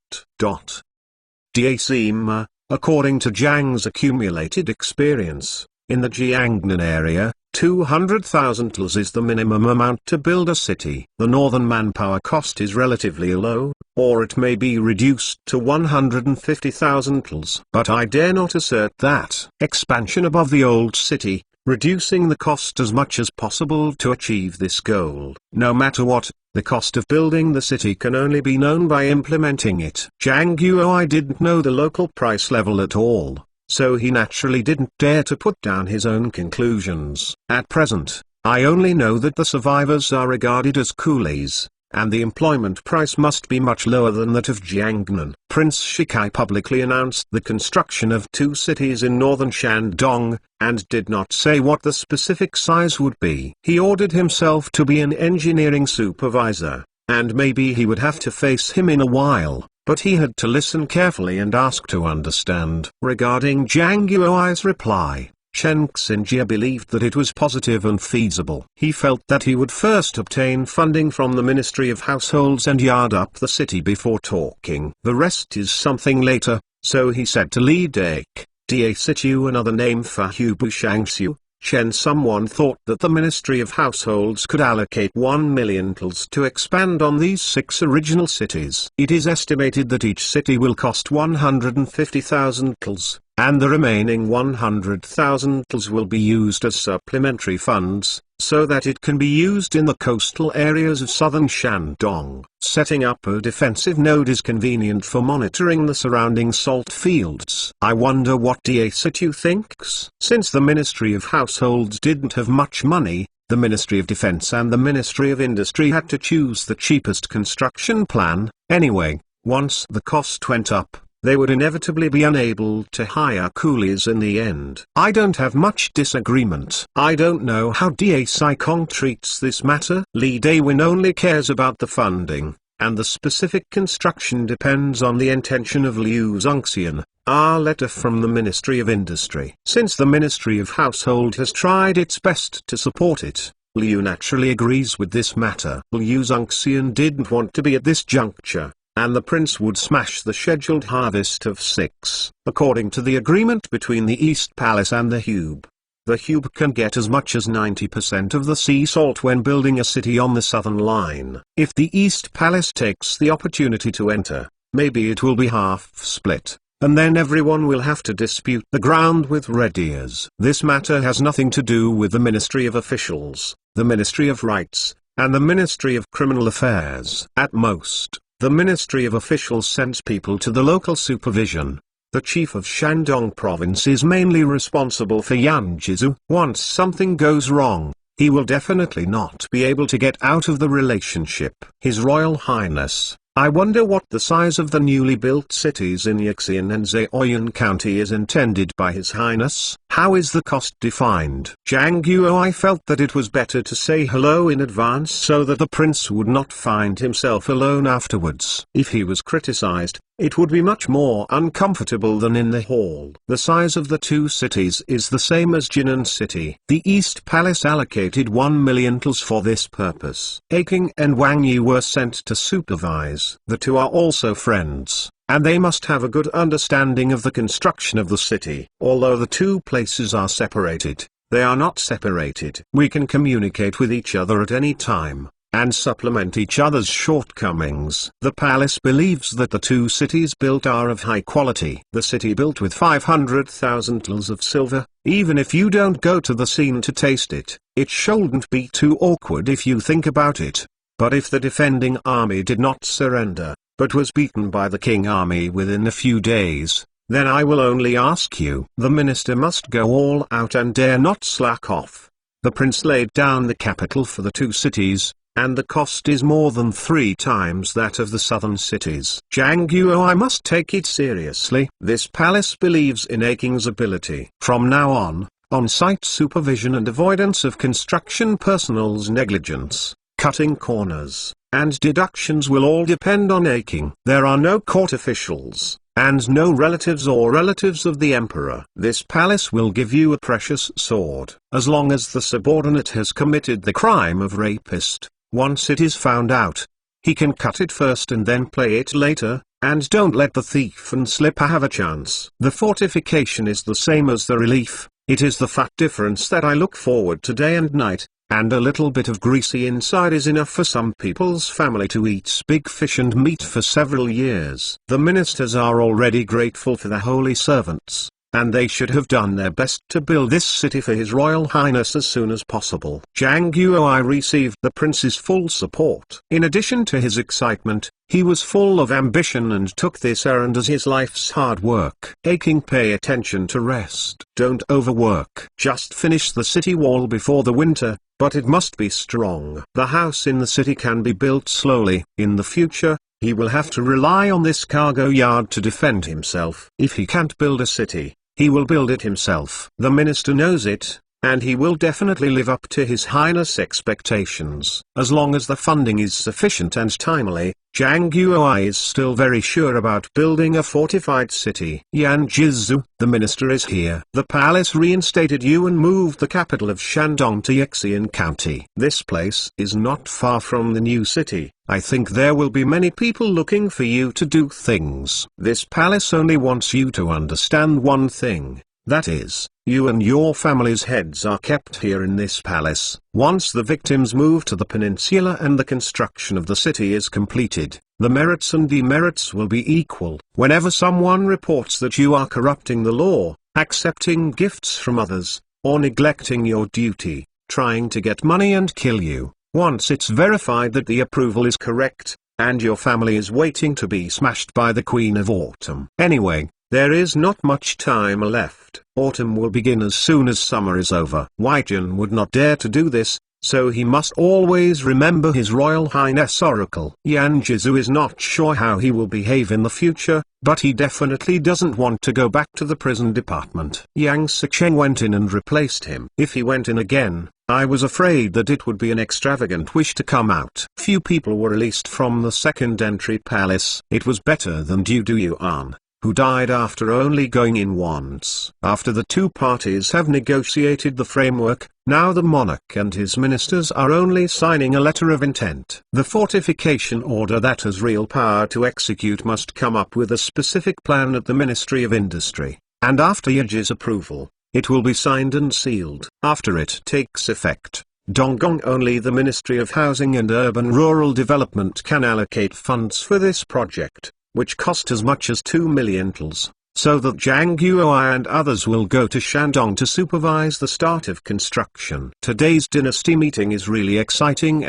Diasima. According to Zhang's accumulated experience, in the Jiangnan area, 200,000 tals is the minimum amount to build a city. The northern manpower cost is relatively low, or it may be reduced to 150,000 tals. But I dare not assert that expansion above the old city, reducing the cost as much as possible to achieve this goal. No matter what, the cost of building the city can only be known by implementing it. Zhang Guoi didn't know the local price level at all, so he naturally didn't dare to put down his own conclusions. At present, I only know that the survivors are regarded as coolies, and the employment price must be much lower than that of Jiangnan. Prince Shikai publicly announced the construction of 2 cities in northern Shandong, and did not say what the specific size would be. He ordered himself to be an engineering supervisor, and maybe he would have to face him in a while, but he had to listen carefully and ask to understand. Regarding Zhang Guoi's reply, Chen Xinjie believed that it was positive and feasible. He felt that he would first obtain funding from the Ministry of Households and yard up the city before talking. The rest is something later, so he said to Li Da Situ, another name for Hubu Shangxiu, Chen. Someone thought that the Ministry of Households could allocate 1,000,000 tals to expand on these 6 original cities. It is estimated that each city will cost 150,000 tals. and the remaining 100,000 will be used as supplementary funds, so that it can be used in the coastal areas of southern Shandong. Setting up a defensive node is convenient for monitoring the surrounding salt fields. I wonder what Da Situ thinks. Since the Ministry of Households didn't have much money, the Ministry of Defense and the Ministry of Industry had to choose the cheapest construction plan. Anyway, once the cost went up, they would inevitably be unable to hire coolies in the end. I don't have much disagreement. I don't know how Da Saikong treats this matter. Li Dawin only cares about the funding, and the specific construction depends on the intention of Liu Zongxian. Our letter from the Ministry of Industry. Since the Ministry of Household has tried its best to support it, Liu naturally agrees with this matter. Liu Zongxian didn't want to be at this juncture, and the prince would smash the scheduled harvest of 6. According to the agreement between the East Palace and the Hube, the Hube can get as much as 90% of the sea salt when building a city on the southern line. If the East Palace takes the opportunity to enter, maybe it will be half split, and then everyone will have to dispute the ground with Red Ears. This matter has nothing to do with the Ministry of Officials, the Ministry of Rights, and the Ministry of Criminal Affairs. At most, the Ministry of Officials sends people to the local supervision. The chief of Shandong province is mainly responsible for Yanjizu. Once something goes wrong, he will definitely not be able to get out of the relationship. His Royal Highness, I wonder what the size of the newly built cities in Yixian and Zheoyuan County is intended by His Highness. How is the cost defined? Zhang Guo felt that it was better to say hello in advance so that the prince would not find himself alone afterwards. If he was criticized, it would be much more uncomfortable than in the hall. The size of the two cities is the same as Jinan City. The East Palace allocated 1 million tals for this purpose. Aking and Wang Yi were sent to supervise. The two are also friends, and they must have a good understanding of the construction of the city. Although the two places are separated, they are not separated. We can communicate with each other at any time, and supplement each other's shortcomings. The palace believes that the two cities built are of high quality. The city built with 500,000 tals of silver, even if you don't go to the scene to taste it, it shouldn't be too awkward if you think about it. But if the defending army did not surrender, but was beaten by the king army within a few days, then I will only ask you. The minister must go all out and dare not slack off. The prince laid down the capital for the two cities, and the cost is more than 3 times that of the southern cities. Zhang Guo, I must take it seriously. This palace believes in Aking's ability. From now on-site supervision and avoidance of construction personnel's negligence, cutting corners, and deductions will all depend on Aking. There are no court officials, and no relatives or relatives of the emperor. This palace will give you a precious sword. As long as the subordinate has committed the crime of rapist, once it is found out, he can cut it first and then play it later, and don't let the thief and slipper have a chance. The fortification is the same as the relief. It is the fat difference that I look forward to day and night, and a little bit of greasy inside is enough for some people's family to eat big fish and meat for several years. The ministers are already grateful for the holy servants, and they should have done their best to build this city for His Royal Highness as soon as possible. Zhang Guo received the prince's full support. In addition to his excitement, he was full of ambition and took this errand as his life's hard work. Aking, pay attention to rest. Don't overwork. Just finish the city wall before the winter, but it must be strong. The house in the city can be built slowly. In the future, he will have to rely on this cargo yard to defend himself. If he can't build a city, he will build it himself. The minister knows it, and he will definitely live up to His Highness' expectations. As long as the funding is sufficient and timely, Zhang Guo is still very sure about building a fortified city. Yanjizu, the minister is here. The palace reinstated you and moved the capital of Shandong to Yixian County. This place is not far from the new city. I think there will be many people looking for you to do things. This palace only wants you to understand one thing. That is, you and your family's heads are kept here in this palace. Once the victims move to the peninsula and the construction of the city is completed, The merits and demerits will be equal. Whenever someone reports that you are corrupting the law, accepting gifts from others, or neglecting your duty, trying to get money and kill you, once it's verified that the approval is correct, and your family is waiting to be smashed by the Queen of Autumn. Anyway, there is not much time left. Autumn will begin as soon as summer is over. Waijin would not dare to do this, so he must always remember his Royal Highness Oracle. Yan Jizu is not sure how he will behave in the future, but he definitely doesn't want to go back to the prison department. Yang Sicheng went in and replaced him. If he went in again, I was afraid that it would be an extravagant wish to come out. Few people were released from the second entry palace. It was better than Du Yuan, who died after only going in once. After the two parties have negotiated the framework, now the monarch and his ministers are only signing a letter of intent. The fortification order that has real power to execute must come up with a specific plan at the Ministry of Industry, and after Yaji's approval, it will be signed and sealed. After it takes effect, Donggong only the Ministry of Housing and Urban Rural Development can allocate funds for this project, which cost as much as 2 million tals, so that Zhang Guoai and others will go to Shandong to supervise the start of construction. Today's dynasty meeting is really exciting.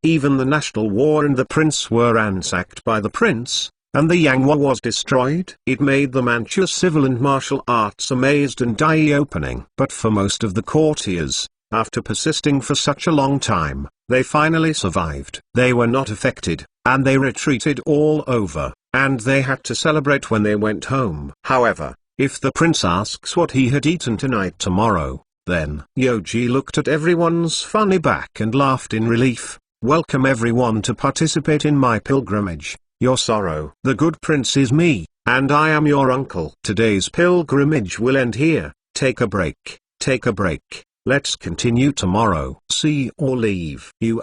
Even the national war and the prince were ransacked by the prince, and the Yanghua was destroyed. It made the Manchu civil and martial arts amazed and eye-opening. But for most of the courtiers, after persisting for such a long time, they finally survived. They were not affected, and they retreated all over, and they had to celebrate when they went home. However, if the prince asks what he had eaten tonight tomorrow, then Yoji looked at everyone's funny back and laughed in relief. Welcome everyone to participate in my pilgrimage. Your sorrow. The good prince is me, and I am your uncle. Today's pilgrimage will end here. Take a break. Let's continue tomorrow. See or leave. You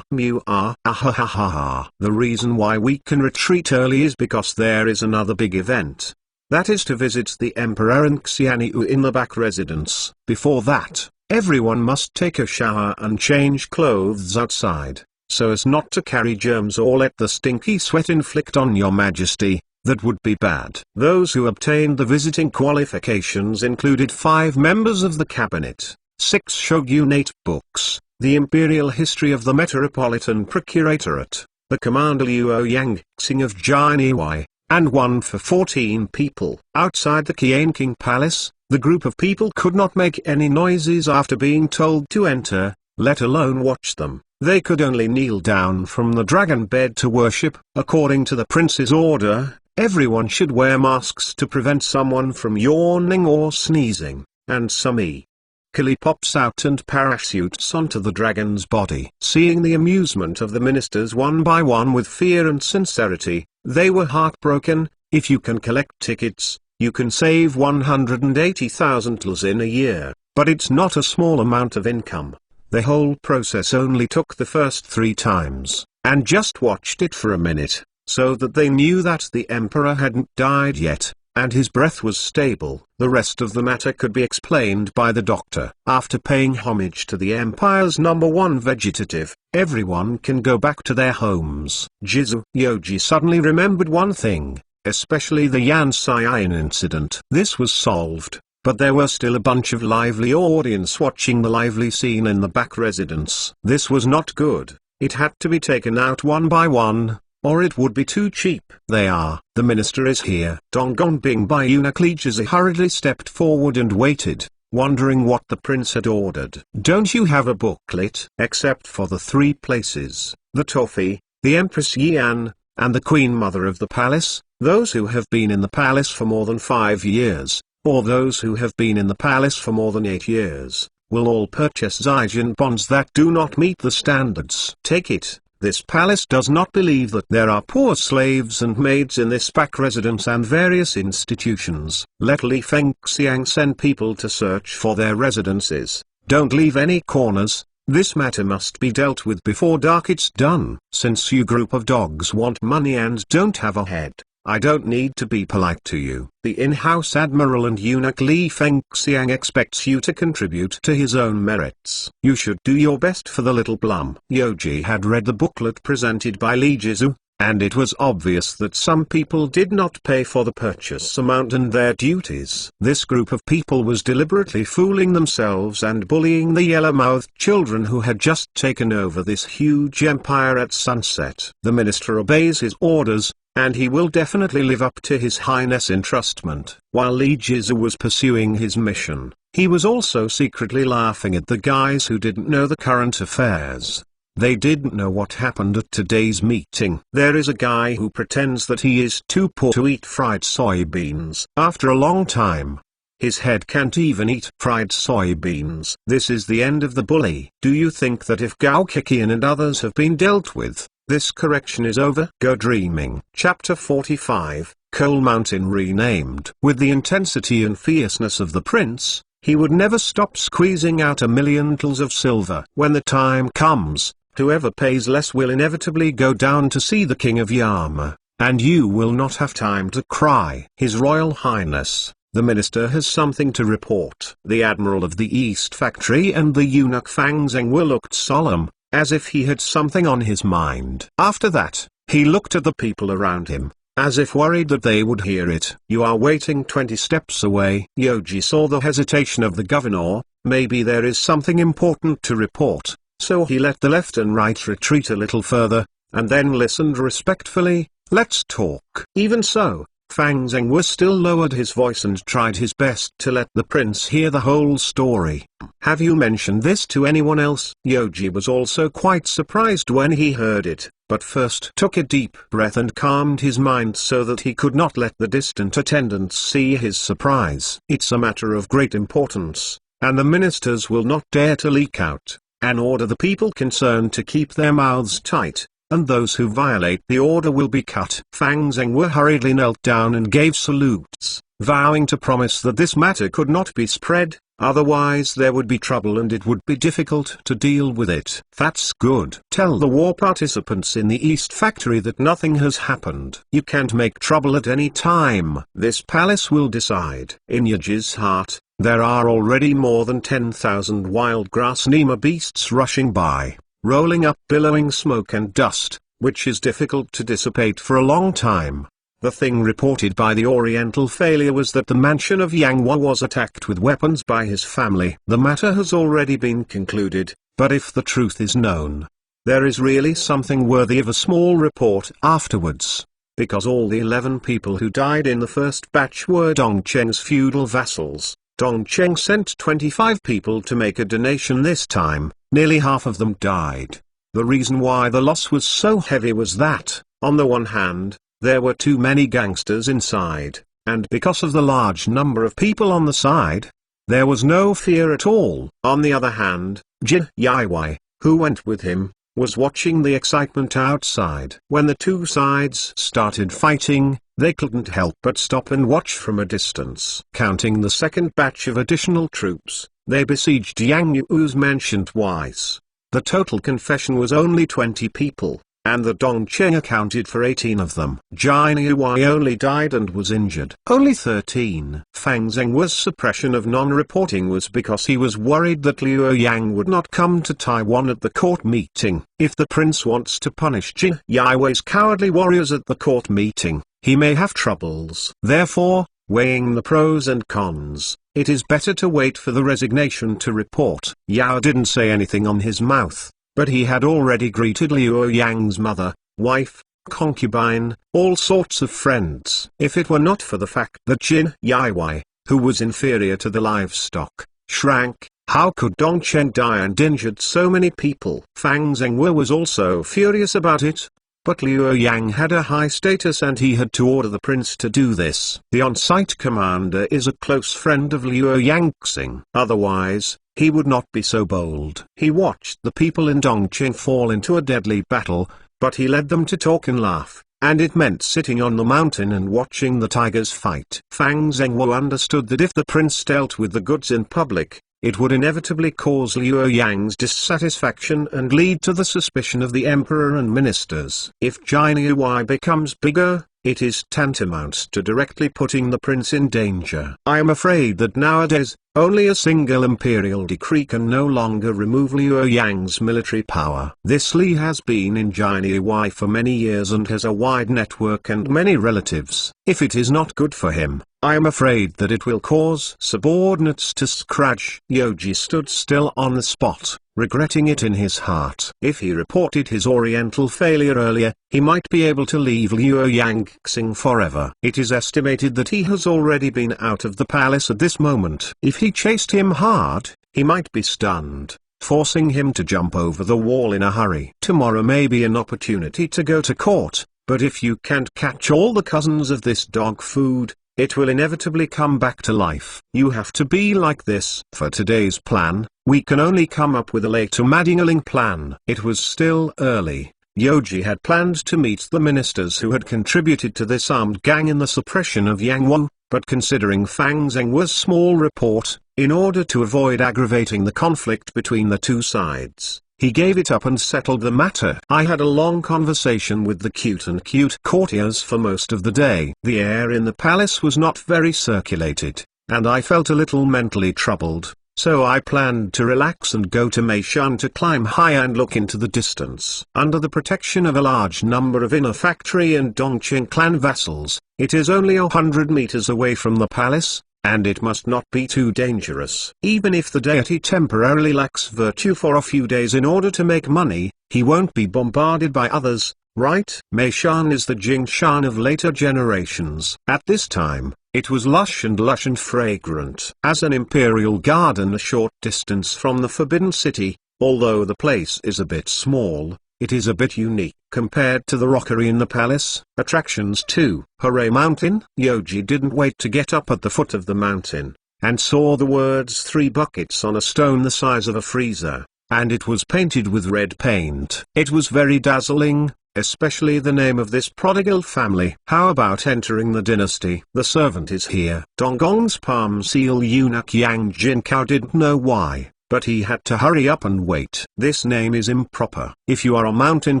are ah. The reason why we can retreat early is because there is another big event. That is to visit the Emperor and Xianyu in the back residence. Before that, everyone must take a shower and change clothes outside, so as not to carry germs or let the stinky sweat inflict on your majesty. That would be bad. Those who obtained the visiting qualifications included 5 members of the cabinet, 6 shogunate books, the imperial history of the Metropolitan Procuratorate, the Commander Luo Yang Xing of Jianiwai, and one for 14 people. Outside the Qian King Palace, the group of people could not make any noises after being told to enter, let alone watch them. They could only kneel down from the dragon bed to worship. According to the prince's order, everyone should wear masks to prevent someone from yawning or sneezing, and Sumi Kili pops out and parachutes onto the dragon's body. Seeing the amusement of the ministers one by one with fear and sincerity, they were heartbroken. If you can collect tickets, you can save 180,000 tals in a year, but it's not a small amount of income. The whole process only took the first 3 times, and just watched it for a minute, so that they knew that the emperor hadn't died yet, and his breath was stable. The rest of the matter could be explained by the doctor. After paying homage to the empire's #1 vegetative, everyone can go back to their homes. Yoji suddenly remembered one thing, especially the Yan Xian incident. This was solved, but there were still a bunch of lively audience watching the lively scene in the back residence. This was not good. It had to be taken out one by one, or it would be too cheap. The minister is here. Donggong Bing by Unaklejazi hurriedly stepped forward and waited, wondering what the prince had ordered. Don't you have a booklet? Except for the 3 places, the Toffee, the Empress Yian, and the Queen Mother of the palace, those who have been in the palace for more than 5 years, or those who have been in the palace for more than 8 years, will all purchase Zijin bonds that do not meet the standards. Take it. This palace does not believe that there are poor slaves and maids in this back residence and various institutions. Let Li Fengxiang send people to search for their residences. Don't leave any corners. This matter must be dealt with before dark. It's done. Since you group of dogs want money and don't have a head, I don't need to be polite to you. The in-house admiral and eunuch Li Fengxiang expects you to contribute to his own merits. You should do your best for the little Blum. Yoji had read the booklet presented by Li Jizu, and it was obvious that some people did not pay for the purchase amount and their duties. This group of people was deliberately fooling themselves and bullying the yellow-mouthed children who had just taken over this huge empire at sunset. The minister obeys his orders, and he will definitely live up to his highness' entrustment. While Li Jizu was pursuing his mission, he was also secretly laughing at the guys who didn't know the current affairs. They didn't know what happened at today's meeting. There is a guy who pretends that he is too poor to eat fried soybeans. After a long time, his head can't even eat fried soybeans. This is the end of the bully. Do you think that if Gao Kikian and others have been dealt with, this correction is over? Go dreaming. Chapter 45, Coal Mountain renamed. With the intensity and fierceness of the prince, he would never stop squeezing out 1,000,000 tals of silver. When the time comes, whoever pays less will inevitably go down to see the King of Yama, and you will not have time to cry. His Royal Highness, the minister has something to report. The admiral of the East Factory and the eunuch Fang Zhenghua looked solemn, as if he had something on his mind. After that, he looked at the people around him, as if worried that they would hear it. You are waiting 20 steps away. Yoji saw the hesitation of the governor. Maybe there is something important to report, so he let the left and right retreat a little further, and then listened respectfully. Let's talk. Even so, Fang Zhenghua still lowered his voice and tried his best to let the prince hear the whole story. Have you mentioned this to anyone else? Yoji was also quite surprised when he heard it, but first took a deep breath and calmed his mind so that he could not let the distant attendants see his surprise. It's a matter of great importance, and the ministers will not dare to leak out, and order the people concerned to keep their mouths tight, and those who violate the order will be cut. Fang Zhenghua hurriedly knelt down and gave salutes, vowing to promise that this matter could not be spread, otherwise there would be trouble and it would be difficult to deal with it. That's good. Tell the war participants in the East Factory that nothing has happened. You can't make trouble at any time. This palace will decide. In Yaji's heart, there are already more than 10,000 wild grass Nema beasts rushing by, rolling up billowing smoke and dust, which is difficult to dissipate for a long time. The thing reported by the Oriental failure was that the mansion of Yang Hua was attacked with weapons by his family. The matter has already been concluded, but if the truth is known, there is really something worthy of a small report afterwards. Because all the 11 people who died in the first batch were Dongcheng's feudal vassals, Dongcheng sent 25 people to make a donation this time. Nearly half of them died. The reason why the loss was so heavy was that, on the one hand, there were too many gangsters inside, and because of the large number of people on the side, there was no fear at all. On the other hand, Jin Yiwei, who went with him, was watching the excitement outside. When the two sides started fighting, they couldn't help but stop and watch from a distance. Counting the second batch of additional troops, they besieged Yang Yu's mansion twice. The total confession was only 20 people, and the Dongcheng accounted for 18 of them. Jin Yuwei only died and was injured. Only 13. Fang Zhenghua's suppression of non-reporting was because he was worried that Liu Yang would not come to Taiwan at the court meeting. If the prince wants to punish Jin Yiwei's cowardly warriors at the court meeting, he may have troubles. Therefore, weighing the pros and cons, it is better to wait for the resignation to report. Yao didn't say anything on his mouth, but he had already greeted Liu Yang's mother, wife, concubine, all sorts of friends. If it were not for the fact that Jin Yiwei, who was inferior to the livestock, shrank, how could Dongcheng die and injured so many people? Fang Zhenghua was also furious about it. But Liu Yang had a high status and he had to order the prince to do this. The on-site commander is a close friend of Liu Yangxing. Otherwise, he would not be so bold. He watched the people in Dongqing fall into a deadly battle, but he led them to talk and laugh, and it meant sitting on the mountain and watching the tigers fight. Fang Zhenghua understood that if the prince dealt with the goods in public, it would inevitably cause Liu Yang's dissatisfaction and lead to the suspicion of the emperor and ministers. If Jin Yuwei becomes bigger, it is tantamount to directly putting the prince in danger. I am afraid that nowadays, only a single imperial decree can no longer remove Liu Yang's military power. This Li has been in Jinyi for many years and has a wide network and many relatives. If it is not good for him, I am afraid that it will cause subordinates to scratch. Yoji stood still on the spot, regretting it in his heart. If he reported his oriental failure earlier, he might be able to leave Liu Yang Xing forever. It is estimated that he has already been out of the palace at this moment. If he chased him hard, he might be stunned, forcing him to jump over the wall in a hurry. Tomorrow may be an opportunity to go to court, but if you can't catch all the cousins of this dog food, it will inevitably come back to life. You have to be like this. For today's plan, we can only come up with a later Madingaling plan. It was still early. Yoji had planned to meet the ministers who had contributed to this armed gang in the suppression of Yang Wan, but considering Fang Zheng's small report, in order to avoid aggravating the conflict between the two sides, he gave it up and settled the matter. I had a long conversation with the cute courtiers for most of the day. The air in the palace was not very circulated, and I felt a little mentally troubled, so I planned to relax and go to Meishan to climb high and look into the distance. Under the protection of a large number of inner factory and Dongqing clan vassals, it is only 100 meters away from the palace, and it must not be too dangerous. Even if the deity temporarily lacks virtue for a few days in order to make money, he won't be bombarded by others, right? Meishan is the Jingshan of later generations. At this time, it was lush and fragrant. As an imperial garden a short distance from the Forbidden City, although the place is a bit small, it is a bit unique compared to the rockery in the palace. Attractions too. Hooray Mountain. Yoji didn't wait to get up at the foot of the mountain, and saw the words 3 buckets on a stone the size of a freezer, and it was painted with red paint. It was very dazzling, especially the name of this prodigal family. How about entering the dynasty? The servant is here. Donggong's palm seal eunuch Yang Jinkao didn't know why, but he had to hurry up and wait. This name is improper. If you are a mountain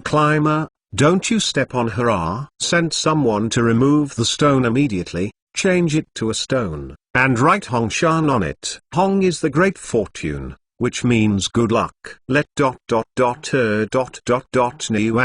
climber, don't you step on hurrah. Send someone to remove the stone immediately, change it to a stone, and write Hongshan on it. Hong is the great fortune, which means good luck. Let Niuan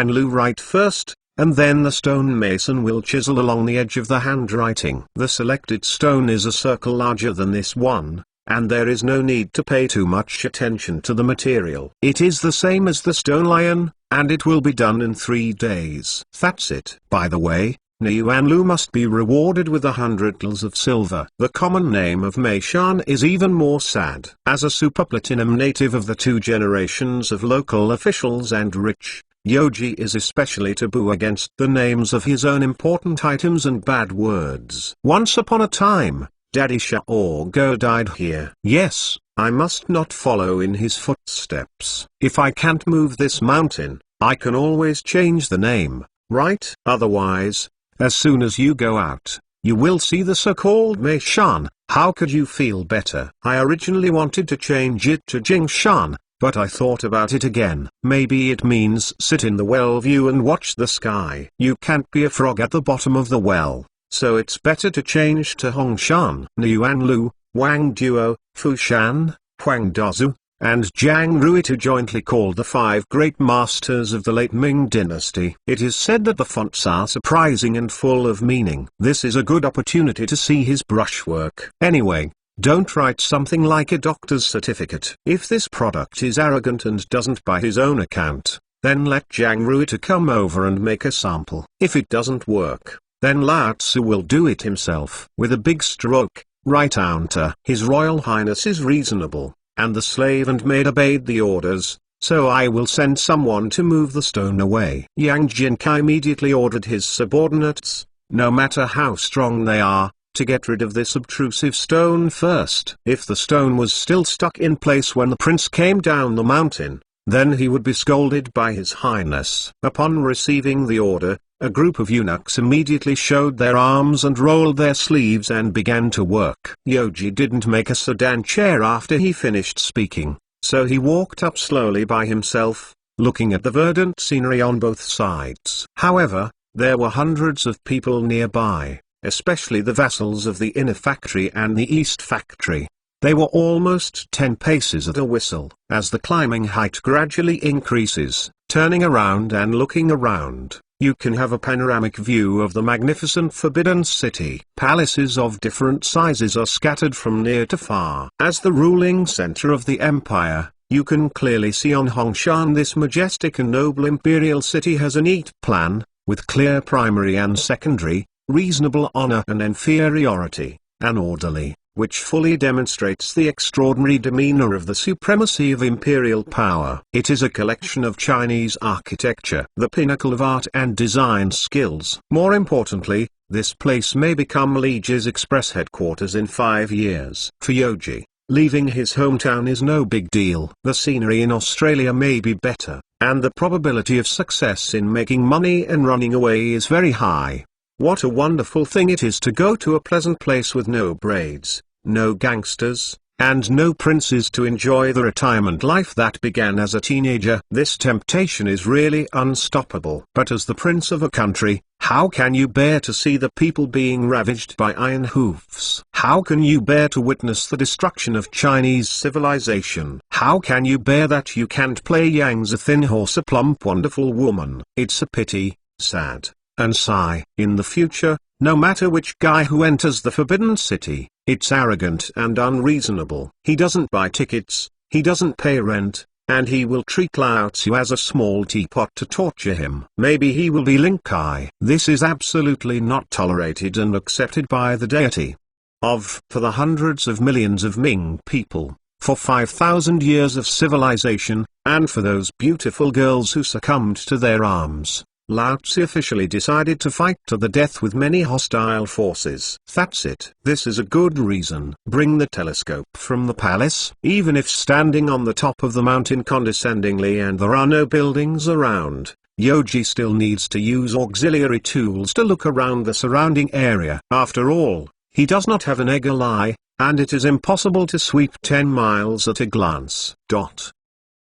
Lu write first, and then the stone mason will chisel along the edge of the handwriting. The selected stone is a circle larger than this one, and there is no need to pay too much attention to the material. It is the same as the stone lion, and it will be done in 3 days. That's it. By the way, Niuan Lu must be rewarded with 100 tals of silver. The common name of Meishan is even more sad. As a superplatinum native of the 2 generations of local officials and rich, Yoji is especially taboo against the names of his own important items and bad words. Once upon a time, Daddy Xiaogo died here. Yes, I must not follow in his footsteps. If I can't move this mountain, I can always change the name, right? Otherwise, as soon as you go out, you will see the so-called Meishan. How could you feel better? I originally wanted to change it to Jingshan, but I thought about it again. Maybe it means sit in the well view and watch the sky. You can't be a frog at the bottom of the well, so it's better to change to Hongshan. Niuan Lu, Wang Duo, Fushan, Huang Dazu, and Jiang Ruitu jointly called the 5 great masters of the late Ming dynasty. It is said that the fonts are surprising and full of meaning. This is a good opportunity to see his brushwork. Anyway, don't write something like a doctor's certificate. If this product is arrogant and doesn't buy his own account, then let Jiang Ruitu come over and make a sample. If it doesn't work, then Lao Tzu will do it himself. With a big stroke, write Aunta. His Royal Highness is reasonable, and the slave and maid obeyed the orders, so I will send someone to move the stone away. Yang Jinkai immediately ordered his subordinates, no matter how strong they are, to get rid of this obtrusive stone first. If the stone was still stuck in place when the prince came down the mountain, then he would be scolded by his highness. Upon receiving the order, a group of eunuchs immediately showed their arms and rolled their sleeves and began to work. Yoji didn't make a sedan chair after he finished speaking, so he walked up slowly by himself, looking at the verdant scenery on both sides. However, There were hundreds of people nearby, especially the vassals of the inner factory and the east factory. They were almost 10 paces at a whistle. As the climbing height gradually increases, turning around and looking around, you can have a panoramic view of the magnificent Forbidden City. Palaces of different sizes are scattered from near to far. As the ruling center of the empire, you can clearly see on Hongshan this majestic and noble imperial city has a neat plan, with clear primary and secondary, reasonable honor and inferiority, and orderly, which fully demonstrates the extraordinary demeanor of the supremacy of imperial power. It is a collection of Chinese architecture, the pinnacle of art and design skills. More importantly, this place may become Liege's express headquarters in 5 years. For Yoji, leaving his hometown is no big deal. The scenery in Australia may be better, and the probability of success in making money and running away is very high. What a wonderful thing it is to go to a pleasant place with no braids, no gangsters, and no princes, to enjoy the retirement life that began as a teenager. This temptation is really unstoppable. But as the prince of a country, how can you bear to see the people being ravaged by iron hoofs? How can you bear to witness the destruction of Chinese civilization? How can you bear that you can't play Yang's a thin horse, a plump wonderful woman? It's a pity, sad, and sigh. In the future, no matter which guy who enters the Forbidden City, it's arrogant and unreasonable. He doesn't buy tickets, he doesn't pay rent, and he will treat Lao Tzu as a small teapot to torture him. Maybe he will be Lin Kai. This is absolutely not tolerated and accepted by the deity. For the hundreds of millions of Ming people, for 5,000 years of civilization, and for those beautiful girls who succumbed to their arms, Lao Tzu officially decided to fight to the death with many hostile forces. That's it. This is a good reason. Bring the telescope from the palace. Even if standing on the top of the mountain condescendingly and there are no buildings around, Yoji still needs to use auxiliary tools to look around the surrounding area. After all, he does not have an eagle eye, and it is impossible to sweep 10 miles at a glance.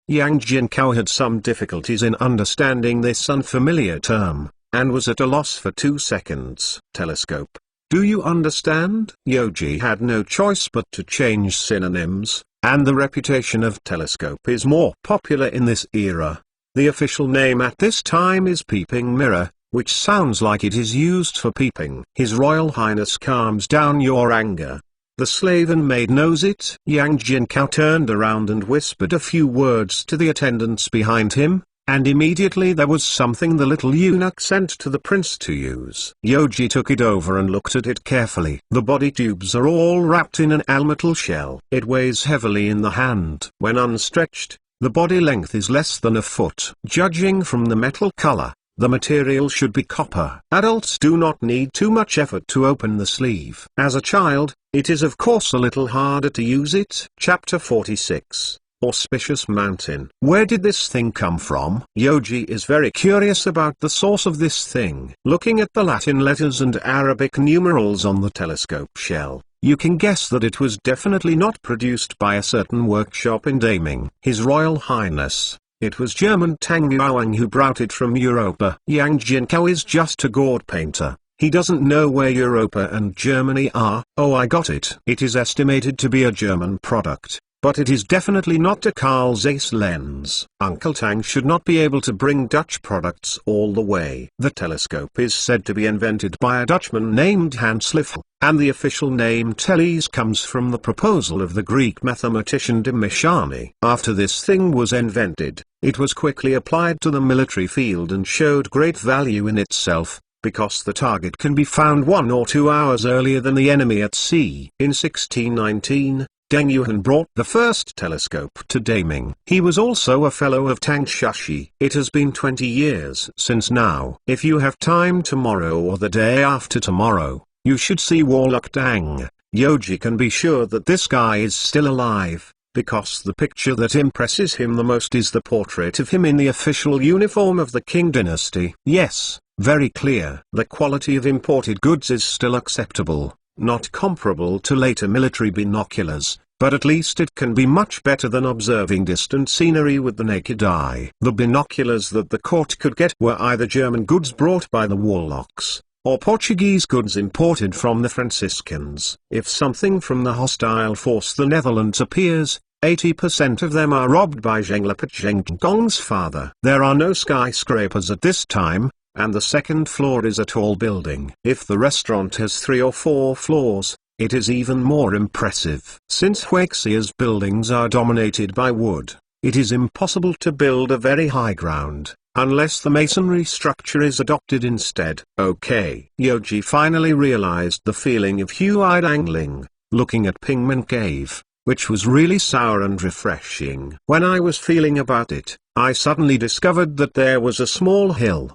Yang Jinkao had some difficulties in understanding this unfamiliar term, and was at a loss for 2 seconds. Telescope. Do you understand? Yoji had no choice but to change synonyms, and the reputation of telescope is more popular in this era. The official name at this time is peeping mirror, which sounds like it is used for peeping. His Royal Highness calms down your anger. The slave and maid knows it. Yang Jinkao turned around and whispered a few words to the attendants behind him, and immediately there was something the little eunuch sent to the prince to use. Yoji took it over and looked at it carefully. The body tubes are all wrapped in an almetal shell. It weighs heavily in the hand. When unstretched, the body length is less than a foot. Judging from the metal color, the material should be copper. Adults do not need too much effort to open the sleeve. As a child, it is of course a little harder to use it. Chapter 46. Auspicious Mountain. Where did this thing come from? Yoji is very curious about the source of this thing. Looking at the Latin letters and Arabic numerals on the telescope shell, you can guess that it was definitely not produced by a certain workshop in Daming. His Royal Highness, it was German Tang Huang who brought it from Europa. Yang Jinkao is just a gourd painter. He doesn't know where Europa and Germany are. Oh, I got it. It is estimated to be a German product, but it is definitely not a Carl Zeiss lens. Uncle Tang should not be able to bring Dutch products all the way. The telescope is said to be invented by a Dutchman named Hans Liffel, and the official name Teles comes from the proposal of the Greek mathematician de Michani. After this thing was invented, it was quickly applied to the military field and showed great value in itself, because the target can be found 1 or 2 hours earlier than the enemy at sea. In 1619, Deng Yuan brought the first telescope to Daming. He was also a fellow of Tang Shashi. It has been 20 years since now. If you have time tomorrow or the day after tomorrow, you should see Warlock Dang. Yoji can be sure that this guy is still alive, because the picture that impresses him the most is the portrait of him in the official uniform of the Qing dynasty. Yes, very clear. The quality of imported goods is still acceptable, not comparable to later military binoculars, but at least it can be much better than observing distant scenery with the naked eye. The binoculars that the court could get were either German goods brought by the warlocks, or Portuguese goods imported from the Franciscans. If something from the hostile force the Netherlands appears, 80% of them are robbed by Zhenglepat Zhengkong's father. There are no skyscrapers at this time, and the second floor is a tall building. If the restaurant has 3 or 4 floors, it is even more impressive. Since Huaxia's buildings are dominated by wood, it is impossible to build a very high ground, unless the masonry structure is adopted instead. Okay. Yoji finally realized the feeling of Huai angling, looking at Pingman Cave, which was really sour and refreshing. When I was feeling about it, I suddenly discovered that there was a small hill,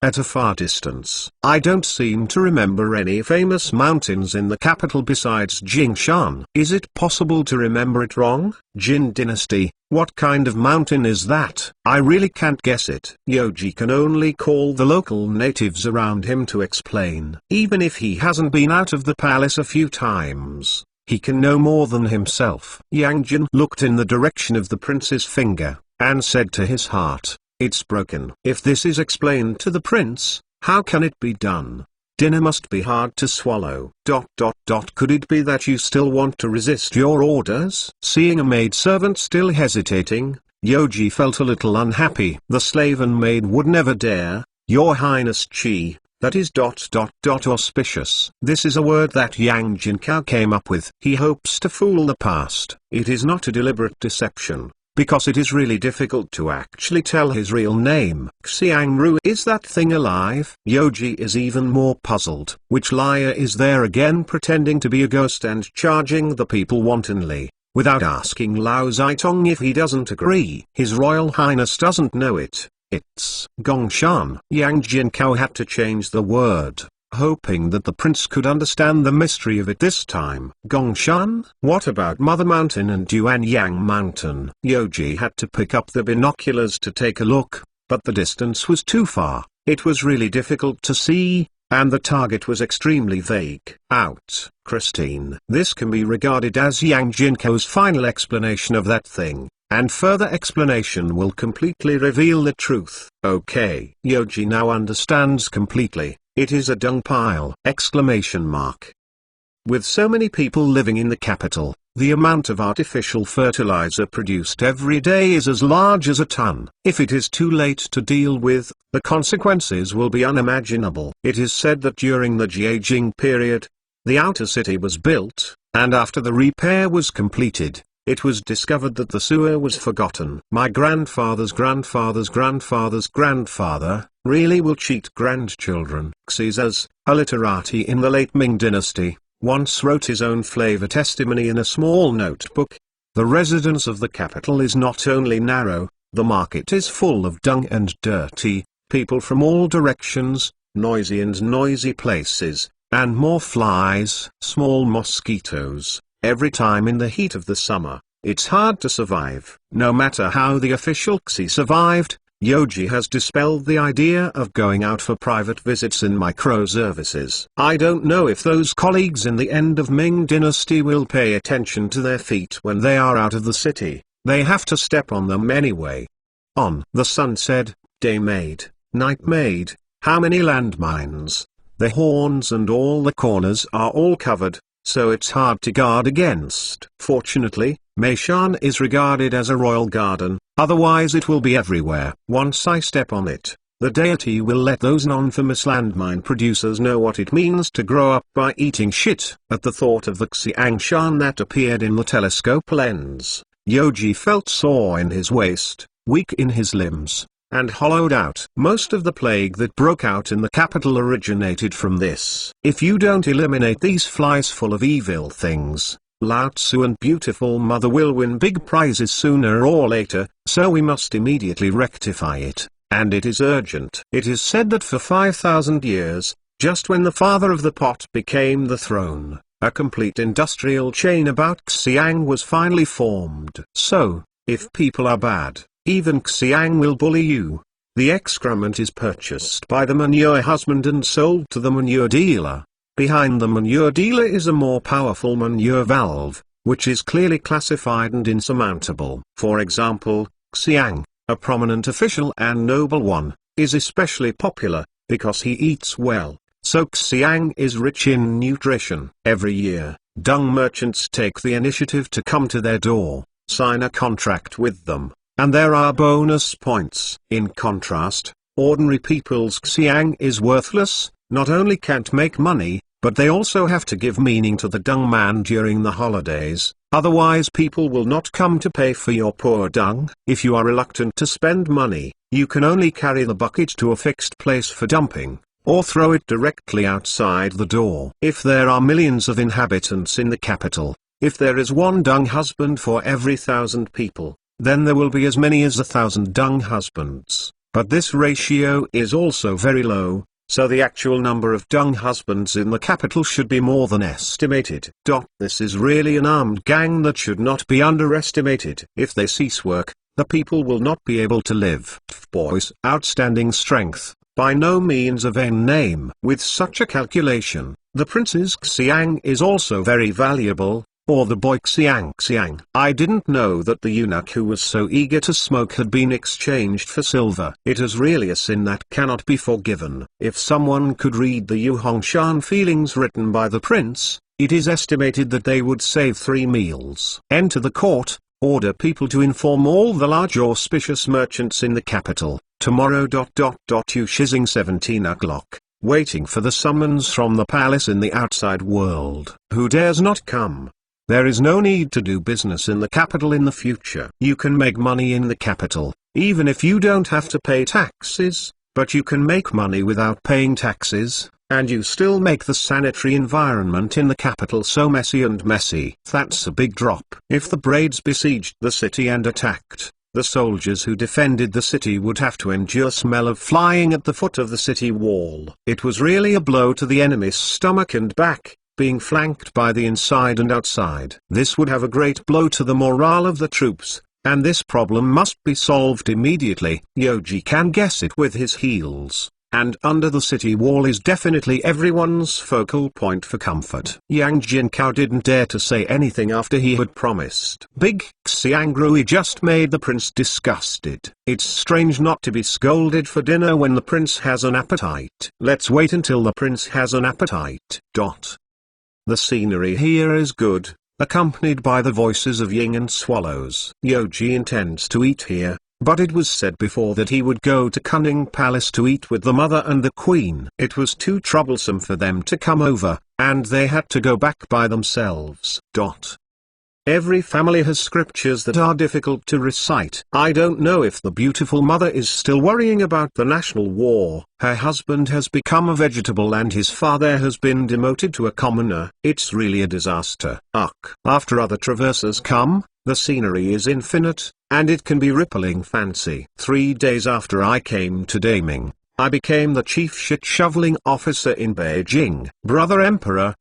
at a far distance. I don't seem to remember any famous mountains in the capital besides Jingshan. Is it possible to remember it wrong? Jin Dynasty, what kind of mountain is that? I really can't guess it. Yoji can only call the local natives around him to explain. Even if he hasn't been out of the palace a few times, he can know more than himself. Yang Jin looked in the direction of the prince's finger, and said to his heart, "It's broken." If this is explained to the prince, how can it be done? Dinner must be hard to swallow. Could it be that you still want to resist your orders? Seeing a maidservant still hesitating, Yoji felt a little unhappy. The slave and maid would never dare. Your Highness Chi, that is auspicious. This is a word that Yang Jinkao came up with. He hopes to fool the past. It is not a deliberate deception, because it is really difficult to actually tell his real name. Xiangru, is that thing alive? Yoji is even more puzzled. Which liar is there again pretending to be a ghost and charging the people wantonly, without asking Lao Zitong if he doesn't agree? His Royal Highness doesn't know it. It's Gongshan. Yang Jinkao had to change the word, hoping that the prince could understand the mystery of it this time. Gongshan? What about Mother Mountain and Yuanyang Mountain? Yoji had to pick up the binoculars to take a look, but the distance was too far. It was really difficult to see, and the target was extremely vague. Out. Christine. This can be regarded as Yang Jinko's final explanation of that thing, and further explanation will completely reveal the truth. Okay. Yoji now understands completely. It is a dung pile! With so many people living in the capital, the amount of artificial fertilizer produced every day is as large as a ton. If it is too late to deal with, the consequences will be unimaginable. It is said that during the Jiajing period, the outer city was built, and after the repair was completed, it was discovered that the sewer was forgotten. My grandfather's grandfather's grandfather's grandfather really will cheat grandchildren. Xizas, a literati in the late Ming dynasty, once wrote his own flavor testimony in a small notebook. The residence of the capital is not only narrow, the market is full of dung and dirty, people from all directions, noisy places, and more flies, small mosquitoes. Every time in the heat of the summer, it's hard to survive. No matter how the official Xi survived, Yoji has dispelled the idea of going out for private visits in micro-services. I don't know if those colleagues in the end of Ming dynasty will pay attention to their feet when they are out of the city. They have to step on them anyway. On. The sun said, "Day maid, night maid, how many landmines? The horns and all the corners are all covered, so it's hard to guard against." Fortunately, Meishan is regarded as a royal garden, otherwise it will be everywhere. Once I step on it, the deity will let those non-famous landmine producers know what it means to grow up by eating shit. At the thought of the Xiangshan that appeared in the telescope lens, Yoji felt sore in his waist, weak in his limbs, and hollowed out. Most of the plague that broke out in the capital originated from this. If you don't eliminate these flies full of evil things, Lao Tzu and beautiful mother will win big prizes sooner or later, so we must immediately rectify it, and it is urgent. It is said that for 5,000 years, just when the father of the pot became the throne, a complete industrial chain about Xiang was finally formed. So, if people are bad, even Xiang will bully you. The excrement is purchased by the manure husband and sold to the manure dealer. Behind the manure dealer is a more powerful manure valve, which is clearly classified and insurmountable. For example, Xiang, a prominent official and noble one, is especially popular, because he eats well, so Xiang is rich in nutrition. Every year, dung merchants take the initiative to come to their door, sign a contract with them, and there are bonus points. In contrast, ordinary people's Xiang is worthless, not only can't make money, but they also have to give meaning to the dung man during the holidays, otherwise people will not come to pay for your poor dung. If you are reluctant to spend money, you can only carry the bucket to a fixed place for dumping, or throw it directly outside the door. If there are millions of inhabitants in the capital, if there is one dung husband for every 1,000 people, then there will be as many as 1,000 dung husbands. But this ratio is also very low, so the actual number of dung husbands in the capital should be more than estimated. This is really an armed gang that should not be underestimated. If they cease work, the people will not be able to live. Boys, outstanding strength, by no means a vain name. With such a calculation, the prince's Xiang is also very valuable, or the boy Xiang. I didn't know that the eunuch who was so eager to smoke had been exchanged for silver. It is really a sin that cannot be forgiven. If someone could read the Yu Hongshan feelings written by the prince, it is estimated that they would save 3 meals. Enter the court, order people to inform all the large auspicious merchants in the capital, tomorrow. You Shizing 17 o'clock, waiting for the summons from the palace in the outside world. Who dares not come? There is no need to do business in the capital in the future. You can make money in the capital, even if you don't have to pay taxes, but you can make money without paying taxes, and you still make the sanitary environment in the capital so messy. That's a big drop. If the Braids besieged the city and attacked, the soldiers who defended the city would have to endure smell of flying at the foot of the city wall. It was really a blow to the enemy's stomach and back, being flanked by the inside and outside. This would have a great blow to the morale of the troops, and this problem must be solved immediately. Yoji can guess it with his heels, and under the city wall is definitely everyone's focal point for comfort. Yang Jinkao didn't dare to say anything after he had promised. Big Xiangrui just made the prince disgusted. It's strange not to be scolded for dinner when the prince has an appetite. Let's wait until the prince has an appetite. The scenery here is good, accompanied by the voices of yin and swallows. Yoji intends to eat here, but it was said before that he would go to Cunning Palace to eat with the mother and the queen. It was too troublesome for them to come over, and they had to go back by themselves. Every family has scriptures that are difficult to recite. I don't know if the beautiful mother is still worrying about the national war. Her husband has become a vegetable and his father has been demoted to a commoner. It's really a disaster. After other traversers come, the scenery is infinite, and it can be rippling fancy. 3 days after I came to Ming, I became the chief shit-shoveling officer in Beijing. Brother Emperor,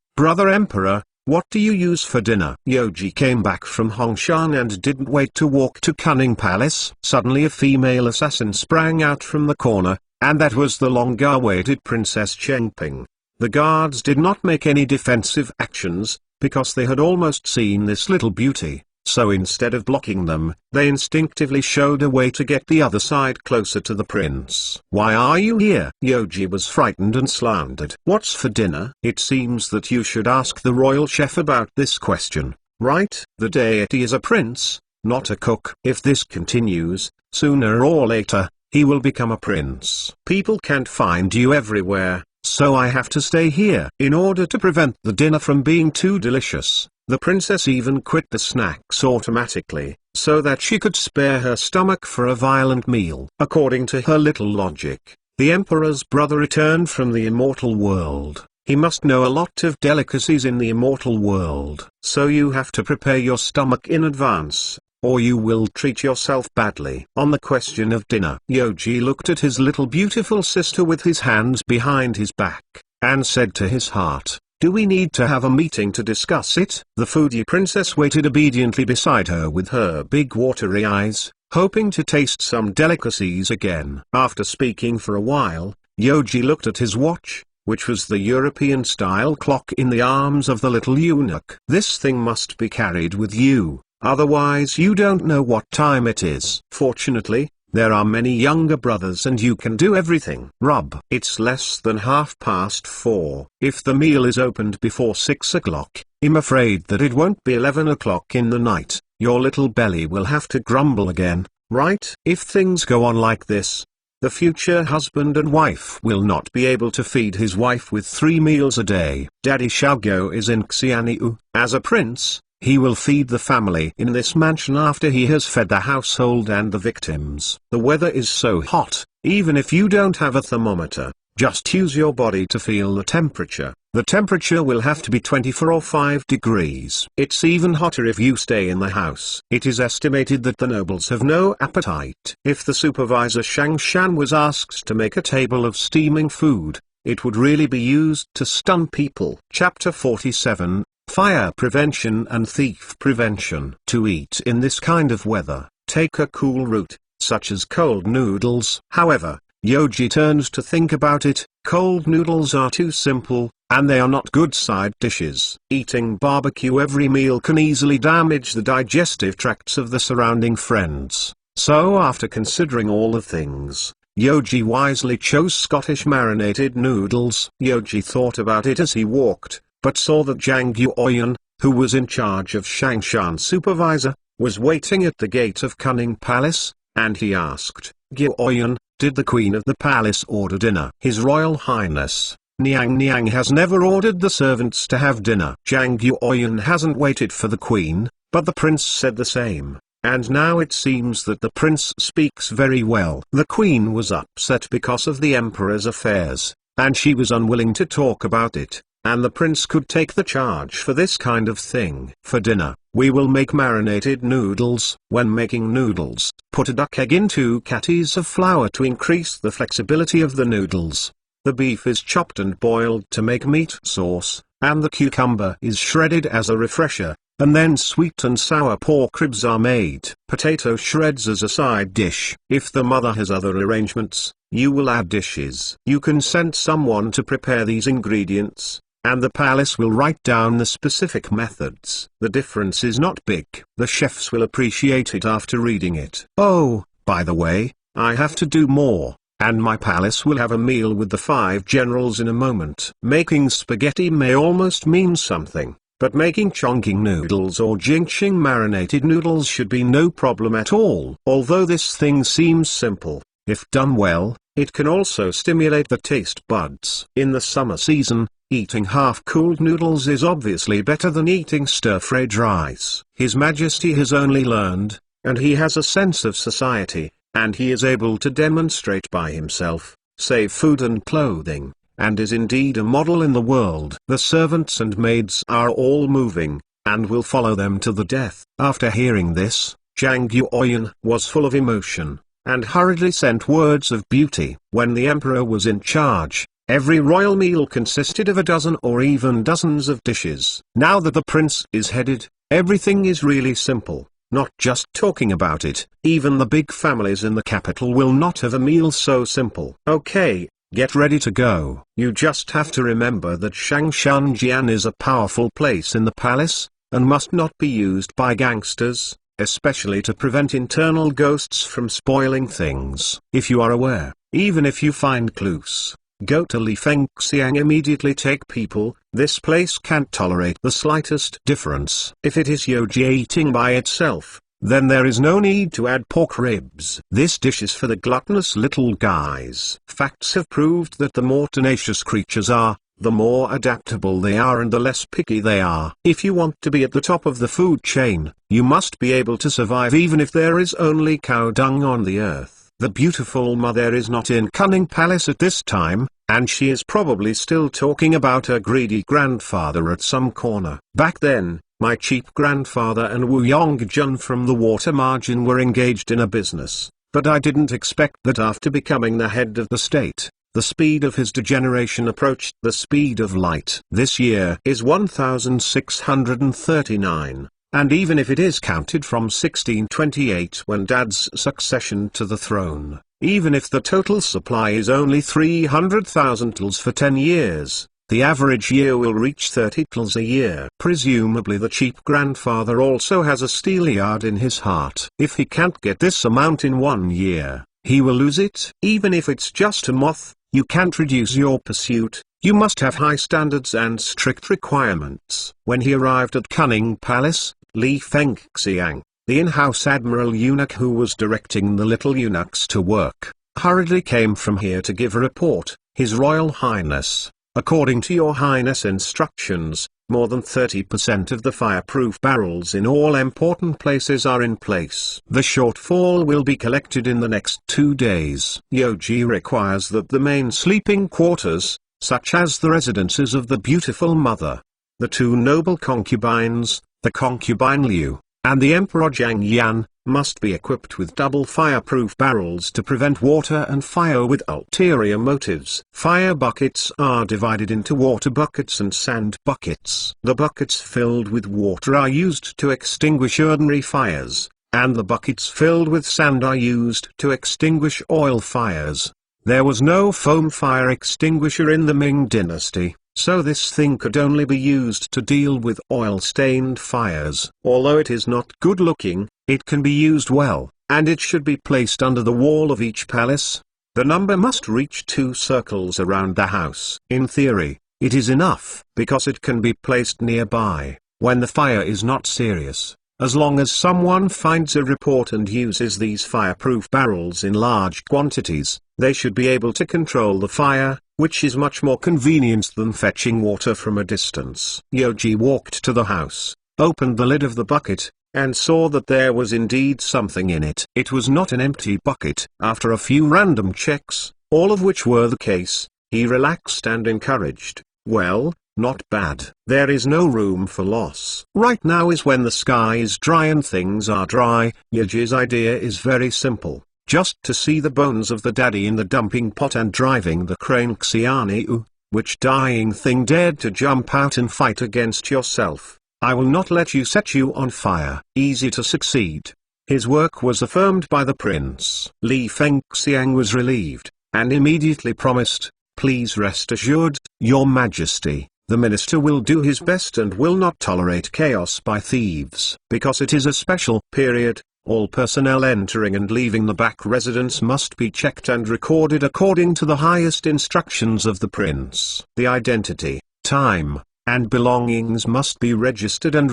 what do you use for dinner? Yoji came back from Hongshan and didn't wait to walk to Cunning Palace. Suddenly a female assassin sprang out from the corner, and that was the long-awaited Princess Chengping. The guards did not make any defensive actions, because they had almost seen this little beauty. So instead of blocking them, they instinctively showed a way to get the other side closer to the prince. Why are you here? Yoji was frightened and slandered. What's for dinner? It seems that you should ask the royal chef about this question, right? The deity is a prince, not a cook. If this continues, sooner or later, he will become a prince. People can't find you everywhere, so I have to stay here. In order to prevent the dinner from being too delicious, the princess even quit the snacks automatically, so that she could spare her stomach for a violent meal. According to her little logic, the emperor's brother returned from the immortal world. He must know a lot of delicacies in the immortal world. So you have to prepare your stomach in advance, or you will treat yourself badly. On the question of dinner, Yoji looked at his little beautiful sister with his hands behind his back, and said to his heart, "Do we need to have a meeting to discuss it?" The foodie princess waited obediently beside her with her big watery eyes, hoping to taste some delicacies again. After speaking for a while, Yoji looked at his watch. which was the European-style clock in the arms of the little eunuch. "This thing must be carried with you, otherwise you don't know what time it is. Fortunately, there are many younger brothers and you can do everything. Rub. It's less than 4:30. If the meal is opened before 6 o'clock, I'm afraid that it won't be 11 o'clock in the night. Your little belly will have to grumble again, right? If things go on like this, the future husband and wife will not be able to feed his wife with 3 meals a day. Daddy Xiaoguo is in Xianyu. As a prince, he will feed the family in this mansion after he has fed the household and the victims. The weather is so hot, even if you don't have a thermometer, just use your body to feel the temperature. The temperature will have to be 24 or 5 degrees. It's even hotter if you stay in the house. It is estimated that the nobles have no appetite. If the supervisor Shang Shan was asked to make a table of steaming food, it would really be used to stun people. Chapter 47, Fire Prevention and Thief Prevention. To eat in this kind of weather, take a cool route, such as cold noodles. However, Yoji turns to think about it, cold noodles are too simple, and they are not good side dishes. Eating barbecue every meal can easily damage the digestive tracts of the surrounding friends. So after considering all the things, Yoji wisely chose Scottish marinated noodles. Yoji thought about it as he walked, but saw that Zhang Guoyan, who was in charge of Shangshan's supervisor, was waiting at the gate of Cunning Palace, and he asked, "Guoyan, did the Queen of the Palace order dinner?" "His Royal Highness, Niang has never ordered the servants to have dinner." Zhang Guoyan hasn't waited for the Queen, but the Prince said the same, and now it seems that the Prince speaks very well. The Queen was upset because of the Emperor's affairs, and she was unwilling to talk about it, and the Prince could take the charge for this kind of thing. "For dinner, we will make marinated noodles." When making noodles, put a duck egg in 2 catties of flour to increase the flexibility of the noodles. The beef is chopped and boiled to make meat sauce, and the cucumber is shredded as a refresher, and then sweet and sour pork ribs are made. Potato shreds as a side dish. If the mother has other arrangements, you will add dishes. You can send someone to prepare these ingredients, and the palace will write down the specific methods. The difference is not big. The chefs will appreciate it after reading it. "Oh, by the way, I have to do more, and my palace will have a meal with the 5 generals in a moment." Making spaghetti may almost mean something, but making Chongqing noodles or Jingqing marinated noodles should be no problem at all. Although this thing seems simple, if done well, it can also stimulate the taste buds. In the summer season, eating half-cooled noodles is obviously better than eating stir-fried rice. His Majesty has only learned, and he has a sense of society, and he is able to demonstrate by himself, save food and clothing, and is indeed a model in the world. The servants and maids are all moving, and will follow them to the death. After hearing this, Zhang Guoyan was full of emotion, and hurriedly sent words of beauty. When the emperor was in charge, every royal meal consisted of a dozen or even dozens of dishes. Now that the prince is headed, everything is really simple. Not just talking about it, even the big families in the capital will not have a meal so simple. Okay, get ready to go. You just have to remember that Shangshanjian is a powerful place in the palace, and must not be used by gangsters, especially to prevent internal ghosts from spoiling things. If you are aware, even if you find clues, go to Li Fengxiang immediately. Take people, this place can't tolerate the slightest difference. If it is Yoji eating by itself, then there is no need to add pork ribs. This dish is for the gluttonous little guys. Facts have proved that the more tenacious creatures are, the more adaptable they are and the less picky they are. If you want to be at the top of the food chain, you must be able to survive even if there is only cow dung on the earth. The beautiful mother is not in Cunning Palace at this time, and she is probably still talking about her greedy grandfather at some corner. Back then, my cheap grandfather and Wu Yongjun from the water margin were engaged in a business, but I didn't expect that after becoming the head of the state, the speed of his degeneration approached the speed of light. This year is 1639. And even if it is counted from 1628 when Dad's succession to the throne, Even if the total supply is only 300,000 tals for 10 years, the average year will reach 30 tals a year. Presumably the cheap grandfather also has a steelyard in his heart. If he can't get this amount in 1 year, he will lose it. Even if it's just a moth, you can't reduce your pursuit. You must have high standards and strict requirements. When he arrived at Cunning Palace, Li Fengxiang, the in-house admiral eunuch who was directing the little eunuchs to work, hurriedly came from here to give a report. His Royal Highness, according to your Highness instructions, more than 30% of the fireproof barrels in all important places are in place. The shortfall will be collected in the next 2 days. Yoji requires that the main sleeping quarters, such as the residences of the beautiful mother, the 2 noble concubines, the concubine Liu, and the Emperor Jiang Yan, must be equipped with double fireproof barrels to prevent water and fire with ulterior motives. Fire buckets are divided into water buckets and sand buckets. The buckets filled with water are used to extinguish ordinary fires, and the buckets filled with sand are used to extinguish oil fires. There was no foam fire extinguisher in the Ming dynasty, so this thing could only be used to deal with oil-stained fires. Although it is not good-looking, it can be used well, and it should be placed under the wall of each palace. The number must reach 2 circles around the house. In theory, it is enough, because it can be placed nearby, when the fire is not serious. As long as someone finds a report and uses these fireproof barrels in large quantities, they should be able to control the fire, which is much more convenient than fetching water from a distance. Yoji walked to the house, opened the lid of the bucket, and saw that there was indeed something in it. It was not an empty bucket. After a few random checks, all of which were the case, he relaxed and encouraged, "Well, not bad. There is no room for loss. Right now is when the sky is dry and things are dry." Yoji's idea is very simple. Just to see the bones of the daddy in the dumping pot and driving the crane Xianiu, which dying thing dared to jump out and fight against yourself? I will not let you set you on fire. Easy to succeed. His work was affirmed by the prince. Li Fengxiang was relieved, and immediately promised, "Please rest assured, your majesty, the minister will do his best and will not tolerate chaos by thieves." Because it is a special period, all personnel entering and leaving the back residence must be checked and recorded according to the highest instructions of the prince. The identity, time, and belongings must be registered, and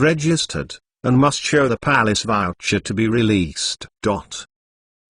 must show the palace voucher to be released.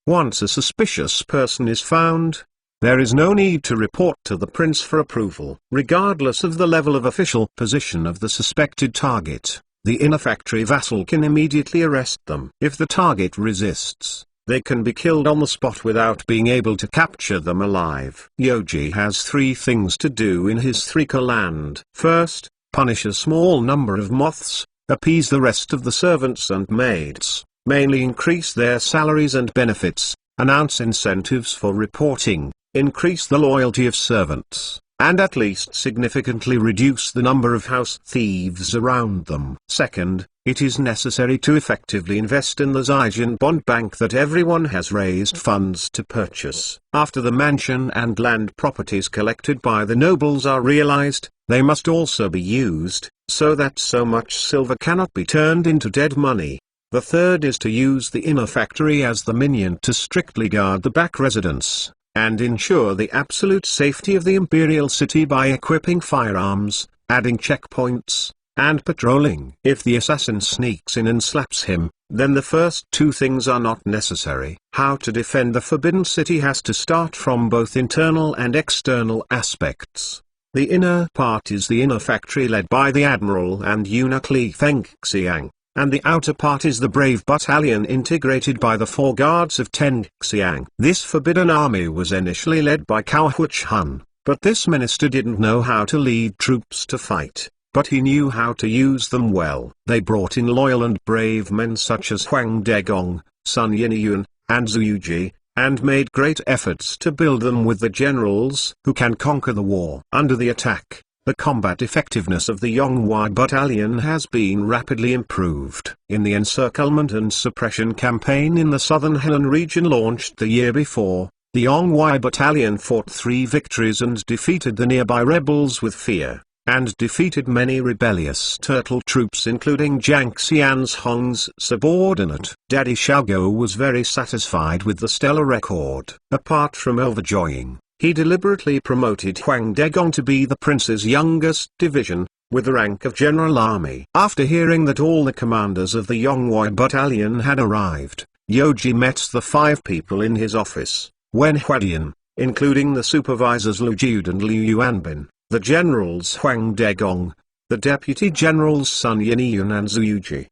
Once a suspicious person is found, there is no need to report to the prince for approval. Regardless of the level of official position of the suspected target, the inner factory vassal can immediately arrest them. If the target resists, they can be killed on the spot without being able to capture them alive. Yoji has 3 things to do in his 3 land. First, punish a small number of moths, appease the rest of the servants and maids, mainly increase their salaries and benefits, announce incentives for reporting, increase the loyalty of servants, and at least significantly reduce the number of house thieves around them. Second, it is necessary to effectively invest in the Zhejian bond bank that everyone has raised funds to purchase. After the mansion and land properties collected by the nobles are realized, they must also be used, so that so much silver cannot be turned into dead money. The third is to use the inner factory as the minion to strictly guard the back residence, and ensure the absolute safety of the imperial city by equipping firearms, adding checkpoints, and patrolling. If the assassin sneaks in and slaps him, then the first 2 things are not necessary. How to defend the Forbidden City has to start from both internal and external aspects. The inner part is the inner factory led by the admiral and eunuch Li Fengxiang, and the outer part is the brave battalion integrated by the 4 guards of Tengxiang. This forbidden army was initially led by Cao Huchun, but this minister didn't know how to lead troops to fight, but he knew how to use them well. They brought in loyal and brave men such as Huang Degong, Sun Yinyun, and Zhu Yuji, and made great efforts to build them with the generals who can conquer the war. Under the attack, the combat effectiveness of the Yonghui battalion has been rapidly improved. In the encirclement and suppression campaign in the southern Henan region launched the year before, The Yonghui battalion fought 3 victories and defeated the nearby rebels with fear, and defeated many rebellious turtle troops including Jiang Xian's Huang's subordinate. Daddy Xiaogo was very satisfied with the stellar record. Apart from overjoying, he deliberately promoted Huang Degong to be the prince's youngest division, with the rank of General Army. After hearing that all the commanders of the Yonghui battalion had arrived, Yoji met the 5 people in his office. When Huadian, including the supervisors Lu Jude and Liu Yuanbin, the generals Huang Degong, the deputy generals Sun Yinyun and Zhu Yuji.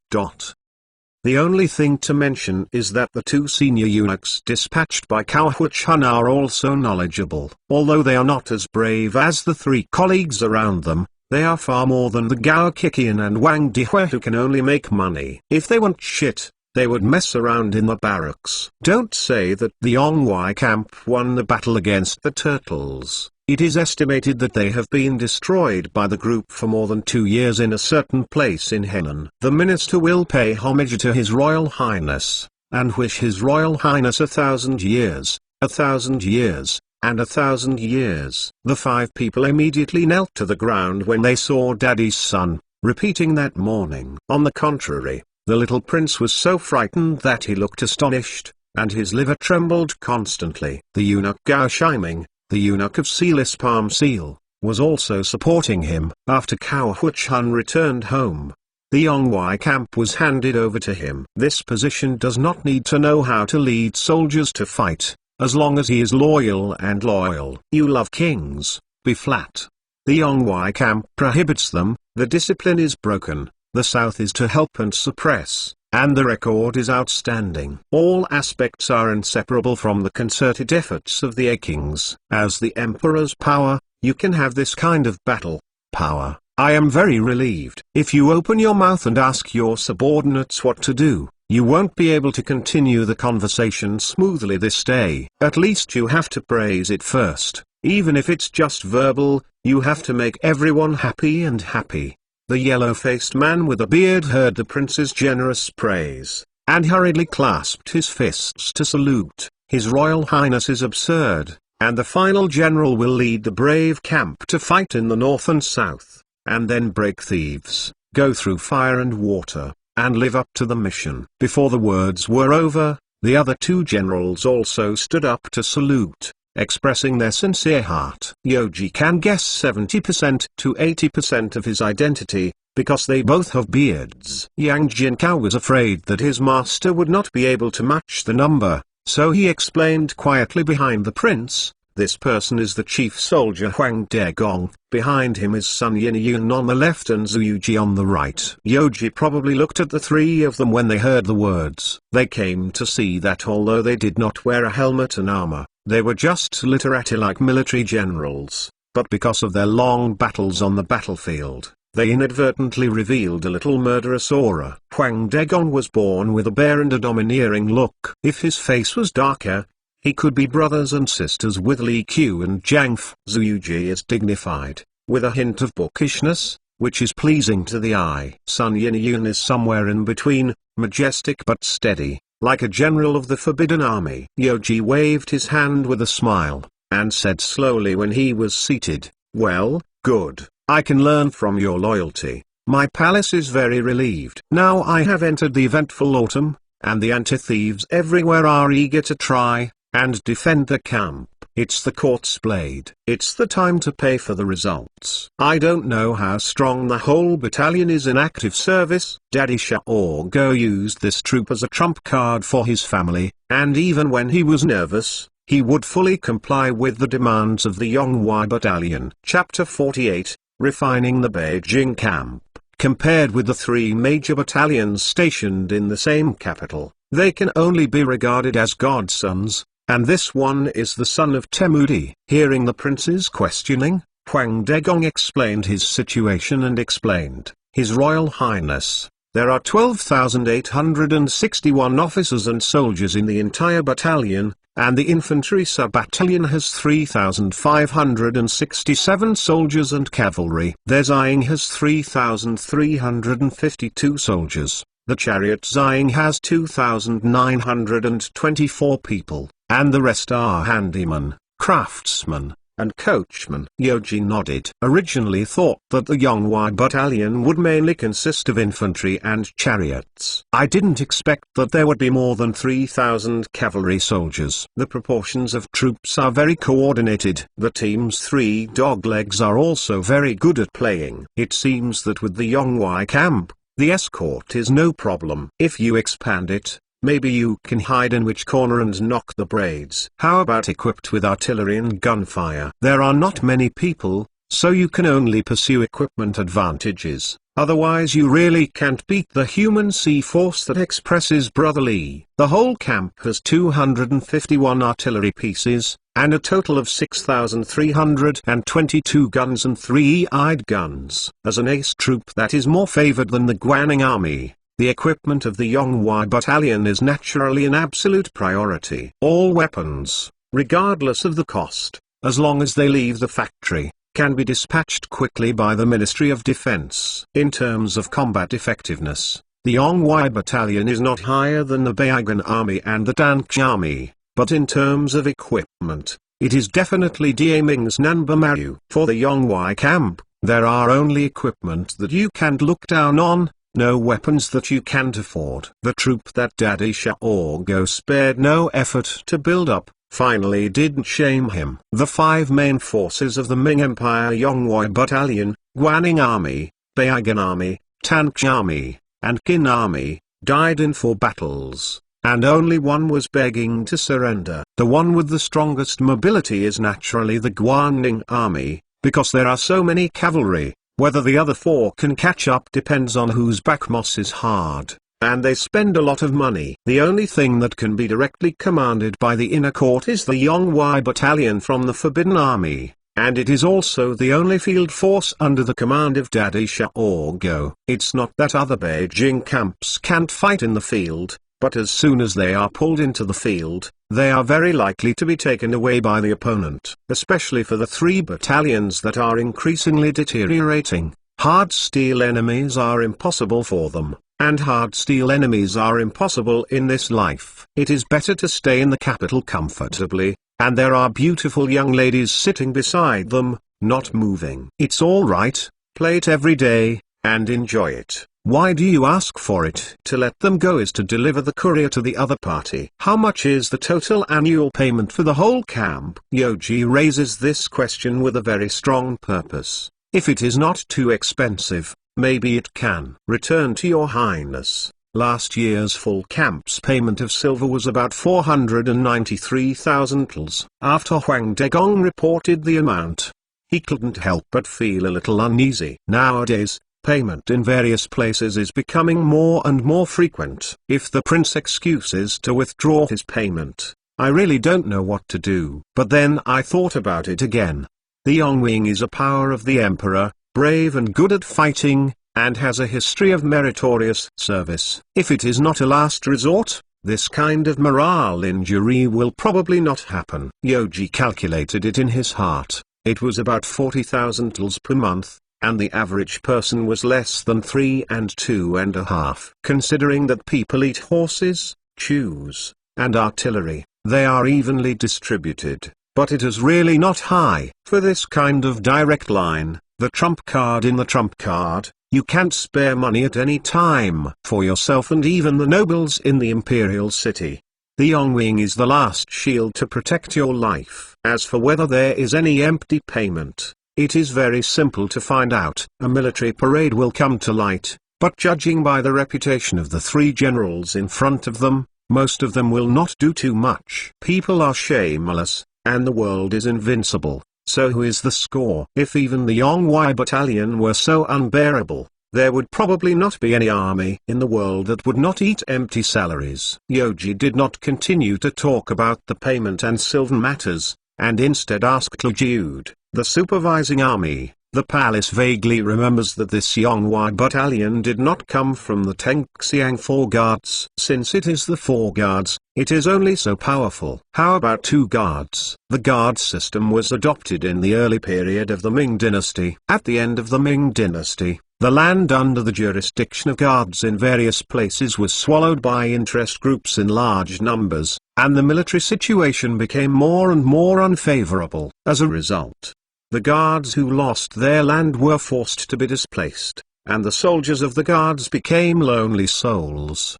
The only thing to mention is that the 2 senior eunuchs dispatched by Cao Huachun are also knowledgeable. Although they are not as brave as the 3 colleagues around them, they are far more than the Gao Kikian and Wang Dihue who can only make money. If they want shit, they would mess around in the barracks. Don't say that the Yonghui camp won the battle against the turtles. It is estimated that they have been destroyed by the group for more than 2 years in a certain place in Henan. The minister will pay homage to His Royal Highness, and wish His Royal Highness 1,000 years, 1,000 years, and 1,000 years. The 5 people immediately knelt to the ground when they saw Daddy's son, repeating that morning. On the contrary, the little prince was so frightened that he looked astonished, and his liver trembled constantly. The eunuch Gao Shiming, the eunuch of Sealis Palm Seal, was also supporting him. After Cao Huachun returned home, the Yonghui camp was handed over to him. This position does not need to know how to lead soldiers to fight, as long as he is loyal and loyal. You love kings, be flat. The Yonghui camp prohibits them, the discipline is broken. The South is to help and suppress, and the record is outstanding. All aspects are inseparable from the concerted efforts of the kings. As the emperor's power, you can have this kind of battle power. I am very relieved. If you open your mouth and ask your subordinates what to do, you won't be able to continue the conversation smoothly this day. At least you have to praise it first. Even if it's just verbal, you have to make everyone happy and happy. The yellow-faced man with a beard heard the prince's generous praise, and hurriedly clasped his fists to salute. His Royal Highness is absurd, and the final general will lead the brave camp to fight in the north and south, and then break thieves, go through fire and water, and live up to the mission. Before the words were over, the other 2 generals also stood up to salute, expressing their sincere heart. Yoji can guess 70% to 80% of his identity, because they both have beards. Yang Jinkao was afraid that his master would not be able to match the number, so he explained quietly behind the prince, this person is the chief soldier Huang Degong, behind him is Sun Yinyun on the left and Zhu Yuji on the right. Yoji probably looked at the 3 of them when they heard the words. They came to see that although they did not wear a helmet and armor, they were just literati like military generals, but because of their long battles on the battlefield, they inadvertently revealed a little murderous aura. Huang Degong was born with a bare and a domineering look. If his face was darker, he could be brothers and sisters with Li Qiu and Zhang F. Zhu Yuji is dignified, with a hint of bookishness, which is pleasing to the eye. Sun Yinyun is somewhere in between, majestic but steady, like a general of the Forbidden Army. Yoji waved his hand with a smile, and said slowly when he was seated, well, good, I can learn from your loyalty. My palace is very relieved. Now I have entered the eventful autumn, and the anti-thieves everywhere are eager to try and defend the camp. It's the court's blade. It's the time to pay for the results. I don't know how strong the whole battalion is in active service. Daddy Xiaogo used this troop as a trump card for his family, and even when he was nervous, he would fully comply with the demands of the Yonghui battalion. Chapter 48, Refining the Beijing Camp. Compared with the 3 major battalions stationed in the same capital, they can only be regarded as godsons, and this one is the son of Temudi. Hearing the prince's questioning, Huang Degong explained his situation and explained, His Royal Highness, there are 12,861 officers and soldiers in the entire battalion, and the infantry sub-battalion has 3,567 soldiers and cavalry. Their Ziying has 3,352 soldiers. The chariot Ziying has 2,924 people. and the rest are handymen, craftsmen, and coachmen. Yoji nodded. Originally thought that the Yonghui battalion would mainly consist of infantry and chariots. I didn't expect that there would be more than 3,000 cavalry soldiers. The proportions of troops are very coordinated. The team's 3 doglegs are also very good at playing. It seems that with the Yonghui camp, the escort is no problem. If you expand it, maybe you can hide in which corner and knock the braids. How about equipped with artillery and gunfire? There are not many people, so you can only pursue equipment advantages. Otherwise you really can't beat the human sea force that expresses brotherly. The whole camp has 251 artillery pieces, and a total of 6,322 guns and 3-eyed guns. As an ace troop that is more favored than the Guanning army, the equipment of the Yonghui battalion is naturally an absolute priority. All weapons, regardless of the cost, as long as they leave the factory, can be dispatched quickly by the Ministry of Defense. In terms of combat effectiveness, the Yonghui battalion is not higher than the Baogan army and the Danqi army, but in terms of equipment, it is definitely Ming's number Maru. For the Yonghui camp, there are only equipment that you can't look down on, no weapons that you can't afford. The troop that Daddy Xiaogo spared no effort to build up, finally didn't shame him. The 5 main forces of the Ming Empire: Yonghui battalion, Guanning army, Baogan army, Tanqi army, and Qin army, died in 4 battles, and only one was begging to surrender. The one with the strongest mobility is naturally the Guanning army, because there are so many cavalry. Whether the other 4 can catch up depends on whose back moss is hard, and they spend a lot of money. The only thing that can be directly commanded by the inner court is the Yonghui battalion from the Forbidden Army, and it is also the only field force under the command of Daddy Xiaogo. It's not that other Beijing camps can't fight in the field, but as soon as they are pulled into the field, they are very likely to be taken away by the opponent. Especially for the 3 battalions that are increasingly deteriorating, hard steel enemies are impossible for them, and hard steel enemies are impossible in this life. It is better to stay in the capital comfortably, and there are beautiful young ladies sitting beside them, not moving. It's alright, play it every day, and enjoy it. Why do you ask for it? To let them go is to deliver the courier to the other party. How much is the total annual payment for the whole camp? Yoji raises this question with a very strong purpose. If it is not too expensive, maybe it can. Return to your highness. Last year's full camp's payment of silver was about 493,000 tals. After Huang Degong reported the amount, he couldn't help but feel a little uneasy. Nowadays, payment in various places is becoming more and more frequent. If the prince excuses to withdraw his payment, I really don't know what to do. But then I thought about it again. The Yongwing is a power of the emperor, brave and good at fighting, and has a history of meritorious service. If it is not a last resort, this kind of morale injury will probably not happen. Yoji calculated it in his heart. It was about 40,000 tals per month, and the average person was less than 3 and 2.5. Considering that people eat horses, chews, and artillery, they are evenly distributed, but it is really not high. For this kind of direct line, the trump card in the trump card, you can't spare money at any time for yourself and even the nobles in the imperial city. The Yongwing is the last shield to protect your life. As for whether there is any empty payment, it is very simple to find out. A military parade will come to light, but judging by the reputation of the 3 generals in front of them, most of them will not do too much. People are shameless, and the world is invincible, so who is the score? If even the Yonghui battalion were so unbearable, there would probably not be any army in the world that would not eat empty salaries. Yoji did not continue to talk about the payment and Sylvan matters, and instead asked Jude, the supervising army, The palace vaguely remembers that this Yonghui battalion did not come from the Tengxiang Four Guards. Since it is the Four Guards, it is only so powerful. How about two guards? The guard system was adopted in the early period of the Ming dynasty. At the end of the Ming dynasty, the land under the jurisdiction of guards in various places was swallowed by interest groups in large numbers, and the military situation became more and more unfavorable. As a result, the guards who lost their land were forced to be displaced, and the soldiers of the guards became lonely souls.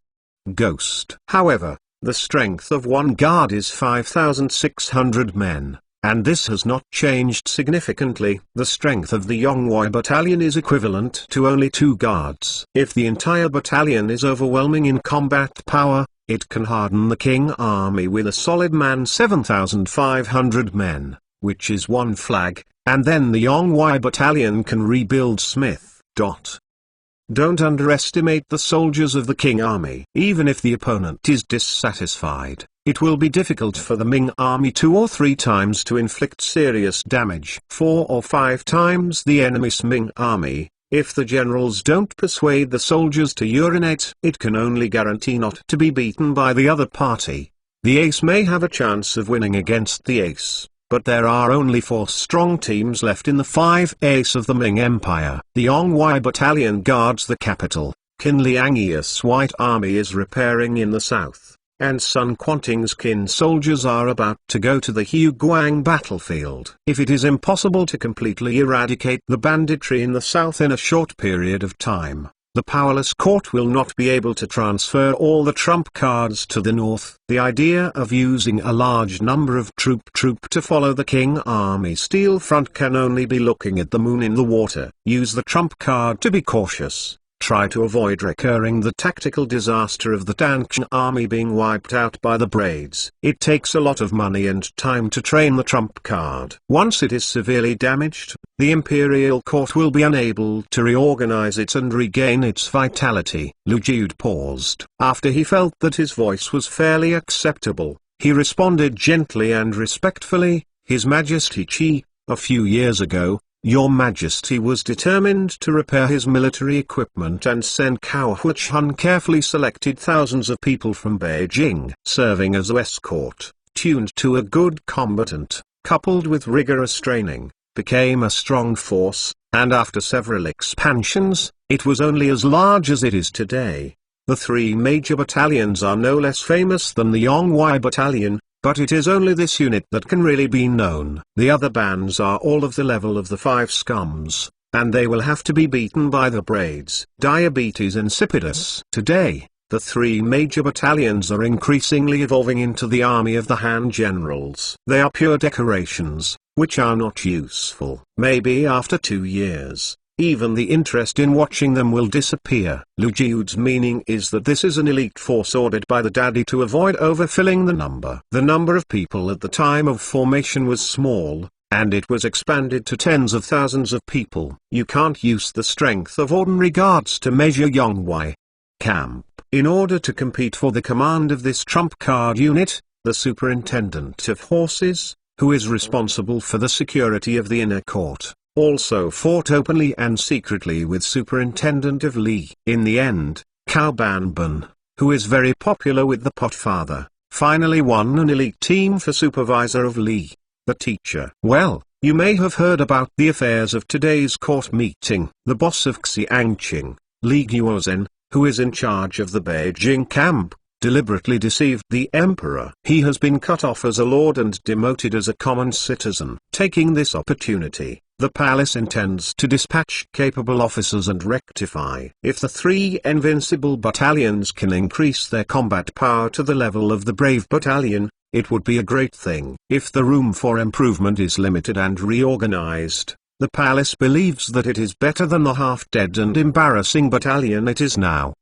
Ghost. However, the strength of one guard is 5,600 men, and this has not changed significantly. The strength of the Yonghui battalion is equivalent to only two guards. If the entire battalion is overwhelming in combat power, it can harden the King army with a solid man 7,500 men, which is one flag, and then the Yonghui battalion can rebuild Smith. Don't underestimate the soldiers of the King army. Even if the opponent is dissatisfied, it will be difficult for the Ming army 2 or 3 times to inflict serious damage. 4 or 5 times the enemy's Ming army. If the generals don't persuade the soldiers to urinate, it can only guarantee not to be beaten by the other party. The ace may have a chance of winning against the ace, but there are only 4 strong teams left in the 5 ace of the Ming Empire. The Yonghui battalion guards the capital. Qin Liangyi's White Army is repairing in the south, and Sun Quanting's Qin soldiers are about to go to the Huang battlefield. If it is impossible to completely eradicate the banditry in the south in a short period of time, the powerless court will not be able to transfer all the trump cards to the north. The idea of using a large number of troop to follow the King army steel front can only be looking at the moon in the water. Use the trump card to be cautious. Try to avoid recurring the tactical disaster of the Tanqian army being wiped out by the braids. It takes a lot of money and time to train the trump card. Once it is severely damaged, the imperial court will be unable to reorganize it and regain its vitality. Lu Jiud paused. After he felt that his voice was fairly acceptable, he responded gently and respectfully, "His Majesty Qi, a few years ago, Your Majesty was determined to repair his military equipment and send Cao Huachun carefully selected thousands of people from Beijing, serving as escort, tuned to a good combatant, coupled with rigorous training, became a strong force, and after several expansions, it was only as large as it is today. The 3 major battalions are no less famous than the Yonghui battalion, but it is only this unit that can really be known. The other bands are all of the level of the 5 scums, and they will have to be beaten by the braids. Diabetes insipidus. Today, the 3 major battalions are increasingly evolving into the army of the Han generals. They are pure decorations, which are not useful. Maybe after 2 years, even the interest in watching them will disappear. Lu Jiud's meaning is that this is an elite force ordered by the daddy to avoid overfilling the number. The number of people at the time of formation was small, and it was expanded to tens of thousands of people. You can't use the strength of ordinary guards to measure Yonghui camp. In order to compete for the command of this trump card unit, the superintendent of horses, who is responsible for the security of the inner court, also fought openly and secretly with Superintendent of Li. In the end, Cao Banban, who is very popular with the Potfather, finally won an elite team for Supervisor of Li, the teacher. Well, you may have heard about the affairs of today's court meeting. The boss of Xiangqing, Li Guozhen, who is in charge of the Beijing camp, deliberately deceived the emperor. He has been cut off as a lord and demoted as a common citizen. Taking this opportunity, the palace intends to dispatch capable officers and rectify. If the 3 invincible battalions can increase their combat power to the level of the brave battalion, it would be a great thing. If the room for improvement is limited and reorganized, the palace believes that it is better than the half-dead and embarrassing battalion it is now!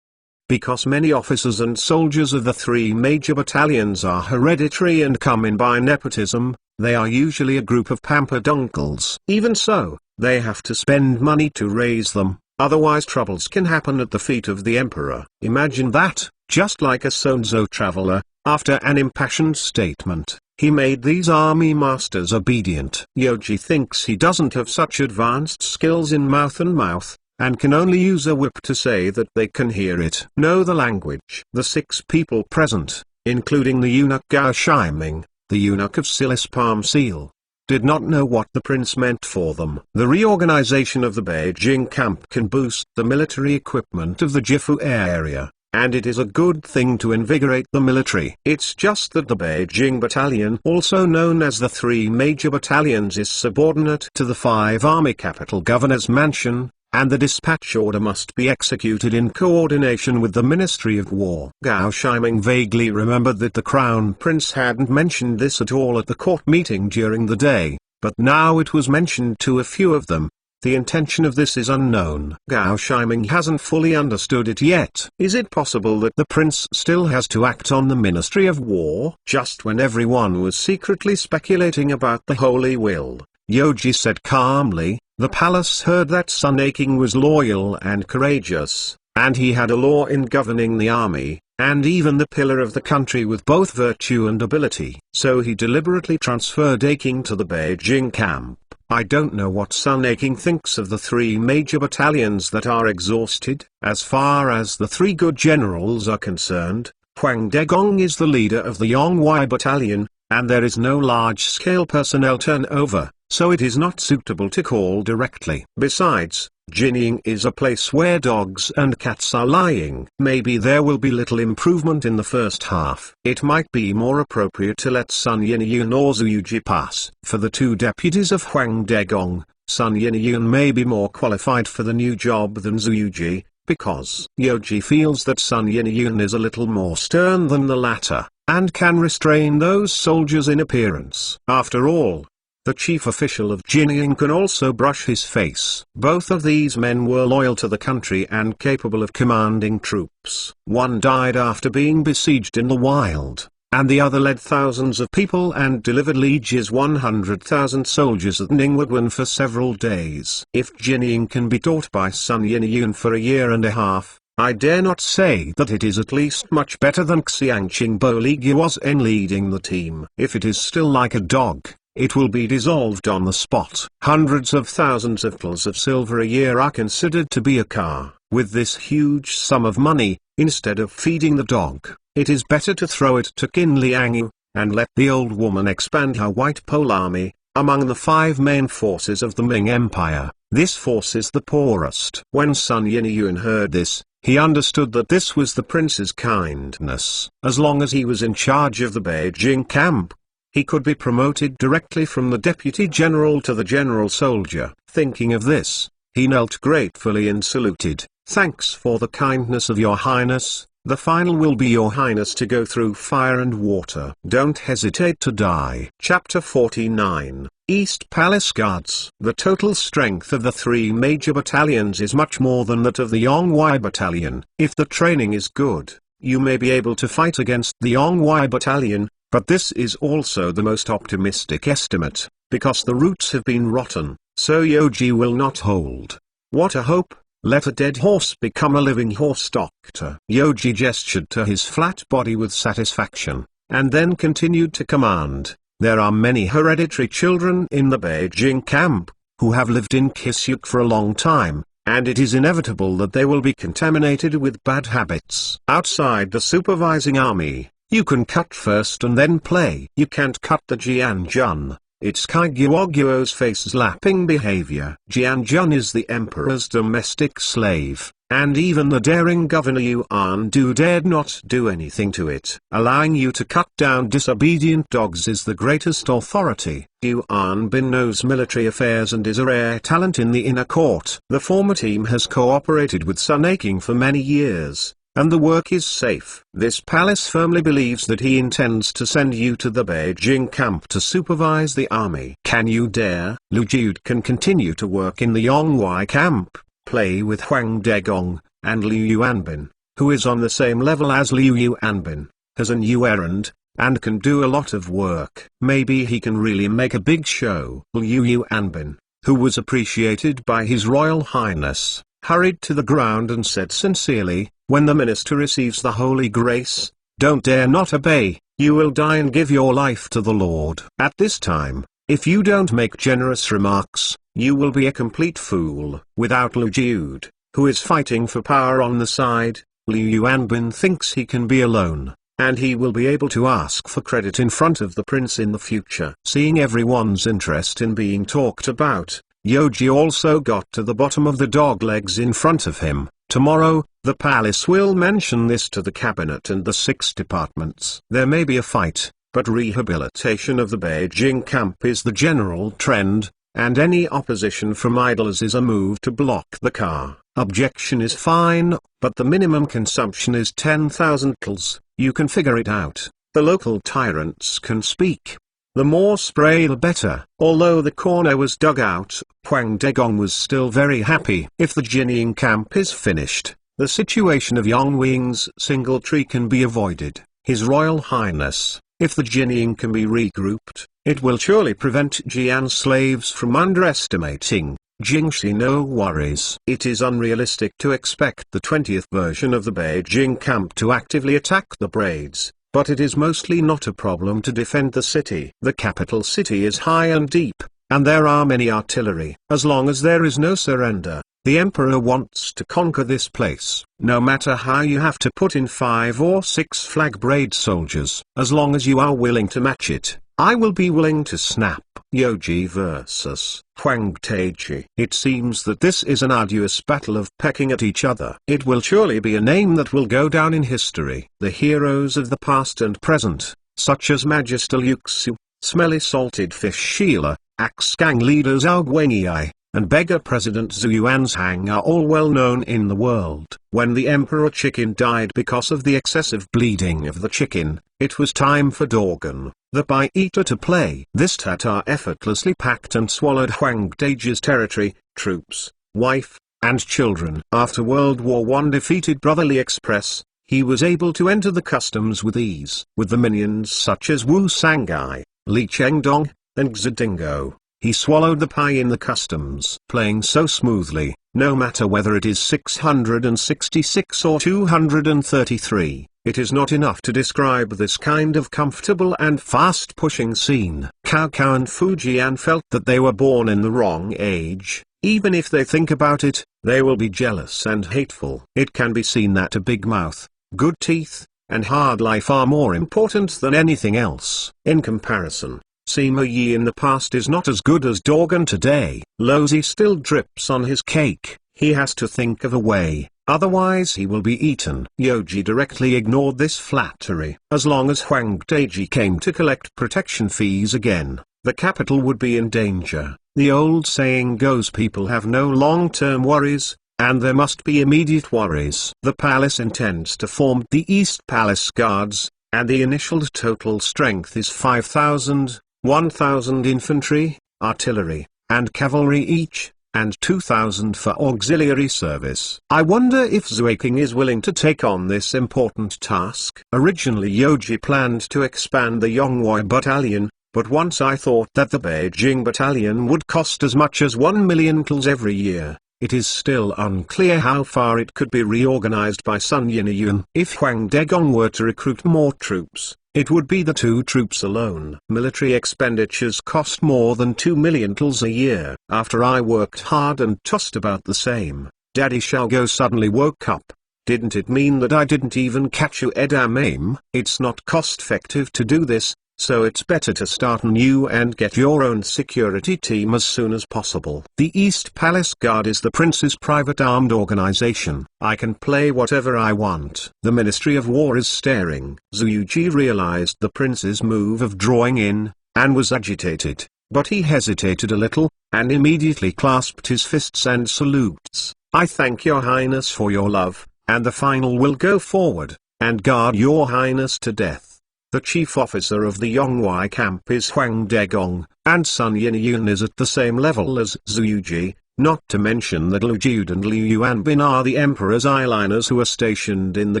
Because many officers and soldiers of the 3 major battalions are hereditary and come in by nepotism, they are usually a group of pampered uncles. Even so, they have to spend money to raise them, otherwise troubles can happen at the feet of the emperor. Imagine that, just like a Sonzo traveler, after an impassioned statement, He made these army masters obedient. Yoji thinks he doesn't have such advanced skills in mouth and mouth, and can only use a whip to say that they can hear it. Know the language. The 6 people present, including the eunuch Gao Shiming, the eunuch of Silis Palm Seal, did not know what the prince meant for them. The reorganization of the Beijing camp can boost the military equipment of the Jifu area, and it is a good thing to invigorate the military. It's just that the Beijing battalion, also known as the 3 major battalions, is subordinate to the 5 army capital governor's mansion, and the dispatch order must be executed in coordination with the Ministry of War. Gao Shiming vaguely remembered that the Crown Prince hadn't mentioned this at all at the court meeting during the day, but now it was mentioned to a few of them. The intention of this is unknown. Gao Shiming hasn't fully understood it yet. Is it possible that the prince still has to act on the Ministry of War? Just when everyone was secretly speculating about the Holy Will, Yoji said calmly, the palace heard that Sun Aking was loyal and courageous, and he had a law in governing the army, and even the pillar of the country with both virtue and ability. So he deliberately transferred Aking to the Beijing camp. I don't know what Sun Aking thinks of the 3 major battalions that are exhausted. As far as the 3 good generals are concerned, Huang Degong is the leader of the Yongwei battalion, and there is no large-scale personnel turnover, so it is not suitable to call directly. Besides, Jinying is a place where dogs and cats are lying. Maybe there will be little improvement in the first half. It might be more appropriate to let Sun Yinyun or Zuyuji pass. For the 2 deputies of Huang Degong, Sun Yinyun may be more qualified for the new job than Zuyuji, because Yoji feels that Sun Yinyun is a little more stern than the latter, and can restrain those soldiers in appearance. After all, the chief official of Jinying can also brush his face. Both of these men were loyal to the country and capable of commanding troops. One died after being besieged in the wild, and the other led thousands of people and delivered Liege's 100,000 soldiers at Ningguan for several days. If Jinying can be taught by Sun Yinyun for a year and a half, I dare not say that it is at least much better than Xiangqingbo Liege was in leading the team. If it is still like a dog, it will be dissolved on the spot. Hundreds of thousands of pills of silver a year are considered to be a car. With this huge sum of money, instead of feeding the dog, it is better to throw it to Qin Liangyu, and let the old woman expand her White Pole Army. Among the 5 main forces of the Ming Empire, this force is the poorest. When Sun Yinyun heard this, he understood that this was the prince's kindness. As long as he was in charge of the Beijing camp, he could be promoted directly from the deputy general to the general soldier. Thinking of this, he knelt gratefully and saluted. Thanks for the kindness of your highness. The final will be your highness to go through fire and water. Don't hesitate to die. Chapter 49, East Palace Guards. The total strength of the 3 major battalions is much more than that of the Yongwei battalion. If the training is good, you may be able to fight against the Yongwei battalion, but this is also the most optimistic estimate, because the roots have been rotten, so Yoji will not hold. What a hope! Let a dead horse become a living horse. Doctor Yoji gestured to his flat body with satisfaction, and then continued to command. There are many hereditary children in the Beijing camp, who have lived in Kisyuk for a long time, and it is inevitable that they will be contaminated with bad habits. Outside the supervising army, you can cut first and then play. You can't cut the Jianjun. It's Kaiguoguo's face-slapping behavior. Jianjun is the emperor's domestic slave, and even the daring governor Yuan Du dared not do anything to it. Allowing you to cut down disobedient dogs is the greatest authority. Yuan Bin knows military affairs and is a rare talent in the inner court. The former team has cooperated with Sun Aking for many years, and the work is safe. This palace firmly believes that he intends to send you to the Beijing camp to supervise the army. Can you dare? Lu Jiud can continue to work in the Yongwei camp, play with Huang Degong, and Liu Yuanbin, who is on the same level as Liu Yuanbin, has a new errand, and can do a lot of work. Maybe he can really make a big show. Liu Yuanbin, who was appreciated by His Royal Highness, hurried to the ground and said sincerely, when the minister receives the holy grace, don't dare not obey. You will die and give your life to the Lord. At this time, if you don't make generous remarks, you will be a complete fool. Without Liu Jiud, who is fighting for power on the side, Liu Yuanbin thinks he can be alone, and he will be able to ask for credit in front of the prince in the future. Seeing everyone's interest in being talked about, Yoji also got to the bottom of the dog legs in front of him. Tomorrow, the palace will mention this to the cabinet and the 6 departments. There may be a fight, but rehabilitation of the Beijing camp is the general trend, and any opposition from idlers is a move to block the car. Objection is fine, but the minimum consumption is 10,000 tals. You can figure it out. The local tyrants can speak. The more spray the better. Although the corner was dug out, Huang Degong was still very happy. If the Jinying camp is finished, the situation of Yongwing's single tree can be avoided. His Royal Highness, if the Jinying can be regrouped, it will surely prevent Jian slaves from underestimating Jingxi. No worries. It is unrealistic to expect the 20th version of the Beijing camp to actively attack the braids, but it is mostly not a problem to defend the city. The capital city is high and deep, and there are many artillery. As long as there is no surrender, the emperor wants to conquer this place. No matter how you have to put in 5 or 6 flag braid soldiers, as long as you are willing to match it, I will be willing to snap. Yoji vs. Huang Taiji. It seems that this is an arduous battle of pecking at each other. It will surely be a name that will go down in history. The heroes of the past and present, such as Magister Liuxiu, Smelly Salted Fish Sheila, Axe Gang leader Zhao Guanyi, and beggar President Zhu Yuanzhang are all well known in the world. When the Emperor Chicken died because of the excessive bleeding of the chicken, it was time for Dorgan, the pie-eater, to play. This Tatar effortlessly packed and swallowed Huang Daiji's territory, troops, wife, and children. After World War I defeated Brotherly Express, he was able to enter the customs with ease. With the minions such as Wu Sangai, Li Chengdong, and Xidingo, he swallowed the pie in the customs. Playing so smoothly, no matter whether it is 666 or 233, it is not enough to describe this kind of comfortable and fast-pushing scene. Cao Cao and Fujian felt that they were born in the wrong age. Even if they think about it, they will be jealous and hateful. It can be seen that a big mouth, good teeth, and hard life are more important than anything else. In comparison, Sima Yi in the past is not as good as Dorgan today. Lozi still drips on his cake. He has to think of a way, otherwise he will be eaten. Yoji directly ignored this flattery. As long as Huang Daiji came to collect protection fees again, the capital would be in danger. The old saying goes, people have no long-term worries, and there must be immediate worries. The palace intends to form the East Palace Guards, and the initial total strength is 5,000. 1,000 infantry, artillery, and cavalry each, and 2,000 for auxiliary service. I wonder if Zuiking is willing to take on this important task. Originally Yoji planned to expand the Yonghui battalion, but once I thought that the Beijing battalion would cost as much as 1 million tals every year. It is still unclear how far it could be reorganized by Sun Yinyun. If Huang Degong were to recruit more troops, it would be the 2 troops alone. Military expenditures cost more than 2 million tals a year. After I worked hard and tossed about the same, Daddy Xiaogo suddenly woke up. Didn't it mean that I didn't even catch you Edam aim? It's not cost-effective to do this, so it's better to start anew and get your own security team as soon as possible. The East Palace Guard is the prince's private armed organization. I can play whatever I want. The Ministry of War is staring. Zhuji realized the prince's move of drawing in, and was agitated, but he hesitated a little, and immediately clasped his fists and salutes. I thank your highness for your love, and the final will go forward, and guard your highness to death. The chief officer of the Yonghui camp is Huang Degong, and Sun Yinyun is at the same level as Zhuji, not to mention that Liu Jiud and Liu Yuanbin are the emperor's eyeliners who are stationed in the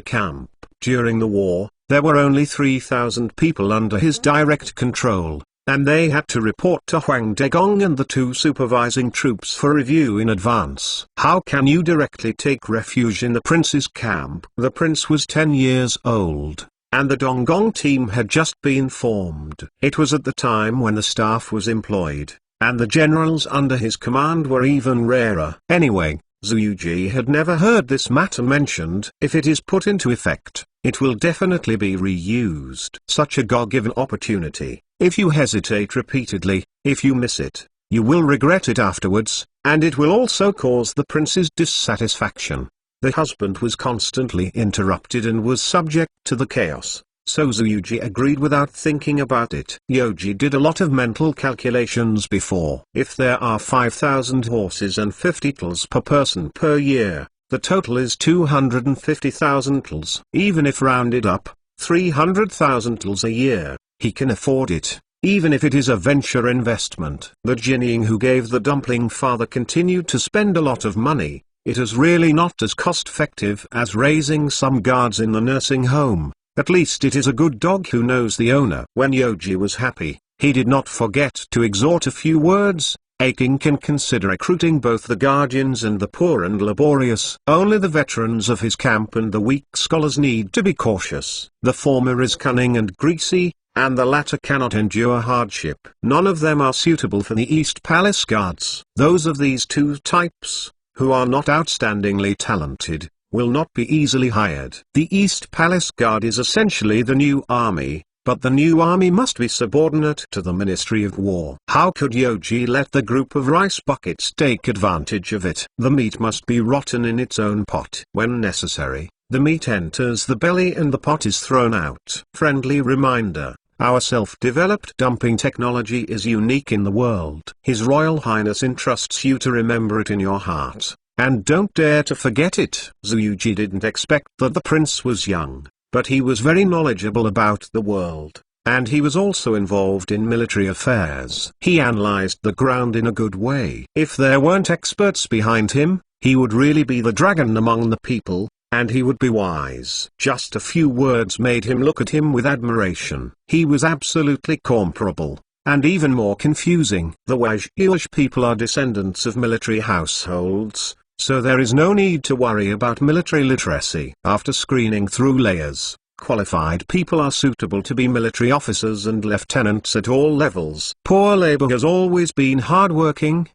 camp. During the war, there were only 3,000 people under his direct control, and they had to report to Huang Degong and the 2 supervising troops for review in advance. How can you directly take refuge in the prince's camp? The prince was 10 years old, and the Donggong team had just been formed. It was at the time when the staff was employed, and the generals under his command were even rarer. Anyway, Zhuji had never heard this matter mentioned. If it is put into effect, it will definitely be reused. Such a God-given opportunity, if you hesitate repeatedly, if you miss it, you will regret it afterwards, and it will also cause the prince's dissatisfaction. The husband was constantly interrupted and was subject to the chaos, so Zhuji agreed without thinking about it. Yoji did a lot of mental calculations before. If there are 5,000 horses and 50 tals per person per year, the total is 250,000 tals. Even if rounded up, 300,000 tals a year, he can afford it, even if it is a venture investment. The Jinying who gave the dumpling father continued to spend a lot of money. It is really not as cost-effective as raising some guards in the nursing home. At least it is a good dog who knows the owner. When Yoji was happy, he did not forget to exhort a few words. A king can consider recruiting both the guardians and the poor and laborious. Only the veterans of his camp and the weak scholars need to be cautious. The former is cunning and greasy, and the latter cannot endure hardship. None of them are suitable for the East Palace guards. Those of these two types, who are not outstandingly talented, will not be easily hired. The East Palace Guard is essentially the new army, but the new army must be subordinate to the Ministry of War. How could Yoji let the group of rice buckets take advantage of it? The meat must be rotten in its own pot. When necessary, the meat enters the belly and the pot is thrown out. Friendly reminder: our self-developed dumping technology is unique in the world. His Royal Highness entrusts you to remember it in your heart, and don't dare to forget it. Zhuji didn't expect that the prince was young, but he was very knowledgeable about the world, and he was also involved in military affairs. He analyzed the ground in a good way. If there weren't experts behind him, he would really be the dragon among the people, and he would be wise. Just a few words made him look at him with admiration. He was absolutely comparable, and even more confusing. The Wajjish people are descendants of military households, so there is no need to worry about military literacy. After screening through layers, qualified people are suitable to be military officers and lieutenants at all levels. Poor labor has always been hardworking,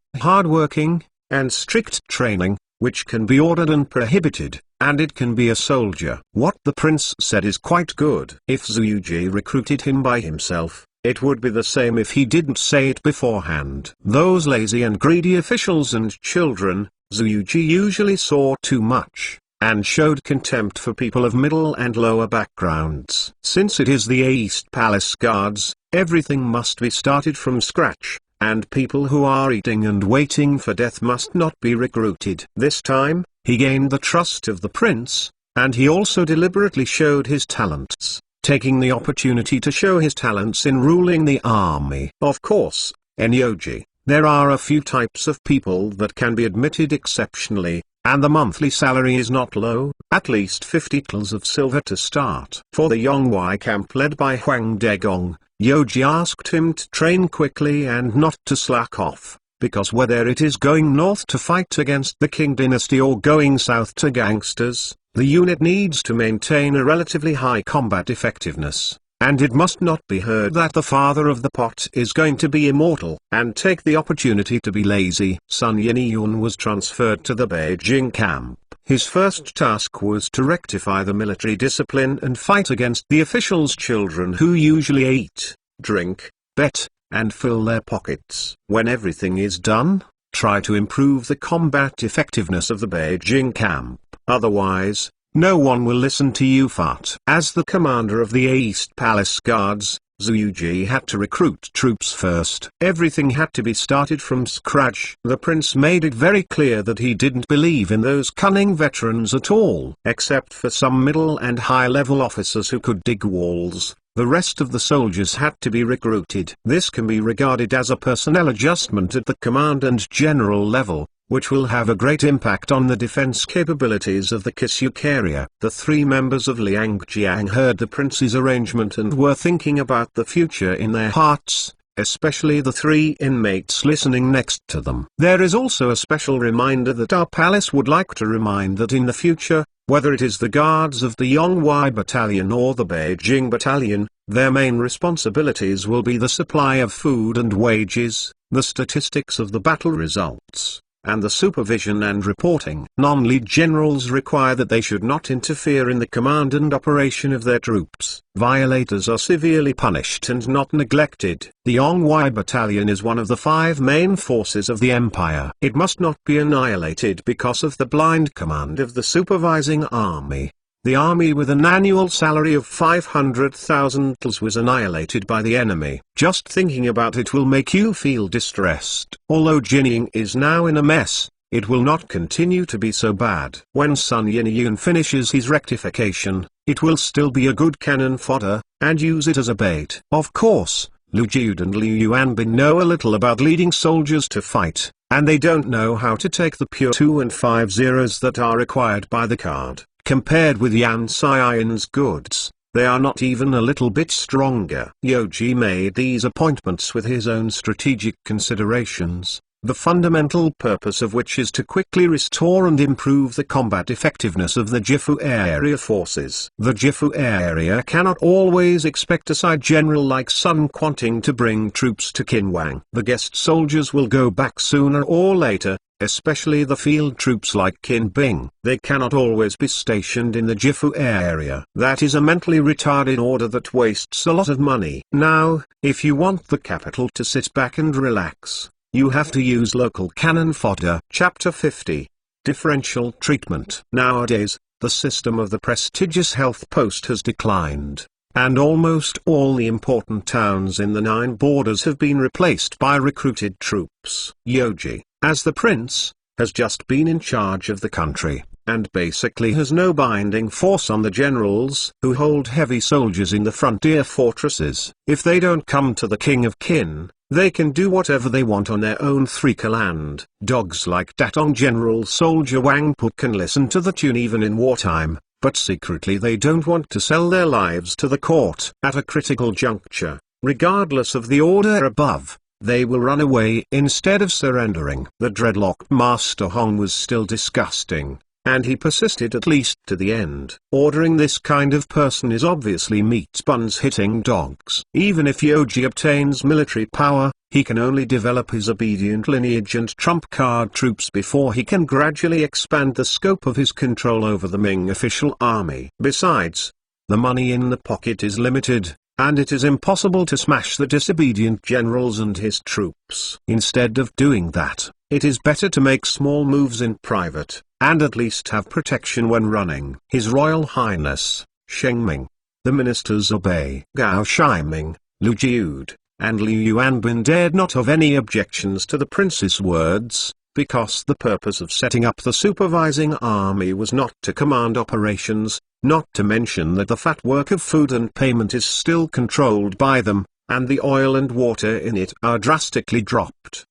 and strict training, which can be ordered and prohibited, and it can be a soldier. What the prince said is quite good. If Zhuji recruited him by himself, it would be the same if he didn't say it beforehand. Those lazy and greedy officials and children, Zhuji usually saw too much, and showed contempt for people of middle and lower backgrounds. Since it is the East Palace Guards, everything must be started from scratch, and people who are eating and waiting for death must not be recruited. This time, he gained the trust of the prince, and he also deliberately showed his talents, taking the opportunity to show his talents in ruling the army. Of course, in Yoji, there are a few types of people that can be admitted exceptionally, and the monthly salary is not low, at least 50 tals of silver to start. For the Yongwei camp led by Huang Degong, Yoji asked him to train quickly and not to slack off, because whether it is going north to fight against the Qing dynasty or going south to gangsters, the unit needs to maintain a relatively high combat effectiveness, and it must not be heard that the father of the pot is going to be immortal and take the opportunity to be lazy. Sun Yiniyun was transferred to the Beijing camp. His first task was to rectify the military discipline and fight against the officials' children who usually eat, drink, bet, and fill their pockets. When everything is done, try to improve the combat effectiveness of the Beijing camp. Otherwise, no one will listen to you fart. As the commander of the East Palace Guards, Zhuji had to recruit troops first. Everything had to be started from scratch. The prince made it very clear that he didn't believe in those cunning veterans at all. Except for some middle and high-level officers who could dig walls, the rest of the soldiers had to be recruited. This can be regarded as a personnel adjustment at the command and general level, which will have a great impact on the defense capabilities of the Kisuk area. The three members of Liangjiang heard the prince's arrangement and were thinking about the future in their hearts, especially the three inmates listening next to them. There is also a special reminder that our palace would like to remind that in the future, Whether it is the guards of the Yonghui Battalion or the Beijing Battalion, their main responsibilities will be the supply of food and wages, the statistics of the battle results, and the supervision and reporting. Non-lead generals require that they should not interfere in the command and operation of their troops. Violators are severely punished and not neglected. The Yonghui Battalion is one of the 5 main forces of the empire. It must not be annihilated because of the blind command of the supervising army. The army with an annual salary of 500,000 was annihilated by the enemy. Just thinking about it will make you feel distressed. Although Jinying is now in a mess, it will not continue to be so bad. When Sun Yinyun finishes his rectification, it will still be a good cannon fodder, and use it as a bait. Of course, Lu Jiud and Liu Yuanbin know a little about leading soldiers to fight, and they don't know how to take the pure 2 and 5 zeros that are required by the card. Compared with Yan Xian's goods, they are not even a little bit stronger. Yoji made these appointments with his own strategic considerations, the fundamental purpose of which is to quickly restore and improve the combat effectiveness of the Jifu area forces. The Jifu area cannot always expect a side general like Sun Quanting to bring troops to Qinhuang. The guest soldiers will go back sooner or later, especially the field troops like Qin Bing. They cannot always be stationed in the Jifu area. That is a mentally retarded order that wastes a lot of money. Now, if you want the capital to sit back and relax, you have to use local cannon fodder. Chapter 50. Differential Treatment. Nowadays, the system of the prestigious health post has declined, and almost all the important towns in the 9 borders have been replaced by recruited troops. Yoji, as the prince, has just been in charge of the country, and basically has no binding force on the generals who hold heavy soldiers in the frontier fortresses. If they don't come to the king of Qin, they can do whatever they want on their own 3K land. Dogs like Datong General Soldier Wang Pu can listen to the tune even in wartime, but secretly they don't want to sell their lives to the court. At a critical juncture, regardless of the order above, they will run away instead of surrendering. The dreadlocked Master Huang was still disgusting, and he persisted at least to the end. Ordering this kind of person is obviously meat buns hitting dogs. Even if Yoji obtains military power, he can only develop his obedient lineage and trump card troops before he can gradually expand the scope of his control over the Ming official army. Besides, the money in the pocket is limited, and it is impossible to smash the disobedient generals and his troops. Instead of doing that, it is better to make small moves in private, and at least have protection when running. His Royal Highness, Sheng Ming. The ministers obey. Gao Shiming, Lu Jiud, and Liu Yuanbin dared not have any objections to the prince's words, because the purpose of setting up the supervising army was not to command operations, not to mention that the fat work of food and payment is still controlled by them, and the oil and water in it are drastically dropped.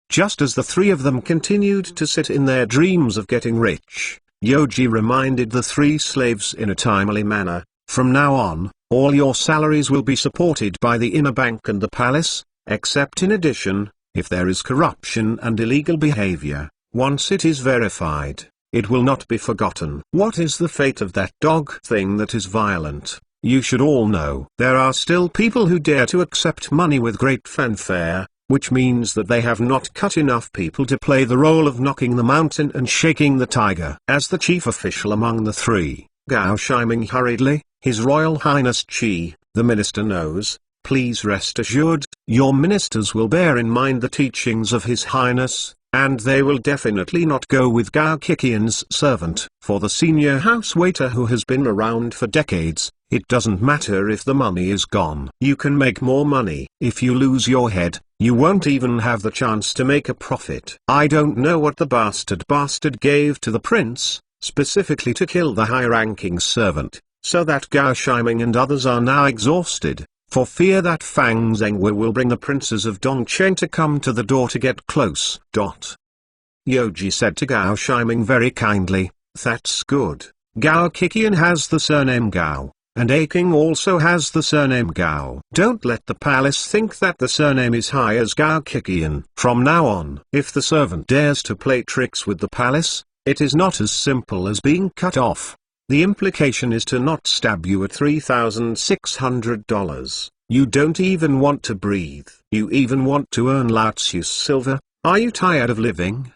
Just as the 3 of them continued to sit in their dreams of getting rich, Yoji reminded the 3 slaves in a timely manner, from now on, all your salaries will be supported by the inner bank and the palace, except in addition, if there is corruption and illegal behavior. Once it is verified, it will not be forgotten. What is the fate of that dog thing that is violent? You should all know. There are still people who dare to accept money with great fanfare, which means that they have not cut enough people to play the role of knocking the mountain and shaking the tiger. As the chief official among the 3, Gao Shiming hurriedly, His Royal Highness Qi, the minister knows. Please rest assured, your ministers will bear in mind the teachings of His Highness, and they will definitely not go with Gao Kikian's servant. For the senior house waiter who has been around for decades, it doesn't matter if the money is gone. You can make more money. If you lose your head, you won't even have the chance to make a profit. I don't know what the bastard gave to the prince, specifically to kill the high-ranking servant, so that Gao Shiming and others are now exhausted, for fear that Fang Zhengwe will bring the princes of Dongchen to come to the door to get close. Yoji said to Gao Shiming very kindly, that's good. Gao Kikian has the surname Gao, and Aking also has the surname Gao. Don't let the palace think that the surname is high as Gao Kikian. From now on, if the servant dares to play tricks with the palace, It is not as simple as being cut off. The implication is to not stab you at $3,600. You don't even want to breathe. You even want to earn Laotius silver. Are you tired of living?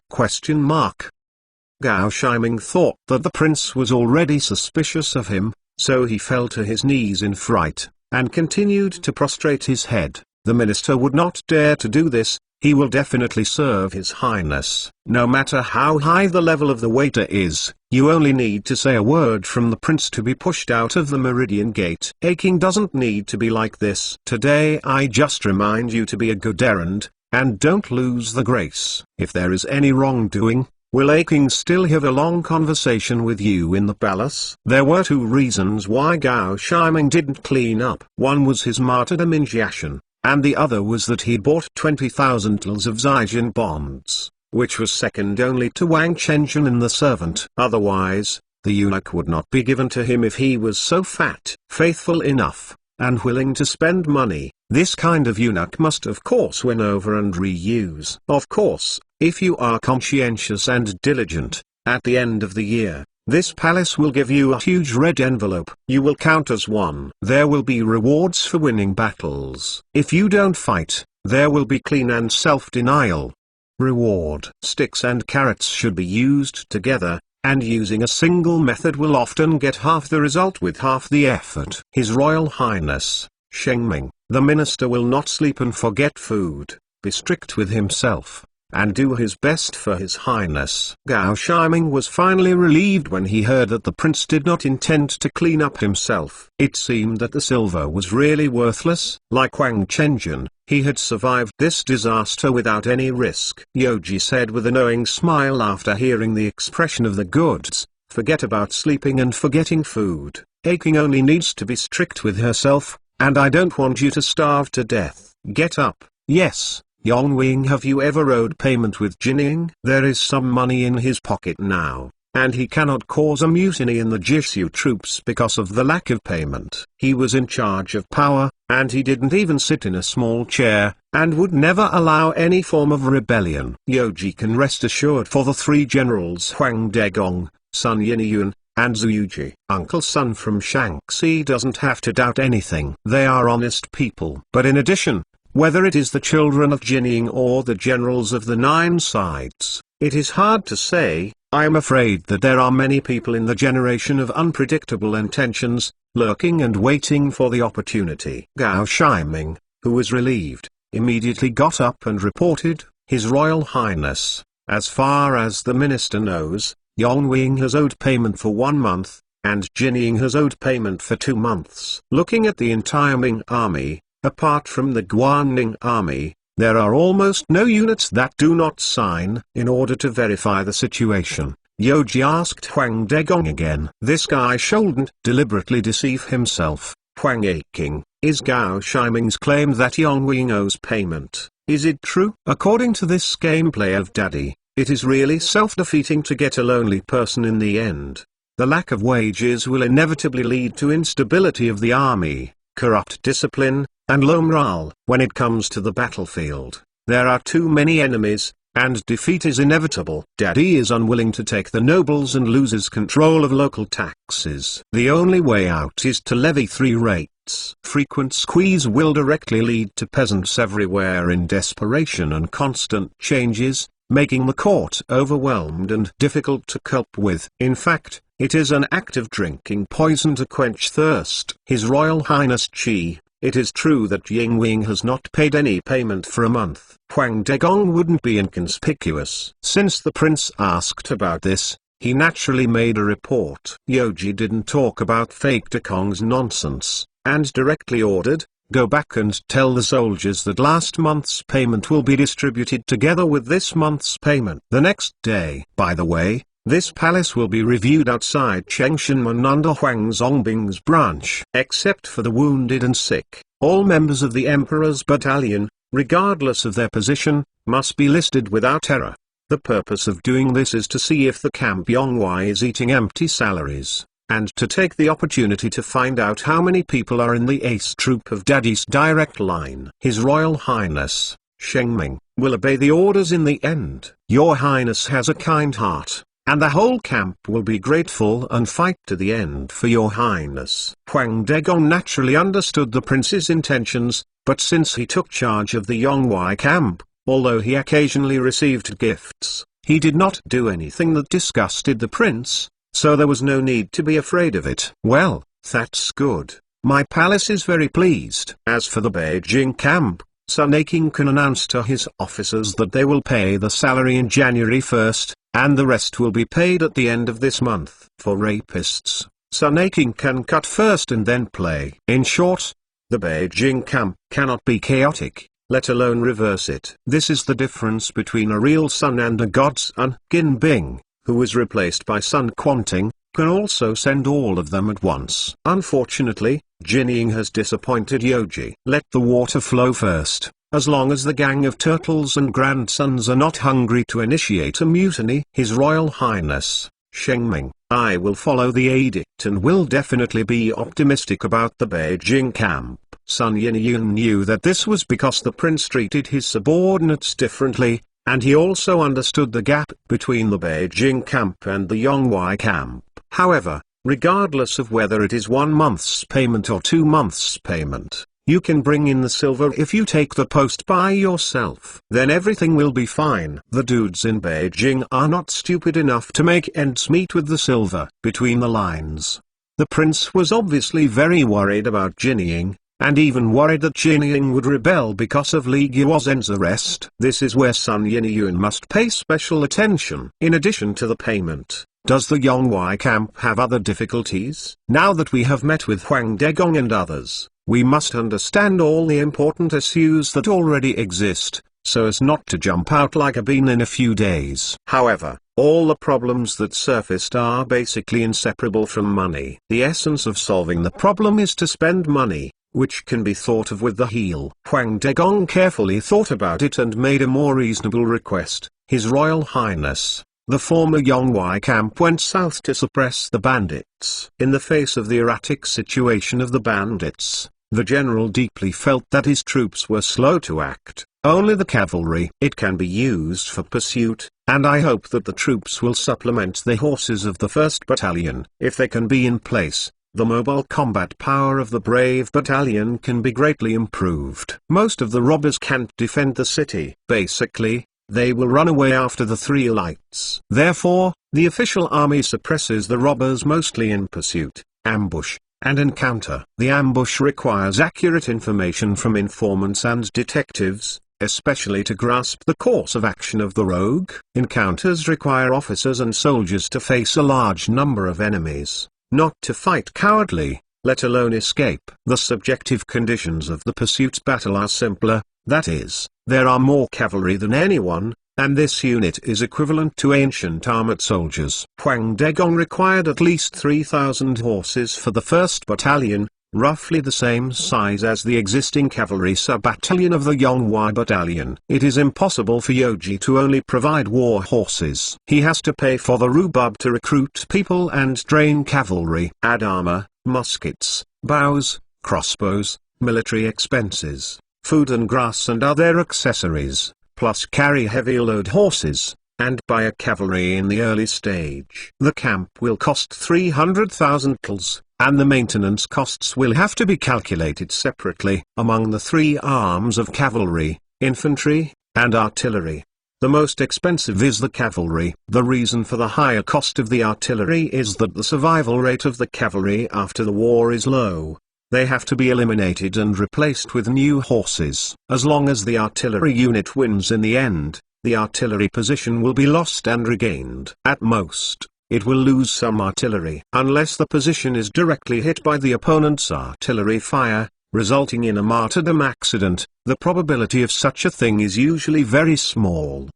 Gao Shiming thought that the prince was already suspicious of him, so he fell to his knees in fright, and continued to prostrate his head. The minister would not dare to do this. He will definitely serve His Highness. No matter how high the level of the waiter is, you only need to say a word from the prince to be pushed out of the Meridian Gate. Aching doesn't need to be like this. Today I just remind you to be a good errand, and don't lose the grace. If there is any wrongdoing, will Aching still have a long conversation with you in the palace? There were two reasons why Gao Shiming didn't clean up. One was his martyrdom in Jiashan, and the other was that he bought 20,000 tals of Zijin bonds, which was second only to Wang Chenjun in the servant. Otherwise, the eunuch would not be given to him if he was so fat, faithful enough, and willing to spend money. This kind of eunuch must of course win over and reuse. Of course, if you are conscientious and diligent, at the end of the year, this palace will give you a huge red envelope. You will count as one. There will be rewards for winning battles. If you don't fight, there will be clean and self-denial. Reward. Sticks and carrots should be used together, and using a single method will often get half the result with half the effort. His Royal Highness, Ming, the minister will not sleep and forget food, be strict with himself, and do his best for His Highness. Gao Shiming was finally relieved when he heard that the prince did not intend to clean up himself. It seemed that the silver was really worthless. Like Wang Chenjun, he had survived this disaster without any risk. Yoji said with a knowing smile after hearing the expression of the goods, forget about sleeping and forgetting food. Aching only needs to be strict with herself, and I don't want you to starve to death. Get up. Yes. Yongwing, have you ever owed payment with Jining? There is some money in his pocket now, and he cannot cause a mutiny in the Jishu troops because of the lack of payment. He was in charge of power, and he didn't even sit in a small chair, and would never allow any form of rebellion. Yoji can rest assured for the three generals Huang Degong, Sun Yinyuan, and Zuyuji. Uncle Sun from Shaanxi doesn't have to doubt anything. They are honest people. But in addition, whether it is the children of Jining or the generals of the nine sides, it is hard to say. I am afraid that there are many people in the generation of unpredictable intentions, lurking and waiting for the opportunity. Gao Shiming, who was relieved, immediately got up and reported, His Royal Highness, as far as the minister knows, Yongwing has owed payment for 1 month, and Jining has owed payment for 2 months. Looking at the entire Ming army, apart from the Guanning army, there are almost no units that do not sign. In order to verify the situation, Yoji asked Huang Degong again. This guy shouldn't deliberately deceive himself. Huang Aching, is Gao Shiming's claim that Yongwing owes payment, is it true? According to this gameplay of Daddy, it is really self-defeating to get a lonely person in the end. The lack of wages will inevitably lead to instability of the army, corrupt discipline, and low morale. When it comes to the battlefield, there are too many enemies, and defeat is inevitable. Daddy is unwilling to take the nobles and loses control of local taxes. The only way out is to levy 3 rates. Frequent squeeze will directly lead to peasants everywhere in desperation and constant changes, making the court overwhelmed and difficult to cope with. In fact, it is an act of drinking poison to quench thirst. His Royal Highness Qi, it is true that Yingwing has not paid any payment for a month. Huang Degong wouldn't be inconspicuous. Since the prince asked about this, he naturally made a report. Yoji didn't talk about fake Dekong's nonsense, and directly ordered, go back and tell the soldiers that last month's payment will be distributed together with this month's payment. The next day, by the way, this palace will be reviewed outside Chengshanmen under Huang Zongbing's branch. Except for the wounded and sick, all members of the Emperor's battalion, regardless of their position, must be listed without error. The purpose of doing this is to see if the camp Yongwei is eating empty salaries, and to take the opportunity to find out how many people are in the ace troop of Daddy's direct line. His Royal Highness, Ming, will obey the orders in the end. Your Highness has a kind heart. and the whole camp will be grateful and fight to the end for your highness." Huang Degong naturally understood the prince's intentions, but since he took charge of the Yonghui camp, although he occasionally received gifts, he did not do anything that disgusted the prince, so there was no need to be afraid of it. "Well, that's good. My palace is very pleased." As for the Beijing camp, Sun King can announce to his officers that they will pay the salary in January 1st, and the rest will be paid at the end of this month. For rapists, Sun King can cut first and then play. In short, the Beijing camp cannot be chaotic, let alone reverse it. This is the difference between a real Sun and a godson. Qin Bing, who was replaced by Sun Quanting, can also send all of them at once. Unfortunately, Jinying has disappointed Yoji. Let the water flow first. As long as the gang of turtles and grandsons are not hungry to initiate a mutiny, His Royal Highness, Shengming, I will follow the edict and will definitely be optimistic about the Beijing camp. Sun Yinyun knew that this was because the prince treated his subordinates differently, and he also understood the gap between the Beijing camp and the Yonghui camp. However, regardless of whether it is 1 month's payment or 2 months' payment, you can bring in the silver if you take the post by yourself. Then everything will be fine. The dudes in Beijing are not stupid enough to make ends meet with the silver. Between the lines, the prince was obviously very worried about Jinying, and even worried that Jinying would rebel because of Li Guozhen's arrest. This is where Sun Yinyun must pay special attention. In addition to the payment, does the Yonghui camp have other difficulties? Now that we have met with Huang Degong and others, we must understand all the important issues that already exist, so as not to jump out like a bean in a few days. However, all the problems that surfaced are basically inseparable from money. The essence of solving the problem is to spend money, which can be thought of with the heel. Huang Degong carefully thought about it and made a more reasonable request. His Royal Highness, the former Yonghui camp went south to suppress the bandits. In the face of the erratic situation of the bandits, the general deeply felt that his troops were slow to act. Only the cavalry. It can be used for pursuit, and I hope that the troops will supplement the horses of the 1st Battalion. If they can be in place, the mobile combat power of the brave battalion can be greatly improved. Most of the robbers can't defend the city. Basically, they will run away after the 3 lights. Therefore, the official army suppresses the robbers mostly in pursuit, ambush, and encounter. The ambush requires accurate information from informants and detectives, especially to grasp the course of action of the rogue. Encounters require officers and soldiers to face a large number of enemies, not to fight cowardly, let alone escape. The subjective conditions of the pursuit battle are simpler, that is, there are more cavalry than anyone, and this unit is equivalent to ancient armored soldiers. Huang Degong required at least 3,000 horses for the 1st Battalion, roughly the same size as the existing cavalry sub-battalion of the Yonghui Battalion. It is impossible for Yoji to only provide war horses. He has to pay for the rhubarb to recruit people and train cavalry. Add armor, muskets, bows, crossbows, military expenses, food and grass and other accessories, plus carry heavy load horses, and buy a cavalry in the early stage. The camp will cost 300,000 tals, and the maintenance costs will have to be calculated separately. Among the 3 arms of cavalry, infantry, and artillery, the most expensive is the cavalry. The reason for the higher cost of the artillery is that the survival rate of the cavalry after the war is low. They have to be eliminated and replaced with new horses. As long as the artillery unit wins in the end, the artillery position will be lost and regained. At most, it will lose some artillery. Unless the position is directly hit by the opponent's artillery fire, resulting in a martyrdom accident, the probability of such a thing is usually very small.